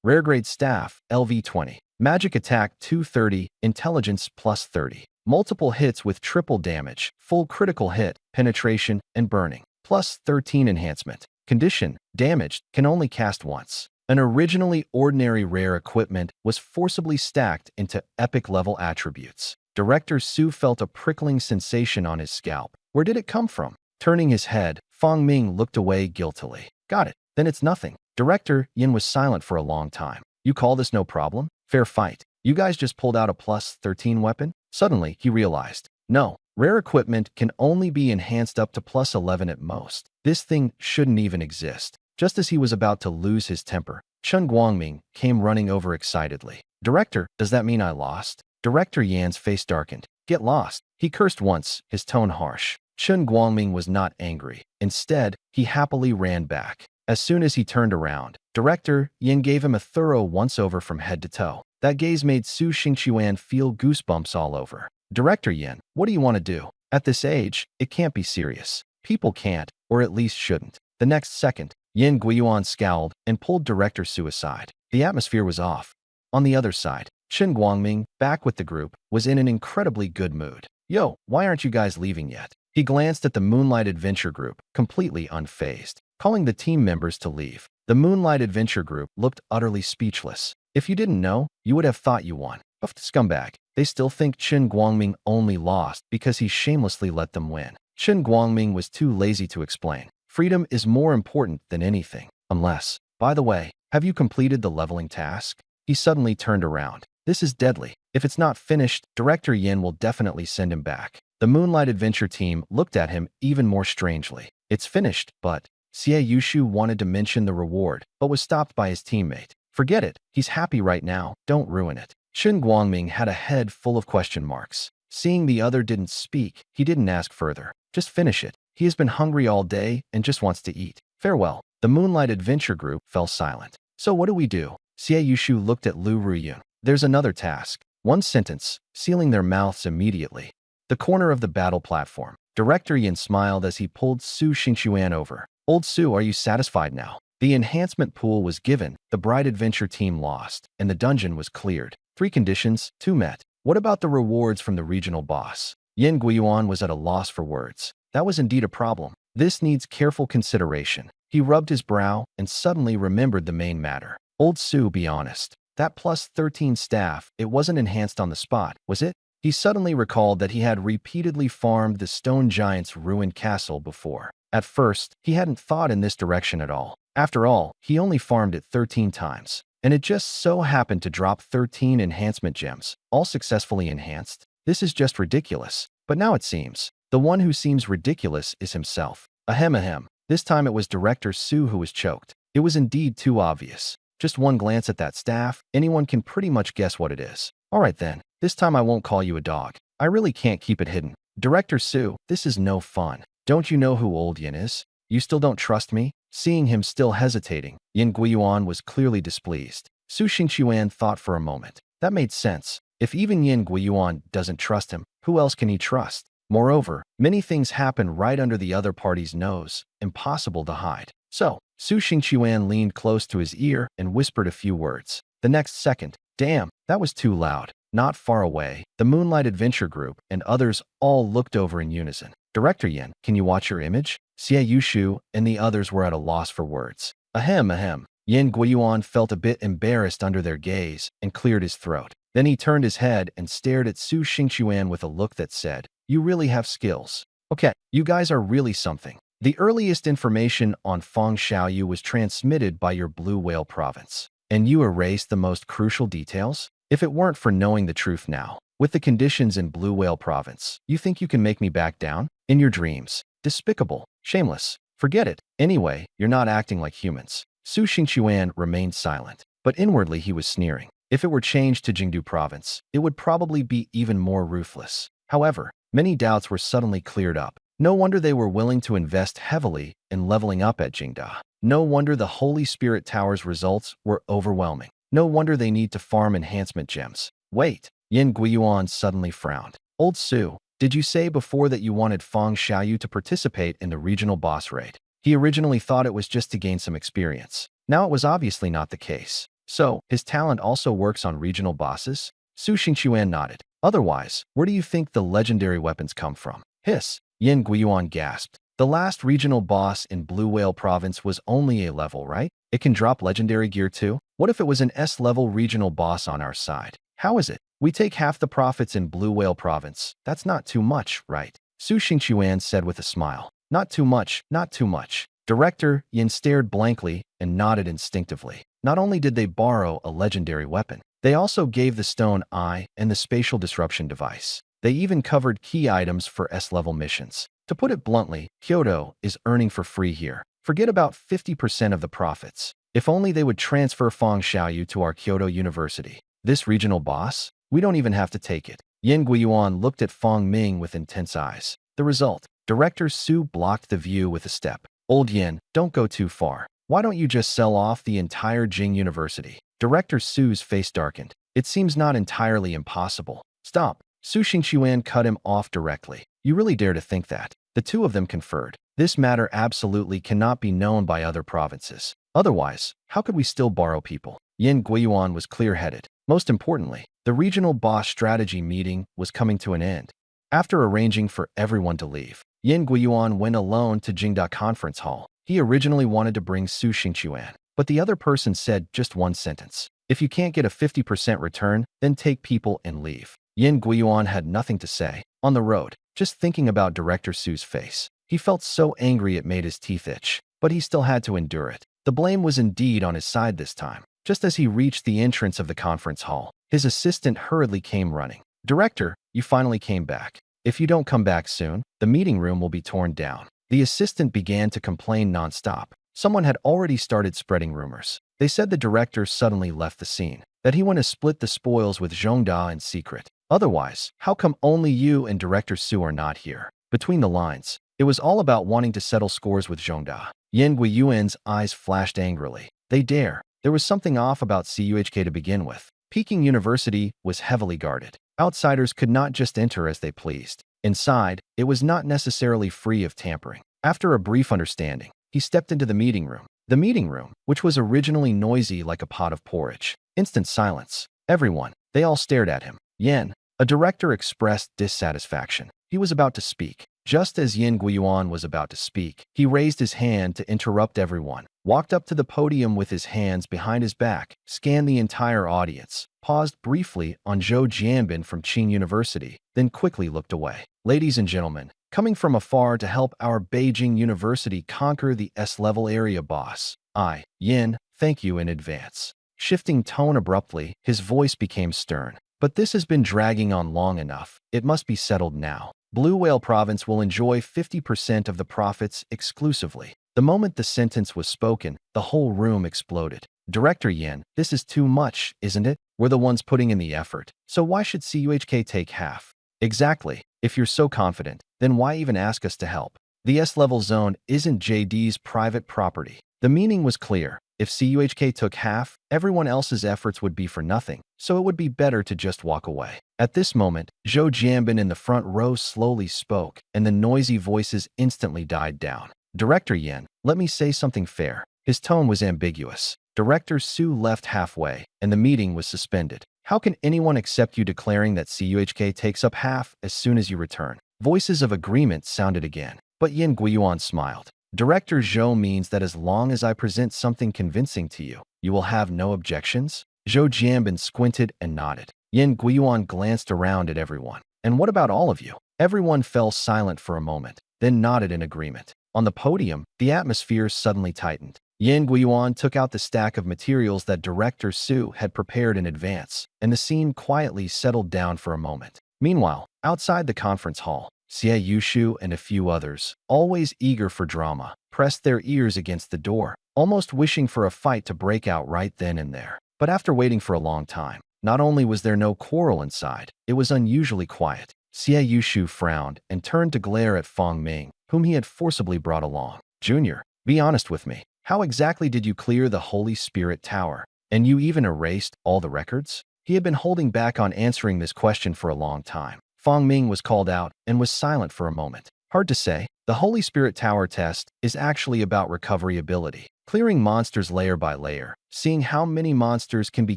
Rare grade staff, LV20. Magic attack 230, intelligence +30. Multiple hits with triple damage, full critical hit, penetration, and burning. +13 enhancement. Condition, damaged, can only cast once. An originally ordinary rare equipment was forcibly stacked into epic level attributes. Director Su felt a prickling sensation on his scalp. Where did it come from? Turning his head, Fong Ming looked away guiltily. Got it. Then it's nothing. Director Yin was silent for a long time. You call this no problem? Fair fight. You guys just pulled out a +13 weapon? Suddenly, he realized. No, rare equipment can only be enhanced up to +11 at most. This thing shouldn't even exist. Just as he was about to lose his temper, Chun Guangming came running over excitedly. Director, does that mean I lost? Director Yan's face darkened. Get lost. He cursed once, his tone harsh. Chun Guangming was not angry. Instead, he happily ran back. As soon as he turned around, Director Yin gave him a thorough once-over from head to toe. That gaze made Su Xingquan feel goosebumps all over. Director Yin, what do you want to do? At this age, it can't be serious. People can't, or at least shouldn't. The next second, Yin Guiyuan scowled and pulled Director Su aside. The atmosphere was off. On the other side, Chun Guangming, back with the group, was in an incredibly good mood. Yo, why aren't you guys leaving yet? He glanced at the Moonlight Adventure Group, completely unfazed, calling the team members to leave. The Moonlight Adventure Group looked utterly speechless. If you didn't know, you would have thought you won. Buffed scumbag. They still think Chen Guangming only lost because he shamelessly let them win. Chen Guangming was too lazy to explain. Freedom is more important than anything. Unless, by the way, have you completed the leveling task? He suddenly turned around. This is deadly. If it's not finished, Director Yin will definitely send him back. The Moonlight Adventure team looked at him even more strangely. It's finished, but Xie Yushu wanted to mention the reward, but was stopped by his teammate. Forget it. He's happy right now. Don't ruin it. Chen Guangming had a head full of question marks. Seeing the other didn't speak, he didn't ask further. Just finish it. He has been hungry all day and just wants to eat. Farewell. The Moonlight Adventure group fell silent. So what do we do? Xie Yushu looked at Lu Ruyun. There's another task. One sentence, sealing their mouths immediately. The corner of the battle platform. Director Yin smiled as he pulled Su Xingquan over. Old Su, are you satisfied now? The enhancement pool was given, the Bright Adventure team lost, and the dungeon was cleared. 3 conditions, 2 met. What about the rewards from the regional boss? Yin Guiyuan was at a loss for words. That was indeed a problem. This needs careful consideration. He rubbed his brow and suddenly remembered the main matter. Old Su, be honest. That plus 13 staff, it wasn't enhanced on the spot, was it? He suddenly recalled that he had repeatedly farmed the Stone Giant's ruined castle before. At first, he hadn't thought in this direction at all. After all, he only farmed it 13 times. And it just so happened to drop 13 enhancement gems, all successfully enhanced. This is just ridiculous. But now it seems. The one who seems ridiculous is himself. Ahem ahem. This time it was Director Su who was choked. It was indeed too obvious. Just one glance at that staff, anyone can pretty much guess what it is. Alright then, this time I won't call you a dog. I really can't keep it hidden. Director Su, this is no fun. Don't you know who Old Yin is? You still don't trust me? Seeing him still hesitating, Yin Guiyuan was clearly displeased. Su Xingquan thought for a moment. That made sense. If even Yin Guiyuan doesn't trust him, who else can he trust? Moreover, many things happen right under the other party's nose, impossible to hide. So, Su Xingquan leaned close to his ear and whispered a few words. The next second, damn, that was too loud. Not far away, the Moonlight Adventure group and others all looked over in unison. Director Yin, can you watch your image? Xie Yushu and the others were at a loss for words. Ahem ahem. Yin Guiyuan felt a bit embarrassed under their gaze and cleared his throat. Then he turned his head and stared at Su Xingquan with a look that said, you really have skills. Okay, you guys are really something. The earliest information on Feng Xiaoyu was transmitted by your Blue Whale province. And you erased the most crucial details? If it weren't for knowing the truth now, with the conditions in Blue Whale province, you think you can make me back down? In your dreams. Despicable. Shameless. Forget it. Anyway, you're not acting like humans. Su Xingquan remained silent, but inwardly he was sneering. If it were changed to Jingdu province, it would probably be even more ruthless. However, many doubts were suddenly cleared up. No wonder they were willing to invest heavily in leveling up at Jingda. No wonder the Holy Spirit Tower's results were overwhelming. No wonder they need to farm enhancement gems. Wait, Yin Guiyuan suddenly frowned. Old Su, did you say before that you wanted Feng Xiaoyu to participate in the regional boss raid? He originally thought it was just to gain some experience. Now it was obviously not the case. So, his talent also works on regional bosses? Su Xingquan nodded. Otherwise, where do you think the legendary weapons come from? Hiss. Yin Guiyuan gasped. The last regional boss in Blue Whale Province was only A level, right? It can drop legendary gear too? What if it was an S-level regional boss on our side? How is it? We take half the profits in Blue Whale Province. That's not too much, right? Su Xingquan said with a smile. Not too much, not too much. Director Yin stared blankly and nodded instinctively. Not only did they borrow a legendary weapon, they also gave the stone eye and the spatial disruption device. They even covered key items for S-level missions. To put it bluntly, Kyoto is earning for free here. Forget about 50% of the profits. If only they would transfer Feng Xiaoyu to our Kyoto University. This regional boss? We don't even have to take it. Yin Guiyuan looked at Feng Ming with intense eyes. The result? Director Su blocked the view with a step. Old Yin, don't go too far. Why don't you just sell off the entire Jing University? Director Su's face darkened. It seems not entirely impossible. Stop. Su Xingquan cut him off directly. You really dare to think that? The two of them conferred. This matter absolutely cannot be known by other provinces. Otherwise, how could we still borrow people? Yin Guiyuan was clear-headed. Most importantly, the regional boss strategy meeting was coming to an end. After arranging for everyone to leave, Yin Guiyuan went alone to Jingda Conference Hall. He originally wanted to bring Su Xingquan, but the other person said just one sentence. If you can't get a 50% return, then take people and leave. Yin Guiyuan had nothing to say. On the road, just thinking about Director Su's face, he felt so angry it made his teeth itch, but he still had to endure it. The blame was indeed on his side this time. Just as he reached the entrance of the conference hall, his assistant hurriedly came running. Director, you finally came back. If you don't come back soon, the meeting room will be torn down. The assistant began to complain nonstop. Someone had already started spreading rumors. They said the director suddenly left the scene, that he went to split the spoils with Zhongda in secret. Otherwise, how come only you and Director Su are not here? Between the lines, it was all about wanting to settle scores with Zhongda. Yin Guiyuan's eyes flashed angrily. They dare. There was something off about CUHK to begin with. Peking University was heavily guarded. Outsiders could not just enter as they pleased. Inside, it was not necessarily free of tampering. After a brief understanding, he stepped into the meeting room. The meeting room, which was originally noisy like a pot of porridge. Instant silence. Everyone, they all stared at him. Yin, a director, expressed dissatisfaction. He was about to speak. Just as Yin Guiyuan was about to speak, he raised his hand to interrupt everyone, walked up to the podium with his hands behind his back, scanned the entire audience, paused briefly on Zhou Jianbin from Qing University, then quickly looked away. Ladies and gentlemen, coming from afar to help our Beijing University conquer the S-level area boss, I, Yin, thank you in advance. Shifting tone abruptly, his voice became stern. But this has been dragging on long enough. It must be settled now. Blue Whale Province will enjoy 50% of the profits exclusively. The moment the sentence was spoken, the whole room exploded. Director Yin, this is too much, isn't it? We're the ones putting in the effort. So why should CUHK take half? Exactly. If you're so confident, then why even ask us to help? The S-level zone isn't JD's private property. The meaning was clear. If CUHK took half, everyone else's efforts would be for nothing, so it would be better to just walk away. At this moment, Zhou Jianbin in the front row slowly spoke, and the noisy voices instantly died down. Director Yin, let me say something fair. His tone was ambiguous. Director Su left halfway, and the meeting was suspended. How can anyone accept you declaring that CUHK takes up half as soon as you return? Voices of agreement sounded again, but Yin Guiyuan smiled. Director Zhou means that as long as I present something convincing to you, you will have no objections? Zhou Jianbin squinted and nodded. Yin Guiyuan glanced around at everyone. And what about all of you? Everyone fell silent for a moment, then nodded in agreement. On the podium, the atmosphere suddenly tightened. Yin Guiyuan took out the stack of materials that Director Su had prepared in advance, and the scene quietly settled down for a moment. Meanwhile, outside the conference hall, Xie Yushu and a few others, always eager for drama, pressed their ears against the door, almost wishing for a fight to break out right then and there. But after waiting for a long time, not only was there no quarrel inside, it was unusually quiet. Xie Yushu frowned and turned to glare at Fang Ming, whom he had forcibly brought along. Junior, be honest with me. How exactly did you clear the Holy Spirit Tower? And you even erased all the records? He had been holding back on answering this question for a long time. Fang Ming was called out and was silent for a moment. Hard to say. The Holy Spirit Tower test is actually about recovery ability, clearing monsters layer by layer, seeing how many monsters can be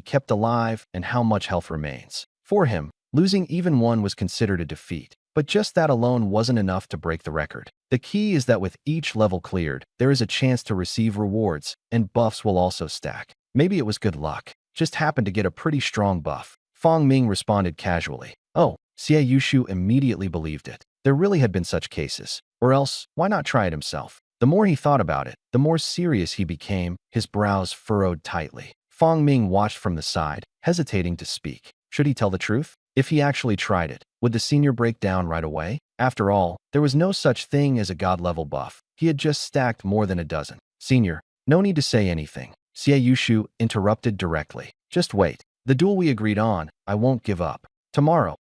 kept alive and how much health remains. For him, losing even one was considered a defeat, but just that alone wasn't enough to break the record. The key is that with each level cleared, there is a chance to receive rewards, and buffs will also stack. Maybe it was good luck. Just happened to get a pretty strong buff. Fang Ming responded casually. Oh, Xie Yushu immediately believed it. There really had been such cases. Or else, why not try it himself? The more he thought about it, the more serious he became, his brows furrowed tightly. Fang Ming watched from the side, hesitating to speak. Should he tell the truth? If he actually tried it, would the senior break down right away? After all, there was no such thing as a god-level buff. He had just stacked more than a dozen. Senior, no need to say anything. Xie Yushu interrupted directly. Just wait. The duel we agreed on, I won't give up. Tomorrow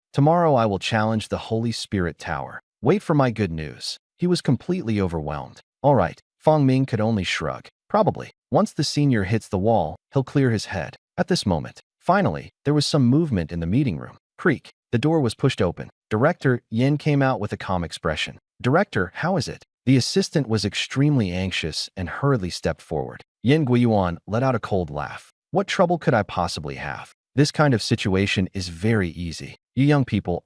I will challenge the Holy Spirit Tower. Wait for my good news. He was completely overwhelmed. All right, Fang Ming could only shrug. Probably. Once the senior hits the wall, he'll clear his head. At this moment, finally, there was some movement in the meeting room. Creak. The door was pushed open. Director Yin came out with a calm expression. Director, how is it? The assistant was extremely anxious and hurriedly stepped forward. Yin Guiyuan let out a cold laugh. What trouble could I possibly have? This kind of situation is very easy. You young people,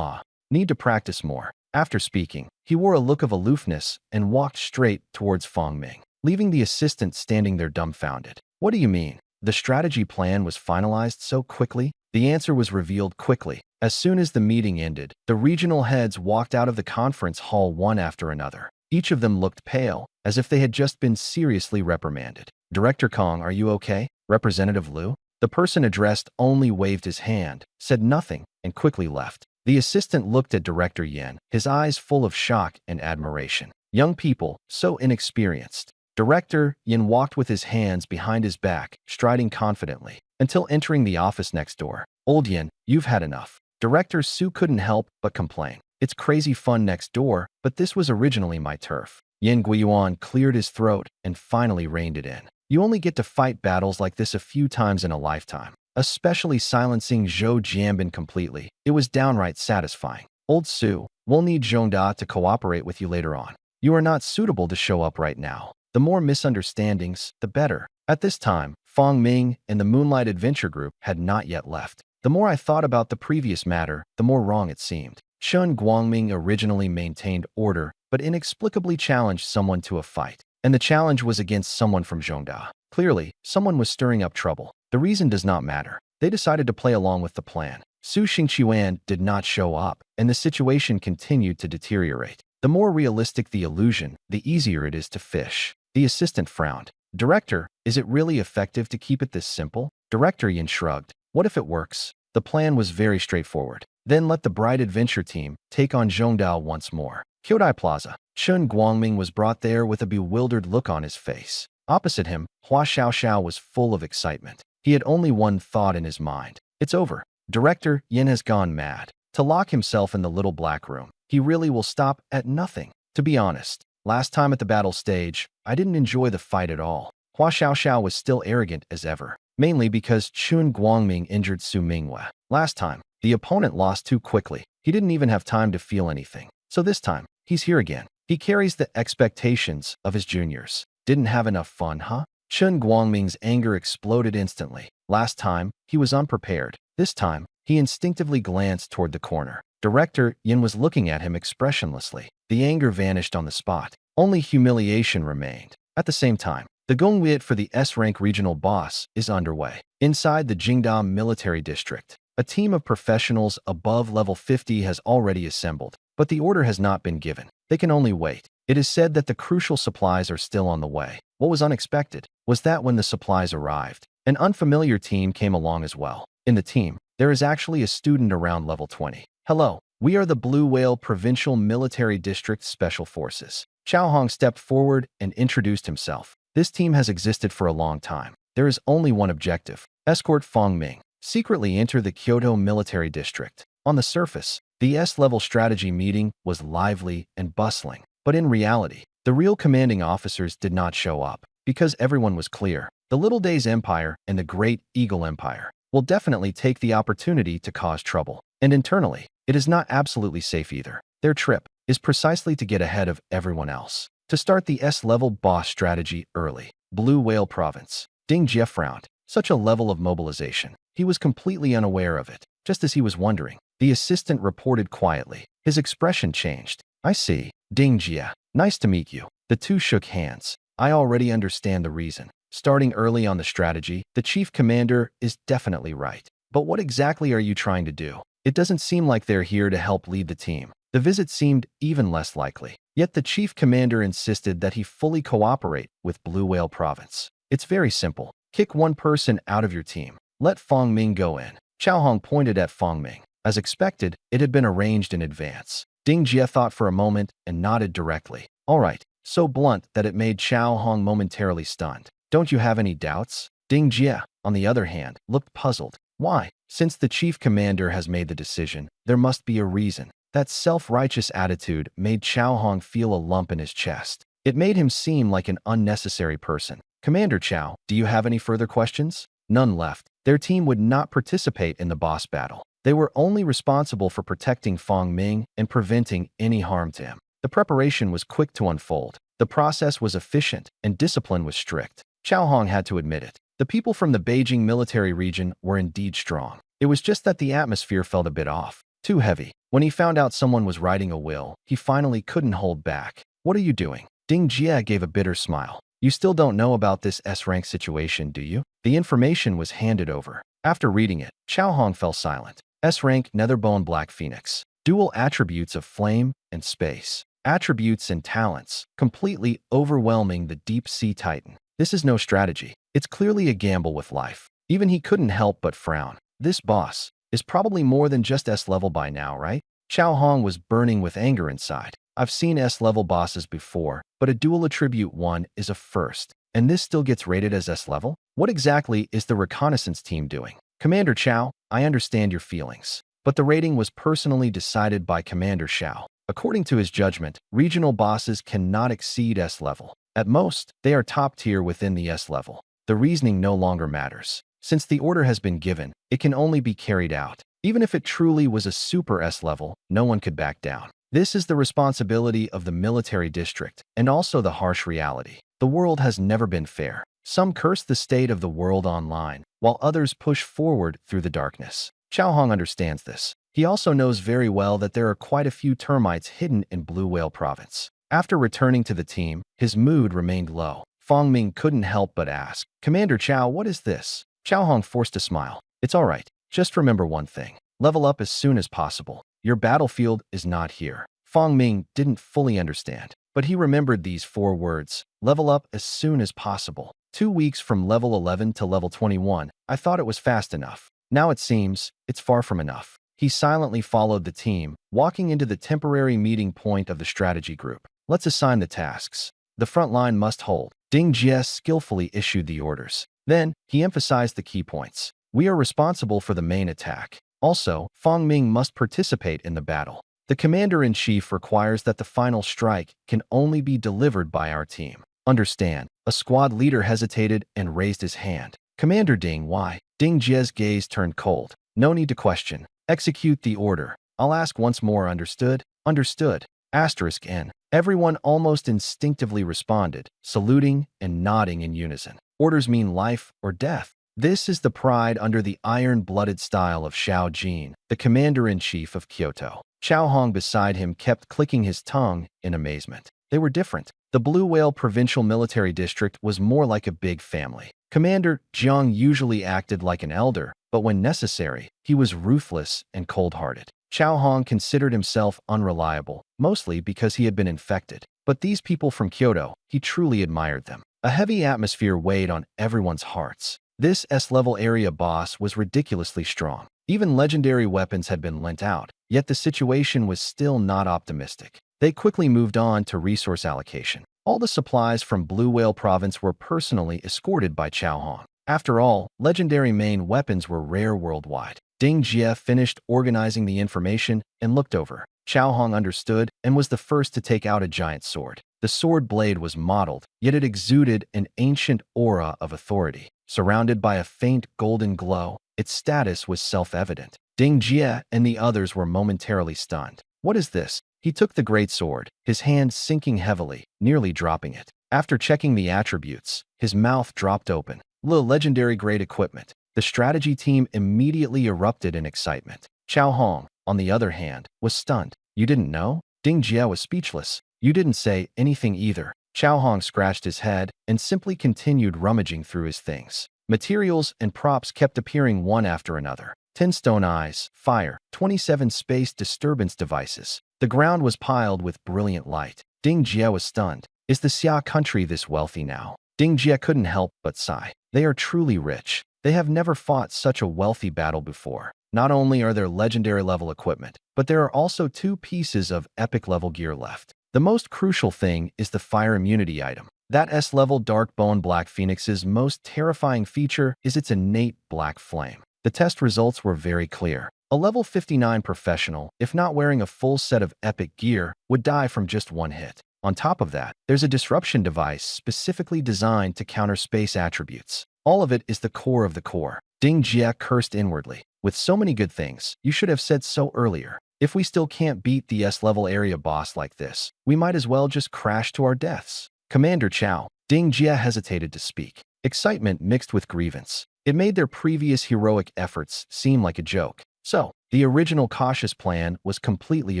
need to practice more. After speaking, he wore a look of aloofness and walked straight towards Fang Ming, leaving the assistant standing there dumbfounded. What do you mean? the strategy plan was finalized so quickly? The answer was revealed quickly. As soon as the meeting ended, the regional heads walked out of the conference hall one after another. Each of them looked pale, as if they had just been seriously reprimanded. Director Kong, are you okay? Representative Liu? The person addressed only waved his hand, said nothing, and quickly left. The assistant looked at Director Yen, his eyes full of shock and admiration. Young people, so inexperienced. Director Yen walked with his hands behind his back, striding confidently, until entering the office next door. Old Yen, you've had enough. Director Su couldn't help but complain. It's crazy fun next door, but this was originally my turf. Yen Guiyuan cleared his throat and finally reined it in. You only get to fight battles like this a few times in a lifetime. Especially silencing Zhou Jianbin completely. It was downright satisfying. Old Su, we'll need Zhongda to cooperate with you later on. You are not suitable to show up right now. The more misunderstandings, the better. At this time, Fong Ming and the Moonlight Adventure Group had not yet left. The more I thought about the previous matter, the more wrong it seemed. Chun Guangming originally maintained order, but inexplicably challenged someone to a fight. And the challenge was against someone from Zhongda. Clearly, someone was stirring up trouble. The reason does not matter. They decided to play along with the plan. Su Xingqiuan did not show up, and the situation continued to deteriorate. The more realistic the illusion, the easier it is to fish. The assistant frowned. Director, is it really effective to keep it this simple? Director Yin shrugged. What if it works? The plan was very straightforward. Then let the Bright Adventure team take on Zhongdao once more. Kyodai Plaza. Chun Guangming was brought there with a bewildered look on his face. Opposite him, Hua Xiaoxiao was full of excitement. He had only one thought in his mind. It's over. Director Yin has gone mad. To lock himself in the little black room. He really will stop at nothing. To be honest, last time at the battle stage, I didn't enjoy the fight at all. Hua Xiaoxiao was still arrogant as ever, mainly because Chun Guangming injured Su Minghua. Last time, the opponent lost too quickly. He didn't even have time to feel anything. So this time, he's here again. He carries the expectations of his juniors. Didn't have enough fun, huh? Chun Guangming's anger exploded instantly. Last time, he was unprepared. This time, he instinctively glanced toward the corner. Director Yin was looking at him expressionlessly. The anger vanished on the spot. Only humiliation remained. At the same time, the Gongwit for the S-rank regional boss is underway. Inside the Jingda military district, a team of professionals above level 50 has already assembled, but the order has not been given. They can only wait. It is said that the crucial supplies are still on the way. What was unexpected was that when the supplies arrived, an unfamiliar team came along as well. In the team, there is actually a student around level 20. Hello, we are the Blue Whale Provincial Military District Special Forces. Chao Hong stepped forward and introduced himself. This team has existed for a long time. There is only one objective: escort Fong Ming. Secretly enter the Kyoto Military District. On the surface, the S-level strategy meeting was lively and bustling. But in reality, the real commanding officers did not show up, because everyone was clear. The Little Days Empire and the Great Eagle Empire will definitely take the opportunity to cause trouble. And internally, it is not absolutely safe either. Their trip is precisely to get ahead of everyone else. To start the S-level boss strategy early. Blue Whale Province. Ding Jie frowned. Such a level of mobilization. He was completely unaware of it. Just as he was wondering, the assistant reported quietly. His expression changed. I see. Ding Jie. Nice to meet you. The two shook hands. I already understand the reason. Starting early on the strategy, the chief commander is definitely right. But what exactly are you trying to do? It doesn't seem like they're here to help lead the team. The visit seemed even less likely. Yet the chief commander insisted that he fully cooperate with Blue Whale Province. It's very simple. Kick one person out of your team. Let Fong Ming go in. Chao Hong pointed at Fong Ming. As expected, it had been arranged in advance. Ding Jie thought for a moment and nodded directly. All right, so blunt that it made Chao Hong momentarily stunned. Don't you have any doubts? Ding Jie, on the other hand, looked puzzled. Why? Since the chief commander has made the decision, there must be a reason. That self-righteous attitude made Chao Hong feel a lump in his chest. It made him seem like an unnecessary person. Commander Chao, do you have any further questions? None left. Their team would not participate in the boss battle. They were only responsible for protecting Fong Ming and preventing any harm to him. The preparation was quick to unfold. The process was efficient and discipline was strict. Chao Hong had to admit it. The people from the Beijing military region were indeed strong. It was just that the atmosphere felt a bit off. Too heavy. When he found out someone was writing a will, he finally couldn't hold back. What are you doing? Ding Jie gave a bitter smile. You still don't know about this S-rank situation, do you? The information was handed over. After reading it, Xiao Hong fell silent. S-rank Netherbone Black Phoenix. Dual attributes of flame and space. Attributes and talents, completely overwhelming the deep-sea titan. This is no strategy. It's clearly a gamble with life. Even he couldn't help but frown. This boss is probably more than just S-level by now, right? Xiao Hong was burning with anger inside. I've seen S-level bosses before, but a dual attribute one is a first. And this still gets rated as S-level? What exactly is the reconnaissance team doing? Commander Xiao, I understand your feelings, but the rating was personally decided by Commander Xiao. According to his judgment, regional bosses cannot exceed S-level. At most, they are top tier within the S-level. The reasoning no longer matters. Since the order has been given, it can only be carried out. Even if it truly was a super S-level, no one could back down. This is the responsibility of the military district, and also the harsh reality. The world has never been fair. Some curse the state of the world online, while others push forward through the darkness. Xiao Hong understands this. He also knows very well that there are quite a few termites hidden in Blue Whale Province. After returning to the team, his mood remained low. Fong Ming couldn't help but ask, Commander Xiao, what is this? Xiao Hong forced a smile. It's all right. Just remember one thing. Level up as soon as possible. Your battlefield is not here. Fong Ming didn't fully understand, but he remembered these 4 words. Level up as soon as possible. 2 weeks from level 11 to level 21. I thought it was fast enough. Now it seems it's far from enough. He silently followed the team, walking into the temporary meeting point of the strategy group. Let's assign the tasks. The front line must hold. Ding Jie skillfully issued the orders. Then, he emphasized the key points. We are responsible for the main attack. Also, Fong Ming must participate in the battle. The commander-in-chief requires that the final strike can only be delivered by our team. Understand. A squad leader hesitated and raised his hand. Commander Ding, why? Ding Jie's gaze turned cold. No need to question. Execute the order. I'll ask once more, understood? Understood. Asterisk N. Everyone almost instinctively responded, saluting and nodding in unison. Orders mean life or death. This is the pride under the iron-blooded style of Xiao Jin, the commander-in-chief of Kyoto. Xiao Hong beside him kept clicking his tongue in amazement. They were different. The Blue Whale Provincial Military District was more like a big family. Commander Jiang usually acted like an elder, but when necessary, he was ruthless and cold-hearted. Xiao Hong considered himself unreliable, mostly because he had been infected. But these people from Kyoto, he truly admired them. A heavy atmosphere weighed on everyone's hearts. This S-level area boss was ridiculously strong. Even legendary weapons had been lent out, yet the situation was still not optimistic. They quickly moved on to resource allocation. All the supplies from Blue Whale Province were personally escorted by Xiao Hong. After all, legendary main weapons were rare worldwide. Ding Jie finished organizing the information and looked over. Xiao Hong understood and was the first to take out a giant sword. The sword blade was mottled, yet it exuded an ancient aura of authority. Surrounded by a faint golden glow, its status was self-evident. Ding Jie and the others were momentarily stunned. What is this? He took the great sword, his hand sinking heavily, nearly dropping it. After checking the attributes, his mouth dropped open. Legendary grade equipment. The strategy team immediately erupted in excitement. Xiao Hong, on the other hand, was stunned. You didn't know? Ding Jie was speechless. You didn't say anything either. Xiao Hong scratched his head and simply continued rummaging through his things. Materials and props kept appearing one after another. 10 stone eyes, fire, 27 space disturbance devices. The ground was piled with brilliant light. Ding Jie was stunned. Is the Xia country this wealthy now? Ding Jie couldn't help but sigh. They are truly rich. They have never fought such a wealthy battle before. Not only are there legendary level equipment, but there are also 2 pieces of epic level gear left. The most crucial thing is the fire immunity item. That S-level Dark Bone Black Phoenix's most terrifying feature is its innate black flame. The test results were very clear. A level 59 professional, if not wearing a full set of epic gear, would die from just 1 hit. On top of that, there's a disruption device specifically designed to counter space attributes. All of it is the core of the core. Ding Jie cursed inwardly. With so many good things, you should have said so earlier. If we still can't beat the S-level area boss like this, we might as well just crash to our deaths. Commander Xiao, Ding Jie hesitated to speak. Excitement mixed with grievance. It made their previous heroic efforts seem like a joke. So, the original cautious plan was completely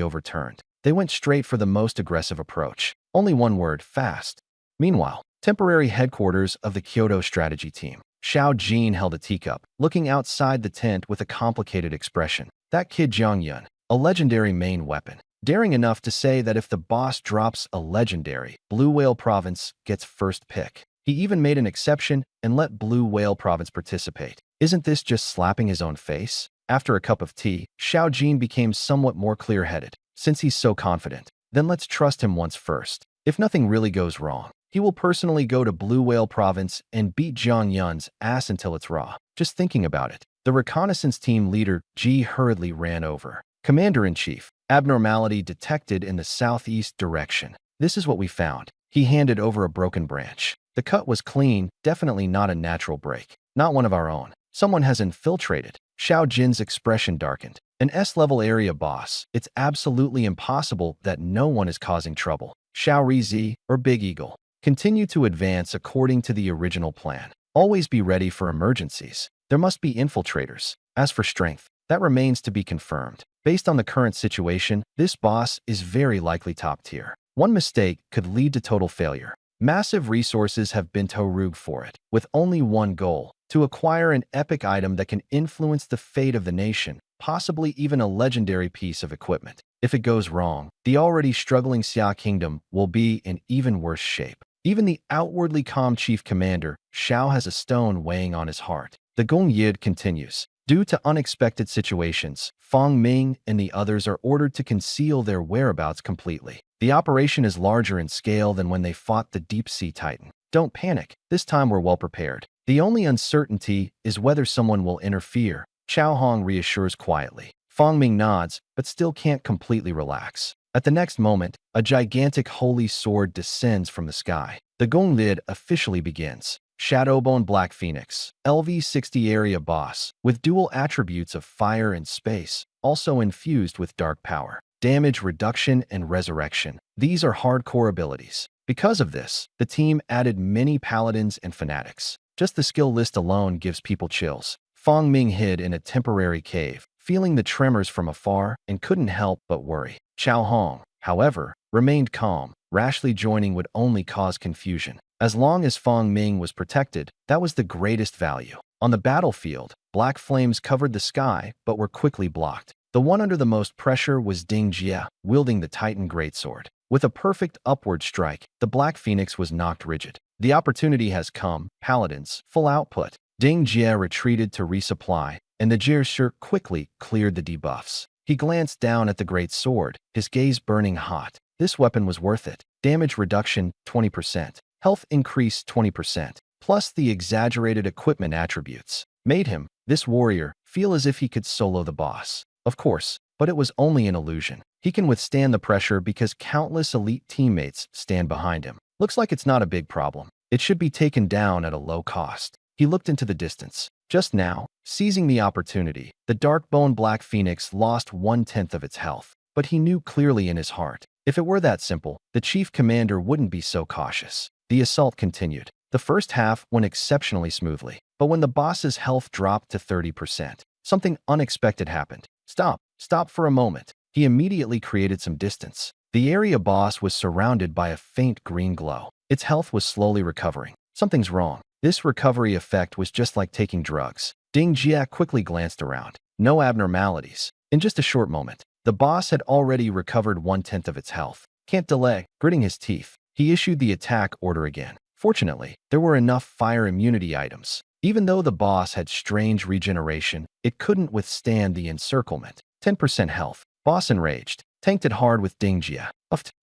overturned. They went straight for the most aggressive approach. Only one word, fast. Meanwhile, temporary headquarters of the Kyoto strategy team. Xiao Jin held a teacup, looking outside the tent with a complicated expression. That kid Jiang Yun, a legendary main weapon. Daring enough to say that if the boss drops a legendary, Blue Whale Province gets first pick. He even made an exception and let Blue Whale Province participate. Isn't this just slapping his own face? After a cup of tea, Xiao Jin became somewhat more clear-headed. Since he's so confident, then let's trust him once first. If nothing really goes wrong, he will personally go to Blue Whale Province and beat Jiang Yun's ass until it's raw. Just thinking about it. The reconnaissance team leader, Ji, hurriedly ran over. Commander-in-Chief, abnormality detected in the southeast direction. This is what we found. He handed over a broken branch. The cut was clean, definitely not a natural break. Not one of our own. Someone has infiltrated. Xiao Jin's expression darkened. An S-level area boss. It's absolutely impossible that no one is causing trouble. Xiao Rizi, or Big Eagle. Continue to advance according to the original plan. Always be ready for emergencies. There must be infiltrators. As for strength, that remains to be confirmed. Based on the current situation, this boss is very likely top tier. One mistake could lead to total failure. Massive resources have been Torug for it, with only one goal: to acquire an epic item that can influence the fate of the nation, possibly even a legendary piece of equipment. If it goes wrong, the already struggling Xia Kingdom will be in even worse shape. Even the outwardly calm chief commander, Xiao, has a stone weighing on his heart. The Gong Yid continues. Due to unexpected situations, Fang Ming and the others are ordered to conceal their whereabouts completely. The operation is larger in scale than when they fought the deep-sea titan. Don't panic. This time we're well prepared. The only uncertainty is whether someone will interfere. Chao Hong reassures quietly. Fang Ming nods, but still can't completely relax. At the next moment, a gigantic holy sword descends from the sky. The Gong Lid officially begins. Shadowbone Black Phoenix, LV-60 area boss, with dual attributes of fire and space, also infused with dark power, damage reduction and resurrection. These are hardcore abilities. Because of this, the team added many paladins and fanatics. Just the skill list alone gives people chills. Fang Ming hid in a temporary cave, feeling the tremors from afar, and couldn't help but worry. Chao Hong, however, remained calm. Rashly joining would only cause confusion. As long as Fang Ming was protected, that was the greatest value. On the battlefield, black flames covered the sky but were quickly blocked. The one under the most pressure was Ding Jie, wielding the Titan Greatsword. With a perfect upward strike, the Black Phoenix was knocked rigid. The opportunity has come. Paladins, full output. Ding Jie retreated to resupply, and the Jirsher quickly cleared the debuffs. He glanced down at the great sword, his gaze burning hot. This weapon was worth it. Damage reduction, 20%. Health increase 20%, plus the exaggerated equipment attributes, made him, this warrior, feel as if he could solo the boss. Of course, but it was only an illusion. He can withstand the pressure because countless elite teammates stand behind him. Looks like it's not a big problem. It should be taken down at a low cost. He looked into the distance. Just now, seizing the opportunity, the Darkbone Black Phoenix lost 1/10 of its health. But he knew clearly in his heart, if it were that simple, the chief commander wouldn't be so cautious. The assault continued. The first half went exceptionally smoothly, but when the boss's health dropped to 30%, something unexpected happened. Stop for a moment. He immediately created some distance. The area boss was surrounded by a faint green glow. Its health was slowly recovering. Something's wrong. This recovery effect was just like taking drugs. Ding Jie quickly glanced around. No abnormalities. In just a short moment, the boss had already recovered 1/10 of its health. Can't delay. Gritting his teeth, he issued the attack order again. Fortunately, there were enough fire immunity items. Even though the boss had strange regeneration, it couldn't withstand the encirclement. 10% health. Boss enraged. Tanked it hard with Ding Jie.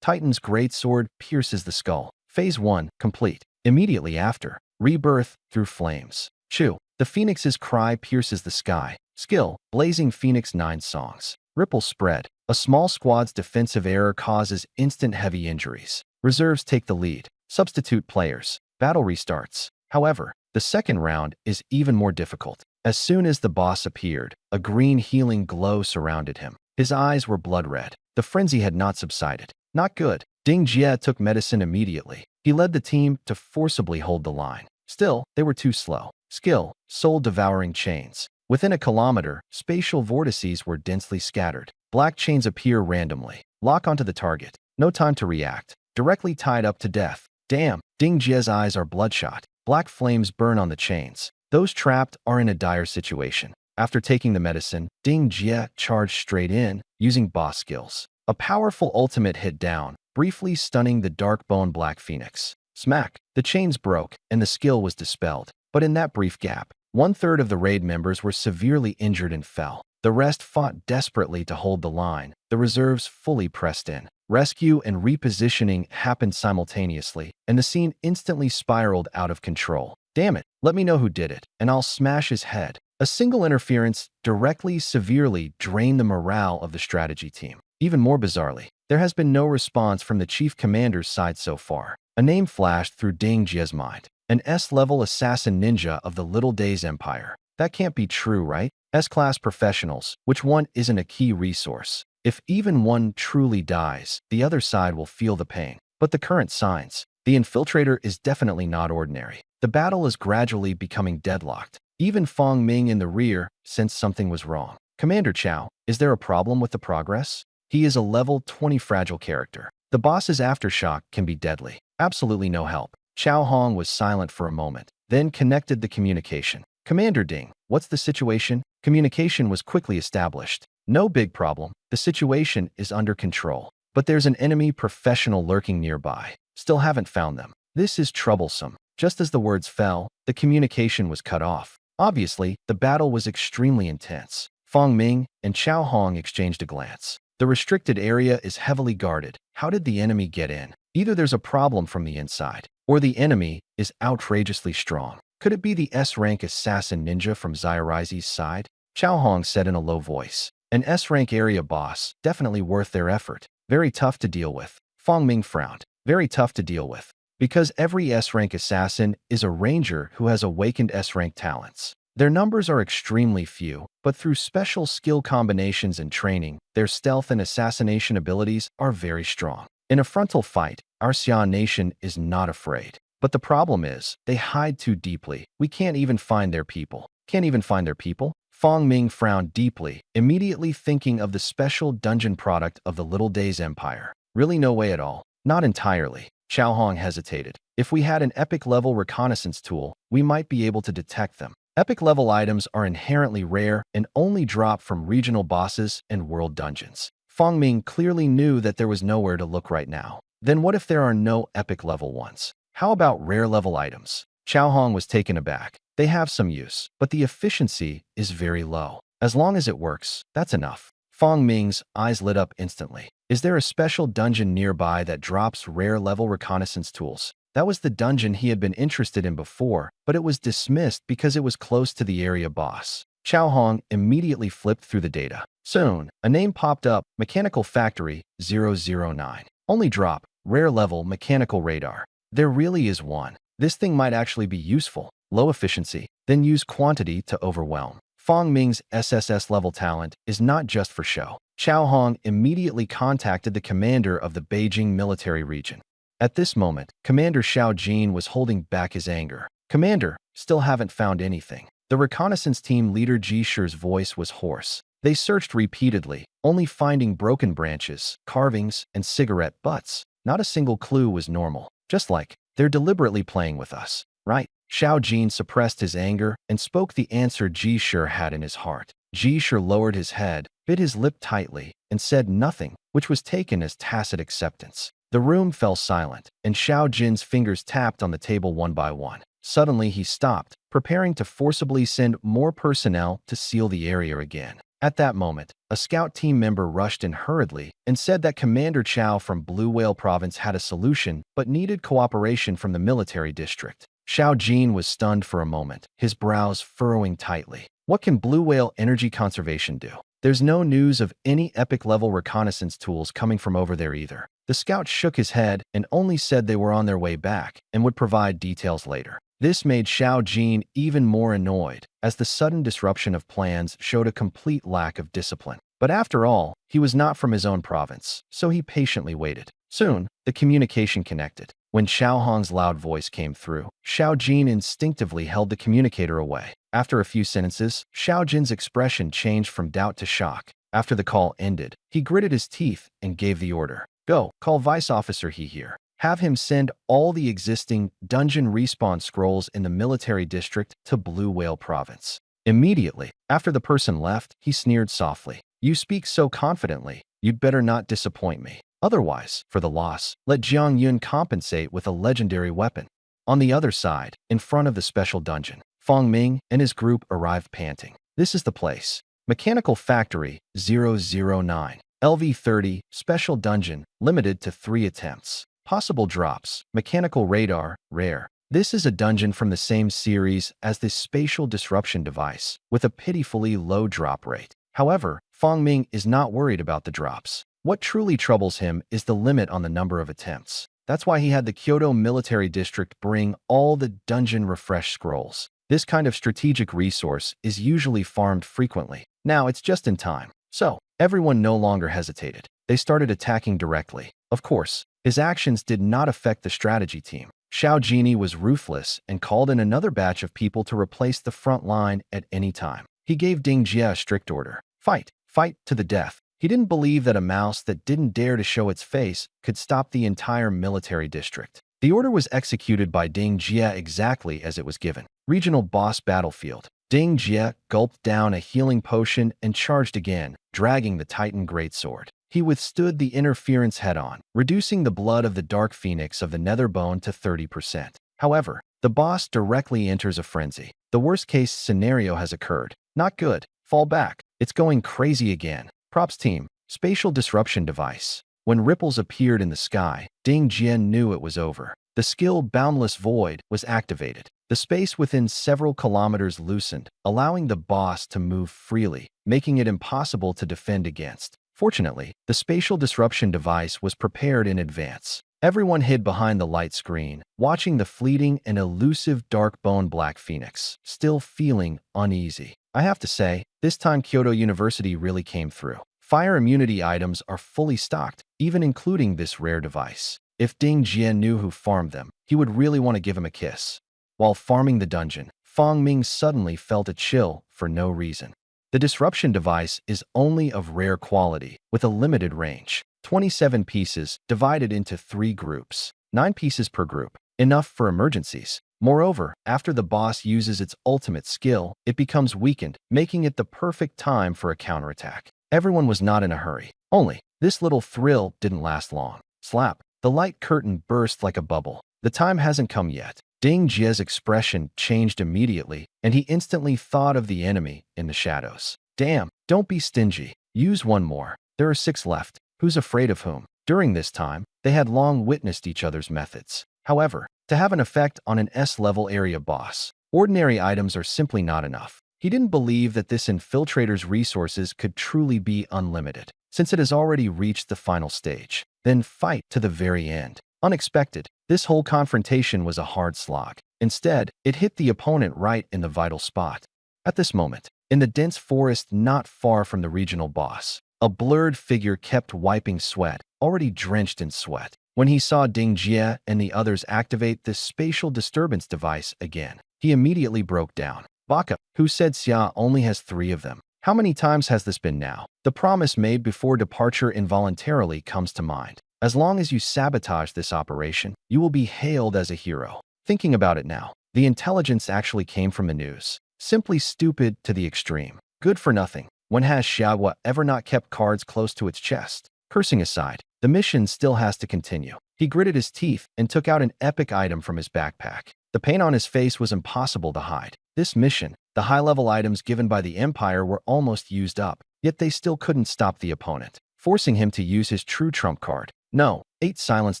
Titan's Greatsword pierces the skull. Phase 1, complete. Immediately after, rebirth through flames. Chew. The Phoenix's cry pierces the sky. Skill, Blazing Phoenix 9 songs. Ripple spread. A small squad's defensive error causes instant heavy injuries. Reserves take the lead. Substitute players. Battle restarts. However, the second round is even more difficult. As soon as the boss appeared, a green healing glow surrounded him. His eyes were blood red. The frenzy had not subsided. Not good. Ding Jie took medicine immediately. He led the team to forcibly hold the line. Still, they were too slow. Skill, Soul-Devouring Chains. Within a kilometer, spatial vortices were densely scattered. Black chains appear randomly. Lock onto the target. No time to react. Directly tied up to death. Damn, Ding Jie's eyes are bloodshot. Black flames burn on the chains. Those trapped are in a dire situation. After taking the medicine, Ding Jie charged straight in, using boss skills. A powerful ultimate hit down, briefly stunning the dark-boned Black Phoenix. Smack! The chains broke, and the skill was dispelled. But in that brief gap, one-third of the raid members were severely injured and fell. The rest fought desperately to hold the line, the reserves fully pressed in. Rescue and repositioning happened simultaneously, and the scene instantly spiraled out of control. Damn it, let me know who did it, and I'll smash his head. A single interference directly, severely drained the morale of the strategy team. Even more bizarrely, there has been no response from the chief commander's side so far. A name flashed through Ding Jie's mind. An S-level assassin ninja of the Little Days Empire. That can't be true, right? S-class professionals, which one isn't a key resource? If even one truly dies, the other side will feel the pain. But the current signs, the infiltrator is definitely not ordinary. The battle is gradually becoming deadlocked. Even Fong Ming in the rear sensed something was wrong. Commander Chow, is there a problem with the progress? He is a level 20 fragile character. The boss's aftershock can be deadly. Absolutely no help. Chow Hong was silent for a moment, then connected the communication. Commander Ding, what's the situation? Communication was quickly established. No big problem. The situation is under control. But there's an enemy professional lurking nearby. Still haven't found them. This is troublesome. Just as the words fell, the communication was cut off. Obviously, the battle was extremely intense. Fong Ming and Chow Hong exchanged a glance. The restricted area is heavily guarded. How did the enemy get in? Either there's a problem from the inside, or the enemy is outrageously strong. Could it be the S-rank assassin ninja from Zyrizi's side? Chow Hong said in a low voice. An S-rank area boss, definitely worth their effort. Very tough to deal with. Fong Ming frowned. Very tough to deal with. Because every S-rank assassin is a ranger who has awakened S-rank talents. Their numbers are extremely few, but through special skill combinations and training, their stealth and assassination abilities are very strong. In a frontal fight, our Xian nation is not afraid. But the problem is, they hide too deeply. We can't even find their people. Can't even find their people? Fong Ming frowned deeply, immediately thinking of the special dungeon product of the Little Days Empire. Really no way at all. Not entirely. Chow Hong hesitated. If we had an epic-level reconnaissance tool, we might be able to detect them. Epic-level items are inherently rare and only drop from regional bosses and world dungeons. Fong Ming clearly knew that there was nowhere to look right now. Then what if there are no epic-level ones? How about rare-level items? Chow Hong was taken aback. They have some use, but the efficiency is very low. As long as it works, that's enough. Fong Ming's eyes lit up instantly. Is there a special dungeon nearby that drops rare-level reconnaissance tools? That was the dungeon he had been interested in before, but it was dismissed because it was close to the area boss. Chow Hong immediately flipped through the data. Soon, a name popped up, Mechanical Factory 009. Only drop, rare-level mechanical radar. There really is one. This thing might actually be useful. Low efficiency, then use quantity to overwhelm. Fong Ming's SSS-level talent is not just for show. Chow Hong immediately contacted the commander of the Beijing military region. At this moment, Commander Xiao Jin was holding back his anger. Commander, still haven't found anything. The reconnaissance team leader Ji Shi's voice was hoarse. They searched repeatedly, only finding broken branches, carvings, and cigarette butts. Not a single clue was normal. Just like, they're deliberately playing with us, right? Xiao Jin suppressed his anger and spoke the answer Ji Shi had in his heart. Ji Shi lowered his head, bit his lip tightly, and said nothing, which was taken as tacit acceptance. The room fell silent, and Xiao Jin's fingers tapped on the table one by one. Suddenly he stopped, preparing to forcibly send more personnel to seal the area again. At that moment, a scout team member rushed in hurriedly and said that Commander Chow from Blue Whale Province had a solution but needed cooperation from the military district. Xiao Jin was stunned for a moment, his brows furrowing tightly. What can Blue Whale Energy Conservation do? There's no news of any epic-level reconnaissance tools coming from over there either. The scout shook his head and only said they were on their way back and would provide details later. This made Xiao Jin even more annoyed, as the sudden disruption of plans showed a complete lack of discipline. But after all, he was not from his own province, so he patiently waited. Soon, the communication connected. When Xiao Hong's loud voice came through, Xiao Jin instinctively held the communicator away. After a few sentences, Xiao Jin's expression changed from doubt to shock. After the call ended, he gritted his teeth and gave the order. Go, call Vice Officer He here. Have him send all the existing dungeon respawn scrolls in the military district to Blue Whale Province. Immediately after the person left, he sneered softly. You speak so confidently. You'd better not disappoint me. Otherwise, for the loss, let Jiang Yun compensate with a legendary weapon. On the other side, in front of the special dungeon, Fong Ming and his group arrived panting. This is the place. Mechanical Factory 009. LV30, Special Dungeon, limited to 3 attempts. Possible drops. Mechanical Radar, rare. This is a dungeon from the same series as the Spatial Disruption device, with a pitifully low drop rate. However, Fong Ming is not worried about the drops. What truly troubles him is the limit on the number of attempts. That's why he had the Kyoto Military District bring all the dungeon refresh scrolls. This kind of strategic resource is usually farmed frequently. Now it's just in time. So, everyone no longer hesitated. They started attacking directly. Of course, his actions did not affect the strategy team. Xiao Jini was ruthless and called in another batch of people to replace the front line at any time. He gave Ding Jie a strict order. Fight! Fight to the death! He didn't believe that a mouse that didn't dare to show its face could stop the entire military district. The order was executed by Ding Jie exactly as it was given. Regional Boss Battlefield. Ding Jie gulped down a healing potion and charged again, dragging the Titan Greatsword. He withstood the interference head-on, reducing the blood of the Dark Phoenix of the Netherbone to 30%. However, the boss directly enters a frenzy. The worst-case scenario has occurred. Not good. Fall back. It's going crazy again. Props team. Spatial Disruption device. When ripples appeared in the sky, Ding Jie knew it was over. The skill Boundless Void was activated. The space within several kilometers loosened, allowing the boss to move freely, making it impossible to defend against. Fortunately, the Spatial Disruption device was prepared in advance. Everyone hid behind the light screen, watching the fleeting and elusive Dark-Bone Black Phoenix, still feeling uneasy. I have to say, this time Kyoto University really came through. Fire immunity items are fully stocked, even including this rare device. If Ding Jie knew who farmed them, he would really want to give him a kiss. While farming the dungeon, Fong Ming suddenly felt a chill for no reason. The disruption device is only of rare quality, with a limited range. 27 pieces divided into 3 groups. 9 pieces per group. Enough for emergencies. Moreover, after the boss uses its ultimate skill, it becomes weakened, making it the perfect time for a counterattack. Everyone was not in a hurry. Only, this little thrill didn't last long. Slap. The light curtain burst like a bubble. The time hasn't come yet. Ding Jie's expression changed immediately, and he instantly thought of the enemy in the shadows. Damn, don't be stingy. Use one more. There are 6 left. Who's afraid of whom? During this time, they had long witnessed each other's methods. However, to have an effect on an S-level area boss, ordinary items are simply not enough. He didn't believe that this infiltrator's resources could truly be unlimited, since it has already reached the final stage. Then fight to the very end. Unexpected, this whole confrontation was a hard slog. Instead, it hit the opponent right in the vital spot. At this moment, in the dense forest not far from the regional boss, a blurred figure kept wiping sweat, already drenched in sweat. When he saw Ding Jie and the others activate this spatial disturbance device again, he immediately broke down. Baka, who said Xia only has 3 of them. How many times has this been now? The promise made before departure involuntarily comes to mind. As long as you sabotage this operation, you will be hailed as a hero. Thinking about it now, the intelligence actually came from the news. Simply stupid to the extreme. Good for nothing. When has Xiaohua ever not kept cards close to its chest? Cursing aside, the mission still has to continue. He gritted his teeth and took out an epic item from his backpack. The pain on his face was impossible to hide. This mission, the high-level items given by the Empire were almost used up, yet they still couldn't stop the opponent, forcing him to use his true trump card. No, 8 silence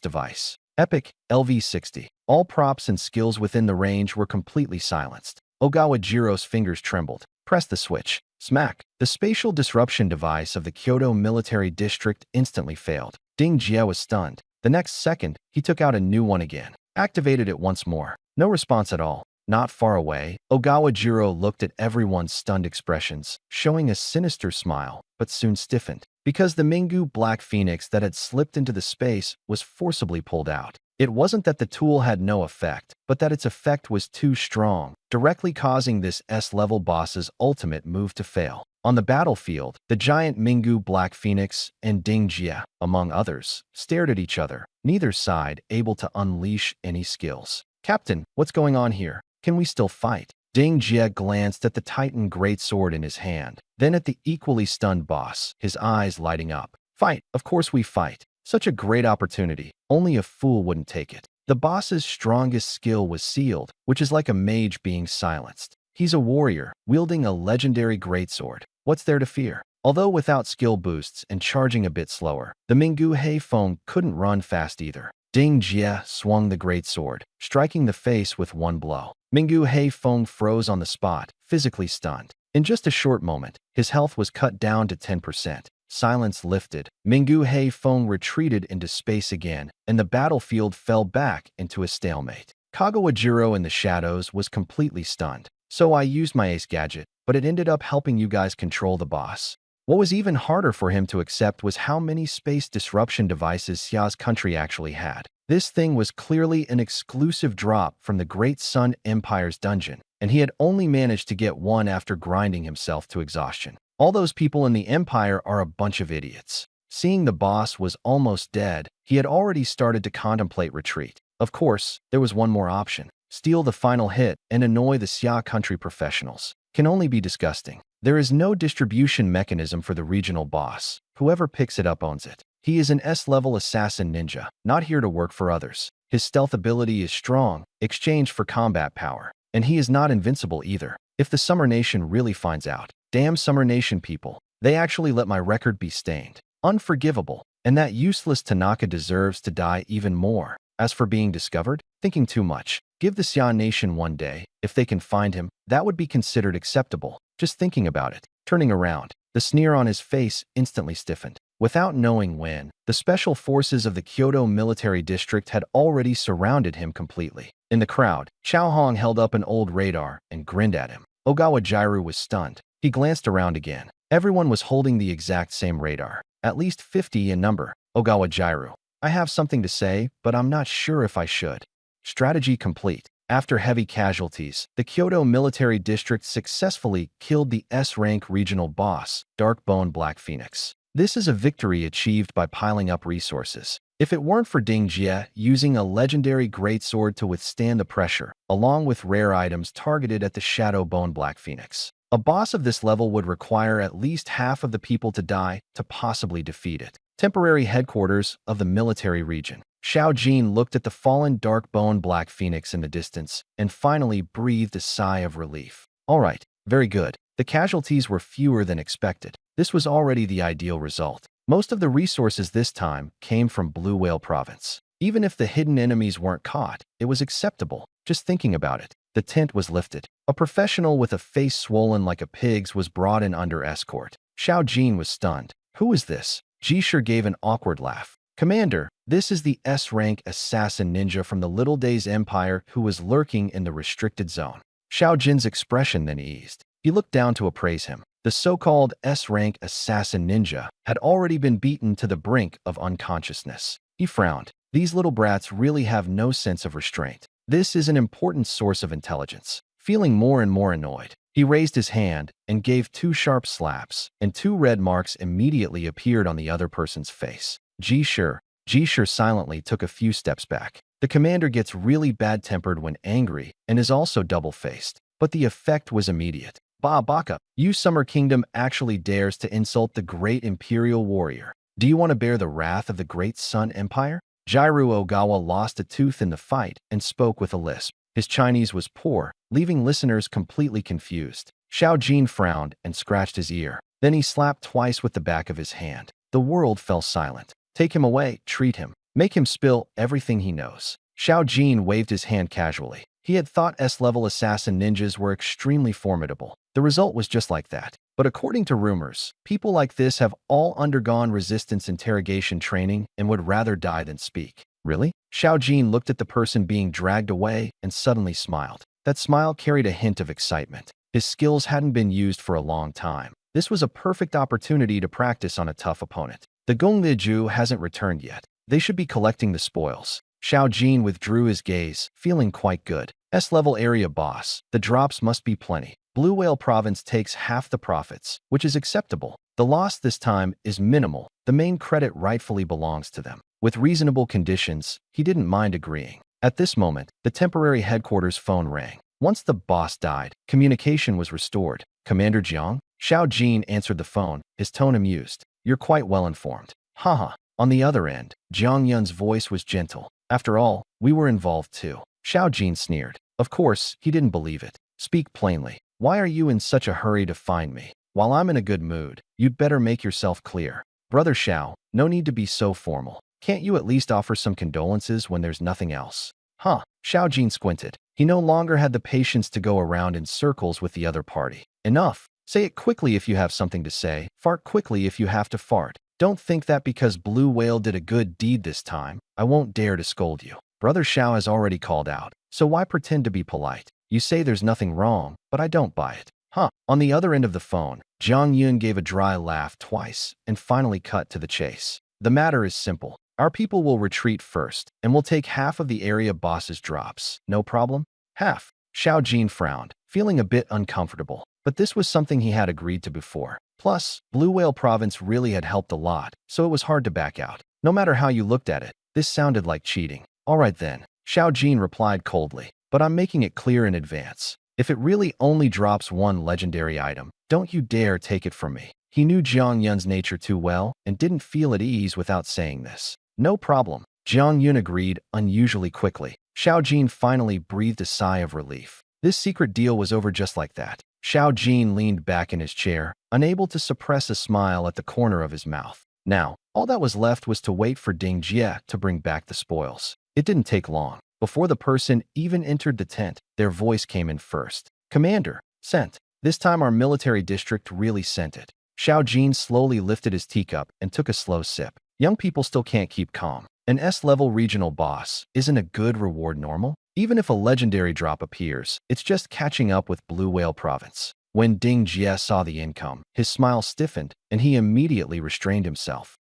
device. Epic, LV60. All props and skills within the range were completely silenced. Ogawa Jiro's fingers trembled. Press the switch. Smack. The spatial disruption device of the Kyoto Military District instantly failed. Ding Jie was stunned. The next second, he took out a new one again. Activated it once more. No response at all. Not far away, Ogawa Jiro looked at everyone's stunned expressions, showing a sinister smile, but soon stiffened, because the Mingu Black Phoenix that had slipped into the space was forcibly pulled out. It wasn't that the tool had no effect, but that its effect was too strong, directly causing this S-level boss's ultimate move to fail. On the battlefield, the giant Mingu Black Phoenix and Ding Jie, among others, stared at each other, neither side able to unleash any skills. "Captain, what's going on here? Can we still fight?" Ding Jie glanced at the Titan greatsword in his hand, then at the equally stunned boss, his eyes lighting up. "Fight, of course we fight. Such a great opportunity. Only a fool wouldn't take it." The boss's strongest skill was sealed, which is like a mage being silenced. He's a warrior, wielding a legendary greatsword. What's there to fear? Although without skill boosts and charging a bit slower, the Mingu Heifeng couldn't run fast either. Ding Jie swung the greatsword, striking the face with one blow. Mingu Heifeng froze on the spot, physically stunned. In just a short moment, his health was cut down to 10%. Silence lifted. Mingu Heifeng retreated into space again, and the battlefield fell back into a stalemate. Kagawajiro in the shadows was completely stunned. "So I used my ace gadget, but it ended up helping you guys control the boss." What was even harder for him to accept was how many space disruption devices Xia's country actually had. This thing was clearly an exclusive drop from the Great Sun Empire's dungeon, and he had only managed to get one after grinding himself to exhaustion. All those people in the Empire are a bunch of idiots. Seeing the boss was almost dead, he had already started to contemplate retreat. Of course, there was one more option: steal the final hit and annoy the Xia country professionals. Can only be disgusting. There is no distribution mechanism for the regional boss. Whoever picks it up owns it. He is an S-level assassin ninja, not here to work for others. His stealth ability is strong, exchanged for combat power. And he is not invincible either. If the Summer Nation really finds out, damn Summer Nation people, they actually let my record be stained. Unforgivable. And that useless Tanaka deserves to die even more. As for being discovered, thinking too much. Give the Xia Nation one day. If they can find him, that would be considered acceptable. Just thinking about it. Turning around, the sneer on his face instantly stiffened. Without knowing when, the special forces of the Kyoto military district had already surrounded him completely. In the crowd, Chao Hong held up an old radar and grinned at him. Ogawa Jairu was stunned. He glanced around again. Everyone was holding the exact same radar, at least 50 in number. Ogawa Jairu: "I have something to say, but I'm not sure if I should." Strategy complete. After heavy casualties, the Kyoto military district successfully killed the S-rank regional boss, Darkbone Black Phoenix. This is a victory achieved by piling up resources. If it weren't for Ding Jie using a legendary greatsword to withstand the pressure, along with rare items targeted at the Shadow Bone Black Phoenix, a boss of this level would require at least half of the people to die to possibly defeat it. Temporary headquarters of the military region. Xiao Jin looked at the fallen Darkbone Black Phoenix in the distance and finally breathed a sigh of relief. All right, very good. The casualties were fewer than expected. This was already the ideal result. Most of the resources this time came from Blue Whale Province. Even if the hidden enemies weren't caught, it was acceptable. Just thinking about it. The tent was lifted. A professional with a face swollen like a pig's was brought in under escort. Xiao Jin was stunned. "Who is this?" Jisher gave an awkward laugh. "Commander, this is the S-rank assassin ninja from the Little Days Empire who was lurking in the restricted zone." Xiao Jin's expression then eased. He looked down to appraise him. The so-called S-rank assassin ninja had already been beaten to the brink of unconsciousness. He frowned. These little brats really have no sense of restraint. This is an important source of intelligence. Feeling more and more annoyed, he raised his hand and gave 2 sharp slaps, and 2 red marks immediately appeared on the other person's face. Jisher silently took a few steps back. The commander gets really bad-tempered when angry and is also double-faced, but the effect was immediate. "Ba Baka, you Summer Kingdom actually dares to insult the great imperial warrior. Do you want to bear the wrath of the Great Sun Empire?" Jairu Ogawa lost a tooth in the fight and spoke with a lisp. His Chinese was poor, leaving listeners completely confused. Xiao Jin frowned and scratched his ear. Then he slapped twice with the back of his hand. The world fell silent. "Take him away, treat him. Make him spill everything he knows." Xiao Jin waved his hand casually. He had thought S-level assassin ninjas were extremely formidable. The result was just like that. But according to rumors, people like this have all undergone resistance interrogation training and would rather die than speak. Really? Xiao Jin looked at the person being dragged away and suddenly smiled. That smile carried a hint of excitement. His skills hadn't been used for a long time. This was a perfect opportunity to practice on a tough opponent. The Gongliju hasn't returned yet. They should be collecting the spoils. Xiao Jin withdrew his gaze, feeling quite good. S-level area boss. The drops must be plenty. Blue Whale Province takes half the profits, which is acceptable. The loss this time is minimal. The main credit rightfully belongs to them. With reasonable conditions, he didn't mind agreeing. At this moment, the temporary headquarters phone rang. Once the boss died, communication was restored. Commander Jiang? Xiao Jin answered the phone, his tone amused. You're quite well informed. Haha. On the other end, Jiang Yun's voice was gentle. After all, we were involved too. Xiao Jin sneered. Of course, he didn't believe it. Speak plainly. Why are you in such a hurry to find me? While I'm in a good mood, you'd better make yourself clear. Brother Xiao, no need to be so formal. Can't you at least offer some condolences when there's nothing else? Huh. Xiao Jin squinted. He no longer had the patience to go around in circles with the other party. Enough. Say it quickly if you have something to say. Fart quickly if you have to fart. Don't think that because Blue Whale did a good deed this time, I won't dare to scold you. Brother Xiao has already called out, so why pretend to be polite? You say there's nothing wrong, but I don't buy it. Huh. On the other end of the phone, Jiang Yun gave a dry laugh twice and finally cut to the chase. The matter is simple. Our people will retreat first, and we'll take half of the area boss's drops. No problem? Half. Xiao Jin frowned, feeling a bit uncomfortable, but this was something he had agreed to before. Plus, Blue Whale Province really had helped a lot, so it was hard to back out. No matter how you looked at it, this sounded like cheating. All right then, Xiao Jin replied coldly, but I'm making it clear in advance. If it really only drops one legendary item, don't you dare take it from me. He knew Jiang Yun's nature too well and didn't feel at ease without saying this. No problem. Jiang Yun agreed unusually quickly. Xiao Jin finally breathed a sigh of relief. This secret deal was over just like that. Xiao Jin leaned back in his chair, unable to suppress a smile at the corner of his mouth. Now, all that was left was to wait for Ding Jie to bring back the spoils. It didn't take long. Before the person even entered the tent, their voice came in first. Commander, sent. This time our military district really sent it. Xiao Jin slowly lifted his teacup and took a slow sip. Young people still can't keep calm. An S-level regional boss isn't a good reward normal? Even if a legendary drop appears, it's just catching up with Blue Whale Province. When Ding Jie saw the income, his smile stiffened, and he immediately restrained himself.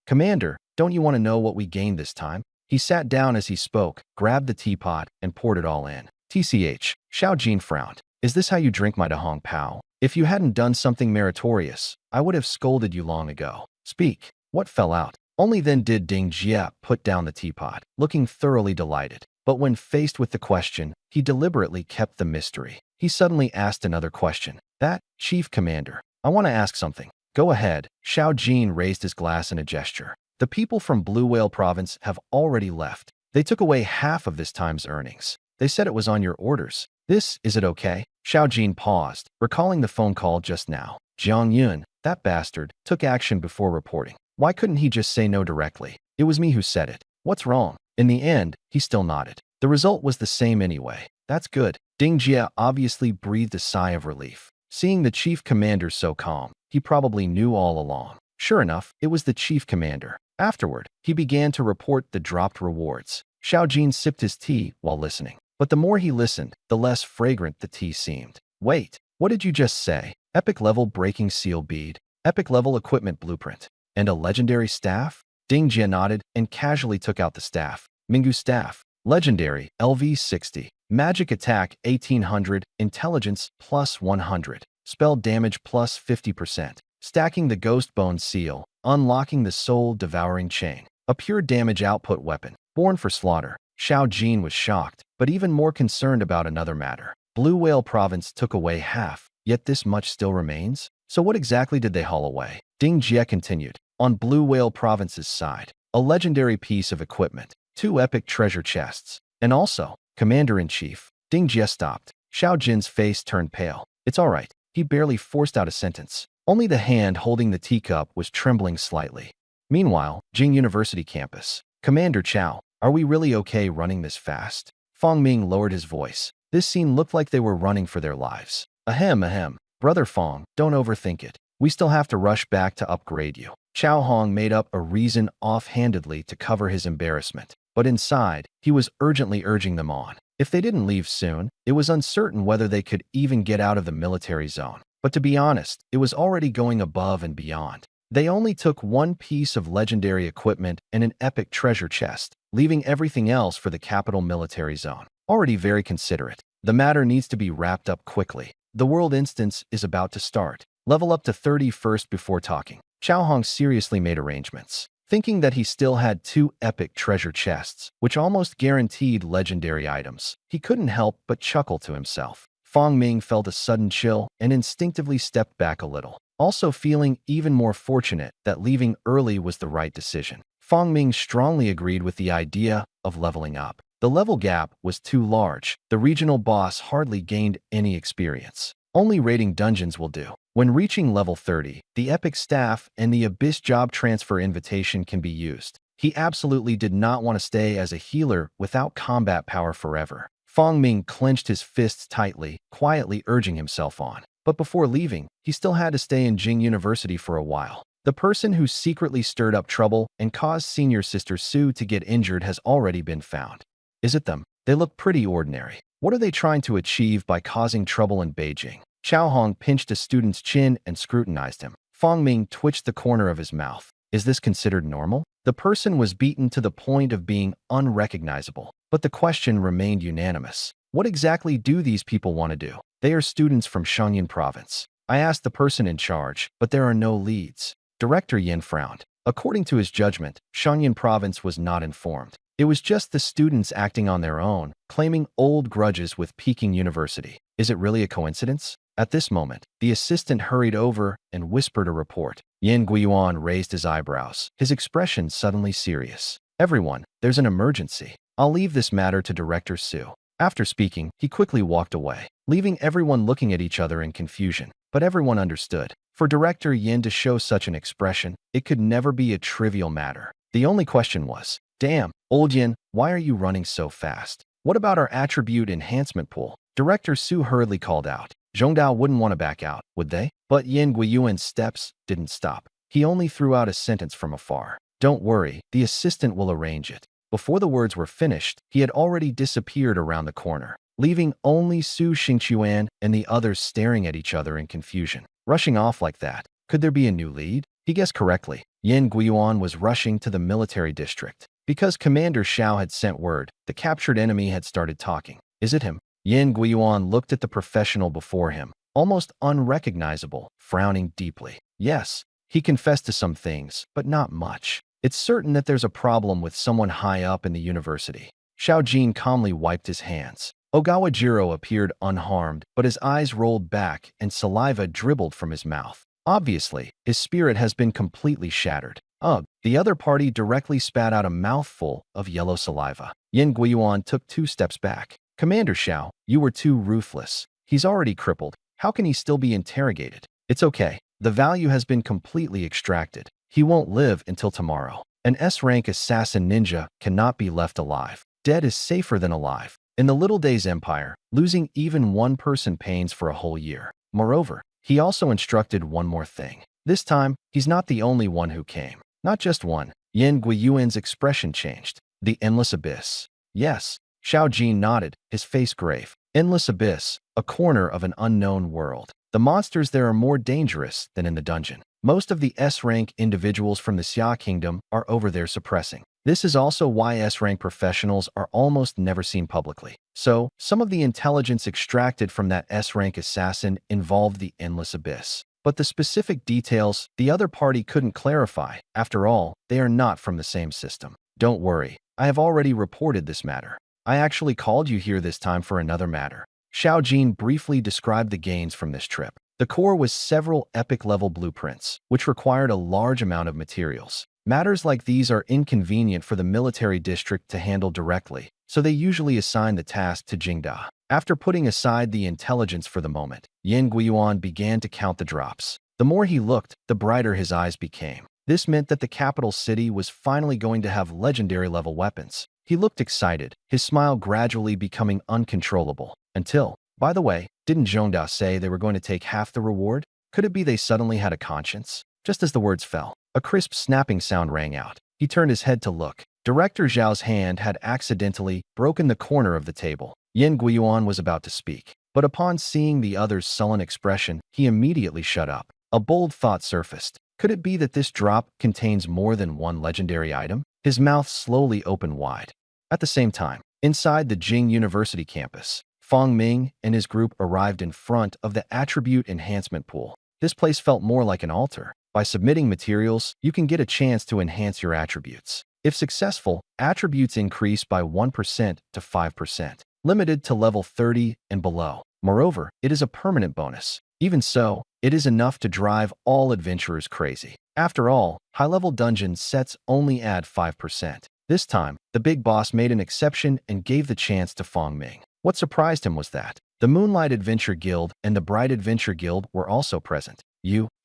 Commander, don't you want to know what we gained this time? He sat down as he spoke, grabbed the teapot, and poured it all in. TCH, Xiao Jin frowned. Is this how you drink my Dahong Pao? If you hadn't done something meritorious, I would have scolded you long ago. Speak. What fell out? Only then did Ding Jie put down the teapot, looking thoroughly delighted. But when faced with the question, he deliberately kept the mystery. He suddenly asked another question. That, Chief Commander, I want to ask something. Go ahead. Xiao Jin raised his glass in a gesture. The people from Blue Whale Province have already left. They took away half of this time's earnings. They said it was on your orders. Is it okay? Xiao Jin paused, recalling the phone call just now. Jiang Yun, that bastard, took action before reporting. Why couldn't he just say no directly? It was me who said it. What's wrong? In the end, he still nodded. The result was the same anyway. That's good. Ding Jie obviously breathed a sigh of relief. Seeing the chief commander so calm, he probably knew all along. Sure enough, it was the chief commander. Afterward, he began to report the dropped rewards. Xiao Jin sipped his tea while listening. But the more he listened, the less fragrant the tea seemed. Wait, what did you just say? Epic level breaking seal bead, epic level equipment blueprint, and a legendary staff? Ding Jie nodded and casually took out the staff. Mingu staff. Legendary, LV 60. Magic attack 1800, intelligence plus 100. Spell damage plus 50%. Stacking the ghost bone seal, unlocking the soul devouring chain. A pure damage output weapon, born for slaughter. Xiao Jin was shocked, but even more concerned about another matter. Blue Whale Province took away half, yet this much still remains? So what exactly did they haul away? Ding Jie continued. On Blue Whale Province's side, a legendary piece of equipment, 2 epic treasure chests, and also, Commander-in-Chief. Ding Jie stopped. Xiao Jin's face turned pale. It's all right. He barely forced out a sentence. Only the hand holding the teacup was trembling slightly. Meanwhile, Jing University campus. Commander Chao, are we really okay running this fast? Fong Ming lowered his voice. This scene looked like they were running for their lives. Ahem. Brother Fong, don't overthink it. We still have to rush back to upgrade you. Chao Hong made up a reason offhandedly to cover his embarrassment. But inside, he was urgently urging them on. If they didn't leave soon, it was uncertain whether they could even get out of the military zone. But to be honest, it was already going above and beyond. They only took 1 piece of legendary equipment and an epic treasure chest, leaving everything else for the capital military zone. Already very considerate. The matter needs to be wrapped up quickly. The world instance is about to start. Level up to 30 first before talking. Xiao Hong seriously made arrangements, thinking that he still had 2 epic treasure chests, which almost guaranteed legendary items. He couldn't help but chuckle to himself. Fong Ming felt a sudden chill and instinctively stepped back a little, also feeling even more fortunate that leaving early was the right decision. Fong Ming strongly agreed with the idea of leveling up. The level gap was too large. The regional boss hardly gained any experience. Only raiding dungeons will do. When reaching level 30, the Epic Staff and the Abyss Job Transfer Invitation can be used. He absolutely did not want to stay as a healer without combat power forever. Fong Ming clenched his fists tightly, quietly urging himself on. But before leaving, he still had to stay in Jing University for a while. The person who secretly stirred up trouble and caused senior sister Su to get injured has already been found. Is it them? They look pretty ordinary. What are they trying to achieve by causing trouble in Beijing? Xiao Hong pinched a student's chin and scrutinized him. Fong Ming twitched the corner of his mouth. Is this considered normal? The person was beaten to the point of being unrecognizable, but the question remained unanimous. What exactly do these people want to do? They are students from Shenyang province. I asked the person in charge, but there are no leads. Director Yin frowned. According to his judgment, Shenyang province was not informed. It was just the students acting on their own, claiming old grudges with Peking University. Is it really a coincidence? At this moment, the assistant hurried over and whispered a report. Yin Guiyuan raised his eyebrows, his expression suddenly serious. Everyone, there's an emergency. I'll leave this matter to Director Su. After speaking, he quickly walked away, leaving everyone looking at each other in confusion. But everyone understood. For Director Yin to show such an expression, it could never be a trivial matter. The only question was, damn, old Yin, why are you running so fast? What about our attribute enhancement pool? Director Su hurriedly called out. Zhongdao wouldn't want to back out, would they? But Yin Guiyuan's steps didn't stop. He only threw out a sentence from afar. Don't worry, the assistant will arrange it. Before the words were finished, he had already disappeared around the corner, leaving only Su Xingchuan and the others staring at each other in confusion. Rushing off like that, could there be a new lead? He guessed correctly. Yin Guiyuan was rushing to the military district. Because Commander Xiao had sent word, the captured enemy had started talking. Is it him? Yin Guiyuan looked at the professional before him, almost unrecognizable, frowning deeply. Yes, he confessed to some things, but not much. It's certain that there's a problem with someone high up in the university. Xiao Jin calmly wiped his hands. Ogawa Jiro appeared unharmed, but his eyes rolled back and saliva dribbled from his mouth. Obviously, his spirit has been completely shattered. Ugh, the other party directly spat out a mouthful of yellow saliva. Yin Guiyuan took 2 steps back. Commander Xiao, you were too ruthless. He's already crippled. How can he still be interrogated? It's okay. The value has been completely extracted. He won't live until tomorrow. An S-rank assassin ninja cannot be left alive. Dead is safer than alive. In the Little Days Empire, losing even one person pains for a whole year. Moreover, he also instructed one more thing. This time, he's not the only one who came. Not just one. Yin Guiyuan's expression changed. The Endless Abyss. Yes. Xiao Jin nodded, his face grave. Endless Abyss, a corner of an unknown world. The monsters there are more dangerous than in the dungeon. Most of the S-rank individuals from the Xia Kingdom are over there suppressing. This is also why S-rank professionals are almost never seen publicly. So, some of the intelligence extracted from that S-rank assassin involved the Endless Abyss. But the specific details the other party couldn't clarify. After all, they are not from the same system. Don't worry, I have already reported this matter. I actually called you here this time for another matter. Xiao Jin briefly described the gains from this trip. The core was several epic-level blueprints, which required a large amount of materials. Matters like these are inconvenient for the military district to handle directly, so they usually assign the task to Jingda. After putting aside the intelligence for the moment, Yin Guiyuan began to count the drops. The more he looked, the brighter his eyes became. This meant that the capital city was finally going to have legendary-level weapons. He looked excited, his smile gradually becoming uncontrollable. Until, by the way, didn't Zhongdao say they were going to take half the reward? Could it be they suddenly had a conscience? Just as the words fell, a crisp snapping sound rang out. He turned his head to look. Director Zhao's hand had accidentally broken the corner of the table. Yin Guiyuan was about to speak, but upon seeing the other's sullen expression, he immediately shut up. A bold thought surfaced. Could it be that this drop contains more than one legendary item? His mouth slowly opened wide. At the same time, inside the Jing University campus, Fong Ming and his group arrived in front of the attribute enhancement pool. This place felt more like an altar. By submitting materials, you can get a chance to enhance your attributes. If successful, attributes increase by 1% to 5%, limited to level 30 and below. Moreover, it is a permanent bonus. Even so, it is enough to drive all adventurers crazy. After all, high-level dungeon sets only add 5%. This time, the big boss made an exception and gave the chance to Fong Ming. What surprised him was that the Moonlight Adventure Guild and the Bright Adventure Guild were also present.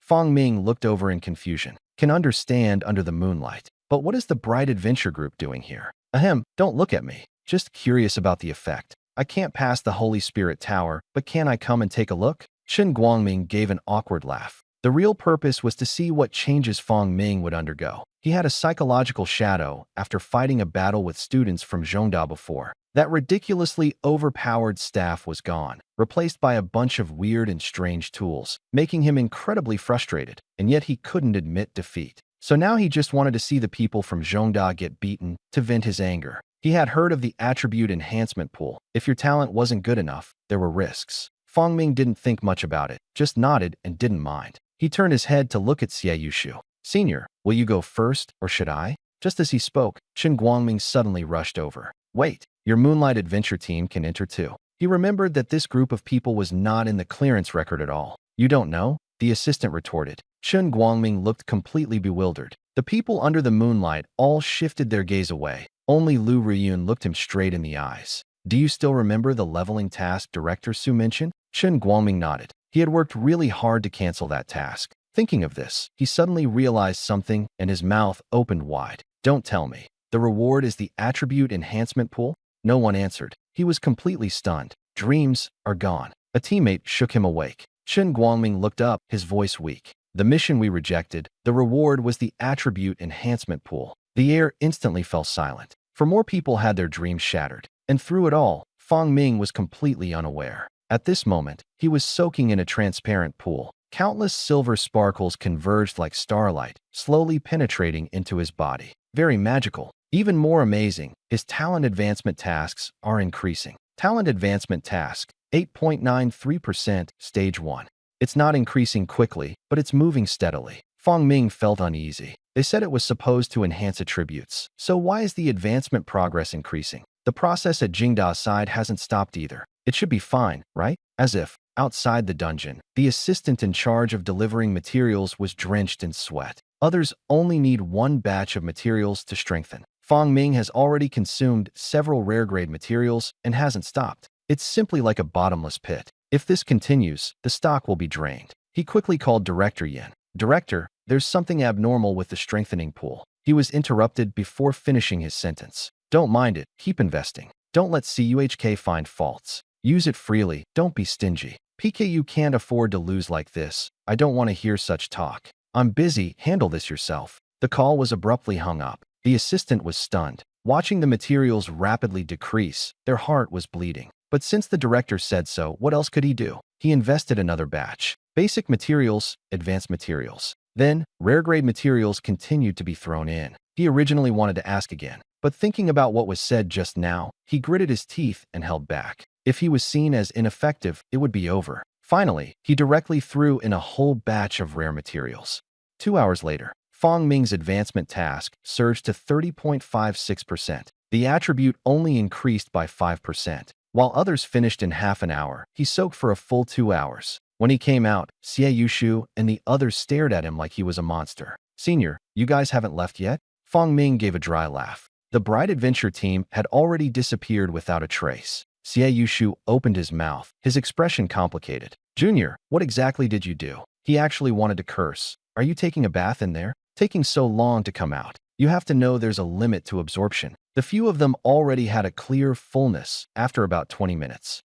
Fong Ming looked over in confusion. Can understand under the moonlight. But what is the Bright Adventure Group doing here? Ahem, don't look at me. Just curious about the effect. I can't pass the Holy Spirit Tower, but can I come and take a look? Shen Guangming gave an awkward laugh. The real purpose was to see what changes Fong Ming would undergo. He had a psychological shadow after fighting a battle with students from Zhongda before. That ridiculously overpowered staff was gone, replaced by a bunch of weird and strange tools, making him incredibly frustrated, and yet he couldn't admit defeat. So now he just wanted to see the people from Zhongda get beaten to vent his anger. He had heard of the attribute enhancement pool. If your talent wasn't good enough, there were risks. Fong Ming didn't think much about it, just nodded and didn't mind. He turned his head to look at Xie Yushu. Senior, will you go first, or should I? Just as he spoke, Chen Guangming suddenly rushed over. Wait, your Moonlight Adventure team can enter too. He remembered that this group of people was not in the clearance record at all. You don't know? The assistant retorted. Chen Guangming looked completely bewildered. The people under the moonlight all shifted their gaze away. Only Lu Riyun looked him straight in the eyes. Do you still remember the leveling task Director Su mentioned? Chen Guangming nodded. He had worked really hard to cancel that task. Thinking of this, he suddenly realized something and his mouth opened wide. Don't tell me. The reward is the attribute enhancement pool? No one answered. He was completely stunned. Dreams are gone. A teammate shook him awake. Chen Guangming looked up, his voice weak. The mission we rejected, the reward was the attribute enhancement pool. The air instantly fell silent, for more people had their dreams shattered. And through it all, Fong Ming was completely unaware. At this moment, he was soaking in a transparent pool. Countless silver sparkles converged like starlight, slowly penetrating into his body. Very magical. Even more amazing, his talent advancement tasks are increasing. Talent advancement task, 8.93%, stage 1. It's not increasing quickly, but it's moving steadily. Fong Ming felt uneasy. They said it was supposed to enhance attributes. So why is the advancement progress increasing? The process at Jingda's side hasn't stopped either. It should be fine, right? As if, outside the dungeon, the assistant in charge of delivering materials was drenched in sweat. Others only need one batch of materials to strengthen. Fong Ming has already consumed several rare-grade materials and hasn't stopped. It's simply like a bottomless pit. If this continues, the stock will be drained. He quickly called Director Yin. Director, there's something abnormal with the strengthening pool. He was interrupted before finishing his sentence. Don't mind it, keep investing. Don't let CUHK find faults. Use it freely, don't be stingy. PKU can't afford to lose like this. I don't want to hear such talk. I'm busy, handle this yourself. The call was abruptly hung up. The assistant was stunned. Watching the materials rapidly decrease, their heart was bleeding. But since the director said so, what else could he do? He invested another batch. Basic materials, advanced materials. Then, rare-grade materials continued to be thrown in. He originally wanted to ask again, but thinking about what was said just now, he gritted his teeth and held back. If he was seen as ineffective, it would be over. Finally, he directly threw in a whole batch of rare materials. 2 hours later, Fong Ming's advancement task surged to 30.56%. The attribute only increased by 5%. While others finished in half an hour, he soaked for a full 2 hours. When he came out, Xie Yushu and the others stared at him like he was a monster. Senior, you guys haven't left yet? Fong Ming gave a dry laugh. The Bright Adventure team had already disappeared without a trace. Xie Yushu opened his mouth, his expression complicated. Junior, what exactly did you do? He actually wanted to curse. Are you taking a bath in there? Taking so long to come out. You have to know there's a limit to absorption. The few of them already had a clear fullness after about 20 minutes.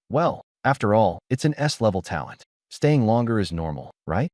Well, after all, it's an S-level talent. Staying longer is normal, right?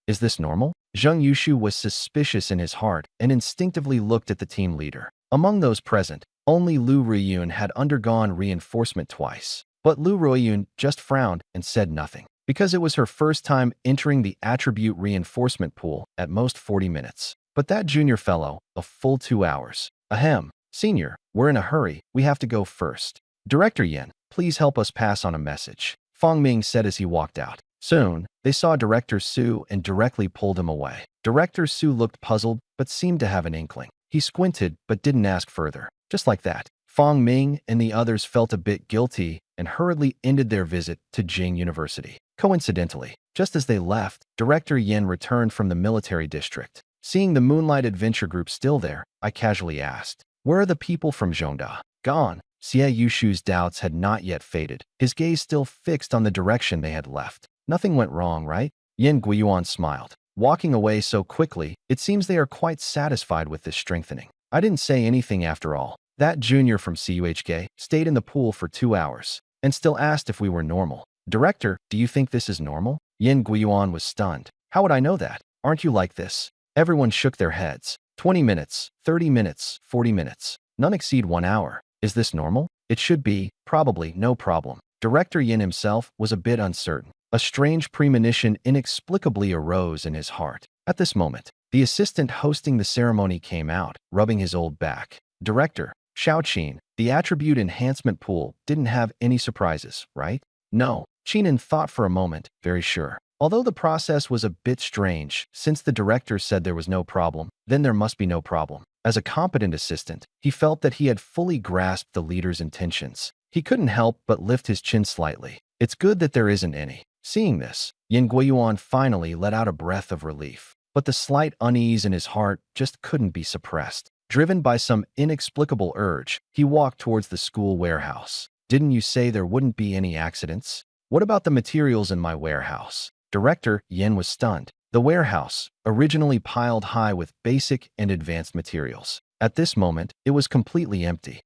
Is this normal? Zheng Yushu was suspicious in his heart and instinctively looked at the team leader. Among those present, only Lu Riyun had undergone reinforcement twice. But Lu Riyun just frowned and said nothing, because it was her first time entering the attribute reinforcement pool at most 40 minutes. But that junior fellow, a full 2 hours. Ahem. Senior, we're in a hurry, we have to go first. Director Yin, please help us pass on a message," Fong Ming said as he walked out. Soon, they saw Director Su and directly pulled him away. Director Su looked puzzled but seemed to have an inkling. He squinted but didn't ask further. Just like that, Fong Ming and the others felt a bit guilty and hurriedly ended their visit to Jing University. Coincidentally, just as they left, Director Yin returned from the military district. Seeing the Moonlight Adventure Group still there, I casually asked, "Where are the people from Zhongda?" "Gone." Xie Yushu's doubts had not yet faded, his gaze still fixed on the direction they had left. "Nothing went wrong, right?" Yin Guiyuan smiled. Walking away so quickly, it seems they are quite satisfied with this strengthening. I didn't say anything after all. That junior from CUHK stayed in the pool for 2 hours and still asked if we were normal. "Director, do you think this is normal?" Yin Guiyuan was stunned. "How would I know that? Aren't you like this?" Everyone shook their heads. 20 minutes, 30 minutes, 40 minutes. None exceed 1 hour. Is this normal? It should be, probably, no problem. Director Yin himself was a bit uncertain. A strange premonition inexplicably arose in his heart. At this moment, the assistant hosting the ceremony came out, rubbing his old back. "Director, Xiaoqin, the attribute enhancement pool didn't have any surprises, right?" "No." Qinan thought for a moment, very sure. Although the process was a bit strange, since the director said there was no problem, then there must be no problem. As a competent assistant, he felt that he had fully grasped the leader's intentions. He couldn't help but lift his chin slightly. It's good that there isn't any. Seeing this, Yin Guiyuan finally let out a breath of relief. But the slight unease in his heart just couldn't be suppressed. Driven by some inexplicable urge, he walked towards the school warehouse. "Didn't you say there wouldn't be any accidents? What about the materials in my warehouse?" Director Yin was stunned. The warehouse, originally piled high with basic and advanced materials. At this moment, it was completely empty.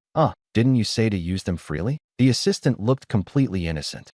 Didn't you say to use them freely?" The assistant looked completely innocent.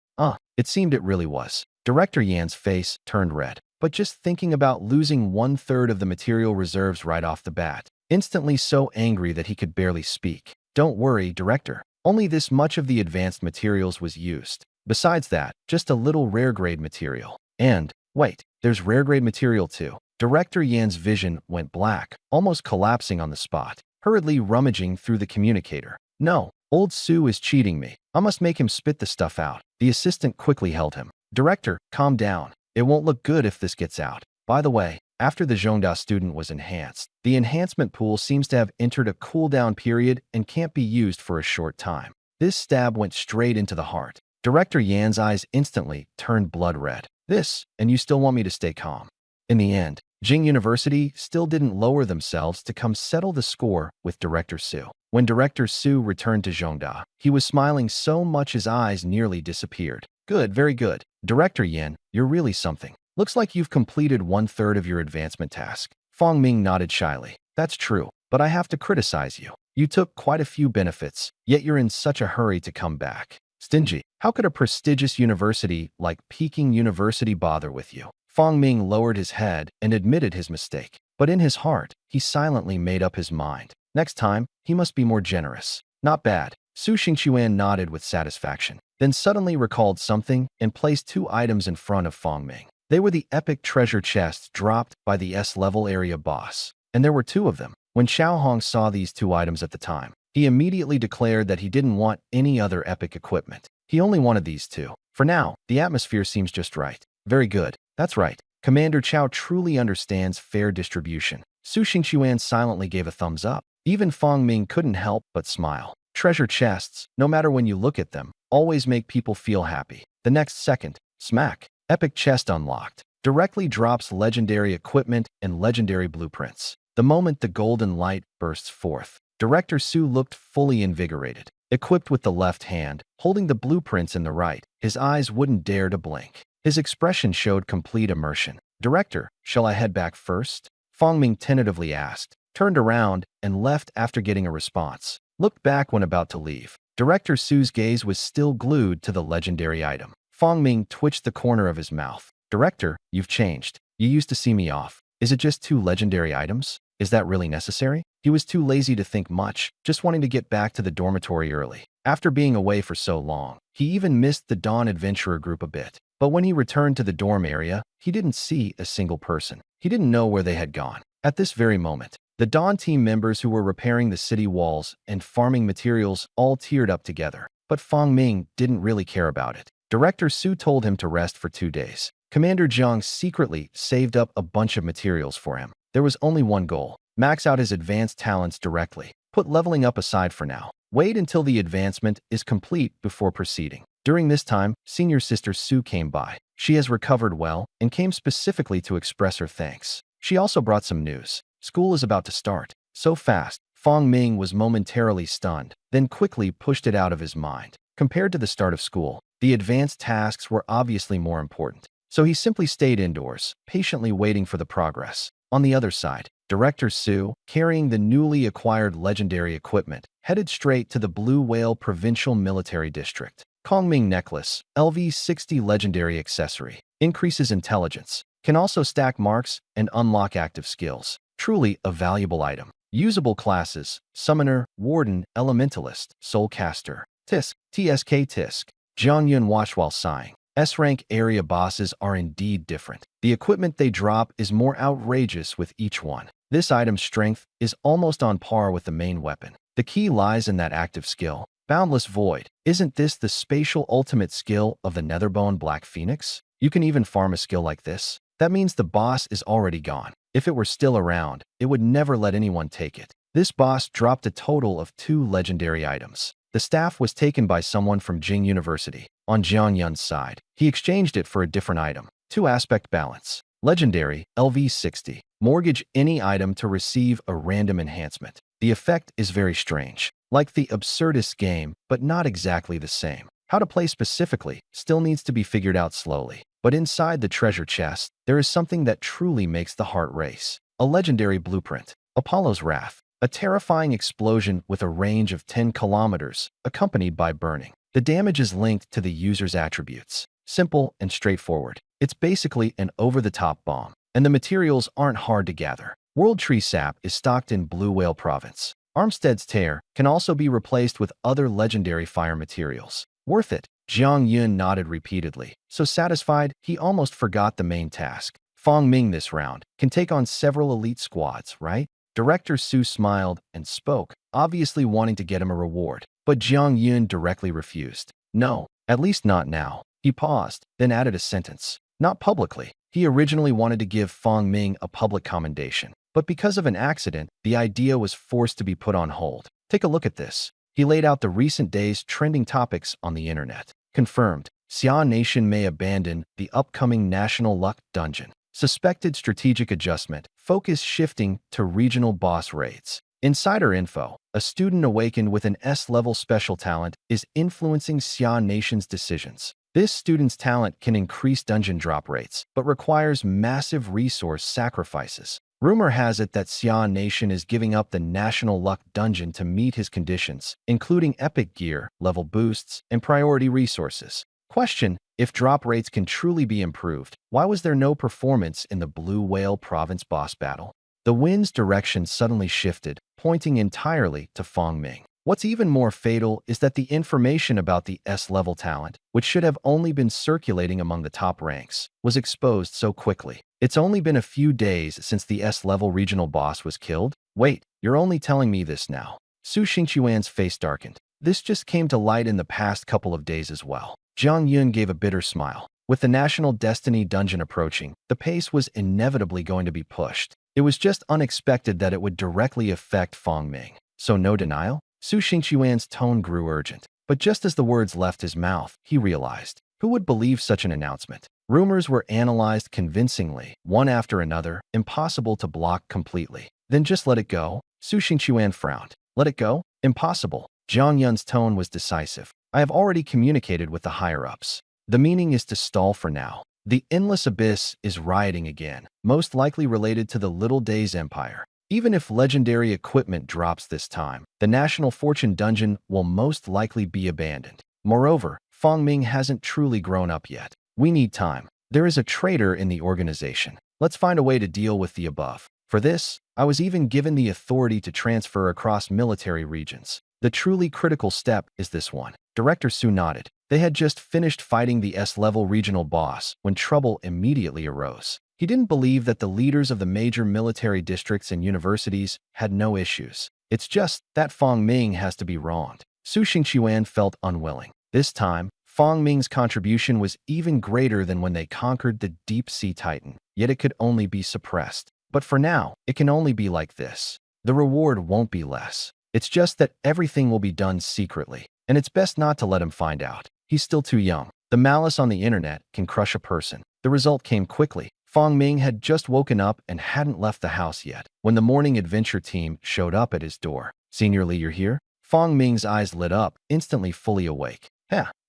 It seemed it really was. Director Yan's face turned red. But just thinking about losing 1/3 of the material reserves right off the bat, instantly so angry that he could barely speak. "Don't worry, Director. Only this much of the advanced materials was used. Besides that, just a little rare-grade material. And, wait, there's rare-grade material too." Director Yan's vision went black, almost collapsing on the spot, hurriedly rummaging through the communicator. "No, old Sue is cheating me. I must make him spit the stuff out." The assistant quickly held him. "Director, calm down. It won't look good if this gets out. By the way, after the Zhongda student was enhanced, the enhancement pool seems to have entered a cooldown period and can't be used for a short time." This stab went straight into the heart. Director Yan's eyes instantly turned blood red. "This, and you still want me to stay calm?" In the end, Jing University still didn't lower themselves to come settle the score with Director Su. When Director Su returned to Zhongda, he was smiling so much his eyes nearly disappeared. "Good, very good. Director Yin, you're really something. Looks like you've completed 1/3 of your advancement task." Fong Ming nodded shyly. "That's true, but I have to criticize you. You took quite a few benefits, yet you're in such a hurry to come back. Stingy. How could a prestigious university like Peking University bother with you?" Fong Ming lowered his head and admitted his mistake. But in his heart, he silently made up his mind. Next time, he must be more generous. "Not bad." Su Xingchuan nodded with satisfaction, then suddenly recalled something and placed 2 items in front of Fong Ming. They were the epic treasure chests dropped by the S-level area boss, and there were 2 of them. When Xiao Hong saw these 2 items at the time, he immediately declared that he didn't want any other epic equipment. He only wanted these 2. For now, the atmosphere seems just right. "Very good. That's right. Commander Chao truly understands fair distribution." Su Xingchuan silently gave a thumbs up. Even Fong Ming couldn't help but smile. Treasure chests, no matter when you look at them, always make people feel happy. The next second, smack, epic chest unlocked. Directly drops legendary equipment and legendary blueprints. The moment the golden light bursts forth, Director Su looked fully invigorated. Equipped with the left hand, holding the blueprints in the right, his eyes wouldn't dare to blink. His expression showed complete immersion. "Director, shall I head back first?" Fong Ming tentatively asked, turned around, and left after getting a response. Looked back when about to leave. Director Su's gaze was still glued to the legendary item. Fong Ming twitched the corner of his mouth. "Director, you've changed. You used to see me off. Is it just 2 legendary items? Is that really necessary?" He was too lazy to think much, just wanting to get back to the dormitory early. After being away for so long, he even missed the Dawn Adventurer group a bit. But when he returned to the dorm area, he didn't see a single person. He didn't know where they had gone. At this very moment, the Dawn team members who were repairing the city walls and farming materials all teared up together. but Fong Ming didn't really care about it. Director Su told him to rest for 2 days. Commander Jiang secretly saved up a bunch of materials for him. There was only one goal: max out his advanced talents directly. Put leveling up aside for now. Wait until the advancement is complete before proceeding. During this time, senior sister Su came by. She has recovered well and came specifically to express her thanks. She also brought some news. School is about to start. So fast, Fong Ming was momentarily stunned, then quickly pushed it out of his mind. Compared to the start of school, the advanced tasks were obviously more important. So he simply stayed indoors, patiently waiting for the progress. On the other side, Director Su, carrying the newly acquired legendary equipment, headed straight to the Blue Whale Provincial Military District. Kongming Necklace, LV-60 legendary accessory. Increases intelligence. Can also stack marks and unlock active skills. Truly a valuable item. Usable classes: Summoner, Warden, Elementalist, Soulcaster. Tisk, TSK Tisk. Jiang Yun watched while sighing. S-rank area bosses are indeed different. The equipment they drop is more outrageous with each one. This item's strength is almost on par with the main weapon. The key lies in that active skill. Boundless Void. Isn't this the spatial ultimate skill of the Netherbone Black Phoenix? You can even farm a skill like this. That means the boss is already gone. If it were still around, it would never let anyone take it. This boss dropped a total of 2 legendary items. The staff was taken by someone from Jing University. On Jiang Yun's side, he exchanged it for a different item. 2-aspect balance. Legendary, LV-60. Mortgage any item to receive a random enhancement. The effect is very strange. Like the absurdist game, but not exactly the same. How to play specifically still needs to be figured out slowly. But inside the treasure chest, there is something that truly makes the heart race. A legendary blueprint. Apollo's Wrath. A terrifying explosion with a range of 10 kilometers, accompanied by burning. The damage is linked to the user's attributes. Simple and straightforward. It's basically an over-the-top bomb, and the materials aren't hard to gather. World Tree Sap is stocked in Blue Whale Province. Armstead's Tear can also be replaced with other legendary fire materials. Worth it. Jiang Yun nodded repeatedly. So satisfied, he almost forgot the main task. Fong Ming this round can take on several elite squads, right? Director Su smiled and spoke, obviously wanting to get him a reward. But Jiang Yun directly refused. No, at least not now. He paused, then added a sentence. Not publicly. He originally wanted to give Fong Ming a public commendation. But because of an accident, the idea was forced to be put on hold. Take a look at this. He laid out the recent day's trending topics on the internet. Confirmed. Xia Nation may abandon the upcoming National Luck Dungeon. Suspected strategic adjustment. Focus shifting to regional boss raids. Insider info. A student awakened with an S-level special talent is influencing Xia Nation's decisions. This student's talent can increase dungeon drop rates, but requires massive resource sacrifices. Rumor has it that Xia Nation is giving up the National Luck Dungeon to meet his conditions, including epic gear, level boosts, and priority resources. Question: if drop rates can truly be improved, why was there no performance in the Blue Whale Province boss battle? The wind's direction suddenly shifted, pointing entirely to Fong Ming. What's even more fatal is that the information about the S-level talent, which should have only been circulating among the top ranks, was exposed so quickly. It's only been a few days since the S-level regional boss was killed? Wait, you're only telling me this now. Su Xingquan's face darkened. This just came to light in the past couple of days as well. Jiang Yun gave a bitter smile. With the National Destiny dungeon approaching, the pace was inevitably going to be pushed. It was just unexpected that it would directly affect Fong Ming. So no denial? Su Xingquan's tone grew urgent. But just as the words left his mouth, he realized. Who would believe such an announcement? Rumors were analyzed convincingly, one after another, impossible to block completely. Then just let it go? Su Xingquan frowned. Let it go? Impossible. Jiang Yun's tone was decisive. I have already communicated with the higher-ups. The meaning is to stall for now. The Endless Abyss is rioting again, most likely related to the Little Days Empire. Even if legendary equipment drops this time, the National Fortune Dungeon will most likely be abandoned. Moreover, Fong Ming hasn't truly grown up yet. We need time. There is a traitor in the organization. Let's find a way to deal with the above. For this, I was even given the authority to transfer across military regions. The truly critical step is this one. Director Su nodded. They had just finished fighting the S-level regional boss when trouble immediately arose. He didn't believe that the leaders of the major military districts and universities had no issues. It's just that Fong Ming has to be wronged. Su Xingqiuan felt unwilling. This time, Fong Ming's contribution was even greater than when they conquered the deep-sea titan, yet it could only be suppressed. But for now, it can only be like this. The reward won't be less. It's just that everything will be done secretly, and it's best not to let him find out. He's still too young. The malice on the internet can crush a person. The result came quickly. Fong Ming had just woken up and hadn't left the house yet when the morning adventure team showed up at his door. "Senior Li, you're here?" Fong Ming's eyes lit up, instantly fully awake.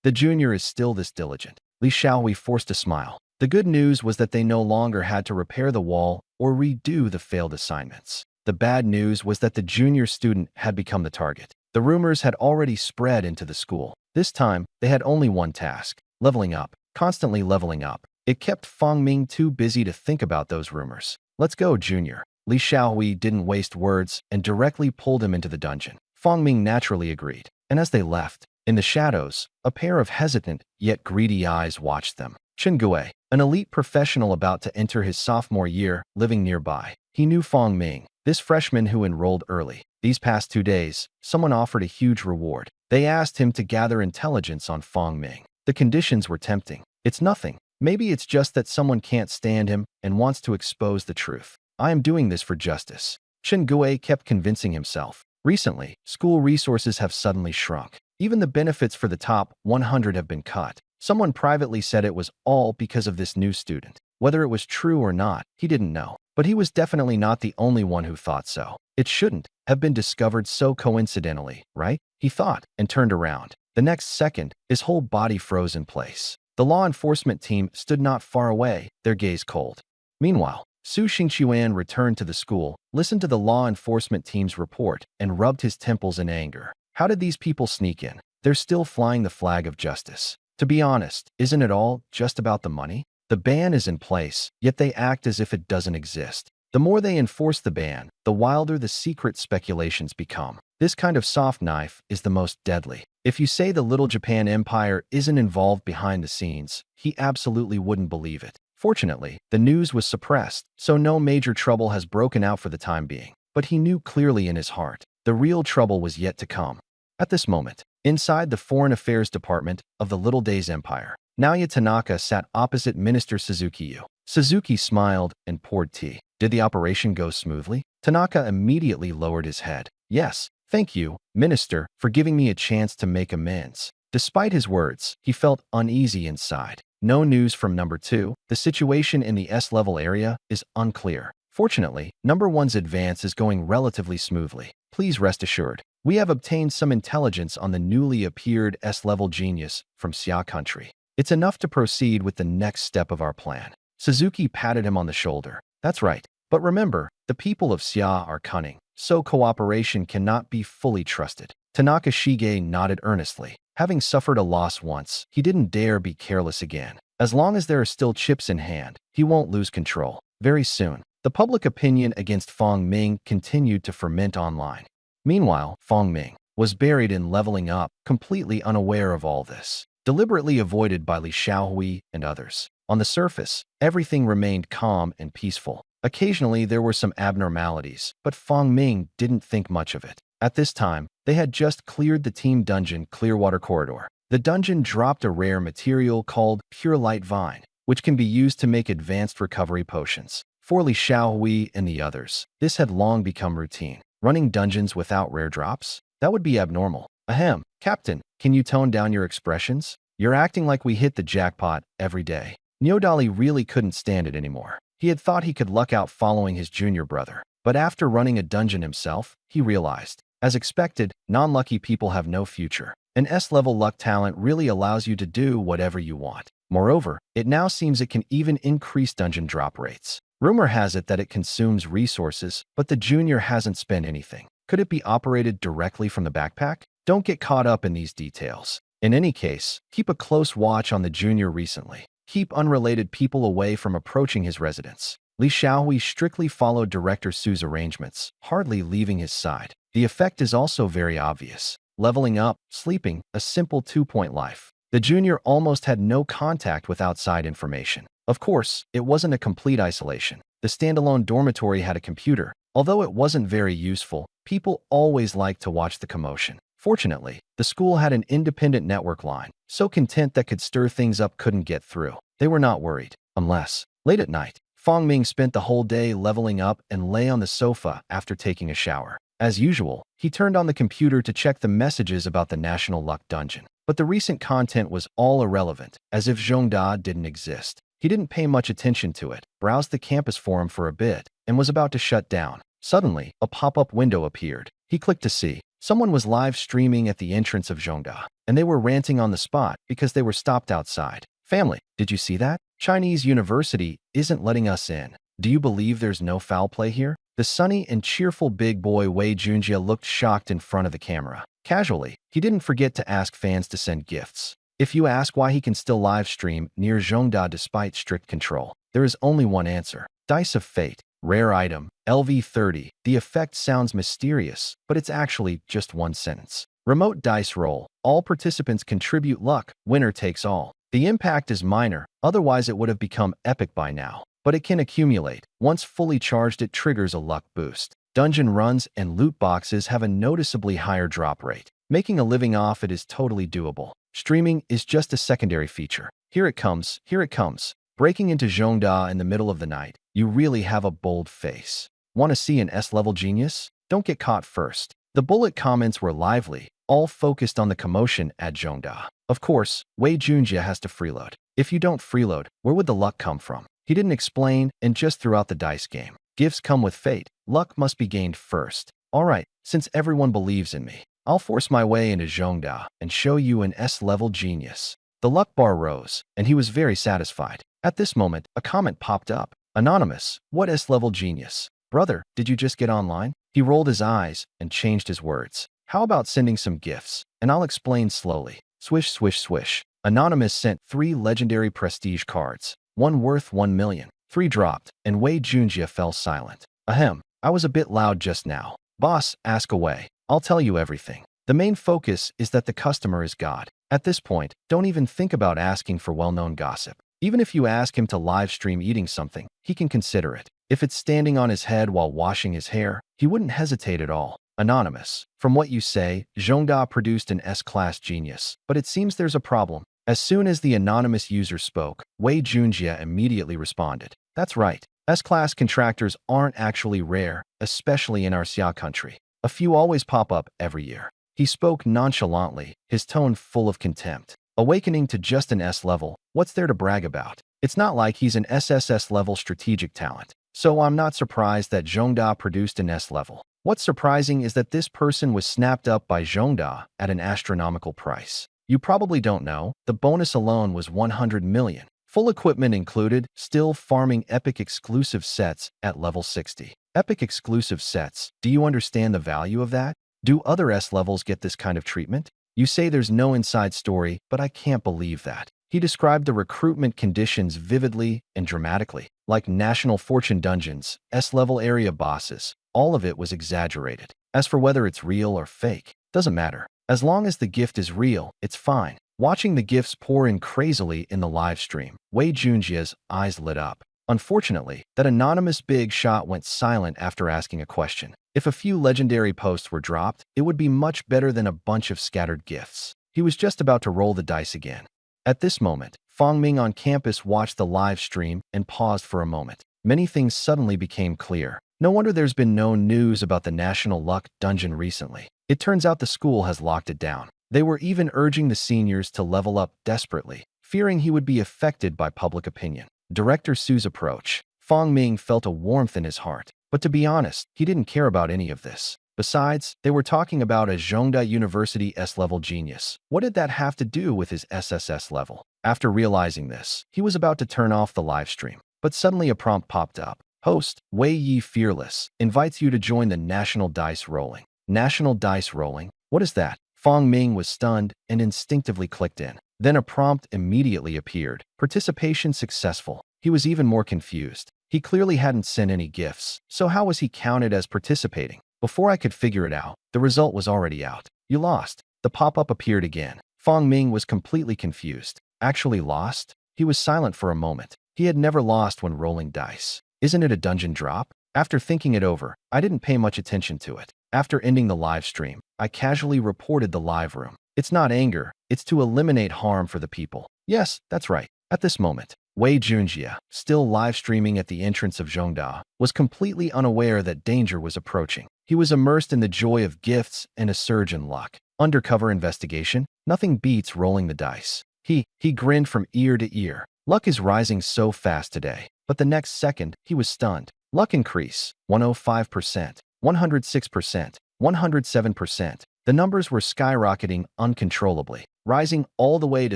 The junior is still this diligent. Li Xiaohui forced a smile. The good news was that they no longer had to repair the wall or redo the failed assignments. The bad news was that the junior student had become the target. The rumors had already spread into the school. This time, they had only one task: leveling up, constantly leveling up. It kept Fong Ming too busy to think about those rumors. "Let's go, junior." Li Xiaohui didn't waste words and directly pulled him into the dungeon. Fong Ming naturally agreed, and as they left, in the shadows, a pair of hesitant yet greedy eyes watched them. Chen Gui, an elite professional about to enter his sophomore year, living nearby. He knew Fong Ming, this freshman who enrolled early. These past 2 days, someone offered a huge reward. They asked him to gather intelligence on Fong Ming. The conditions were tempting. "It's nothing. Maybe it's just that someone can't stand him and wants to expose the truth. I am doing this for justice." Chen Gui kept convincing himself. Recently, school resources have suddenly shrunk. Even the benefits for the top 100 have been cut. Someone privately said it was all because of this new student. Whether it was true or not, he didn't know. But he was definitely not the only one who thought so. It shouldn't have been discovered so coincidentally, right? He thought, and turned around. The next second, his whole body froze in place. The law enforcement team stood not far away, their gaze cold. Meanwhile, Su Xingqiuan returned to the school, listened to the law enforcement team's report, and rubbed his temples in anger. How did these people sneak in? They're still flying the flag of justice. To be honest, isn't it all just about the money? The ban is in place, yet they act as if it doesn't exist. The more they enforce the ban, the wilder the secret speculations become. This kind of soft knife is the most deadly. If you say the Little Japan Empire isn't involved behind the scenes, he absolutely wouldn't believe it. Fortunately, the news was suppressed, so no major trouble has broken out for the time being. But he knew clearly in his heart, the real trouble was yet to come. At this moment, inside the Foreign Affairs Department of the Little Days Empire, Naoya Tanaka sat opposite Minister Suzuki-yu. Suzuki smiled and poured tea. Did the operation go smoothly? Tanaka immediately lowered his head. "Yes, thank you, Minister, for giving me a chance to make amends." Despite his words, he felt uneasy inside. No news from number 2. The situation in the S-level area is unclear. Fortunately, number 1's advance is going relatively smoothly. Please rest assured. We have obtained some intelligence on the newly appeared S-level genius from Xia country. It's enough to proceed with the next step of our plan. Suzuki patted him on the shoulder. "That's right. But remember, the people of Xia are cunning, so cooperation cannot be fully trusted." Tanaka Shige nodded earnestly. Having suffered a loss once, he didn't dare be careless again. As long as there are still chips in hand, he won't lose control. Very soon, the public opinion against Fong Ming continued to ferment online. Meanwhile, Fong Ming was buried in leveling up, completely unaware of all this, deliberately avoided by Li Xiaohui and others. On the surface, everything remained calm and peaceful. Occasionally, there were some abnormalities, but Fong Ming didn't think much of it. At this time, they had just cleared the team dungeon Clearwater Corridor. The dungeon dropped a rare material called Pure Light Vine, which can be used to make advanced recovery potions. For Li Xiaohui and the others, this had long become routine. Running dungeons without rare drops? That would be abnormal. Ahem, Captain, can you tone down your expressions? You're acting like we hit the jackpot every day. Nyodali really couldn't stand it anymore. He had thought he could luck out following his junior brother. But after running a dungeon himself, he realized, as expected, non-lucky people have no future. An S-level luck talent really allows you to do whatever you want. Moreover, it now seems it can even increase dungeon drop rates. Rumor has it that it consumes resources, but the junior hasn't spent anything. Could it be operated directly from the backpack? Don't get caught up in these details. In any case, keep a close watch on the junior recently. Keep unrelated people away from approaching his residence. Li Xiaohui strictly followed Director Su's arrangements, hardly leaving his side. The effect is also very obvious. Leveling up, sleeping, a simple 2-point life. The junior almost had no contact with outside information. Of course, it wasn't a complete isolation. The standalone dormitory had a computer. Although it wasn't very useful, people always liked to watch the commotion. Fortunately, the school had an independent network line, so content that could stir things up couldn't get through. They were not worried. Unless, late at night, Fong Ming spent the whole day leveling up and lay on the sofa after taking a shower. As usual, he turned on the computer to check the messages about the National Luck Dungeon. But the recent content was all irrelevant, as if Zhongda didn't exist. He didn't pay much attention to it, browsed the campus forum for a bit, and was about to shut down. Suddenly, a pop-up window appeared. He clicked to see. Someone was live streaming at the entrance of Zhongda, and they were ranting on the spot because they were stopped outside. Family, did you see that? Chinese University isn't letting us in. Do you believe there's no foul play here? The sunny and cheerful big boy Wei Junjie looked shocked in front of the camera. Casually, he didn't forget to ask fans to send gifts. If you ask why he can still live stream near Zhongda despite strict control, there is only one answer. Dice of Fate. Rare item, LV30. The effect sounds mysterious, but it's actually just one sentence. Remote dice roll. All participants contribute luck. Winner takes all. The impact is minor, otherwise it would have become epic by now. But it can accumulate. Once fully charged, it triggers a luck boost. Dungeon runs and loot boxes have a noticeably higher drop rate. Making a living off it is totally doable. Streaming is just a secondary feature. Here it comes, here it comes. Breaking into Zhongda in the middle of the night. You really have a bold face. Want to see an S-level genius? Don't get caught first. The bullet comments were lively, all focused on the commotion at Zhongda. Of course, Wei Junjie has to freeload. If you don't freeload, where would the luck come from? He didn't explain and just threw out the dice game. Gifts come with fate. Luck must be gained first. Alright, since everyone believes in me, I'll force my way into Zhongda and show you an S-level genius. The luck bar rose, and he was very satisfied. At this moment, a comment popped up. Anonymous, what S-level genius? Brother, did you just get online? He rolled his eyes and changed his words. How about sending some gifts? And I'll explain slowly. Swish, swish, swish. Anonymous sent 3 legendary prestige cards. One worth 1 million. 3 dropped, and Wei Junjie fell silent. Ahem, I was a bit loud just now. Boss, ask away. I'll tell you everything. The main focus is that the customer is God. At this point, don't even think about asking for well-known gossip. Even if you ask him to live stream eating something, he can consider it. If it's standing on his head while washing his hair, he wouldn't hesitate at all. Anonymous, from what you say, Zhongda produced an S-class genius, but it seems there's a problem. As soon as the anonymous user spoke, Wei Junjie immediately responded. That's right. S-class contractors aren't actually rare, especially in our Xia country. A few always pop up every year. He spoke nonchalantly, his tone full of contempt. Awakening to just an S-level, what's there to brag about? It's not like he's an SSS-level strategic talent. So I'm not surprised that Zhongda produced an S-level. What's surprising is that this person was snapped up by Zhongda at an astronomical price. You probably don't know, the bonus alone was 100 million. Full equipment included, still farming epic exclusive sets at level 60. Epic exclusive sets, do you understand the value of that? Do other S-levels get this kind of treatment? You say there's no inside story, but I can't believe that. He described the recruitment conditions vividly and dramatically, like national fortune dungeons, S-level area bosses. All of it was exaggerated. As for whether it's real or fake, doesn't matter. As long as the gift is real, it's fine. Watching the gifts pour in crazily in the live stream, Wei Junjie's eyes lit up. Unfortunately, that anonymous big shot went silent after asking a question. If a few legendary posts were dropped, it would be much better than a bunch of scattered gifts. He was just about to roll the dice again. At this moment, Fong Ming on campus watched the live stream and paused for a moment. Many things suddenly became clear. No wonder there's been no news about the National Luck Dungeon recently. It turns out the school has locked it down. They were even urging the seniors to level up desperately, fearing he would be affected by public opinion. Director Su's approach. Fong Ming felt a warmth in his heart. But to be honest, he didn't care about any of this. Besides, they were talking about a Zhongda University S-level genius. What did that have to do with his SSS level? After realizing this, he was about to turn off the live stream. But suddenly a prompt popped up. Host, Wei Yi Fearless, invites you to join the National Dice Rolling. National Dice Rolling? What is that? Fong Ming was stunned and instinctively clicked in. Then a prompt immediately appeared. Participation successful. He was even more confused. He clearly hadn't sent any gifts, so how was he counted as participating? Before I could figure it out, the result was already out. You lost. The pop-up appeared again. Fong Ming was completely confused. Actually lost? He was silent for a moment. He had never lost when rolling dice. Isn't it a dungeon drop? After thinking it over, I didn't pay much attention to it. After ending the live stream, I casually reported the live room. It's not anger, it's to eliminate harm for the people. Yes, that's right. At this moment, Wei Junjie, still live streaming at the entrance of Zhongda, was completely unaware that danger was approaching. He was immersed in the joy of gifts and a surge in luck. Undercover investigation? Nothing beats rolling the dice. He grinned from ear to ear. Luck is rising so fast today. But the next second, he was stunned. Luck increase, 105%, 106%, 107%. The numbers were skyrocketing uncontrollably, rising all the way to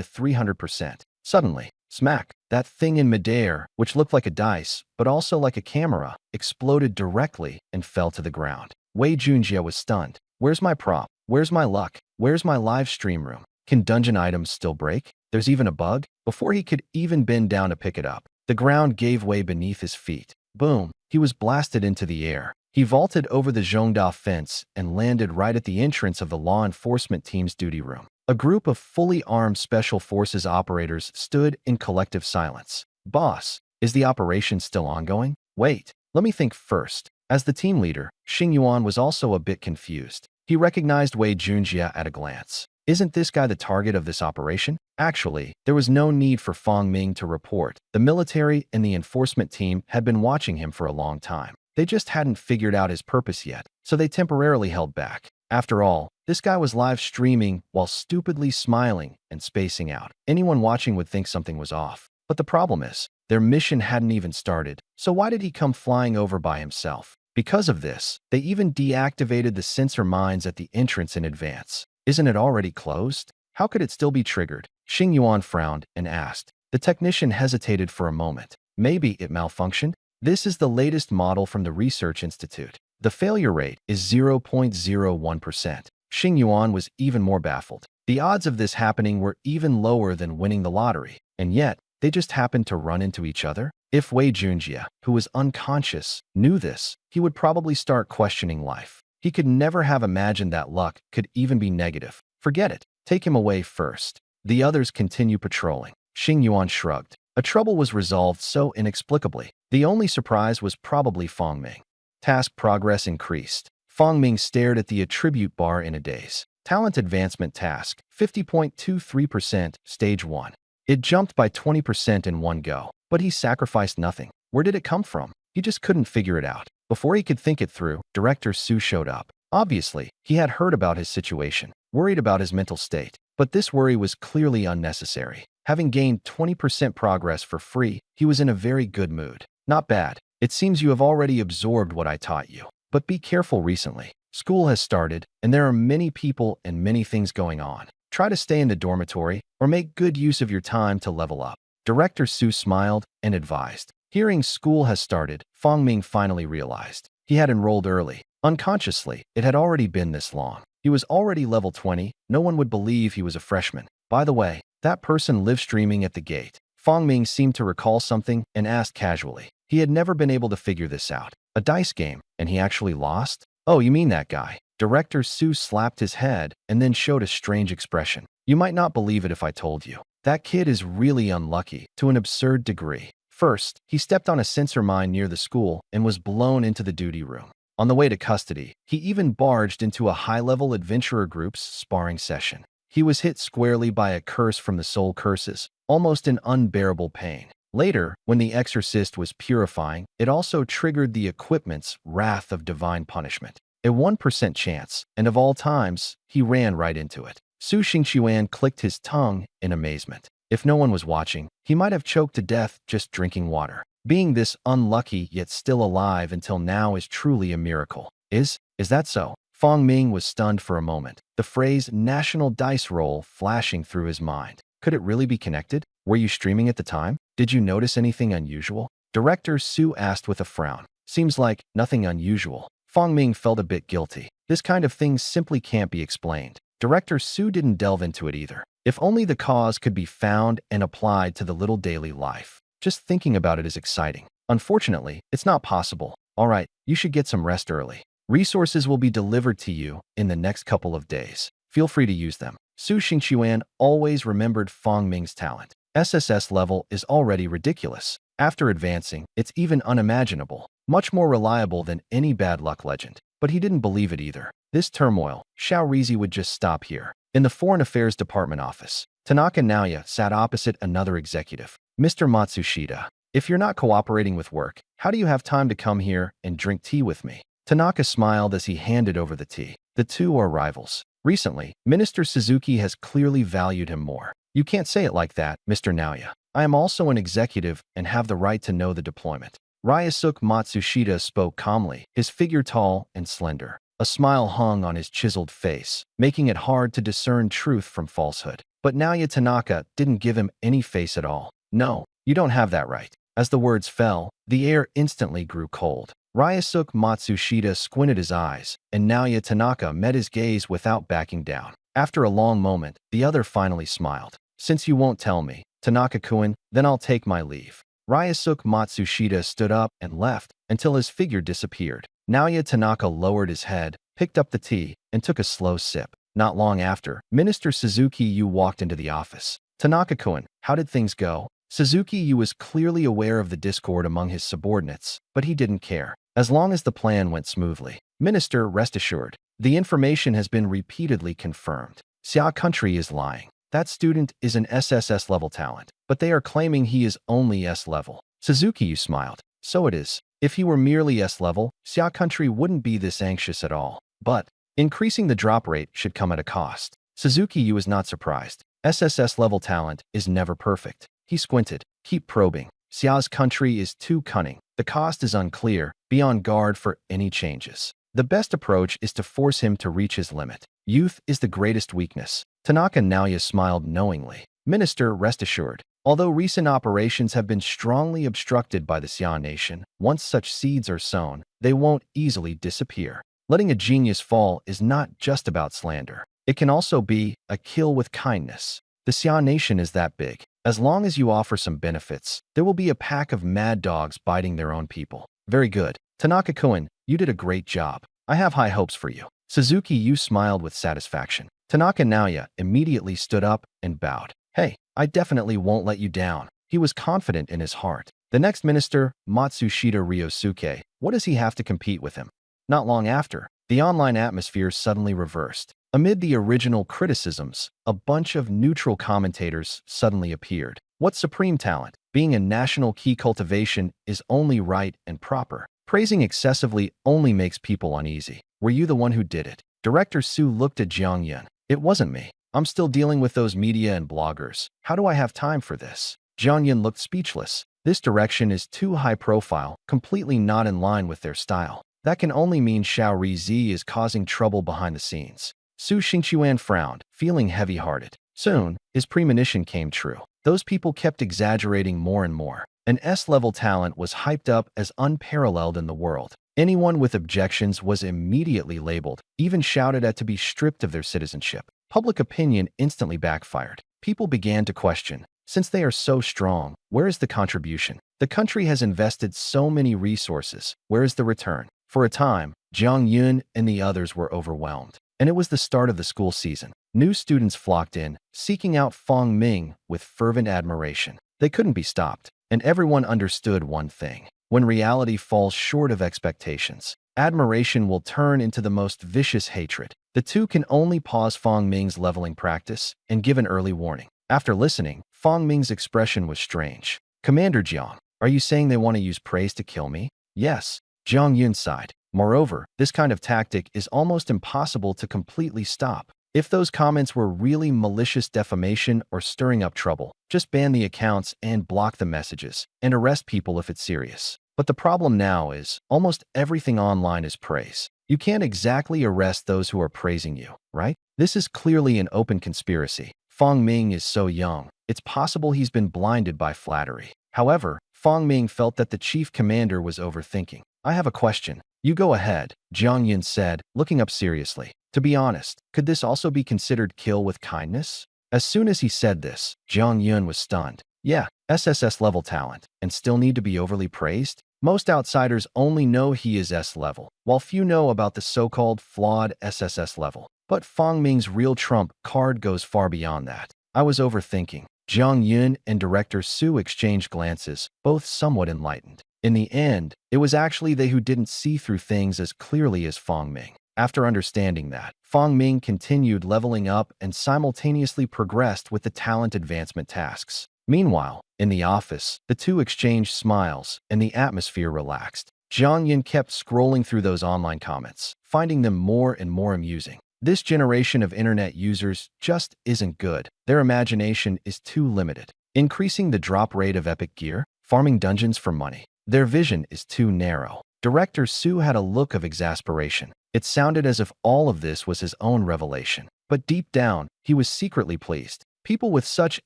300%. Suddenly, smack, that thing in midair, which looked like a dice, but also like a camera, exploded directly and fell to the ground. Wei Junjie was stunned. Where's my prop? Where's my luck? Where's my live stream room? Can dungeon items still break? There's even a bug? Before he could even bend down to pick it up, the ground gave way beneath his feet. Boom! He was blasted into the air. He vaulted over the Zhongda fence and landed right at the entrance of the law enforcement team's duty room. A group of fully armed Special Forces operators stood in collective silence. Boss, is the operation still ongoing? Wait, let me think first. As the team leader, Xing Yuan was also a bit confused. He recognized Wei Junjie at a glance. Isn't this guy the target of this operation? Actually, there was no need for Fang Ming to report. The military and the enforcement team had been watching him for a long time. They just hadn't figured out his purpose yet, so they temporarily held back. After all, this guy was live streaming while stupidly smiling and spacing out. Anyone watching would think something was off. But the problem is, their mission hadn't even started, so why did he come flying over by himself? Because of this, they even deactivated the sensor mines at the entrance in advance. Isn't it already closed? How could it still be triggered? Xing Yuan frowned and asked. The technician hesitated for a moment. Maybe it malfunctioned? This is the latest model from the Research Institute. The failure rate is 0.01%. Xing Yuan was even more baffled. The odds of this happening were even lower than winning the lottery, and yet, they just happened to run into each other? If Wei Junjie, who was unconscious, knew this, he would probably start questioning life. He could never have imagined that luck could even be negative. Forget it. Take him away first. The others continue patrolling. Xing Yuan shrugged. A trouble was resolved so inexplicably. The only surprise was probably Fang Ming. Task progress increased. Fang Ming stared at the attribute bar in a daze. Talent advancement task, 50.23%, stage 1. It jumped by 20% in one go, but he sacrificed nothing. Where did it come from? He just couldn't figure it out. Before he could think it through, Director Su showed up. Obviously, he had heard about his situation, worried about his mental state, but this worry was clearly unnecessary. Having gained 20% progress for free, he was in a very good mood. Not bad. It seems you have already absorbed what I taught you. But be careful recently. School has started, and there are many people and many things going on. Try to stay in the dormitory or make good use of your time to level up. Director Su smiled and advised. Hearing school has started, Fang Ming finally realized. He had enrolled early. Unconsciously, it had already been this long. He was already level 20. No one would believe he was a freshman. By the way, that person live streaming at the gate. Fang Ming seemed to recall something and asked casually. He had never been able to figure this out. A dice game, and he actually lost? Oh, you mean that guy? Director Su slapped his head and then showed a strange expression. You might not believe it if I told you. That kid is really unlucky, to an absurd degree. First, he stepped on a sensor mine near the school and was blown into the duty room. On the way to custody, he even barged into a high-level adventurer group's sparring session. He was hit squarely by a curse from the soul curses, almost an unbearable pain. Later, when the exorcist was purifying, it also triggered the equipment's wrath of divine punishment. A 1% chance, and of all times, he ran right into it. Su Xingqiuan clicked his tongue in amazement. If no one was watching, he might have choked to death just drinking water. Being this unlucky yet still alive until now is truly a miracle. Is that so? Fang Ming was stunned for a moment, the phrase national dice roll flashing through his mind. Could it really be connected? Were you streaming at the time? Did you notice anything unusual? Director Su asked with a frown. Seems like nothing unusual. Fang Ming felt a bit guilty. This kind of thing simply can't be explained. Director Su didn't delve into it either. If only the cause could be found and applied to the little daily life. Just thinking about it is exciting. Unfortunately, it's not possible. All right, you should get some rest early. Resources will be delivered to you in the next couple of days. Feel free to use them. Su Xingqiuan always remembered Fang Ming's talent. SSS level is already ridiculous. After advancing, it's even unimaginable, much more reliable than any bad luck legend. But he didn't believe it either. this turmoil, Xiao Rizi would just stop here. In the Foreign Affairs Department office, Tanaka Naoya sat opposite another executive, Mr. Matsushita. If you're not cooperating with work, how do you have time to come here and drink tea with me? Tanaka smiled as he handed over the tea. The two are rivals. Recently, Minister Suzuki has clearly valued him more. You can't say it like that, Mr. Naoya. I am also an executive and have the right to know the deployment. Ryusuke Matsushita spoke calmly, his figure tall and slender. A smile hung on his chiseled face, making it hard to discern truth from falsehood. But Naoya Tanaka didn't give him any face at all. No, you don't have that right. As the words fell, the air instantly grew cold. Ryusuke Matsushita squinted his eyes, and Naoya Tanaka met his gaze without backing down. After a long moment, the other finally smiled. Since you won't tell me, Tanaka-kun, then I'll take my leave. Ryusuke Matsushita stood up and left until his figure disappeared. Naoya Tanaka lowered his head, picked up the tea, and took a slow sip. Not long after, Minister Suzuki Yu walked into the office. Tanaka-kun, how did things go? Suzuki Yu was clearly aware of the discord among his subordinates, but he didn't care. As long as the plan went smoothly. Minister, rest assured, the information has been repeatedly confirmed. Xia Country is lying. That student is an SSS-level talent, but they are claiming he is only S-level. Suzuki Yu smiled. So it is. If he were merely S-level, Xia Country wouldn't be this anxious at all. But increasing the drop rate should come at a cost. Suzuki Yu is not surprised. SSS-level talent is never perfect. He squinted. Keep probing. Xia's Country is too cunning. The cost is unclear. Be on guard for any changes. The best approach is to force him to reach his limit. Youth is the greatest weakness. Tanaka Naoya smiled knowingly. Minister, rest assured. Although recent operations have been strongly obstructed by the Xia nation, once such seeds are sown, they won't easily disappear. Letting a genius fall is not just about slander. It can also be a kill with kindness. The Xia nation is that big. As long as you offer some benefits, there will be a pack of mad dogs biting their own people. Very good. Tanaka-kun, you did a great job. I have high hopes for you. Suzuki Yu smiled with satisfaction. Tanaka Naoya immediately stood up and bowed. Hey, I definitely won't let you down. He was confident in his heart. The next minister, Matsushita Ryosuke, what does he have to compete with him? Not long after, the online atmosphere suddenly reversed. Amid the original criticisms, a bunch of neutral commentators suddenly appeared. What supreme talent? Being a national key cultivation is only right and proper. Praising excessively only makes people uneasy. Were you the one who did it? Director Su looked at Jiang Yun. It wasn't me. I'm still dealing with those media and bloggers. How do I have time for this? Jiang Yun looked speechless. This direction is too high profile, completely not in line with their style. That can only mean Xiao Rizi is causing trouble behind the scenes. Su Xingchuan frowned, feeling heavy-hearted. Soon, his premonition came true. Those people kept exaggerating more and more. An S-level talent was hyped up as unparalleled in the world. Anyone with objections was immediately labeled, even shouted at to be stripped of their citizenship. Public opinion instantly backfired. People began to question, since they are so strong, where is the contribution? The country has invested so many resources. Where is the return? For a time, Jiang Yun and the others were overwhelmed. And it was the start of the school season. New students flocked in, seeking out Fong Ming with fervent admiration. They couldn't be stopped, and everyone understood one thing. When reality falls short of expectations, admiration will turn into the most vicious hatred. The two can only pause Fong Ming's leveling practice and give an early warning. After listening, Fong Ming's expression was strange. Commander Jiang, are you saying they want to use praise to kill me? Yes. Jiang Yun sighed. Moreover, this kind of tactic is almost impossible to completely stop. If those comments were really malicious defamation or stirring up trouble, just ban the accounts and block the messages, and arrest people if it's serious. But the problem now is, almost everything online is praise. You can't exactly arrest those who are praising you, right? This is clearly an open conspiracy. Fong Ming is so young, it's possible he's been blinded by flattery. However, Fong Ming felt that the chief commander was overthinking. I have a question. You go ahead, Jiang Yun said, looking up seriously. To be honest, could this also be considered kill with kindness? As soon as he said this, Jiang Yun was stunned. Yeah, SSS-level talent, and still need to be overly praised? Most outsiders only know he is S-level, while few know about the so-called flawed SSS-level. But Fong Ming's real trump card goes far beyond that. I was overthinking. Jiang Yun and Director Su exchanged glances, both somewhat enlightened. In the end, it was actually they who didn't see through things as clearly as Fong Ming. After understanding that, Fang Ming continued leveling up and simultaneously progressed with the talent advancement tasks. Meanwhile, in the office, the two exchanged smiles, and the atmosphere relaxed. Jiang Yin kept scrolling through those online comments, finding them more and more amusing. This generation of internet users just isn't good. Their imagination is too limited. Increasing the drop rate of epic gear, farming dungeons for money. Their vision is too narrow. Director Su had a look of exasperation. It sounded as if all of this was his own revelation. But deep down, he was secretly pleased. People with such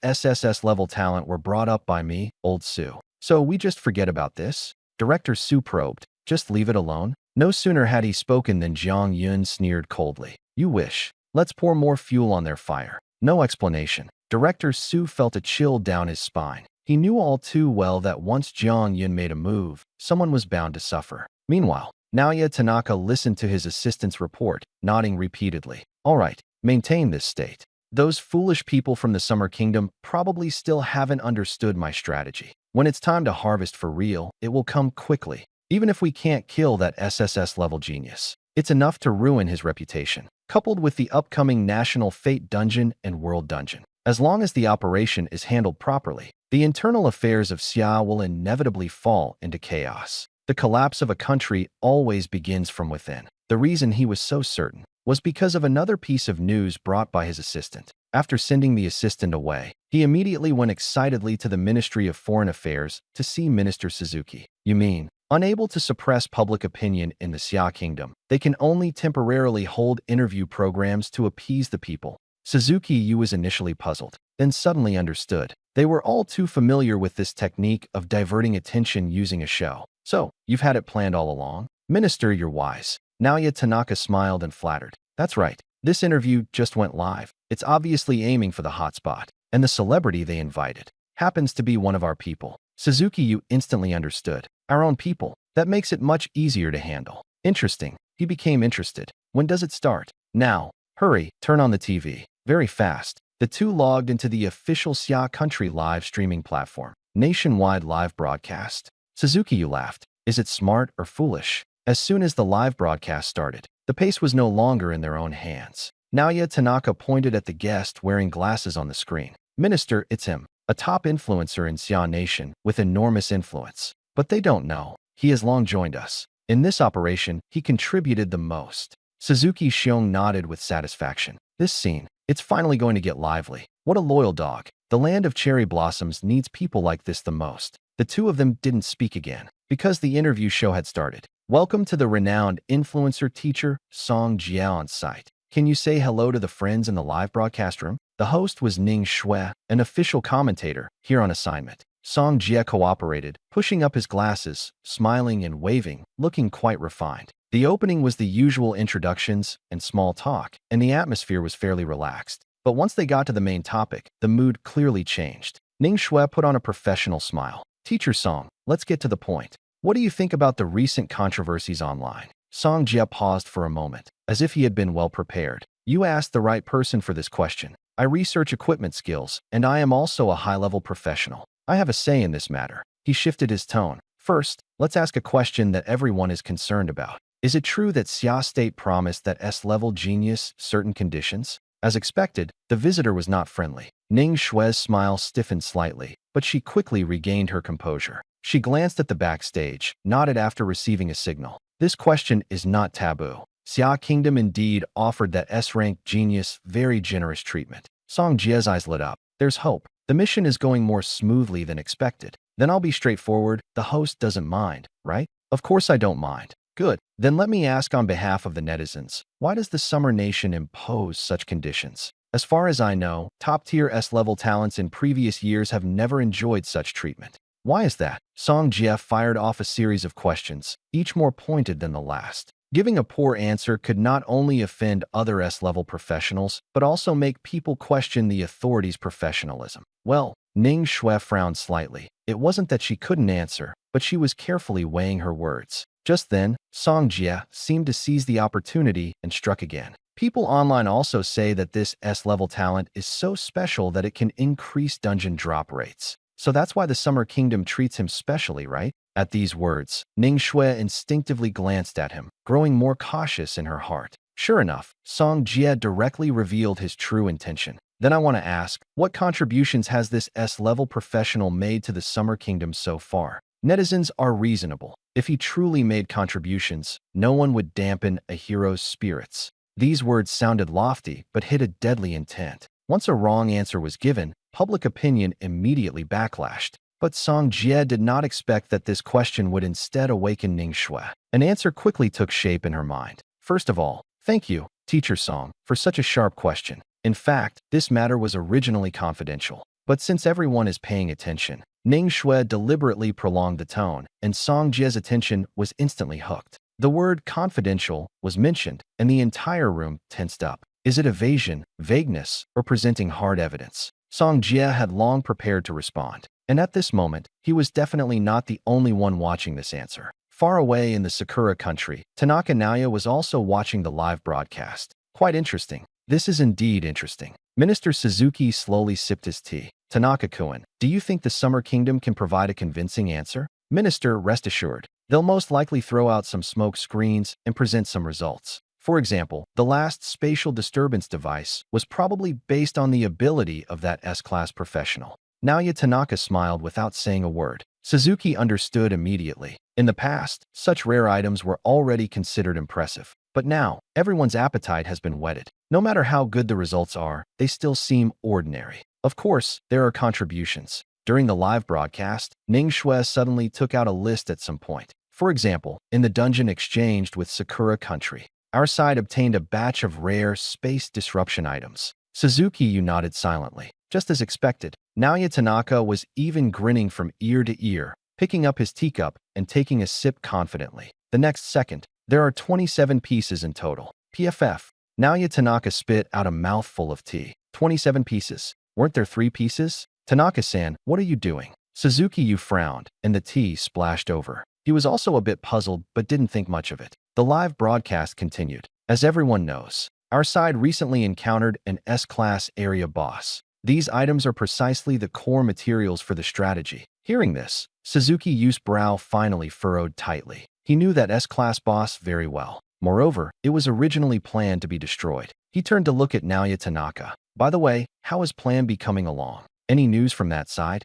SSS-level talent were brought up by me, old Su. So we just forget about this? Director Su probed. Just leave it alone? No sooner had he spoken than Jiang Yun sneered coldly. You wish. Let's pour more fuel on their fire. No explanation. Director Su felt a chill down his spine. He knew all too well that once Jiang Yun made a move, someone was bound to suffer. Meanwhile, Naoya Tanaka listened to his assistant's report, nodding repeatedly. All right, maintain this state. Those foolish people from the Summer Kingdom probably still haven't understood my strategy. When it's time to harvest for real, it will come quickly. Even if we can't kill that SSS-level genius, it's enough to ruin his reputation, coupled with the upcoming National Fate Dungeon and World Dungeon. As long as the operation is handled properly, the internal affairs of Xia will inevitably fall into chaos. The collapse of a country always begins from within. The reason he was so certain was because of another piece of news brought by his assistant. After sending the assistant away, he immediately went excitedly to the Ministry of Foreign Affairs to see Minister Suzuki. You mean, unable to suppress public opinion in the Xia Kingdom, they can only temporarily hold interview programs to appease the people. Suzuki Yu was initially puzzled, then suddenly understood. They were all too familiar with this technique of diverting attention using a show. So, you've had it planned all along? Minister, you're wise. Naoya Tanaka smiled and flattered. That's right. This interview just went live. It's obviously aiming for the hotspot. And the celebrity they invited happens to be one of our people. Suzuki Yu instantly understood. Our own people. That makes it much easier to handle. Interesting. He became interested. When does it start? Now. Hurry, turn on the TV. Very fast. The two logged into the official Xia Country live streaming platform. Nationwide live broadcast. Suzuki Yu laughed. Is it smart or foolish? As soon as the live broadcast started, the pace was no longer in their own hands. Naoya Tanaka pointed at the guest wearing glasses on the screen. Minister, it's him, a top influencer in Xia Nation with enormous influence. But they don't know. He has long joined us. In this operation, he contributed the most. Suzuki Xiong nodded with satisfaction. This scene, it's finally going to get lively. What a loyal dog. The land of cherry blossoms needs people like this the most. The two of them didn't speak again, because the interview show had started. Welcome to the renowned influencer teacher, Song Jia on site. Can you say hello to the friends in the live broadcast room? The host was Ning Shui, an official commentator, here on assignment. Song Jia cooperated, pushing up his glasses, smiling and waving, looking quite refined. The opening was the usual introductions and small talk, and the atmosphere was fairly relaxed. But once they got to the main topic, the mood clearly changed. Ning Shui put on a professional smile. Teacher Song, let's get to the point. What do you think about the recent controversies online? Song Jia paused for a moment, as if he had been well prepared. You asked the right person for this question. I research equipment skills, and I am also a high-level professional. I have a say in this matter. He shifted his tone. First, let's ask a question that everyone is concerned about. Is it true that Xia State promised that S-level genius certain conditions? As expected, the visitor was not friendly. Ning Shui's smile stiffened slightly, but she quickly regained her composure. She glanced at the backstage, nodded after receiving a signal. This question is not taboo. Xia Kingdom indeed offered that S-rank genius very generous treatment. Song Jia's eyes lit up. There's hope. The mission is going more smoothly than expected. Then I'll be straightforward. The host doesn't mind, right? Of course I don't mind. Good. Then let me ask on behalf of the netizens, why does the Summer Nation impose such conditions? As far as I know, top-tier S-level talents in previous years have never enjoyed such treatment. Why is that? Song Jia fired off a series of questions, each more pointed than the last. Giving a poor answer could not only offend other S-level professionals, but also make people question the authorities' professionalism. Well, Ning Shui frowned slightly. It wasn't that she couldn't answer, but she was carefully weighing her words. Just then, Song Jia seemed to seize the opportunity and struck again. People online also say that this S-level talent is so special that it can increase dungeon drop rates. So that's why the Summer Kingdom treats him specially, right? At these words, Ning Shui instinctively glanced at him. growing more cautious in her heart. Sure enough, Song Jie directly revealed his true intention. Then I want to ask, what contributions has this S-level professional made to the Summer Kingdom so far? Netizens are reasonable. If he truly made contributions, no one would dampen a hero's spirits. These words sounded lofty, but hid a deadly intent. Once a wrong answer was given, public opinion immediately backlashed. But Song Jie did not expect that this question would instead awaken Ning Shui. An answer quickly took shape in her mind. First of all, thank you, Teacher Song, for such a sharp question. In fact, this matter was originally confidential. But since everyone is paying attention, Ning Shui deliberately prolonged the tone, and Song Jie's attention was instantly hooked. The word confidential was mentioned, and the entire room tensed up. Is it evasion, vagueness, or presenting hard evidence? Song Jie had long prepared to respond, and at this moment, he was definitely not the only one watching this answer. Far away in the Sakura country, Tanaka Naoya was also watching the live broadcast. Quite interesting. This is indeed interesting. Minister Suzuki slowly sipped his tea. Tanaka-kun, do you think the Summer Kingdom can provide a convincing answer? Minister, rest assured. They'll most likely throw out some smoke screens and present some results. For example, the last spatial disturbance device was probably based on the ability of that S-class professional. Naoya Tanaka smiled without saying a word. Suzuki understood immediately. In the past, such rare items were already considered impressive. But now, everyone's appetite has been whetted. No matter how good the results are, they still seem ordinary. Of course, there are contributions. During the live broadcast, Ning Shui suddenly took out a list at some point. For example, in the dungeon exchanged with Sakura Country, our side obtained a batch of rare space disruption items. Suzuki, you nodded silently. Just as expected, Naoya Tanaka was even grinning from ear to ear, picking up his teacup and taking a sip confidently. The next second, there are 27 pieces in total. PFF. Naoya Tanaka spit out a mouthful of tea. 27 pieces. Weren't there 3 pieces? Tanaka-san, what are you doing? Suzuki, you frowned, and the tea splashed over. He was also a bit puzzled, but didn't think much of it. The live broadcast continued. As everyone knows, our side recently encountered an S-class area boss. These items are precisely the core materials for the strategy. Hearing this, Suzuki Yu's brow finally furrowed tightly. He knew that S-class boss very well. Moreover, it was originally planned to be destroyed. He turned to look at Naoya Tanaka. By the way, how is Plan B coming along? Any news from that side?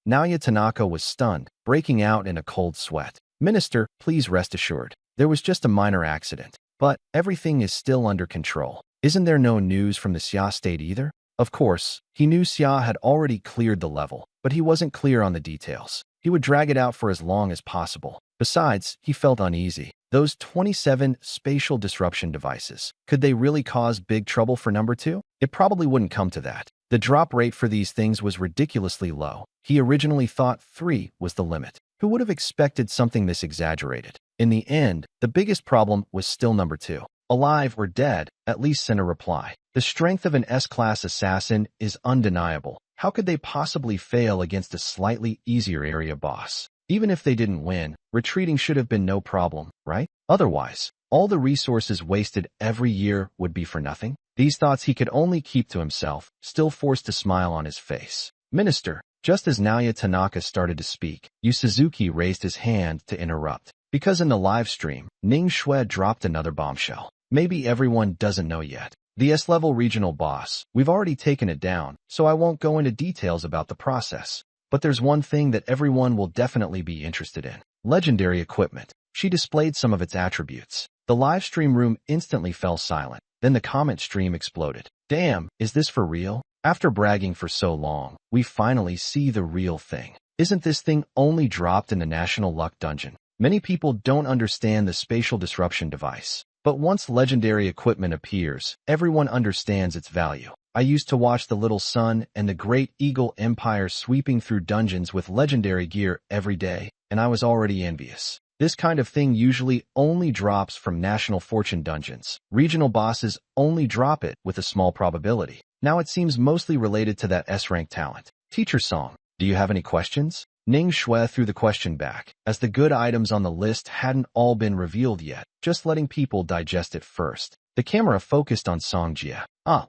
Naoya Tanaka was stunned, breaking out in a cold sweat. Minister, please rest assured. There was just a minor accident. But everything is still under control. Isn't there no news from the Xia state either? Of course, he knew Xia had already cleared the level, but he wasn't clear on the details. He would drag it out for as long as possible. Besides, he felt uneasy. Those 27 spatial disruption devices, could they really cause big trouble for number 2? It probably wouldn't come to that. The drop rate for these things was ridiculously low. He originally thought 3 was the limit. Who would have expected something this exaggerated? In the end, the biggest problem was still number 2. Alive or dead, at least send a reply. The strength of an S-class assassin is undeniable. How could they possibly fail against a slightly easier area boss? Even if they didn't win, retreating should have been no problem, right? Otherwise, all the resources wasted every year would be for nothing. These thoughts he could only keep to himself, still forced a smile on his face. Minister, just as Naoya Tanaka started to speak, Yu Suzuki raised his hand to interrupt. Because in the live stream, Ning Shui dropped another bombshell. Maybe everyone doesn't know yet. The S-level regional boss, we've already taken it down, so I won't go into details about the process. But there's one thing that everyone will definitely be interested in. Legendary equipment. She displayed some of its attributes. The live stream room instantly fell silent. Then the comment stream exploded. Damn, is this for real? After bragging for so long, we finally see the real thing. Isn't this thing only dropped in the National Luck Dungeon? Many people don't understand the spatial disruption device. But once legendary equipment appears, everyone understands its value. I used to watch the Little Sun and the Great Eagle Empire sweeping through dungeons with legendary gear every day, and I was already envious. This kind of thing usually only drops from National Fortune dungeons. Regional bosses only drop it with a small probability. Now it seems mostly related to that S-rank talent. Teacher Song, do you have any questions? Ning Shui threw the question back, as the good items on the list hadn't all been revealed yet, just letting people digest it first. The camera focused on Song Jie.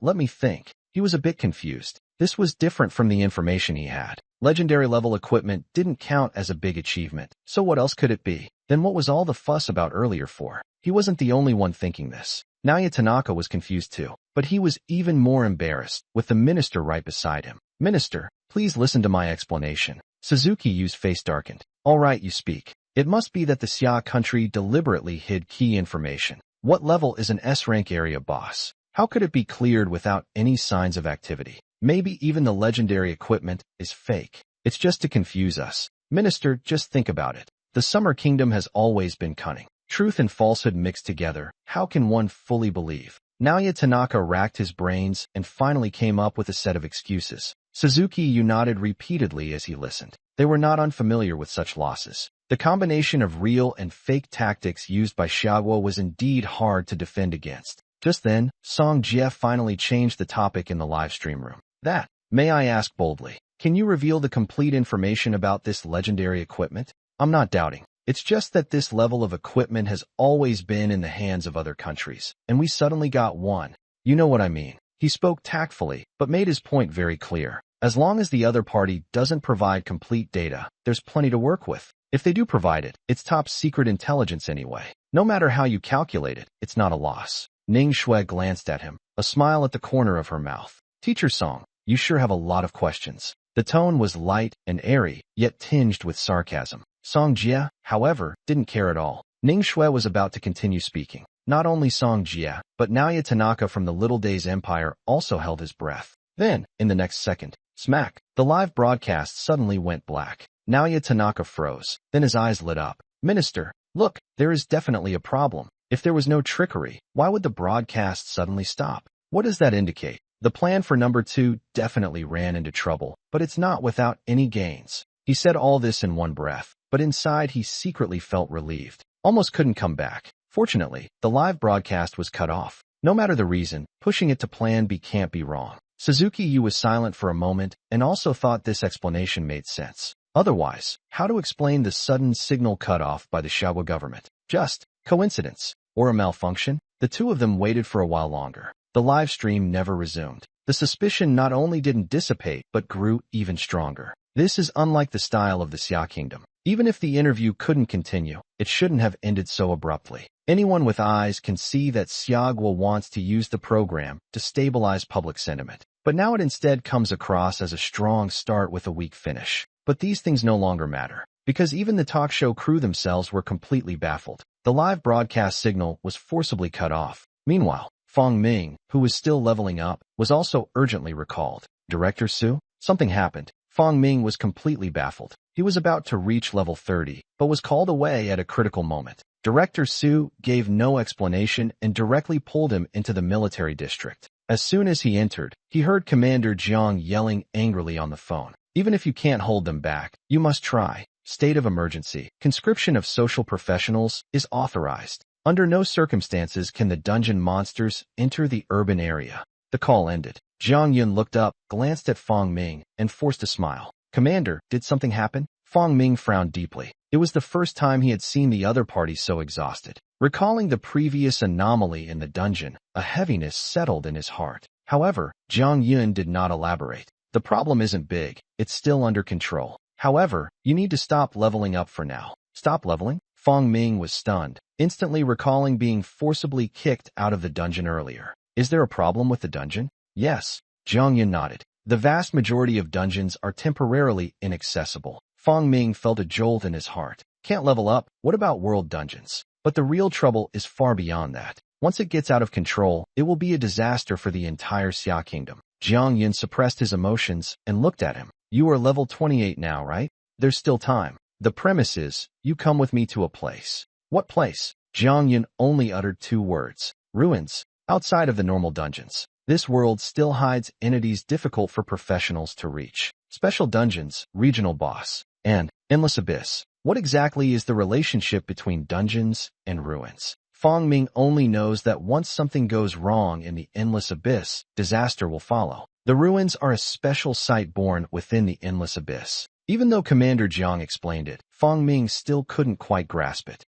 Let me think. He was a bit confused. This was different from the information he had. Legendary level equipment didn't count as a big achievement, so what else could it be? Then what was all the fuss about earlier for? He wasn't the only one thinking this. Naoya Tanaka was confused too, but he was even more embarrassed, with the minister right beside him. Minister, please listen to my explanation. Suzuki Yu's face darkened. All right, you speak. It must be that the Xia country deliberately hid key information. What level is an S-rank area boss? How could it be cleared without any signs of activity? Maybe even the legendary equipment is fake. It's just to confuse us. Minister, just think about it. The Summer Kingdom has always been cunning. Truth and falsehood mixed together. How can one fully believe? Naoya Tanaka racked his brains and finally came up with a set of excuses. Suzuki Yu nodded repeatedly as he listened. They were not unfamiliar with such losses. The combination of real and fake tactics used by Xiaoguo was indeed hard to defend against. Just then, Song Jie finally changed the topic in the live stream room. That, may I ask boldly, can you reveal the complete information about this legendary equipment? I'm not doubting. It's just that this level of equipment has always been in the hands of other countries, and we suddenly got one. You know what I mean. He spoke tactfully, but made his point very clear. As long as the other party doesn't provide complete data, there's plenty to work with. If they do provide it, it's top secret intelligence anyway. No matter how you calculate it, it's not a loss. Ning Shui glanced at him, a smile at the corner of her mouth. Teacher Song, you sure have a lot of questions. The tone was light and airy, yet tinged with sarcasm. Song Jie, however, didn't care at all. Ning Shui was about to continue speaking. Not only Song Jie, but Naoya Tanaka from the Little Days Empire also held his breath. Then, in the next second, smack, the live broadcast suddenly went black. Naoya Tanaka froze. Then his eyes lit up. Minister, look, there is definitely a problem. If there was no trickery, why would the broadcast suddenly stop? What does that indicate? The plan for number 2 definitely ran into trouble, but it's not without any gains. He said all this in one breath, but inside he secretly felt relieved. Almost couldn't come back. Fortunately, the live broadcast was cut off. No matter the reason, pushing it to plan B can't be wrong. Suzuki Yu was silent for a moment and also thought this explanation made sense. Otherwise, how to explain the sudden signal cutoff by the Xiaoguo government? Just coincidence or a malfunction? The two of them waited for a while longer. The live stream never resumed. The suspicion not only didn't dissipate but grew even stronger. This is unlike the style of the Xia Kingdom. Even if the interview couldn't continue, it shouldn't have ended so abruptly. Anyone with eyes can see that Xiaoguo wants to use the program to stabilize public sentiment. But now it instead comes across as a strong start with a weak finish. But these things no longer matter, because even the talk show crew themselves were completely baffled. The live broadcast signal was forcibly cut off. Meanwhile, Fong Ming, who was still leveling up, was also urgently recalled. Director Su? Something happened. Fong Ming was completely baffled. He was about to reach level 30, but was called away at a critical moment. Director Su gave no explanation and directly pulled him into the military district. As soon as he entered, he heard Commander Jiang yelling angrily on the phone. Even if you can't hold them back, you must try. State of emergency. Conscription of social professionals is authorized. Under no circumstances can the dungeon monsters enter the urban area. The call ended. Jiang Yun looked up, glanced at Fong Ming, and forced a smile. Commander, did something happen? Fong Ming frowned deeply. It was the first time he had seen the other party so exhausted. Recalling the previous anomaly in the dungeon, a heaviness settled in his heart. However, Jiang Yun did not elaborate. The problem isn't big. It's still under control. However, you need to stop leveling up for now. Stop leveling? Fong Ming was stunned, instantly recalling being forcibly kicked out of the dungeon earlier. Is there a problem with the dungeon? Yes. Jiang Yun nodded. The vast majority of dungeons are temporarily inaccessible. Fong Ming felt a jolt in his heart. Can't level up? What about world dungeons? But the real trouble is far beyond that. Once it gets out of control, it will be a disaster for the entire Xia Kingdom. Jiang Yun suppressed his emotions and looked at him. You are level 28 now, right? There's still time. The premise is, you come with me to a place. What place? Jiang Yun only uttered 2 words. Ruins. Outside of the normal dungeons. This world still hides entities difficult for professionals to reach. Special dungeons, regional boss, and endless abyss. What exactly is the relationship between dungeons and ruins? Fong Ming only knows that once something goes wrong in the endless abyss, disaster will follow. The ruins are a special site born within the endless abyss. Even though Commander Jiang explained it, Fong Ming still couldn't quite grasp it.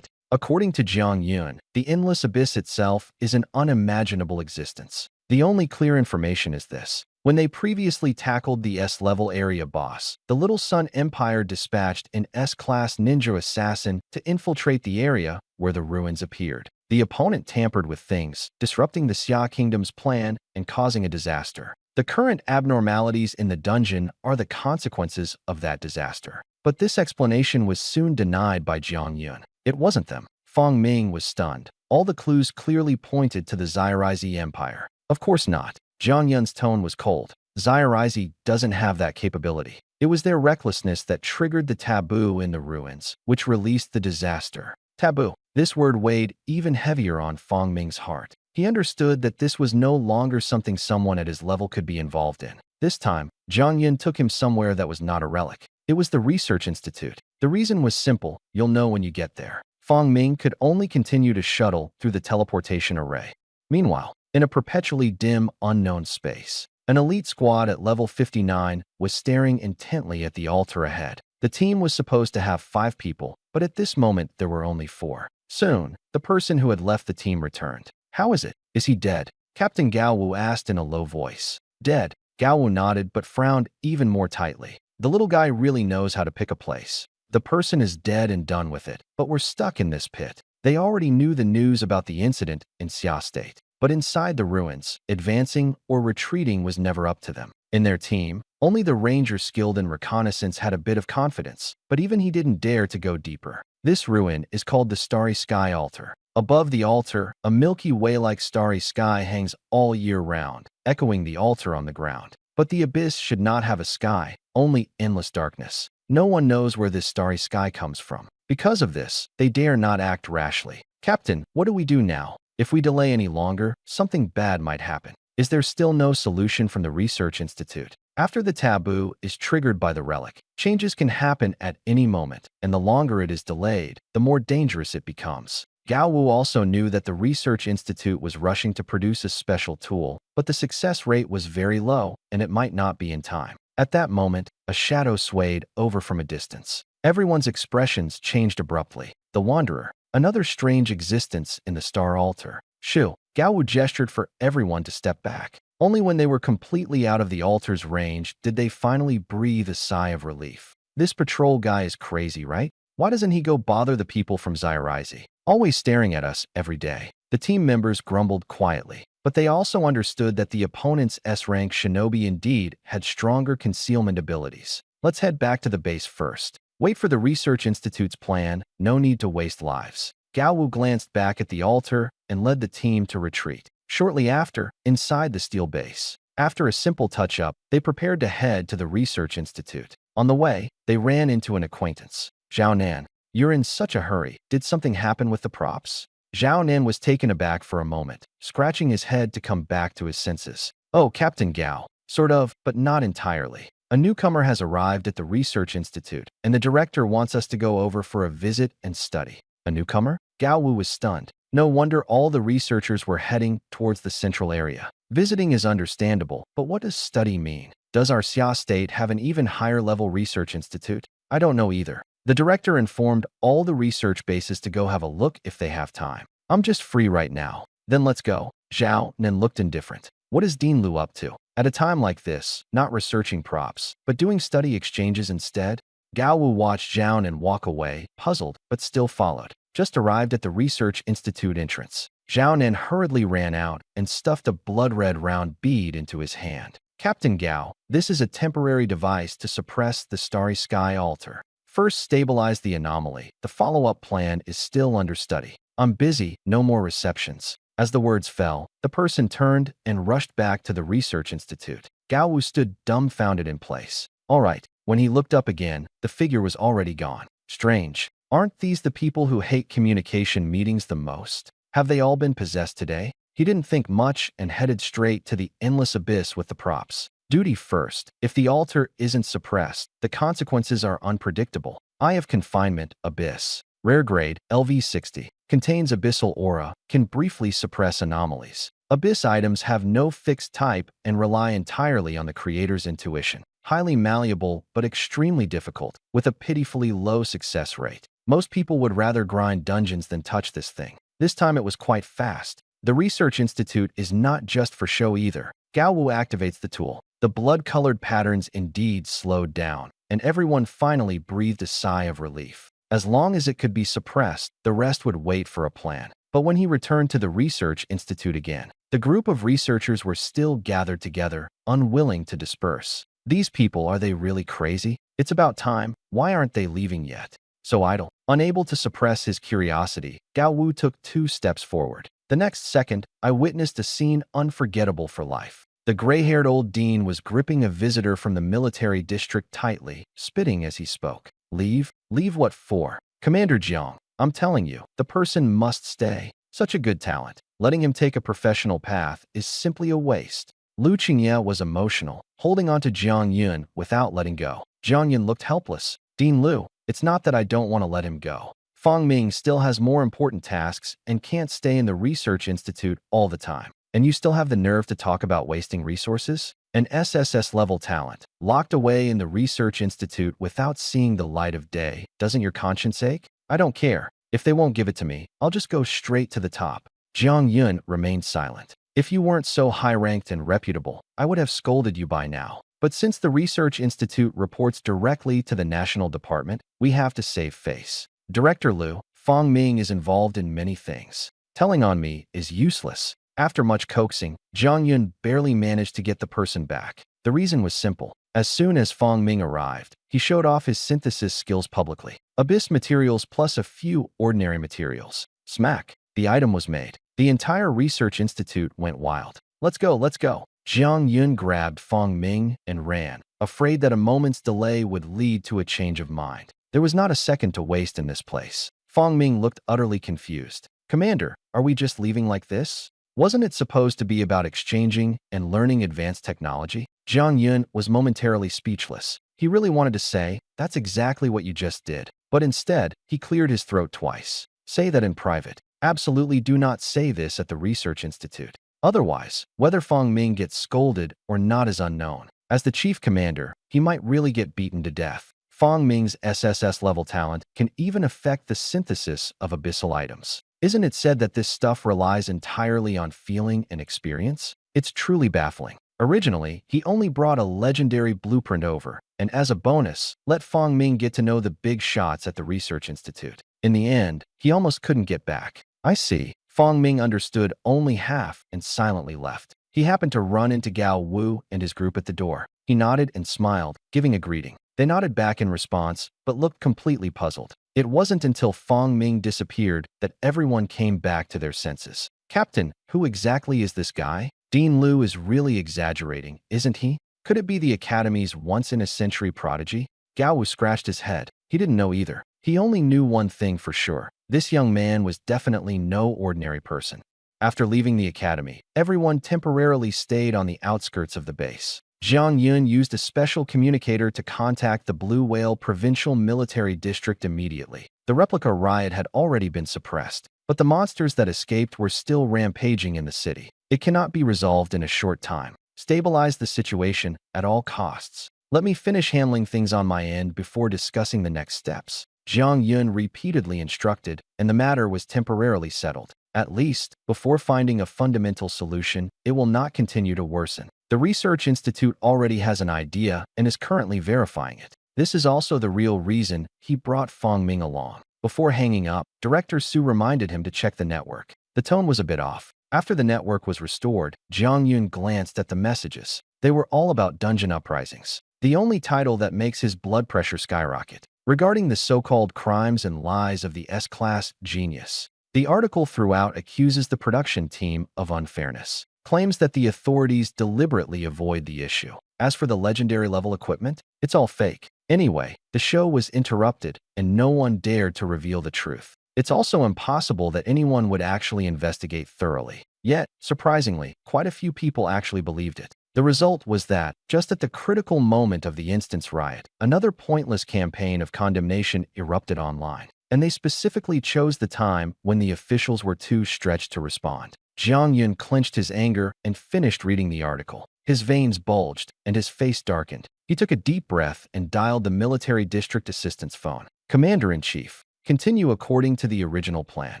According to Jiang Yun, the endless abyss itself is an unimaginable existence. The only clear information is this. When they previously tackled the S-level area boss, the Little Sun Empire dispatched an S-class ninja assassin to infiltrate the area where the ruins appeared. The opponent tampered with things, disrupting the Xia Kingdom's plan and causing a disaster. The current abnormalities in the dungeon are the consequences of that disaster. But this explanation was soon denied by Jiang Yun. It wasn't them. Feng Ming was stunned. All the clues clearly pointed to the Zairai Empire. Of course not. Jiang Yun's tone was cold. Zairai doesn't have that capability. It was their recklessness that triggered the taboo in the ruins, which released the disaster. Taboo. This word weighed even heavier on Feng Ming's heart. He understood that this was no longer something someone at his level could be involved in. This time, Jiang Yun took him somewhere that was not a relic. It was the Research Institute. The reason was simple. You'll know when you get there. Feng Ming could only continue to shuttle through the teleportation array. Meanwhile, in a perpetually dim, unknown space, an elite squad at level 59 was staring intently at the altar ahead. The team was supposed to have 5 people, but at this moment there were only 4. Soon, the person who had left the team returned. How is it? Is he dead? Captain Gao Wu asked in a low voice. Dead. Gao Wu nodded but frowned even more tightly. The little guy really knows how to pick a place. The person is dead and done with it, but we're stuck in this pit. They already knew the news about the incident in Xia State. But inside the ruins, advancing or retreating was never up to them. In their team, only the ranger skilled in reconnaissance had a bit of confidence, but even he didn't dare to go deeper. This ruin is called the Starry Sky Altar. Above the altar, a Milky Way-like starry sky hangs all year round, echoing the altar on the ground. But the abyss should not have a sky, only endless darkness. No one knows where this starry sky comes from. Because of this, they dare not act rashly. Captain, what do we do now? If we delay any longer, something bad might happen. Is there still no solution from the Research Institute? After the taboo is triggered by the relic, changes can happen at any moment, and the longer it is delayed, the more dangerous it becomes. Gao Wu also knew that the Research Institute was rushing to produce a special tool, but the success rate was very low, and it might not be in time. At that moment, a shadow swayed over from a distance. Everyone's expressions changed abruptly. The Wanderer, another strange existence in the Star Altar. Shoo! Gao Wu gestured for everyone to step back. Only when they were completely out of the altar's range did they finally breathe a sigh of relief. This patrol guy is crazy, right? Why doesn't he go bother the people from Zairai? Always staring at us every day. The team members grumbled quietly, but they also understood that the opponent's S-rank shinobi indeed had stronger concealment abilities. Let's head back to the base first. Wait for the Research Institute's plan. No need to waste lives. Gao Wu glanced back at the altar and led the team to retreat. Shortly after, inside the steel base, after a simple touch-up, they prepared to head to the Research Institute. On the way, they ran into an acquaintance. Zhao Nan, you're in such a hurry. Did something happen with the props? Zhao Nan was taken aback for a moment, scratching his head to come back to his senses. Oh, Captain Gao. Sort of, but not entirely. A newcomer has arrived at the Research Institute, and the director wants us to go over for a visit and study. A newcomer? Gao Wu was stunned. No wonder all the researchers were heading towards the central area. Visiting is understandable, but what does study mean? Does our Xia State have an even higher level research institute? I don't know either. The director informed all the research bases to go have a look if they have time. I'm just free right now. Then let's go. Zhao Nan looked indifferent. What is Dean Lu up to? At a time like this, not researching props, but doing study exchanges instead? Gao Wu watched Zhao Nan walk away, puzzled, but still followed. Just arrived at the Research Institute entrance. Zhao Nan hurriedly ran out and stuffed a blood-red round bead into his hand. Captain Gao, this is a temporary device to suppress the Starry Sky Altar. First stabilize the anomaly. The follow-up plan is still under study. I'm busy, no more receptions. As the words fell, the person turned and rushed back to the Research Institute. Gao Wu stood dumbfounded in place. All right, when he looked up again, the figure was already gone. Strange. Aren't these the people who hate communication meetings the most? Have they all been possessed today? He didn't think much and headed straight to the endless abyss with the props. Duty first. If the altar isn't suppressed, the consequences are unpredictable. Eye of Confinement, Abyss. Rare grade, LV60. Contains abyssal aura, can briefly suppress anomalies. Abyss items have no fixed type and rely entirely on the creator's intuition. Highly malleable, but extremely difficult, with a pitifully low success rate. Most people would rather grind dungeons than touch this thing. This time it was quite fast. The research institute is not just for show either. Gao Wu activates the tool. The blood-colored patterns indeed slowed down, and everyone finally breathed a sigh of relief. As long as it could be suppressed, the rest would wait for a plan. But when he returned to the research institute again, the group of researchers were still gathered together, unwilling to disperse. These people, are they really crazy? It's about time. Why aren't they leaving yet? So idle. Unable to suppress his curiosity, Gao Wu took 2 steps forward. The next second, I witnessed a scene unforgettable for life. The gray-haired old dean was gripping a visitor from the military district tightly, spitting as he spoke. Leave? Leave what for? Commander Jiang, I'm telling you, the person must stay. Such a good talent. Letting him take a professional path is simply a waste. Lu Qingye was emotional, holding on to Jiang Yun without letting go. Jiang Yun looked helpless. Dean Lu, it's not that I don't want to let him go. Fang Ming still has more important tasks and can't stay in the research institute all the time. And you still have the nerve to talk about wasting resources? An SSS-level talent, locked away in the research institute without seeing the light of day. Doesn't your conscience ache? I don't care. If they won't give it to me, I'll just go straight to the top. Jiang Yun remained silent. If you weren't so high-ranked and reputable, I would have scolded you by now. But since the research institute reports directly to the national department, we have to save face. Director Lu, Fang Ming is involved in many things. Telling on me is useless. After much coaxing, Jiang Yun barely managed to get the person back. The reason was simple. As soon as Fang Ming arrived, he showed off his synthesis skills publicly. Abyss materials plus a few ordinary materials. Smack. The item was made. The entire research institute went wild. Let's go, let's go. Jiang Yun grabbed Fang Ming and ran, afraid that a moment's delay would lead to a change of mind. There was not a second to waste in this place. Fang Ming looked utterly confused. Commander, are we just leaving like this? Wasn't it supposed to be about exchanging and learning advanced technology? Jiang Yun was momentarily speechless. He really wanted to say, that's exactly what you just did. But instead, he cleared his throat twice. Say that in private. Absolutely do not say this at the research institute. Otherwise, whether Fang Ming gets scolded or not is unknown. As the chief commander, he might really get beaten to death. Fang Ming's SSS-level talent can even affect the synthesis of abyssal items. Isn't it said that this stuff relies entirely on feeling and experience? It's truly baffling. Originally, he only brought a legendary blueprint over, and as a bonus, let Fang Ming get to know the big shots at the research institute. In the end, he almost couldn't get back. I see. Fang Ming understood only half and silently left. He happened to run into Gao Wu and his group at the door. He nodded and smiled, giving a greeting. They nodded back in response, but looked completely puzzled. It wasn't until Fang Ming disappeared that everyone came back to their senses. Captain, who exactly is this guy? Dean Lu is really exaggerating, isn't he? Could it be the Academy's once-in-a-century prodigy? Gao Wu scratched his head. He didn't know either. He only knew one thing for sure. This young man was definitely no ordinary person. After leaving the Academy, everyone temporarily stayed on the outskirts of the base. Jiang Yun used a special communicator to contact the Blue Whale Provincial Military District immediately. The replica riot had already been suppressed, but the monsters that escaped were still rampaging in the city. It cannot be resolved in a short time. Stabilize the situation at all costs. Let me finish handling things on my end before discussing the next steps. Jiang Yun repeatedly instructed, and the matter was temporarily settled. At least, before finding a fundamental solution, it will not continue to worsen. The Research Institute already has an idea and is currently verifying it. This is also the real reason he brought Fang Ming along. Before hanging up, Director Su reminded him to check the network. The tone was a bit off. After the network was restored, Jiang Yun glanced at the messages. They were all about dungeon uprisings. The only title that makes his blood pressure skyrocket. Regarding the so-called crimes and lies of the S-class genius. The article throughout accuses the production team of unfairness. Claims that the authorities deliberately avoid the issue. As for the legendary level equipment, it's all fake. Anyway, the show was interrupted, and no one dared to reveal the truth. It's also impossible that anyone would actually investigate thoroughly. Yet, surprisingly, quite a few people actually believed it. The result was that, just at the critical moment of the instance riot, another pointless campaign of condemnation erupted online. And they specifically chose the time when the officials were too stretched to respond. Jiang Yun clenched his anger and finished reading the article. His veins bulged, and his face darkened. He took a deep breath and dialed the military district assistant's phone. Commander-in-Chief, continue according to the original plan.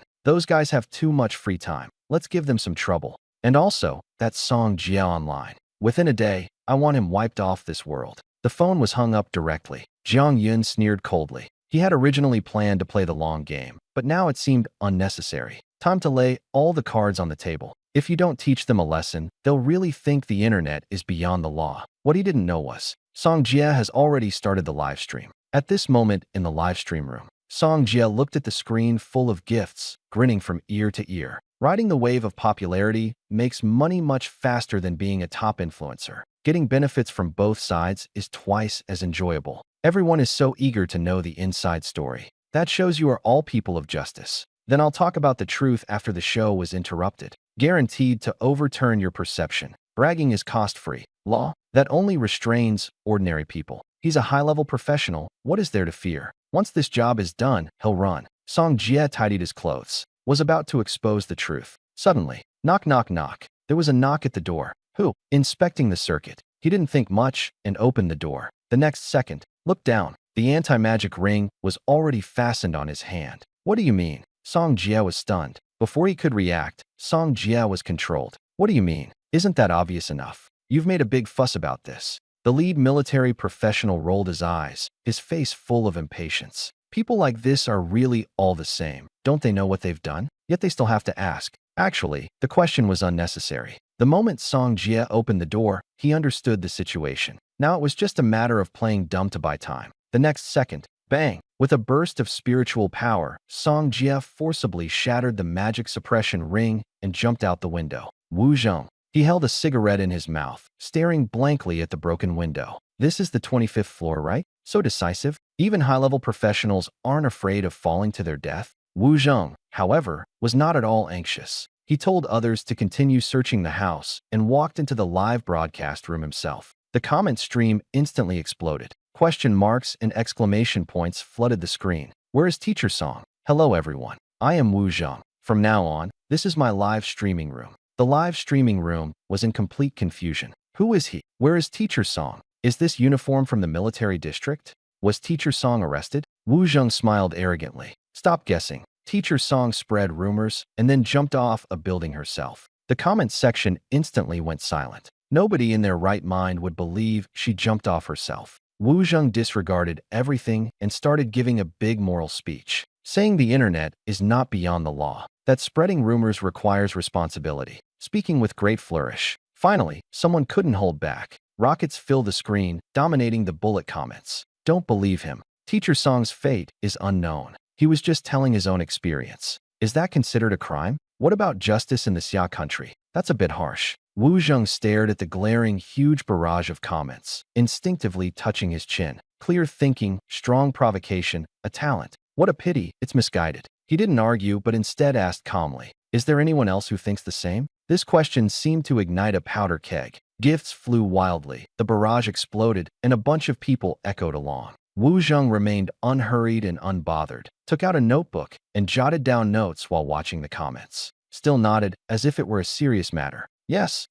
Those guys have too much free time. Let's give them some trouble. And also, that Song Jia online. Within a day, I want him wiped off this world. The phone was hung up directly. Jiang Yun sneered coldly. He had originally planned to play the long game, but now it seemed unnecessary. Time to lay all the cards on the table. If you don't teach them a lesson, they'll really think the internet is beyond the law. What he didn't know was, Song Jia has already started the live stream. At this moment in the live stream room, Song Jia looked at the screen full of gifts, grinning from ear to ear. Riding the wave of popularity makes money much faster than being a top influencer. Getting benefits from both sides is twice as enjoyable. Everyone is so eager to know the inside story. That shows you are all people of justice. Then I'll talk about the truth after the show was interrupted. Guaranteed to overturn your perception. Bragging is cost-free. Law that only restrains ordinary people. He's a high-level professional. What is there to fear? Once this job is done, he'll run. Song Jia tidied his clothes. Was about to expose the truth. Suddenly, knock, knock, knock. There was a knock at the door. Who? Inspecting the circuit. He didn't think much and opened the door. The next second, looked down. The anti-magic ring was already fastened on his hand. What do you mean? Song Jia was stunned. Before he could react, Song Jia was controlled. What do you mean? Isn't that obvious enough? You've made a big fuss about this. The lead military professional rolled his eyes, his face full of impatience. People like this are really all the same. Don't they know what they've done? Yet they still have to ask. Actually, the question was unnecessary. The moment Song Jia opened the door, he understood the situation. Now it was just a matter of playing dumb to buy time. The next second, bang! With a burst of spiritual power, Song Jia forcibly shattered the magic suppression ring and jumped out the window. Wu Zheng. He held a cigarette in his mouth, staring blankly at the broken window. This is the 25th floor, right? So decisive. Even high-level professionals aren't afraid of falling to their death. Wu Zheng, however, was not at all anxious. He told others to continue searching the house and walked into the live broadcast room himself. The comment stream instantly exploded. Question marks and exclamation points flooded the screen. Where is Teacher Song? Hello everyone. I am Wu Zheng. From now on, this is my live streaming room. The live streaming room was in complete confusion. Who is he? Where is Teacher Song? Is this uniform from the military district? Was Teacher Song arrested? Wu Zheng smiled arrogantly. Stop guessing. Teacher Song spread rumors and then jumped off a building herself. The comments section instantly went silent. Nobody in their right mind would believe she jumped off herself. Wu Zheng disregarded everything and started giving a big moral speech, saying the internet is not beyond the law, that spreading rumors requires responsibility, speaking with great flourish. Finally, someone couldn't hold back. Rockets filled the screen, dominating the bullet comments. Don't believe him. Teacher Song's fate is unknown. He was just telling his own experience. Is that considered a crime? What about justice in the Xia country? That's a bit harsh. Wu Zheng stared at the glaring, huge barrage of comments, instinctively touching his chin. Clear thinking, strong provocation, a talent. What a pity, it's misguided. He didn't argue, but instead asked calmly, is there anyone else who thinks the same? This question seemed to ignite a powder keg. Gifts flew wildly, the barrage exploded, and a bunch of people echoed along. Wu Zheng remained unhurried and unbothered, took out a notebook, and jotted down notes while watching the comments. Still nodded, as if it were a serious matter. Yes,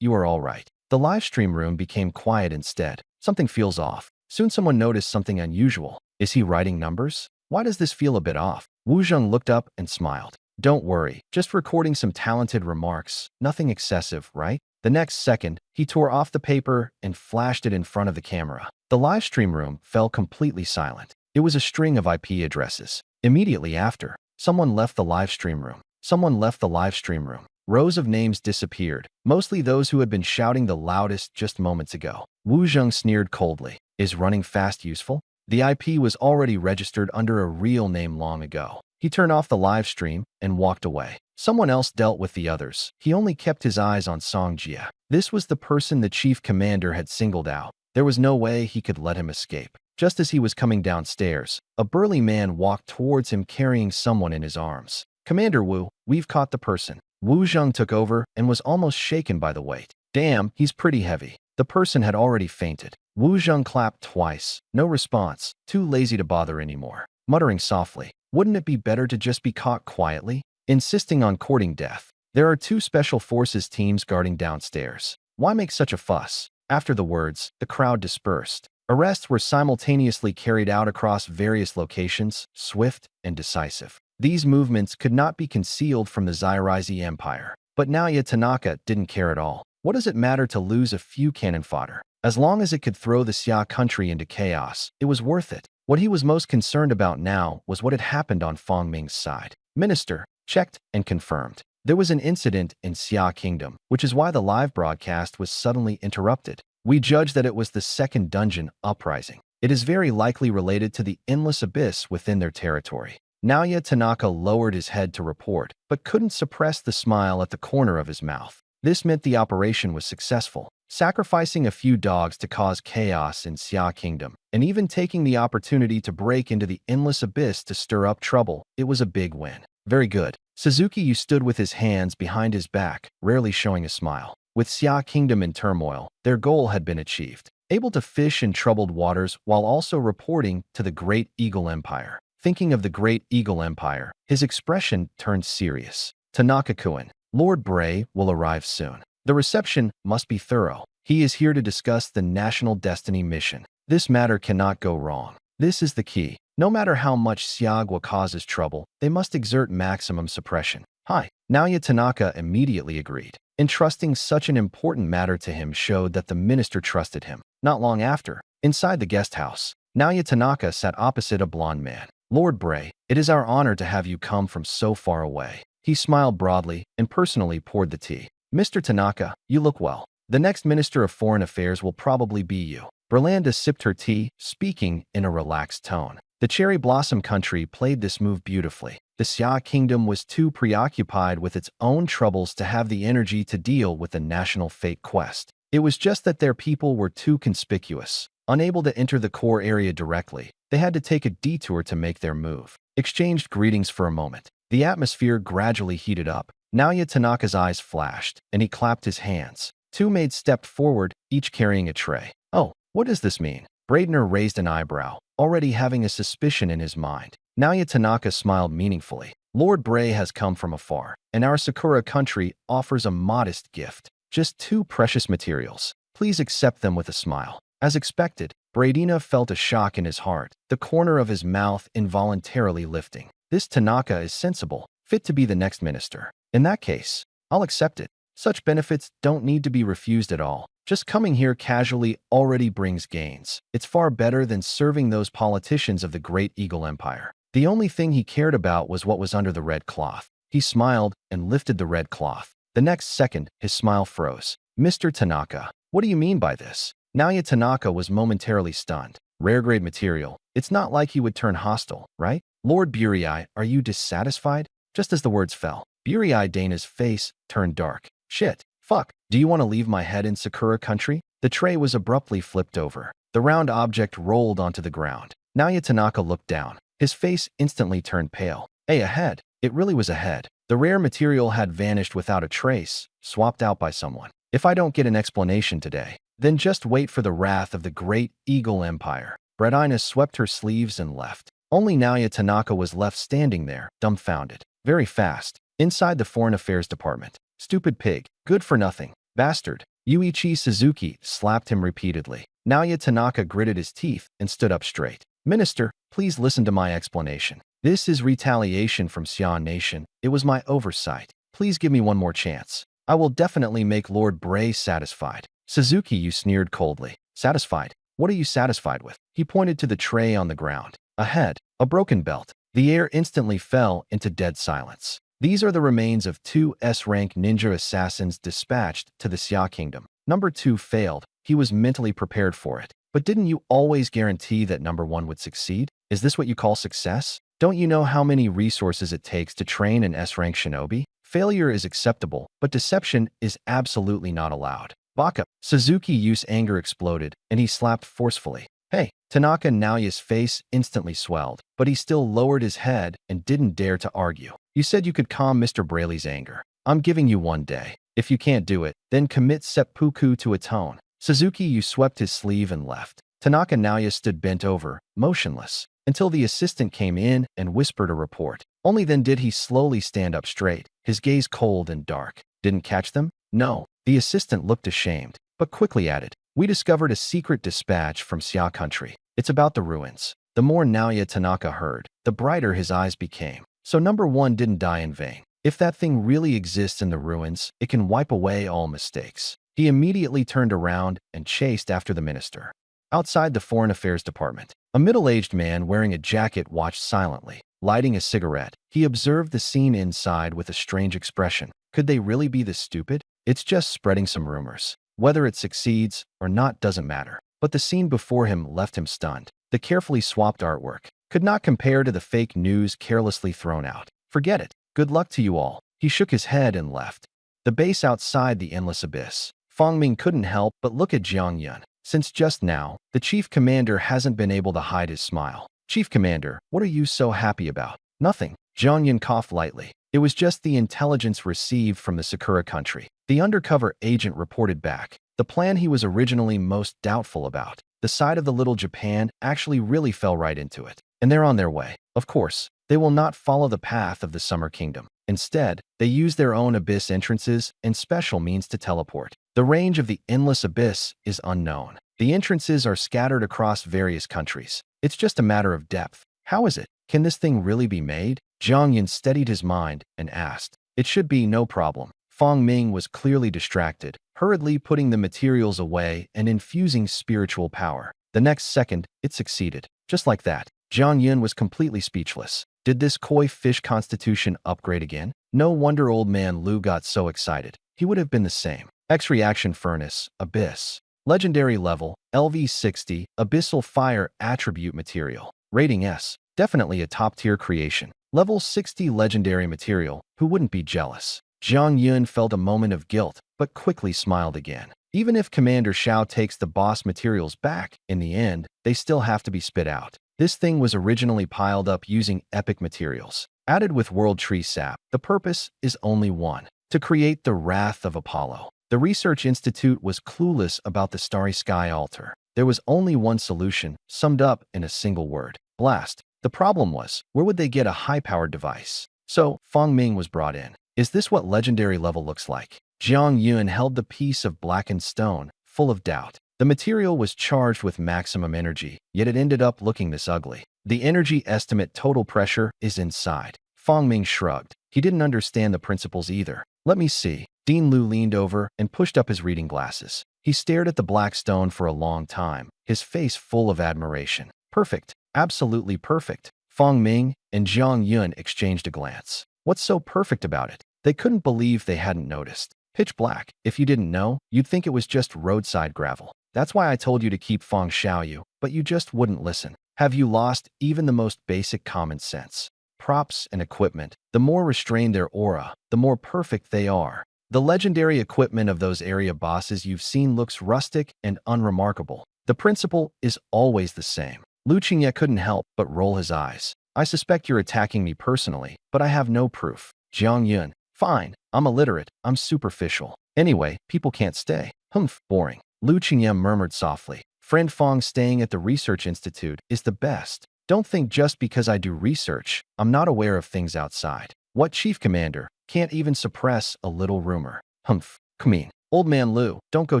you are all right. The live stream room became quiet instead. Something feels off. Soon someone noticed something unusual. Is he writing numbers? Why does this feel a bit off? Wu Zheng looked up and smiled. Don't worry, just recording some talented remarks. Nothing excessive, right? The next second, he tore off the paper and flashed it in front of the camera. The live stream room fell completely silent. It was a string of IP addresses. Immediately after, someone left the live stream room. Someone left the live stream room. Rows of names disappeared, mostly those who had been shouting the loudest just moments ago. Wu Zheng sneered coldly. Is running fast useful? The IP was already registered under a real name long ago. He turned off the live stream and walked away. Someone else dealt with the others. He only kept his eyes on Song Jia. This was the person the chief commander had singled out. There was no way he could let him escape. Just as he was coming downstairs, a burly man walked towards him carrying someone in his arms. Commander Wu, we've caught the person. Wu Zheng took over and was almost shaken by the weight. Damn, he's pretty heavy. The person had already fainted. Wu Zheng clapped twice. No response. Too lazy to bother anymore. Muttering softly, wouldn't it be better to just be caught quietly? Insisting on courting death. There are 2 special forces teams guarding downstairs. Why make such a fuss? After the words, the crowd dispersed. Arrests were simultaneously carried out across various locations, swift and decisive. These movements could not be concealed from the Zairizi Empire. But Naoya Tanaka didn't care at all. What does it matter to lose a few cannon fodder? As long as it could throw the Xia country into chaos, it was worth it. What he was most concerned about now was what had happened on Feng Ming's side. Minister checked and confirmed. There was an incident in Xia Kingdom, which is why the live broadcast was suddenly interrupted. We judge that it was the second dungeon uprising. It is very likely related to the endless abyss within their territory. Naoya Tanaka lowered his head to report, but couldn't suppress the smile at the corner of his mouth. This meant the operation was successful, sacrificing a few dogs to cause chaos in Xia Kingdom, and even taking the opportunity to break into the endless abyss to stir up trouble. It was a big win. Very good. Suzuki stood with his hands behind his back, rarely showing a smile. With Xia Kingdom in turmoil, their goal had been achieved. Able to fish in troubled waters while also reporting to the Great Eagle Empire. Thinking of the Great Eagle Empire, his expression turned serious. Tanaka-kun, Lord Bray will arrive soon. The reception must be thorough. He is here to discuss the National Destiny mission. This matter cannot go wrong. This is the key. No matter how much Xiagwa causes trouble, they must exert maximum suppression. Hi. Naoya Tanaka immediately agreed. Entrusting such an important matter to him showed that the minister trusted him. Not long after, inside the guest house, Naoya Tanaka sat opposite a blonde man. Lord Bray, it is our honor to have you come from so far away. He smiled broadly and personally poured the tea. Mr. Tanaka, you look well. The next Minister of Foreign Affairs will probably be you. Berlanda sipped her tea, speaking in a relaxed tone. The Cherry Blossom country played this move beautifully. The Xia Kingdom was too preoccupied with its own troubles to have the energy to deal with the national fate quest. It was just that their people were too conspicuous. Unable to enter the core area directly, they had to take a detour to make their move. Exchanged greetings for a moment. The atmosphere gradually heated up. Naoya Tanaka's eyes flashed, and he clapped his hands. Two maids stepped forward, each carrying a tray. Oh, what does this mean? Braidner raised an eyebrow, already having a suspicion in his mind. Naoya Tanaka smiled meaningfully. Lord Bray has come from afar, and our Sakura country offers a modest gift. Just 2 precious materials. Please accept them with a smile. As expected, Braidina felt a shock in his heart, the corner of his mouth involuntarily lifting. This Tanaka is sensible, fit to be the next minister. In that case, I'll accept it. Such benefits don't need to be refused at all. Just coming here casually already brings gains. It's far better than serving those politicians of the Great Eagle Empire. The only thing he cared about was what was under the red cloth. He smiled and lifted the red cloth. The next second, his smile froze. Mr. Tanaka, what do you mean by this? Naoya Tanaka was momentarily stunned. Rare-grade material. It's not like he would turn hostile, right? Lord Burii, are you dissatisfied? Just as the words fell, Burii Dana's face turned dark. Shit. Fuck. Do you want to leave my head in Sakura country? The tray was abruptly flipped over. The round object rolled onto the ground. Naoya Tanaka looked down. His face instantly turned pale. Hey, a head. It really was a head. The rare material had vanished without a trace, swapped out by someone. If I don't get an explanation today, then just wait for the wrath of the Great Eagle Empire. Braidina swept her sleeves and left. Only Naoya Tanaka was left standing there, dumbfounded. Very fast. Inside the Foreign Affairs Department. Stupid pig. Good for nothing. Bastard. Yuichi Suzuki slapped him repeatedly. Naoya Tanaka gritted his teeth and stood up straight. Minister, please listen to my explanation. This is retaliation from Xian Nation. It was my oversight. Please give me one more chance. I will definitely make Lord Bray satisfied. Suzuki, you sneered coldly. Satisfied? What are you satisfied with? He pointed to the tray on the ground. A head. A broken belt. The air instantly fell into dead silence. These are the remains of 2 S-rank ninja assassins dispatched to the Xia Kingdom. Number 2 failed. He was mentally prepared for it. But didn't you always guarantee that number 1 would succeed? Is this what you call success? Don't you know how many resources it takes to train an S-rank shinobi? Failure is acceptable, but deception is absolutely not allowed. Baka. Suzuki Yu's anger exploded, and he slapped forcefully. Hey. Tanaka Naoya's face instantly swelled, but he still lowered his head and didn't dare to argue. You said you could calm Mr. Braley's anger. I'm giving you 1 day. If you can't do it, then commit seppuku to atone. Suzuki Yu swept his sleeve and left. Tanaka Naoya stood bent over, motionless, until the assistant came in and whispered a report. Only then did he slowly stand up straight, his gaze cold and dark. Didn't catch them? No. The assistant looked ashamed, but quickly added, we discovered a secret dispatch from Xia country. It's about the ruins. The more Naoya Tanaka heard, the brighter his eyes became. So number 1 didn't die in vain. If that thing really exists in the ruins, it can wipe away all mistakes. He immediately turned around and chased after the minister. Outside the Foreign Affairs Department, a middle-aged man wearing a jacket watched silently, lighting a cigarette. He observed the scene inside with a strange expression. Could they really be this stupid? It's just spreading some rumors. Whether it succeeds or not doesn't matter. But the scene before him left him stunned. The carefully swapped artwork could not compare to the fake news carelessly thrown out. Forget it. Good luck to you all. He shook his head and left. The base outside the endless abyss. Fang Ming couldn't help but look at Jiang Yun. Since just now, the chief commander hasn't been able to hide his smile. Chief commander, what are you so happy about? Nothing. Jiang Yun coughed lightly. It was just the intelligence received from the Sakura country. The undercover agent reported back. The plan he was originally most doubtful about. The side of the little Japan actually really fell right into it. And they're on their way. Of course, they will not follow the path of the Summer Kingdom. Instead, they use their own abyss entrances and special means to teleport. The range of the endless abyss is unknown. The entrances are scattered across various countries. It's just a matter of depth. How is it? Can this thing really be made? Jiang Yun steadied his mind and asked. It should be no problem. Fang Ming was clearly distracted, hurriedly putting the materials away and infusing spiritual power. The next second, it succeeded. Just like that, Jiang Yun was completely speechless. Did this koi fish constitution upgrade again? No wonder old man Lu got so excited. He would have been the same. X-reaction furnace, abyss. Legendary level, LV60, abyssal fire attribute material. Rating S. Definitely a top-tier creation. Level 60 legendary material. Who wouldn't be jealous? Jiang Yun felt a moment of guilt, but quickly smiled again. Even if Commander Xiao takes the boss materials back, in the end, they still have to be spit out. This thing was originally piled up using epic materials. Added with World Tree Sap, the purpose is only one: to create the Wrath of Apollo. The Research Institute was clueless about the Starry Sky altar. There was only one solution, summed up in a single word: blast. The problem was, where would they get a high-powered device? So, Fang Ming was brought in. Is this what legendary level looks like? Jiang Yun held the piece of blackened stone, full of doubt. The material was charged with maximum energy, yet it ended up looking this ugly. The energy estimate total pressure is inside. Fang Ming shrugged. He didn't understand the principles either. Let me see. Dean Lu leaned over and pushed up his reading glasses. He stared at the black stone for a long time, his face full of admiration. Perfect. Absolutely perfect. Fang Ming and Jiang Yun exchanged a glance. What's so perfect about it? They couldn't believe they hadn't noticed. Pitch black. If you didn't know, you'd think it was just roadside gravel. That's why I told you to keep Fang Xiaoyu, but you just wouldn't listen. Have you lost even the most basic common sense? Props and equipment, the more restrained their aura, the more perfect they are. The legendary equipment of those area bosses you've seen looks rustic and unremarkable. The principle is always the same. Lu Qingye couldn't help but roll his eyes. I suspect you're attacking me personally, but I have no proof. Jiang Yun. Fine, I'm illiterate, I'm superficial. Anyway, people can't stay. Humph, boring. Lu Qingye murmured softly. Friend Fang staying at the Research Institute is the best. Don't think just because I do research, I'm not aware of things outside. What chief commander can't even suppress a little rumor? Humph, come in. Old man Lu, don't go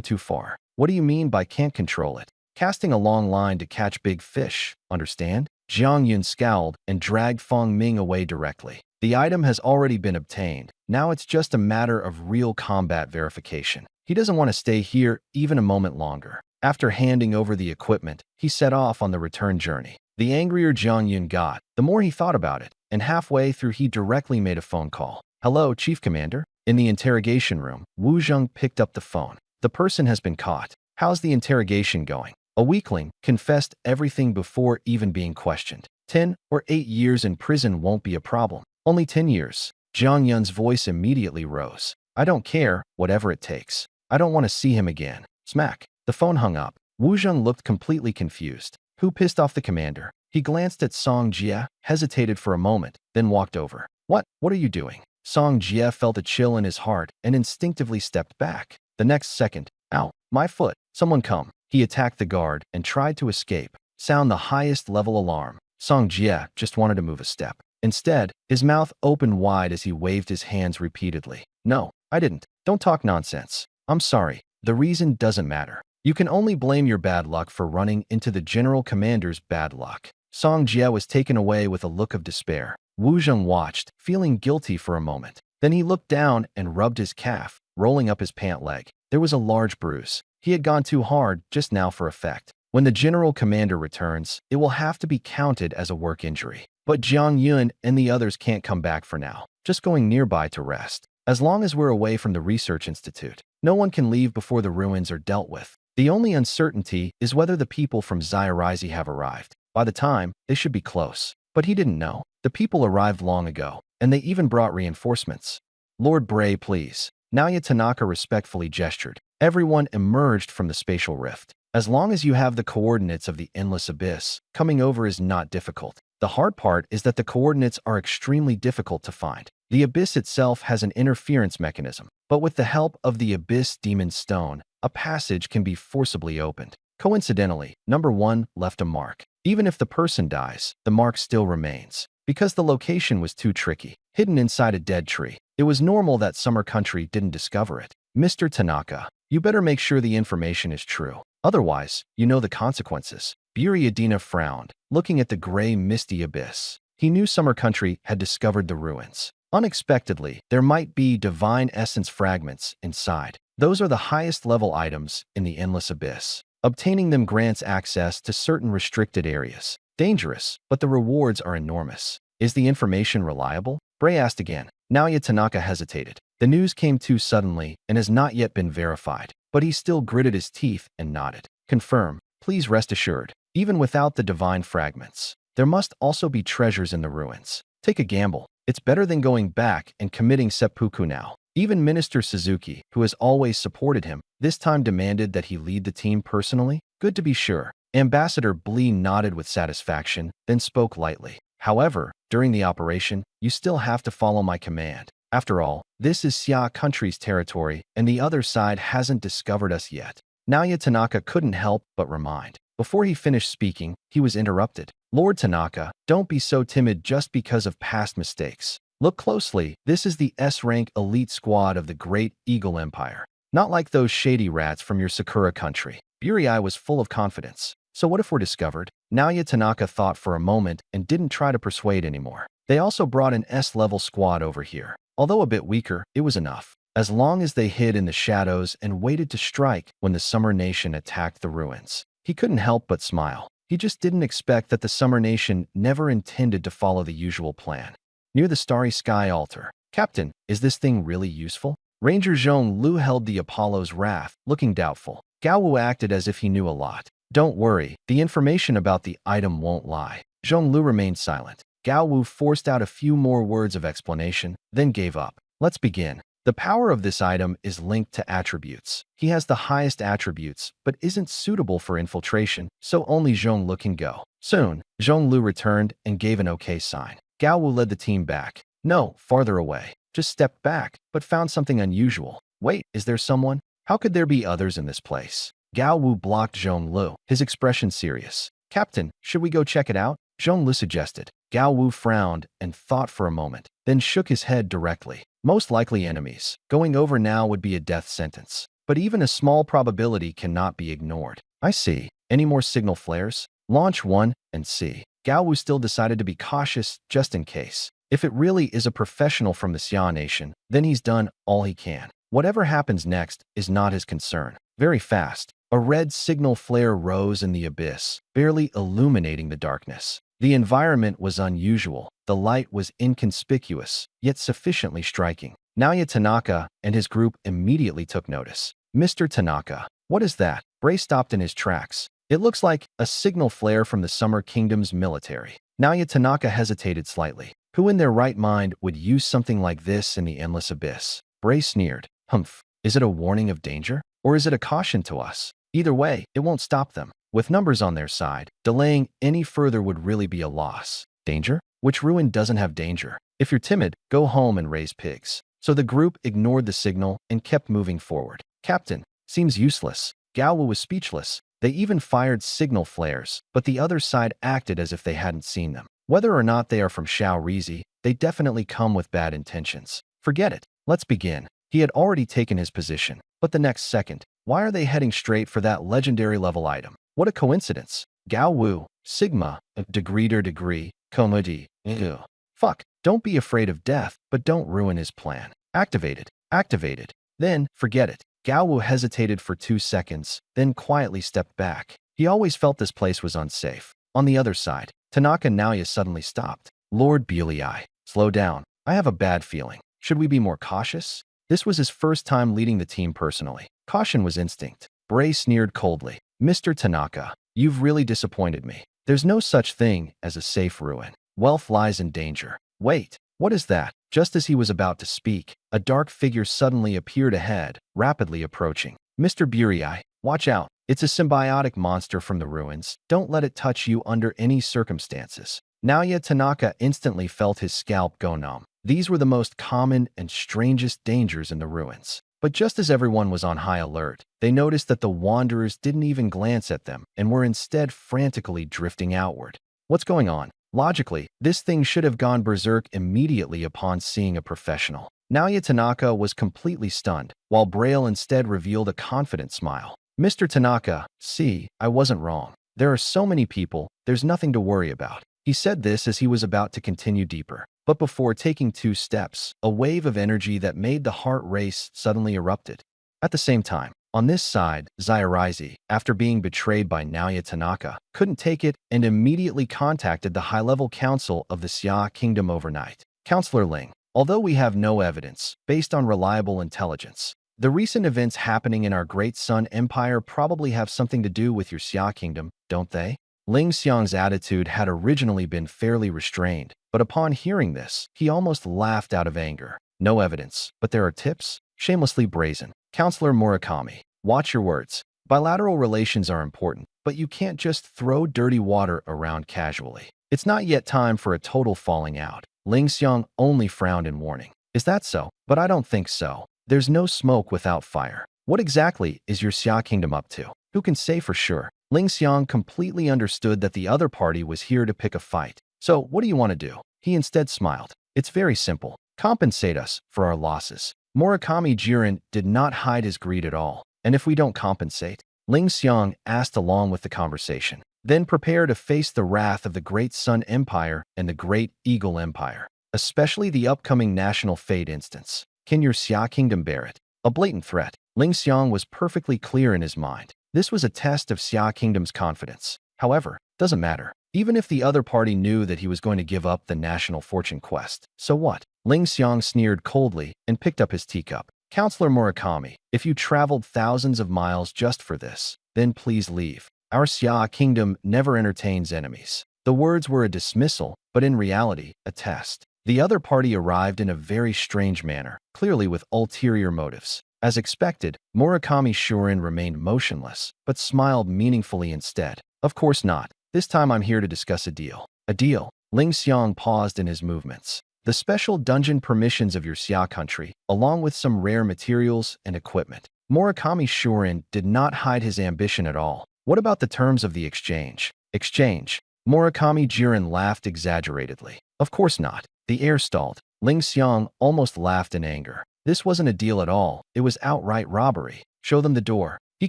too far. What do you mean by can't control it? Casting a long line to catch big fish, understand? Jiang Yun scowled and dragged Fang Ming away directly. The item has already been obtained. Now it's just a matter of real combat verification. He doesn't want to stay here even a moment longer. After handing over the equipment, he set off on the return journey. The angrier Jiang Yun got, the more he thought about it, and halfway through he directly made a phone call. Hello, Chief Commander? In the interrogation room, Wu Zheng picked up the phone. The person has been caught. How's the interrogation going? A weakling confessed everything before even being questioned. 10 or 8 years in prison won't be a problem. Only 10 years. Jiang Yun's voice immediately rose. I don't care, whatever it takes. I don't want to see him again. Smack. The phone hung up. Wu Zheng looked completely confused. Who pissed off the commander? He glanced at Song Jie, hesitated for a moment, then walked over. What are you doing? Song Jie felt a chill in his heart and instinctively stepped back. The next second, ow, my foot. Someone come. He attacked the guard and tried to escape. Sound the highest level alarm. Song Jie just wanted to move a step. Instead, his mouth opened wide as he waved his hands repeatedly. No, I didn't. Don't talk nonsense. I'm sorry. The reason doesn't matter. You can only blame your bad luck for running into the general commander's bad luck. Song Jie was taken away with a look of despair. Wu Zheng watched, feeling guilty for a moment. Then he looked down and rubbed his calf, rolling up his pant leg. There was a large bruise. He had gone too hard just now for effect. When the general commander returns, it will have to be counted as a work injury. But Jiang Yun and the others can't come back for now, just going nearby to rest. As long as we're away from the research institute, no one can leave before the ruins are dealt with. The only uncertainty is whether the people from Zyarizi have arrived. By the time, they should be close. But he didn't know. The people arrived long ago, and they even brought reinforcements. Lord Bray, please. Naoya Tanaka respectfully gestured. Everyone emerged from the spatial rift. As long as you have the coordinates of the endless abyss, coming over is not difficult. The hard part is that the coordinates are extremely difficult to find. The abyss itself has an interference mechanism, but with the help of the Abyss Demon Stone, a passage can be forcibly opened. Coincidentally, number 1 left a mark. Even if the person dies, the mark still remains. Because the location was too tricky, hidden inside a dead tree, it was normal that Summer Country didn't discover it. Mr. Tanaka, you better make sure the information is true. Otherwise, you know the consequences. Buryadina frowned, looking at the gray, misty abyss. He knew Summer Country had discovered the ruins. Unexpectedly, there might be divine essence fragments inside. Those are the highest level items in the endless abyss. Obtaining them grants access to certain restricted areas. Dangerous, but the rewards are enormous. Is the information reliable? Bray asked again. Naoya Tanaka hesitated. The news came too suddenly and has not yet been verified, but he still gritted his teeth and nodded. Confirm. Please rest assured. Even without the divine fragments, there must also be treasures in the ruins. Take a gamble. It's better than going back and committing seppuku now. Even Minister Suzuki, who has always supported him, this time demanded that he lead the team personally. Good to be sure. Ambassador Blee nodded with satisfaction, then spoke lightly. However, during the operation, you still have to follow my command. After all, this is Xia Country's territory, and the other side hasn't discovered us yet. Naoya Tanaka couldn't help but remind. Before he finished speaking, he was interrupted. Lord Tanaka, don't be so timid just because of past mistakes. Look closely, this is the S-rank elite squad of the Great Eagle Empire. Not like those shady rats from your Sakura country. Burai was full of confidence. So what if we're discovered? Naoya Tanaka thought for a moment and didn't try to persuade anymore. They also brought an S-level squad over here. Although a bit weaker, it was enough. As long as they hid in the shadows and waited to strike when the Summer Nation attacked the ruins. He couldn't help but smile. He just didn't expect that the Summer Nation never intended to follow the usual plan. Near the Starry Sky altar. Captain, is this thing really useful? Ranger Zhong Lu held the Apollo's wrath, looking doubtful. Gao Wu acted as if he knew a lot. Don't worry, the information about the item won't lie. Zhong Lu remained silent. Gao Wu forced out a few more words of explanation, then gave up. Let's begin. The power of this item is linked to attributes. He has the highest attributes, but isn't suitable for infiltration, so only Zhong Lu can go. Soon, Zhong Lu returned and gave an okay sign. Gao Wu led the team back. No, farther away. Just stepped back, but found something unusual. Wait, is there someone? How could there be others in this place? Gao Wu blocked Zhong Lu, his expression serious. Captain, should we go check it out? Zhong Lu suggested. Gao Wu frowned and thought for a moment, then shook his head directly. Most likely enemies. Going over now would be a death sentence. But even a small probability cannot be ignored. I see. Any more signal flares? Launch one and see. Gao Wu still decided to be cautious just in case. If it really is a professional from the Xia Nation, then he's done all he can. Whatever happens next is not his concern. Very fast, a red signal flare rose in the abyss, barely illuminating the darkness. The environment was unusual. The light was inconspicuous, yet sufficiently striking. Naoya Tanaka and his group immediately took notice. Mr. Tanaka, what is that? Bray stopped in his tracks. It looks like a signal flare from the Summer Kingdom's military. Naoya Tanaka hesitated slightly. Who in their right mind would use something like this in the endless abyss? Bray sneered. Humph. Is it a warning of danger? Or is it a caution to us? Either way, it won't stop them. With numbers on their side, delaying any further would really be a loss. Danger? Which ruin doesn't have danger? If you're timid, go home and raise pigs. So the group ignored the signal and kept moving forward. Captain, seems useless. Gao Wu was speechless. They even fired signal flares, but the other side acted as if they hadn't seen them. Whether or not they are from Shaorizi, they definitely come with bad intentions. Forget it. Let's begin. He had already taken his position, but the next second, why are they heading straight for that legendary level item? What a coincidence. Gao Wu, Sigma, degree, comedy. Ew. Fuck, don't be afraid of death, but don't ruin his plan. Activated. Activated. Then, forget it. Gaowu hesitated for 2 seconds, then quietly stepped back. He always felt this place was unsafe. On the other side, Tanaka Naoya suddenly stopped. Lord Bulei, slow down. I have a bad feeling. Should we be more cautious? This was his first time leading the team personally. Caution was instinct. Bray sneered coldly. Mr. Tanaka, you've really disappointed me. There's no such thing as a safe ruin. Wealth lies in danger. Wait, what is that? Just as he was about to speak, a dark figure suddenly appeared ahead, rapidly approaching. Mr. Bulei, watch out. It's a symbiotic monster from the ruins. Don't let it touch you under any circumstances. Naoya Tanaka instantly felt his scalp go numb. These were the most common and strangest dangers in the ruins. But just as everyone was on high alert, they noticed that the wanderers didn't even glance at them and were instead frantically drifting outward. What's going on? Logically, this thing should have gone berserk immediately upon seeing a professional. Naoya Tanaka was completely stunned, while Braille instead revealed a confident smile. Mr. Tanaka, see, I wasn't wrong. There are so many people, there's nothing to worry about. He said this as he was about to continue deeper. But before taking 2 steps, a wave of energy that made the heart race suddenly erupted. At the same time, on this side, Zairaizi, after being betrayed by Naoya Tanaka, couldn't take it and immediately contacted the high-level council of the Xia Kingdom overnight. Counselor Ling, although we have no evidence, based on reliable intelligence, the recent events happening in our Great Sun Empire probably have something to do with your Xia Kingdom, don't they? Ling Xiang's attitude had originally been fairly restrained, but upon hearing this, he almost laughed out of anger. No evidence, but there are tips? Shamelessly brazen. Counselor Murakami, watch your words. Bilateral relations are important, but you can't just throw dirty water around casually. It's not yet time for a total falling out. Ling Xiang only frowned in warning. Is that so? But I don't think so. There's no smoke without fire. What exactly is your Xia Kingdom up to? Who can say for sure? Ling Xiang completely understood that the other party was here to pick a fight. So, what do you want to do? He instead smiled. It's very simple. Compensate us for our losses. Murakami Jiren did not hide his greed at all. And if we don't compensate? Ling Xiang asked along with the conversation. Then prepare to face the wrath of the Great Sun Empire and the Great Eagle Empire, especially the upcoming National Fate instance. Can your Xia Kingdom bear it? A blatant threat. Ling Xiang was perfectly clear in his mind. This was a test of Xia Kingdom's confidence. However, doesn't matter. Even if the other party knew that he was going to give up the national fortune quest, so what? Ling Xiang sneered coldly and picked up his teacup. Counselor Murakami, if you traveled thousands of miles just for this, then please leave. Our Xia Kingdom never entertains enemies. The words were a dismissal, but in reality, a test. The other party arrived in a very strange manner, clearly with ulterior motives. As expected, Murakami Shurin remained motionless, but smiled meaningfully instead. Of course not. This time I'm here to discuss a deal. A deal? Ling Xiang paused in his movements. The special dungeon permissions of your Xia country, along with some rare materials and equipment. Murakami Shurin did not hide his ambition at all. What about the terms of the exchange? Exchange? Murakami Jiren laughed exaggeratedly. Of course not. The air stalled. Ling Xiang almost laughed in anger. This wasn't a deal at all. It was outright robbery. Show them the door. He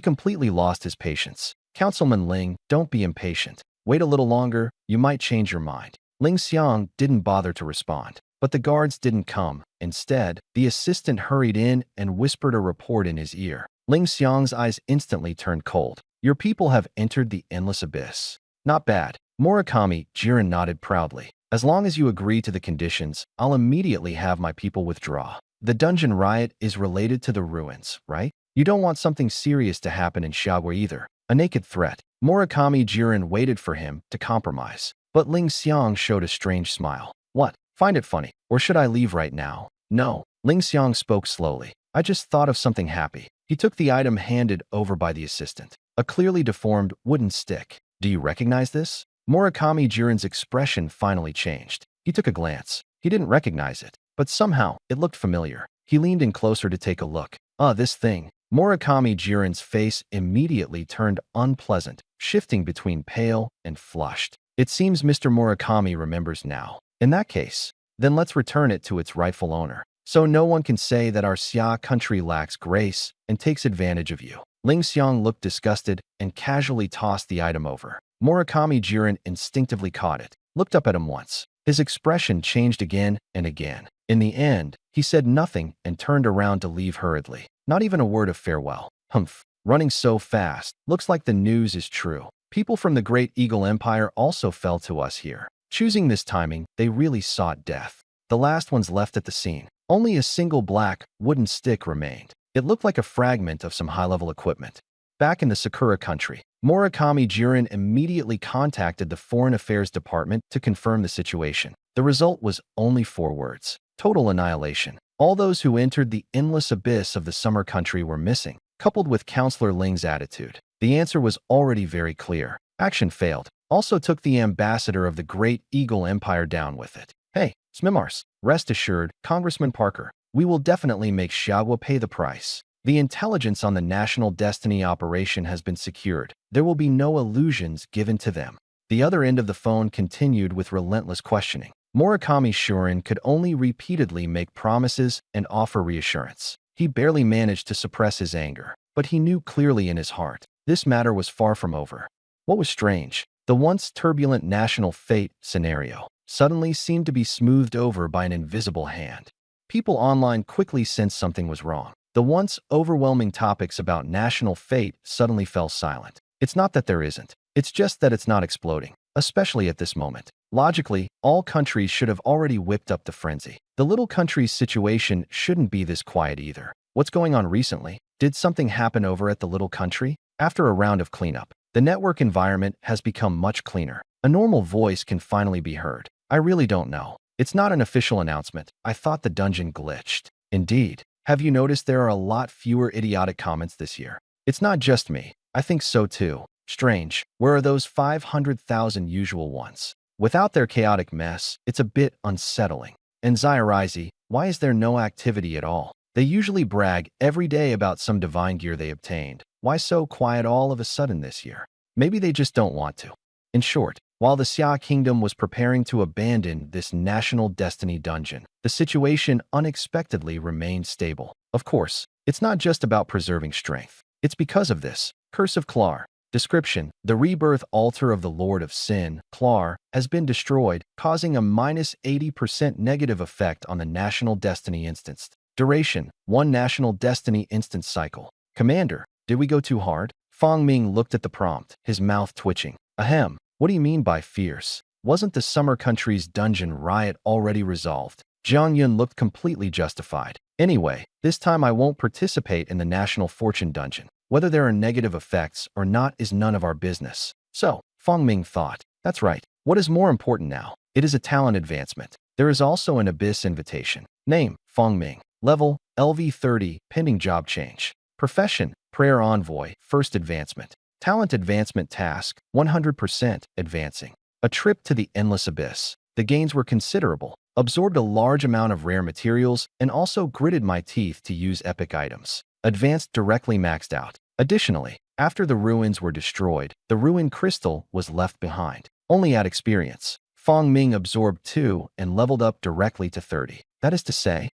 completely lost his patience. Councilman Ling, don't be impatient. Wait a little longer, you might change your mind. Ling Xiang didn't bother to respond. But the guards didn't come. Instead, the assistant hurried in and whispered a report in his ear. Ling Xiang's eyes instantly turned cold. Your people have entered the endless abyss. Not bad. Murakami Jiren nodded proudly. As long as you agree to the conditions, I'll immediately have my people withdraw. The dungeon riot is related to the ruins, right? You don't want something serious to happen in Xiaogui either. A naked threat. Murakami Jiren waited for him to compromise. But Ling Xiang showed a strange smile. What? Find it funny. Or should I leave right now? No. Ling Xiang spoke slowly. I just thought of something happy. He took the item handed over by the assistant. A clearly deformed wooden stick. Do you recognize this? Murakami Jiren's expression finally changed. He took a glance. He didn't recognize it, but somehow it looked familiar. He leaned in closer to take a look. This thing. Murakami Jiren's face immediately turned unpleasant, shifting between pale and flushed. It seems Mr. Murakami remembers now. In that case, then let's return it to its rightful owner. So no one can say that our Xia country lacks grace and takes advantage of you. Ling Xiang looked disgusted and casually tossed the item over. Murakami Jiren instinctively caught it, looked up at him once. His expression changed again and again. In the end, he said nothing and turned around to leave hurriedly. Not even a word of farewell. Humph. Running so fast. Looks like the news is true. People from the Great Eagle Empire also fell to us here. Choosing this timing, they really sought death. The last ones left at the scene. Only a single black, wooden stick remained. It looked like a fragment of some high-level equipment. Back in the Sakura country, Murakami Jiren immediately contacted the Foreign Affairs Department to confirm the situation. The result was only 4 words. Total annihilation. All those who entered the endless abyss of the summer country were missing. Coupled with Counselor Ling's attitude, the answer was already very clear. Action failed. Also took the ambassador of the Great Eagle Empire down with it. Hey, Smimars, rest assured, Congressman Parker, we will definitely make Xiagua pay the price. The intelligence on the National Destiny operation has been secured. There will be no illusions given to them. The other end of the phone continued with relentless questioning. Murakami Shurin could only repeatedly make promises and offer reassurance. He barely managed to suppress his anger, but he knew clearly in his heart, this matter was far from over. What was strange, the once turbulent national fate scenario suddenly seemed to be smoothed over by an invisible hand. People online quickly sensed something was wrong. The once overwhelming topics about national fate suddenly fell silent. It's not that there isn't. It's just that it's not exploding, especially at this moment. Logically, all countries should have already whipped up the frenzy. The little country's situation shouldn't be this quiet either. What's going on recently? Did something happen over at the little country? After a round of cleanup, the network environment has become much cleaner. A normal voice can finally be heard. I really don't know. It's not an official announcement. I thought the dungeon glitched. Indeed. Have you noticed there are a lot fewer idiotic comments this year? It's not just me. I think so too. Strange. Where are those 500,000 usual ones? Without their chaotic mess, it's a bit unsettling. And Zairizi, why is there no activity at all? They usually brag every day about some divine gear they obtained. Why so quiet all of a sudden this year? Maybe they just don't want to. In short, while the Xia Kingdom was preparing to abandon this National Destiny dungeon, the situation unexpectedly remained stable. Of course, it's not just about preserving strength. It's because of this. Curse of Klar. Description: the rebirth altar of the Lord of Sin, Klar, has been destroyed, causing a -80% negative effect on the National Destiny instance. Duration: 1 National Destiny instance cycle. Commander, did we go too hard? Fang Ming looked at the prompt, his mouth twitching. Ahem. What do you mean by fierce? Wasn't the summer country's dungeon riot already resolved? Jiang Yun looked completely justified. Anyway, this time I won't participate in the National Fortune dungeon. Whether there are negative effects or not is none of our business. So, Fang Ming thought, that's right. What is more important now? It is a talent advancement. There is also an Abyss invitation. Name, Fang Ming. Level, LV30, pending job change. Profession, Prayer Envoy, first advancement. Talent advancement task, 100% advancing. A trip to the endless abyss. The gains were considerable, absorbed a large amount of rare materials, and also gritted my teeth to use epic items. Advanced directly maxed out. Additionally, after the ruins were destroyed, the ruin crystal was left behind. Only at experience. Fang Ming absorbed 2 and leveled up directly to 30. That is to say,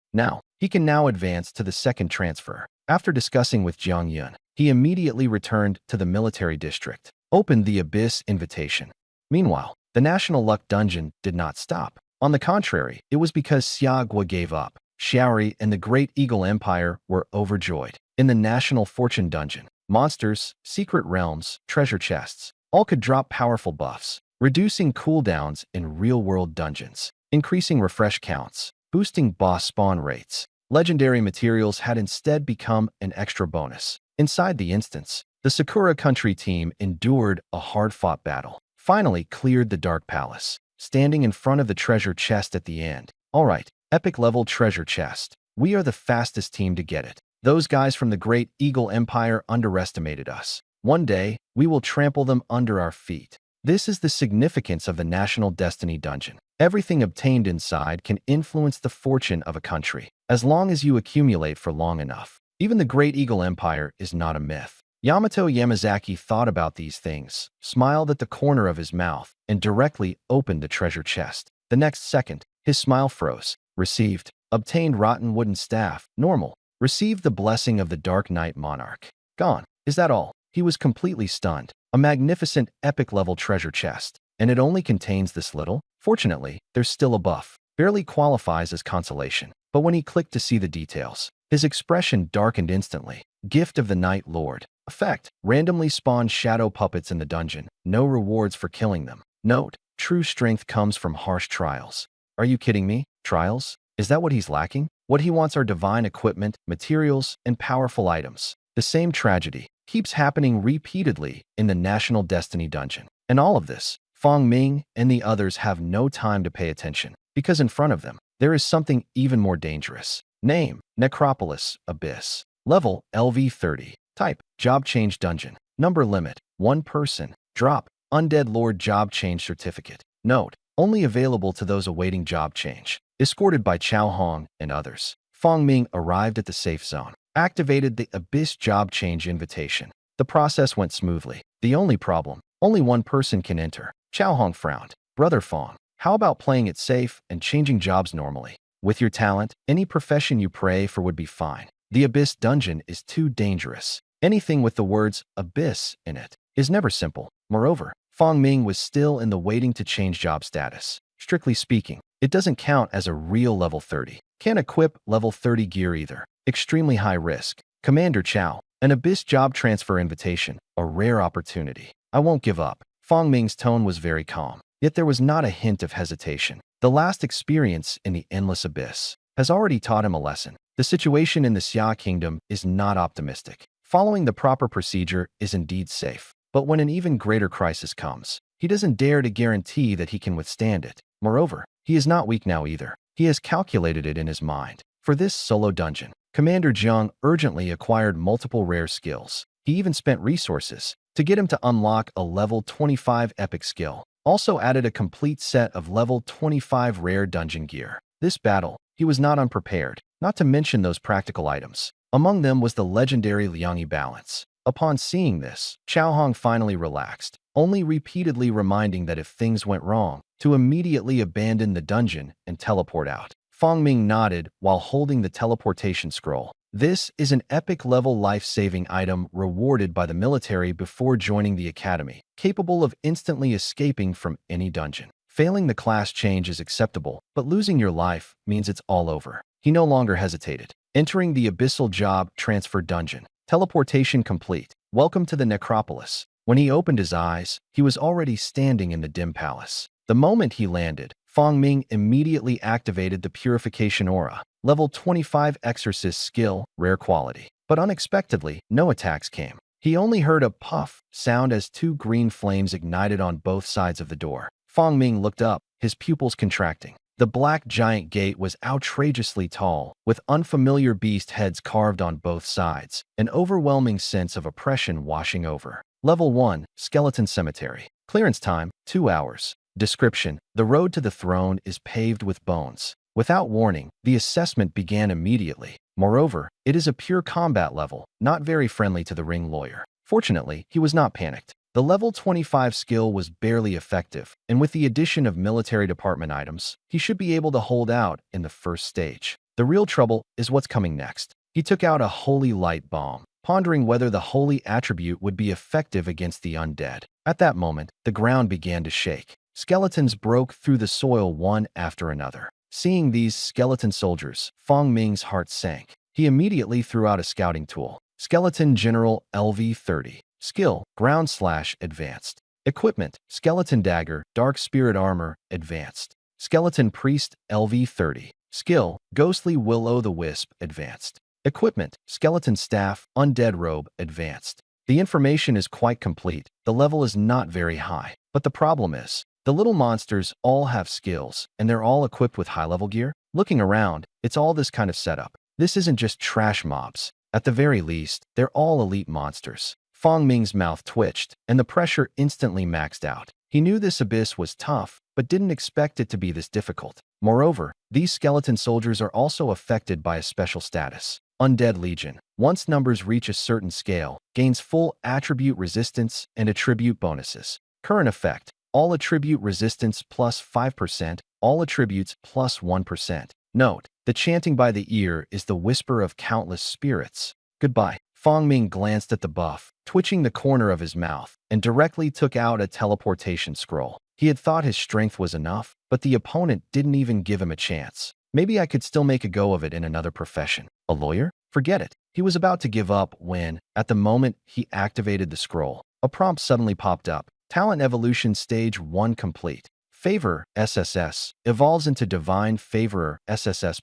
he can now advance to the second transfer. After discussing with Jiang Yun, he immediately returned to the military district, opened the Abyss invitation. Meanwhile, the National Luck Dungeon did not stop. On the contrary, it was because Xiagua gave up. Xiaori and the Great Eagle Empire were overjoyed. In the National Fortune Dungeon, monsters, secret realms, treasure chests, all could drop powerful buffs, reducing cooldowns in real-world dungeons, increasing refresh counts, boosting boss spawn rates. Legendary materials had instead become an extra bonus. Inside the instance, the Sakura Country team endured a hard-fought battle, finally cleared the Dark Palace, standing in front of the treasure chest at the end. All right, epic-level treasure chest. We are the fastest team to get it. Those guys from the Great Eagle Empire underestimated us. One day, we will trample them under our feet. This is the significance of the National Destiny Dungeon. Everything obtained inside can influence the fortune of a country, as long as you accumulate for long enough. Even the Great Eagle Empire is not a myth. Yamato Yamazaki thought about these things, smiled at the corner of his mouth, and directly opened the treasure chest. The next second, his smile froze. Received. Obtained rotten wooden staff. Normal. Received the blessing of the Dark Knight Monarch. Gone. Is that all? He was completely stunned. A magnificent epic-level treasure chest. And it only contains this little? Fortunately, there's still a buff. Barely qualifies as consolation. But when he clicked to see the details, his expression darkened instantly. Gift of the Night Lord. Effect. Randomly spawn shadow puppets in the dungeon. No rewards for killing them. Note. True strength comes from harsh trials. Are you kidding me? Trials? Is that what he's lacking? What he wants are divine equipment, materials, and powerful items. The same tragedy keeps happening repeatedly in the National Destiny dungeon. And all of this, Fong Ming and the others have no time to pay attention, because in front of them, there is something even more dangerous. Name, Necropolis, Abyss. Level, LV30. Type, Job Change Dungeon. Number limit, 1 person. Drop, Undead Lord Job Change Certificate. Note, only available to those awaiting job change. Escorted by Chao Hong and others, Fong Ming arrived at the safe zone, activated the Abyss Job Change invitation. The process went smoothly. The only problem, only 1 person can enter. Chao Hong frowned. Brother Fong, how about playing it safe and changing jobs normally? With your talent, any profession you pray for would be fine. The Abyss dungeon is too dangerous. Anything with the words Abyss in it is never simple. Moreover, Fong Ming was still in the waiting to change job status. Strictly speaking, it doesn't count as a real level 30. Can't equip level 30 gear either. Extremely high risk. Commander Chao, an Abyss job transfer invitation, a rare opportunity. I won't give up. Fong Ming's tone was very calm, yet there was not a hint of hesitation. The last experience in the Endless Abyss has already taught him a lesson. The situation in the Xia Kingdom is not optimistic. Following the proper procedure is indeed safe. But when an even greater crisis comes, he doesn't dare to guarantee that he can withstand it. Moreover, he is not weak now either. He has calculated it in his mind. For this solo dungeon, Commander Jiang urgently acquired multiple rare skills. He even spent resources to get him to unlock a level 25 epic skill. Also added a complete set of level 25 rare dungeon gear. This battle, he was not unprepared, not to mention those practical items. Among them was the legendary Liangyi balance. Upon seeing this, Chao Hong finally relaxed, only repeatedly reminding that if things went wrong, to immediately abandon the dungeon and teleport out. Fong Ming nodded while holding the teleportation scroll. This is an epic-level life-saving item rewarded by the military before joining the academy, capable of instantly escaping from any dungeon. Failing the class change is acceptable, but losing your life means it's all over. He no longer hesitated. Entering the Abyssal Job Transfer Dungeon. Teleportation complete. Welcome to the Necropolis. When he opened his eyes, he was already standing in the dim palace. The moment he landed, Fong Ming immediately activated the Purification Aura. Level 25 Exorcist skill, rare quality. But unexpectedly, no attacks came. He only heard a puff sound as 2 green flames ignited on both sides of the door. Fong Ming looked up, his pupils contracting. The black giant gate was outrageously tall, with unfamiliar beast heads carved on both sides, an overwhelming sense of oppression washing over. Level 1, Skeleton Cemetery. Clearance time, 2 hours. Description: the road to the throne is paved with bones. Without warning, the assessment began immediately. Moreover, it is a pure combat level, not very friendly to the ring lawyer. Fortunately, he was not panicked. The level 25 skill was barely effective, and with the addition of military department items, he should be able to hold out in the first stage. The real trouble is what's coming next. He took out a holy light bomb, pondering whether the holy attribute would be effective against the undead. At that moment, the ground began to shake. Skeletons broke through the soil one after another. Seeing these skeleton soldiers, Fong Ming's heart sank. He immediately threw out a scouting tool. Skeleton General LV30. Skill, Ground/Advanced. Equipment, Skeleton Dagger, Dark Spirit Armor, Advanced. Skeleton Priest, LV30. Skill, Ghostly Will-o'-the-Wisp, Advanced. Equipment, Skeleton Staff, Undead Robe, Advanced. The information is quite complete. The level is not very high. But the problem is, the little monsters all have skills, and they're all equipped with high-level gear. Looking around, it's all this kind of setup. This isn't just trash mobs. At the very least, they're all elite monsters. Fong Ming's mouth twitched, and the pressure instantly maxed out. He knew this abyss was tough, but didn't expect it to be this difficult. Moreover, these skeleton soldiers are also affected by a special status. Undead Legion. Once numbers reach a certain scale, gains full attribute resistance and attribute bonuses. Current effect. All attribute resistance plus 5%, all attributes plus 1%. Note, the chanting by the ear is the whisper of countless spirits. Goodbye. Fong Ming glanced at the buff, twitching the corner of his mouth, and directly took out a teleportation scroll. He had thought his strength was enough, but the opponent didn't even give him a chance. Maybe I could still make a go of it in another profession. A lawyer? Forget it. He was about to give up when, at the moment he activated the scroll, a prompt suddenly popped up. Talent Evolution Stage 1 complete. Favor, SSS, evolves into Divine Favorer, SSS+.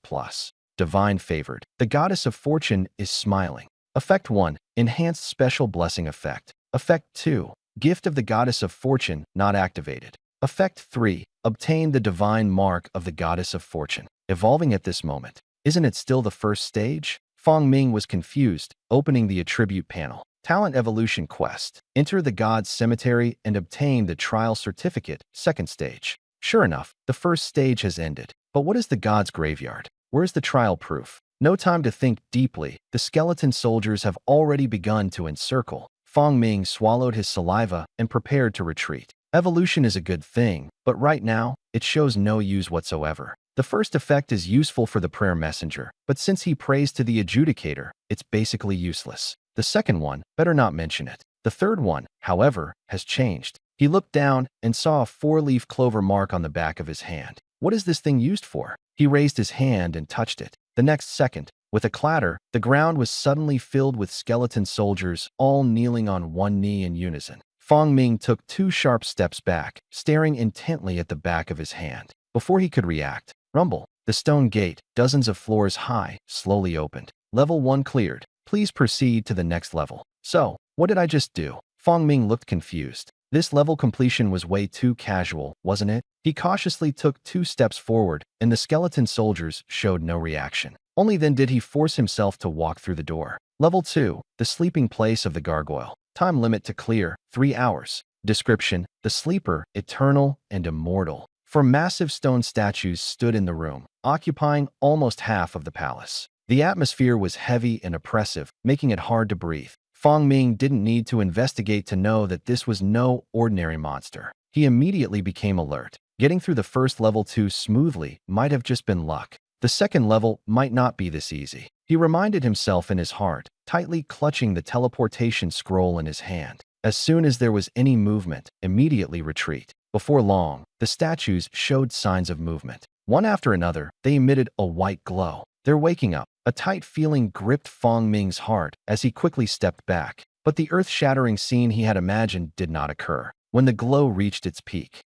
Divine Favored. The Goddess of Fortune is smiling. Effect 1. Enhanced Special Blessing Effect. Effect 2. Gift of the Goddess of Fortune, not activated. Effect 3. Obtain the Divine Mark of the Goddess of Fortune. Evolving at this moment. Isn't it still the first stage? Fong Ming was confused, opening the attribute panel. Talent Evolution Quest. Enter the God's Cemetery and obtain the Trial Certificate, second stage. Sure enough, the first stage has ended. But what is the God's Graveyard? Where's the trial proof? No time to think deeply. The skeleton soldiers have already begun to encircle. Fong Ming swallowed his saliva and prepared to retreat. Evolution is a good thing, but right now, it shows no use whatsoever. The first effect is useful for the prayer messenger, but since he prays to the adjudicator, it's basically useless. The second one, better not mention it. The third one, however, has changed. He looked down and saw a four-leaf clover mark on the back of his hand. What is this thing used for? He raised his hand and touched it. The next second, with a clatter, the ground was suddenly filled with skeleton soldiers, all kneeling on one knee in unison. Fong Ming took 2 sharp steps back, staring intently at the back of his hand. Before he could react, rumble. The stone gate, dozens of floors high, slowly opened. Level 1 cleared. Please proceed to the next level. So, what did I just do? Fong Ming looked confused. This level completion was way too casual, wasn't it? He cautiously took 2 steps forward, and the skeleton soldiers showed no reaction. Only then did he force himself to walk through the door. Level 2, the sleeping place of the gargoyle. Time limit to clear, 3 hours. Description, the sleeper, eternal and immortal. 4 massive stone statues stood in the room, occupying almost half of the palace. The atmosphere was heavy and oppressive, making it hard to breathe. Fong Ming didn't need to investigate to know that this was no ordinary monster. He immediately became alert. Getting through the first level 2 smoothly might have just been luck. The second level might not be this easy. He reminded himself in his heart, tightly clutching the teleportation scroll in his hand. As soon as there was any movement, immediately retreat. Before long, the statues showed signs of movement. One after another, they emitted a white glow. They're waking up. A tight feeling gripped Fong Ming's heart as he quickly stepped back. But the earth-shattering scene he had imagined did not occur. When the glow reached its peak,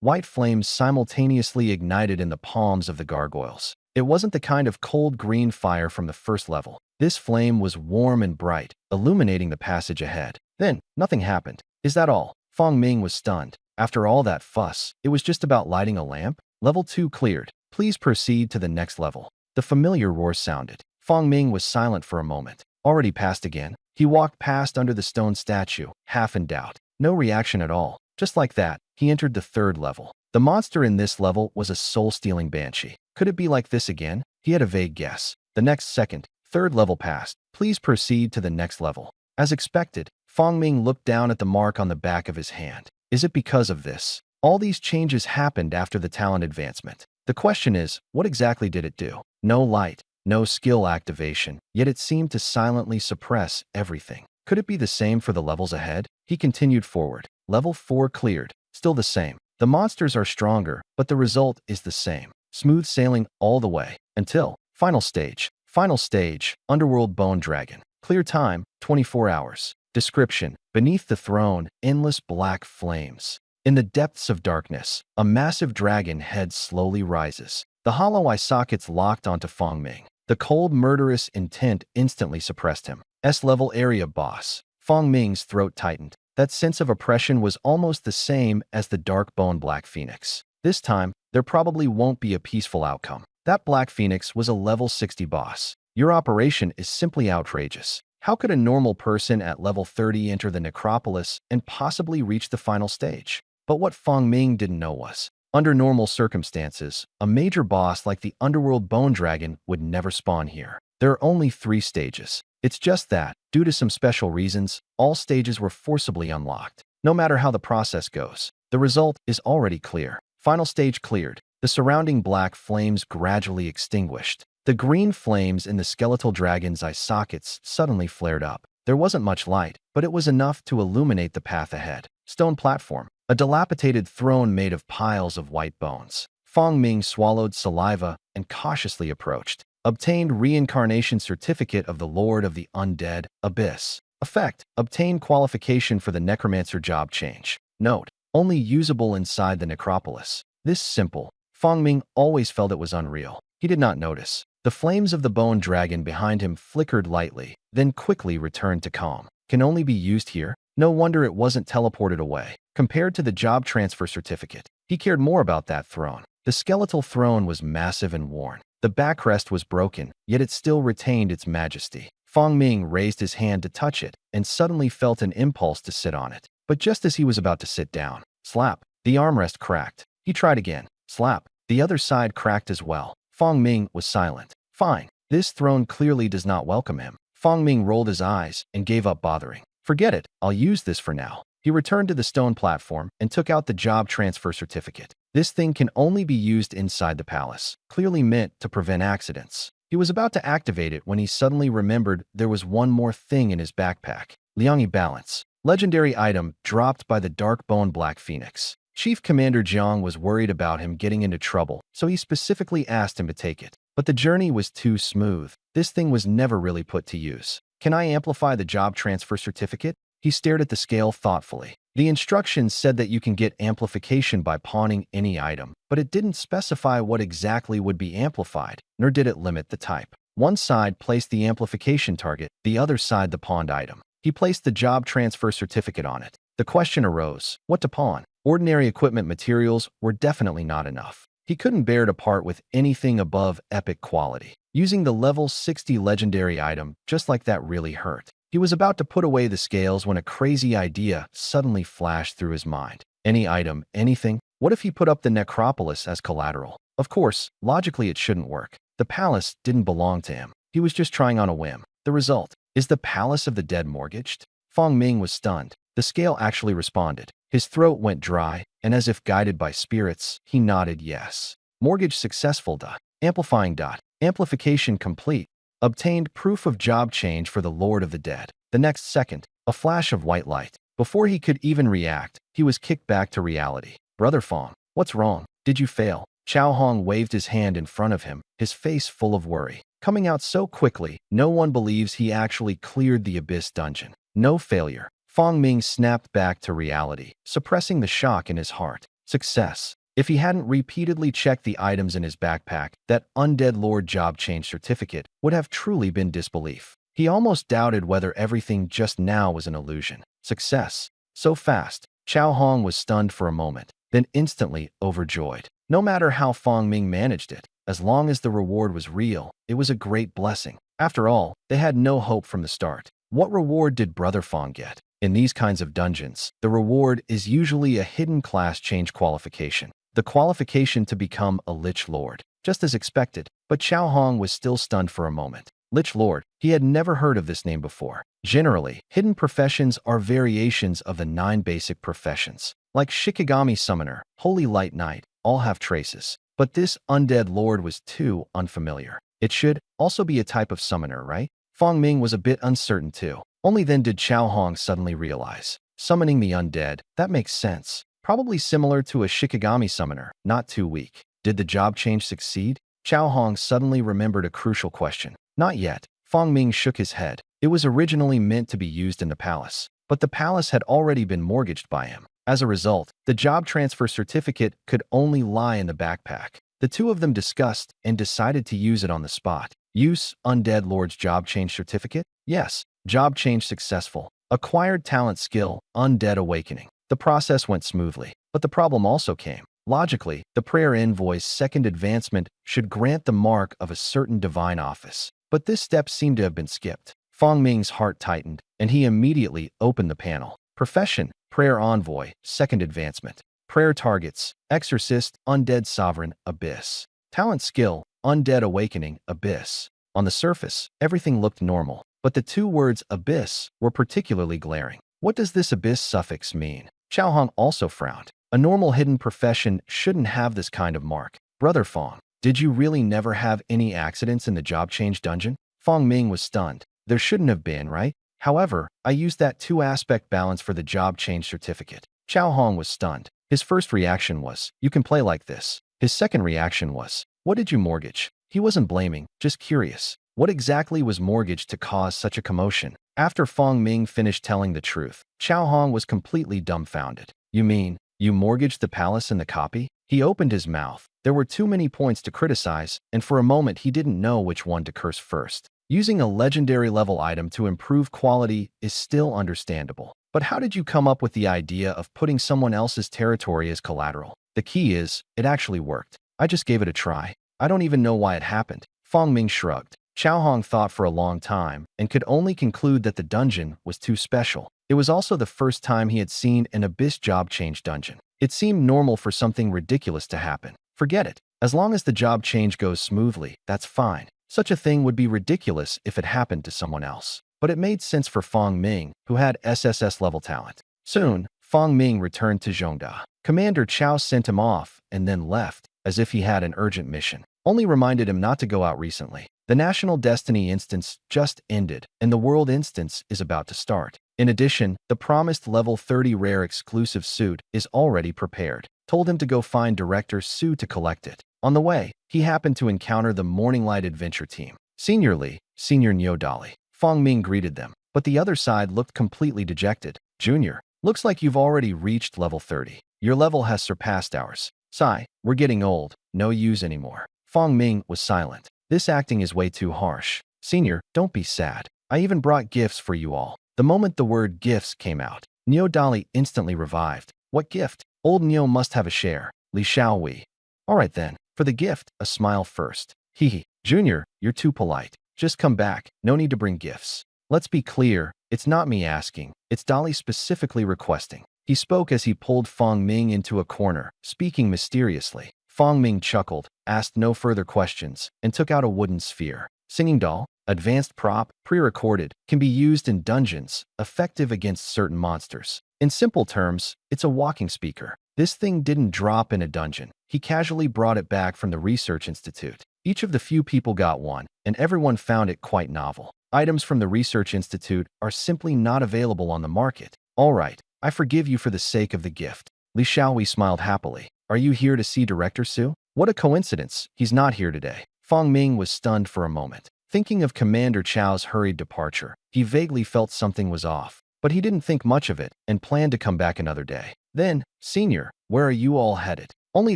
white flames simultaneously ignited in the palms of the gargoyles. It wasn't the kind of cold green fire from the first level. This flame was warm and bright, illuminating the passage ahead. Then, nothing happened. Is that all? Fong Ming was stunned. After all that fuss, it was just about lighting a lamp? Level 2 cleared. Please proceed to the next level. The familiar roar sounded. Fong Ming was silent for a moment. Already passed again? He walked past under the stone statue, half in doubt. No reaction at all. Just like that, he entered the third level. The monster in this level was a soul-stealing banshee. Could it be like this again? He had a vague guess. The next second, third level passed. Please proceed to the next level. As expected, Fong Ming looked down at the mark on the back of his hand. Is it because of this? All these changes happened after the talent advancement. The question is, what exactly did it do? No light, no skill activation, yet it seemed to silently suppress everything. Could it be the same for the levels ahead? He continued forward. Level 4 cleared. Still the same. The monsters are stronger, but the result is the same. Smooth sailing all the way. Until final stage. Final stage, Underworld Bone Dragon. Clear time, 24 hours. Description, beneath the throne, endless black flames. In the depths of darkness, a massive dragon head slowly rises. The hollow eye sockets locked onto Fong Ming. The cold, murderous intent instantly suppressed him. S-level area boss. Fong Ming's throat tightened. That sense of oppression was almost the same as the dark bone Black Phoenix. This time, there probably won't be a peaceful outcome. That Black Phoenix was a level 60 boss. Your operation is simply outrageous. How could a normal person at level 30 enter the necropolis and possibly reach the final stage? But what Fong Ming didn't know was, under normal circumstances, a major boss like the Underworld Bone Dragon would never spawn here. There are only 3 stages. It's just that, due to some special reasons, all stages were forcibly unlocked. No matter how the process goes, the result is already clear. Final stage cleared. The surrounding black flames gradually extinguished. The green flames in the skeletal dragon's eye sockets suddenly flared up. There wasn't much light, but it was enough to illuminate the path ahead. Stone platform. A dilapidated throne made of piles of white bones. Fong Ming swallowed saliva and cautiously approached. Obtained reincarnation certificate of the Lord of the Undead, Abyss. Effect. Obtain qualification for the necromancer job change. Note. Only usable inside the necropolis. This simple. Fong Ming always felt it was unreal. He did not notice. The flames of the bone dragon behind him flickered lightly, then quickly returned to calm. Can only be used here? No wonder it wasn't teleported away. Compared to the job transfer certificate, he cared more about that throne. The skeletal throne was massive and worn. The backrest was broken, yet it still retained its majesty. Fong Ming raised his hand to touch it and suddenly felt an impulse to sit on it. But just as he was about to sit down, slap, the armrest cracked. He tried again. Slap, the other side cracked as well. Fong Ming was silent. Fine, this throne clearly does not welcome him. Fong Ming rolled his eyes and gave up bothering. Forget it, I'll use this for now. He returned to the stone platform and took out the job transfer certificate. This thing can only be used inside the palace, clearly meant to prevent accidents. He was about to activate it when he suddenly remembered there was one more thing in his backpack. Liangyi Balance. Legendary item dropped by the Dark Bone Black Phoenix. Chief Commander Jiang was worried about him getting into trouble, so he specifically asked him to take it. But the journey was too smooth. This thing was never really put to use. Can I amplify the job transfer certificate? He stared at the scale thoughtfully. The instructions said that you can get amplification by pawning any item, but it didn't specify what exactly would be amplified, nor did it limit the type. One side placed the amplification target, the other side the pawned item. He placed the job transfer certificate on it. The question arose, what to pawn? Ordinary equipment materials were definitely not enough. He couldn't bear to part with anything above epic quality. Using the level 60 legendary item just like that really hurt. He was about to put away the scales when a crazy idea suddenly flashed through his mind. Any item, anything? What if he put up the necropolis as collateral? Of course, logically it shouldn't work. The palace didn't belong to him. He was just trying on a whim. The result, is the palace of the dead mortgaged? Fong Ming was stunned. The scale actually responded. His throat went dry, and as if guided by spirits, he nodded yes. Mortgage successful. Amplifying. Amplification complete. Obtained proof of job change for the Lord of the Dead. The next second, a flash of white light. Before he could even react, he was kicked back to reality. Brother Fong, what's wrong? Did you fail? Chao Hong waved his hand in front of him, his face full of worry. Coming out so quickly, no one believes he actually cleared the Abyss dungeon. No failure. Fong Ming snapped back to reality, suppressing the shock in his heart. Success. If he hadn't repeatedly checked the items in his backpack, that Undead Lord job change certificate would have truly been disbelief. He almost doubted whether everything just now was an illusion. Success. So fast. Chao Hong was stunned for a moment, then instantly overjoyed. No matter how Fong Ming managed it, as long as the reward was real, it was a great blessing. After all, they had no hope from the start. What reward did Brother Fong get? In these kinds of dungeons, the reward is usually a hidden class change qualification. The qualification to become a Lich Lord. Just as expected, but Chao Hong was still stunned for a moment. Lich Lord, he had never heard of this name before. Generally, hidden professions are variations of the 9 basic professions. Like Shikigami Summoner, Holy Light Knight, all have traces. But this Undead Lord was too unfamiliar. It should also be a type of summoner, right? Fong Ming was a bit uncertain too. Only then did Chao Hong suddenly realize. Summoning the undead, that makes sense. Probably similar to a Shikigami summoner, not too weak. Did the job change succeed? Chao Hong suddenly remembered a crucial question. Not yet. Fong Ming shook his head. It was originally meant to be used in the palace, but the palace had already been mortgaged by him. As a result, the job transfer certificate could only lie in the backpack. The two of them discussed and decided to use it on the spot. Use Undead Lord's job change certificate? Yes. Job change successful. Acquired talent skill, Undead Awakening. The process went smoothly, but the problem also came. Logically, the prayer envoy's second advancement should grant the mark of a certain divine office. But this step seemed to have been skipped. Fong Ming's heart tightened, and he immediately opened the panel. Profession, Prayer Envoy, second advancement. Prayer targets, Exorcist, Undead Sovereign, Abyss. Talent skill, Undead Awakening, Abyss. On the surface, everything looked normal, but the two words Abyss were particularly glaring. What does this Abyss suffix mean? Chao Hong also frowned. A normal hidden profession shouldn't have this kind of mark. Brother Fong, did you really never have any accidents in the job change dungeon? Fong Ming was stunned. There shouldn't have been, right? However, I used that two-aspect balance for the job change certificate. Chao Hong was stunned. His first reaction was, "You can play like this." His second reaction was, "What did you mortgage?" He wasn't blaming, just curious. What exactly was mortgaged to cause such a commotion? After Fong Ming finished telling the truth, Chao Hong was completely dumbfounded. "You mean, you mortgaged the palace and the copy?" He opened his mouth. There were too many points to criticize, and for a moment he didn't know which one to curse first. Using a legendary level item to improve quality is still understandable. But how did you come up with the idea of putting someone else's territory as collateral? The key is, it actually worked. I just gave it a try. I don't even know why it happened. Fong Ming shrugged. Chao Hong thought for a long time and could only conclude that the dungeon was too special. It was also the first time he had seen an Abyss job change dungeon. It seemed normal for something ridiculous to happen. Forget it. As long as the job change goes smoothly, that's fine. Such a thing would be ridiculous if it happened to someone else. But it made sense for Fong Ming, who had SSS-level talent. Soon, Fong Ming returned to Zhongda. Commander Chao sent him off and then left, as if he had an urgent mission. Only reminded him not to go out recently. The National Destiny instance just ended, and the World instance is about to start. In addition, the promised level 30 rare exclusive suit is already prepared. Told him to go find Director Su to collect it. On the way, he happened to encounter the Morning Light Adventure team. Senior Lee, Senior Nyo Dali. Fong Ming greeted them, but the other side looked completely dejected. "Junior, looks like you've already reached level 30. Your level has surpassed ours. Sigh, we're getting old, no use anymore." Fong Ming was silent. "This acting is way too harsh. Senior, don't be sad. I even brought gifts for you all." The moment the word gifts came out, Nyo Dali instantly revived. "What gift? Old Nyo must have a share. Li Xiaowei." "All right then, for the gift, a smile first." "Hee. Junior, you're too polite. Just come back, no need to bring gifts." "Let's be clear, it's not me asking, it's Dali specifically requesting." He spoke as he pulled Fong Ming into a corner, speaking mysteriously. Fong Ming chuckled, asked no further questions, and took out a wooden sphere. "Singing doll, advanced prop, pre-recorded, can be used in dungeons, effective against certain monsters. In simple terms, it's a walking speaker." This thing didn't drop in a dungeon. He casually brought it back from the Research Institute. Each of the few people got one, and everyone found it quite novel. Items from the Research Institute are simply not available on the market. "All right, I forgive you for the sake of the gift." Li Xiaowei smiled happily. "Are you here to see Director Su?" "What a coincidence, he's not here today." Fong Ming was stunned for a moment. Thinking of Commander Chao's hurried departure, he vaguely felt something was off. But he didn't think much of it and planned to come back another day. Then, "Senior, where are you all headed?" Only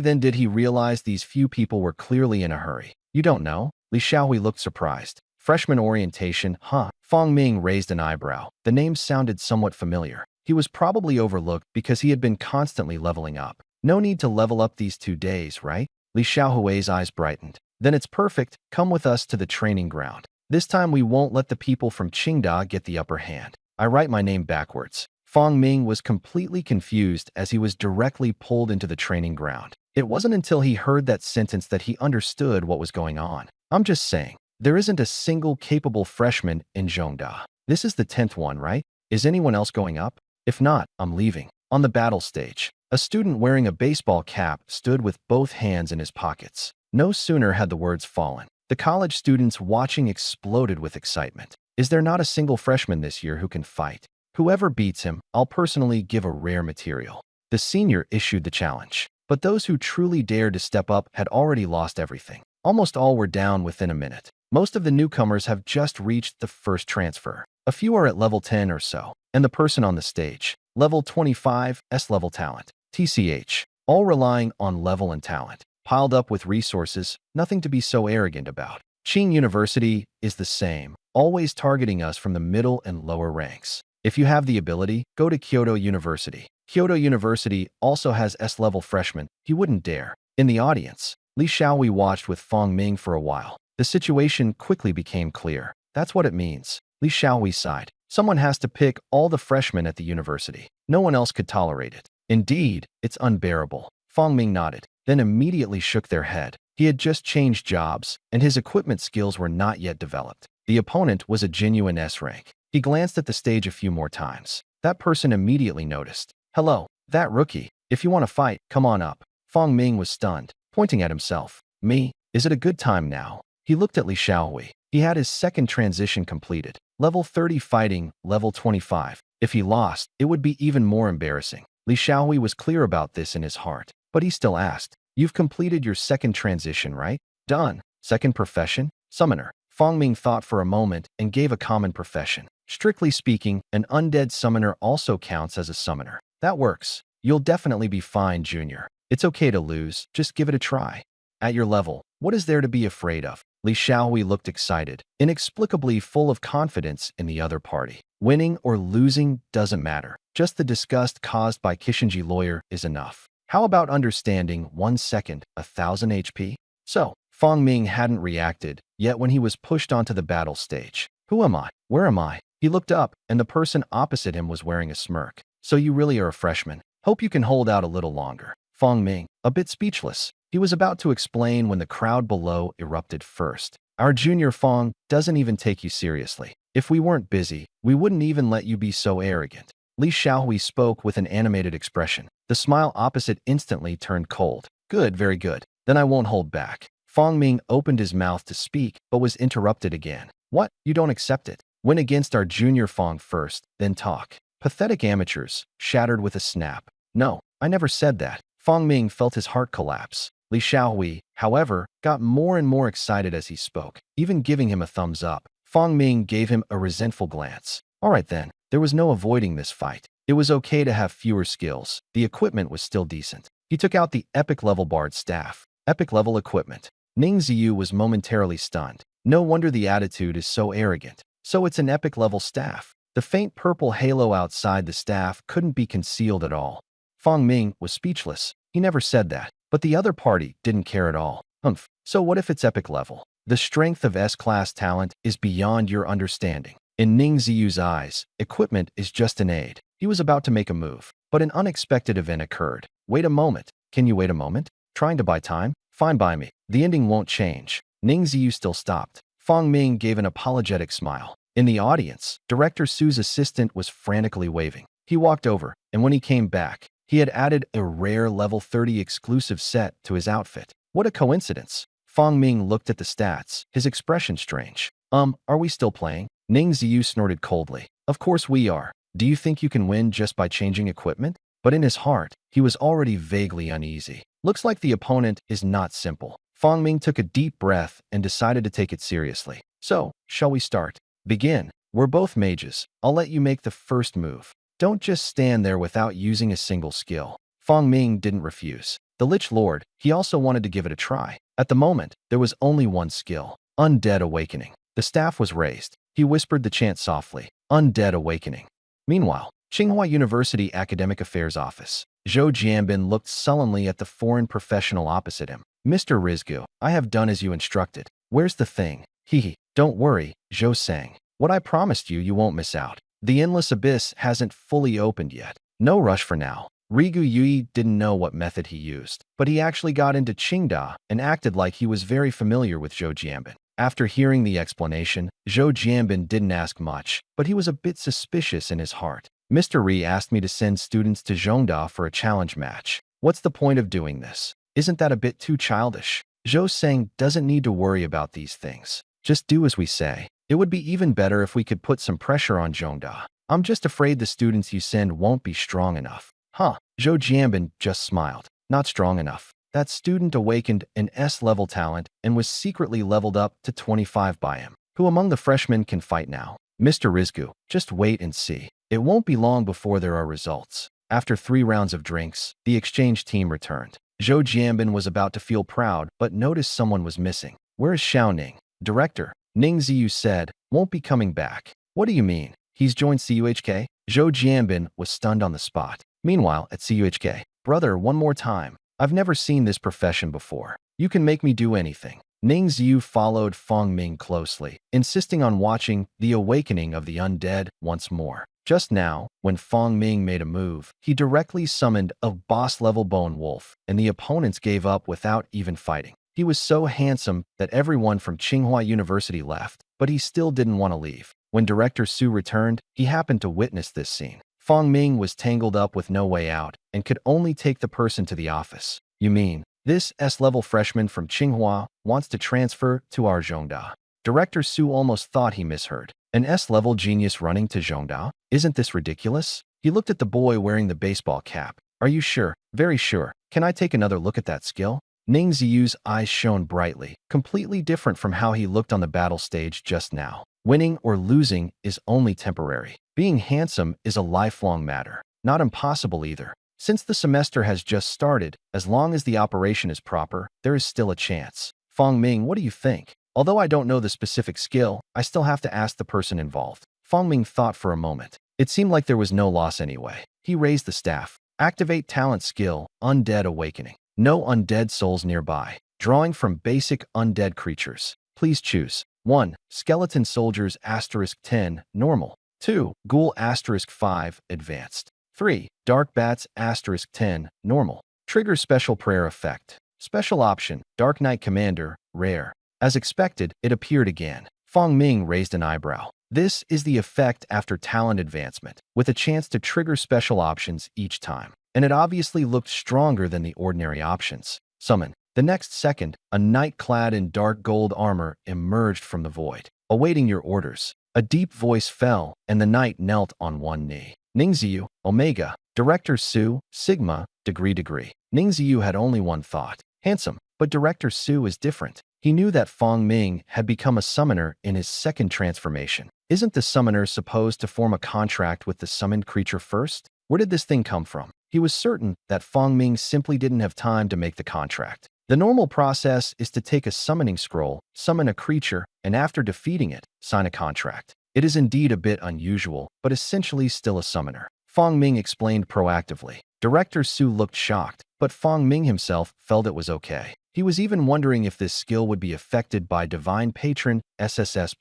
then did he realize these few people were clearly in a hurry. "You don't know?" Li Xiaowei looked surprised. "Freshman orientation, huh?" Fong Ming raised an eyebrow. The name sounded somewhat familiar. He was probably overlooked because he had been constantly leveling up. "No need to level up these 2 days, right?" Li Xiaohui's eyes brightened. "Then it's perfect. Come with us to the training ground. This time we won't let the people from Qingda get the upper hand. I write my name backwards." Fong Ming was completely confused as he was directly pulled into the training ground. It wasn't until he heard that sentence that he understood what was going on. "I'm just saying, there isn't a single capable freshman in Zhongda. This is the 10th one, right? Is anyone else going up? If not, I'm leaving." On the battle stage, a student wearing a baseball cap stood with both hands in his pockets. No sooner had the words fallen, the college students watching exploded with excitement. "Is there not a single freshman this year who can fight? Whoever beats him, I'll personally give a rare material." The senior issued the challenge. But those who truly dared to step up had already lost everything. Almost all were down within a minute. Most of the newcomers have just reached the first transfer. A few are at level 10 or so. And the person on the stage, level 25, S-level talent. TCH, all relying on level and talent. Piled up with resources, nothing to be so arrogant about. Qing University is the same, always targeting us from the middle and lower ranks. If you have the ability, go to Kyoto University. Kyoto University also has S-level freshmen. He wouldn't dare. In the audience, Li Xiaowei watched with Fong Ming for a while. The situation quickly became clear. That's what it means. Li Xiaowei sighed. Someone has to pick all the freshmen at the university. No one else could tolerate it. Indeed, it's unbearable. Fong Ming nodded, then immediately shook their head. He had just changed jobs, and his equipment skills were not yet developed. The opponent was a genuine S rank. He glanced at the stage a few more times. That person immediately noticed. "Hello, that rookie. If you want to fight, come on up." Fong Ming was stunned, pointing at himself. "Me? Is it a good time now?" He looked at Li Xiaowei. He had his second transition completed. Level 30 fighting, level 25. If he lost, it would be even more embarrassing. Li Xiaohui was clear about this in his heart, but he still asked, "You've completed your second transition, right?" "Done." "Second profession?" "Summoner." Fang Ming thought for a moment and gave a common profession. "Strictly speaking, an undead summoner also counts as a summoner." "That works. You'll definitely be fine, Junior. It's okay to lose, just give it a try. At your level, what is there to be afraid of?" Li Xiaohui looked excited, inexplicably full of confidence in the other party. Winning or losing doesn't matter. Just the disgust caused by Kishinji lawyer is enough. How about understanding 1 second, 1,000 HP? So, Fang Ming hadn't reacted, yet when he was pushed onto the battle stage. "Who am I? Where am I?" He looked up, and the person opposite him was wearing a smirk. "So you really are a freshman? Hope you can hold out a little longer." Fang Ming, a bit speechless. He was about to explain when the crowd below erupted first. "Our junior Fang doesn't even take you seriously. If we weren't busy, we wouldn't even let you be so arrogant." Li Xiaohui spoke with an animated expression. The smile opposite instantly turned cold. "Good, very good. Then I won't hold back." Fang Ming opened his mouth to speak, but was interrupted again. "What? You don't accept it? Win against our junior Fang first, then talk." Pathetic amateurs, shattered with a snap. "No, I never said that." Fang Ming felt his heart collapse. Li Xiaohui, however, got more and more excited as he spoke, even giving him a thumbs up. Fang Ming gave him a resentful glance. All right then, there was no avoiding this fight. It was okay to have fewer skills. The equipment was still decent. He took out the epic level bard staff. Epic level equipment. Ning Ziyu was momentarily stunned. No wonder the attitude is so arrogant. So it's an epic level staff. The faint purple halo outside the staff couldn't be concealed at all. Fang Ming was speechless. He never said that. But the other party didn't care at all. Humph. So what if it's epic level? The strength of S-class talent is beyond your understanding. In Ning Ziyu's eyes, equipment is just an aid. He was about to make a move, but an unexpected event occurred. Wait a moment. Can you wait a moment? Trying to buy time? Fine by me. The ending won't change. Ning Ziyu still stopped. Fang Ming gave an apologetic smile. In the audience, Director Su's assistant was frantically waving. He walked over, and when he came back, he had added a rare level 30 exclusive set to his outfit. What a coincidence. Fang Ming looked at the stats, his expression strange. Are we still playing?" Ning Ziyu snorted coldly. "Of course we are. Do you think you can win just by changing equipment?" But in his heart, he was already vaguely uneasy. Looks like the opponent is not simple. Fang Ming took a deep breath and decided to take it seriously. "So, shall we start?" "Begin. We're both mages. I'll let you make the first move. Don't just stand there without using a single skill." Fang Ming didn't refuse. The Lich Lord, he also wanted to give it a try. At the moment, there was only one skill. Undead Awakening. The staff was raised. He whispered the chant softly. Undead Awakening. Meanwhile, Tsinghua University Academic Affairs Office. Zhou Jianbin looked sullenly at the foreign professional opposite him. "Mr. Rizgu, I have done as you instructed. Where's the thing?" "Hee. Don't worry," Zhou sang. "What I promised you, you won't miss out. The Endless Abyss hasn't fully opened yet. No rush for now." Rigu Yui didn't know what method he used, but he actually got into Qingda and acted like he was very familiar with Zhou Jianbin. After hearing the explanation, Zhou Jianbin didn't ask much, but he was a bit suspicious in his heart. "Mr. Ri asked me to send students to Zhongda for a challenge match. What's the point of doing this? Isn't that a bit too childish?" Zhou Seng doesn't need to worry about these things. Just do as we say. It would be even better if we could put some pressure on Zhongda. I'm just afraid the students you send won't be strong enough. Huh. Zhou Jianbin just smiled. Not strong enough. That student awakened an S-level talent and was secretly leveled up to 25 by him. Who among the freshmen can fight now? Mr. Rizgu, just wait and see. It won't be long before there are results. After 3 rounds of drinks, the exchange team returned. Zhou Jianbin was about to feel proud, but noticed someone was missing. "Where is Xiao Ning?" "Director," Ning Ziyu said, "won't be coming back." "What do you mean? He's joined CUHK?" Zhou Jianbin was stunned on the spot. Meanwhile, at CUHK, "Brother, one more time. I've never seen this profession before. You can make me do anything." Ning Ziyu followed Fang Ming closely, insisting on watching the awakening of the undead once more. Just now, when Fang Ming made a move, he directly summoned a boss-level bone wolf, and the opponents gave up without even fighting. He was so handsome that everyone from Tsinghua University left, but he still didn't want to leave. When Director Su returned, he happened to witness this scene. Fang Ming was tangled up with no way out and could only take the person to the office. "You mean, this S-level freshman from Tsinghua wants to transfer to our Zhongda?" Director Su almost thought he misheard. An S-level genius running to Zhongdao? Isn't this ridiculous? He looked at the boy wearing the baseball cap. Are you sure? Very sure. Can I take another look at that skill? Ning Ziyu's eyes shone brightly, completely different from how he looked on the battle stage just now. Winning or losing is only temporary. Being handsome is a lifelong matter. Not impossible either. Since the semester has just started, as long as the operation is proper, there is still a chance. Fong Ming, what do you think? Although I don't know the specific skill, I still have to ask the person involved. Fong Ming thought for a moment. It seemed like there was no loss anyway. He raised the staff. Activate talent skill, Undead Awakening. No undead souls nearby. Drawing from basic undead creatures. Please choose. 1. Skeleton Soldiers *10, Normal. 2. Ghoul *5, Advanced. 3. Dark Bats *10, Normal. Trigger Special Prayer Effect. Special Option, Dark Knight Commander, Rare. As expected, it appeared again. Fong Ming raised an eyebrow. This is the effect after talent advancement, with a chance to trigger special options each time. And it obviously looked stronger than the ordinary options. Summon. The next second, a knight clad in dark gold armor emerged from the void, awaiting your orders. A deep voice fell, and the knight knelt on one knee. Ningziyu, Omega, Director Su, Sigma, Degree. Ningziyu had only one thought. Handsome, but Director Su is different. He knew that Fong Ming had become a summoner in his second transformation. Isn't the summoner supposed to form a contract with the summoned creature first? Where did this thing come from? He was certain that Fong Ming simply didn't have time to make the contract. The normal process is to take a summoning scroll, summon a creature, and after defeating it, sign a contract. It is indeed a bit unusual, but essentially still a summoner. Fong Ming explained proactively. Director Su looked shocked, but Fong Ming himself felt it was okay. He was even wondering if this skill would be affected by Divine Patron SSS+.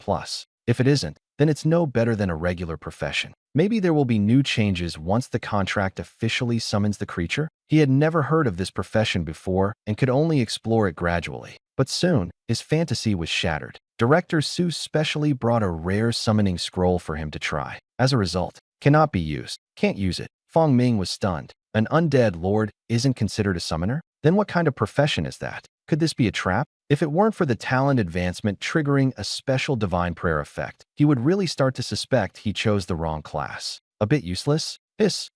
If it isn't, then it's no better than a regular profession. Maybe there will be new changes once the contract officially summons the creature? He had never heard of this profession before and could only explore it gradually. But soon, his fantasy was shattered. Director Su specially brought a rare summoning scroll for him to try. As a result, cannot be used. Can't use it. Fong Ming was stunned. An undead lord isn't considered a summoner? Then what kind of profession is that? Could this be a trap? If it weren't for the talent advancement triggering a special divine prayer effect, he would really start to suspect he chose the wrong class. A bit useless?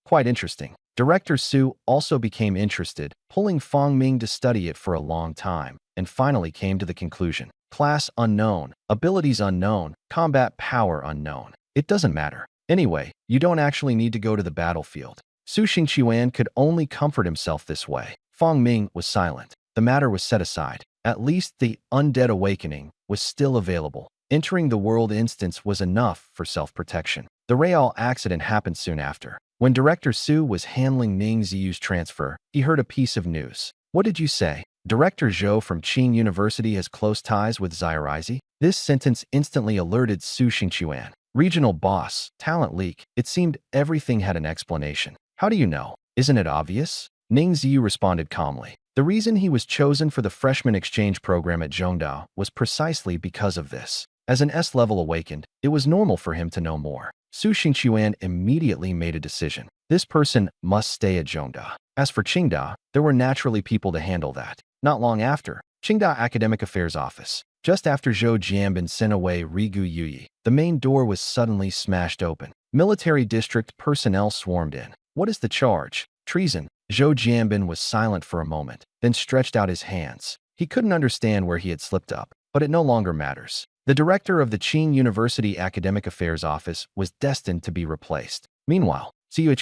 Quite interesting. Director Su also became interested, pulling Fong Ming to study it for a long time, and finally came to the conclusion. Class unknown, abilities unknown, combat power unknown. It doesn't matter. Anyway, you don't actually need to go to the battlefield. Su Xingqiuan could only comfort himself this way. Fong Ming was silent. The matter was set aside. At least the Undead Awakening was still available. Entering the world instance was enough for self-protection. The Real accident happened soon after. When Director Su was handling Ning Ziyu's transfer, he heard a piece of news. What did you say? Director Zhou from Qing University has close ties with Xiaorizi? This sentence instantly alerted Su Xingqiuan. Regional boss, talent leak. It seemed everything had an explanation. How do you know? Isn't it obvious? Ning Ziyu responded calmly. The reason he was chosen for the freshman exchange program at Zhongdao was precisely because of this. As an S-level awakened, it was normal for him to know more. Su Xingqiuan immediately made a decision. This person must stay at Zhongda. As for Qingda, there were naturally people to handle that. Not long after, Qingda Academic Affairs Office. Just after Zhou Jianbin sent away Rigu Yuyi, the main door was suddenly smashed open. Military district personnel swarmed in. What is the charge? Treason. Zhou Jianbin was silent for a moment, then stretched out his hands. He couldn't understand where he had slipped up, but it no longer matters. The director of the Qing University Academic Affairs Office was destined to be replaced. Meanwhile, Zhou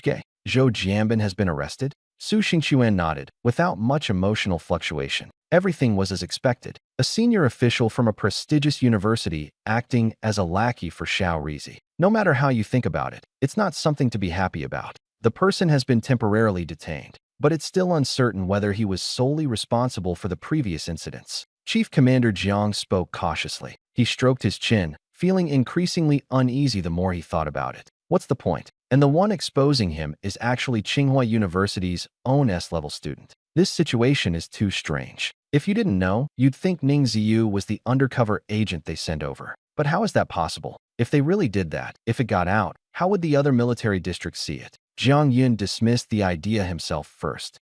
Jianbin has been arrested? Su Xingqiuan nodded, without much emotional fluctuation. Everything was as expected. A senior official from a prestigious university acting as a lackey for Xiaorizi. No matter how you think about it, it's not something to be happy about. The person has been temporarily detained, but it's still uncertain whether he was solely responsible for the previous incidents. Chief Commander Jiang spoke cautiously. He stroked his chin, feeling increasingly uneasy the more he thought about it. What's the point? And the one exposing him is actually Tsinghua University's own S-level student. This situation is too strange. If you didn't know, you'd think Ning Ziyu was the undercover agent they sent over. But how is that possible? If they really did that, if it got out, how would the other military districts see it? Jiang Yun dismissed the idea himself first.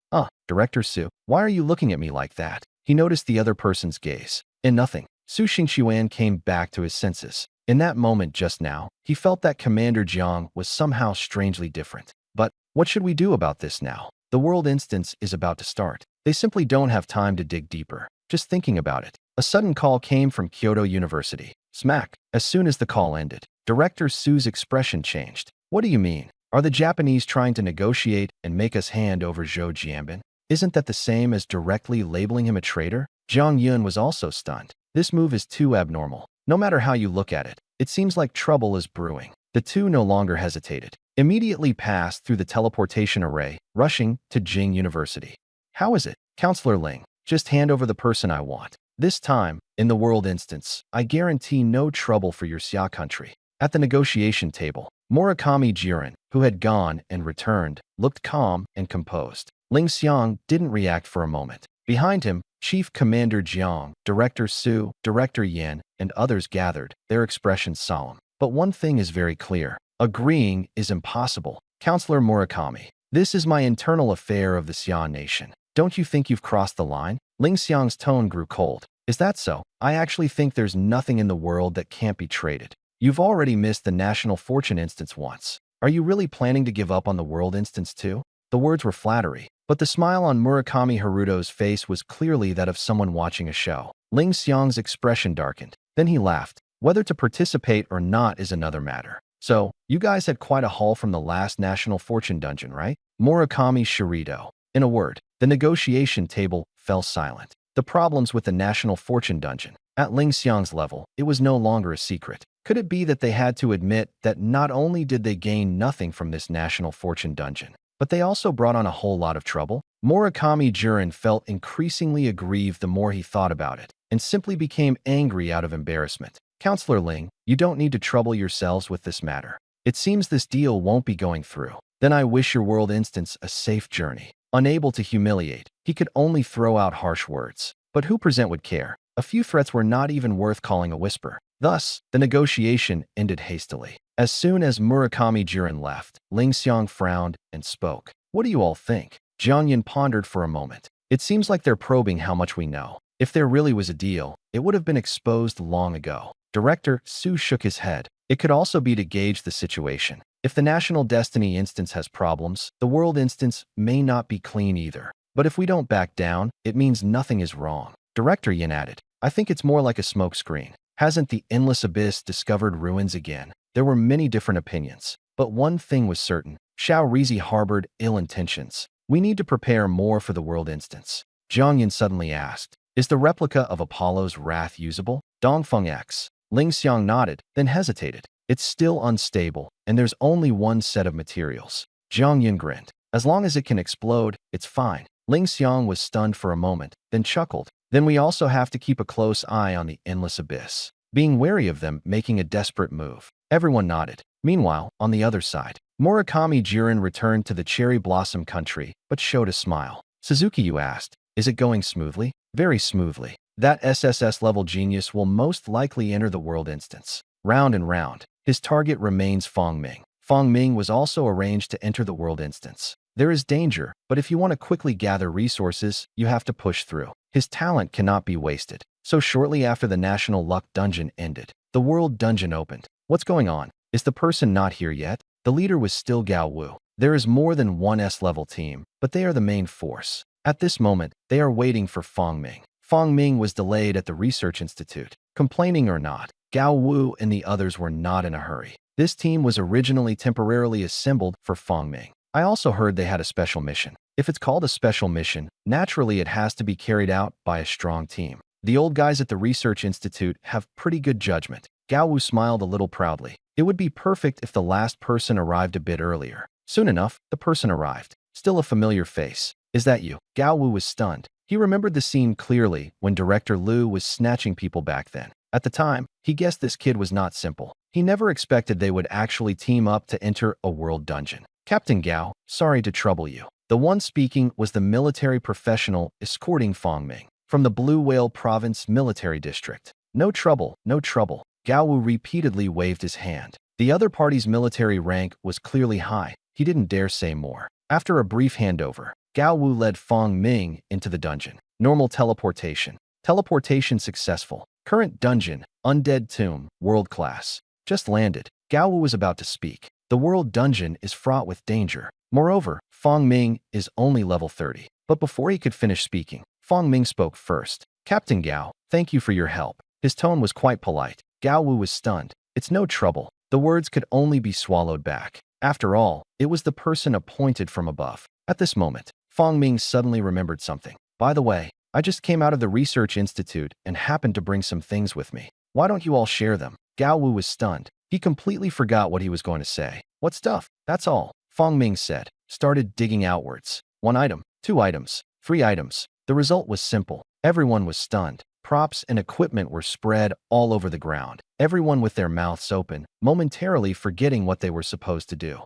Director Su, why are you looking at me like that? He noticed the other person's gaze. In nothing. Su Xingqiuan came back to his senses. In that moment just now, he felt that Commander Jiang was somehow strangely different. But what should we do about this now? The world instance is about to start. They simply don't have time to dig deeper. Just thinking about it. A sudden call came from Kyoto University. Smack. As soon as the call ended, Director Su's expression changed. What do you mean? Are the Japanese trying to negotiate and make us hand over Zhou Jianbin? Isn't that the same as directly labeling him a traitor? Zhang Yun was also stunned. This move is too abnormal. No matter how you look at it, it seems like trouble is brewing. The two no longer hesitated. Immediately passed through the teleportation array, rushing to Jing University. How is it? Counselor Ling, just hand over the person I want. This time, in the world instance, I guarantee no trouble for your Xia country. At the negotiation table, Murakami Jiren, who had gone and returned, looked calm and composed. Ling Xiang didn't react for a moment. Behind him, Chief Commander Jiang, Director Su, Director Yan, and others gathered, their expressions solemn. But one thing is very clear. Agreeing is impossible. Counselor Murakami, this is my internal affair of the Xia nation. Don't you think you've crossed the line? Ling Xiang's tone grew cold. Is that so? I actually think there's nothing in the world that can't be traded. You've already missed the national fortune instance once. Are you really planning to give up on the world instance too? The words were flattery, but the smile on Murakami Haruto's face was clearly that of someone watching a show. Ling Xiang's expression darkened. Then he laughed. Whether to participate or not is another matter. So, you guys had quite a haul from the last national fortune dungeon, right? Murakami Shirito. In a word, the negotiation table fell silent. The problems with the national fortune dungeon. At Ling Xiang's level, it was no longer a secret. Could it be that they had to admit that not only did they gain nothing from this national fortune dungeon, but they also brought on a whole lot of trouble? Murakami Jiren felt increasingly aggrieved the more he thought about it, and simply became angry out of embarrassment. Counselor Ling, you don't need to trouble yourselves with this matter. It seems this deal won't be going through. Then I wish your world instance a safe journey. Unable to humiliate, he could only throw out harsh words. But who present would care? A few threats were not even worth calling a whisper. Thus, the negotiation ended hastily. As soon as Murakami Jiren left, Ling Xiang frowned and spoke. What do you all think? Jiang Yin pondered for a moment. It seems like they're probing how much we know. If there really was a deal, it would have been exposed long ago. Director Su shook his head. It could also be to gauge the situation. If the National Destiny instance has problems, the World instance may not be clean either. But if we don't back down, it means nothing is wrong. Director Yin added, I think it's more like a smokescreen. Hasn't the Endless Abyss discovered ruins again? There were many different opinions. But one thing was certain. Xiao Rizi harbored ill intentions. We need to prepare more for the World instance. Zhang Yin suddenly asked, is the replica of Apollo's Wrath usable? Dongfeng X. Ling Xiang nodded, then hesitated. It's still unstable, and there's only one set of materials. Zhang Yin grinned. As long as it can explode, it's fine. Ling Xiang was stunned for a moment, then chuckled. Then we also have to keep a close eye on the Endless Abyss, being wary of them making a desperate move. Everyone nodded. Meanwhile, on the other side, Murakami Jiren returned to the Cherry Blossom country, but showed a smile. Suzuki, you asked, is it going smoothly? Very smoothly. That SSS-level genius will most likely enter the world instance. Round and round. His target remains Fong Ming. Fong Ming was also arranged to enter the world instance. There is danger, but if you want to quickly gather resources, you have to push through. His talent cannot be wasted. So shortly after the National Luck Dungeon ended, the World Dungeon opened. What's going on? Is the person not here yet? The leader was still Gao Wu. There is more than one S-level team, but they are the main force. At this moment, they are waiting for Fong Ming. Fong Ming was delayed at the Research Institute. Complaining or not, Gao Wu and the others were not in a hurry. This team was originally temporarily assembled for Fong Ming. I also heard they had a special mission. If it's called a special mission, naturally it has to be carried out by a strong team. The old guys at the Research Institute have pretty good judgment. Gao Wu smiled a little proudly. It would be perfect if the last person arrived a bit earlier. Soon enough, the person arrived. Still a familiar face. Is that you? Gao Wu was stunned. He remembered the scene clearly when Director Liu was snatching people back then. At the time, he guessed this kid was not simple. He never expected they would actually team up to enter a world dungeon. Captain Gao, sorry to trouble you. The one speaking was the military professional escorting Fong Ming from the Blue Whale Province Military District. No trouble, no trouble. Gao Wu repeatedly waved his hand. The other party's military rank was clearly high. He didn't dare say more. After a brief handover, Gao Wu led Fong Ming into the dungeon. Normal teleportation. Teleportation successful. Current dungeon, Undead Tomb, world class. Just landed. Gao Wu was about to speak. The world dungeon is fraught with danger. Moreover, Fong Ming is only level 30. But before he could finish speaking, Fong Ming spoke first. Captain Gao, thank you for your help. His tone was quite polite. Gao Wu was stunned. It's no trouble. The words could only be swallowed back. After all, it was the person appointed from above. At this moment, Fong Ming suddenly remembered something. By the way, I just came out of the research institute and happened to bring some things with me. Why don't you all share them? Gao Wu was stunned. He completely forgot what he was going to say. What stuff? That's all, Fong Ming said. Started digging outwards. 1 item, 2 items, 3 items. The result was simple. Everyone was stunned. Props and equipment were spread all over the ground. Everyone with their mouths open, momentarily forgetting what they were supposed to do.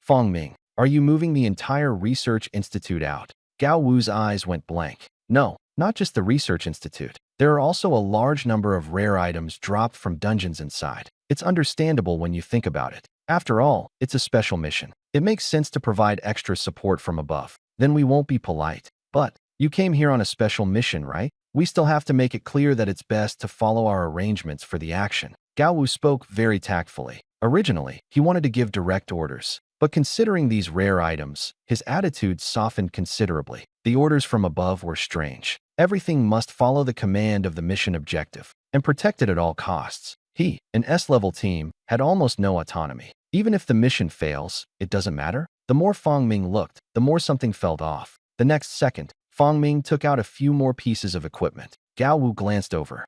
Fong Ming, are you moving the entire research institute out? Gao Wu's eyes went blank. No, not just the research institute. There are also a large number of rare items dropped from dungeons inside. It's understandable when you think about it. After all, it's a special mission. It makes sense to provide extra support from above. Then we won't be polite. But you came here on a special mission, right? We still have to make it clear that it's best to follow our arrangements for the action. Gao Wu spoke very tactfully. Originally, he wanted to give direct orders. But considering these rare items, his attitude softened considerably. The orders from above were strange. Everything must follow the command of the mission objective and protect it at all costs. He, an S-level team, had almost no autonomy. Even if the mission fails, it doesn't matter. The more Fong Ming looked, the more something felt off. The next second, Fong Ming took out a few more pieces of equipment. Gao Wu glanced over.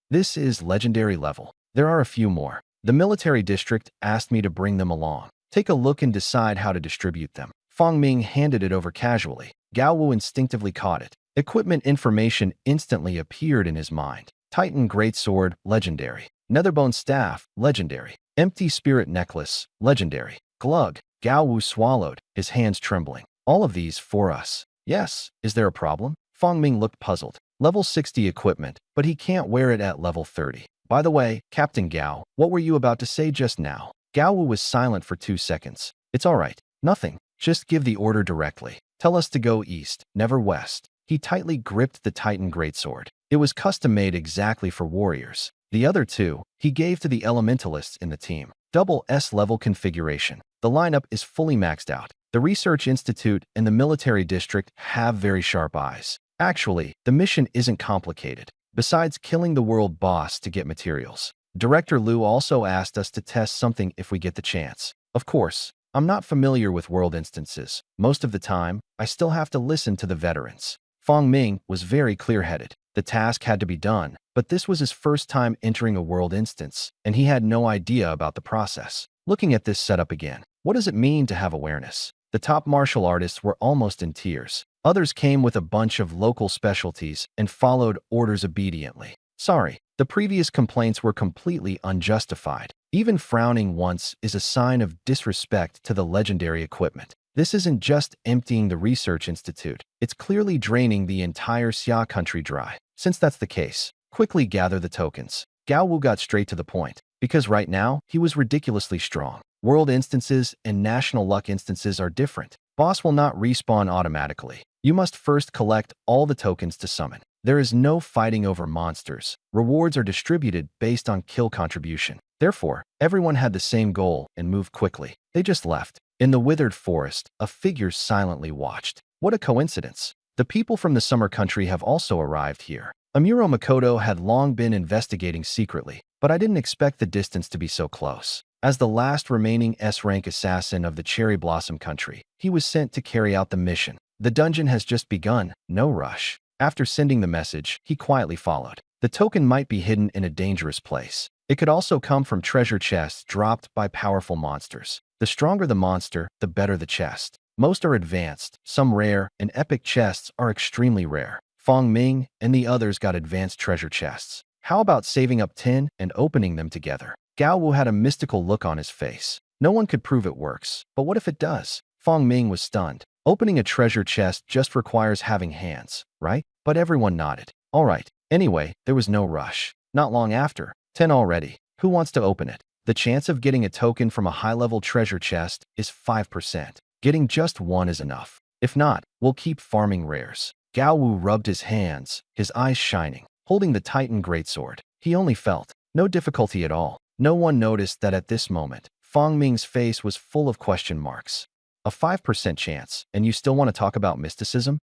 This is legendary level. There are a few more. The military district asked me to bring them along. Take a look and decide how to distribute them. Fong Ming handed it over casually. Gao Wu instinctively caught it. Equipment information instantly appeared in his mind. Titan Greatsword, legendary. Netherbone Staff, legendary. Empty Spirit Necklace, legendary. Glug. Gao Wu swallowed, his hands trembling. All of these for us. Yes, is there a problem? Fong Ming looked puzzled. Level 60 equipment, but he can't wear it at level 30. By the way, Captain Gao, what were you about to say just now? Gao Wu was silent for 2 seconds. It's all right. Nothing. Just give the order directly. Tell us to go east, never west. He tightly gripped the Titan Greatsword. It was custom-made exactly for warriors. The other 2, he gave to the elementalists in the team. Double S-level configuration. The lineup is fully maxed out. The Research Institute and the Military District have very sharp eyes. Actually, the mission isn't complicated. Besides killing the world boss to get materials, Director Liu also asked us to test something if we get the chance. Of course, I'm not familiar with world instances. Most of the time, I still have to listen to the veterans. Fong Ming was very clear-headed. The task had to be done, but this was his first time entering a world instance, and he had no idea about the process. Looking at this setup again, what does it mean to have awareness? The top martial artists were almost in tears. Others came with a bunch of local specialties and followed orders obediently. Sorry, the previous complaints were completely unjustified. Even frowning once is a sign of disrespect to the legendary equipment. This isn't just emptying the research institute. It's clearly draining the entire Xia country dry. Since that's the case, quickly gather the tokens. Gao Wu got straight to the point, because right now, he was ridiculously strong. World instances and national luck instances are different. Boss will not respawn automatically. You must first collect all the tokens to summon. There is no fighting over monsters. Rewards are distributed based on kill contribution. Therefore, everyone had the same goal and moved quickly. They just left. In the withered forest, a figure silently watched. What a coincidence. The people from the summer country have also arrived here. Amuro Makoto had long been investigating secretly, but I didn't expect the distance to be so close. As the last remaining S-rank assassin of the Cherry Blossom country, he was sent to carry out the mission. The dungeon has just begun, no rush. After sending the message, he quietly followed. The token might be hidden in a dangerous place. It could also come from treasure chests dropped by powerful monsters. The stronger the monster, the better the chest. Most are advanced, some rare, and epic chests are extremely rare. Fong Ming and the others got advanced treasure chests. How about saving up 10 and opening them together? Gao Wu had a mystical look on his face. No one could prove it works, but what if it does? Fong Ming was stunned. Opening a treasure chest just requires having hands, right? But everyone nodded. All right. Anyway, there was no rush. Not long after, 10 already. Who wants to open it? The chance of getting a token from a high-level treasure chest is 5%. Getting just one is enough. If not, we'll keep farming rares. Gao Wu rubbed his hands, his eyes shining, holding the Titan Greatsword. He only felt no difficulty at all. No one noticed that at this moment, Fong Ming's face was full of question marks. A 5% chance, and you still want to talk about mysticism?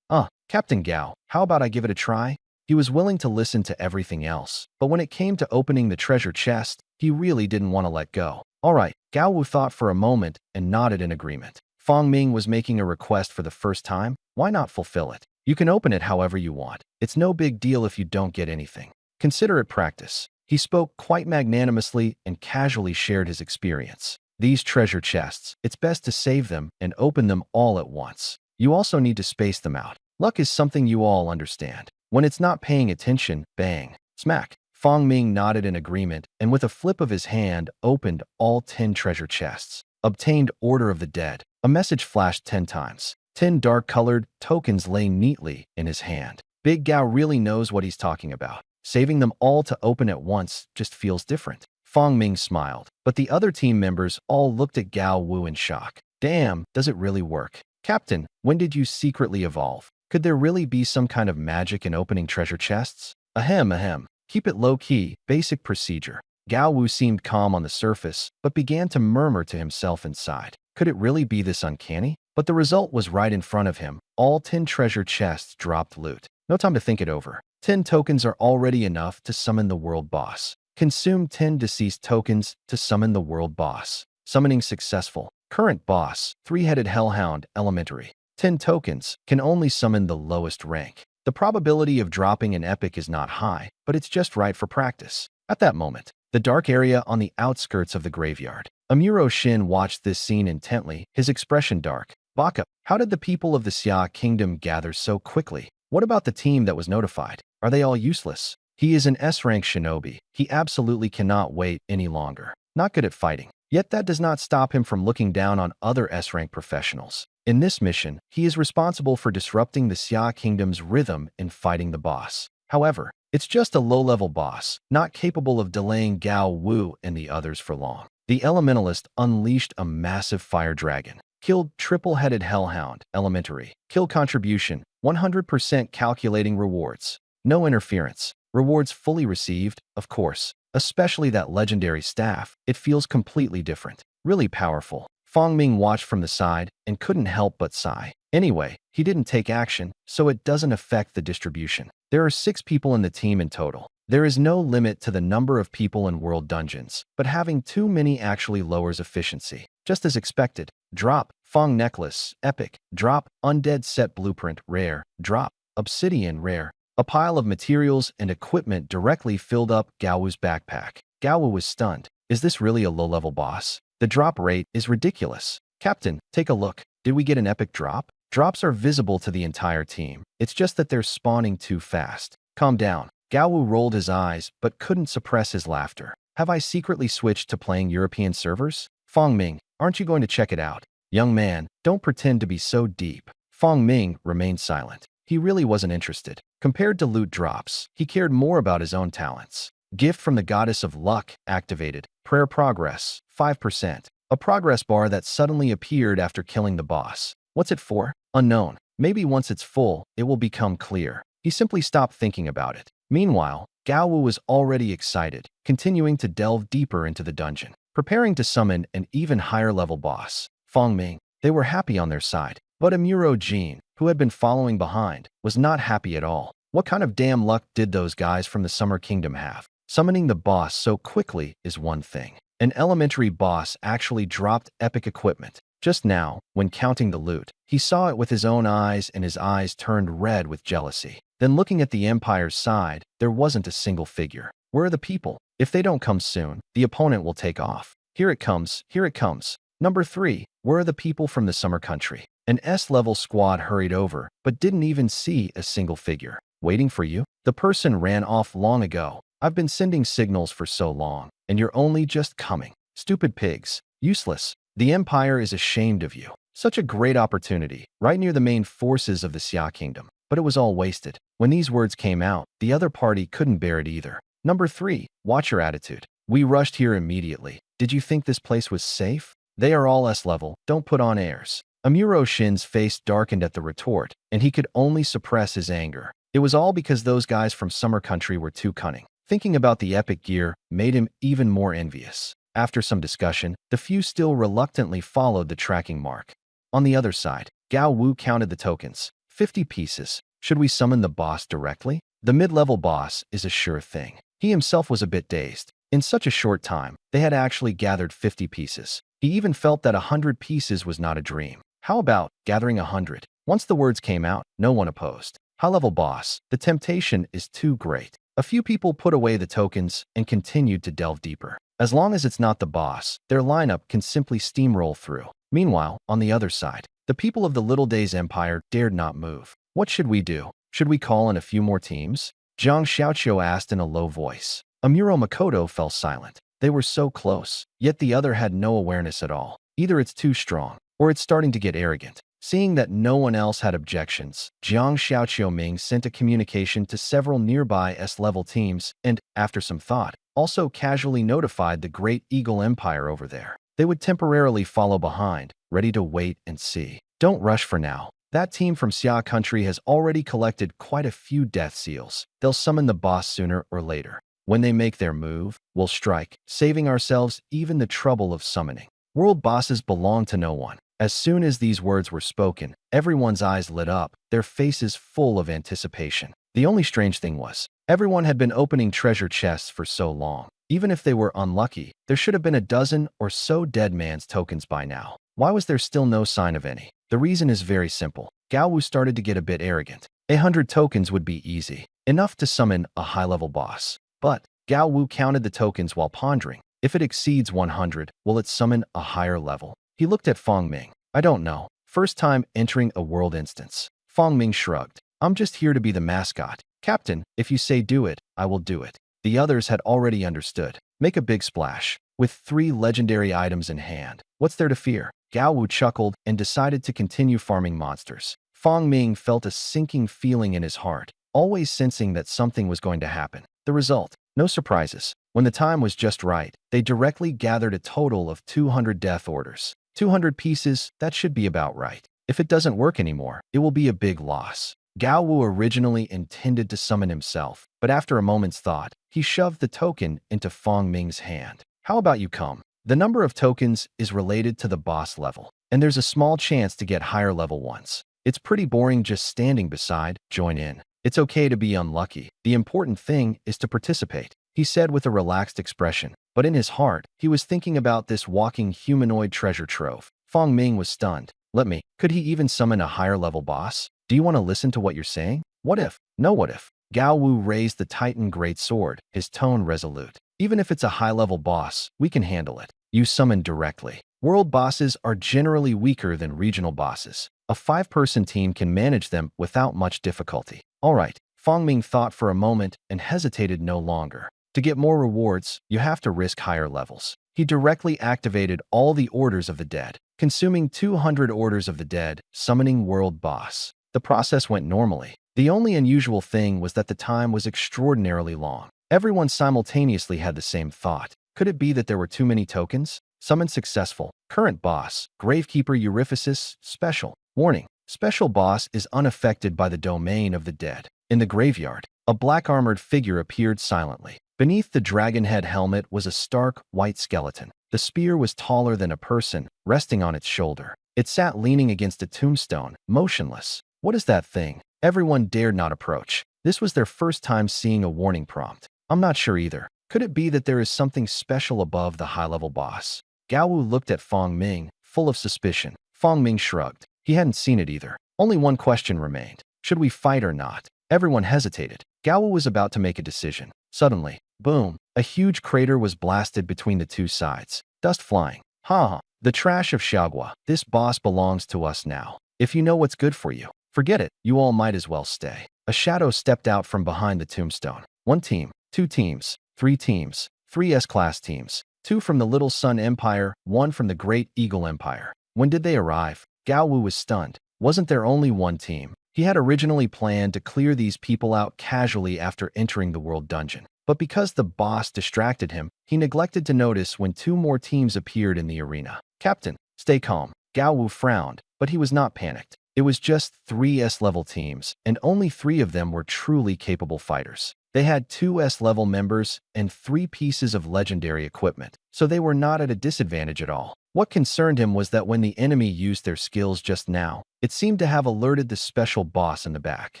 Captain Gao, how about I give it a try? He was willing to listen to everything else, but when it came to opening the treasure chest, he really didn't want to let go. All right, Gao Wu thought for a moment and nodded in agreement. Fong Ming was making a request for the first time. Why not fulfill it? You can open it however you want. It's no big deal if you don't get anything. Consider it practice. He spoke quite magnanimously and casually shared his experience. These treasure chests, it's best to save them and open them all at once. You also need to space them out. Luck is something you all understand. When it's not paying attention, bang, smack. Fong Ming nodded in agreement and with a flip of his hand opened all 10 treasure chests. Obtained Order of the Dead. A message flashed 10 times. 10 dark-colored tokens lay neatly in his hand. Big Gao really knows what he's talking about. Saving them all to open at once just feels different. Fong Ming smiled, but the other team members all looked at Gao Wu in shock. Damn, does it really work? Captain, when did you secretly evolve? Could there really be some kind of magic in opening treasure chests? Ahem. Keep it low-key, basic procedure. Gao Wu seemed calm on the surface, but began to murmur to himself inside. Could it really be this uncanny? But the result was right in front of him. All 10 treasure chests dropped loot. No time to think it over. 10 tokens are already enough to summon the world boss. Consume 10 deceased tokens to summon the world boss. Summoning successful. Current boss, 3-headed hellhound, elementary. 10 tokens can only summon the lowest rank. The probability of dropping an epic is not high, but it's just right for practice. At that moment, the dark area on the outskirts of the graveyard. Amuro Shin watched this scene intently, his expression dark. Baka, how did the people of the Xia Kingdom gather so quickly? What about the team that was notified? Are they all useless? He is an S-rank shinobi. He absolutely cannot wait any longer. Not good at fighting. Yet that does not stop him from looking down on other S-rank professionals. In this mission, he is responsible for disrupting the Xia Kingdom's rhythm in fighting the boss. However, it's just a low-level boss, not capable of delaying Gao Wu and the others for long. The Elementalist unleashed a massive fire dragon. Killed triple-headed hellhound, elementary. Kill contribution, 100% calculating rewards. No interference. Rewards fully received, of course. Especially that legendary staff, it feels completely different. Really powerful. Fong Ming watched from the side and couldn't help but sigh. Anyway, he didn't take action, so it doesn't affect the distribution. There are 6 people in the team in total. There is no limit to the number of people in world dungeons, but having too many actually lowers efficiency. Just as expected. Drop. Fong necklace, epic. Drop. Undead set blueprint, rare. Drop. Obsidian, rare. A pile of materials and equipment directly filled up Gao Wu's backpack. Gao Wu was stunned. Is this really a low-level boss? The drop rate is ridiculous. Captain, take a look. Did we get an epic drop? Drops are visible to the entire team. It's just that they're spawning too fast. Calm down. Gao Wu rolled his eyes, but couldn't suppress his laughter. Have I secretly switched to playing European servers? Fong Ming, aren't you going to check it out? Young man, don't pretend to be so deep. Fong Ming remained silent. He really wasn't interested. Compared to loot drops, he cared more about his own talents. Gift from the Goddess of Luck activated. Prayer progress, 5%. A progress bar that suddenly appeared after killing the boss. What's it for? Unknown. Maybe once it's full, it will become clear. He simply stopped thinking about it. Meanwhile, Gao Wu was already excited, continuing to delve deeper into the dungeon, preparing to summon an even higher level boss. Fong Ming, they were happy on their side. But Amuro Jin, who had been following behind, was not happy at all. What kind of damn luck did those guys from the Summer Kingdom have? Summoning the boss so quickly is one thing. An elementary boss actually dropped epic equipment. Just now, when counting the loot, he saw it with his own eyes and his eyes turned red with jealousy. Then looking at the Empire's side, there wasn't a single figure. Where are the people? If they don't come soon, the opponent will take off. Here it comes, here it comes. Number 3, where are the people from the Summer Country? An S-level squad hurried over, but didn't even see a single figure. Waiting for you? The person ran off long ago. I've been sending signals for so long, and you're only just coming. Stupid pigs. Useless. The Empire is ashamed of you. Such a great opportunity, right near the main forces of the Xia Kingdom. But it was all wasted. When these words came out, the other party couldn't bear it either. Number 3, watch your attitude. We rushed here immediately. Did you think this place was safe? They are all S-level. Don't put on airs. Amuro Shin's face darkened at the retort, and he could only suppress his anger. It was all because those guys from Summer Country were too cunning. Thinking about the epic gear made him even more envious. After some discussion, the few still reluctantly followed the tracking mark. On the other side, Gao Wu counted the tokens. 50 pieces. Should we summon the boss directly? The mid-level boss is a sure thing. He himself was a bit dazed. In such a short time, they had actually gathered 50 pieces. He even felt that 100 pieces was not a dream. How about gathering 100? Once the words came out, no one opposed. High-level boss, the temptation is too great. A few people put away the tokens and continued to delve deeper. As long as it's not the boss, their lineup can simply steamroll through. Meanwhile, on the other side, the people of the Little Days Empire dared not move. What should we do? Should we call in a few more teams? Zhang Xiaoqiu asked in a low voice. Amuro Makoto fell silent. They were so close, yet the other had no awareness at all. Either it's too strong, or it's starting to get arrogant. Seeing that no one else had objections, Zhang Xiaoqiu sent a communication to several nearby S-level teams and, after some thought, also casually notified the Great Eagle Empire over there. They would temporarily follow behind, ready to wait and see. Don't rush for now. That team from Xia country has already collected quite a few death seals. They'll summon the boss sooner or later. When they make their move, we'll strike, saving ourselves even the trouble of summoning. World bosses belong to no one. As soon as these words were spoken, everyone's eyes lit up, their faces full of anticipation. The only strange thing was, everyone had been opening treasure chests for so long. Even if they were unlucky, there should have been a dozen or so dead man's tokens by now. Why was there still no sign of any? The reason is very simple. Gao Wu started to get a bit arrogant. 100 tokens would be easy, enough to summon a high-level boss. But Gao Wu counted the tokens while pondering. If it exceeds 100, will it summon a higher level? He looked at Fong Ming. I don't know. First time entering a world instance. Fong Ming shrugged. I'm just here to be the mascot. Captain, if you say do it, I will do it. The others had already understood. Make a big splash. With 3 legendary items in hand, what's there to fear? Gao Wu chuckled and decided to continue farming monsters. Fong Ming felt a sinking feeling in his heart, always sensing that something was going to happen. The result? No surprises. When the time was just right, they directly gathered a total of 200 death orders. 200 pieces, that should be about right. If it doesn't work anymore, it will be a big loss. Gao Wu originally intended to summon himself, but after a moment's thought, he shoved the token into Fong Ming's hand. How about you come? The number of tokens is related to the boss level, and there's a small chance to get higher level ones. It's pretty boring just standing beside, join in. It's okay to be unlucky. The important thing is to participate, he said with a relaxed expression. But in his heart, he was thinking about this walking humanoid treasure trove. Fong Ming was stunned. Let me. Could he even summon a higher level boss? Do you want to listen to what you're saying? What if? No what if. Gao Wu raised the Titan Great Sword, his tone resolute. Even if it's a high-level boss, we can handle it. You summon directly. World bosses are generally weaker than regional bosses. A 5-person team can manage them without much difficulty. All right. Fong Ming thought for a moment and hesitated no longer. To get more rewards, you have to risk higher levels. He directly activated all the Orders of the Dead, consuming 200 Orders of the Dead, summoning World Boss. The process went normally. The only unusual thing was that the time was extraordinarily long. Everyone simultaneously had the same thought. Could it be that there were too many tokens? Summon successful. Current boss, Gravekeeper Euryphysis, special. Warning, special boss is unaffected by the domain of the dead. In the graveyard, a black-armored figure appeared silently. Beneath the dragon head helmet was a stark, white skeleton. The spear was taller than a person, resting on its shoulder. It sat leaning against a tombstone, motionless. What is that thing? Everyone dared not approach. This was their first time seeing a warning prompt. I'm not sure either. Could it be that there is something special above the high-level boss? Gao Wu looked at Fong Ming, full of suspicion. Fong Ming shrugged. He hadn't seen it either. Only one question remained. Should we fight or not? Everyone hesitated. Gao Wu was about to make a decision. Suddenly, boom, a huge crater was blasted between the two sides. Dust flying. Ha! The trash of Xiaogua. This boss belongs to us now. If you know what's good for you, forget it. You all might as well stay. A shadow stepped out from behind the tombstone. 1 team, 2 teams, 3 teams, 3 S-class teams, 2 from the Little Sun Empire, 1 from the Great Eagle Empire. When did they arrive? Gao Wu was stunned. Wasn't there only 1 team? He had originally planned to clear these people out casually after entering the world dungeon. But because the boss distracted him, he neglected to notice when 2 more teams appeared in the arena. Captain, stay calm. Gao Wu frowned, but he was not panicked. It was just 3 S-level teams, and only 3 of them were truly capable fighters. They had two S-level members and 3 pieces of legendary equipment, so they were not at a disadvantage at all. What concerned him was that when the enemy used their skills just now, it seemed to have alerted the special boss in the back.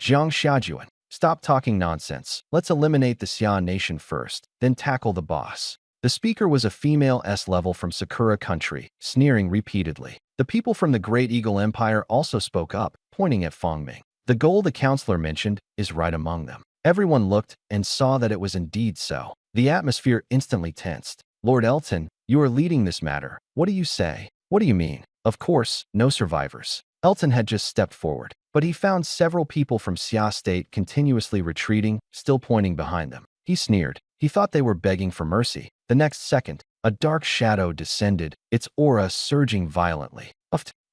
Jiang Xiaojuan, stop talking nonsense. Let's eliminate the Xia nation first, then tackle the boss. The speaker was a female S-level from Sakura country, sneering repeatedly. The people from the Great Eagle Empire also spoke up, pointing at Fangming. The goal the counselor mentioned is right among them. Everyone looked and saw that it was indeed so. The atmosphere instantly tensed. Lord Elton, you are leading this matter. What do you say? What do you mean? Of course, no survivors. Elton had just stepped forward, but he found several people from Xia State continuously retreating, still pointing behind them. He sneered. He thought they were begging for mercy. The next second, a dark shadow descended, its aura surging violently.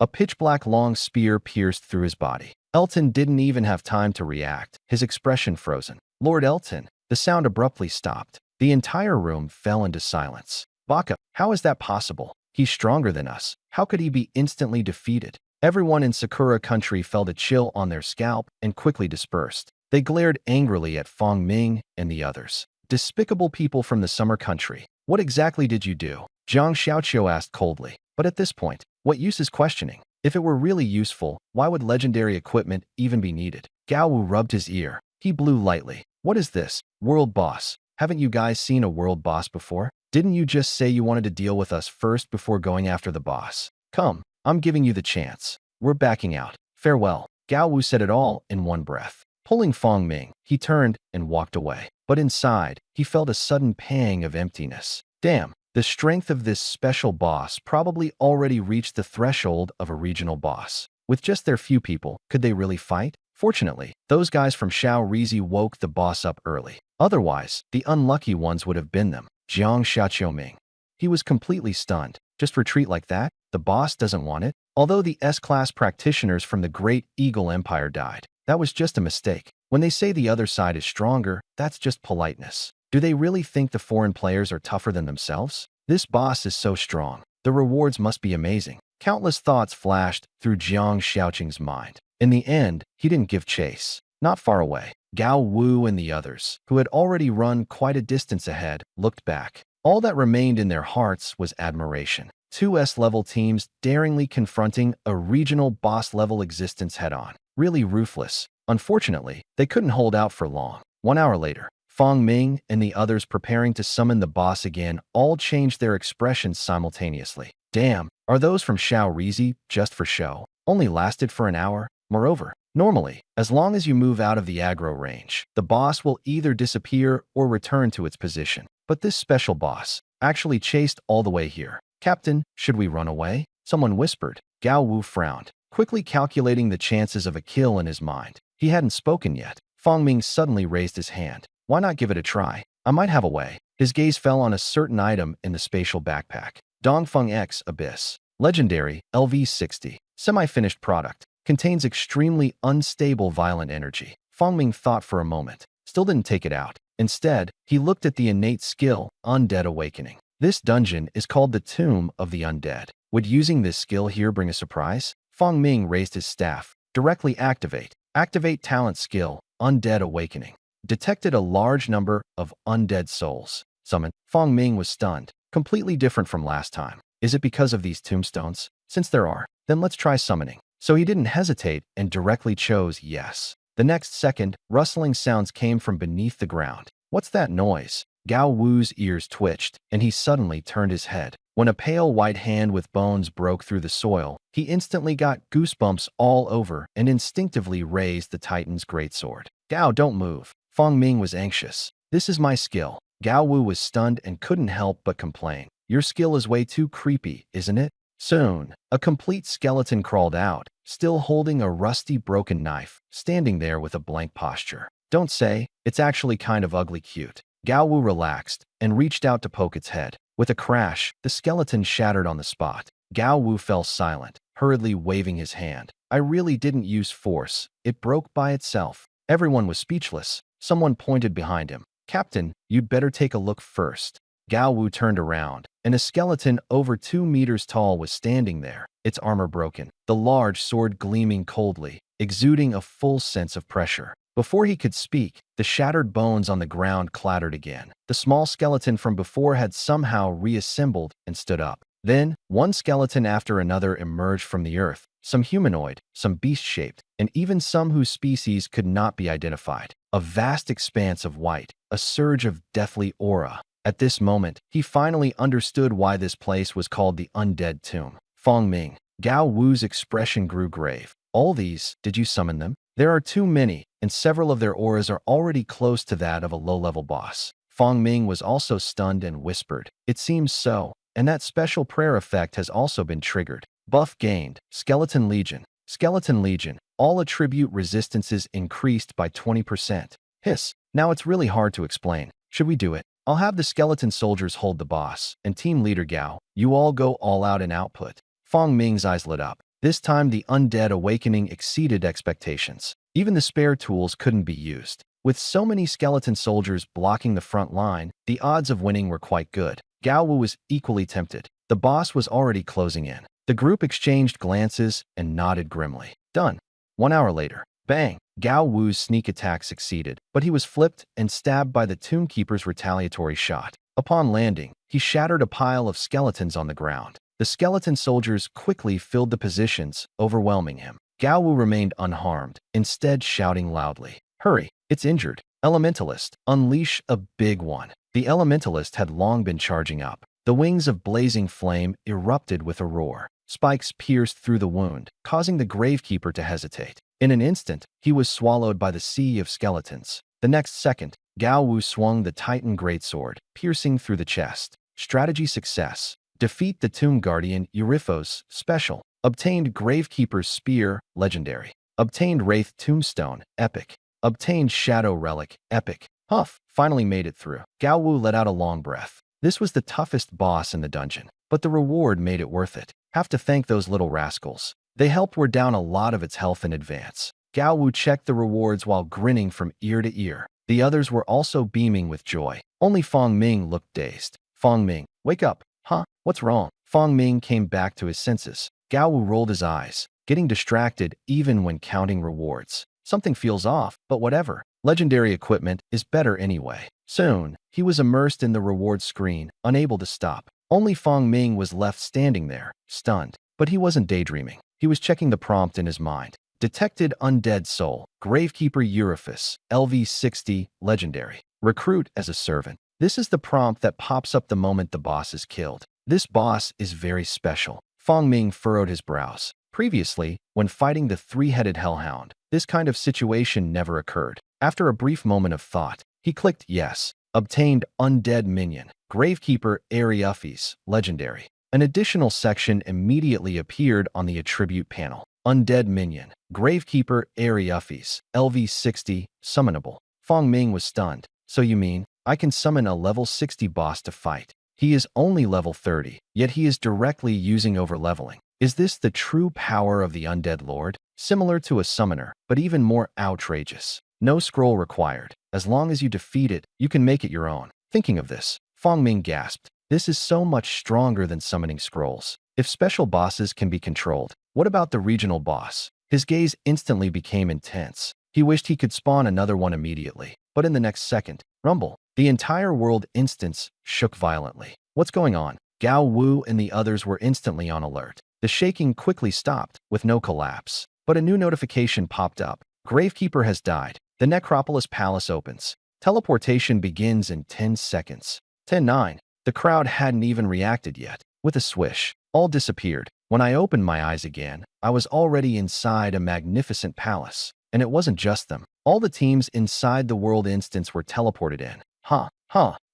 A pitch-black long spear pierced through his body. Elton didn't even have time to react, his expression frozen. Lord Elton, the sound abruptly stopped. The entire room fell into silence. Baka, how is that possible? He's stronger than us. How could he be instantly defeated? Everyone in Sakura country felt a chill on their scalp and quickly dispersed. They glared angrily at Fangming and the others. Despicable people from the summer country. What exactly did you do? Jiang Xiaoqiu asked coldly. But at this point, what use is questioning? If it were really useful, why would legendary equipment even be needed? Gao Wu rubbed his ear. He blew lightly. What is this? World boss. Haven't you guys seen a world boss before? Didn't you just say you wanted to deal with us first before going after the boss? Come, I'm giving you the chance. We're backing out. Farewell. Gao Wu said it all in one breath. Pulling Fangming, he turned and walked away. But inside, he felt a sudden pang of emptiness. Damn. The strength of this special boss probably already reached the threshold of a regional boss. With just their few people, could they really fight? Fortunately, those guys from Shao Rizi woke the boss up early. Otherwise, the unlucky ones would have been them. Jiang Xiaoqiuming. He was completely stunned. Just retreat like that? The boss doesn't want it? Although the S-class practitioners from the Great Eagle Empire died, that was just a mistake. When they say the other side is stronger, that's just politeness. Do they really think the foreign players are tougher than themselves? This boss is so strong. The rewards must be amazing. Countless thoughts flashed through Jiang Xiaoqing's mind. In the end, he didn't give chase. Not far away, Gao Wu and the others, who had already run quite a distance ahead, looked back. All that remained in their hearts was admiration. Two S-level teams daringly confronting a regional boss-level existence head-on. Really ruthless. Unfortunately, they couldn't hold out for long. 1 hour later, Fangming and the others preparing to summon the boss again all changed their expressions simultaneously. Damn, are those from Shao Rizi just for show? Only lasted for an hour? Moreover, normally, as long as you move out of the aggro range, the boss will either disappear or return to its position. But this special boss actually chased all the way here. Captain, should we run away? Someone whispered. Gao Wu frowned, quickly calculating the chances of a kill in his mind. He hadn't spoken yet. Fangming suddenly raised his hand. Why not give it a try? I might have a way. His gaze fell on a certain item in the spatial backpack. Dongfeng X Abyss. Legendary, LV60. Semi-finished product. Contains extremely unstable violent energy. Fangming thought for a moment. Still didn't take it out. Instead, he looked at the innate skill, Undead Awakening. This dungeon is called the Tomb of the Undead. Would using this skill here bring a surprise? Fangming raised his staff. Directly activate. Activate talent skill, Undead Awakening. Detected a large number of undead souls. Summon. Fangming was stunned. Completely different from last time. Is it because of these tombstones? Since there are, then let's try summoning. So he didn't hesitate and directly chose yes. The next second, rustling sounds came from beneath the ground. What's that noise? Gao Wu's ears twitched, and he suddenly turned his head. When a pale white hand with bones broke through the soil, he instantly got goosebumps all over and instinctively raised the Titan's greatsword. Gao, don't move. Fangming was anxious. This is my skill. Gao Wu was stunned and couldn't help but complain. Your skill is way too creepy, isn't it? Soon, a complete skeleton crawled out, still holding a rusty broken knife, standing there with a blank posture. Don't say, it's actually kind of ugly cute. Gao Wu relaxed and reached out to poke its head. With a crash, the skeleton shattered on the spot. Gao Wu fell silent, hurriedly waving his hand. I really didn't use force. It broke by itself. Everyone was speechless. Someone pointed behind him. Captain, you'd better take a look first. Gao Wu turned around, and a skeleton over 2 meters tall was standing there, its armor broken, the large sword gleaming coldly, exuding a full sense of pressure. Before he could speak, the shattered bones on the ground clattered again. The small skeleton from before had somehow reassembled and stood up. Then, one skeleton after another emerged from the earth, some humanoid, some beast-shaped, and even some whose species could not be identified. A vast expanse of white, a surge of deathly aura. At this moment, he finally understood why this place was called the Undead Tomb. Fong Ming. Gao Wu's expression grew grave. All these, did you summon them? There are too many, and several of their auras are already close to that of a low-level boss. Fong Ming was also stunned and whispered, "It seems so, and that special prayer effect has also been triggered." Buff gained. Skeleton Legion. Skeleton Legion. All attribute resistances increased by 20%. Hiss. Now it's really hard to explain. Should we do it? I'll have the skeleton soldiers hold the boss, and team leader Gao, you all go all out in output. Fong Ming's eyes lit up. This time the undead awakening exceeded expectations. Even the spare tools couldn't be used. With so many skeleton soldiers blocking the front line, the odds of winning were quite good. Gao Wu was equally tempted. The boss was already closing in. The group exchanged glances and nodded grimly. Done. 1 hour later. Bang! Gao Wu's sneak attack succeeded, but he was flipped and stabbed by the Tombkeeper's retaliatory shot. Upon landing, he shattered a pile of skeletons on the ground. The skeleton soldiers quickly filled the positions, overwhelming him. Gao Wu remained unharmed, instead shouting loudly, "Hurry! It's injured! Elementalist, unleash a big one!" The Elementalist had long been charging up. The wings of blazing flame erupted with a roar. Spikes pierced through the wound, causing the Gravekeeper to hesitate. In an instant, he was swallowed by the sea of skeletons. The next second, Gao Wu swung the Titan Greatsword, piercing through the chest. Strategy success. Defeat the Tomb Guardian Eurifos, special. Obtained Gravekeeper's Spear, legendary. Obtained Wraith Tombstone, epic. Obtained Shadow Relic, epic. Huff, finally made it through. Gao Wu let out a long breath. This was the toughest boss in the dungeon, but the reward made it worth it. Have to thank those little rascals. They helped wear down a lot of its health in advance. Gao Wu checked the rewards while grinning from ear to ear. The others were also beaming with joy. Only Fong Ming looked dazed. Fong Ming, wake up. Huh? What's wrong? Fong Ming came back to his senses. Gao Wu rolled his eyes, getting distracted even when counting rewards. Something feels off, but whatever. Legendary equipment is better anyway. Soon, he was immersed in the reward screen, unable to stop. Only Fong Ming was left standing there, stunned. But he wasn't daydreaming. He was checking the prompt in his mind. Detected Undead Soul, Gravekeeper Eurifus, LV60, legendary. Recruit as a servant. This is the prompt that pops up the moment the boss is killed. This boss is very special. Fong Ming furrowed his brows. Previously, when fighting the three-headed hellhound, this kind of situation never occurred. After a brief moment of thought, he clicked yes. Obtained Undead Minion, Gravekeeper Ariuffes, legendary. An additional section immediately appeared on the attribute panel. Undead Minion, Gravekeeper Ariuffes, LV60, summonable. Fong Ming was stunned. So you mean, I can summon a level 60 boss to fight? He is only level 30, yet he is directly using overleveling. Is this the true power of the Undead Lord? Similar to a summoner, but even more outrageous. No scroll required. As long as you defeat it, you can make it your own. Thinking of this, Fong Ming gasped. This is so much stronger than summoning scrolls. If special bosses can be controlled, what about the regional boss? His gaze instantly became intense. He wished he could spawn another one immediately. But in the next second, rumble. The entire world instance shook violently. What's going on? Gao Wu and the others were instantly on alert. The shaking quickly stopped, with no collapse. But a new notification popped up. Gravekeeper has died. The Necropolis Palace opens. Teleportation begins in 10 seconds. 10-9. The crowd hadn't even reacted yet. With a swish, all disappeared. When I opened my eyes again, I was already inside a magnificent palace. And it wasn't just them. All the teams inside the world instance were teleported in.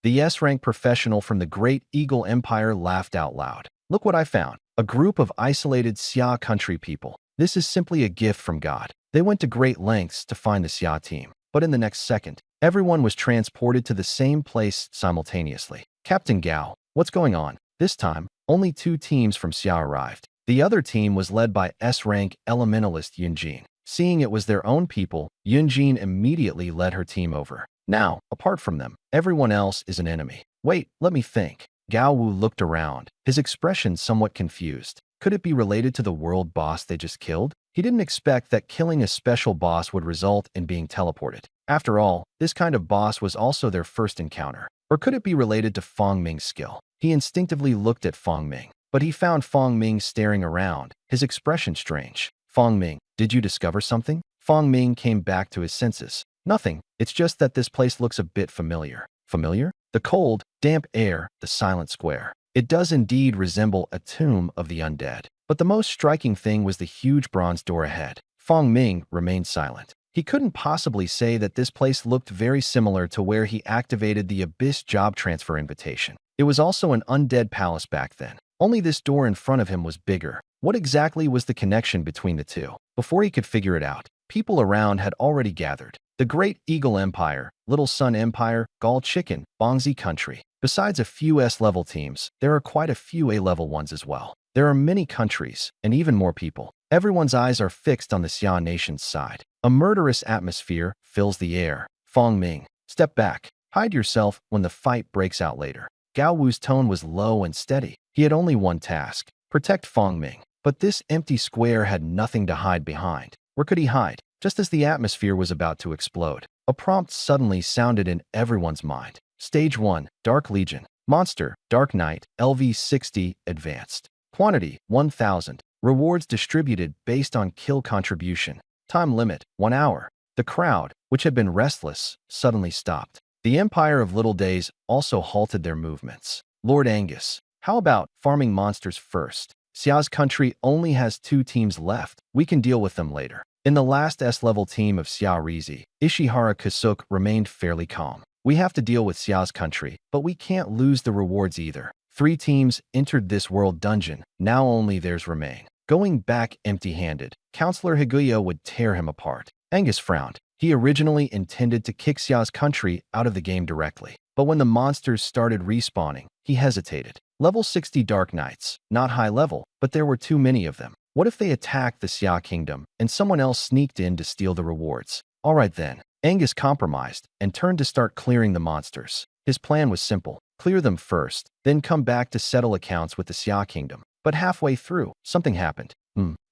The S-rank professional from the Great Eagle Empire laughed out loud. Look what I found. A group of isolated Xia country people. This is simply a gift from God. They went to great lengths to find the Xia team. But in the next second, everyone was transported to the same place simultaneously. Captain Gao, what's going on? This time, only 2 teams from Xia arrived. The other team was led by S-rank elementalist Yunjin. Seeing it was their own people, Yunjin immediately led her team over. Now, apart from them, everyone else is an enemy. Wait, let me think. Gao Wu looked around, his expression somewhat confused. Could it be related to the world boss they just killed? He didn't expect that killing a special boss would result in being teleported. After all, this kind of boss was also their first encounter. Or could it be related to Fong Ming's skill? He instinctively looked at Fong Ming, but he found Fong Ming staring around, his expression strange. Fong Ming, did you discover something? Fong Ming came back to his senses. Nothing, it's just that this place looks a bit familiar. Familiar? The cold, damp air, the silent square. It does indeed resemble a tomb of the undead. But the most striking thing was the huge bronze door ahead. Fong Ming remained silent. He couldn't possibly say that this place looked very similar to where he activated the Abyss job transfer invitation. It was also an undead palace back then. Only this door in front of him was bigger. What exactly was the connection between the two? Before he could figure it out, people around had already gathered. The Great Eagle Empire, Little Sun Empire, Gall Chicken, Bongzi Country. Besides a few S-level teams, there are quite a few A-level ones as well. There are many countries, and even more people. Everyone's eyes are fixed on the Xia nation's side. A murderous atmosphere fills the air. Fong Ming, step back. Hide yourself when the fight breaks out later. Gao Wu's tone was low and steady. He had only one task: protect Fong Ming. But this empty square had nothing to hide behind. Where could he hide? Just as the atmosphere was about to explode, a prompt suddenly sounded in everyone's mind. Stage 1, Dark Legion. Monster, Dark Knight, LV60, Advanced. Quantity, 1000. Rewards distributed based on kill contribution. Time limit, 1 hour. The crowd, which had been restless, suddenly stopped. The Empire of Little Days also halted their movements. Lord Angus, how about farming monsters first? Xia's country only has 2 teams left. We can deal with them later. In the last S-level team of Xia Rizi, Ishihara Kasuk remained fairly calm. We have to deal with Xia's country, but we can't lose the rewards either. 3 teams entered this world dungeon, now only theirs remain. Going back empty-handed, Counselor Higuya would tear him apart. Angus frowned. He originally intended to kick Xia's country out of the game directly. But when the monsters started respawning, he hesitated. Level 60 Dark Knights, not high level, but there were too many of them. What if they attacked the Xia kingdom, and someone else sneaked in to steal the rewards? Alright then. Angus compromised, and turned to start clearing the monsters. His plan was simple. Clear them first, then come back to settle accounts with the Xia kingdom. But halfway through, something happened.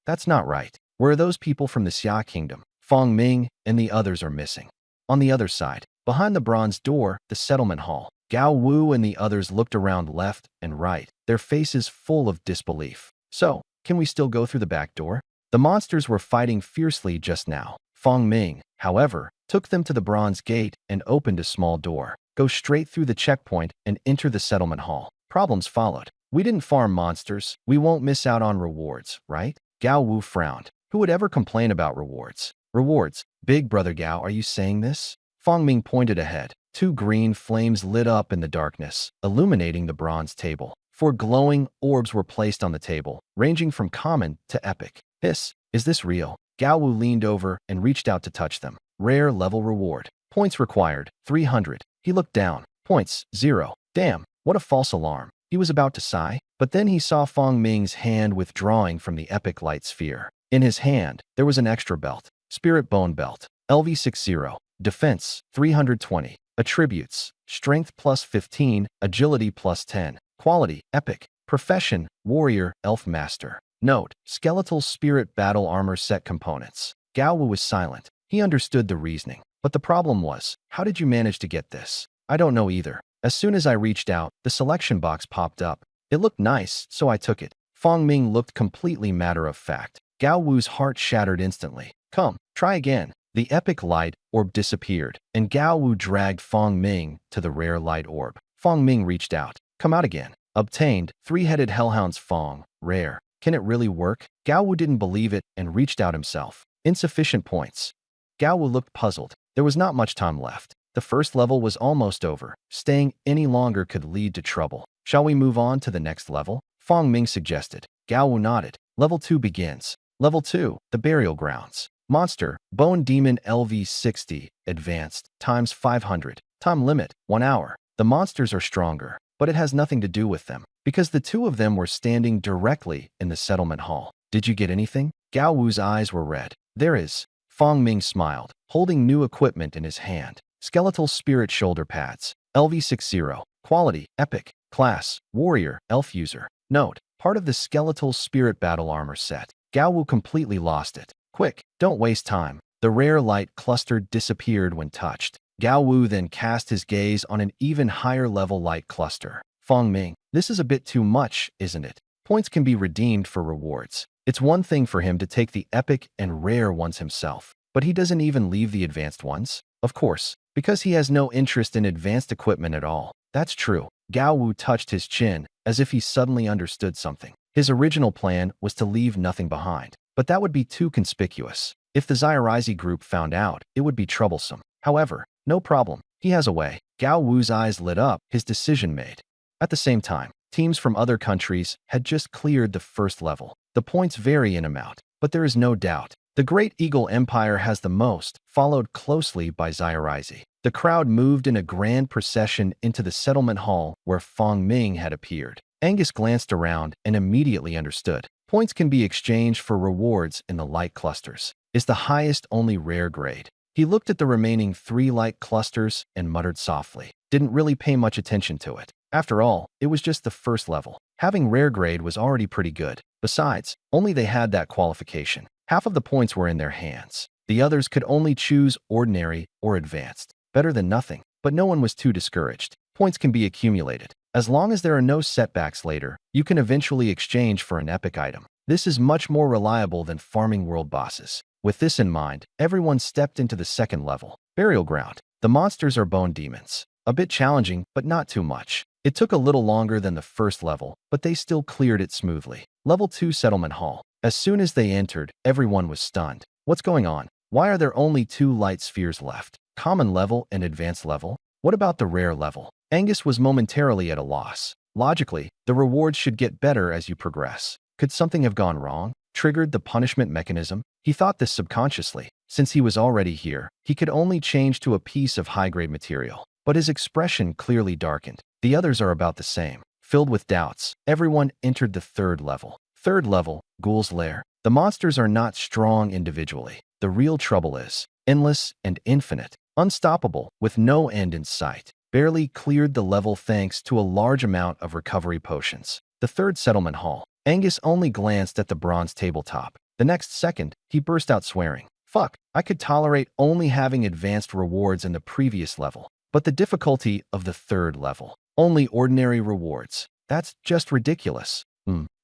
That's not right. Where are those people from the Xia kingdom? Fong Ming and the others are missing. On the other side, behind the bronze door, the settlement hall. Gao Wu and the others looked around left and right, their faces full of disbelief. So, can we still go through the back door? The monsters were fighting fiercely just now. Fong Ming, however, took them to the bronze gate and opened a small door. Go straight through the checkpoint and enter the settlement hall. Problems followed. We didn't farm monsters. We won't miss out on rewards, right? Gao Wu frowned. Who would ever complain about rewards? Rewards. Big brother Gao, are you saying this? Fong Ming pointed ahead. 2 green flames lit up in the darkness, illuminating the bronze table. 4 glowing orbs were placed on the table, ranging from common to epic. Is this real? Gao Wu leaned over and reached out to touch them. Rare level reward. Points required, 300. He looked down. Points, 0. Damn, what a false alarm. He was about to sigh, but then he saw Fong Ming's hand withdrawing from the epic light sphere. In his hand, there was an extra belt. Spirit Bone Belt. LV60. Defense, 320. Attributes, Strength plus 15, Agility plus 10. Quality, Epic. Profession, Warrior, Elf Master. Note, Skeletal Spirit Battle Armor Set Components. Gao Wu was silent. He understood the reasoning. But the problem was, how did you manage to get this? I don't know either. As soon as I reached out, the selection box popped up. It looked nice, so I took it. Fong Ming looked completely matter-of-fact. Gao Wu's heart shattered instantly. Come, try again. The epic light orb disappeared, and Gao Wu dragged Fong Ming to the rare light orb. Fong Ming reached out. Come out again. Obtained, 3-headed hellhounds Fong. Rare. Can it really work? Gao Wu didn't believe it and reached out himself. Insufficient points. Gao Wu looked puzzled. There was not much time left. The first level was almost over. Staying any longer could lead to trouble. Shall we move on to the next level? Fong Ming suggested. Gao Wu nodded. Level 2 begins. Level 2, the Burial Grounds. Monster, Bone Demon LV60, Advanced, times 500. Time limit, 1 hour. The monsters are stronger, but it has nothing to do with them, because the 2 of them were standing directly in the settlement hall. Did you get anything? Gao Wu's eyes were red. There is. Fong Ming smiled, holding new equipment in his hand. Skeletal Spirit Shoulder Pads. LV60. Quality, Epic. Class, Warrior, Elf User. Note, part of the Skeletal Spirit Battle Armor set. Gao Wu completely lost it. Quick, don't waste time. The rare light cluster disappeared when touched. Gao Wu then cast his gaze on an even higher level light cluster. Fong Ming, this is a bit too much, isn't it? Points can be redeemed for rewards. It's one thing for him to take the epic and rare ones himself, but he doesn't even leave the advanced ones? Of course, because he has no interest in advanced equipment at all. That's true. Gao Wu touched his chin, as if he suddenly understood something. His original plan was to leave nothing behind, but that would be too conspicuous. If the Zairizzi group found out, it would be troublesome. However, no problem. He has a way. Gao Wu's eyes lit up, his decision made. At the same time, teams from other countries had just cleared the first level. The points vary in amount, but there is no doubt. The Great Eagle Empire has the most, followed closely by Zairizzi. The crowd moved in a grand procession into the settlement hall where Fong Ming had appeared. Angus glanced around and immediately understood. Points can be exchanged for rewards in the light clusters. Is the highest only rare grade? He looked at the remaining 3 light clusters and muttered softly. Didn't really pay much attention to it. After all, it was just the first level. Having rare grade was already pretty good. Besides, only they had that qualification. Half of the points were in their hands. The others could only choose ordinary or advanced. Better than nothing, but no one was too discouraged. Points can be accumulated. As long as there are no setbacks later, you can eventually exchange for an epic item. This is much more reliable than farming world bosses. With this in mind, everyone stepped into the second level. Burial Ground. The monsters are bone demons. A bit challenging, but not too much. It took a little longer than the first level, but they still cleared it smoothly. Level 2 Settlement Hall. As soon as they entered, everyone was stunned. What's going on? Why are there only 2 light spheres left? Common level and advanced level? What about the rare level? Angus was momentarily at a loss. Logically, the rewards should get better as you progress. Could something have gone wrong? Triggered the punishment mechanism? He thought this subconsciously. Since he was already here, he could only change to a piece of high-grade material. But his expression clearly darkened. The others are about the same. Filled with doubts, everyone entered the third level. Third level, Ghoul's Lair. The monsters are not strong individually. The real trouble is endless and infinite, unstoppable, with no end in sight. Barely cleared the level thanks to a large amount of recovery potions. The third settlement hall. Angus only glanced at the bronze tabletop. The next second, he burst out swearing. Fuck, I could tolerate only having advanced rewards in the previous level. But the difficulty of the third level. Only ordinary rewards. That's just ridiculous.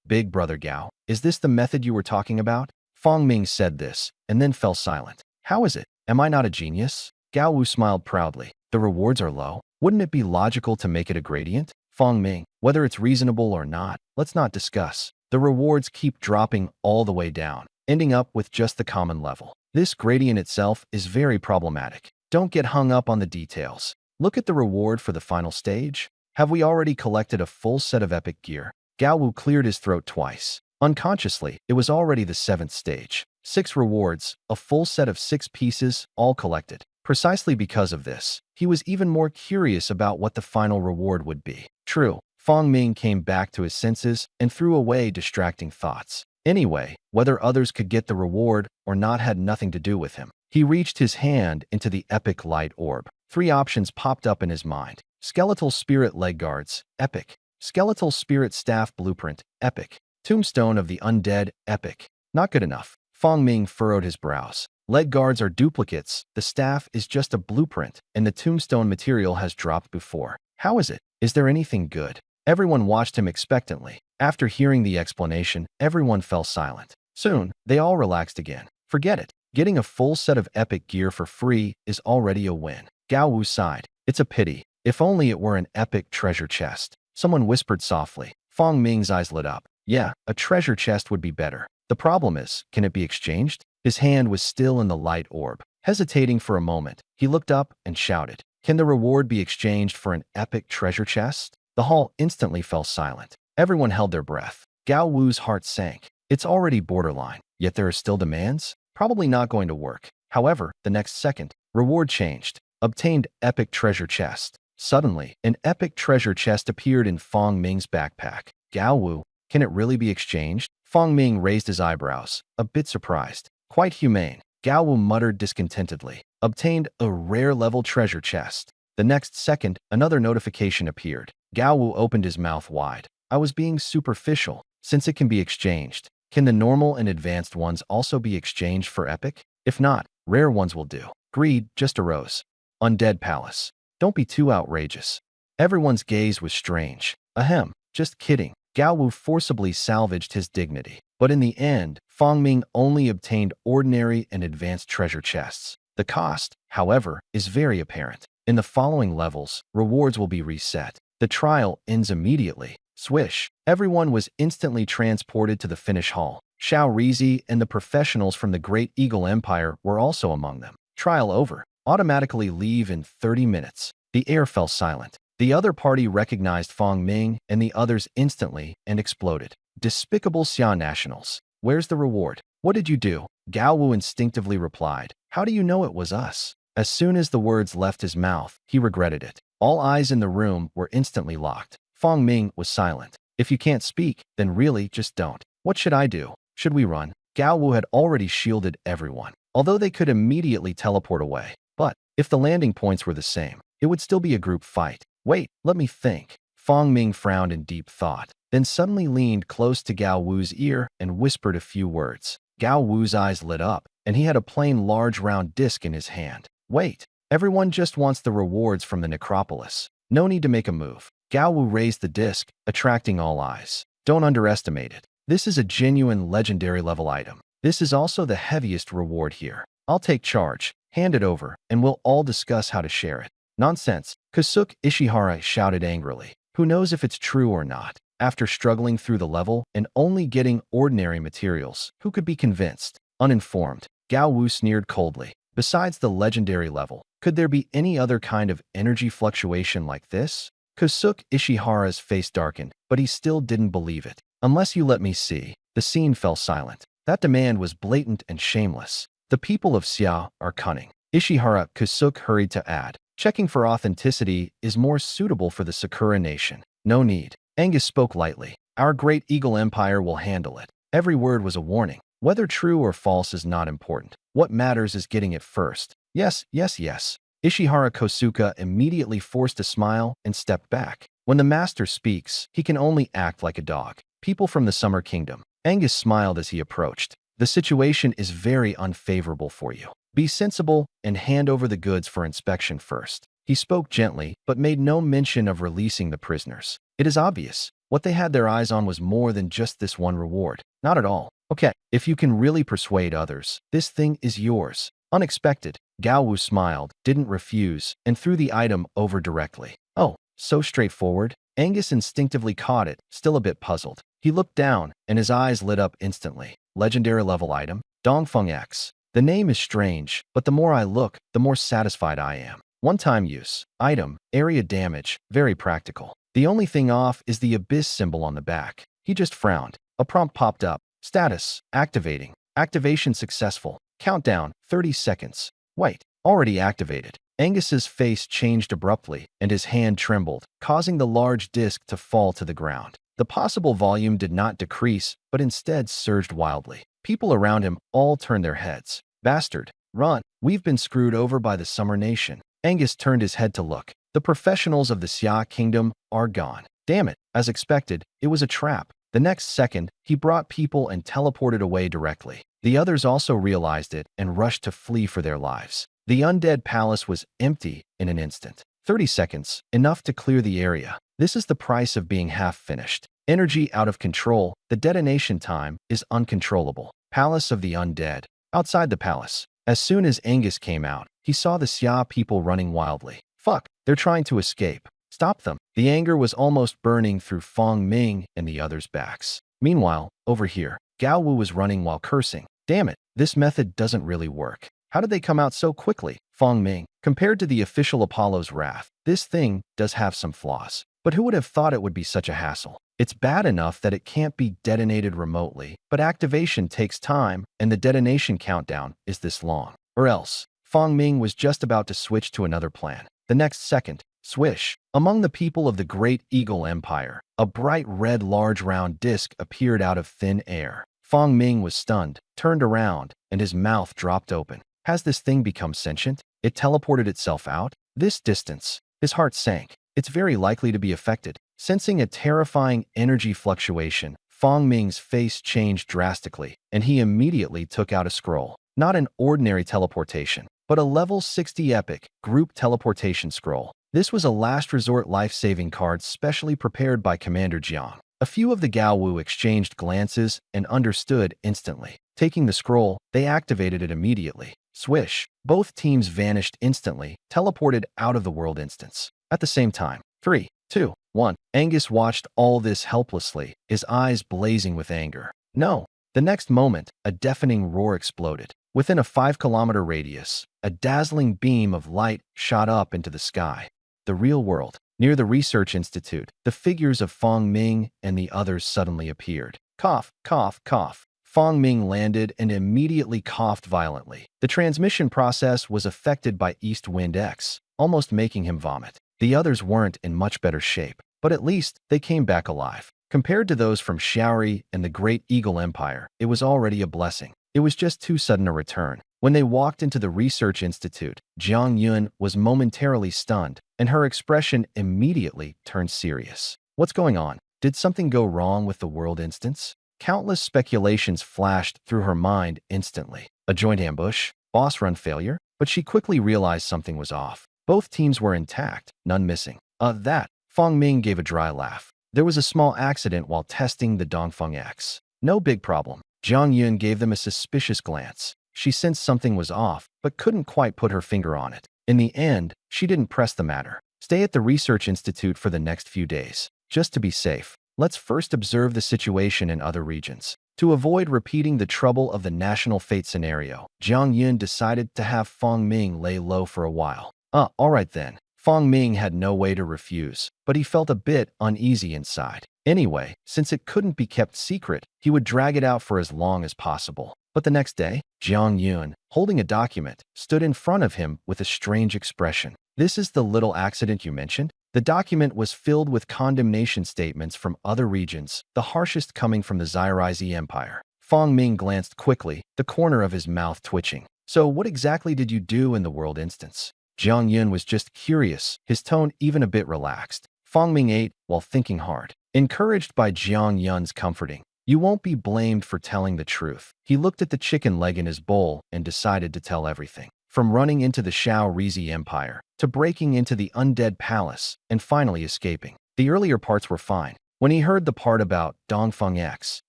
Big Brother Gao, is this the method you were talking about? Fong Ming said this, and then fell silent. How is it? Am I not a genius? Gao Wu smiled proudly. The rewards are low. Wouldn't it be logical to make it a gradient? Fong Ming, whether it's reasonable or not, let's not discuss. The rewards keep dropping all the way down, ending up with just the common level. This gradient itself is very problematic. Don't get hung up on the details. Look at the reward for the final stage. Have we already collected a full set of epic gear? Gao Wu cleared his throat twice. Unconsciously, it was already the 7th stage. 6 rewards, a full set of 6 pieces, all collected. Precisely because of this, he was even more curious about what the final reward would be. True, Fong Ming came back to his senses and threw away distracting thoughts. Anyway, whether others could get the reward or not had nothing to do with him. He reached his hand into the epic light orb. 3 options popped up in his mind. Skeletal Spirit Leg Guards, epic. Skeletal Spirit Staff Blueprint, epic. Tombstone of the Undead, epic. Not good enough. Fong Ming furrowed his brows. Leg guards are duplicates, the staff is just a blueprint, and the tombstone material has dropped before. How is it? Is there anything good? Everyone watched him expectantly. After hearing the explanation, everyone fell silent. Soon, they all relaxed again. Forget it. Getting a full set of epic gear for free is already a win. Gao Wu sighed. It's a pity. If only it were an epic treasure chest. Someone whispered softly. Fong Ming's eyes lit up. Yeah, a treasure chest would be better. The problem is, can it be exchanged? His hand was still in the light orb. Hesitating for a moment, he looked up and shouted, "Can the reward be exchanged for an epic treasure chest?" The hall instantly fell silent. Everyone held their breath. Gao Wu's heart sank. It's already borderline, yet there are still demands? Probably not going to work. However, the next second, reward changed. Obtained epic treasure chest. Suddenly, an epic treasure chest appeared in Fong Ming's backpack. Gao Wu, can it really be exchanged? Fong Ming raised his eyebrows, a bit surprised. Quite humane. Gao Wu muttered discontentedly. Obtained a rare level treasure chest. The next second, another notification appeared. Gao Wu opened his mouth wide. I was being superficial. Since it can be exchanged, Can the normal and advanced ones also be exchanged for epic? If not, rare ones will do. Greed just arose. Undead Palace. Don't be too outrageous. Everyone's gaze was strange. Ahem, just kidding. Gao Wu forcibly salvaged his dignity. But in the end, Fang Ming only obtained ordinary and advanced treasure chests. The cost, however, is very apparent. In the following levels, rewards will be reset. The trial ends immediately. Swish. Everyone was instantly transported to the finish hall. Xiao Rizi and the professionals from the Great Eagle Empire were also among them. Trial over. Automatically leave in 30 minutes. The air fell silent. The other party recognized Fang Ming and the others instantly and exploded. Despicable Xia nationals. Where's the reward? What did you do? Gao Wu instinctively replied. How do you know it was us? As soon as the words left his mouth, he regretted it. All eyes in the room were instantly locked. Fang Ming was silent. If you can't speak, then really just don't. What should I do? Should we run? Gao Wu had already shielded everyone, although they could immediately teleport away. But if the landing points were the same, it would still be a group fight. Wait, let me think. Fang Ming frowned in deep thought, then suddenly leaned close to Gao Wu's ear and whispered a few words. Gao Wu's eyes lit up, and he had a plain large round disc in his hand. Wait, everyone just wants the rewards from the necropolis. No need to make a move. Gao Wu raised the disc, attracting all eyes. Don't underestimate it. This is a genuine legendary level item. This is also the heaviest reward here. I'll take charge, hand it over, and we'll all discuss how to share it. Nonsense, Kasuke Ishihara shouted angrily. Who knows if it's true or not? After struggling through the level and only getting ordinary materials, who could be convinced? Uninformed, Gao Wu sneered coldly. Besides the legendary level, could there be any other kind of energy fluctuation like this? Kasuke Ishihara's face darkened, but he still didn't believe it. Unless you let me see. The scene fell silent. That demand was blatant and shameless. The people of Xia are cunning. Ishihara Kasuke hurried to add. Checking for authenticity is more suitable for the Sakura nation. No need. Angus spoke lightly. Our Great Eagle Empire will handle it. Every word was a warning. Whether true or false is not important. What matters is getting it first. Yes, yes, yes. Ishihara Kosuka immediately forced a smile and stepped back. When the master speaks, he can only act like a dog. People from the Summer Kingdom. Angus smiled as he approached. The situation is very unfavorable for you. Be sensible and hand over the goods for inspection first. He spoke gently, but made no mention of releasing the prisoners. It is obvious. What they had their eyes on was more than just this one reward. Not at all. Okay, if you can really persuade others, this thing is yours. Unexpected. Gao Wu smiled, didn't refuse, and threw the item over directly. Oh, so straightforward? Angus instinctively caught it, still a bit puzzled. He looked down, and his eyes lit up instantly. Legendary level item? Dongfeng X. The name is strange, but the more I look, the more satisfied I am. One-time use. Item. Area damage. Very practical. The only thing off is the abyss symbol on the back. He just frowned. A prompt popped up. Status. Activating. Activation successful. Countdown. 30 seconds. Wait. Already activated. Angus's face changed abruptly, and his hand trembled, causing the large disc to fall to the ground. The possible volume did not decrease, but instead surged wildly. People around him all turned their heads. Bastard. Run. We've been screwed over by the Summer Nation. Angus turned his head to look. The professionals of the Xia Kingdom are gone. Damn it. As expected, it was a trap. The next second, he brought people and teleported away directly. The others also realized it and rushed to flee for their lives. The undead palace was empty in an instant. 30 seconds, enough to clear the area. This is the price of being half finished. Energy out of control, the detonation time is uncontrollable. Palace of the Undead. Outside the palace. As soon as Angus came out, he saw the Xia people running wildly. Fuck, they're trying to escape. Stop them. The anger was almost burning through Fang Ming and the others' backs. Meanwhile, over here, Gao Wu was running while cursing. Damn it, this method doesn't really work. How did they come out so quickly? Fang Ming. Compared to the official Apollo's wrath, this thing does have some flaws. But who would have thought it would be such a hassle? It's bad enough that it can't be detonated remotely, but activation takes time, and the detonation countdown is this long. Or else, Fang Ming was just about to switch to another plan. The next second, swish. Among the people of the Great Eagle Empire, a bright red large round disc appeared out of thin air. Fang Ming was stunned, turned around, and his mouth dropped open. Has this thing become sentient? It teleported itself out? This distance. His heart sank. It's very likely to be affected. Sensing a terrifying energy fluctuation, Fong Ming's face changed drastically, and he immediately took out a scroll. Not an ordinary teleportation, but a level 60 epic group teleportation scroll. This was a last resort life-saving card specially prepared by Commander Jiang. A few of the Gaowu exchanged glances and understood instantly. Taking the scroll, they activated it immediately. Swish! Both teams vanished instantly, teleported out of the world instance. At the same time, 3, 2, 1. Angus watched all this helplessly, his eyes blazing with anger. No! The next moment, a deafening roar exploded. Within a 5-kilometer radius, a dazzling beam of light shot up into the sky. The real world. Near the research institute, the figures of Fong Ming and the others suddenly appeared. Cough, cough, cough. Fong Ming landed and immediately coughed violently. The transmission process was affected by East Wind X, almost making him vomit. The others weren't in much better shape, but at least they came back alive. Compared to those from Xiaori and the Great Eagle Empire, it was already a blessing. It was just too sudden a return. When they walked into the research institute, Jiang Yun was momentarily stunned, and her expression immediately turned serious. What's going on? Did something go wrong with the world instance? Countless speculations flashed through her mind instantly. A joint ambush? Boss run failure? But she quickly realized something was off. Both teams were intact, none missing. That. Fong Ming gave a dry laugh. There was a small accident while testing the Dongfeng X. No big problem. Jiang Yun gave them a suspicious glance. She sensed something was off, but couldn't quite put her finger on it. In the end, she didn't press the matter. Stay at the research institute for the next few days. Just to be safe, let's first observe the situation in other regions. To avoid repeating the trouble of the national fate scenario, Jiang Yun decided to have Fong Ming lay low for a while. All right then. Fong Ming had no way to refuse, but he felt a bit uneasy inside. Anyway, since it couldn't be kept secret, he would drag it out for as long as possible. But the next day, Jiang Yun, holding a document, stood in front of him with a strange expression. This is the little accident you mentioned? The document was filled with condemnation statements from other regions, the harshest coming from the Zairizhi Empire. Fong Ming glanced quickly, the corner of his mouth twitching. So what exactly did you do in the world instance? Jiang Yun was just curious, his tone even a bit relaxed. Fong Ming ate while thinking hard. Encouraged by Jiang Yun's comforting, "You won't be blamed for telling the truth." He looked at the chicken leg in his bowl and decided to tell everything. From running into the Xiaorizi Empire, to breaking into the Undead Palace, and finally escaping. The earlier parts were fine. When he heard the part about Dongfeng X,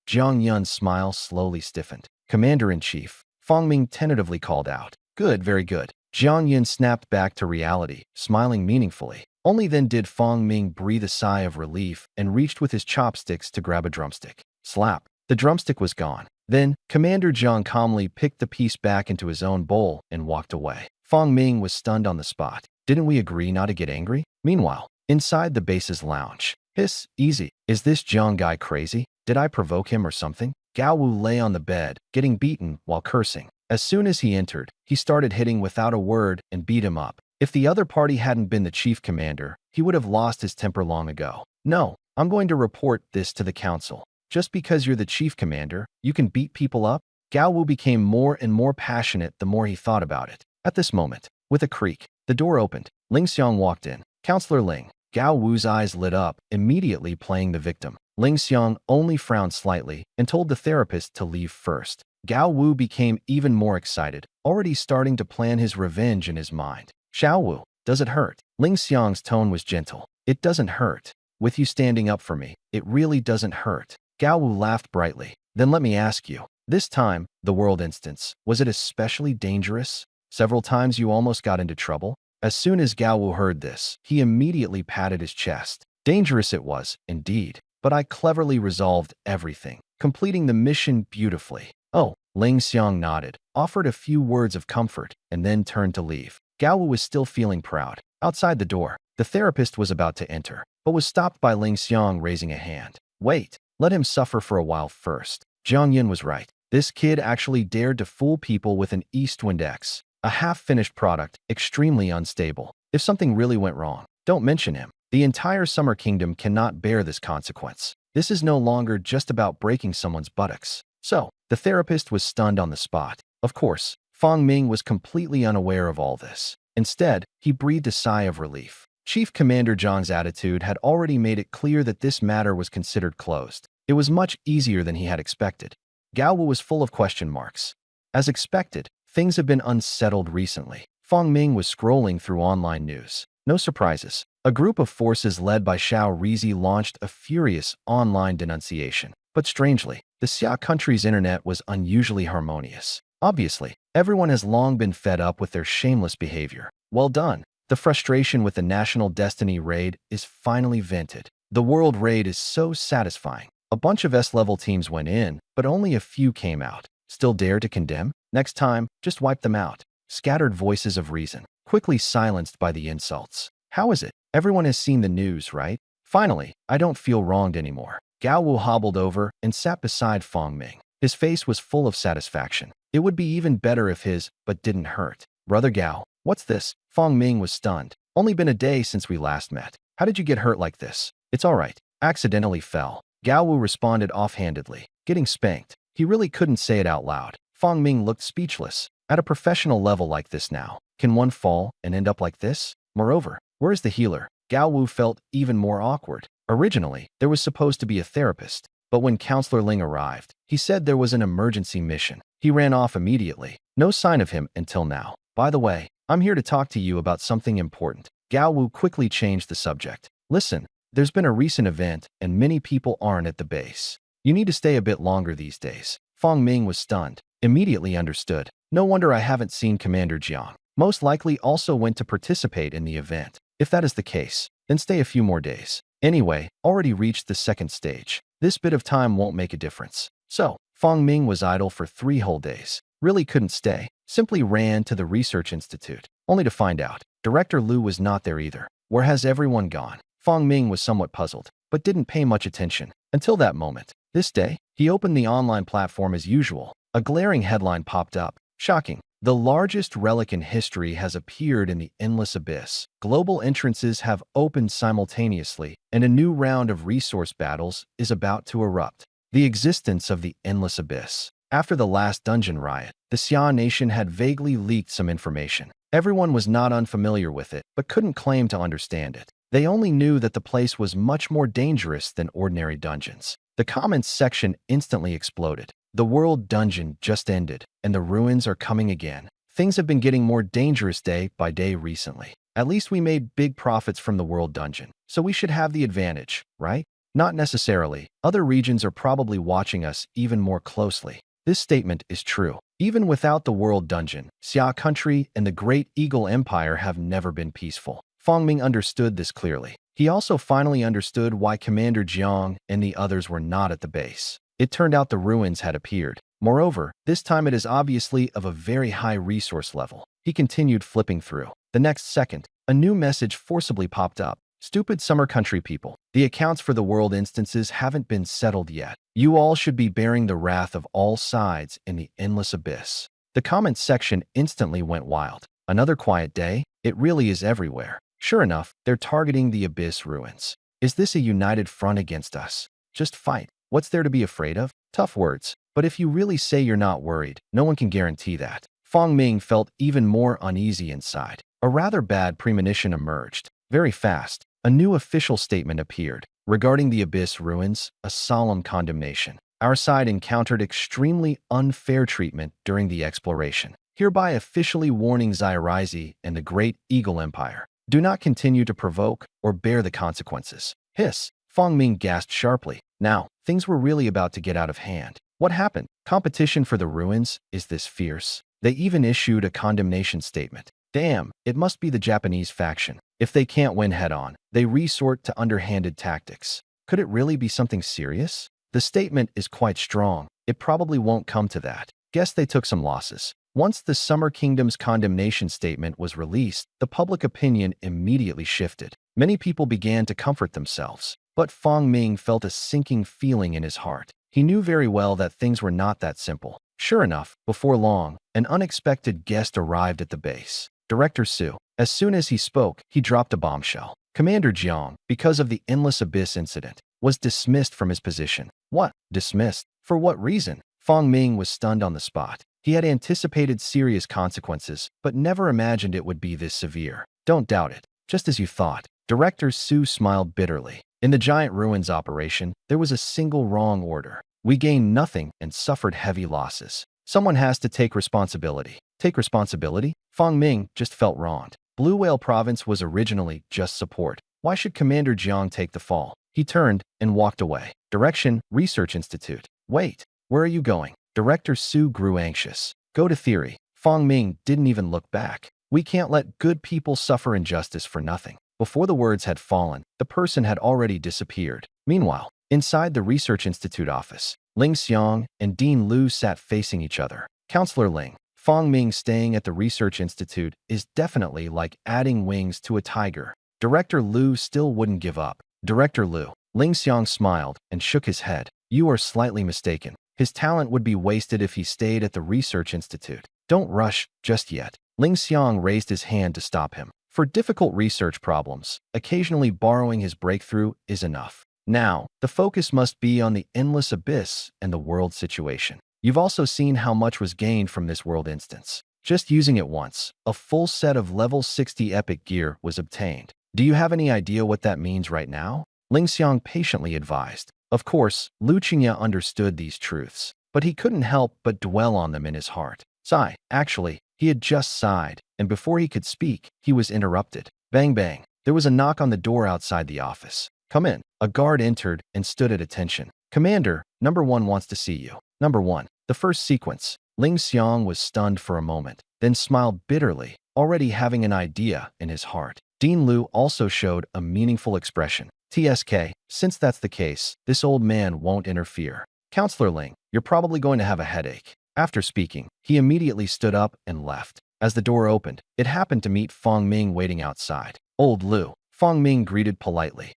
Jiang Yun's smile slowly stiffened. "Commander-in-Chief," Fong Ming tentatively called out. "Good, very good." Jiang Yun snapped back to reality, smiling meaningfully. Only then did Fong Ming breathe a sigh of relief and reached with his chopsticks to grab a drumstick. Slap. The drumstick was gone. Then, Commander Jiang calmly picked the piece back into his own bowl and walked away. Fong Ming was stunned on the spot. Didn't we agree not to get angry? Meanwhile, inside the base's lounge. Hiss, easy. Is this Jiang guy crazy? Did I provoke him or something? Gao Wu lay on the bed, getting beaten while cursing. As soon as he entered, he started hitting without a word and beat him up. If the other party hadn't been the chief commander, he would have lost his temper long ago. "No, I'm going to report this to the council. Just because you're the chief commander, you can beat people up?" Gao Wu became more and more passionate the more he thought about it. At this moment, with a creak, the door opened. Ling Xiang walked in. "Counselor Ling." Gao Wu's eyes lit up, immediately playing the victim. Ling Xiang only frowned slightly and told the therapist to leave first. Gao Wu became even more excited, already starting to plan his revenge in his mind. "Xiao Wu, does it hurt?" Ling Xiang's tone was gentle. "It doesn't hurt. With you standing up for me, it really doesn't hurt." Gao Wu laughed brightly. "Then let me ask you. This time, the world instance, was it especially dangerous? Several times you almost got into trouble?" As soon as Gao Wu heard this, he immediately patted his chest. "Dangerous it was, indeed. But I cleverly resolved everything, completing the mission beautifully." "Oh," Ling Xiang nodded, offered a few words of comfort, and then turned to leave. Gao Wu was still feeling proud. Outside the door, the therapist was about to enter, but was stopped by Ling Xiang raising a hand. "Wait, let him suffer for a while first." Jiang Yun was right. This kid actually dared to fool people with an Eastwind X, a half-finished product, extremely unstable. If something really went wrong, don't mention him. The entire Summer Kingdom cannot bear this consequence. This is no longer just about breaking someone's buttocks. So, the therapist was stunned on the spot. Of course, Fong Ming was completely unaware of all this. Instead, he breathed a sigh of relief. Chief Commander Zhang's attitude had already made it clear that this matter was considered closed. It was much easier than he had expected. Gao Wu was full of question marks. As expected, things have been unsettled recently. Feng Ming was scrolling through online news. No surprises. A group of forces led by Xiao Rizi launched a furious online denunciation. But strangely, the Xia country's internet was unusually harmonious. Obviously, everyone has long been fed up with their shameless behavior. Well done. The frustration with the National Destiny raid is finally vented. The World raid is so satisfying. A bunch of S-level teams went in, but only a few came out. Still dare to condemn? Next time, just wipe them out. Scattered voices of reason, quickly silenced by the insults. How is it? Everyone has seen the news, right? Finally, I don't feel wronged anymore. Gao Wu hobbled over and sat beside Feng Ming. His face was full of satisfaction. It would be even better if his, but didn't hurt. Brother Gao, what's this? Feng Ming was stunned. Only been a day since we last met. How did you get hurt like this? It's all right. Accidentally fell. Gao Wu responded offhandedly. Getting spanked. He really couldn't say it out loud. Feng Ming looked speechless. At a professional level like this now, can one fall and end up like this? Moreover, where's the healer? Gao Wu felt even more awkward. Originally, there was supposed to be a therapist, but when Counselor Ling arrived, he said there was an emergency mission. He ran off immediately. No sign of him until now. By the way, I'm here to talk to you about something important. Gao Wu quickly changed the subject. Listen, there's been a recent event and many people aren't at the base. You need to stay a bit longer these days. Feng Ming was stunned. Immediately understood. No wonder I haven't seen Commander Jiang. Most likely also went to participate in the event. If that is the case, then stay a few more days. Anyway, already reached the second stage. This bit of time won't make a difference. So, Feng Ming was idle for 3 whole days. Really couldn't stay. Simply ran to the research institute, only to find out Director Liu was not there either. Where has everyone gone? Feng Ming was somewhat puzzled, but didn't pay much attention until that moment. This day, he opened the online platform as usual. A glaring headline popped up. Shocking. The largest relic in history has appeared in the endless abyss. Global entrances have opened simultaneously, and a new round of resource battles is about to erupt. The existence of the endless abyss. After the last dungeon riot, the Xia nation had vaguely leaked some information. Everyone was not unfamiliar with it, but couldn't claim to understand it. They only knew that the place was much more dangerous than ordinary dungeons. The comments section instantly exploded. The world dungeon just ended, and the ruins are coming again. Things have been getting more dangerous day by day recently. At least we made big profits from the world dungeon, so we should have the advantage, right? Not necessarily. Other regions are probably watching us even more closely. This statement is true. Even without the world dungeon, Xia country and the Great Eagle Empire have never been peaceful. Feng Ming understood this clearly. He also finally understood why Commander Jiang and the others were not at the base. It turned out the ruins had appeared. Moreover, this time it is obviously of a very high resource level. He continued flipping through. The next second, a new message forcibly popped up. Stupid summer country people. The accounts for the world instances haven't been settled yet. You all should be bearing the wrath of all sides in the endless abyss. The comments section instantly went wild. Another quiet day? It really is everywhere. Sure enough, they're targeting the abyss ruins. Is this a united front against us? Just fight. What's there to be afraid of? Tough words. But if you really say you're not worried, no one can guarantee that. Feng Ming felt even more uneasy inside. A rather bad premonition emerged. Very fast, a new official statement appeared. Regarding the abyss ruins, a solemn condemnation. Our side encountered extremely unfair treatment during the exploration. Hereby officially warning Xiarizi and the Great Eagle Empire. Do not continue to provoke or bear the consequences. Hiss. Feng Ming gasped sharply. Now, things were really about to get out of hand. What happened? Competition for the ruins? Is this fierce? They even issued a condemnation statement. Damn, it must be the Japanese faction. If they can't win head-on, they resort to underhanded tactics. Could it really be something serious? The statement is quite strong. It probably won't come to that. Guess they took some losses. Once the Summer Kingdom's condemnation statement was released, the public opinion immediately shifted. Many people began to comfort themselves. But Feng Ming felt a sinking feeling in his heart. He knew very well that things were not that simple. Sure enough, before long, an unexpected guest arrived at the base. Director Su. As soon as he spoke, he dropped a bombshell. Commander Jiang, because of the Endless Abyss incident, was dismissed from his position. What? Dismissed? For what reason? Feng Ming was stunned on the spot. He had anticipated serious consequences, but never imagined it would be this severe. Don't doubt it. Just as you thought. Director Su smiled bitterly. In the giant ruins operation, there was a single wrong order. We gained nothing and suffered heavy losses. Someone has to take responsibility. Take responsibility? Fang Ming just felt wronged. Blue Whale Province was originally just support. Why should Commander Jiang take the fall? He turned and walked away. Direction, Research Institute. Wait, where are you going? Director Su grew anxious. Go to theory. Fang Ming didn't even look back. We can't let good people suffer injustice for nothing. Before the words had fallen, the person had already disappeared. Meanwhile, inside the Research Institute office, Ling Xiang and Dean Liu sat facing each other. Counselor Ling, Fang Ming staying at the Research Institute is definitely like adding wings to a tiger. Director Liu still wouldn't give up. Director Liu, Ling Xiang smiled and shook his head. You are slightly mistaken. His talent would be wasted if he stayed at the Research Institute. Don't rush just yet. Ling Xiang raised his hand to stop him. For difficult research problems, occasionally borrowing his breakthrough is enough. Now, the focus must be on the endless abyss and the world situation. You've also seen how much was gained from this world instance. Just using it once, a full set of level 60 epic gear was obtained. Do you have any idea what that means right now? Ling Xiang patiently advised. Of course, Lu Qingya understood these truths, but he couldn't help but dwell on them in his heart. Sigh. Actually, he had just sighed, and before he could speak, he was interrupted. Bang bang. There was a knock on the door outside the office. Come in. A guard entered and stood at attention. Commander, number 1 wants to see you. Number 1. The first sequence. Ling Xiang was stunned for a moment, then smiled bitterly, already having an idea in his heart. Dean Liu also showed a meaningful expression. TSK, since that's the case, this old man won't interfere. Counselor Ling, you're probably going to have a headache. After speaking, he immediately stood up and left. As the door opened, it happened to meet Fang Ming waiting outside. Old Liu, Fang Ming greeted politely.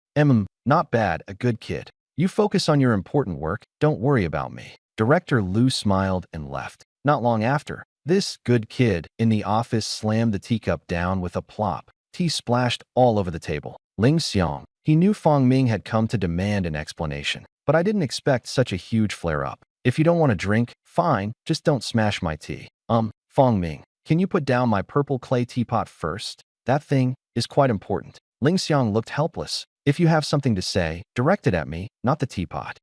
Not bad, a good kid. You focus on your important work, don't worry about me. Director Liu smiled and left. Not long after, this good kid in the office slammed the teacup down with a plop. Tea splashed all over the table. Ling Xiang, he knew Fang Ming had come to demand an explanation, but I didn't expect such a huge flare-up. If you don't want to drink, fine, just don't smash my tea. Fang Ming, can you put down my purple clay teapot first? That thing is quite important. Ling Xiang looked helpless. If you have something to say, direct it at me, not the teapot.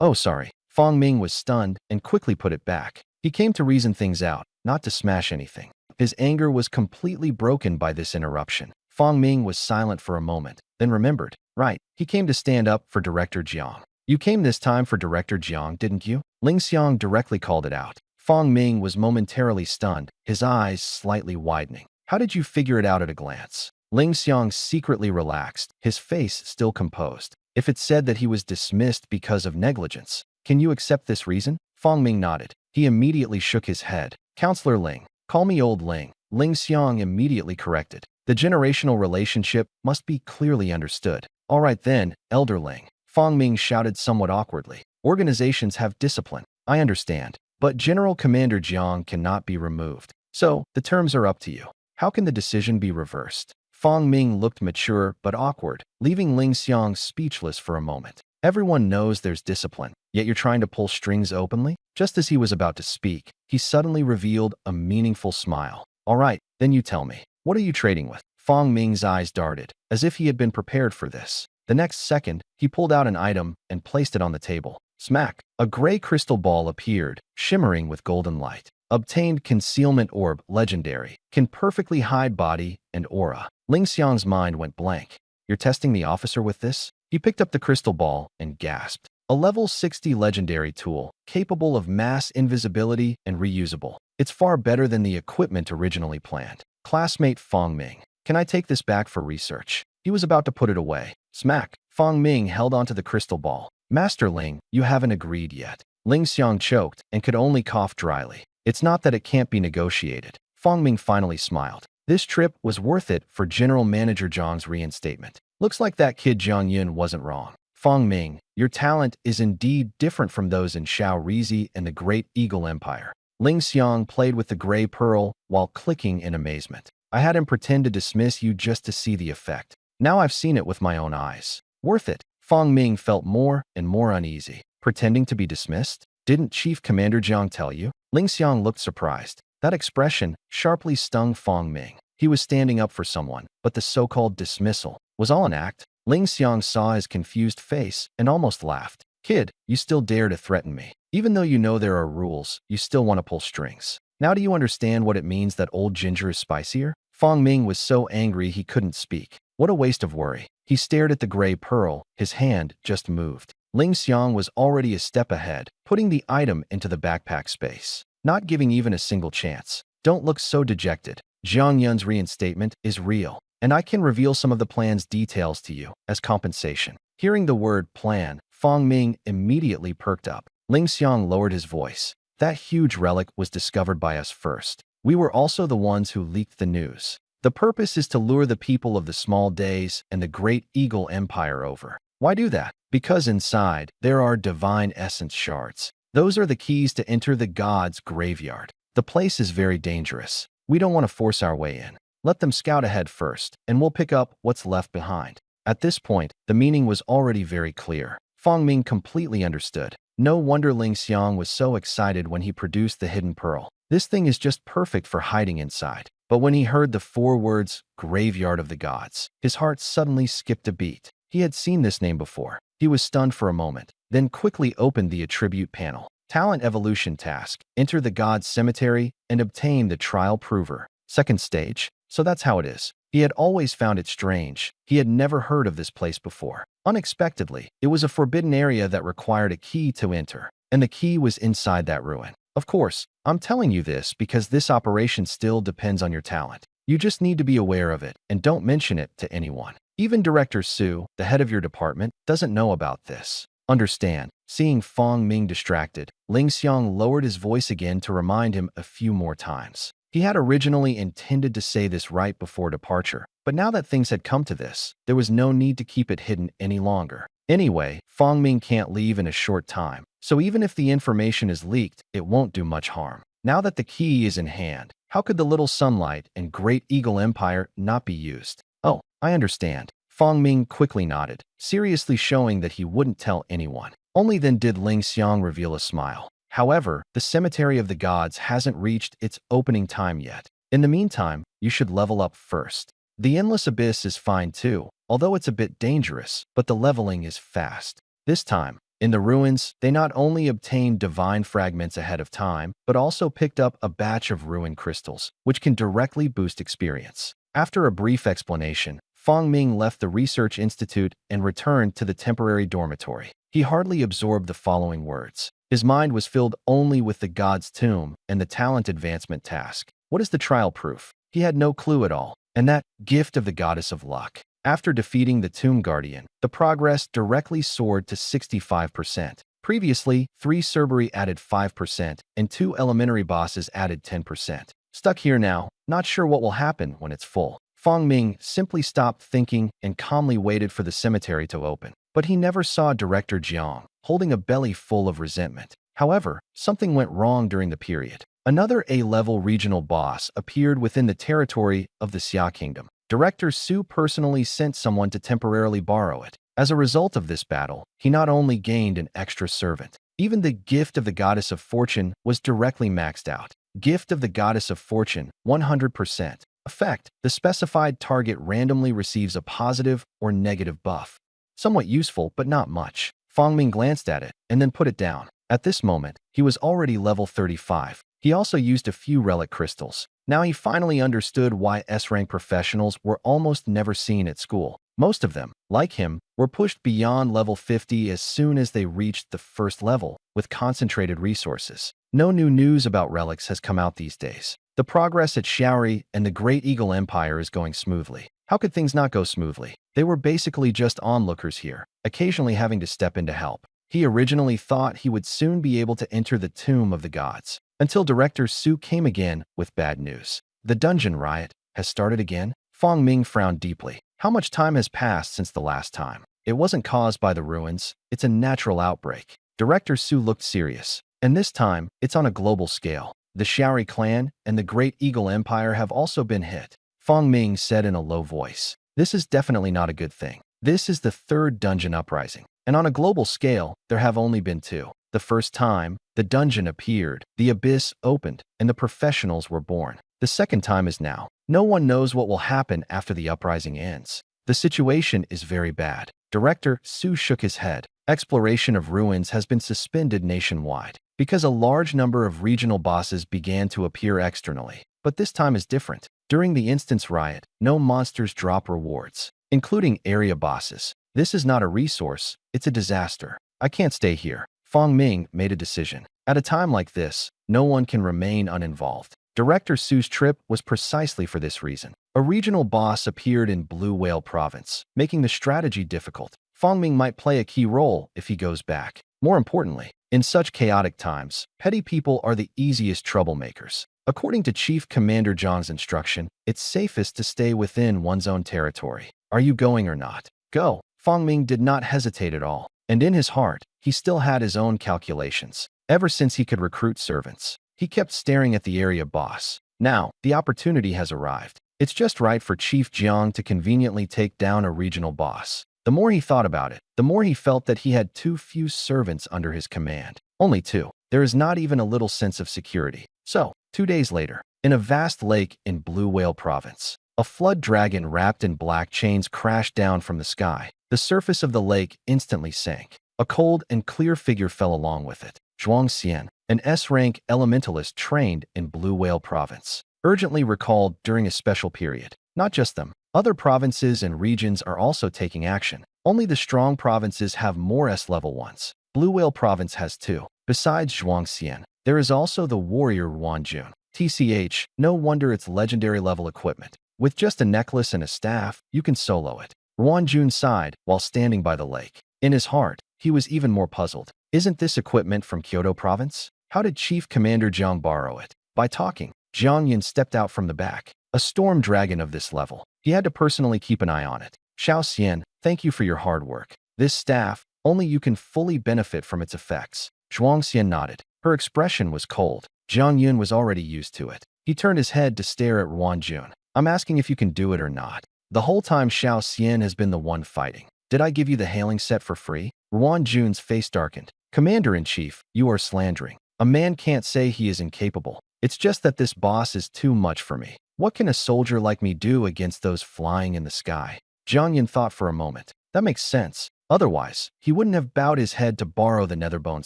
Oh, sorry. Fang Ming was stunned and quickly put it back. He came to reason things out, not to smash anything. His anger was completely broken by this interruption. Fang Ming was silent for a moment, then remembered. Right, he came to stand up for Director Jiang. You came this time for Director Jiang, didn't you? Ling Xiang directly called it out. Fang Ming was momentarily stunned, his eyes slightly widening. How did you figure it out at a glance? Ling Xiang secretly relaxed, his face still composed. If it said that he was dismissed because of negligence, can you accept this reason? Fang Ming nodded. He immediately shook his head. Counselor Ling, call me Old Ling. Ling Xiang immediately corrected. The generational relationship must be clearly understood. All right then, Elder Ling. Fang Ming shouted somewhat awkwardly. Organizations have discipline. I understand. But General Commander Jiang cannot be removed. So, the terms are up to you. How can the decision be reversed? Fang Ming looked mature but awkward, leaving Ling Xiang speechless for a moment. Everyone knows there's discipline, yet you're trying to pull strings openly? Just as he was about to speak, he suddenly revealed a meaningful smile. All right, then you tell me. What are you trading with? Fang Ming's eyes darted, as if he had been prepared for this. The next second, he pulled out an item and placed it on the table. Smack! A gray crystal ball appeared, shimmering with golden light. Obtained Concealment Orb, Legendary. Can perfectly hide body and aura. Ling Xiang's mind went blank. You're testing the officer with this? He picked up the crystal ball and gasped. A level 60 legendary tool, capable of mass invisibility and reusable. It's far better than the equipment originally planned. Classmate Fang Ming, can I take this back for research? He was about to put it away. Smack! Fang Ming held onto the crystal ball. Master Ling, you haven't agreed yet. Ling Xiang choked and could only cough dryly. It's not that it can't be negotiated. Fang Ming finally smiled. This trip was worth it for General Manager Zhang's reinstatement. Looks like that kid Zhang Yun wasn't wrong. Fang Ming, your talent is indeed different from those in Shao Rizi and the Great Eagle Empire. Ling Xiang played with the gray pearl while clicking in amazement. I had him pretend to dismiss you just to see the effect. Now I've seen it with my own eyes. Worth it. Fang Ming felt more and more uneasy. Pretending to be dismissed? Didn't Chief Commander Jiang tell you? Ling Xiang looked surprised. That expression sharply stung Fang Ming. He was standing up for someone, but the so-called dismissal was all an act. Ling Xiang saw his confused face and almost laughed. Kid, you still dare to threaten me. Even though you know there are rules, you still want to pull strings. Now do you understand what it means that old ginger is spicier? Fong Ming was so angry he couldn't speak. What a waste of worry. He stared at the gray pearl. His hand just moved. Ling Xiang was already a step ahead, putting the item into the backpack space, not giving even a single chance. Don't look so dejected. Jiang Yun's reinstatement is real, and I can reveal some of the plan's details to you as compensation. Hearing the word plan, Fong Ming immediately perked up. Ling Xiang lowered his voice. That huge relic was discovered by us first. We were also the ones who leaked the news. The purpose is to lure the people of the small days and the great Eagle Empire over. Why do that? Because inside, there are divine essence shards. Those are the keys to enter the gods' graveyard. The place is very dangerous. We don't want to force our way in. Let them scout ahead first, and we'll pick up what's left behind. At this point, the meaning was already very clear. Fong Ming completely understood. No wonder Ling Xiang was so excited when he produced the hidden pearl. This thing is just perfect for hiding inside. But when he heard the 4 words, Graveyard of the Gods, his heart suddenly skipped a beat. He had seen this name before. He was stunned for a moment, then quickly opened the attribute panel. Talent Evolution Task. Enter the God's Cemetery and obtain the Trial Prover. Second stage. So that's how it is. He had always found it strange. He had never heard of this place before. Unexpectedly, it was a forbidden area that required a key to enter, and the key was inside that ruin. Of course, I'm telling you this because this operation still depends on your talent. You just need to be aware of it and don't mention it to anyone. Even Director Su, the head of your department, doesn't know about this. Understand? Seeing Fong Ming distracted, Ling Xiang lowered his voice again to remind him a few more times. He had originally intended to say this right before departure, but now that things had come to this, there was no need to keep it hidden any longer. Anyway, Fong Ming can't leave in a short time, so even if the information is leaked, it won't do much harm. Now that the key is in hand, how could the little sunlight and Great Eagle Empire not be used? Oh, I understand. Fong Ming quickly nodded, seriously showing that he wouldn't tell anyone. Only then did Ling Xiang reveal a smile. However, the Cemetery of the Gods hasn't reached its opening time yet. In the meantime, you should level up first. The Endless Abyss is fine too, although it's a bit dangerous, but the leveling is fast. This time, in the ruins, they not only obtained divine fragments ahead of time, but also picked up a batch of ruin crystals, which can directly boost experience. After a brief explanation, Fong Ming left the Research Institute and returned to the temporary dormitory. He hardly absorbed the following words. His mind was filled only with the God's Tomb and the Talent Advancement task. What is the trial proof? He had no clue at all. And that gift of the Goddess of Luck. After defeating the Tomb Guardian, the progress directly soared to 65%. Previously, 3 Cerberus added 5%, and 2 elementary bosses added 10%. Stuck here now, not sure what will happen when it's full. Fong Ming simply stopped thinking and calmly waited for the cemetery to open. But he never saw Director Jiang, holding a belly full of resentment. However, something went wrong during the period. Another A-level regional boss appeared within the territory of the Xia Kingdom. Director Su personally sent someone to temporarily borrow it. As a result of this battle, he not only gained an extra servant, even the gift of the Goddess of Fortune was directly maxed out. Gift of the Goddess of Fortune, 100%. Effect: the specified target randomly receives a positive or negative buff. Somewhat useful, but not much. Fong Ming glanced at it and then put it down. At this moment, he was already level 35. He also used a few relic crystals. Now he finally understood why S-rank professionals were almost never seen at school. Most of them, like him, were pushed beyond level 50 as soon as they reached the first level, with concentrated resources. No new news about relics has come out these days. The progress at Shaori and the Great Eagle Empire is going smoothly. How could things not go smoothly? They were basically just onlookers here, occasionally having to step in to help. He originally thought he would soon be able to enter the Tomb of the Gods, until Director Su came again with bad news. The dungeon riot has started again? Fong Ming frowned deeply. How much time has passed since the last time? It wasn't caused by the ruins. It's a natural outbreak. Director Su looked serious. And this time, it's on a global scale. The Shaori clan and the Great Eagle Empire have also been hit. Fong Ming said in a low voice. This is definitely not a good thing. This is the 3rd dungeon uprising. And on a global scale, there have only been 2. The first time, the dungeon appeared, the abyss opened, and the professionals were born. The second time is now. No one knows what will happen after the uprising ends. The situation is very bad. Director Su shook his head. Exploration of ruins has been suspended nationwide because a large number of regional bosses began to appear externally. But this time is different. During the instance riot, no monsters drop rewards, including area bosses. This is not a resource, it's a disaster. I can't stay here. Fong Ming made a decision. At a time like this, no one can remain uninvolved. Director Su's trip was precisely for this reason. A regional boss appeared in Blue Whale Province, making the strategy difficult. Fong Ming might play a key role if he goes back. More importantly, in such chaotic times, petty people are the easiest troublemakers. According to Chief Commander Zhang's instruction, it's safest to stay within one's own territory. Are you going or not? Go. Fong Ming did not hesitate at all, and in his heart, he still had his own calculations. Ever since he could recruit servants, he kept staring at the area boss. Now, the opportunity has arrived. It's just right for Chief Jiang to conveniently take down a regional boss. The more he thought about it, the more he felt that he had too few servants under his command. Only 2. There is not even a little sense of security. So, 2 days later, in a vast lake in Blue Whale Province, a flood dragon wrapped in black chains crashed down from the sky. The surface of the lake instantly sank. A cold and clear figure fell along with it. Zhuang Xian, an S-rank elementalist trained in Blue Whale Province, urgently recalled during a special period. Not just them. Other provinces and regions are also taking action. Only the strong provinces have more S-level ones. Blue Whale Province has 2. Besides Zhuang Xian, there is also the warrior Ruanjun. TCH, no wonder it's legendary level equipment. With just a necklace and a staff, you can solo it. Ruanjun sighed while standing by the lake. In his heart, he was even more puzzled. Isn't this equipment from Kyoto Province? How did Chief Commander Jiang borrow it? By talking. Jiang Yin stepped out from the back. A storm dragon of this level. He had to personally keep an eye on it. Xiao Xian, thank you for your hard work. This staff, only you can fully benefit from its effects. Zhuang Xian nodded. Her expression was cold. Jiang Yun was already used to it. He turned his head to stare at Ruanjun. I'm asking if you can do it or not. The whole time Xiao Xian has been the one fighting. Did I give you the hailing set for free? Ruanjun's face darkened. Commander-in-Chief, you are slandering. A man can't say he is incapable. It's just that this boss is too much for me. What can a soldier like me do against those flying in the sky? Jiang Yin thought for a moment. That makes sense. Otherwise, he wouldn't have bowed his head to borrow the Netherbone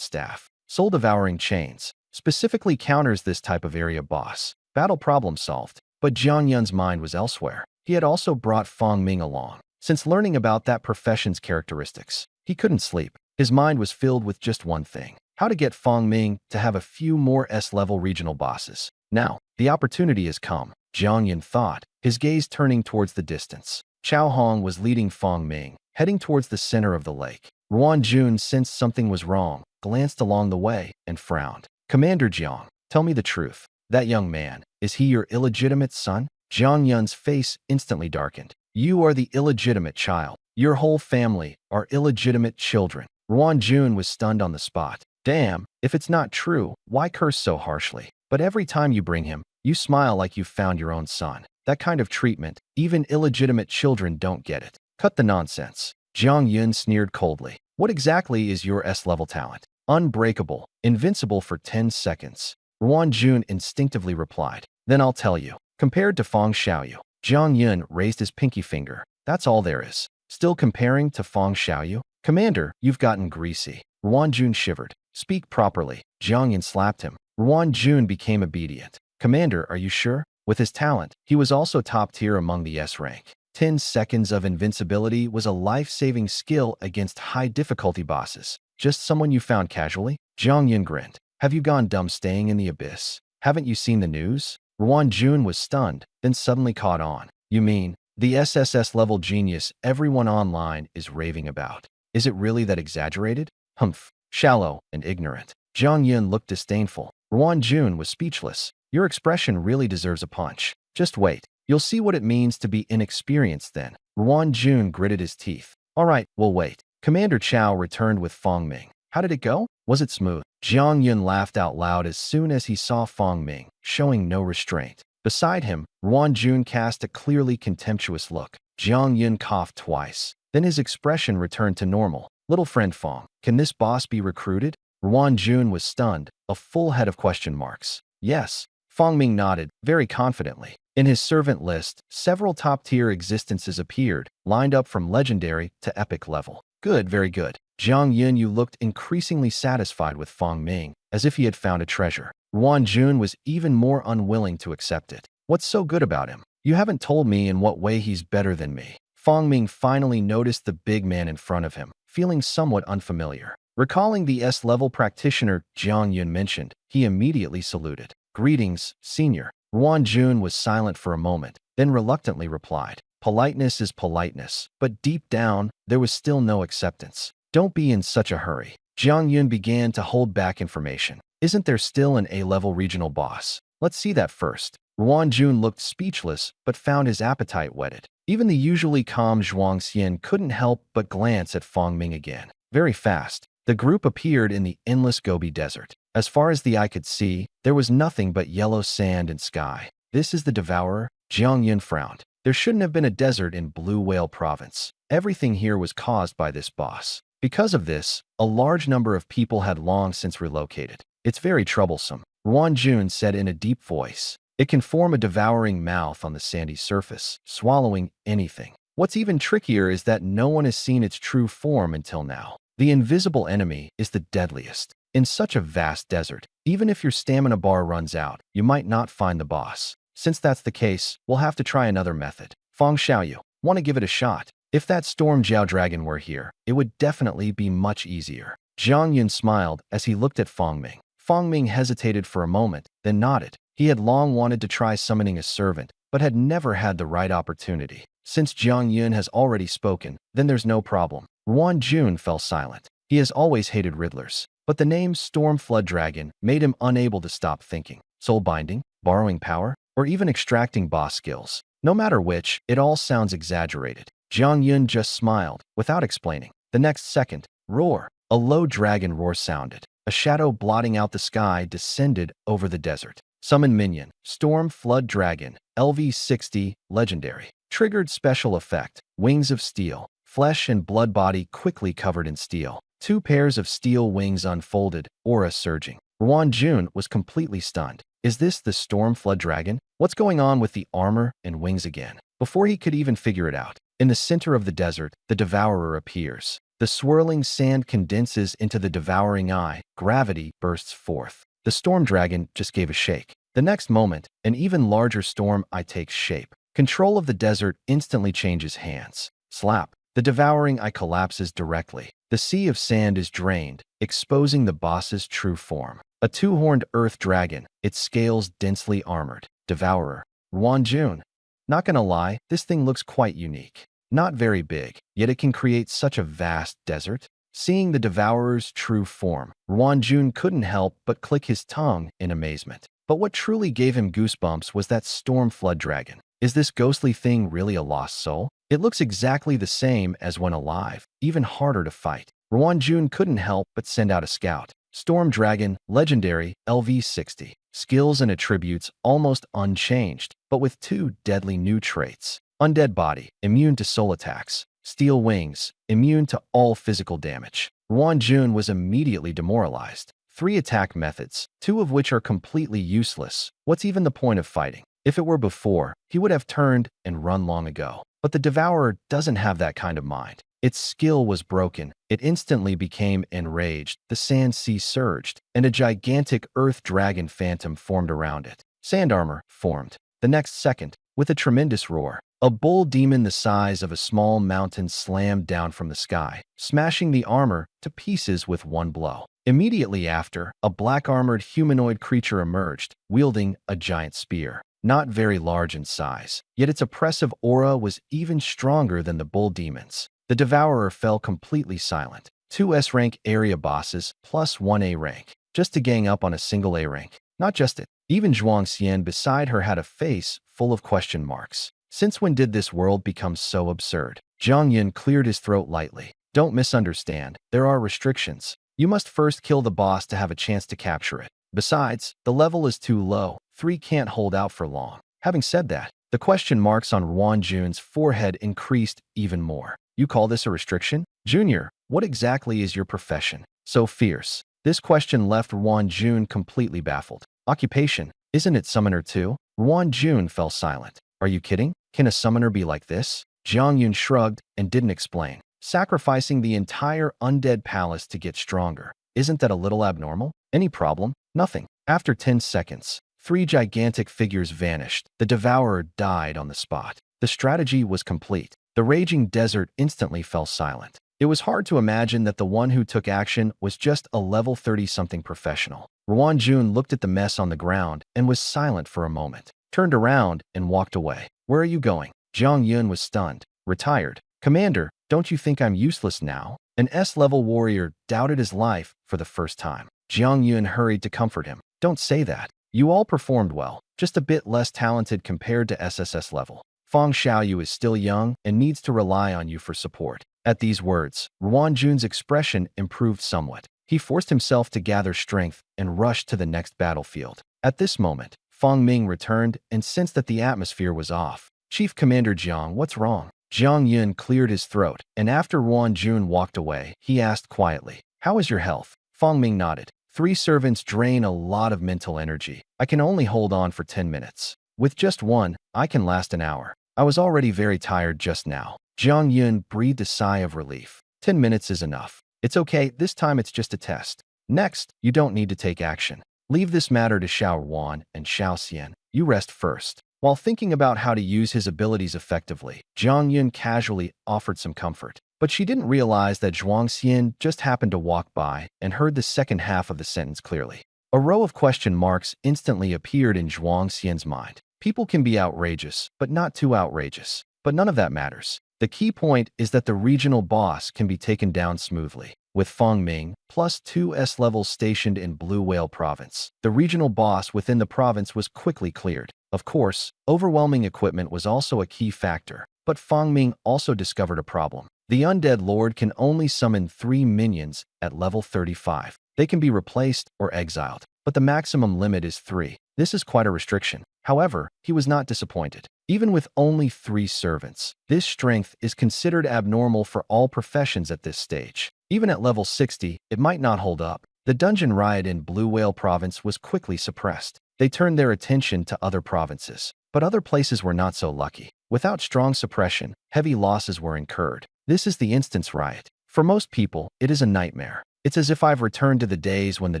staff. Soul-devouring chains specifically counters this type of area boss. Battle problem solved. But Jiang Yun's mind was elsewhere. He had also brought Fong Ming along. Since learning about that profession's characteristics, he couldn't sleep. His mind was filled with just one thing. How to get Fong Ming to have a few more S-level regional bosses. Now, the opportunity has come. Jiang Yun thought, his gaze turning towards the distance. Chao Hong was leading Fong Ming, heading towards the center of the lake. Ruanjun sensed something was wrong, glanced along the way, and frowned. Commander Jiang, tell me the truth. That young man, is he your illegitimate son? Jiang Yun's face instantly darkened. You are the illegitimate child. Your whole family are illegitimate children. Ruanjun was stunned on the spot. Damn, if it's not true, why curse so harshly? But every time you bring him, you smile like you've found your own son. That kind of treatment, even illegitimate children don't get it. Cut the nonsense. Jiang Yun sneered coldly. What exactly is your S-level talent? Unbreakable, invincible for 10 seconds. Ruanjun instinctively replied. Then I'll tell you. Compared to Fong Xiaoyu, Jiang Yun raised his pinky finger. That's all there is. Still comparing to Fong Xiaoyu? Commander, you've gotten greasy. Ruanjun shivered. Speak properly. Jiang Yun slapped him. Ruanjun became obedient. Commander, are you sure? With his talent, he was also top tier among the S-rank. 10 seconds of invincibility was a life-saving skill against high-difficulty bosses. Just someone you found casually? Jiang Yun grinned. Have you gone dumb staying in the abyss? Haven't you seen the news? Ruanjun was stunned, then suddenly caught on. You mean, the SSS-level genius everyone online is raving about? Is it really that exaggerated? Humph. Shallow and ignorant. Jiang Yun looked disdainful. Ruanjun was speechless. Your expression really deserves a punch. Just wait. You'll see what it means to be inexperienced then. Ruanjun gritted his teeth. All right, we'll wait. Commander Chao returned with Fong Ming. How did it go? Was it smooth? Jiang Yun laughed out loud as soon as he saw Fong Ming, showing no restraint. Beside him, Ruanjun cast a clearly contemptuous look. Jiang Yun coughed twice. Then his expression returned to normal. Little friend Fong, can this boss be recruited? Ruanjun was stunned, a full head of question marks. Yes. Fong Ming nodded, very confidently. In his servant list, several top-tier existences appeared, lined up from legendary to epic level. Good, very good. Jiang Yunyu looked increasingly satisfied with Fong Ming, as if he had found a treasure. Ruan Jun was even more unwilling to accept it. What's so good about him? You haven't told me in what way he's better than me. Fong Ming finally noticed the big man in front of him, feeling somewhat unfamiliar. Recalling the S-level practitioner Jiang Yun mentioned, he immediately saluted. Greetings, senior. Ruan Jun was silent for a moment, then reluctantly replied. Politeness is politeness, but deep down, there was still no acceptance. Don't be in such a hurry. Jiang Yun began to hold back information. Isn't there still an A-level regional boss? Let's see that first. Ruan Jun looked speechless, but found his appetite whetted. Even the usually calm Zhuang Xian couldn't help but glance at Fong Ming again. Very fast, the group appeared in the endless Gobi Desert. As far as the eye could see, there was nothing but yellow sand and sky. This is the Devourer? Jiang Yun frowned. There shouldn't have been a desert in Blue Whale Province. Everything here was caused by this boss. Because of this, a large number of people had long since relocated. It's very troublesome, Ruan Jun said in a deep voice. It can form a devouring mouth on the sandy surface, swallowing anything. What's even trickier is that no one has seen its true form until now. The invisible enemy is the deadliest. In such a vast desert, even if your stamina bar runs out, you might not find the boss. Since that's the case, we'll have to try another method. Fong Xiaoyu, want to give it a shot? If that Storm Jiao Dragon were here, it would definitely be much easier. Jiang Yun smiled as he looked at Fong Ming. Fong Ming hesitated for a moment, then nodded. He had long wanted to try summoning a servant, but had never had the right opportunity. Since Jiang Yun has already spoken, then there's no problem. Ruan Jun fell silent. He has always hated riddlers, but the name Storm Flood Dragon made him unable to stop thinking. Soul binding, borrowing power, or even extracting boss skills. No matter which, it all sounds exaggerated. Jiang Yun just smiled, without explaining. The next second, roar. A low dragon roar sounded. A shadow blotting out the sky descended over the desert. Summon minion, Storm Flood Dragon, LV60, Legendary. Triggered special effect, Wings of Steel. Flesh and blood body quickly covered in steel. 2 pairs of steel wings unfolded, aura surging. Ruan Jun was completely stunned. Is this the Storm Flood Dragon? What's going on with the armor and wings again? Before he could even figure it out, in the center of the desert, the Devourer appears. The swirling sand condenses into the devouring eye. Gravity bursts forth. The Storm Dragon just gave a shake. The next moment, an even larger storm eye takes shape. Control of the desert instantly changes hands. Slap. The devouring eye collapses directly. The sea of sand is drained, exposing the boss's true form. A 2-horned earth dragon, its scales densely armored. Devourer. Ruan Jun. Not gonna lie, this thing looks quite unique. Not very big, yet it can create such a vast desert. Seeing the Devourer's true form, Ruan Jun couldn't help but click his tongue in amazement. But what truly gave him goosebumps was that Storm Flood Dragon. Is this ghostly thing really a lost soul? It looks exactly the same as when alive, even harder to fight. Ruan Jun couldn't help but send out a scout. Storm Dragon, Legendary, LV60. Skills and attributes almost unchanged, but with 2 deadly new traits. Undead Body, immune to soul attacks. Steel Wings, immune to all physical damage. Ruan Jun was immediately demoralized. 3 attack methods, 2 of which are completely useless. What's even the point of fighting? If it were before, he would have turned and run long ago. But the Devourer doesn't have that kind of mind. Its skill was broken. It instantly became enraged. The sand sea surged, and a gigantic earth dragon phantom formed around it. Sand armor formed. The next second, with a tremendous roar, a bull demon the size of a small mountain slammed down from the sky, smashing the armor to pieces with one blow. Immediately after, a black-armored humanoid creature emerged, wielding a giant spear. Not very large in size, yet its oppressive aura was even stronger than the bull demons. The Devourer fell completely silent. 2 S-rank area bosses plus 1 A-rank, just to gang up on a single A-rank. Not just it. Even Zhuang Xian beside her had a face full of question marks. Since when did this world become so absurd? Jiang Yun cleared his throat lightly. Don't misunderstand. There are restrictions. You must first kill the boss to have a chance to capture it. Besides, the level is too low. 3 can't hold out for long. Having said that, the question marks on Ruan Jun's forehead increased even more. You call this a restriction? Junior, what exactly is your profession? So fierce. This question left Ruan Jun completely baffled. Occupation. Isn't it Summoner 2? Ruan Jun fell silent. Are you kidding? Can a summoner be like this? Jiang Yun shrugged and didn't explain. Sacrificing the entire undead palace to get stronger. Isn't that a little abnormal? Any problem? Nothing. After 10 seconds, 3 gigantic figures vanished. The devourer died on the spot. The strategy was complete. The raging desert instantly fell silent. It was hard to imagine that the one who took action was just a level 30-something professional. Ruan Jun looked at the mess on the ground and was silent for a moment, turned around and walked away. Where are you going? Jiang Yun was stunned. Retired. Commander, don't you think I'm useless now? An S-level warrior doubted his life for the first time. Jiang Yun hurried to comfort him. Don't say that. You all performed well, just a bit less talented compared to SSS level. Fang Xiaoyu is still young and needs to rely on you for support. At these words, Ruan Jun's expression improved somewhat. He forced himself to gather strength and rushed to the next battlefield. At this moment, Fang Ming returned and sensed that the atmosphere was off. Chief Commander Jiang, what's wrong? Jiang Yun cleared his throat, and after Ruan Jun walked away, he asked quietly, how is your health? Fang Ming nodded. 3 servants drain a lot of mental energy. I can only hold on for 10 minutes. With just one, I can last an hour. I was already very tired just now. Jiang Yun breathed a sigh of relief. 10 minutes is enough. It's okay, this time it's just a test. Next, you don't need to take action. Leave this matter to Xiao Wan and Xiao Xian. You rest first. While thinking about how to use his abilities effectively, Jiang Yun casually offered some comfort. But she didn't realize that Zhuang Xian just happened to walk by and heard the second half of the sentence clearly. A row of question marks instantly appeared in Zhuang Xian's mind. People can be outrageous, but not too outrageous. But none of that matters. The key point is that the regional boss can be taken down smoothly. With Fang Ming, plus 2 S-levels stationed in Blue Whale Province, the regional boss within the province was quickly cleared. Of course, overwhelming equipment was also a key factor, but Fang Ming also discovered a problem. The Undead Lord can only summon 3 minions at level 35. They can be replaced or exiled, but the maximum limit is 3. This is quite a restriction. However, he was not disappointed. Even with only 3 servants, this strength is considered abnormal for all professions at this stage. Even at level 60, it might not hold up. The dungeon riot in Blue Whale Province was quickly suppressed. They turned their attention to other provinces, but other places were not so lucky. Without strong suppression, heavy losses were incurred. This is the instance riot. For most people, it is a nightmare. It's as if I've returned to the days when the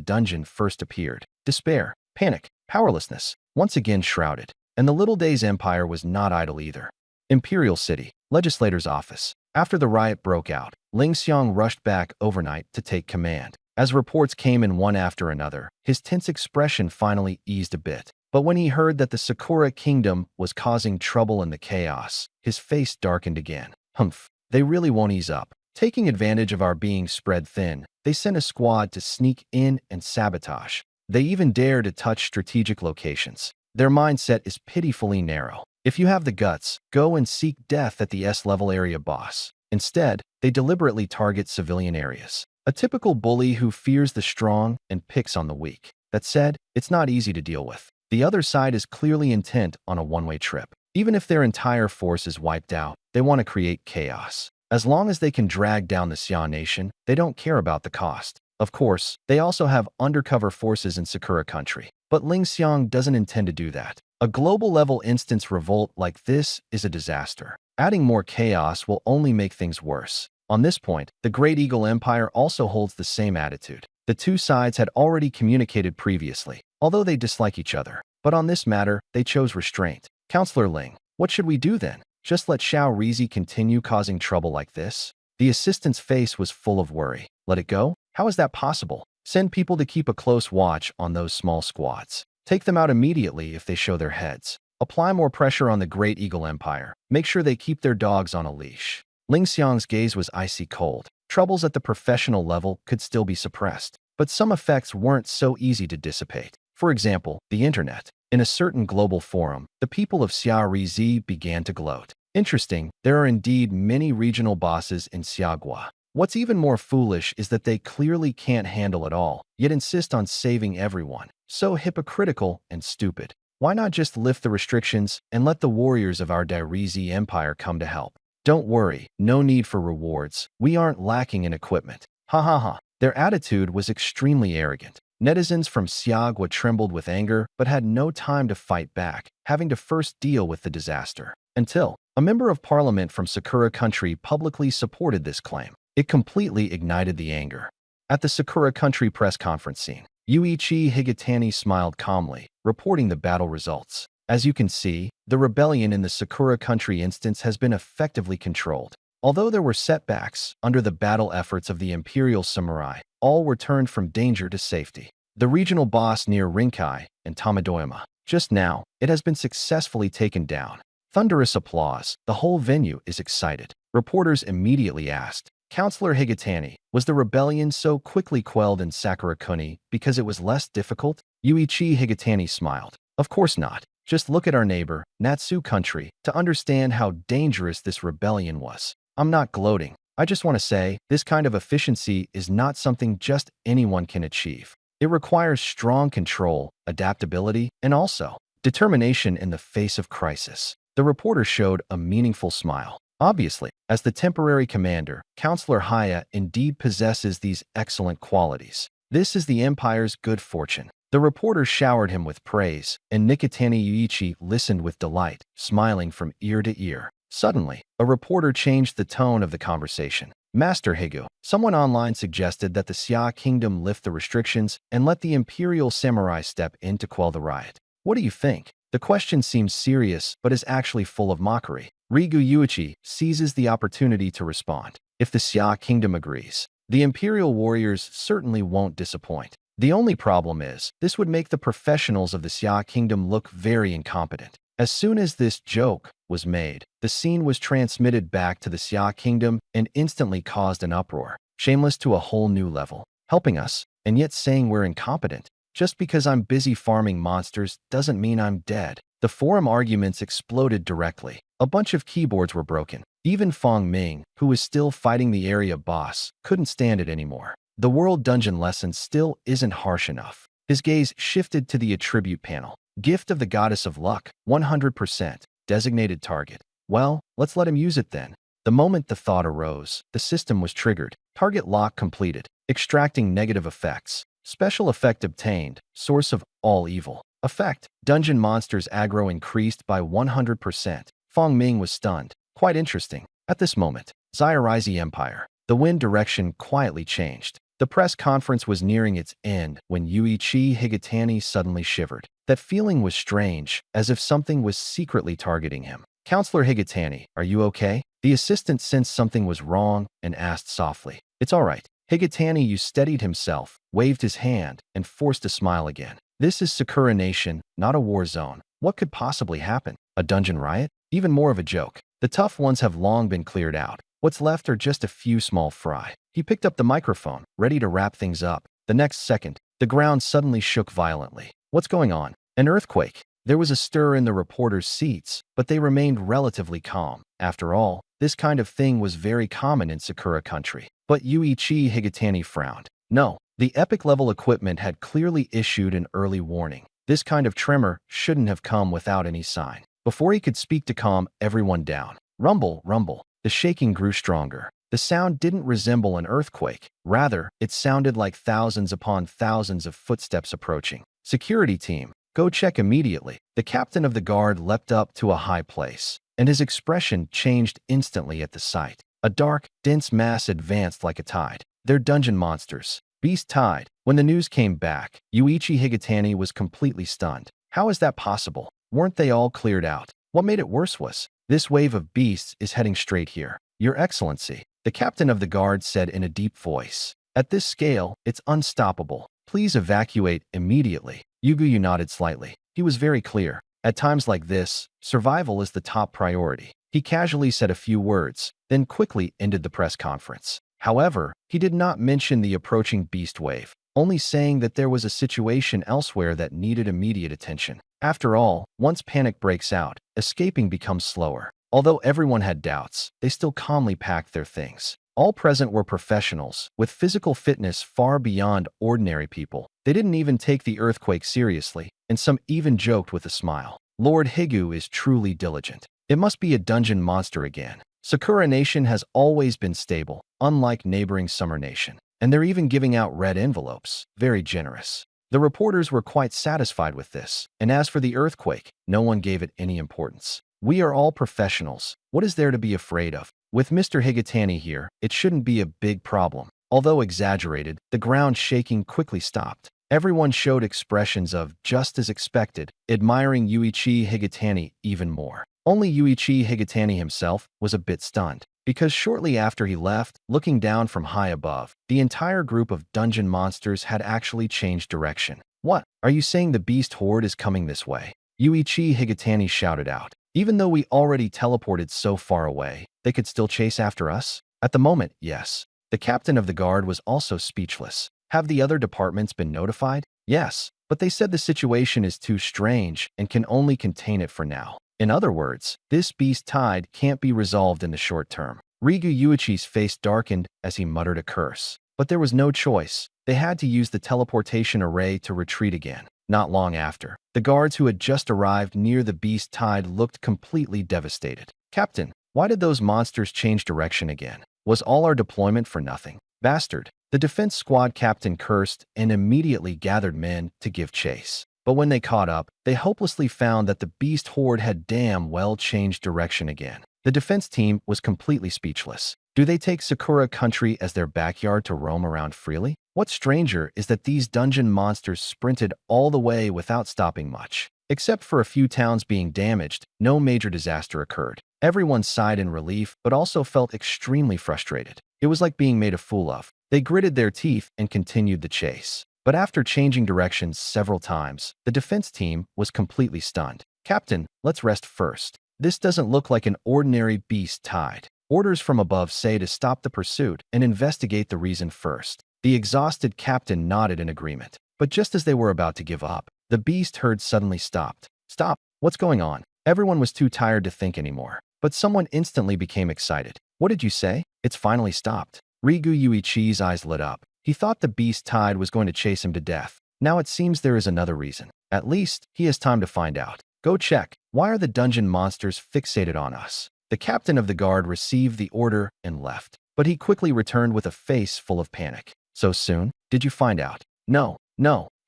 dungeon first appeared. Despair, panic, powerlessness, once again shrouded. And the Little Days Empire was not idle either. Imperial City, Legislator's Office. After the riot broke out, Ling Xiang rushed back overnight to take command. As reports came in one after another, his tense expression finally eased a bit. But when he heard that the Sakura Kingdom was causing trouble in the chaos, his face darkened again. Humph, they really won't ease up. Taking advantage of our being spread thin, they sent a squad to sneak in and sabotage. They even dare to touch strategic locations. Their mindset is pitifully narrow. If you have the guts, go and seek death at the S-level area boss. Instead, they deliberately target civilian areas. A typical bully who fears the strong and picks on the weak. That said, it's not easy to deal with. The other side is clearly intent on a one-way trip. Even if their entire force is wiped out, they want to create chaos. As long as they can drag down the Xia Nation, they don't care about the cost. Of course, they also have undercover forces in Sakura country. But Ling Xiang doesn't intend to do that. A global-level instance revolt like this is a disaster. Adding more chaos will only make things worse. On this point, the Great Eagle Empire also holds the same attitude. The two sides had already communicated previously, although they dislike each other. But on this matter, they chose restraint. Counselor Ling, what should we do then? Just let Xiao Rizi continue causing trouble like this? The assistant's face was full of worry. Let it go? How is that possible? Send people to keep a close watch on those small squads. Take them out immediately if they show their heads. Apply more pressure on the Great Eagle Empire. Make sure they keep their dogs on a leash. Ling Xiang's gaze was icy cold. Troubles at the professional level could still be suppressed, but some effects weren't so easy to dissipate. For example, the internet. In a certain global forum, the people of Xia Rizi began to gloat. Interesting, there are indeed many regional bosses in Xiagua. What's even more foolish is that they clearly can't handle it all, yet insist on saving everyone. So hypocritical and stupid. Why not just lift the restrictions and let the warriors of our Dairizi Empire come to help? Don't worry, no need for rewards. We aren't lacking in equipment. Ha ha ha. Their attitude was extremely arrogant. Netizens from Siagwa trembled with anger but had no time to fight back, having to first deal with the disaster. Until a member of parliament from Sakura Country publicly supported this claim. It completely ignited the anger. At the Sakura Country press conference scene, Yuichi Higatani smiled calmly, reporting the battle results. As you can see, the rebellion in the Sakura Country instance has been effectively controlled. Although there were setbacks under the battle efforts of the Imperial Samurai, all were turned from danger to safety. The regional boss near Rinkai and Tamadoyama. Just now, it has been successfully taken down. Thunderous applause. The whole venue is excited. Reporters immediately asked, Councillor Higatani, was the rebellion so quickly quelled in Sakurakuni because it was less difficult? Yuichi Higatani smiled. Of course not. Just look at our neighbor, Natsu Country, to understand how dangerous this rebellion was. I'm not gloating. I just want to say, this kind of efficiency is not something just anyone can achieve. It requires strong control, adaptability, and also determination in the face of crisis. The reporter showed a meaningful smile. Obviously, as the temporary commander, Councillor Haya indeed possesses these excellent qualities. This is the Empire's good fortune. The reporter showered him with praise, and Nikitani Yuichi listened with delight, smiling from ear to ear. Suddenly, a reporter changed the tone of the conversation. Master Higu, someone online suggested that the Xia Kingdom lift the restrictions and let the Imperial Samurai step in to quell the riot. What do you think? The question seems serious, but is actually full of mockery. Rigu Yuichi seizes the opportunity to respond. If the Xia Kingdom agrees, the Imperial warriors certainly won't disappoint. The only problem is, this would make the professionals of the Xia Kingdom look very incompetent. As soon as this joke was made, the scene was transmitted back to the Xia Kingdom and instantly caused an uproar. Shameless to a whole new level. Helping us, and yet saying we're incompetent. Just because I'm busy farming monsters doesn't mean I'm dead. The forum arguments exploded directly. A bunch of keyboards were broken. Even Fong Ming, who was still fighting the area boss, couldn't stand it anymore. The world dungeon lesson still isn't harsh enough. His gaze shifted to the attribute panel. Gift of the Goddess of Luck, 100%. Designated target. Well, let's let him use it then. The moment the thought arose, the system was triggered. Target lock completed. Extracting negative effects. Special effect obtained. Source of all evil. Effect. Dungeon monsters aggro increased by 100%. Fong Ming was stunned. Quite interesting. At this moment, Zairizzi Empire. The wind direction quietly changed. The press conference was nearing its end when Yuichi Higatani suddenly shivered. That feeling was strange, as if something was secretly targeting him. Councillor Higatani, are you okay? The assistant sensed something was wrong and asked softly. It's all right. Higatani steadied himself, waved his hand, and forced a smile again. This is Sakura Nation, not a war zone. What could possibly happen? A dungeon riot? Even more of a joke. The tough ones have long been cleared out. What's left are just a few small fry. He picked up the microphone, ready to wrap things up. The next second, the ground suddenly shook violently. What's going on? An earthquake. There was a stir in the reporters' seats, but they remained relatively calm. After all, this kind of thing was very common in Sakura Country. But Yuichi Higatani frowned. No, the epic-level equipment had clearly issued an early warning. This kind of tremor shouldn't have come without any sign. Before he could speak to calm everyone down. Rumble, rumble. The shaking grew stronger. The sound didn't resemble an earthquake. Rather, it sounded like thousands upon thousands of footsteps approaching. Security team, go check immediately. The captain of the guard leapt up to a high place, and his expression changed instantly at the sight. A dark, dense mass advanced like a tide. They're dungeon monsters. Beast tide. When the news came back, Yuichi Higatani was completely stunned. How is that possible? Weren't they all cleared out? What made it worse was, this wave of beasts is heading straight here. Your Excellency, the captain of the guard said in a deep voice. At this scale, it's unstoppable. Please evacuate immediately. Yuguyu nodded slightly. He was very clear. At times like this, survival is the top priority. He casually said a few words, then quickly ended the press conference. However, he did not mention the approaching beast wave, only saying that there was a situation elsewhere that needed immediate attention. After all, once panic breaks out, escaping becomes slower. Although everyone had doubts, they still calmly packed their things. All present were professionals, with physical fitness far beyond ordinary people. They didn't even take the earthquake seriously, and some even joked with a smile. Lord Higu is truly diligent. It must be a dungeon monster again. Sakura Nation has always been stable, unlike neighboring Summer Nation. and they're even giving out red envelopes. Very generous. The reporters were quite satisfied with this, and as for the earthquake, no one gave it any importance. We are all professionals. What is there to be afraid of? With Mr. Higatani here, it shouldn't be a big problem. Although exaggerated, the ground shaking quickly stopped. Everyone showed expressions of, just as expected, admiring Yuichi Higatani even more. Only Yuichi Higatani himself was a bit stunned, because shortly after he left, looking down from high above, the entire group of dungeon monsters had actually changed direction. What? Are you saying the beast horde is coming this way? Yuichi Higatani shouted out. Even though we already teleported so far away, they could still chase after us? At the moment, yes. The captain of the guard was also speechless. Have the other departments been notified? Yes, but they said the situation is too strange and can only contain it for now. In other words, this beast tide can't be resolved in the short term. Rigu Yuichi's face darkened as he muttered a curse. But there was no choice. They had to use the teleportation array to retreat again. Not long after, the guards who had just arrived near the beast tide looked completely devastated. Captain, why did those monsters change direction again? Was all our deployment for nothing? Bastard. The defense squad captain cursed and immediately gathered men to give chase. But when they caught up, they hopelessly found that the beast horde had damn well changed direction again. The defense team was completely speechless. Do they take Sakura Country as their backyard to roam around freely? What's stranger is that these dungeon monsters sprinted all the way without stopping much. Except for a few towns being damaged, no major disaster occurred. Everyone sighed in relief, but also felt extremely frustrated. It was like being made a fool of. They gritted their teeth and continued the chase. But after changing directions several times, the defense team was completely stunned. Captain, let's rest first. This doesn't look like an ordinary beast tide. Orders from above say to stop the pursuit and investigate the reason first. The exhausted captain nodded in agreement. But just as they were about to give up, the beast herd suddenly stopped. Stop! What's going on? Everyone was too tired to think anymore. But someone instantly became excited. What did you say? It's finally stopped. Rigu Yuichi's eyes lit up. He thought the beast tide was going to chase him to death. Now it seems there is another reason. At least, he has time to find out. Go check. Why are the dungeon monsters fixated on us? The captain of the guard received the order and left. But he quickly returned with a face full of panic. So soon? Did you find out? No.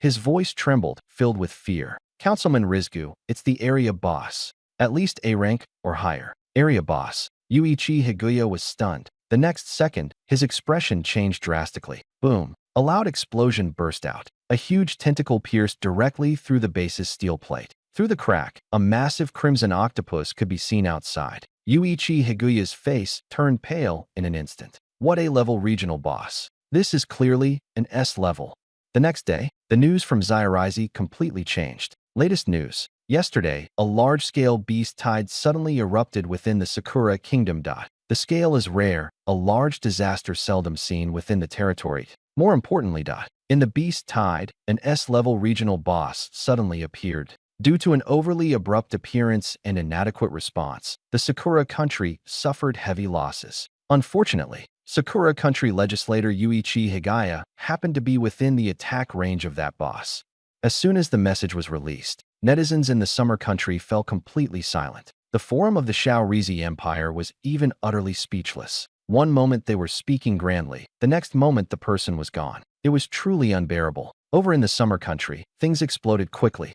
His voice trembled, filled with fear. Councilman Rizgu, it's the area boss. At least A rank or higher. Area boss. Yuichi Higuya was stunned. The next second, his expression changed drastically. Boom. A loud explosion burst out. A huge tentacle pierced directly through the base's steel plate. Through the crack, a massive crimson octopus could be seen outside. Yuichi Higuya's face turned pale in an instant. What A-level regional boss. This is clearly an S-level. The next day, the news from Zairizi completely changed. Latest news. Yesterday, a large-scale beast tide suddenly erupted within the Sakura Kingdom. The scale is rare, a large disaster seldom seen within the territory. More importantly, in the beast tide, an S-level regional boss suddenly appeared. Due to an overly abrupt appearance and inadequate response, the Sakura Country suffered heavy losses. Unfortunately, Sakura Country legislator Yuichi Higaya happened to be within the attack range of that boss. As soon as the message was released, netizens in the Summer Country fell completely silent. The forum of the Shaorizi Empire was even utterly speechless. One moment they were speaking grandly, the next moment the person was gone. It was truly unbearable. Over in the Summer Country, things exploded quickly.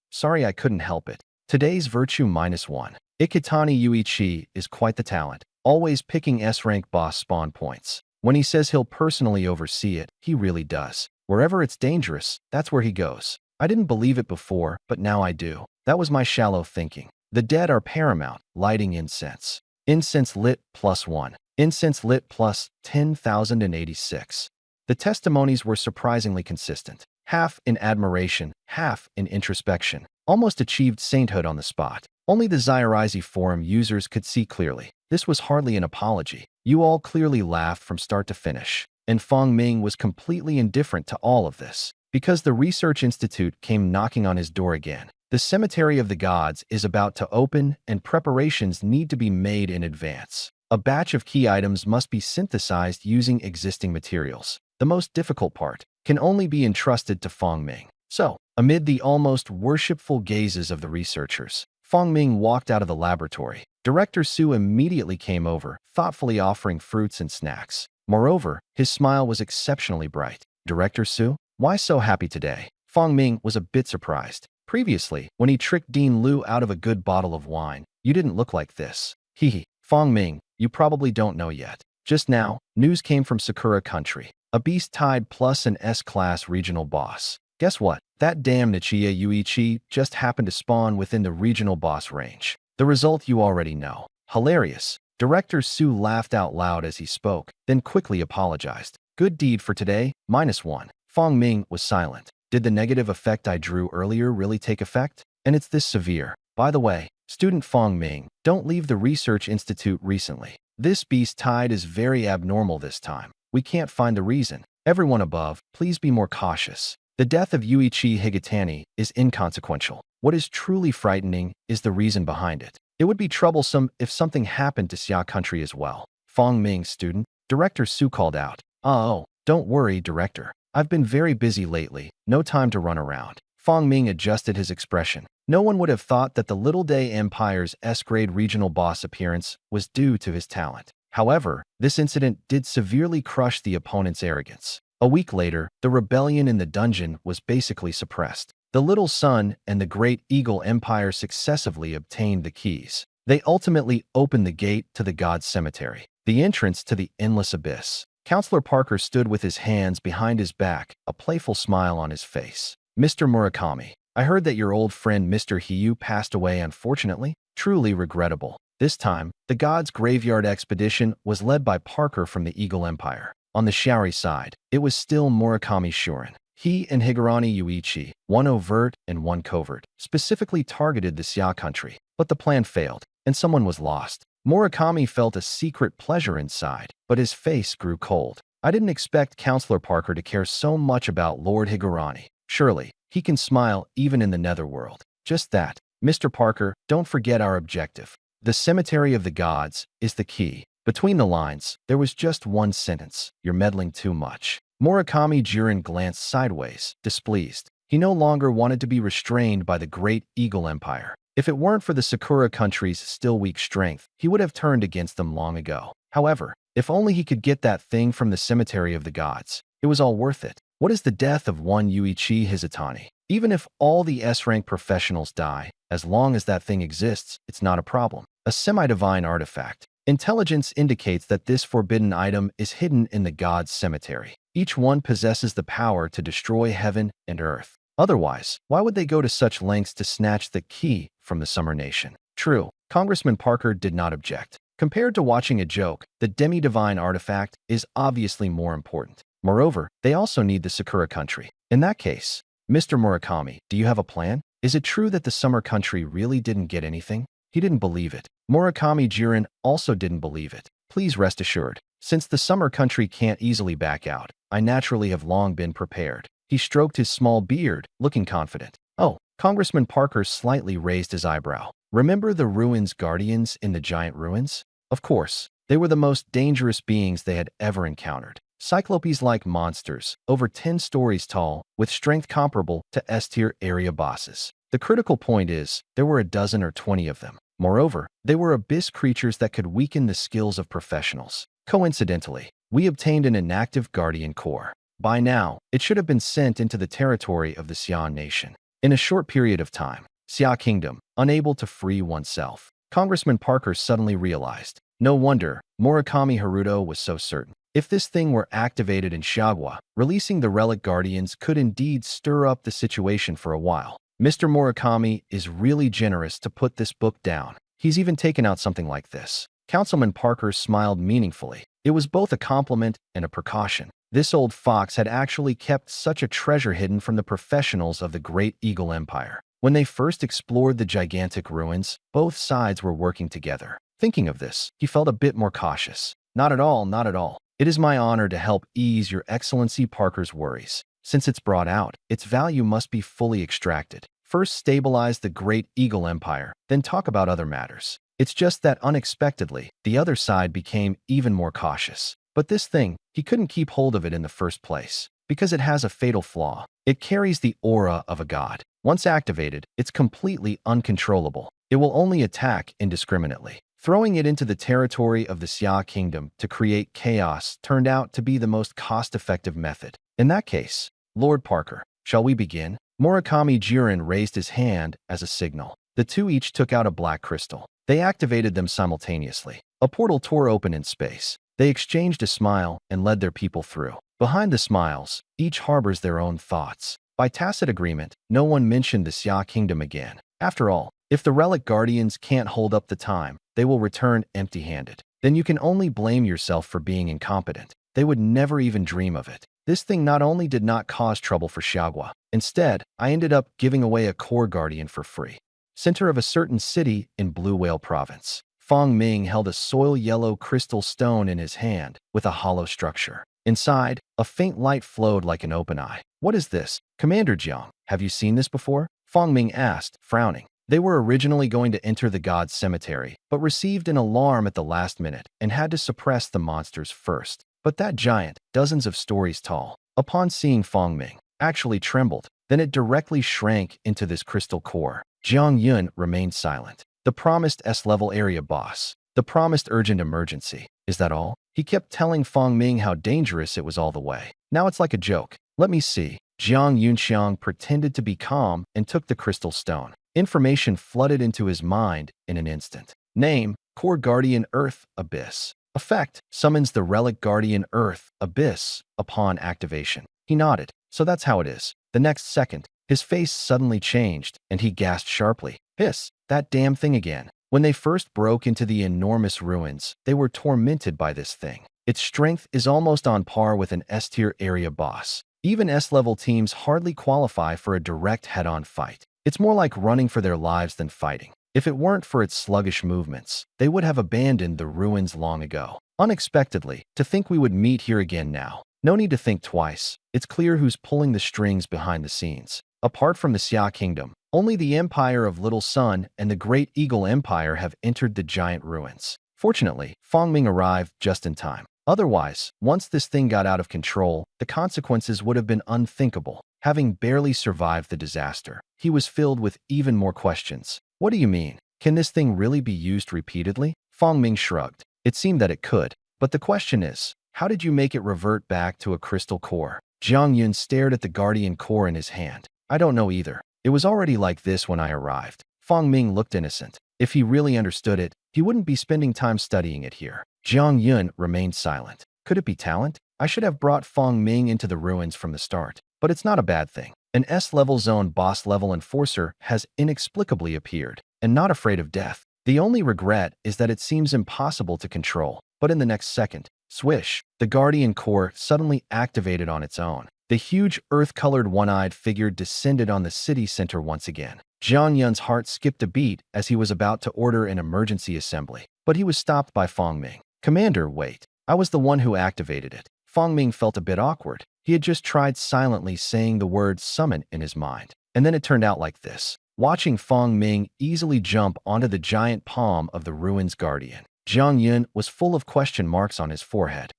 Sorry I couldn't help it. Today's virtue -1. Ikitani Yuichi is quite the talent, always picking S-rank boss spawn points. When he says he'll personally oversee it, he really does. Wherever it's dangerous, that's where he goes. I didn't believe it before, but now I do. That was my shallow thinking. The dead are paramount, lighting incense. Incense lit +1. Incense lit plus 10,086. The testimonies were surprisingly consistent. Half in admiration, half in introspection. Almost achieved sainthood on the spot. Only the Zairizi forum users could see clearly. This was hardly an apology. You all clearly laughed from start to finish. And Feng Ming was completely indifferent to all of this. Because the Research Institute came knocking on his door again. The Cemetery of the Gods is about to open and preparations need to be made in advance. A batch of key items must be synthesized using existing materials. The most difficult part can only be entrusted to Feng Ming. So, amid the almost worshipful gazes of the researchers, Feng Ming walked out of the laboratory. Director Su immediately came over, thoughtfully offering fruits and snacks. Moreover, his smile was exceptionally bright. Director Su, why so happy today? Fong Ming was a bit surprised. Previously, when he tricked Dean Liu out of a good bottle of wine, you didn't look like this. Hehe. Fong Ming, you probably don't know yet. Just now, news came from Sakura Country. A beast tied plus an S-class regional boss. Guess what? That damn Nichiya Yuichi just happened to spawn within the regional boss range. The result you already know. Hilarious. Director Su laughed out loud as he spoke, then quickly apologized. Good deed for today, -1. Fong Ming was silent. Did the negative effect I drew earlier really take effect? And it's this severe. By the way, student Fong Ming, don't leave the research institute recently. This beast tide is very abnormal this time. We can't find the reason. Everyone above, please be more cautious. The death of Yuichi Higatani is inconsequential. What is truly frightening is the reason behind it. It would be troublesome if something happened to Xia Country as well. Fong Ming, student, Director Su called out. Oh, don't worry, Director. I've been very busy lately. No time to run around. Fong Ming adjusted his expression. No one would have thought that the Little Day Empire's S-grade regional boss appearance was due to his talent. However, this incident did severely crush the opponent's arrogance. A week later, the rebellion in the dungeon was basically suppressed. The Little Sun and the Great Eagle Empire successively obtained the keys. They ultimately opened the gate to the God's Cemetery, the entrance to the Endless Abyss. Counselor Parker stood with his hands behind his back, a playful smile on his face. Mr. Murakami, I heard that your old friend Mr. Hiyu passed away unfortunately. Truly regrettable. This time, the God's Graveyard expedition was led by Parker from the Eagle Empire. On the Shaori side, it was still Murakami Shuren. He and Higurani Yuichi, one overt and one covert, specifically targeted the Xia Country. But the plan failed, and someone was lost. Murakami felt a secret pleasure inside, but his face grew cold. I didn't expect Counselor Parker to care so much about Lord Higurani. Surely, he can smile even in the netherworld. Just that. Mr. Parker, don't forget our objective. The Cemetery of the Gods is the key. Between the lines, there was just one sentence. You're meddling too much. Murakami Jiren glanced sideways, displeased. He no longer wanted to be restrained by the Great Eagle Empire. If it weren't for the Sakura Country's still weak strength, he would have turned against them long ago. However, if only he could get that thing from the Cemetery of the Gods, it was all worth it. What is the death of one Yuichi Hizutani? Even if all the S-rank professionals die, as long as that thing exists, it's not a problem. A semi-divine artifact. Intelligence indicates that this forbidden item is hidden in the God's Cemetery. Each one possesses the power to destroy heaven and earth. Otherwise, why would they go to such lengths to snatch the key from the Summer Nation? True, Congressman Parker did not object. Compared to watching a joke, the demi-divine artifact is obviously more important. Moreover, they also need the Sakura Country. In that case, Mr. Murakami, do you have a plan? Is it true that the Summer Country really didn't get anything? He didn't believe it. Murakami Jiren also didn't believe it. Please rest assured, since the Summer Country can't easily back out, I naturally have long been prepared. He stroked his small beard, looking confident. Oh, Congressman Parker slightly raised his eyebrow. Remember the ruins guardians in the giant ruins? Of course, they were the most dangerous beings they had ever encountered. Cyclopes-like monsters, over 10 stories tall, with strength comparable to S-tier area bosses. The critical point is, there were a dozen or 20 of them. Moreover, they were abyss creatures that could weaken the skills of professionals. Coincidentally, we obtained an inactive Guardian Core. By now, it should have been sent into the territory of the Xian Nation. In a short period of time, Xia Kingdom, unable to free oneself. Congressman Parker suddenly realized. No wonder Murakami Haruto was so certain. If this thing were activated in Shagwa, releasing the Relic Guardians could indeed stir up the situation for a while. Mr. Murakami is really generous to put this book down. He's even taken out something like this. Councilman Parker smiled meaningfully. It was both a compliment and a precaution. This old fox had actually kept such a treasure hidden from the professionals of the Great Eagle Empire. When they first explored the gigantic ruins, both sides were working together. Thinking of this, he felt a bit more cautious. Not at all, not at all. It is my honor to help ease Your Excellency Parker's worries. Since it's brought out, its value must be fully extracted. First stabilize the Great Eagle Empire, then talk about other matters. It's just that unexpectedly, the other side became even more cautious. But this thing, he couldn't keep hold of it in the first place, because it has a fatal flaw. It carries the aura of a god. Once activated, it's completely uncontrollable. It will only attack indiscriminately. Throwing it into the territory of the Xia kingdom to create chaos turned out to be the most cost-effective method. In that case, Lord Parker, shall we begin? Murakami Jiren raised his hand as a signal. The two each took out a black crystal. They activated them simultaneously. A portal tore open in space. They exchanged a smile and led their people through. Behind the smiles, each harbors their own thoughts. By tacit agreement, no one mentioned the Xia kingdom again. After all, if the relic guardians can't hold up the time, they will return empty-handed. Then you can only blame yourself for being incompetent. They would never even dream of it. This thing not only did not cause trouble for Xiaogua. Instead, I ended up giving away a core guardian for free. Center of a certain city in Blue Whale Province. Fong Ming held a soil-yellow crystal stone in his hand with a hollow structure. Inside, a faint light flowed like an open eye. What is this? Commander Jiang, have you seen this before? Fong Ming asked, frowning. They were originally going to enter the god's cemetery, but received an alarm at the last minute and had to suppress the monsters first. But that giant, dozens of stories tall, upon seeing Fong Ming, actually trembled. Then it directly shrank into this crystal core. Jiang Yun remained silent. The promised S-level area boss. The promised urgent emergency. Is that all? He kept telling Fong Ming how dangerous it was all the way. Now it's like a joke. Let me see. Jiang Yunxiang pretended to be calm and took the crystal stone. Information flooded into his mind in an instant. Name, Core Guardian Earth Abyss. Effect, summons the Relic Guardian Earth Abyss upon activation. He nodded. So that's how it is. The next second, his face suddenly changed, and he gasped sharply. Hiss, that damn thing again. When they first broke into the enormous ruins, they were tormented by this thing. Its strength is almost on par with an S-tier area boss. Even S-level teams hardly qualify for a direct head-on fight. It's more like running for their lives than fighting. If it weren't for its sluggish movements, they would have abandoned the ruins long ago. Unexpectedly, to think we would meet here again now. No need to think twice. It's clear who's pulling the strings behind the scenes. Apart from the Xia Kingdom, only the Empire of Little Sun and the Great Eagle Empire have entered the giant ruins. Fortunately, Fong Ming arrived just in time. Otherwise, once this thing got out of control, the consequences would have been unthinkable. Having barely survived the disaster, he was filled with even more questions. What do you mean? Can this thing really be used repeatedly? Fong Ming shrugged. It seemed that it could. But the question is, how did you make it revert back to a crystal core? Jiang Yun stared at the guardian core in his hand. I don't know either. It was already like this when I arrived. Fong Ming looked innocent. If he really understood it, he wouldn't be spending time studying it here. Jiang Yun remained silent. Could it be talent? I should have brought Fong Ming into the ruins from the start. But it's not a bad thing. An S-level zone boss-level enforcer has inexplicably appeared, and not afraid of death. The only regret is that it seems impossible to control. But in the next second, swish, the Guardian Core suddenly activated on its own. The huge earth-colored one-eyed figure descended on the city center once again. Jiang Yun's heart skipped a beat as he was about to order an emergency assembly. But he was stopped by Fong Ming. Commander, wait. I was the one who activated it. Fong Ming felt a bit awkward. He had just tried silently saying the word summon in his mind. And then it turned out like this. Watching Fong Ming easily jump onto the giant palm of the ruins guardian, Jiang Yun was full of question marks on his forehead.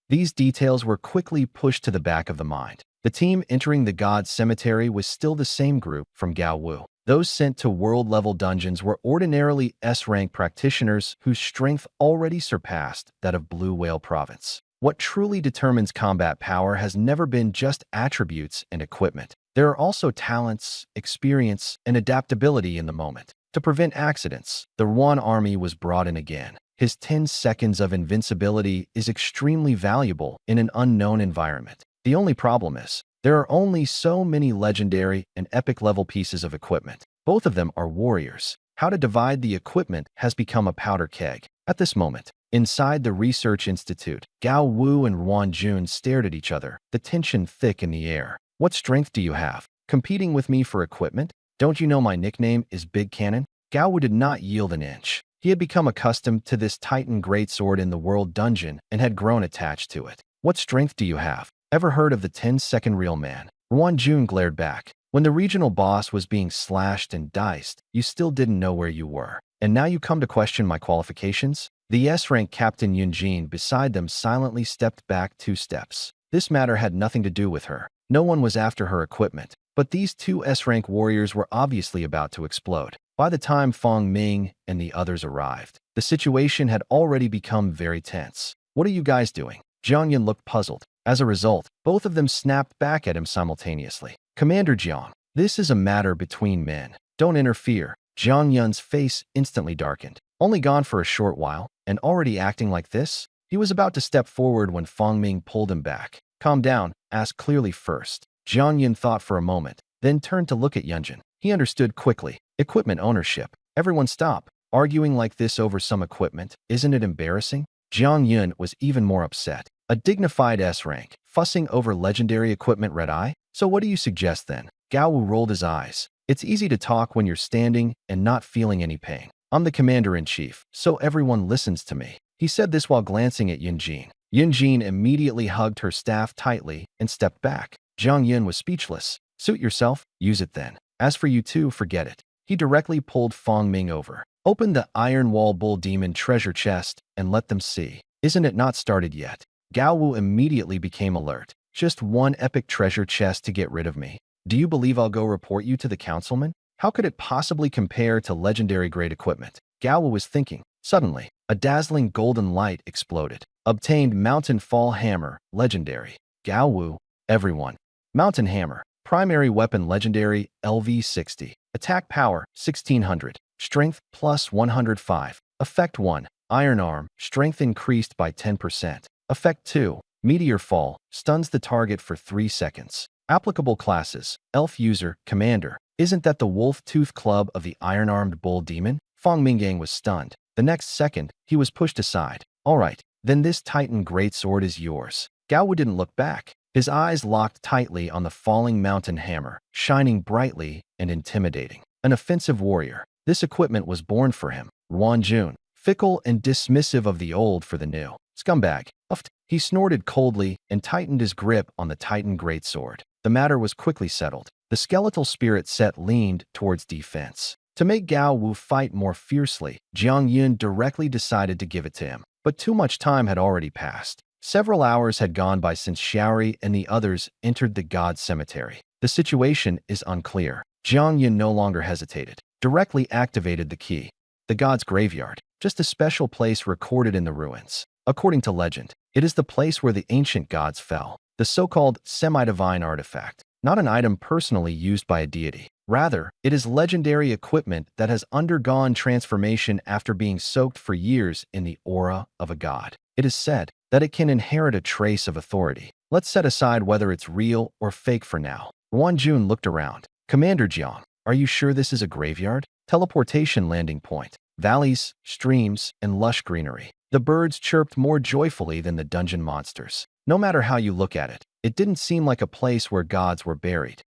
These details were quickly pushed to the back of the mind. The team entering the God's Cemetery was still the same group from Gao Wu. Those sent to world-level dungeons were ordinarily S-rank practitioners whose strength already surpassed that of Blue Whale Province. What truly determines combat power has never been just attributes and equipment. There are also talents, experience, and adaptability in the moment. To prevent accidents, the Ruan army was brought in again. His 10 seconds of invincibility is extremely valuable in an unknown environment. The only problem is, there are only so many legendary and epic-level pieces of equipment. Both of them are warriors. How to divide the equipment has become a powder keg. At this moment, inside the Research Institute, Gao Wu and Ruan Jun stared at each other, the tension thick in the air. What strength do you have? Competing with me for equipment? Don't you know my nickname is Big Cannon? Gao Wu did not yield an inch. He had become accustomed to this Titan greatsword in the World Dungeon and had grown attached to it. What strength do you have? Ever heard of the 10-second real man? Ruan Jun glared back. When the regional boss was being slashed and diced, you still didn't know where you were. And now you come to question my qualifications? The S-rank Captain Yunjin beside them silently stepped back 2 steps. This matter had nothing to do with her. No one was after her equipment. But these 2 S-rank warriors were obviously about to explode. By the time Fong Ming and the others arrived, The situation had already become very tense. What are you guys doing? Jiang Yun looked puzzled. As a result, both of them snapped back at him simultaneously. Commander Jiang, this is a matter between men. Don't interfere. Jiang Yun's face instantly darkened. Only gone for a short while, and already acting like this? He was about to step forward when Fang Ming pulled him back. Calm down, ask clearly first. Jiang Yun thought for a moment, then turned to look at Yunjin. He understood quickly. Equipment ownership. Everyone stop. Arguing like this over some equipment, isn't it embarrassing? Jiang Yun was even more upset. A dignified S rank, fussing over legendary equipment red eye? So what do you suggest then? Gao Wu rolled his eyes. It's easy to talk when you're standing and not feeling any pain. I'm the commander-in-chief, so everyone listens to me. He said this while glancing at Yunjin. Yunjin immediately hugged her staff tightly and stepped back. Jiang Yun was speechless. Suit yourself, use it then. As for you two, forget it. He directly pulled Fang Ming over. Open the Iron Wall Bull Demon treasure chest and let them see. Isn't it not started yet? Gao Wu immediately became alert. Just one epic treasure chest to get rid of me. Do you believe I'll go report you to the councilman? How could it possibly compare to legendary grade equipment? Gao Wu was thinking. Suddenly, a dazzling golden light exploded. Obtained Mountain Fall Hammer, legendary. Gao Wu, everyone. Mountain Hammer, primary weapon legendary, LV60. Attack power, 1600. Strength, plus 105. Effect 1. Iron Arm, strength increased by 10%. Effect 2. Meteor Fall, stuns the target for 3 seconds. Applicable classes, Elf User, Commander. Isn't that the Wolf Tooth Club of the Iron-Armed Bull Demon? Fang Mingang was stunned. The next second, he was pushed aside. Alright, then this Titan Greatsword is yours. Gao Wu didn't look back. His eyes locked tightly on the falling mountain hammer, shining brightly and intimidating. An offensive warrior. This equipment was born for him. Ruan Jun, fickle and dismissive of the old for the new. Scumbag. Uffed. He snorted coldly and tightened his grip on the Titan Greatsword. The matter was quickly settled. The skeletal spirit set leaned towards defense. To make Gao Wu fight more fiercely, Jiang Yun directly decided to give it to him. But too much time had already passed. Several hours had gone by since Xiaori and the others entered the God's Cemetery. The situation is unclear. Jiang Yun no longer hesitated. Directly activated the key. The God's Graveyard, just a special place recorded in the ruins. According to legend, it is the place where the ancient gods fell. The so-called semi-divine artifact, not an item personally used by a deity. Rather, it is legendary equipment that has undergone transformation after being soaked for years in the aura of a god. It is said that it can inherit a trace of authority. Let's set aside whether it's real or fake for now. Ruan Jun looked around. Commander Jiang, are you sure this is a graveyard? Teleportation landing point. Valleys, streams, and lush greenery. The birds chirped more joyfully than the dungeon monsters. No matter how you look at it, it didn't seem like a place where gods were buried.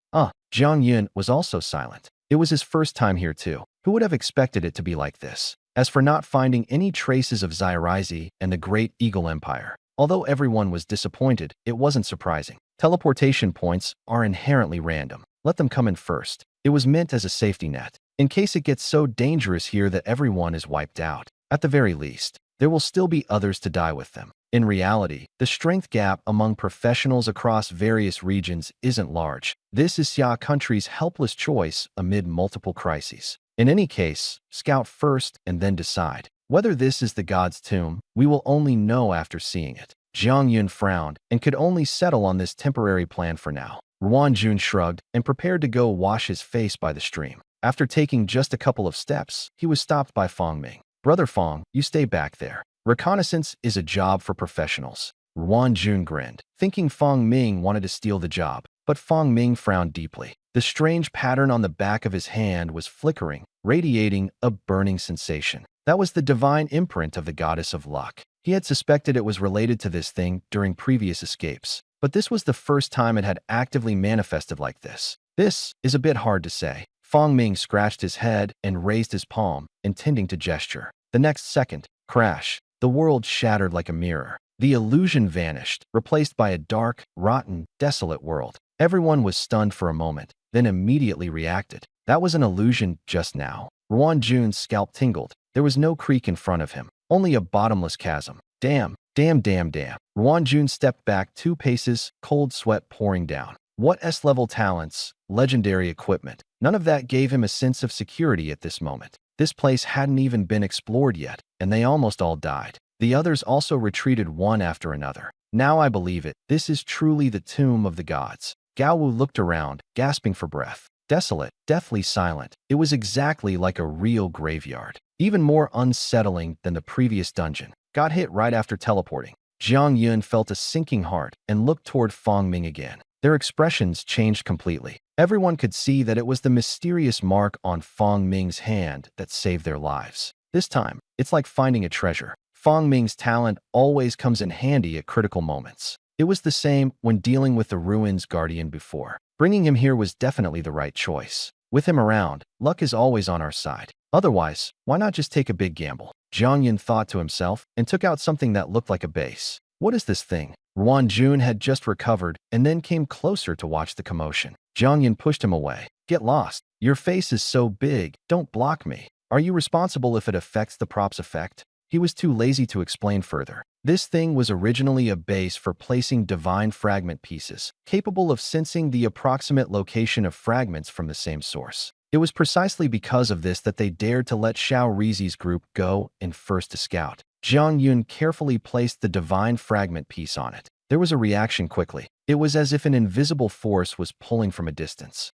Jiang Yun was also silent. It was his first time here too. Who would have expected it to be like this? As for not finding any traces of Zyrizi and the Great Eagle Empire, although everyone was disappointed, it wasn't surprising. Teleportation points are inherently random. Let them come in first. It was meant as a safety net, in case it gets so dangerous here that everyone is wiped out. At the very least, there will still be others to die with them. In reality, the strength gap among professionals across various regions isn't large. This is Xia country's helpless choice amid multiple crises. In any case, scout first and then decide. Whether this is the god's tomb, we will only know after seeing it. Jiang Yun frowned and could only settle on this temporary plan for now. Ruan Jun shrugged and prepared to go wash his face by the stream. After taking just a couple of steps, he was stopped by Fang Ming. Brother Fang, you stay back there. Reconnaissance is a job for professionals. Ruan Jun grinned, thinking Fang Ming wanted to steal the job, but Fang Ming frowned deeply. The strange pattern on the back of his hand was flickering, radiating a burning sensation. That was the divine imprint of the goddess of luck. He had suspected it was related to this thing during previous escapes, but this was the first time it had actively manifested like this. This is a bit hard to say. Fang Ming scratched his head and raised his palm, intending to gesture. The next second, crash. The world shattered like a mirror. The illusion vanished, replaced by a dark, rotten, desolate world. Everyone was stunned for a moment, then immediately reacted. That was an illusion just now. Ruan Jun's scalp tingled. There was no creek in front of him, only a bottomless chasm. Damn. Ruan Jun stepped back 2 paces, cold sweat pouring down. What S-level talents, legendary equipment. None of that gave him a sense of security at this moment. This place hadn't even been explored yet, and they almost all died. The others also retreated one after another. Now I believe it. This is truly the tomb of the gods. Gao Wu looked around, gasping for breath. Desolate, deathly silent. It was exactly like a real graveyard. Even more unsettling than the previous dungeon. Got hit right after teleporting. Jiang Yun felt a sinking heart and looked toward Fong Ming again. Their expressions changed completely. Everyone could see that it was the mysterious mark on Fong Ming's hand that saved their lives. This time, it's like finding a treasure. Fong Ming's talent always comes in handy at critical moments. It was the same when dealing with the Ruins Guardian before. Bringing him here was definitely the right choice. With him around, luck is always on our side. Otherwise, why not just take a big gamble? Jiang Yun thought to himself and took out something that looked like a base. What is this thing? Ruan Jun had just recovered and then came closer to watch the commotion. Jiang Yun pushed him away. Get lost. Your face is so big. Don't block me. Are you responsible if it affects the prop's effect? He was too lazy to explain further. This thing was originally a base for placing divine fragment pieces, capable of sensing the approximate location of fragments from the same source. It was precisely because of this that they dared to let Xiao Rizi's group go in first to scout. Jiang Yun carefully placed the divine fragment piece on it. There was a reaction quickly. It was as if an invisible force was pulling from a distance.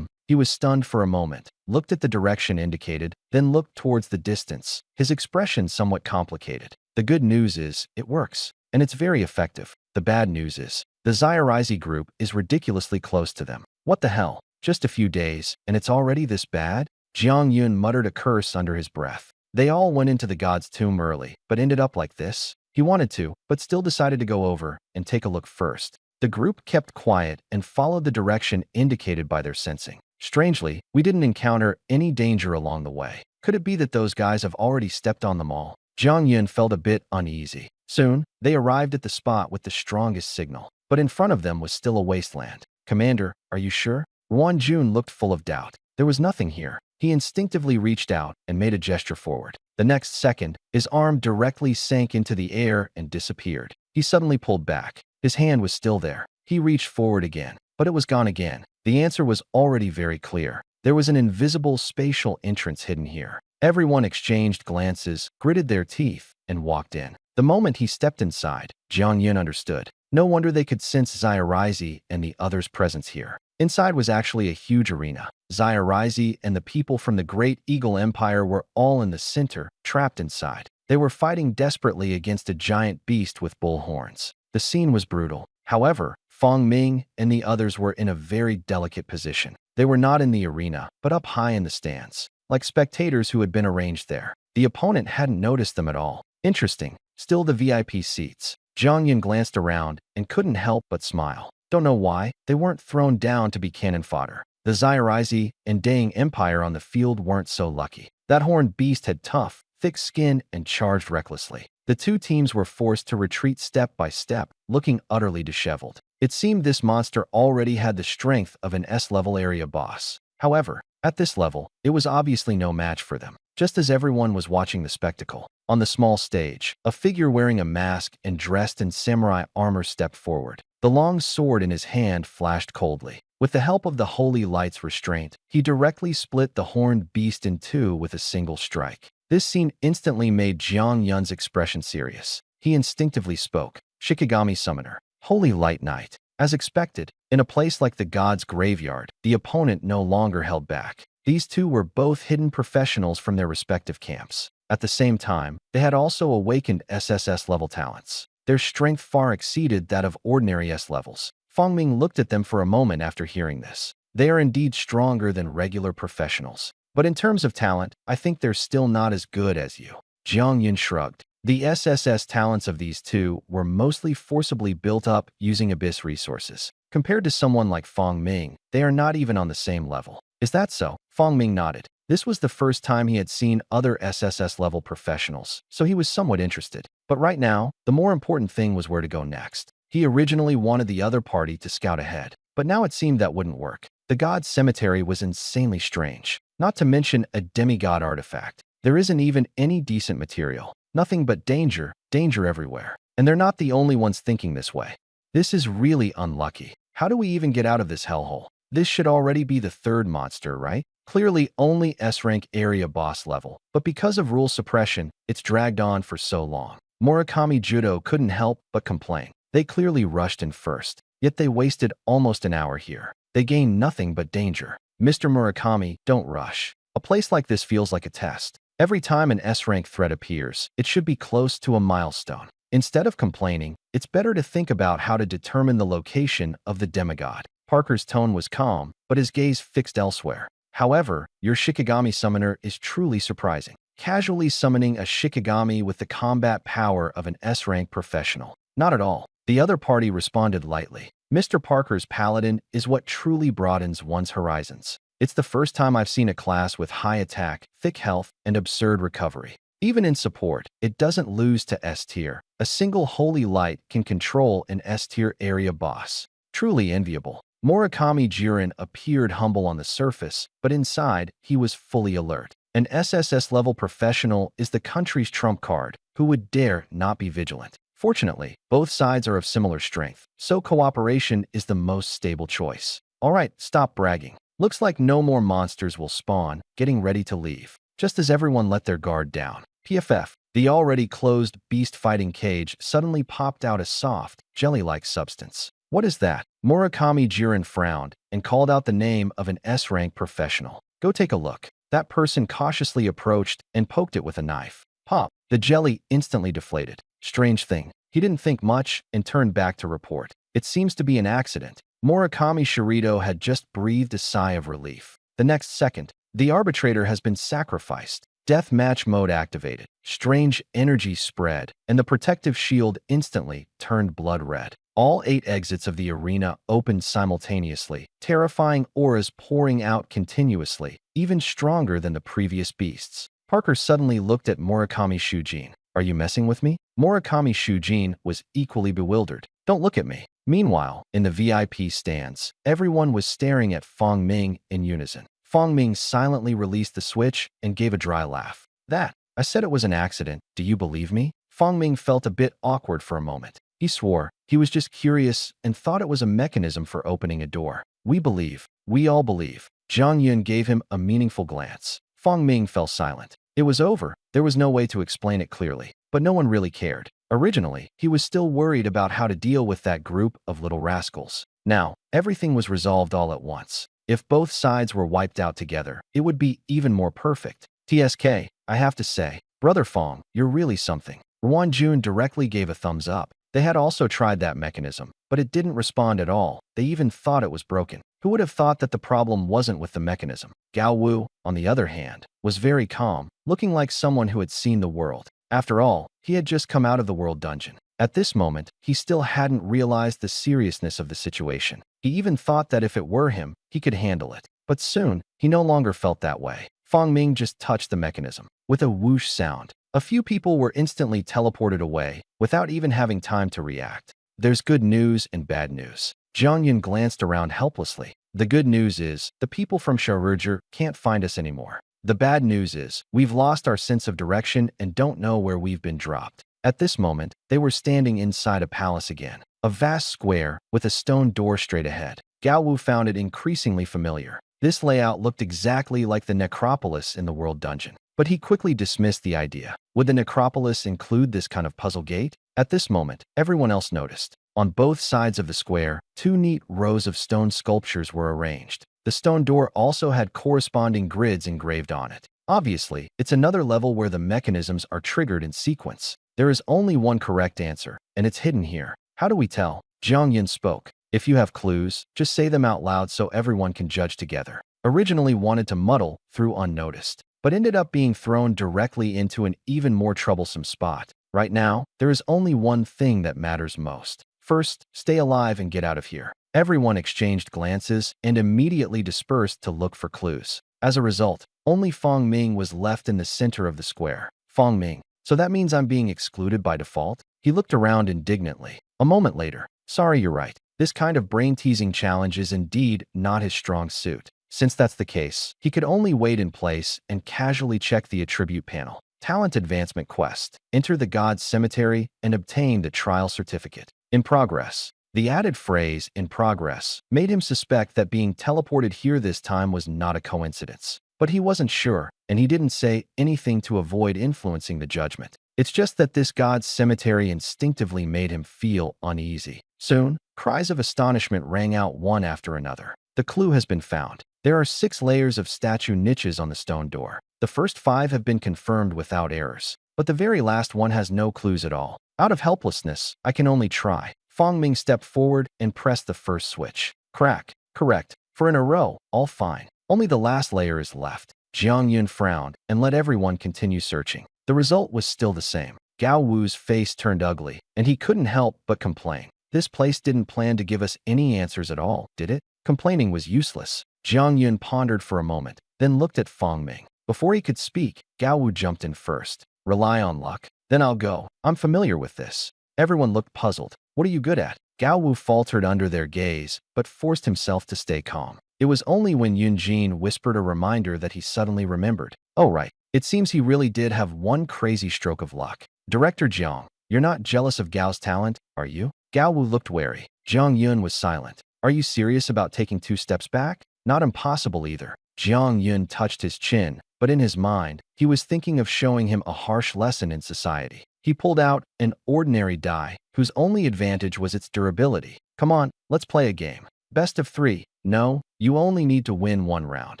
He was stunned for a moment, looked at the direction indicated, then looked towards the distance, his expression somewhat complicated. The good news is, it works, and it's very effective. The bad news is, the Xiaorizi group is ridiculously close to them. What the hell? Just a few days, and it's already this bad? Jiang Yun muttered a curse under his breath. They all went into the god's tomb early, but ended up like this. He wanted to, but still decided to go over and take a look first. The group kept quiet and followed the direction indicated by their sensing. Strangely, we didn't encounter any danger along the way. Could it be that those guys have already stepped on them all? Jiang Yun felt a bit uneasy. Soon, they arrived at the spot with the strongest signal, but in front of them was still a wasteland. Commander, are you sure? Ruan Jun looked full of doubt. There was nothing here. He instinctively reached out and made a gesture forward. The next second, his arm directly sank into the air and disappeared. He suddenly pulled back. His hand was still there. He reached forward again, but it was gone again. The answer was already very clear. There was an invisible spatial entrance hidden here. Everyone exchanged glances, gritted their teeth, and walked in. The moment he stepped inside, Jiang Yun understood. No wonder they could sense Xiaorizi and the others' presence here. Inside was actually a huge arena. Xiaorizi and the people from the Great Eagle Empire were all in the center, trapped inside. They were fighting desperately against a giant beast with bull horns. The scene was brutal. However, Fong Ming and the others were in a very delicate position. They were not in the arena, but up high in the stands, like spectators who had been arranged there. The opponent hadn't noticed them at all. Interesting. Still the VIP seats. Jiang Yun glanced around and couldn't help but smile. Don't know why, they weren't thrown down to be cannon fodder. The Xiaorizi and Dang Empire on the field weren't so lucky. That horned beast had tough, thick skin and charged recklessly. The two teams were forced to retreat step by step, looking utterly disheveled. It seemed this monster already had the strength of an S-level area boss. However, at this level, it was obviously no match for them. Just as everyone was watching the spectacle, on the small stage, a figure wearing a mask and dressed in samurai armor stepped forward. The long sword in his hand flashed coldly. With the help of the holy light's restraint, he directly split the horned beast in two with a single strike. This scene instantly made Jiang Yun's expression serious. He instinctively spoke, "Shikigami Summoner, Holy Light Knight." As expected, in a place like the god's graveyard, the opponent no longer held back. These two were both hidden professionals from their respective camps. At the same time, they had also awakened SSS-level talents. Their strength far exceeded that of ordinary S-levels. Fong Ming looked at them for a moment after hearing this. They are indeed stronger than regular professionals. But in terms of talent, I think they're still not as good as you. Jiang Yun shrugged. The SSS talents of these two were mostly forcibly built up using Abyss resources. Compared to someone like Fong Ming, they are not even on the same level. Is that so? Fong Ming nodded. This was the first time he had seen other SSS-level professionals, so he was somewhat interested. But right now, the more important thing was where to go next. He originally wanted the other party to scout ahead, but now it seemed that wouldn't work. The god's cemetery was insanely strange, not to mention a demigod artifact. There isn't even any decent material. Nothing but danger, danger everywhere. And they're not the only ones thinking this way. This is really unlucky. How do we even get out of this hellhole? This should already be the third monster, right? Clearly only S-rank area boss level, but because of rule suppression, it's dragged on for so long. Murakami Judo couldn't help but complain. They clearly rushed in first, yet they wasted almost an hour here. They gained nothing but danger. Mr. Murakami, don't rush. A place like this feels like a test. Every time an S-rank threat appears, it should be close to a milestone. Instead of complaining, it's better to think about how to determine the location of the demigod. Parker's tone was calm, but his gaze fixed elsewhere. However, your Shikigami summoner is truly surprising. Casually summoning a Shikigami with the combat power of an S-rank professional. Not at all. The other party responded lightly. Mr. Parker's paladin is what truly broadens one's horizons. It's the first time I've seen a class with high attack, thick health, and absurd recovery. Even in support, it doesn't lose to S-tier. A single holy light can control an S-tier area boss. Truly enviable. Murakami Jiren appeared humble on the surface, but inside, he was fully alert. An SSS-level professional is the country's trump card. Who would dare not be vigilant? Fortunately, both sides are of similar strength, so cooperation is the most stable choice. Alright, stop bragging. Looks like no more monsters will spawn, getting ready to leave. Just as everyone let their guard down. PFF, the already closed beast fighting cage suddenly popped out a soft, jelly-like substance. What is that? Murakami Jiren frowned and called out the name of an S-rank professional. Go take a look. That person cautiously approached and poked it with a knife. Pop! The jelly instantly deflated. Strange thing. He didn't think much and turned back to report. It seems to be an accident. Murakami Shirito had just breathed a sigh of relief. The next second, the arbitrator has been sacrificed. Deathmatch mode activated. Strange energy spread, and the protective shield instantly turned blood red. All 8 exits of the arena opened simultaneously, terrifying auras pouring out continuously, even stronger than the previous beasts. Parker suddenly looked at Murakami Shujin. Are you messing with me? Murakami Shujin was equally bewildered. Don't look at me. Meanwhile, in the VIP stands, everyone was staring at Fong Ming in unison. Fong Ming silently released the switch and gave a dry laugh. I said it was an accident. Do you believe me? Fong Ming felt a bit awkward for a moment. He swore he was just curious and thought it was a mechanism for opening a door. We believe. We all believe. Zhang Yun gave him a meaningful glance. Fong Ming fell silent. It was over. There was no way to explain it clearly, but no one really cared. Originally, he was still worried about how to deal with that group of little rascals. Now, everything was resolved all at once. If both sides were wiped out together, it would be even more perfect. TSK, I have to say, Brother Fong, you're really something. Ruan Jun directly gave a thumbs up. They had also tried that mechanism, but it didn't respond at all. They even thought it was broken. Who would have thought that the problem wasn't with the mechanism? Gao Wu, on the other hand, was very calm, looking like someone who had seen the world. After all, he had just come out of the world dungeon. At this moment, he still hadn't realized the seriousness of the situation. He even thought that if it were him, he could handle it. But soon, he no longer felt that way. Fong Ming just touched the mechanism. With a whoosh sound, a few people were instantly teleported away without even having time to react. There's good news and bad news. Zhang Yun glanced around helplessly. The good news is, the people from Sharujer can't find us anymore. The bad news is, we've lost our sense of direction and don't know where we've been dropped. At this moment, they were standing inside a palace again. A vast square with a stone door straight ahead. Gao Wu found it increasingly familiar. This layout looked exactly like the necropolis in the world dungeon. But he quickly dismissed the idea. Would the necropolis include this kind of puzzle gate? At this moment, everyone else noticed. On both sides of the square, 2 neat rows of stone sculptures were arranged. The stone door also had corresponding grids engraved on it. Obviously, it's another level where the mechanisms are triggered in sequence. There is only one correct answer, and it's hidden here. How do we tell? Zhang Yun spoke. If you have clues, just say them out loud so everyone can judge together. Originally wanted to muddle through unnoticed, but ended up being thrown directly into an even more troublesome spot. Right now, there is only one thing that matters most. First, stay alive and get out of here. Everyone exchanged glances and immediately dispersed to look for clues. As a result, only Fong Ming was left in the center of the square. Fong Ming. So that means I'm being excluded by default? He looked around indignantly. A moment later. Sorry, you're right. This kind of brain-teasing challenge is indeed not his strong suit. Since that's the case, he could only wait in place and casually check the attribute panel. Talent Advancement Quest. Enter the God's Cemetery and obtain the trial certificate. In progress. The added phrase, "in progress," made him suspect that being teleported here this time was not a coincidence. But he wasn't sure, and he didn't say anything to avoid influencing the judgment. It's just that this god's cemetery instinctively made him feel uneasy. Soon, cries of astonishment rang out one after another. The clue has been found. There are 6 layers of statue niches on the stone door. The first 5 have been confirmed without errors, but the very last one has no clues at all. Out of helplessness, I can only try. Fong Ming stepped forward and pressed the first switch. Crack. Correct. For in a row, all fine. Only the last layer is left. Jiang Yun frowned and let everyone continue searching. The result was still the same. Gao Wu's face turned ugly, and he couldn't help but complain. This place didn't plan to give us any answers at all, did it? Complaining was useless. Jiang Yun pondered for a moment, then looked at Fong Ming. Before he could speak, Gao Wu jumped in first. Rely on luck. Then I'll go. I'm familiar with this. Everyone looked puzzled. What are you good at? Gao Wu faltered under their gaze, but forced himself to stay calm. It was only when Yun Jin whispered a reminder that he suddenly remembered. Oh right, it seems he really did have one crazy stroke of luck. Director Jiang, you're not jealous of Gao's talent, are you? Gao Wu looked wary. Jiang Yun was silent. Are you serious about taking 2 steps back? Not impossible either. Jiang Yun touched his chin, but in his mind, he was thinking of showing him a harsh lesson in society. He pulled out an ordinary die, whose only advantage was its durability. Come on, let's play a game. Best of 3. No, you only need to win 1 round.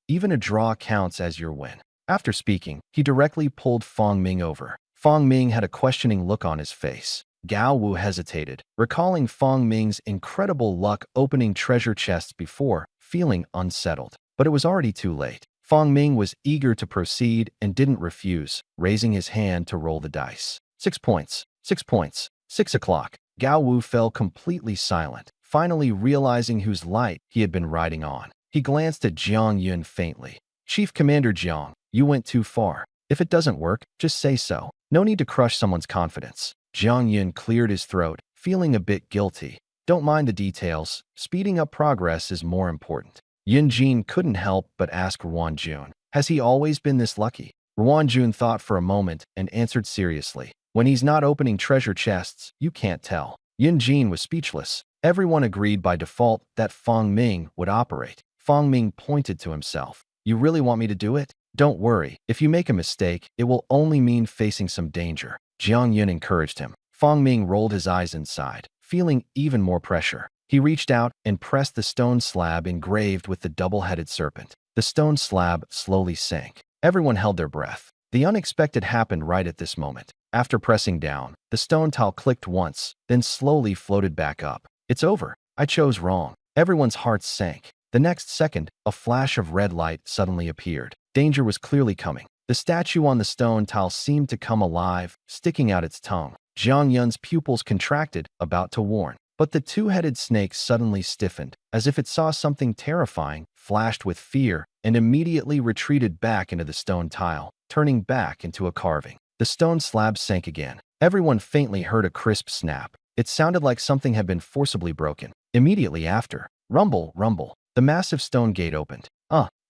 Even a draw counts as your win. After speaking, he directly pulled Fong Ming over. Fong Ming had a questioning look on his face. Gao Wu hesitated, recalling Fong Ming's incredible luck opening treasure chests before, feeling unsettled. But it was already too late. Fong Ming was eager to proceed and didn't refuse, raising his hand to roll the dice. 6 points. 6 points. 6 o'clock. Gao Wu fell completely silent, finally realizing whose light he had been riding on. He glanced at Jiang Yun faintly. Chief Commander Jiang, you went too far. If it doesn't work, just say so. No need to crush someone's confidence. Jiang Yun cleared his throat, feeling a bit guilty. Don't mind the details. Speeding up progress is more important. Yun Jin couldn't help but ask Ruan Jun, has he always been this lucky? Ruan Jun thought for a moment and answered seriously. When he's not opening treasure chests, you can't tell. Yun Jin was speechless. Everyone agreed by default that Fong Ming would operate. Fong Ming pointed to himself. You really want me to do it? Don't worry. If you make a mistake, it will only mean facing some danger. Jiang Yun encouraged him. Fong Ming rolled his eyes inside, feeling even more pressure. He reached out and pressed the stone slab engraved with the double-headed serpent. The stone slab slowly sank. Everyone held their breath. The unexpected happened right at this moment. After pressing down, the stone tile clicked once, then slowly floated back up. It's over. I chose wrong. Everyone's hearts sank. The next second, a flash of red light suddenly appeared. Danger was clearly coming. The statue on the stone tile seemed to come alive, sticking out its tongue. Jiang Yun's pupils contracted, about to warn. But the 2-headed snake suddenly stiffened, as if it saw something terrifying, flashed with fear, and immediately retreated back into the stone tile, turning back into a carving. The stone slab sank again. Everyone faintly heard a crisp snap. It sounded like something had been forcibly broken. Immediately after, rumble, rumble, the massive stone gate opened.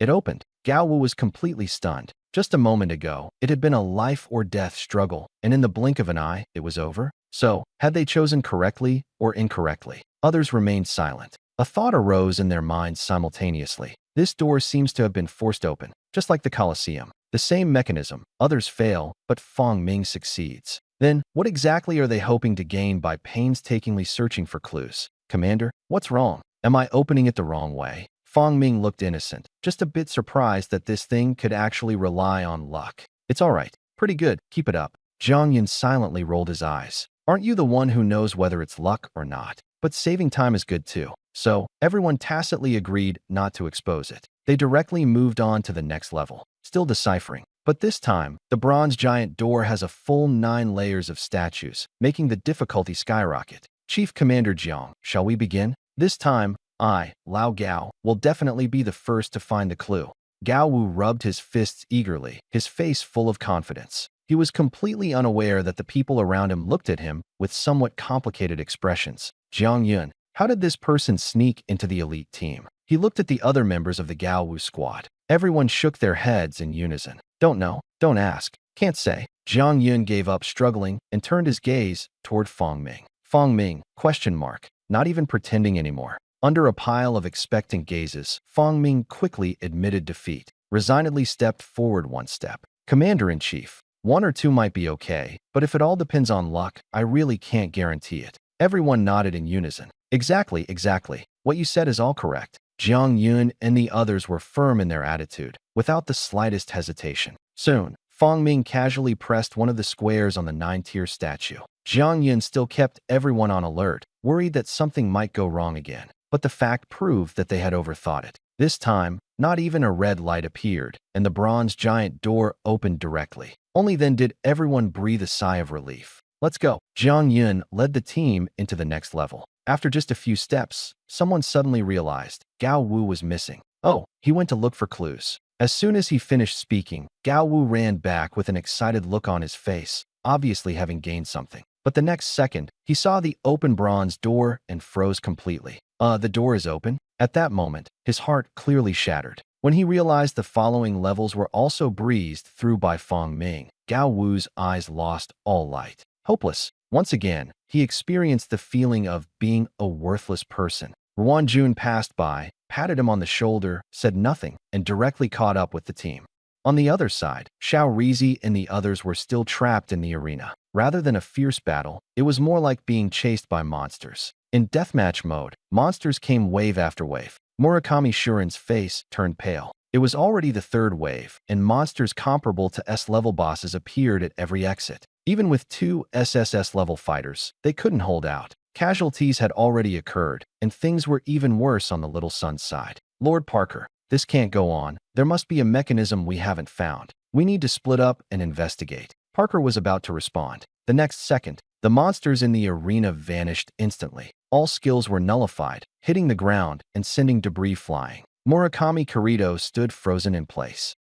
It opened. Gao Wu was completely stunned. Just a moment ago, it had been a life-or-death struggle, and in the blink of an eye, it was over. So, had they chosen correctly or incorrectly? Others remained silent. A thought arose in their minds simultaneously. This door seems to have been forced open, just like the Colosseum. The same mechanism. Others fail, but Fong Ming succeeds. Then, what exactly are they hoping to gain by painstakingly searching for clues? Commander, what's wrong? Am I opening it the wrong way? Fong Ming looked innocent, just a bit surprised that this thing could actually rely on luck. It's all right. Pretty good. Keep it up. Jiang Yun silently rolled his eyes. Aren't you the one who knows whether it's luck or not? But saving time is good too. So, everyone tacitly agreed not to expose it. They directly moved on to the next level, still deciphering. But this time, the bronze giant door has a full 9 layers of statues, making the difficulty skyrocket. Chief Commander Jiang, shall we begin? This time, I, Lao Gao, will definitely be the first to find the clue. Gao Wu rubbed his fists eagerly, his face full of confidence. He was completely unaware that the people around him looked at him with somewhat complicated expressions. Jiang Yun, how did this person sneak into the elite team? He looked at the other members of the Gao Wu squad. Everyone shook their heads in unison. Don't know, don't ask, can't say. Jiang Yun gave up struggling and turned his gaze toward Fong Ming. Fong Ming, question mark. not even pretending anymore. Under a pile of expectant gazes, Fong Ming quickly admitted defeat, resignedly stepped forward one step. Commander-in-Chief, one or two might be okay, but if it all depends on luck, I really can't guarantee it. Everyone nodded in unison. Exactly, exactly. What you said is all correct. Jiang Yun and the others were firm in their attitude, without the slightest hesitation. Soon, Fong Ming casually pressed one of the squares on the 9-tier statue. Jiang Yun still kept everyone on alert, worried that something might go wrong again. But the fact proved that they had overthought it. This time, not even a red light appeared, and the bronze giant door opened directly. Only then did everyone breathe a sigh of relief. Let's go. Jiang Yun led the team into the next level. After just a few steps, someone suddenly realized Gao Wu was missing. Oh, he went to look for clues. As soon as he finished speaking, Gao Wu ran back with an excited look on his face, obviously having gained something. But the next second, he saw the open bronze door and froze completely. The door is open? At that moment, his heart clearly shattered. When he realized the following levels were also breezed through by Fong Ming, Gao Wu's eyes lost all light. Hopeless. Once again, he experienced the feeling of being a worthless person. Ruan Jun passed by, patted him on the shoulder, said nothing, and directly caught up with the team. On the other side, Xiao Rizi and the others were still trapped in the arena. Rather than a fierce battle, it was more like being chased by monsters. In deathmatch mode, monsters came wave after wave. Murakami Shuren's face turned pale. It was already the third wave, and monsters comparable to S-level bosses appeared at every exit. Even with 2 SSS-level fighters, they couldn't hold out. Casualties had already occurred, and things were even worse on the Little Sun's side. Lord Parker, this can't go on. There must be a mechanism we haven't found. We need to split up and investigate. Parker was about to respond. The next second, the monsters in the arena vanished instantly. All skills were nullified, hitting the ground and sending debris flying. Murakami Kirito stood frozen in place.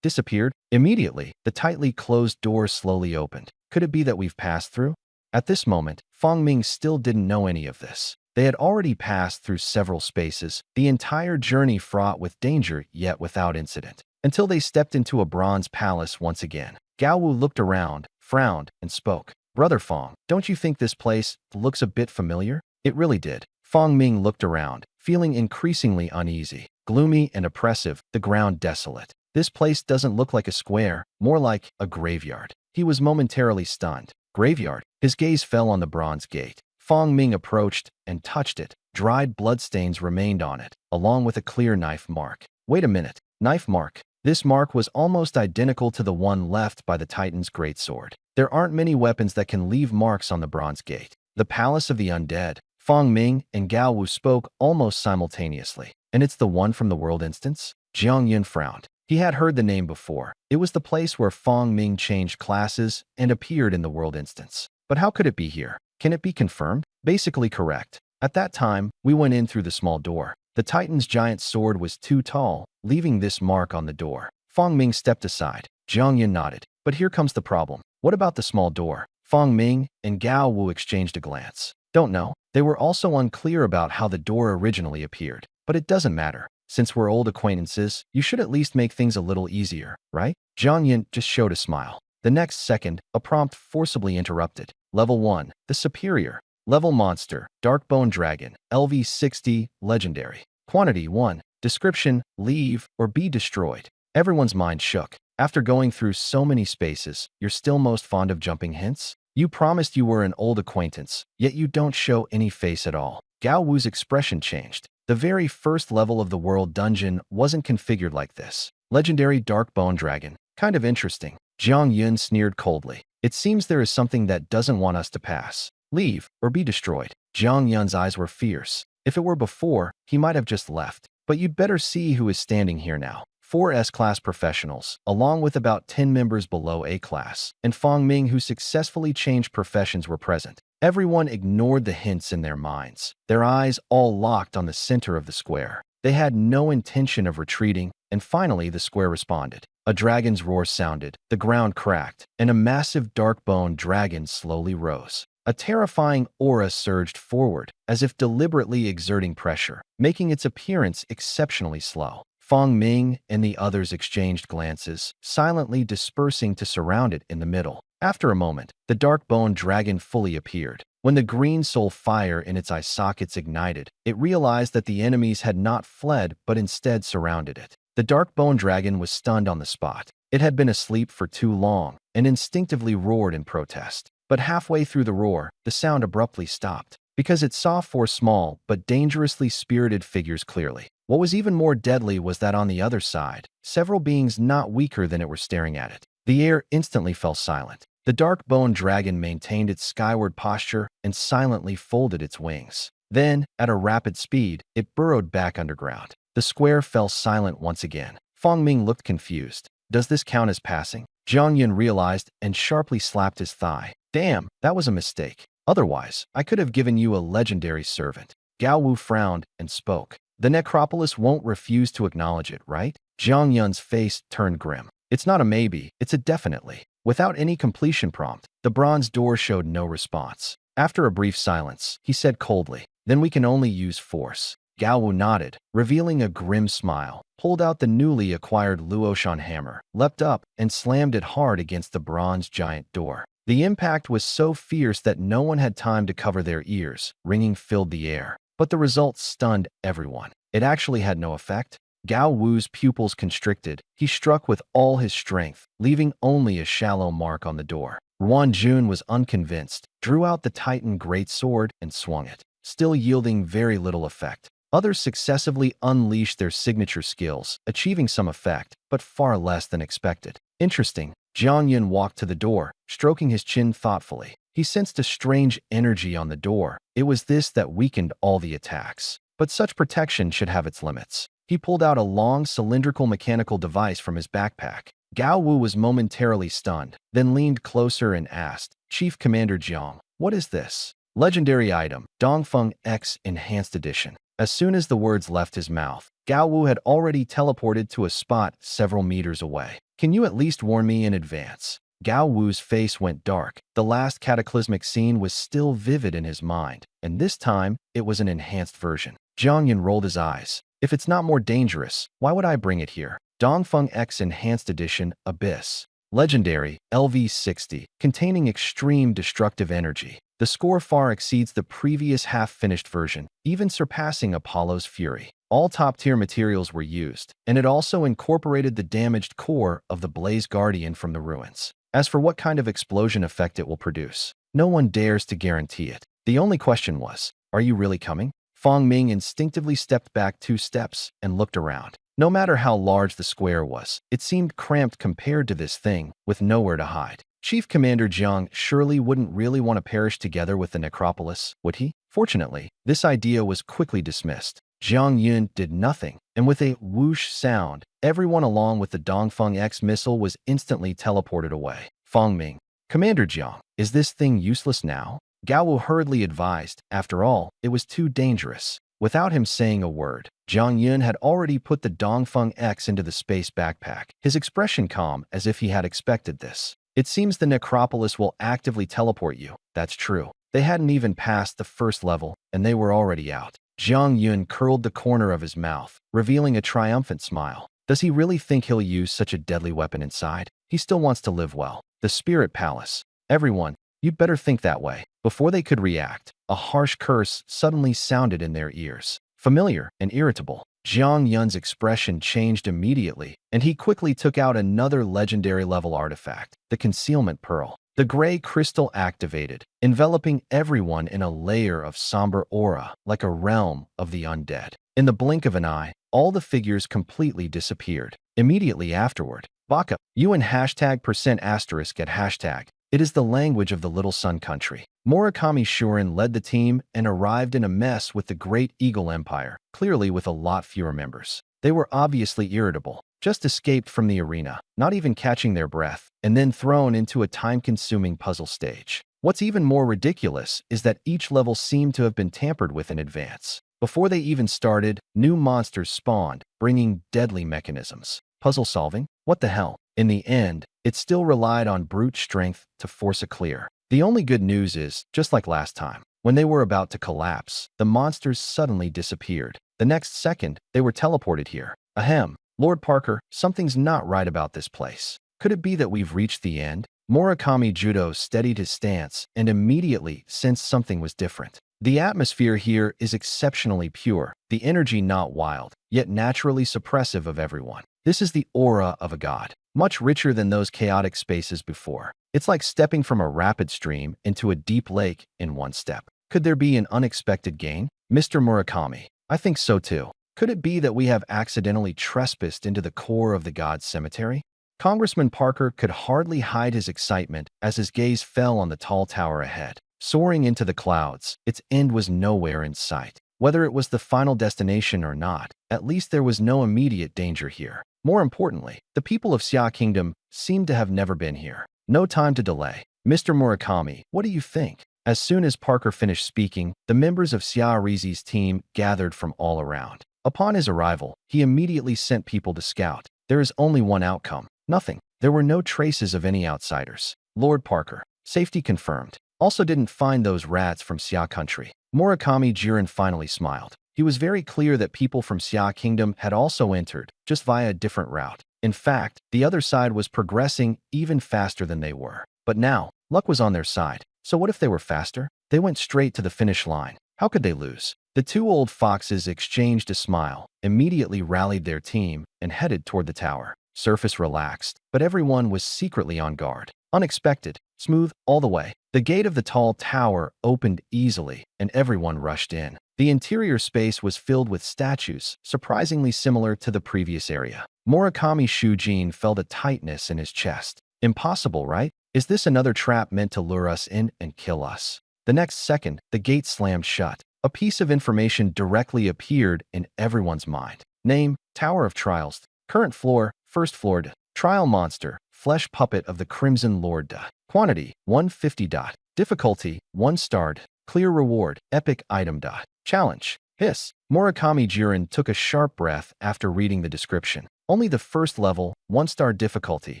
Disappeared. Immediately, the tightly closed door slowly opened. Could it be that we've passed through? At this moment, Fong Ming still didn't know any of this. They had already passed through several spaces, the entire journey fraught with danger yet without incident, until they stepped into a bronze palace once again. Gao Wu looked around, frowned, and spoke. Brother Fong, don't you think this place looks a bit familiar? It really did. Fong Ming looked around, feeling increasingly uneasy. Gloomy and oppressive, the ground desolate. This place doesn't look like a square, more like a graveyard. He was momentarily stunned. Graveyard? His gaze fell on the bronze gate. Fong Ming approached and touched it. Dried bloodstains remained on it, along with a clear knife mark. Wait a minute. Knife mark. This mark was almost identical to the one left by the Titan's greatsword. There aren't many weapons that can leave marks on the bronze gate. The Palace of the Undead. Fong Ming and Gao Wu spoke almost simultaneously. And it's the one from the World Instance? Jiang Yun frowned. He had heard the name before. It was the place where Fong Ming changed classes and appeared in the World Instance. But how could it be here? Can it be confirmed? Basically correct. At that time, we went in through the small door. The Titan's giant sword was too tall, leaving this mark on the door. Fong Ming stepped aside. Jiang Yun nodded. But here comes the problem. What about the small door? Fong Ming and Gao Wu exchanged a glance. Don't know. They were also unclear about how the door originally appeared. But it doesn't matter. Since we're old acquaintances, you should at least make things a little easier, right? Jiang Yun just showed a smile. The next second, a prompt forcibly interrupted. Level 1. The Superior. Level Monster. Darkbone Dragon. LV60. Legendary. Quantity 1. Description. Leave or be destroyed. Everyone's mind shook. After going through so many spaces, you're still most fond of jumping hints? You promised you were an old acquaintance, yet you don't show any face at all. Gao Wu's expression changed. The very first level of the world dungeon wasn't configured like this. Legendary Darkbone Dragon. Kind of interesting. Jiang Yun sneered coldly. It seems there is something that doesn't want us to pass. Leave or be destroyed. Jiang Yun's eyes were fierce. If it were before, he might have just left. But you'd better see who is standing here now. 4 S-class professionals, along with about 10 members below A-class, and Fong Ming who successfully changed professions were present. Everyone ignored the hints in their minds, their eyes all locked on the center of the square. They had no intention of retreating, and finally the square responded. A dragon's roar sounded, the ground cracked, and a massive dark-boned dragon slowly rose. A terrifying aura surged forward, as if deliberately exerting pressure, making its appearance exceptionally slow. Fong Ming and the others exchanged glances, silently dispersing to surround it in the middle. After a moment, the dark bone dragon fully appeared. When the green soul fire in its eye sockets ignited, it realized that the enemies had not fled but instead surrounded it. The dark bone dragon was stunned on the spot. It had been asleep for too long and instinctively roared in protest. But halfway through the roar, the sound abruptly stopped because it saw four small but dangerously spirited figures clearly. What was even more deadly was that on the other side, several beings not weaker than it were staring at it. The air instantly fell silent. The dark bone dragon maintained its skyward posture and silently folded its wings. Then, at a rapid speed, it burrowed back underground. The square fell silent once again. Fong Ming looked confused. Does this count as passing? Jiang Yun realized and sharply slapped his thigh. Damn, that was a mistake. Otherwise, I could have given you a legendary servant. Gao Wu frowned and spoke. The necropolis won't refuse to acknowledge it, right? Jiang Yun's face turned grim. It's not a maybe, it's a definitely. Without any completion prompt, the bronze door showed no response. After a brief silence, he said coldly, then we can only use force. Gao Wu nodded, revealing a grim smile, pulled out the newly acquired Luoshan hammer, leapt up, and slammed it hard against the bronze giant door. The impact was so fierce that no one had time to cover their ears. Ringing filled the air. But the result stunned everyone. It actually had no effect. Gao Wu's pupils constricted. He struck with all his strength, leaving only a shallow mark on the door. Ruan Jun was unconvinced, drew out the Titan great sword, and swung it, still yielding very little effect. Others successively unleashed their signature skills, achieving some effect, but far less than expected. Interesting. Jiang Yun walked to the door, stroking his chin thoughtfully. He sensed a strange energy on the door. It was this that weakened all the attacks. But such protection should have its limits. He pulled out a long cylindrical mechanical device from his backpack. Gao Wu was momentarily stunned, then leaned closer and asked, Chief Commander Jiang, what is this? Legendary item, Dongfeng X Enhanced Edition. As soon as the words left his mouth, Gao Wu had already teleported to a spot several meters away. Can you at least warn me in advance? Gao Wu's face went dark. The last cataclysmic scene was still vivid in his mind, and this time, it was an enhanced version. Jiang Yun rolled his eyes. If it's not more dangerous, why would I bring it here? Dongfeng X Enhanced Edition, Abyss. Legendary, LV60, containing extreme destructive energy. The score far exceeds the previous half-finished version, even surpassing Apollo's Fury. All top-tier materials were used, and it also incorporated the damaged core of the Blaze Guardian from the ruins. As for what kind of explosion effect it will produce, no one dares to guarantee it. The only question was, are you really coming? Fong Ming instinctively stepped back 2 steps and looked around. No matter how large the square was, it seemed cramped compared to this thing, with nowhere to hide. Chief Commander Jiang surely wouldn't really want to perish together with the necropolis, would he? Fortunately, this idea was quickly dismissed. Jiang Yun did nothing, and with a whoosh sound, everyone along with the Dongfeng X missile was instantly teleported away. Fong Ming, Commander Jiang, is this thing useless now? Gao Wu hurriedly advised. After all, it was too dangerous. Without him saying a word, Jiang Yun had already put the Dongfeng X into the space backpack, his expression calm as if he had expected this. It seems the necropolis will actively teleport you. That's true. They hadn't even passed the first level, and they were already out. Jiang Yun curled the corner of his mouth, revealing a triumphant smile. Does he really think he'll use such a deadly weapon inside? He still wants to live well. The Spirit Palace. Everyone, you'd better think that way. Before they could react, a harsh curse suddenly sounded in their ears. Familiar and irritable, Jiang Yun's expression changed immediately, and he quickly took out another legendary level artifact, the Concealment Pearl. The gray crystal activated, enveloping everyone in a layer of somber aura, like a realm of the undead. In the blink of an eye, all the figures completely disappeared. Immediately afterward, Baka, you and hashtag %* at hashtag. It is the language of the Little Sun Country. Murakami Shuren led the team and arrived in a mess with the Great Eagle Empire, clearly with a lot fewer members. They were obviously irritable, just escaped from the arena, not even catching their breath, and then thrown into a time-consuming puzzle stage. What's even more ridiculous is that each level seemed to have been tampered with in advance. Before they even started, new monsters spawned, bringing deadly mechanisms. Puzzle solving? What the hell? In the end, it still relied on brute strength to force a clear. The only good news is, just like last time, when they were about to collapse, the monsters suddenly disappeared. The next second, they were teleported here. Ahem. Lord Parker, something's not right about this place. Could it be that we've reached the end? Murakami Judo steadied his stance and immediately sensed something was different. The atmosphere here is exceptionally pure, the energy not wild, yet naturally suppressive of everyone. This is the aura of a god, much richer than those chaotic spaces before. It's like stepping from a rapid stream into a deep lake in one step. Could there be an unexpected gain? Mr. Murakami, I think so too. Could it be that we have accidentally trespassed into the core of the god's cemetery? Congressman Parker could hardly hide his excitement as his gaze fell on the tall tower ahead. Soaring into the clouds, its end was nowhere in sight. Whether it was the final destination or not, at least there was no immediate danger here. More importantly, the people of Xia Kingdom seemed to have never been here. No time to delay. Mr. Murakami, what do you think? As soon as Parker finished speaking, the members of Xia Rizi's team gathered from all around. Upon his arrival, he immediately sent people to scout. There is only one outcome. Nothing. There were no traces of any outsiders. Lord Parker, safety confirmed. Also didn't find those rats from Xia country. Murakami Jiren finally smiled. He was very clear that people from Xia Kingdom had also entered, just via a different route. In fact, the other side was progressing even faster than they were. But now, luck was on their side. So what if they were faster? They went straight to the finish line. How could they lose? The two old foxes exchanged a smile, immediately rallied their team, and headed toward the tower. Surface relaxed, but everyone was secretly on guard. Unexpected, smooth, all the way. The gate of the tall tower opened easily, and everyone rushed in. The interior space was filled with statues, surprisingly similar to the previous area. Murakami Shujin felt a tightness in his chest. Impossible, right? Is this another trap meant to lure us in and kill us? The next second, the gate slammed shut. A piece of information directly appeared in everyone's mind. Name, Tower of Trials. Current floor, first floor. Trial monster, flesh puppet of the Crimson Lord. Quantity, 150. Difficulty, 1 star. Clear reward, epic item. Challenge. Hiss. Murakami Jiren took a sharp breath after reading the description. Only the first level, 1-star difficulty,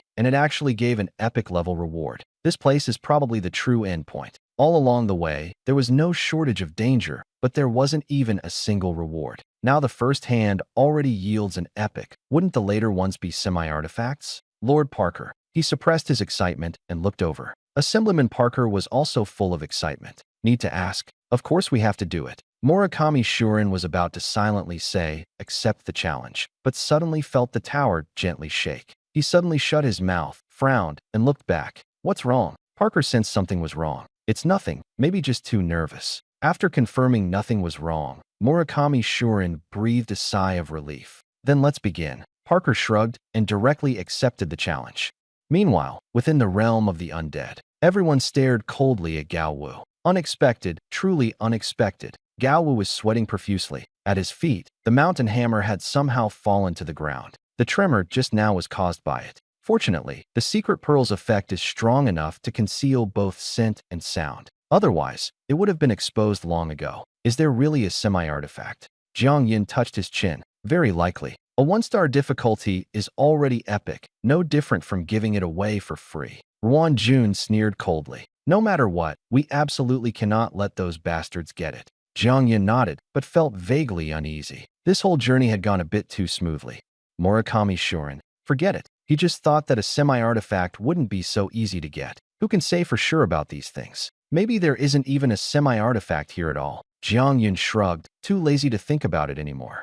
and it actually gave an epic level reward. This place is probably the true endpoint. All along the way, there was no shortage of danger, but there wasn't even a single reward. Now the first hand already yields an epic. Wouldn't the later ones be semi-artifacts? Lord Parker. He suppressed his excitement and looked over. Assemblyman Parker was also full of excitement. Need to ask? Of course we have to do it. Murakami Shurin was about to silently say, accept the challenge, but suddenly felt the tower gently shake. He suddenly shut his mouth, frowned, and looked back. What's wrong? Parker sensed something was wrong. It's nothing, maybe just too nervous. After confirming nothing was wrong, Murakami Shurin breathed a sigh of relief. Then let's begin. Parker shrugged and directly accepted the challenge. Meanwhile, within the realm of the undead, everyone stared coldly at Gao Wu. Unexpected, truly unexpected. Gao Wu was sweating profusely. At his feet, the mountain hammer had somehow fallen to the ground. The tremor just now was caused by it. Fortunately, the secret pearl's effect is strong enough to conceal both scent and sound. Otherwise, it would have been exposed long ago. Is there really a semi-artifact? Jiang Yin touched his chin. Very likely. A 1-star difficulty is already epic, no different from giving it away for free. Ruan Jun sneered coldly. No matter what, we absolutely cannot let those bastards get it. Jiang Yin nodded, but felt vaguely uneasy. This whole journey had gone a bit too smoothly. Murakami Shurin. Forget it. He just thought that a semi-artifact wouldn't be so easy to get. Who can say for sure about these things? Maybe there isn't even a semi-artifact here at all. Jiang Yin shrugged, too lazy to think about it anymore.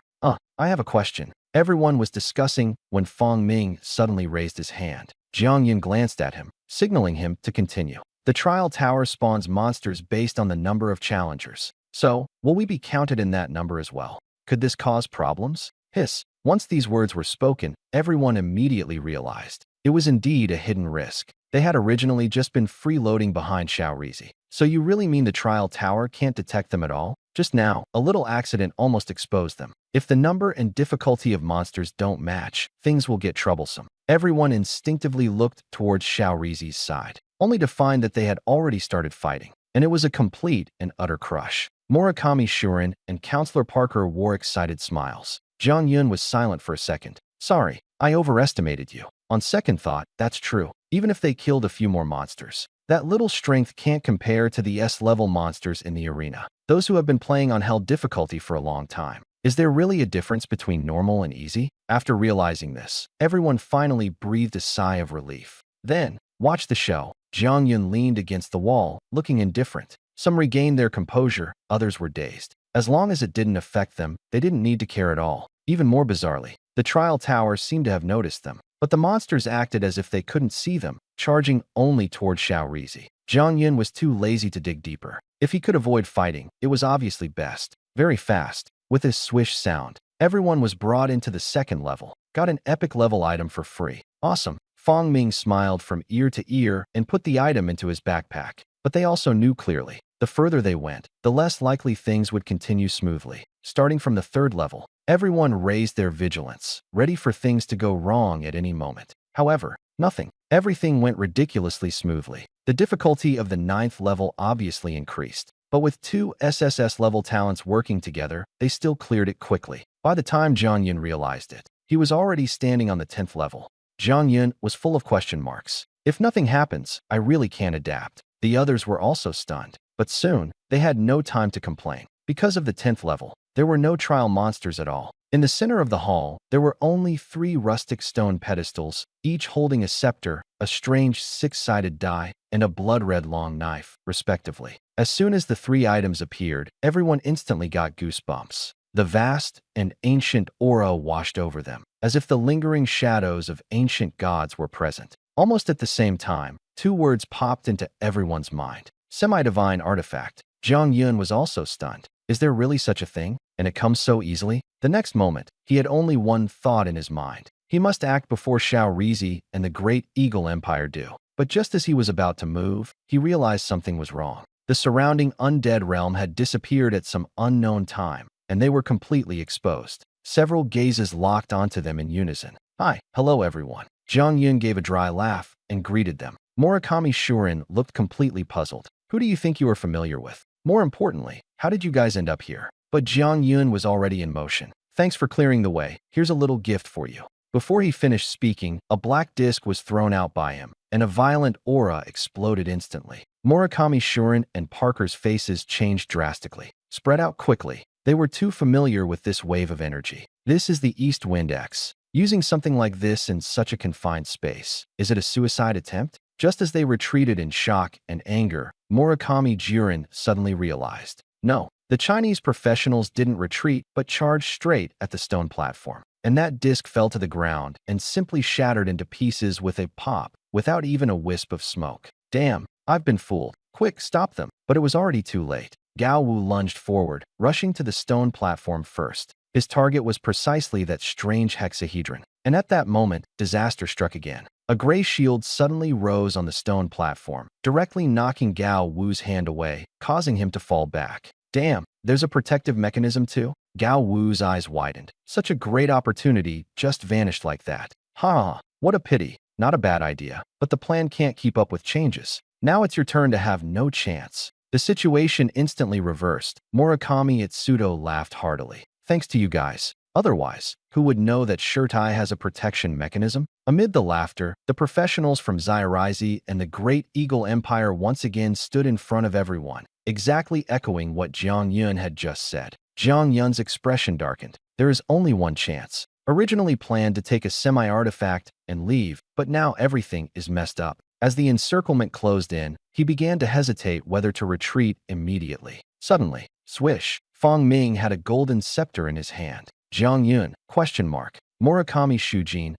I have a question. Everyone was discussing when Fong Ming suddenly raised his hand. Jiang Yin glanced at him, signaling him to continue. The trial tower spawns monsters based on the number of challengers. So, will we be counted in that number as well? Could this cause problems? Hiss. Once these words were spoken, everyone immediately realized. It was indeed a hidden risk. They had originally just been freeloading behind Shaorizi. So you really mean the trial tower can't detect them at all? Just now, a little accident almost exposed them. If the number and difficulty of monsters don't match, things will get troublesome. Everyone instinctively looked towards Shaorizi's side, only to find that they had already started fighting. And it was a complete and utter crush. Murakami Shurin and Counselor Parker wore excited smiles. Jiang Yun was silent for a second. Sorry, I overestimated you. On second thought, that's true. Even if they killed a few more monsters, that little strength can't compare to the S-level monsters in the arena. Those who have been playing on hell difficulty for a long time. Is there really a difference between normal and easy? After realizing this, everyone finally breathed a sigh of relief. Then, Watch the show. Jiang Yun leaned against the wall, looking indifferent. Some regained their composure, others were dazed. As long as it didn't affect them, they didn't need to care at all. Even more bizarrely, the trial tower seemed to have noticed them. But the monsters acted as if they couldn't see them, charging only toward Xiao Rizi. Jiang Yun was too lazy to dig deeper. If he could avoid fighting, it was obviously best. Very fast, with a swish sound, everyone was brought into the second level. Got an epic level item for free. Awesome. Fong Ming smiled from ear to ear and put the item into his backpack. But they also knew clearly, the further they went, the less likely things would continue smoothly. Starting from the third level, everyone raised their vigilance, ready for things to go wrong at any moment. However, nothing. Everything went ridiculously smoothly. The difficulty of the ninth level obviously increased, but with two SSS-level talents working together, they still cleared it quickly. By the time Jiang Yun realized it, he was already standing on the 10th level. Jiang Yun was full of question marks. If nothing happens, I really can't adapt. The others were also stunned. But soon, they had no time to complain. Because of the 10th level, there were no trial monsters at all. In the center of the hall, there were only 3 rustic stone pedestals, each holding a scepter, a strange 6-sided die, and a blood-red long knife, respectively. As soon as the 3 items appeared, everyone instantly got goosebumps. The vast and ancient aura washed over them, as if the lingering shadows of ancient gods were present. Almost at the same time, 2 words popped into everyone's mind. Semi-divine artifact. Jiang Yun was also stunned. Is there really such a thing? And it comes so easily? The next moment, he had only one thought in his mind. He must act before Xiao Rizi and the Great Eagle Empire do. But just as he was about to move, he realized something was wrong. The surrounding undead realm had disappeared at some unknown time, and they were completely exposed. Several gazes locked onto them in unison. Hi, hello everyone. Jiang Yun gave a dry laugh and greeted them. Murakami Shurin looked completely puzzled. Who do you think you are familiar with? More importantly, how did you guys end up here? But Jiang Yun was already in motion. Thanks for clearing the way. Here's a little gift for you. Before he finished speaking, a black disc was thrown out by him, and a violent aura exploded instantly. Murakami Shurin and Parker's faces changed drastically, spread out quickly. They were too familiar with this wave of energy. This is the East Wind X. Using something like this in such a confined space, is it a suicide attempt? Just as they retreated in shock and anger, Murakami Jiren suddenly realized. No, the Chinese professionals didn't retreat but charged straight at the stone platform. And that disc fell to the ground and simply shattered into pieces with a pop, without even a wisp of smoke. Damn, I've been fooled. Quick, stop them. But it was already too late. Gao Wu lunged forward, rushing to the stone platform first. His target was precisely that strange hexahedron. And at that moment, disaster struck again. A gray shield suddenly rose on the stone platform, directly knocking Gao Wu's hand away, causing him to fall back. Damn, there's a protective mechanism too? Gao Wu's eyes widened. Such a great opportunity just vanished like that. Ha, what a pity. Not a bad idea, but the plan can't keep up with changes. Now it's your turn to have no chance. The situation instantly reversed. Murakami Itsudo laughed heartily. Thanks to you guys. Otherwise, who would know that Shirtai has a protection mechanism? Amid the laughter, the professionals from Xiaorizi and the Great Eagle Empire once again stood in front of everyone, exactly echoing what Jiang Yun had just said. Jiang Yun's expression darkened. There is only one chance. Originally planned to take a semi-artifact and leave, but now everything is messed up. As the encirclement closed in, he began to hesitate whether to retreat immediately. Suddenly, swish, Fong Ming had a golden scepter in his hand. Jiang Yun, ? Murakami Shujin, ?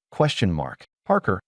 Parker, ?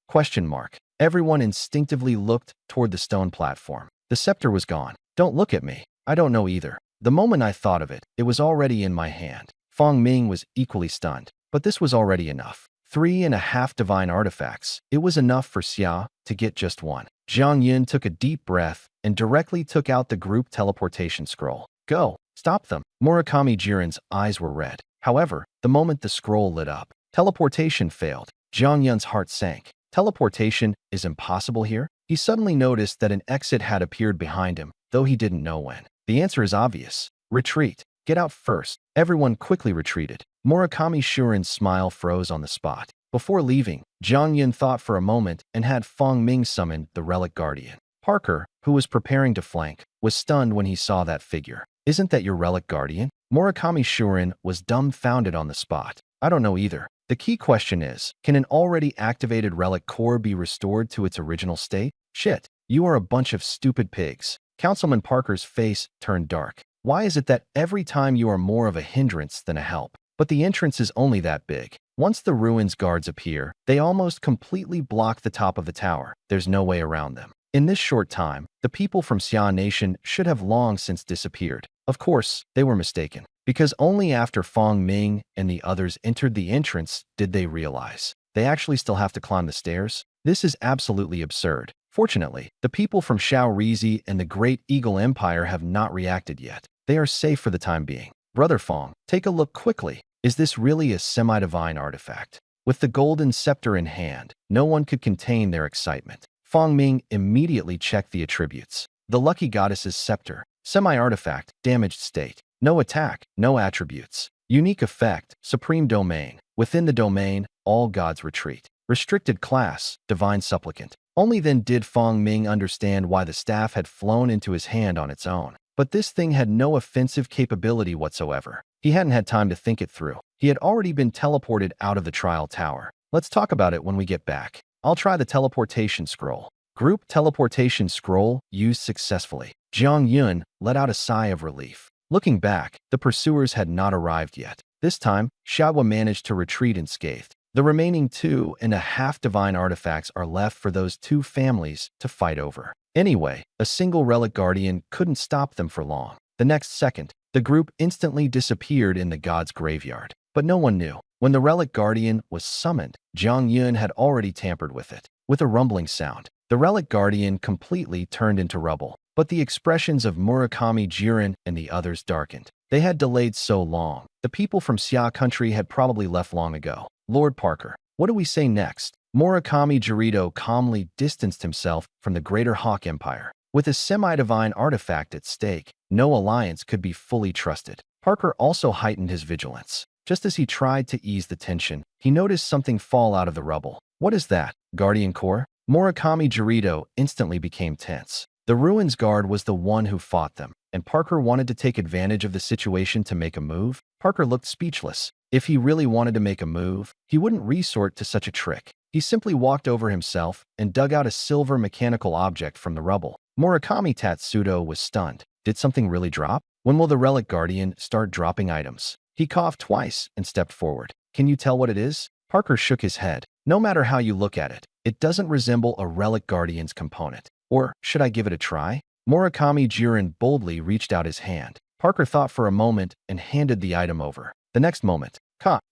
Everyone instinctively looked toward the stone platform. The scepter was gone. Don't look at me. I don't know either. The moment I thought of it, it was already in my hand. Fong Ming was equally stunned. But this was already enough. 3.5 divine artifacts. It was enough for Xia to get just one. Jiang Yun took a deep breath and directly took out the group teleportation scroll. Go! Stop them! Murakami Jiren's eyes were red. However, the moment the scroll lit up, teleportation failed. Jiang Yun's heart sank. Teleportation is impossible here? He suddenly noticed that an exit had appeared behind him, though he didn't know when. The answer is obvious. Retreat. Get out first. Everyone quickly retreated. Murakami Shurin's smile froze on the spot. Before leaving, Jiang Yun thought for a moment and had Fong Ming summon the Relic Guardian. Parker, who was preparing to flank, was stunned when he saw that figure. Isn't that your Relic Guardian? Murakami Shurin was dumbfounded on the spot. I don't know either. The key question is, can an already activated relic core be restored to its original state? Shit, you are a bunch of stupid pigs. Councilman Parker's face turned dark. Why is it that every time you are more of a hindrance than a help? But the entrance is only that big. Once the ruins guards appear, they almost completely block the top of the tower. There's no way around them. In this short time, the people from Xia Nation should have long since disappeared. Of course, they were mistaken, because only after Fong Ming and the others entered the entrance did they realize they actually still have to climb the stairs. This is absolutely absurd. Fortunately, the people from Shao Rizi and the Great Eagle Empire have not reacted yet. They are safe for the time being. Brother Fong, take a look quickly. Is this really a semi-divine artifact? With the golden scepter in hand, no one could contain their excitement. Fong Ming immediately checked the attributes. The lucky goddess's scepter, semi-artifact, damaged state, no attack, no attributes. Unique effect, supreme domain. Within the domain, all gods retreat. Restricted class, divine supplicant. Only then did Fong Ming understand why the staff had flown into his hand on its own. But this thing had no offensive capability whatsoever. He hadn't had time to think it through. He had already been teleported out of the trial tower. Let's talk about it when we get back. I'll try the teleportation scroll. Group teleportation scroll used successfully. Jiang Yun let out a sigh of relief. Looking back, the pursuers had not arrived yet. This time, Xiaohua managed to retreat unscathed. The remaining 2.5 divine artifacts are left for those two families to fight over. Anyway, a single relic guardian couldn't stop them for long. The next second, the group instantly disappeared in the god's graveyard. But no one knew. When the relic guardian was summoned, Jiang Yun had already tampered with it. With a rumbling sound, the relic guardian completely turned into rubble. But the expressions of Murakami Jiren and the others darkened. They had delayed so long. The people from Xia country had probably left long ago. Lord Parker, what do we say next? Murakami Jirito calmly distanced himself from the Greater Hawk Empire. With a semi-divine artifact at stake, no alliance could be fully trusted. Parker also heightened his vigilance. Just as he tried to ease the tension, he noticed something fall out of the rubble. What is that? Guardian Core? Murakami Jirito instantly became tense. The Ruins Guard was the one who fought them, and Parker wanted to take advantage of the situation to make a move. Parker looked speechless. If he really wanted to make a move, he wouldn't resort to such a trick. He simply walked over himself and dug out a silver mechanical object from the rubble. Murakami Tatsudo was stunned. Did something really drop? When will the Relic Guardian start dropping items? He coughed twice and stepped forward. Can you tell what it is? Parker shook his head. No matter how you look at it, it doesn't resemble a Relic Guardian's component. Or should I give it a try? Murakami Jiren boldly reached out his hand. Parker thought for a moment and handed the item over. The next moment,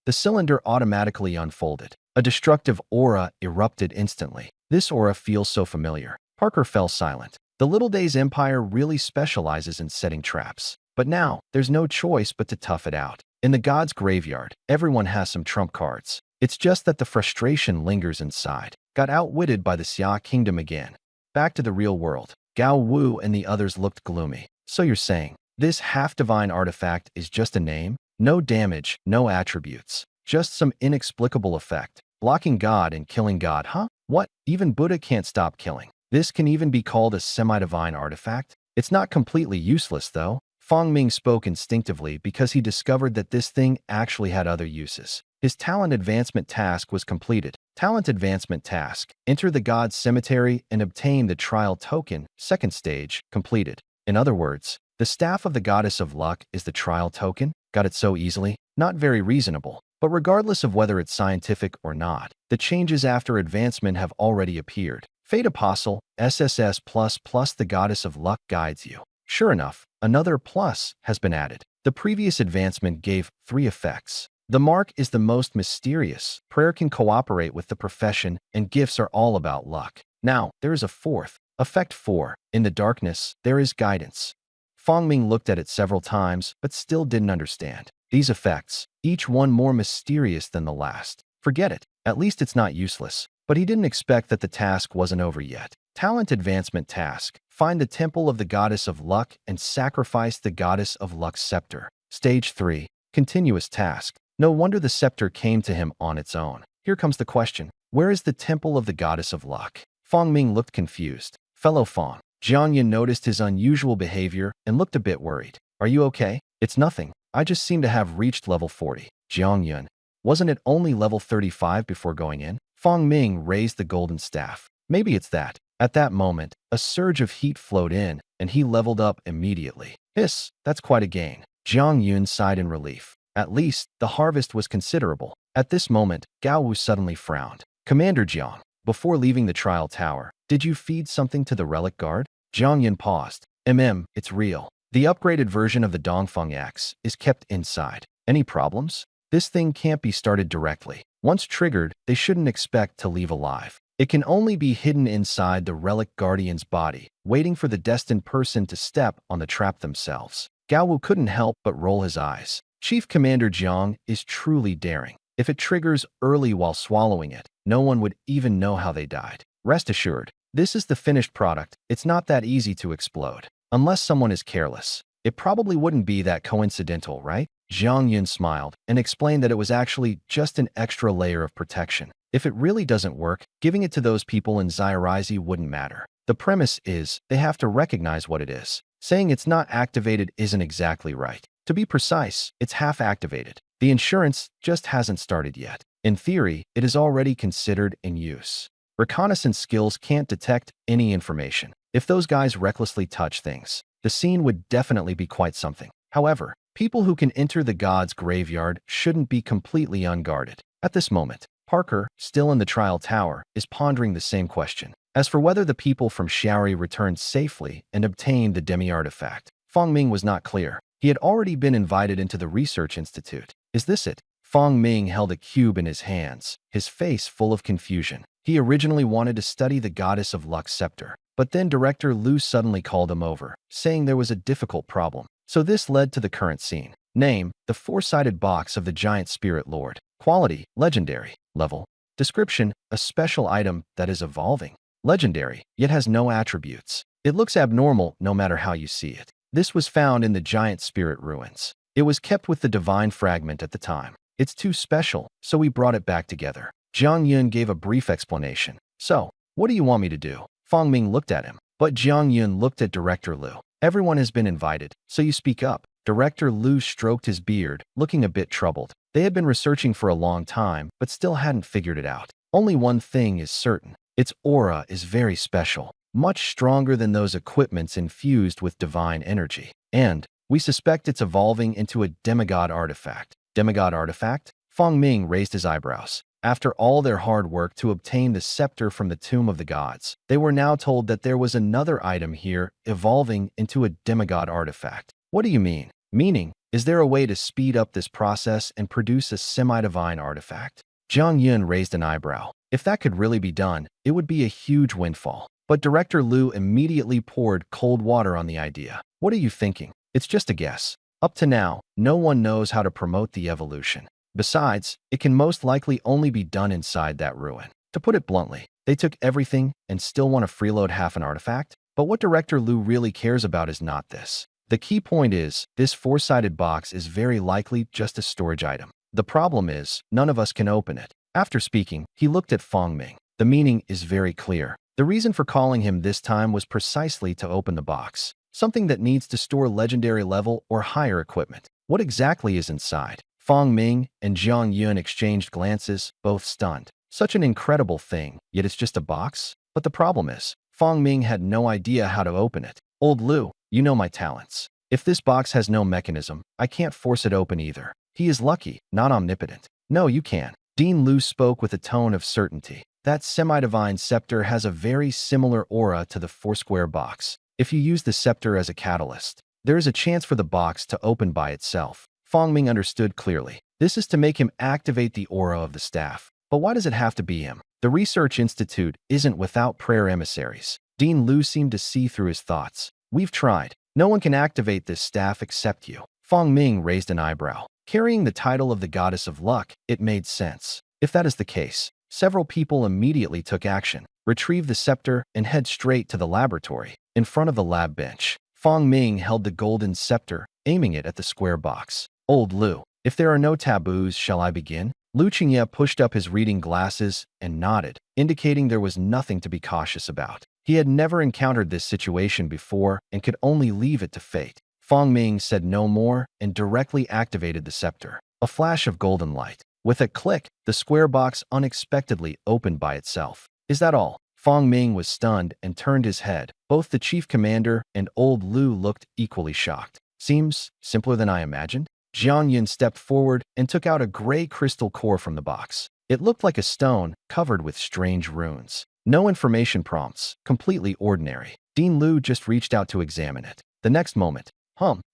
the cylinder automatically unfolded. A destructive aura erupted instantly. This aura feels so familiar. Parker fell silent. The Little Days Empire really specializes in setting traps. But now, there's no choice but to tough it out. In the god's graveyard, everyone has some trump cards. It's just that the frustration lingers inside. Got outwitted by the Xia Kingdom again. Back to the real world. Gao Wu and the others looked gloomy. So you're saying, this half-divine artifact is just a name? No damage, no attributes. Just some inexplicable effect. Blocking God and killing God, huh? What? Even Buddha can't stop killing. This can even be called a semi-divine artifact? It's not completely useless, though. Fong Ming spoke instinctively because he discovered that this thing actually had other uses. His talent advancement task was completed. Talent advancement task. Enter the god's cemetery and obtain the trial token. Second stage, completed. In other words, the staff of the goddess of luck is the trial token? Got it so easily? Not very reasonable. But regardless of whether it's scientific or not, the changes after advancement have already appeared. Fate Apostle, SSS++ the goddess of luck guides you. Sure enough, another plus has been added. The previous advancement gave 3 effects. The mark is the most mysterious. Prayer can cooperate with the profession, and gifts are all about luck. Now, there is a 4th. Effect 4. In the darkness, there is guidance. Fong Ming looked at it several times, but still didn't understand. These effects, each one more mysterious than the last. Forget it. At least it's not useless. But he didn't expect that the task wasn't over yet. Talent advancement task. Find the temple of the goddess of luck and sacrifice the goddess of luck's scepter. Stage 3. Continuous task. No wonder the scepter came to him on its own. Here comes the question. Where is the temple of the goddess of luck? Fong Ming looked confused. Fellow Fong. Jiang Yun noticed his unusual behavior and looked a bit worried. Are you okay? It's nothing. I just seem to have reached level 40. Jiang Yun. Wasn't it only level 35 before going in? Fong Ming raised the golden staff. Maybe it's that. At that moment, a surge of heat flowed in, and he leveled up immediately. That's quite a gain. Jiang Yun sighed in relief. At least, the harvest was considerable. At this moment, Gao Wu suddenly frowned. Commander Jiang, before leaving the trial tower, did you feed something to the relic guard? Jiang Yun paused. It's real. The upgraded version of the Dongfeng axe is kept inside. Any problems? This thing can't be started directly. Once triggered, they shouldn't expect to leave alive. It can only be hidden inside the relic guardian's body, waiting for the destined person to step on the trap themselves. Gao Wu couldn't help but roll his eyes. Chief Commander Jiang is truly daring. If it triggers early while swallowing it, no one would even know how they died. Rest assured, this is the finished product. It's not that easy to explode. Unless someone is careless. It probably wouldn't be that coincidental, right? Jiang Yun smiled and explained that it was actually just an extra layer of protection. If it really doesn't work, giving it to those people in Zyrizi wouldn't matter. The premise is they have to recognize what it is. Saying it's not activated isn't exactly right. To be precise, it's half activated. The insurance just hasn't started yet. In theory, it is already considered in use. Reconnaissance skills can't detect any information. If those guys recklessly touch things, the scene would definitely be quite something. However, people who can enter the god's graveyard shouldn't be completely unguarded. At this moment, Parker, still in the trial tower, is pondering the same question. As for whether the people from Xiaori returned safely and obtained the demi-artifact, Feng Ming was not clear. He had already been invited into the research institute. Is this it? Feng Ming held a cube in his hands, his face full of confusion. He originally wanted to study the goddess of luck scepter, but then Director Liu suddenly called him over, saying there was a difficult problem. So this led to the current scene. Name, the four-sided box of the giant spirit lord. Quality, legendary. Level. Description, a special item that is evolving. Legendary, yet has no attributes. It looks abnormal no matter how you see it. This was found in the giant spirit ruins. It was kept with the divine fragment at the time. It's too special, so we brought it back together. Jiang Yun gave a brief explanation. So, what do you want me to do? Feng Ming looked at him, but Jiang Yun looked at Director Liu. Everyone has been invited, so you speak up. Director Liu stroked his beard, looking a bit troubled. They had been researching for a long time, but still hadn't figured it out. Only one thing is certain. Its aura is very special, much stronger than those equipments infused with divine energy. And we suspect it's evolving into a demigod artifact. Demigod artifact? Feng Ming raised his eyebrows. After all their hard work to obtain the scepter from the Tomb of the Gods, they were now told that there was another item here evolving into a demigod artifact. What do you mean? Meaning, is there a way to speed up this process and produce a semi-divine artifact? Jiang Yun raised an eyebrow. If that could really be done, it would be a huge windfall. But Director Liu immediately poured cold water on the idea. What are you thinking? It's just a guess. Up to now, no one knows how to promote the evolution. Besides, it can most likely only be done inside that ruin. To put it bluntly, they took everything and still want to freeload half an artifact? But what Director Liu really cares about is not this. The key point is, this four-sided box is very likely just a storage item. The problem is, none of us can open it. After speaking, he looked at Feng Ming. The meaning is very clear. The reason for calling him this time was precisely to open the box. Something that needs to store legendary level or higher equipment. What exactly is inside? Feng Ming and Jiang Yun exchanged glances, both stunned. Such an incredible thing, yet it's just a box? But the problem is, Feng Ming had no idea how to open it. Old Liu, you know my talents. If this box has no mechanism, I can't force it open either. He is lucky, not omnipotent. No, you can. Dean Liu spoke with a tone of certainty. That semi-divine scepter has a very similar aura to the four-square box. If you use the scepter as a catalyst, there is a chance for the box to open by itself. Feng Ming understood clearly. This is to make him activate the aura of the staff. But why does it have to be him? The Research Institute isn't without prayer emissaries. Dean Liu seemed to see through his thoughts. We've tried. No one can activate this staff except you. Feng Ming raised an eyebrow. Carrying the title of the Goddess of Luck, it made sense. If that is the case, several people immediately took action, retrieved the scepter, and head straight to the laboratory. In front of the lab bench, Feng Ming held the golden scepter, aiming it at the square box. Old Liu, if there are no taboos, shall I begin? Lu Qingye pushed up his reading glasses and nodded, indicating there was nothing to be cautious about. He had never encountered this situation before and could only leave it to fate. Feng Ming said no more and directly activated the scepter. A flash of golden light. With a click, the square box unexpectedly opened by itself. Is that all? Fong Ming was stunned and turned his head. Both the chief commander and old Lu looked equally shocked. Seems simpler than I imagined. Jiang Yun stepped forward and took out a gray crystal core from the box. It looked like a stone covered with strange runes. No information prompts, completely ordinary. Dean Lu just reached out to examine it. The next moment,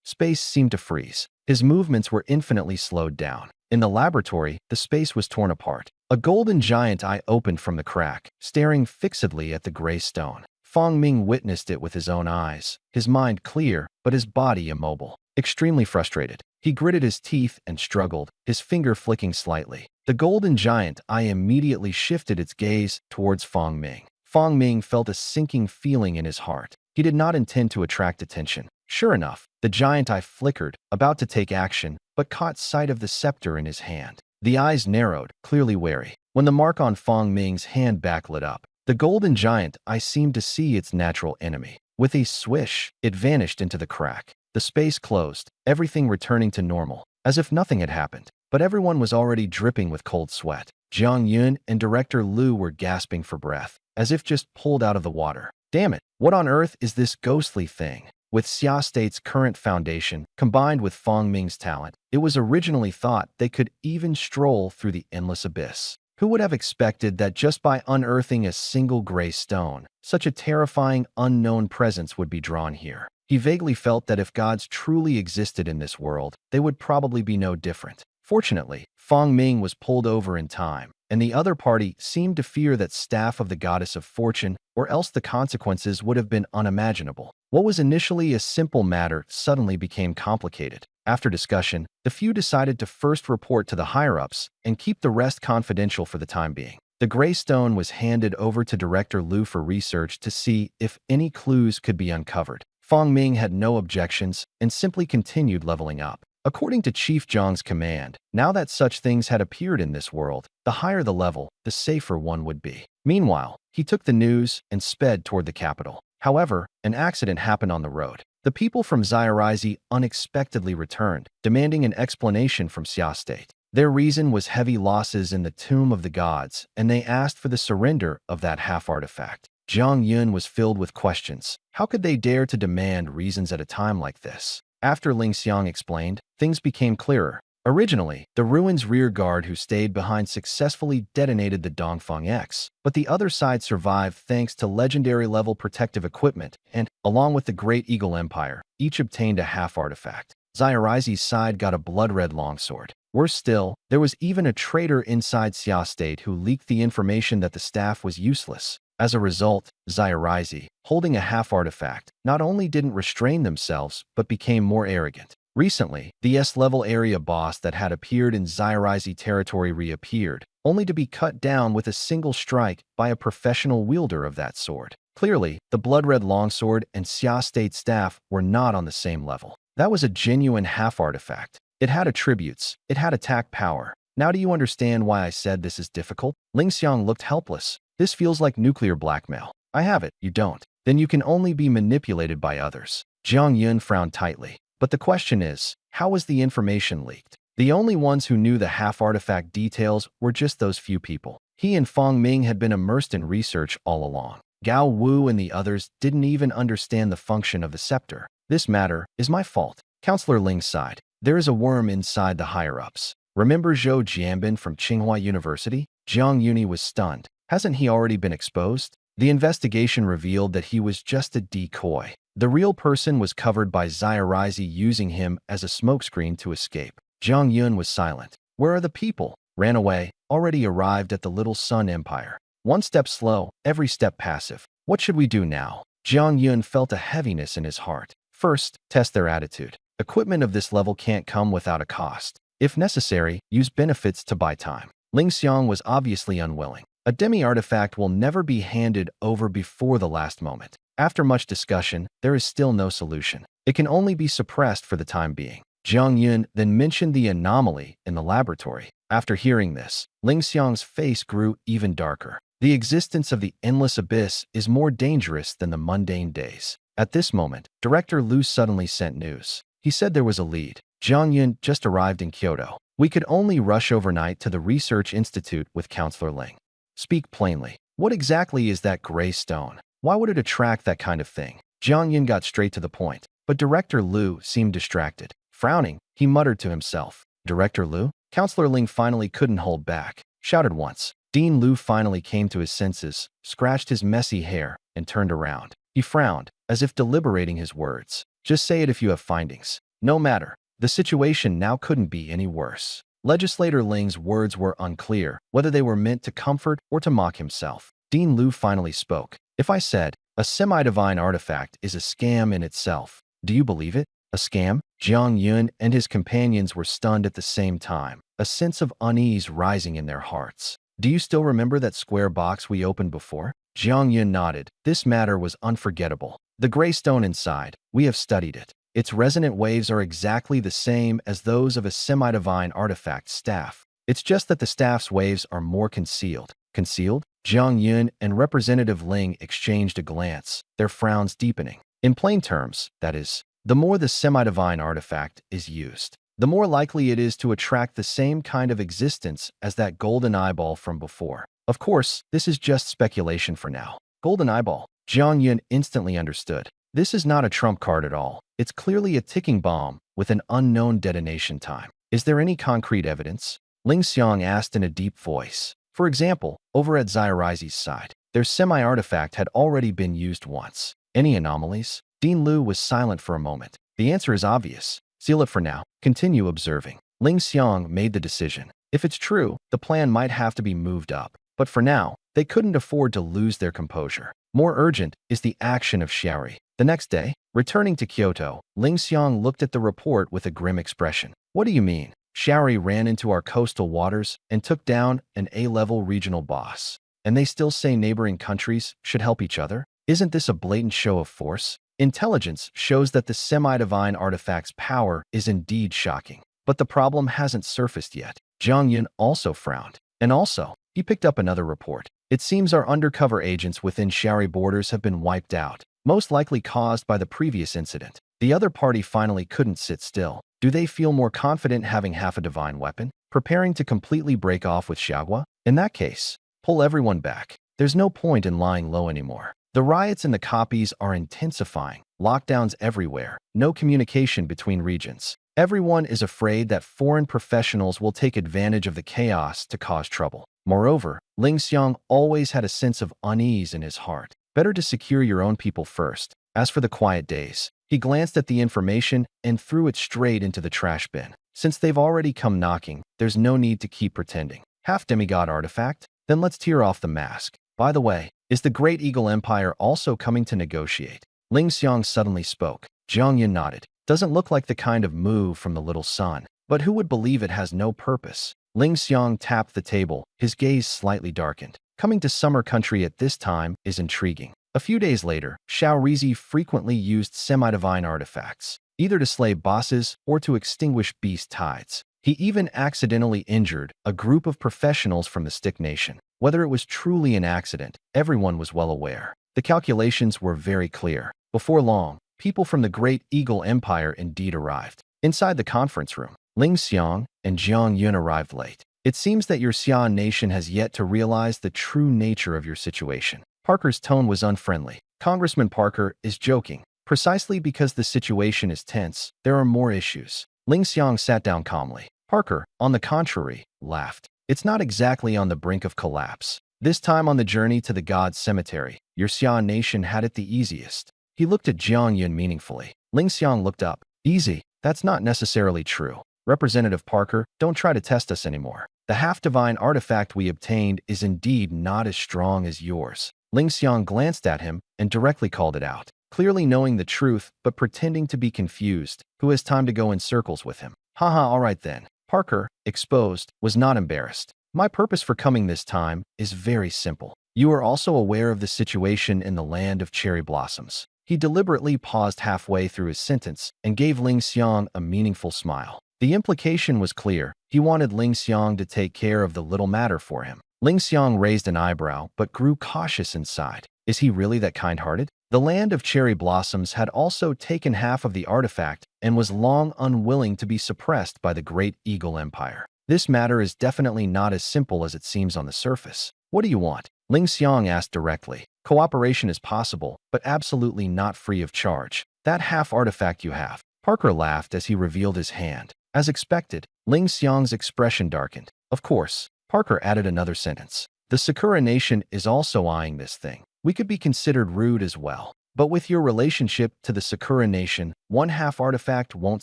space seemed to freeze. His movements were infinitely slowed down. In the laboratory, the space was torn apart. A golden giant eye opened from the crack, staring fixedly at the gray stone. Fong Ming witnessed it with his own eyes, his mind clear, but his body immobile. Extremely frustrated, he gritted his teeth and struggled, his finger flicking slightly. The golden giant eye immediately shifted its gaze towards Fong Ming. Fong Ming felt a sinking feeling in his heart. He did not intend to attract attention. Sure enough, the giant eye flickered, about to take action, but caught sight of the scepter in his hand. The eyes narrowed, clearly wary. When the mark on Fong Ming's hand backlit up, the golden giant eye seemed to see its natural enemy. With a swish, it vanished into the crack. The space closed, everything returning to normal, as if nothing had happened. But everyone was already dripping with cold sweat. Jiang Yun and Director Lu were gasping for breath, as if just pulled out of the water. Damn it, what on earth is this ghostly thing? With Xia State's current foundation, combined with Fong Ming's talent, it was originally thought they could even stroll through the endless abyss. Who would have expected that just by unearthing a single gray stone, such a terrifying, unknown presence would be drawn here? He vaguely felt that if gods truly existed in this world, they would probably be no different. Fortunately, Fong Ming was pulled over in time, and the other party seemed to fear that staff of the goddess of fortune, or else the consequences would have been unimaginable. What was initially a simple matter suddenly became complicated. After discussion, the few decided to first report to the higher-ups and keep the rest confidential for the time being. The gray stone was handed over to Director Lu for research to see if any clues could be uncovered. Fong Ming had no objections and simply continued leveling up. According to Chief Zhang's command, now that such things had appeared in this world, the higher the level, the safer one would be. Meanwhile, he took the news and sped toward the capital. However, an accident happened on the road. The people from Xiaorizi unexpectedly returned, demanding an explanation from Xia State. Their reason was heavy losses in the Tomb of the Gods, and they asked for the surrender of that half-artifact. Jiang Yun was filled with questions. How could they dare to demand reasons at a time like this? After Ling Xiang explained, things became clearer. Originally, the ruins rear guard who stayed behind successfully detonated the Dongfeng X, but the other side survived thanks to legendary-level protective equipment and, along with the Great Eagle Empire, each obtained a half-artifact. Xiaorizi's side got a blood-red longsword. Worse still, there was even a traitor inside Xia State who leaked the information that the staff was useless. As a result, Xiaorizi, holding a half-artifact, not only didn't restrain themselves, but became more arrogant. Recently, the S-level area boss that had appeared in Xiaorizi territory reappeared, only to be cut down with a single strike by a professional wielder of that sword. Clearly, the blood-red longsword and Xia State staff were not on the same level. That was a genuine half-artifact. It had attributes, it had attack power. Now do you understand why I said this is difficult? Ling Xiang looked helpless. This feels like nuclear blackmail. I have it, you don't. Then you can only be manipulated by others. Jiang Yun frowned tightly. But the question is, how was the information leaked? The only ones who knew the half-artifact details were just those few people. He and Fong Ming had been immersed in research all along. Gao Wu and the others didn't even understand the function of the scepter. This matter is my fault. Counselor Ling sighed. There is a worm inside the higher-ups. Remember Zhou Jianbin from Tsinghua University? Jiang Yuni was stunned. Hasn't he already been exposed? The investigation revealed that he was just a decoy. The real person was covered by Xiaorizi using him as a smokescreen to escape. Jiang Yun was silent. Where are the people? Ran away, already arrived at the Little Sun Empire. One step slow, every step passive. What should we do now? Jiang Yun felt a heaviness in his heart. First, test their attitude. Equipment of this level can't come without a cost. If necessary, use benefits to buy time. Ling Xiang was obviously unwilling. A demi-artifact will never be handed over before the last moment. After much discussion, there is still no solution. It can only be suppressed for the time being. Jiang Yun then mentioned the anomaly in the laboratory. After hearing this, Ling Xiang's face grew even darker. The existence of the endless abyss is more dangerous than the mundane days. At this moment, Director Lu suddenly sent news. He said there was a lead. Jiang Yun just arrived in Kyoto. We could only rush overnight to the Research Institute with Counselor Ling. Speak plainly. What exactly is that gray stone? Why would it attract that kind of thing? Jiang Yin got straight to the point, but Director Liu seemed distracted. Frowning, he muttered to himself. Director Liu? Counselor Ling finally couldn't hold back. Shouted once. Dean Liu finally came to his senses, scratched his messy hair, and turned around. He frowned, as if deliberating his words. Just say it if you have findings. No matter. The situation now couldn't be any worse. Legislator Ling's words were unclear, whether they were meant to comfort or to mock himself. Dean Liu finally spoke. If I said, a semi-divine artifact is a scam in itself, do you believe it? A scam? Jiang Yun and his companions were stunned at the same time, a sense of unease rising in their hearts. Do you still remember that square box we opened before? Jiang Yun nodded. This matter was unforgettable. The gray stone inside, we have studied it. Its resonant waves are exactly the same as those of a semi-divine artifact staff. It's just that the staff's waves are more concealed. Concealed? Jiang Yun and Representative Ling exchanged a glance, their frowns deepening. In plain terms, that is, the more the semi-divine artifact is used, the more likely it is to attract the same kind of existence as that golden eyeball from before. Of course, this is just speculation for now. Golden eyeball. Jiang Yun instantly understood. This is not a trump card at all. It's clearly a ticking bomb with an unknown detonation time. Is there any concrete evidence? Ling Xiang asked in a deep voice. For example, over at Xiaorizi's side, their semi-artifact had already been used once. Any anomalies? Dean Liu was silent for a moment. The answer is obvious. Seal it for now. Continue observing. Ling Xiang made the decision. If it's true, the plan might have to be moved up. But for now, they couldn't afford to lose their composure. More urgent is the action of Xiaori. The next day, returning to Kyoto, Ling Xiang looked at the report with a grim expression. What do you mean? Xiaori ran into our coastal waters and took down an A-level regional boss. And they still say neighboring countries should help each other? Isn't this a blatant show of force? Intelligence shows that the semi-divine artifact's power is indeed shocking. But the problem hasn't surfaced yet. Jiang Yun also frowned. And also, he picked up another report. It seems our undercover agents within Xiaori borders have been wiped out, most likely caused by the previous incident. The other party finally couldn't sit still. Do they feel more confident having half a divine weapon, preparing to completely break off with Xiaogua? In that case, pull everyone back. There's no point in lying low anymore. The riots and the copies are intensifying, lockdowns everywhere, no communication between regions. Everyone is afraid that foreign professionals will take advantage of the chaos to cause trouble. Moreover, Ling Xiang always had a sense of unease in his heart. Better to secure your own people first. As for the quiet days, he glanced at the information and threw it straight into the trash bin. Since they've already come knocking, there's no need to keep pretending. Half demigod artifact? Then let's tear off the mask. By the way, is the Great Eagle Empire also coming to negotiate? Ling Xiang suddenly spoke. Jiang Yin nodded. Doesn't look like the kind of move from the little son. But who would believe it has no purpose? Ling Xiang tapped the table, his gaze slightly darkened. Coming to summer country at this time is intriguing. A few days later, Xiaorizi frequently used semi-divine artifacts, either to slay bosses or to extinguish beast tides. He even accidentally injured a group of professionals from the Stick Nation. Whether it was truly an accident, everyone was well aware. The calculations were very clear. Before long, people from the Great Eagle Empire indeed arrived. Inside the conference room, Ling Xiang and Jiang Yun arrived late. It seems that your Xia nation has yet to realize the true nature of your situation. Parker's tone was unfriendly. Congressman Parker is joking. Precisely because the situation is tense, there are more issues. Ling Xiang sat down calmly. Parker, on the contrary, laughed. It's not exactly on the brink of collapse. This time on the journey to the God's cemetery, your Xia nation had it the easiest. He looked at Jiang Yun meaningfully. Ling Xiang looked up. Easy? That's not necessarily true. Representative Parker, don't try to test us anymore. The half-divine artifact we obtained is indeed not as strong as yours. Ling Xiang glanced at him and directly called it out. Clearly knowing the truth, but pretending to be confused. Who has time to go in circles with him? Haha, all right then. Parker, exposed, was not embarrassed. My purpose for coming this time is very simple. You are also aware of the situation in the land of cherry blossoms. He deliberately paused halfway through his sentence and gave Ling Xiang a meaningful smile. The implication was clear. He wanted Ling Xiang to take care of the little matter for him. Ling Xiang raised an eyebrow but grew cautious inside. Is he really that kind-hearted? The land of cherry blossoms had also taken half of the artifact and was long unwilling to be suppressed by the Great Eagle Empire. This matter is definitely not as simple as it seems on the surface. What do you want? Ling Xiang asked directly. Cooperation is possible, but absolutely not free of charge. That half artifact you have. Parker laughed as he revealed his hand. As expected, Ling Xiang's expression darkened. Of course, Parker added another sentence. The Sakura Nation is also eyeing this thing. We could be considered rude as well. But with your relationship to the Sakura Nation, one half artifact won't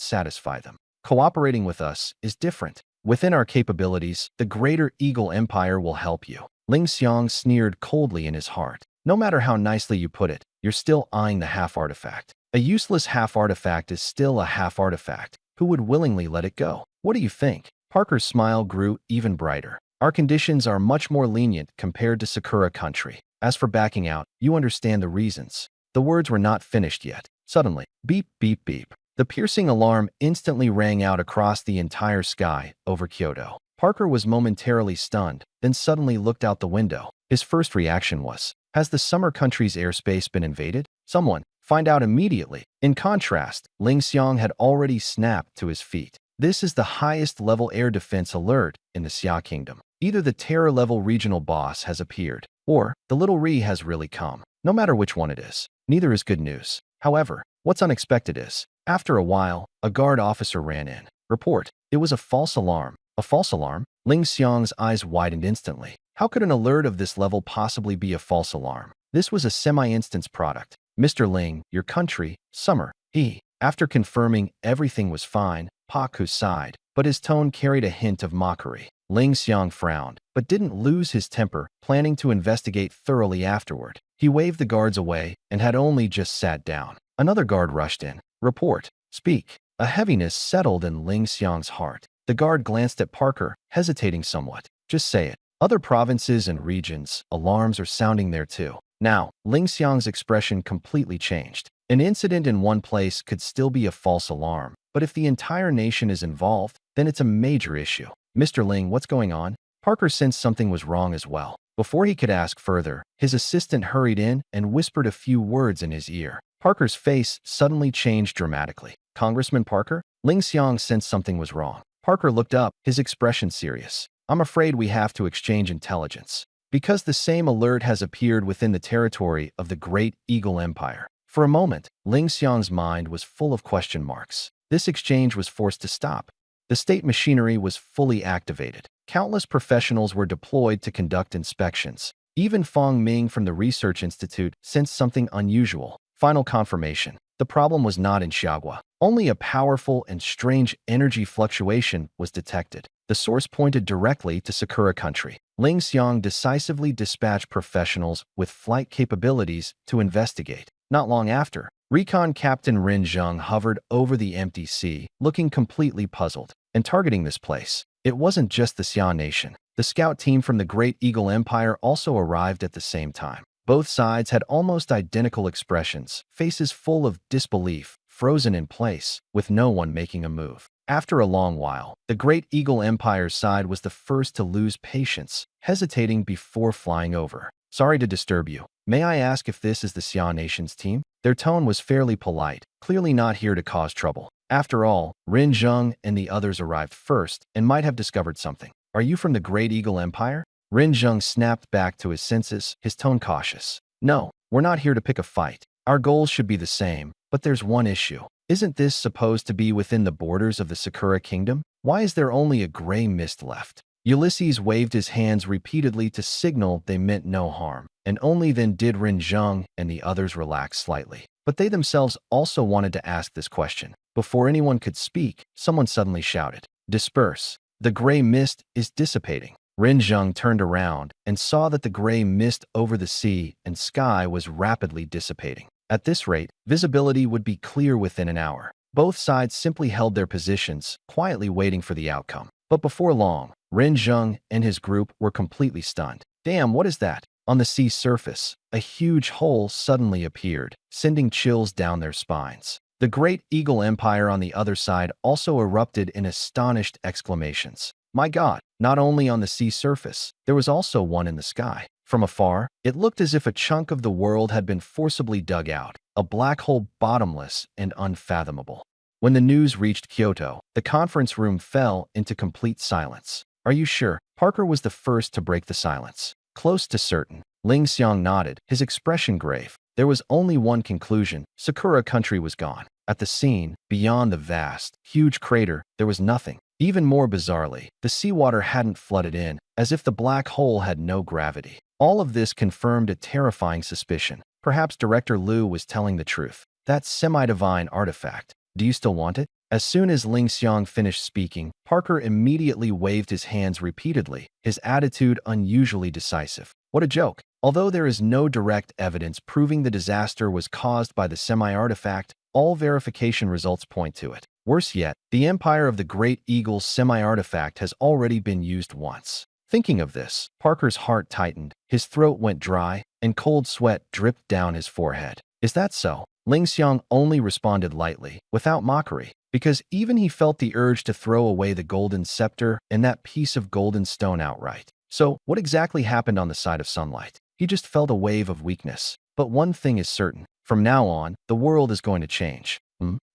satisfy them. Cooperating with us is different. Within our capabilities, the Greater Eagle Empire will help you. Ling Xiang sneered coldly in his heart. No matter how nicely you put it, you're still eyeing the half artifact. A useless half artifact is still a half artifact. Who would willingly let it go? What do you think? Parker's smile grew even brighter. Our conditions are much more lenient compared to Sakura country. As for backing out, you understand the reasons. The words were not finished yet. Suddenly, beep, beep, beep. The piercing alarm instantly rang out across the entire sky over Kyoto. Parker was momentarily stunned, then suddenly looked out the window. His first reaction was, has the summer country's airspace been invaded? Someone, find out immediately. In contrast, Ling Xiang had already snapped to his feet. This is the highest level air defense alert in the Xia Kingdom. Either the terror level regional boss has appeared, or the little Ri has really come. No matter which one it is, neither is good news. However, what's unexpected is, after a while, a guard officer ran in. Report, it was a false alarm. A false alarm? Ling Xiang's eyes widened instantly. How could an alert of this level possibly be a false alarm? This was a semi-instance product. Mr. Ling, your country, summer. After confirming everything was fine, Paku sighed, but his tone carried a hint of mockery. Ling Xiang frowned, but didn't lose his temper, planning to investigate thoroughly afterward. He waved the guards away and had only just sat down. Another guard rushed in. Report. Speak. A heaviness settled in Ling Xiang's heart. The guard glanced at Parker, hesitating somewhat. Just say it. Other provinces and regions, alarms are sounding there too. Now, Ling Xiang's expression completely changed. An incident in one place could still be a false alarm, but if the entire nation is involved, then it's a major issue. Mr. Ling, what's going on? Parker sensed something was wrong as well. Before he could ask further, his assistant hurried in and whispered a few words in his ear. Parker's face suddenly changed dramatically. Congressman Parker? Ling Xiang sensed something was wrong. Parker looked up, his expression serious. I'm afraid we have to exchange intelligence. Because the same alert has appeared within the territory of the Great Eagle Empire. For a moment, Ling Xiang's mind was full of question marks. This exchange was forced to stop. The state machinery was fully activated. Countless professionals were deployed to conduct inspections. Even Fong Ming from the Research Institute sensed something unusual. Final confirmation. The problem was not in Xiagua. Only a powerful and strange energy fluctuation was detected. The source pointed directly to Sakura country. Ling Xiang decisively dispatched professionals with flight capabilities to investigate. Not long after, Recon Captain Rin Zheng hovered over the empty sea, looking completely puzzled, and targeting this place. It wasn't just the Xia Nation. The scout team from the Great Eagle Empire also arrived at the same time. Both sides had almost identical expressions, faces full of disbelief, frozen in place, with no one making a move. After a long while, the Great Eagle Empire's side was the first to lose patience, hesitating before flying over. Sorry to disturb you. May I ask if this is the Xia Nation's team? Their tone was fairly polite, clearly not here to cause trouble. After all, Rin Zheng and the others arrived first and might have discovered something. Are you from the Great Eagle Empire? Rin Zheng snapped back to his senses, his tone cautious. No, we're not here to pick a fight. Our goals should be the same, but there's one issue. Isn't this supposed to be within the borders of the Sakura Kingdom? Why is there only a gray mist left? Ulysses waved his hands repeatedly to signal they meant no harm, and only then did Rin Zheng and the others relax slightly. But they themselves also wanted to ask this question. Before anyone could speak, someone suddenly shouted, "Disperse! The gray mist is dissipating." Rin Zheng turned around and saw that the gray mist over the sea and sky was rapidly dissipating. At this rate, visibility would be clear within an hour. Both sides simply held their positions, quietly waiting for the outcome. But before long, Rin Zheng and his group were completely stunned. Damn, what is that? On the sea surface, a huge hole suddenly appeared, sending chills down their spines. The Great Eagle Empire on the other side also erupted in astonished exclamations. My God, not only on the sea surface, there was also one in the sky. From afar, it looked as if a chunk of the world had been forcibly dug out, a black hole bottomless and unfathomable. When the news reached Kyoto, the conference room fell into complete silence. Are you sure? Parker was the first to break the silence. Close to certain. Ling Xiang nodded, his expression grave. There was only one conclusion: Sakura country was gone. At the scene, beyond the vast, huge crater, there was nothing. Even more bizarrely, the seawater hadn't flooded in, as if the black hole had no gravity. All of this confirmed a terrifying suspicion. Perhaps Director Liu was telling the truth. That semi-divine artifact. Do you still want it? As soon as Ling Xiang finished speaking, Parker immediately waved his hands repeatedly, his attitude unusually decisive. What a joke. Although there is no direct evidence proving the disaster was caused by the semi-artifact, all verification results point to it. Worse yet, the Empire of the Great Eagle's semi-artifact has already been used once. Thinking of this, Parker's heart tightened, his throat went dry, and cold sweat dripped down his forehead. Is that so? Ling Xiang only responded lightly, without mockery, because even he felt the urge to throw away the golden scepter and that piece of golden stone outright. So, what exactly happened on the side of sunlight? He just felt a wave of weakness. But one thing is certain. From now on, the world is going to change.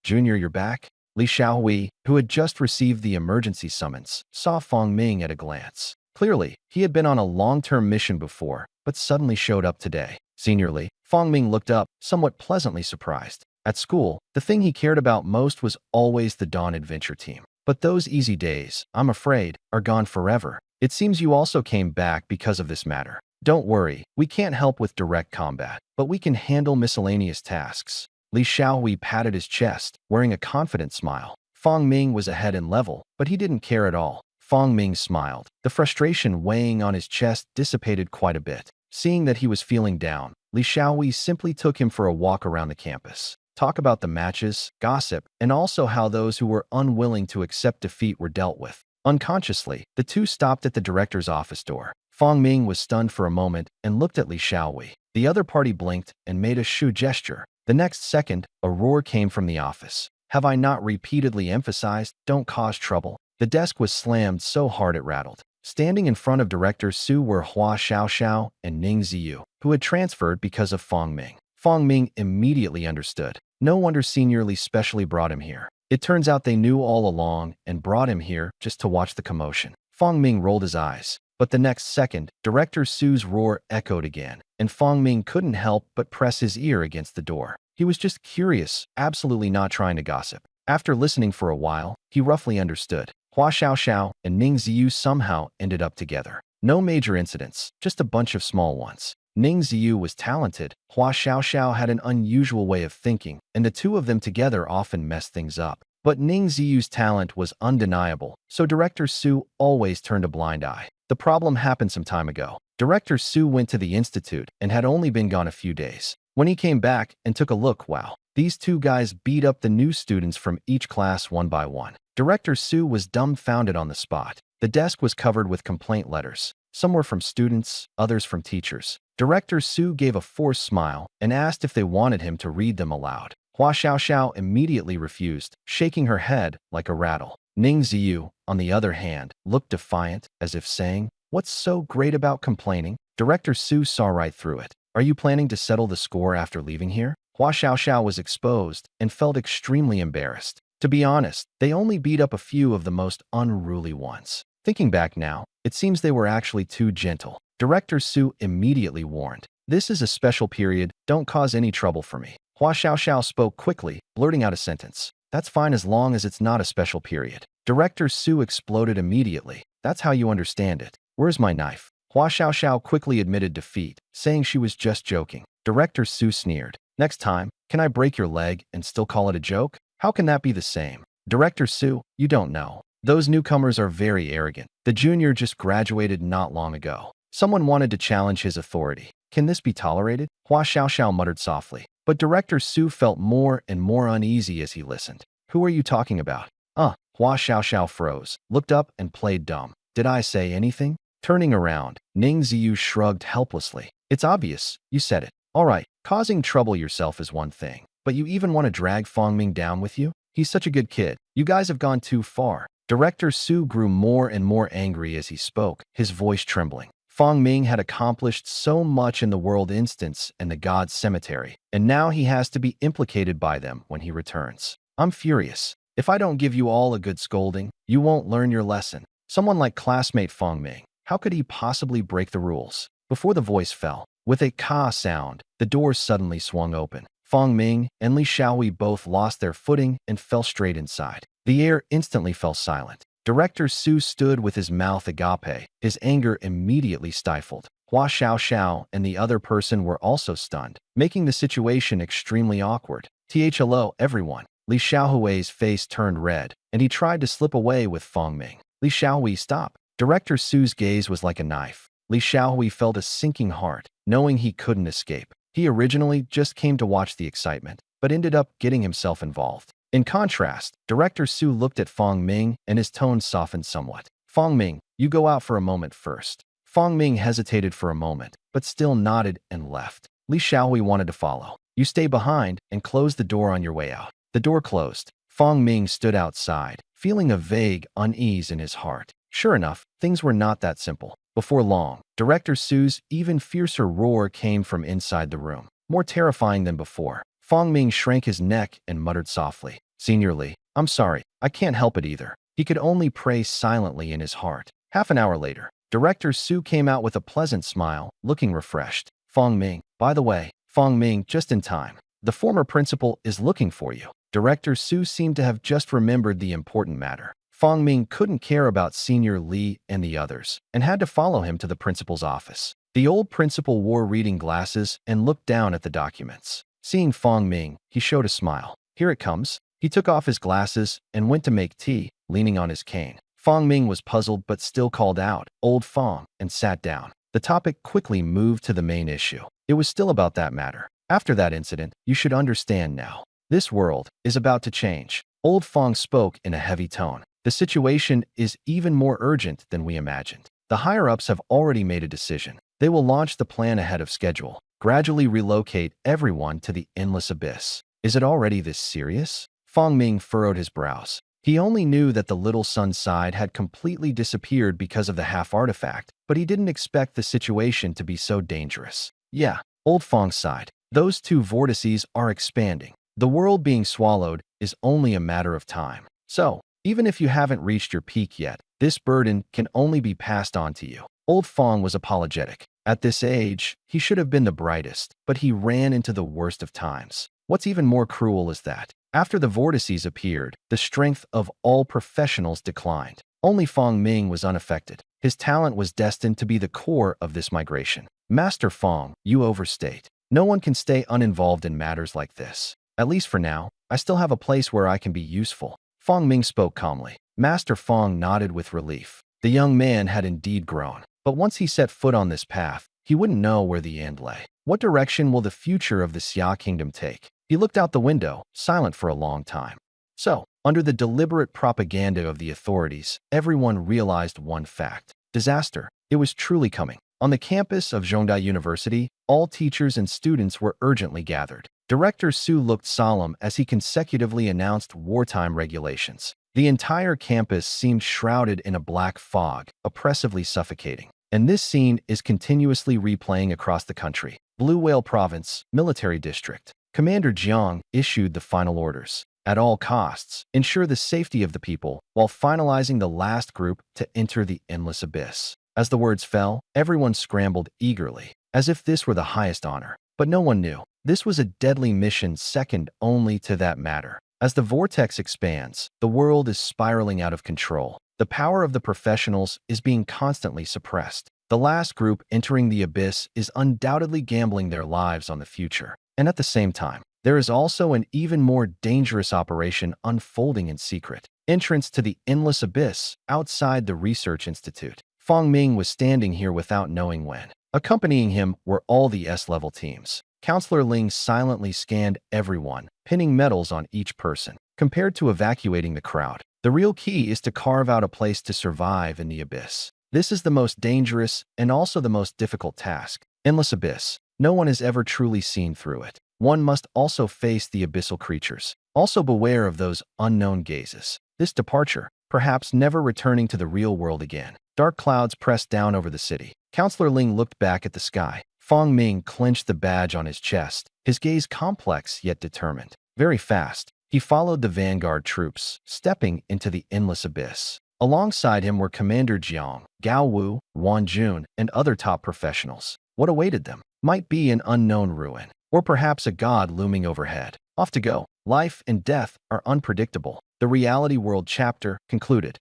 Junior, you're back? Li Xiaohui, who had just received the emergency summons, saw Fong Ming at a glance. Clearly, he had been on a long-term mission before, but suddenly showed up today. Seniorly, Fong Ming looked up, somewhat pleasantly surprised. At school, the thing he cared about most was always the Dawn Adventure team. But those easy days, I'm afraid, are gone forever. It seems you also came back because of this matter. Don't worry, we can't help with direct combat, but we can handle miscellaneous tasks. Li Xiaohui patted his chest, wearing a confident smile. Fong Ming was ahead in level, but he didn't care at all. Fong Ming smiled. The frustration weighing on his chest dissipated quite a bit. Seeing that he was feeling down, Li Xiaohui simply took him for a walk around the campus. Talk about the matches, gossip, and also how those who were unwilling to accept defeat were dealt with. Unconsciously, the two stopped at the director's office door. Fong Ming was stunned for a moment and looked at Li Xiaohui. The other party blinked and made a shu gesture. The next second, a roar came from the office. Have I not repeatedly emphasized, don't cause trouble? The desk was slammed so hard it rattled. Standing in front of Director Su were Hua Xiaoxiao and Ning Ziyu, who had transferred because of Fong Ming. Fong Ming immediately understood. No wonder Senior Li specially brought him here. It turns out they knew all along and brought him here just to watch the commotion. Fong Ming rolled his eyes. But the next second, Director Su's roar echoed again, and Fong Ming couldn't help but press his ear against the door. He was just curious, absolutely not trying to gossip. After listening for a while, he roughly understood. Hua Xiaoxiao and Ning Ziyu somehow ended up together. No major incidents, just a bunch of small ones. Ning Ziyu was talented, Hua Xiaoxiao had an unusual way of thinking, and the two of them together often messed things up. But Ning Ziyu's talent was undeniable, so Director Su always turned a blind eye. The problem happened some time ago. Director Su went to the institute and had only been gone a few days. When he came back and took a look, wow, these two guys beat up the new students from each class one by one. Director Su was dumbfounded on the spot. The desk was covered with complaint letters. Some were from students, others from teachers. Director Su gave a forced smile and asked if they wanted him to read them aloud. Hua Xiaoxiao immediately refused, shaking her head like a rattle. Ning Ziyu, on the other hand, looked defiant, as if saying, "What's so great about complaining?" Director Su saw right through it. "Are you planning to settle the score after leaving here?" Hua Xiaoxiao was exposed and felt extremely embarrassed. To be honest, they only beat up a few of the most unruly ones. Thinking back now, it seems they were actually too gentle. Director Su immediately warned, "This is a special period, don't cause any trouble for me." Hua Xiaoxiao spoke quickly, blurting out a sentence. "That's fine as long as it's not a special period." Director Su exploded immediately. "That's how you understand it. Where's my knife?" Hua Xiaoxiao quickly admitted defeat, saying she was just joking. Director Su sneered. "Next time, can I break your leg and still call it a joke? How can that be the same?" Director Su, you don't know. Those newcomers are very arrogant. The junior just graduated not long ago. Someone wanted to challenge his authority. Can this be tolerated? Hua Xiaoxiao muttered softly. But Director Su felt more and more uneasy as he listened. "Who are you talking about?" Hua Xiaoxiao froze, looked up and played dumb. "Did I say anything?" Turning around, Ning Ziyu shrugged helplessly. "It's obvious, you said it. All right, causing trouble yourself is one thing, but you even want to drag Fong Ming down with you? He's such a good kid. You guys have gone too far." Director Su grew more and more angry as he spoke, his voice trembling. Fong Ming had accomplished so much in the World Instance and the God's Cemetery, and now he has to be implicated by them when he returns. "I'm furious. If I don't give you all a good scolding, you won't learn your lesson." Someone like classmate Fong Ming, how could he possibly break the rules? Before the voice fell, With a ka sound, the doors suddenly swung open. Fong Ming and Li Xiaohui both lost their footing and fell straight inside. The air instantly fell silent. Director Su stood with his mouth agape, his anger immediately stifled. Hua Xiao and the other person were also stunned, making the situation extremely awkward. Hello, everyone. Li Xiaohui's face turned red, and he tried to slip away with Fong Ming. Li Xiaohui, stop. Director Su's gaze was like a knife. Li Xiaohui felt a sinking heart, knowing he couldn't escape. He originally just came to watch the excitement, but ended up getting himself involved. In contrast, Director Su looked at Fong Ming and his tone softened somewhat. Fong Ming, you go out for a moment first. Fong Ming hesitated for a moment, but still nodded and left. Li Xiaohui wanted to follow. You stay behind and close the door on your way out. The door closed. Fong Ming stood outside, feeling a vague unease in his heart. Sure enough, things were not that simple. Before long, Director Su's even fiercer roar came from inside the room, more terrifying than before. Fong Ming shrank his neck and muttered softly, Senior Li, I'm sorry, I can't help it either. He could only pray silently in his heart. Half an hour later, Director Su came out with a pleasant smile, looking refreshed. Fong Ming, by the way, Fong Ming, just in time. The former principal is looking for you. Director Su seemed to have just remembered the important matter. Fong Ming couldn't care about Senior Li and the others, and had to follow him to the principal's office. The old principal wore reading glasses and looked down at the documents. Seeing Fong Ming, he showed a smile. Here it comes. He took off his glasses and went to make tea, leaning on his cane. Fong Ming was puzzled but still called out, Old Fong, and sat down. The topic quickly moved to the main issue. It was still about that matter. After that incident, you should understand now. This world is about to change. Old Fong spoke in a heavy tone. The situation is even more urgent than we imagined. The higher-ups have already made a decision. They will launch the plan ahead of schedule, gradually relocate everyone to the endless abyss. Is it already this serious? Fong Ming furrowed his brows. He only knew that the little sun side had completely disappeared because of the half-artifact, but he didn't expect the situation to be so dangerous. Yeah, Old Fong sighed. Those two vortices are expanding. The world being swallowed is only a matter of time. So, even if you haven't reached your peak yet, this burden can only be passed on to you. Old Fong was apologetic. At this age, he should have been the brightest, but he ran into the worst of times. What's even more cruel is that, after the vortices appeared, the strength of all professionals declined. Only Fong Ming was unaffected. His talent was destined to be the core of this migration. Master Fong, you overstate. No one can stay uninvolved in matters like this. At least for now, I still have a place where I can be useful. Fong Ming spoke calmly. Master Fong nodded with relief. The young man had indeed grown. But once he set foot on this path, he wouldn't know where the end lay. What direction will the future of the Xia Kingdom take? He looked out the window, silent for a long time. So, under the deliberate propaganda of the authorities, everyone realized one fact. Disaster. It was truly coming. On the campus of Zhongda University, all teachers and students were urgently gathered. Director Su looked solemn as he consecutively announced wartime regulations. The entire campus seemed shrouded in a black fog, oppressively suffocating. And this scene is continuously replaying across the country. Blue Whale Province, Military District. Commander Jiang issued the final orders. At all costs, ensure the safety of the people while finalizing the last group to enter the endless abyss. As the words fell, everyone scrambled eagerly, as if this were the highest honor. But no one knew. This was a deadly mission second only to that matter. As the vortex expands, the world is spiraling out of control. The power of the professionals is being constantly suppressed. The last group entering the abyss is undoubtedly gambling their lives on the future. And at the same time, there is also an even more dangerous operation unfolding in secret. Entrance to the endless abyss outside the research institute. Fong Ming was standing here without knowing when. Accompanying him were all the S-level teams. Counselor Ling silently scanned everyone, pinning medals on each person. Compared to evacuating the crowd, the real key is to carve out a place to survive in the abyss. This is the most dangerous and also the most difficult task. Endless abyss. No one has ever truly seen through it. One must also face the abyssal creatures. Also beware of those unknown gazes. This departure, perhaps never returning to the real world again. Dark clouds pressed down over the city. Counselor Ling looked back at the sky. Fong Ming clenched the badge on his chest, his gaze complex yet determined. Very fast, he followed the vanguard troops, stepping into the endless abyss. Alongside him were Commander Jiang, Gao Wu, Wan Jun, and other top professionals. What awaited them? might be an unknown ruin, or perhaps a god looming overhead. Off to go. Life and death are unpredictable. The reality world chapter concluded.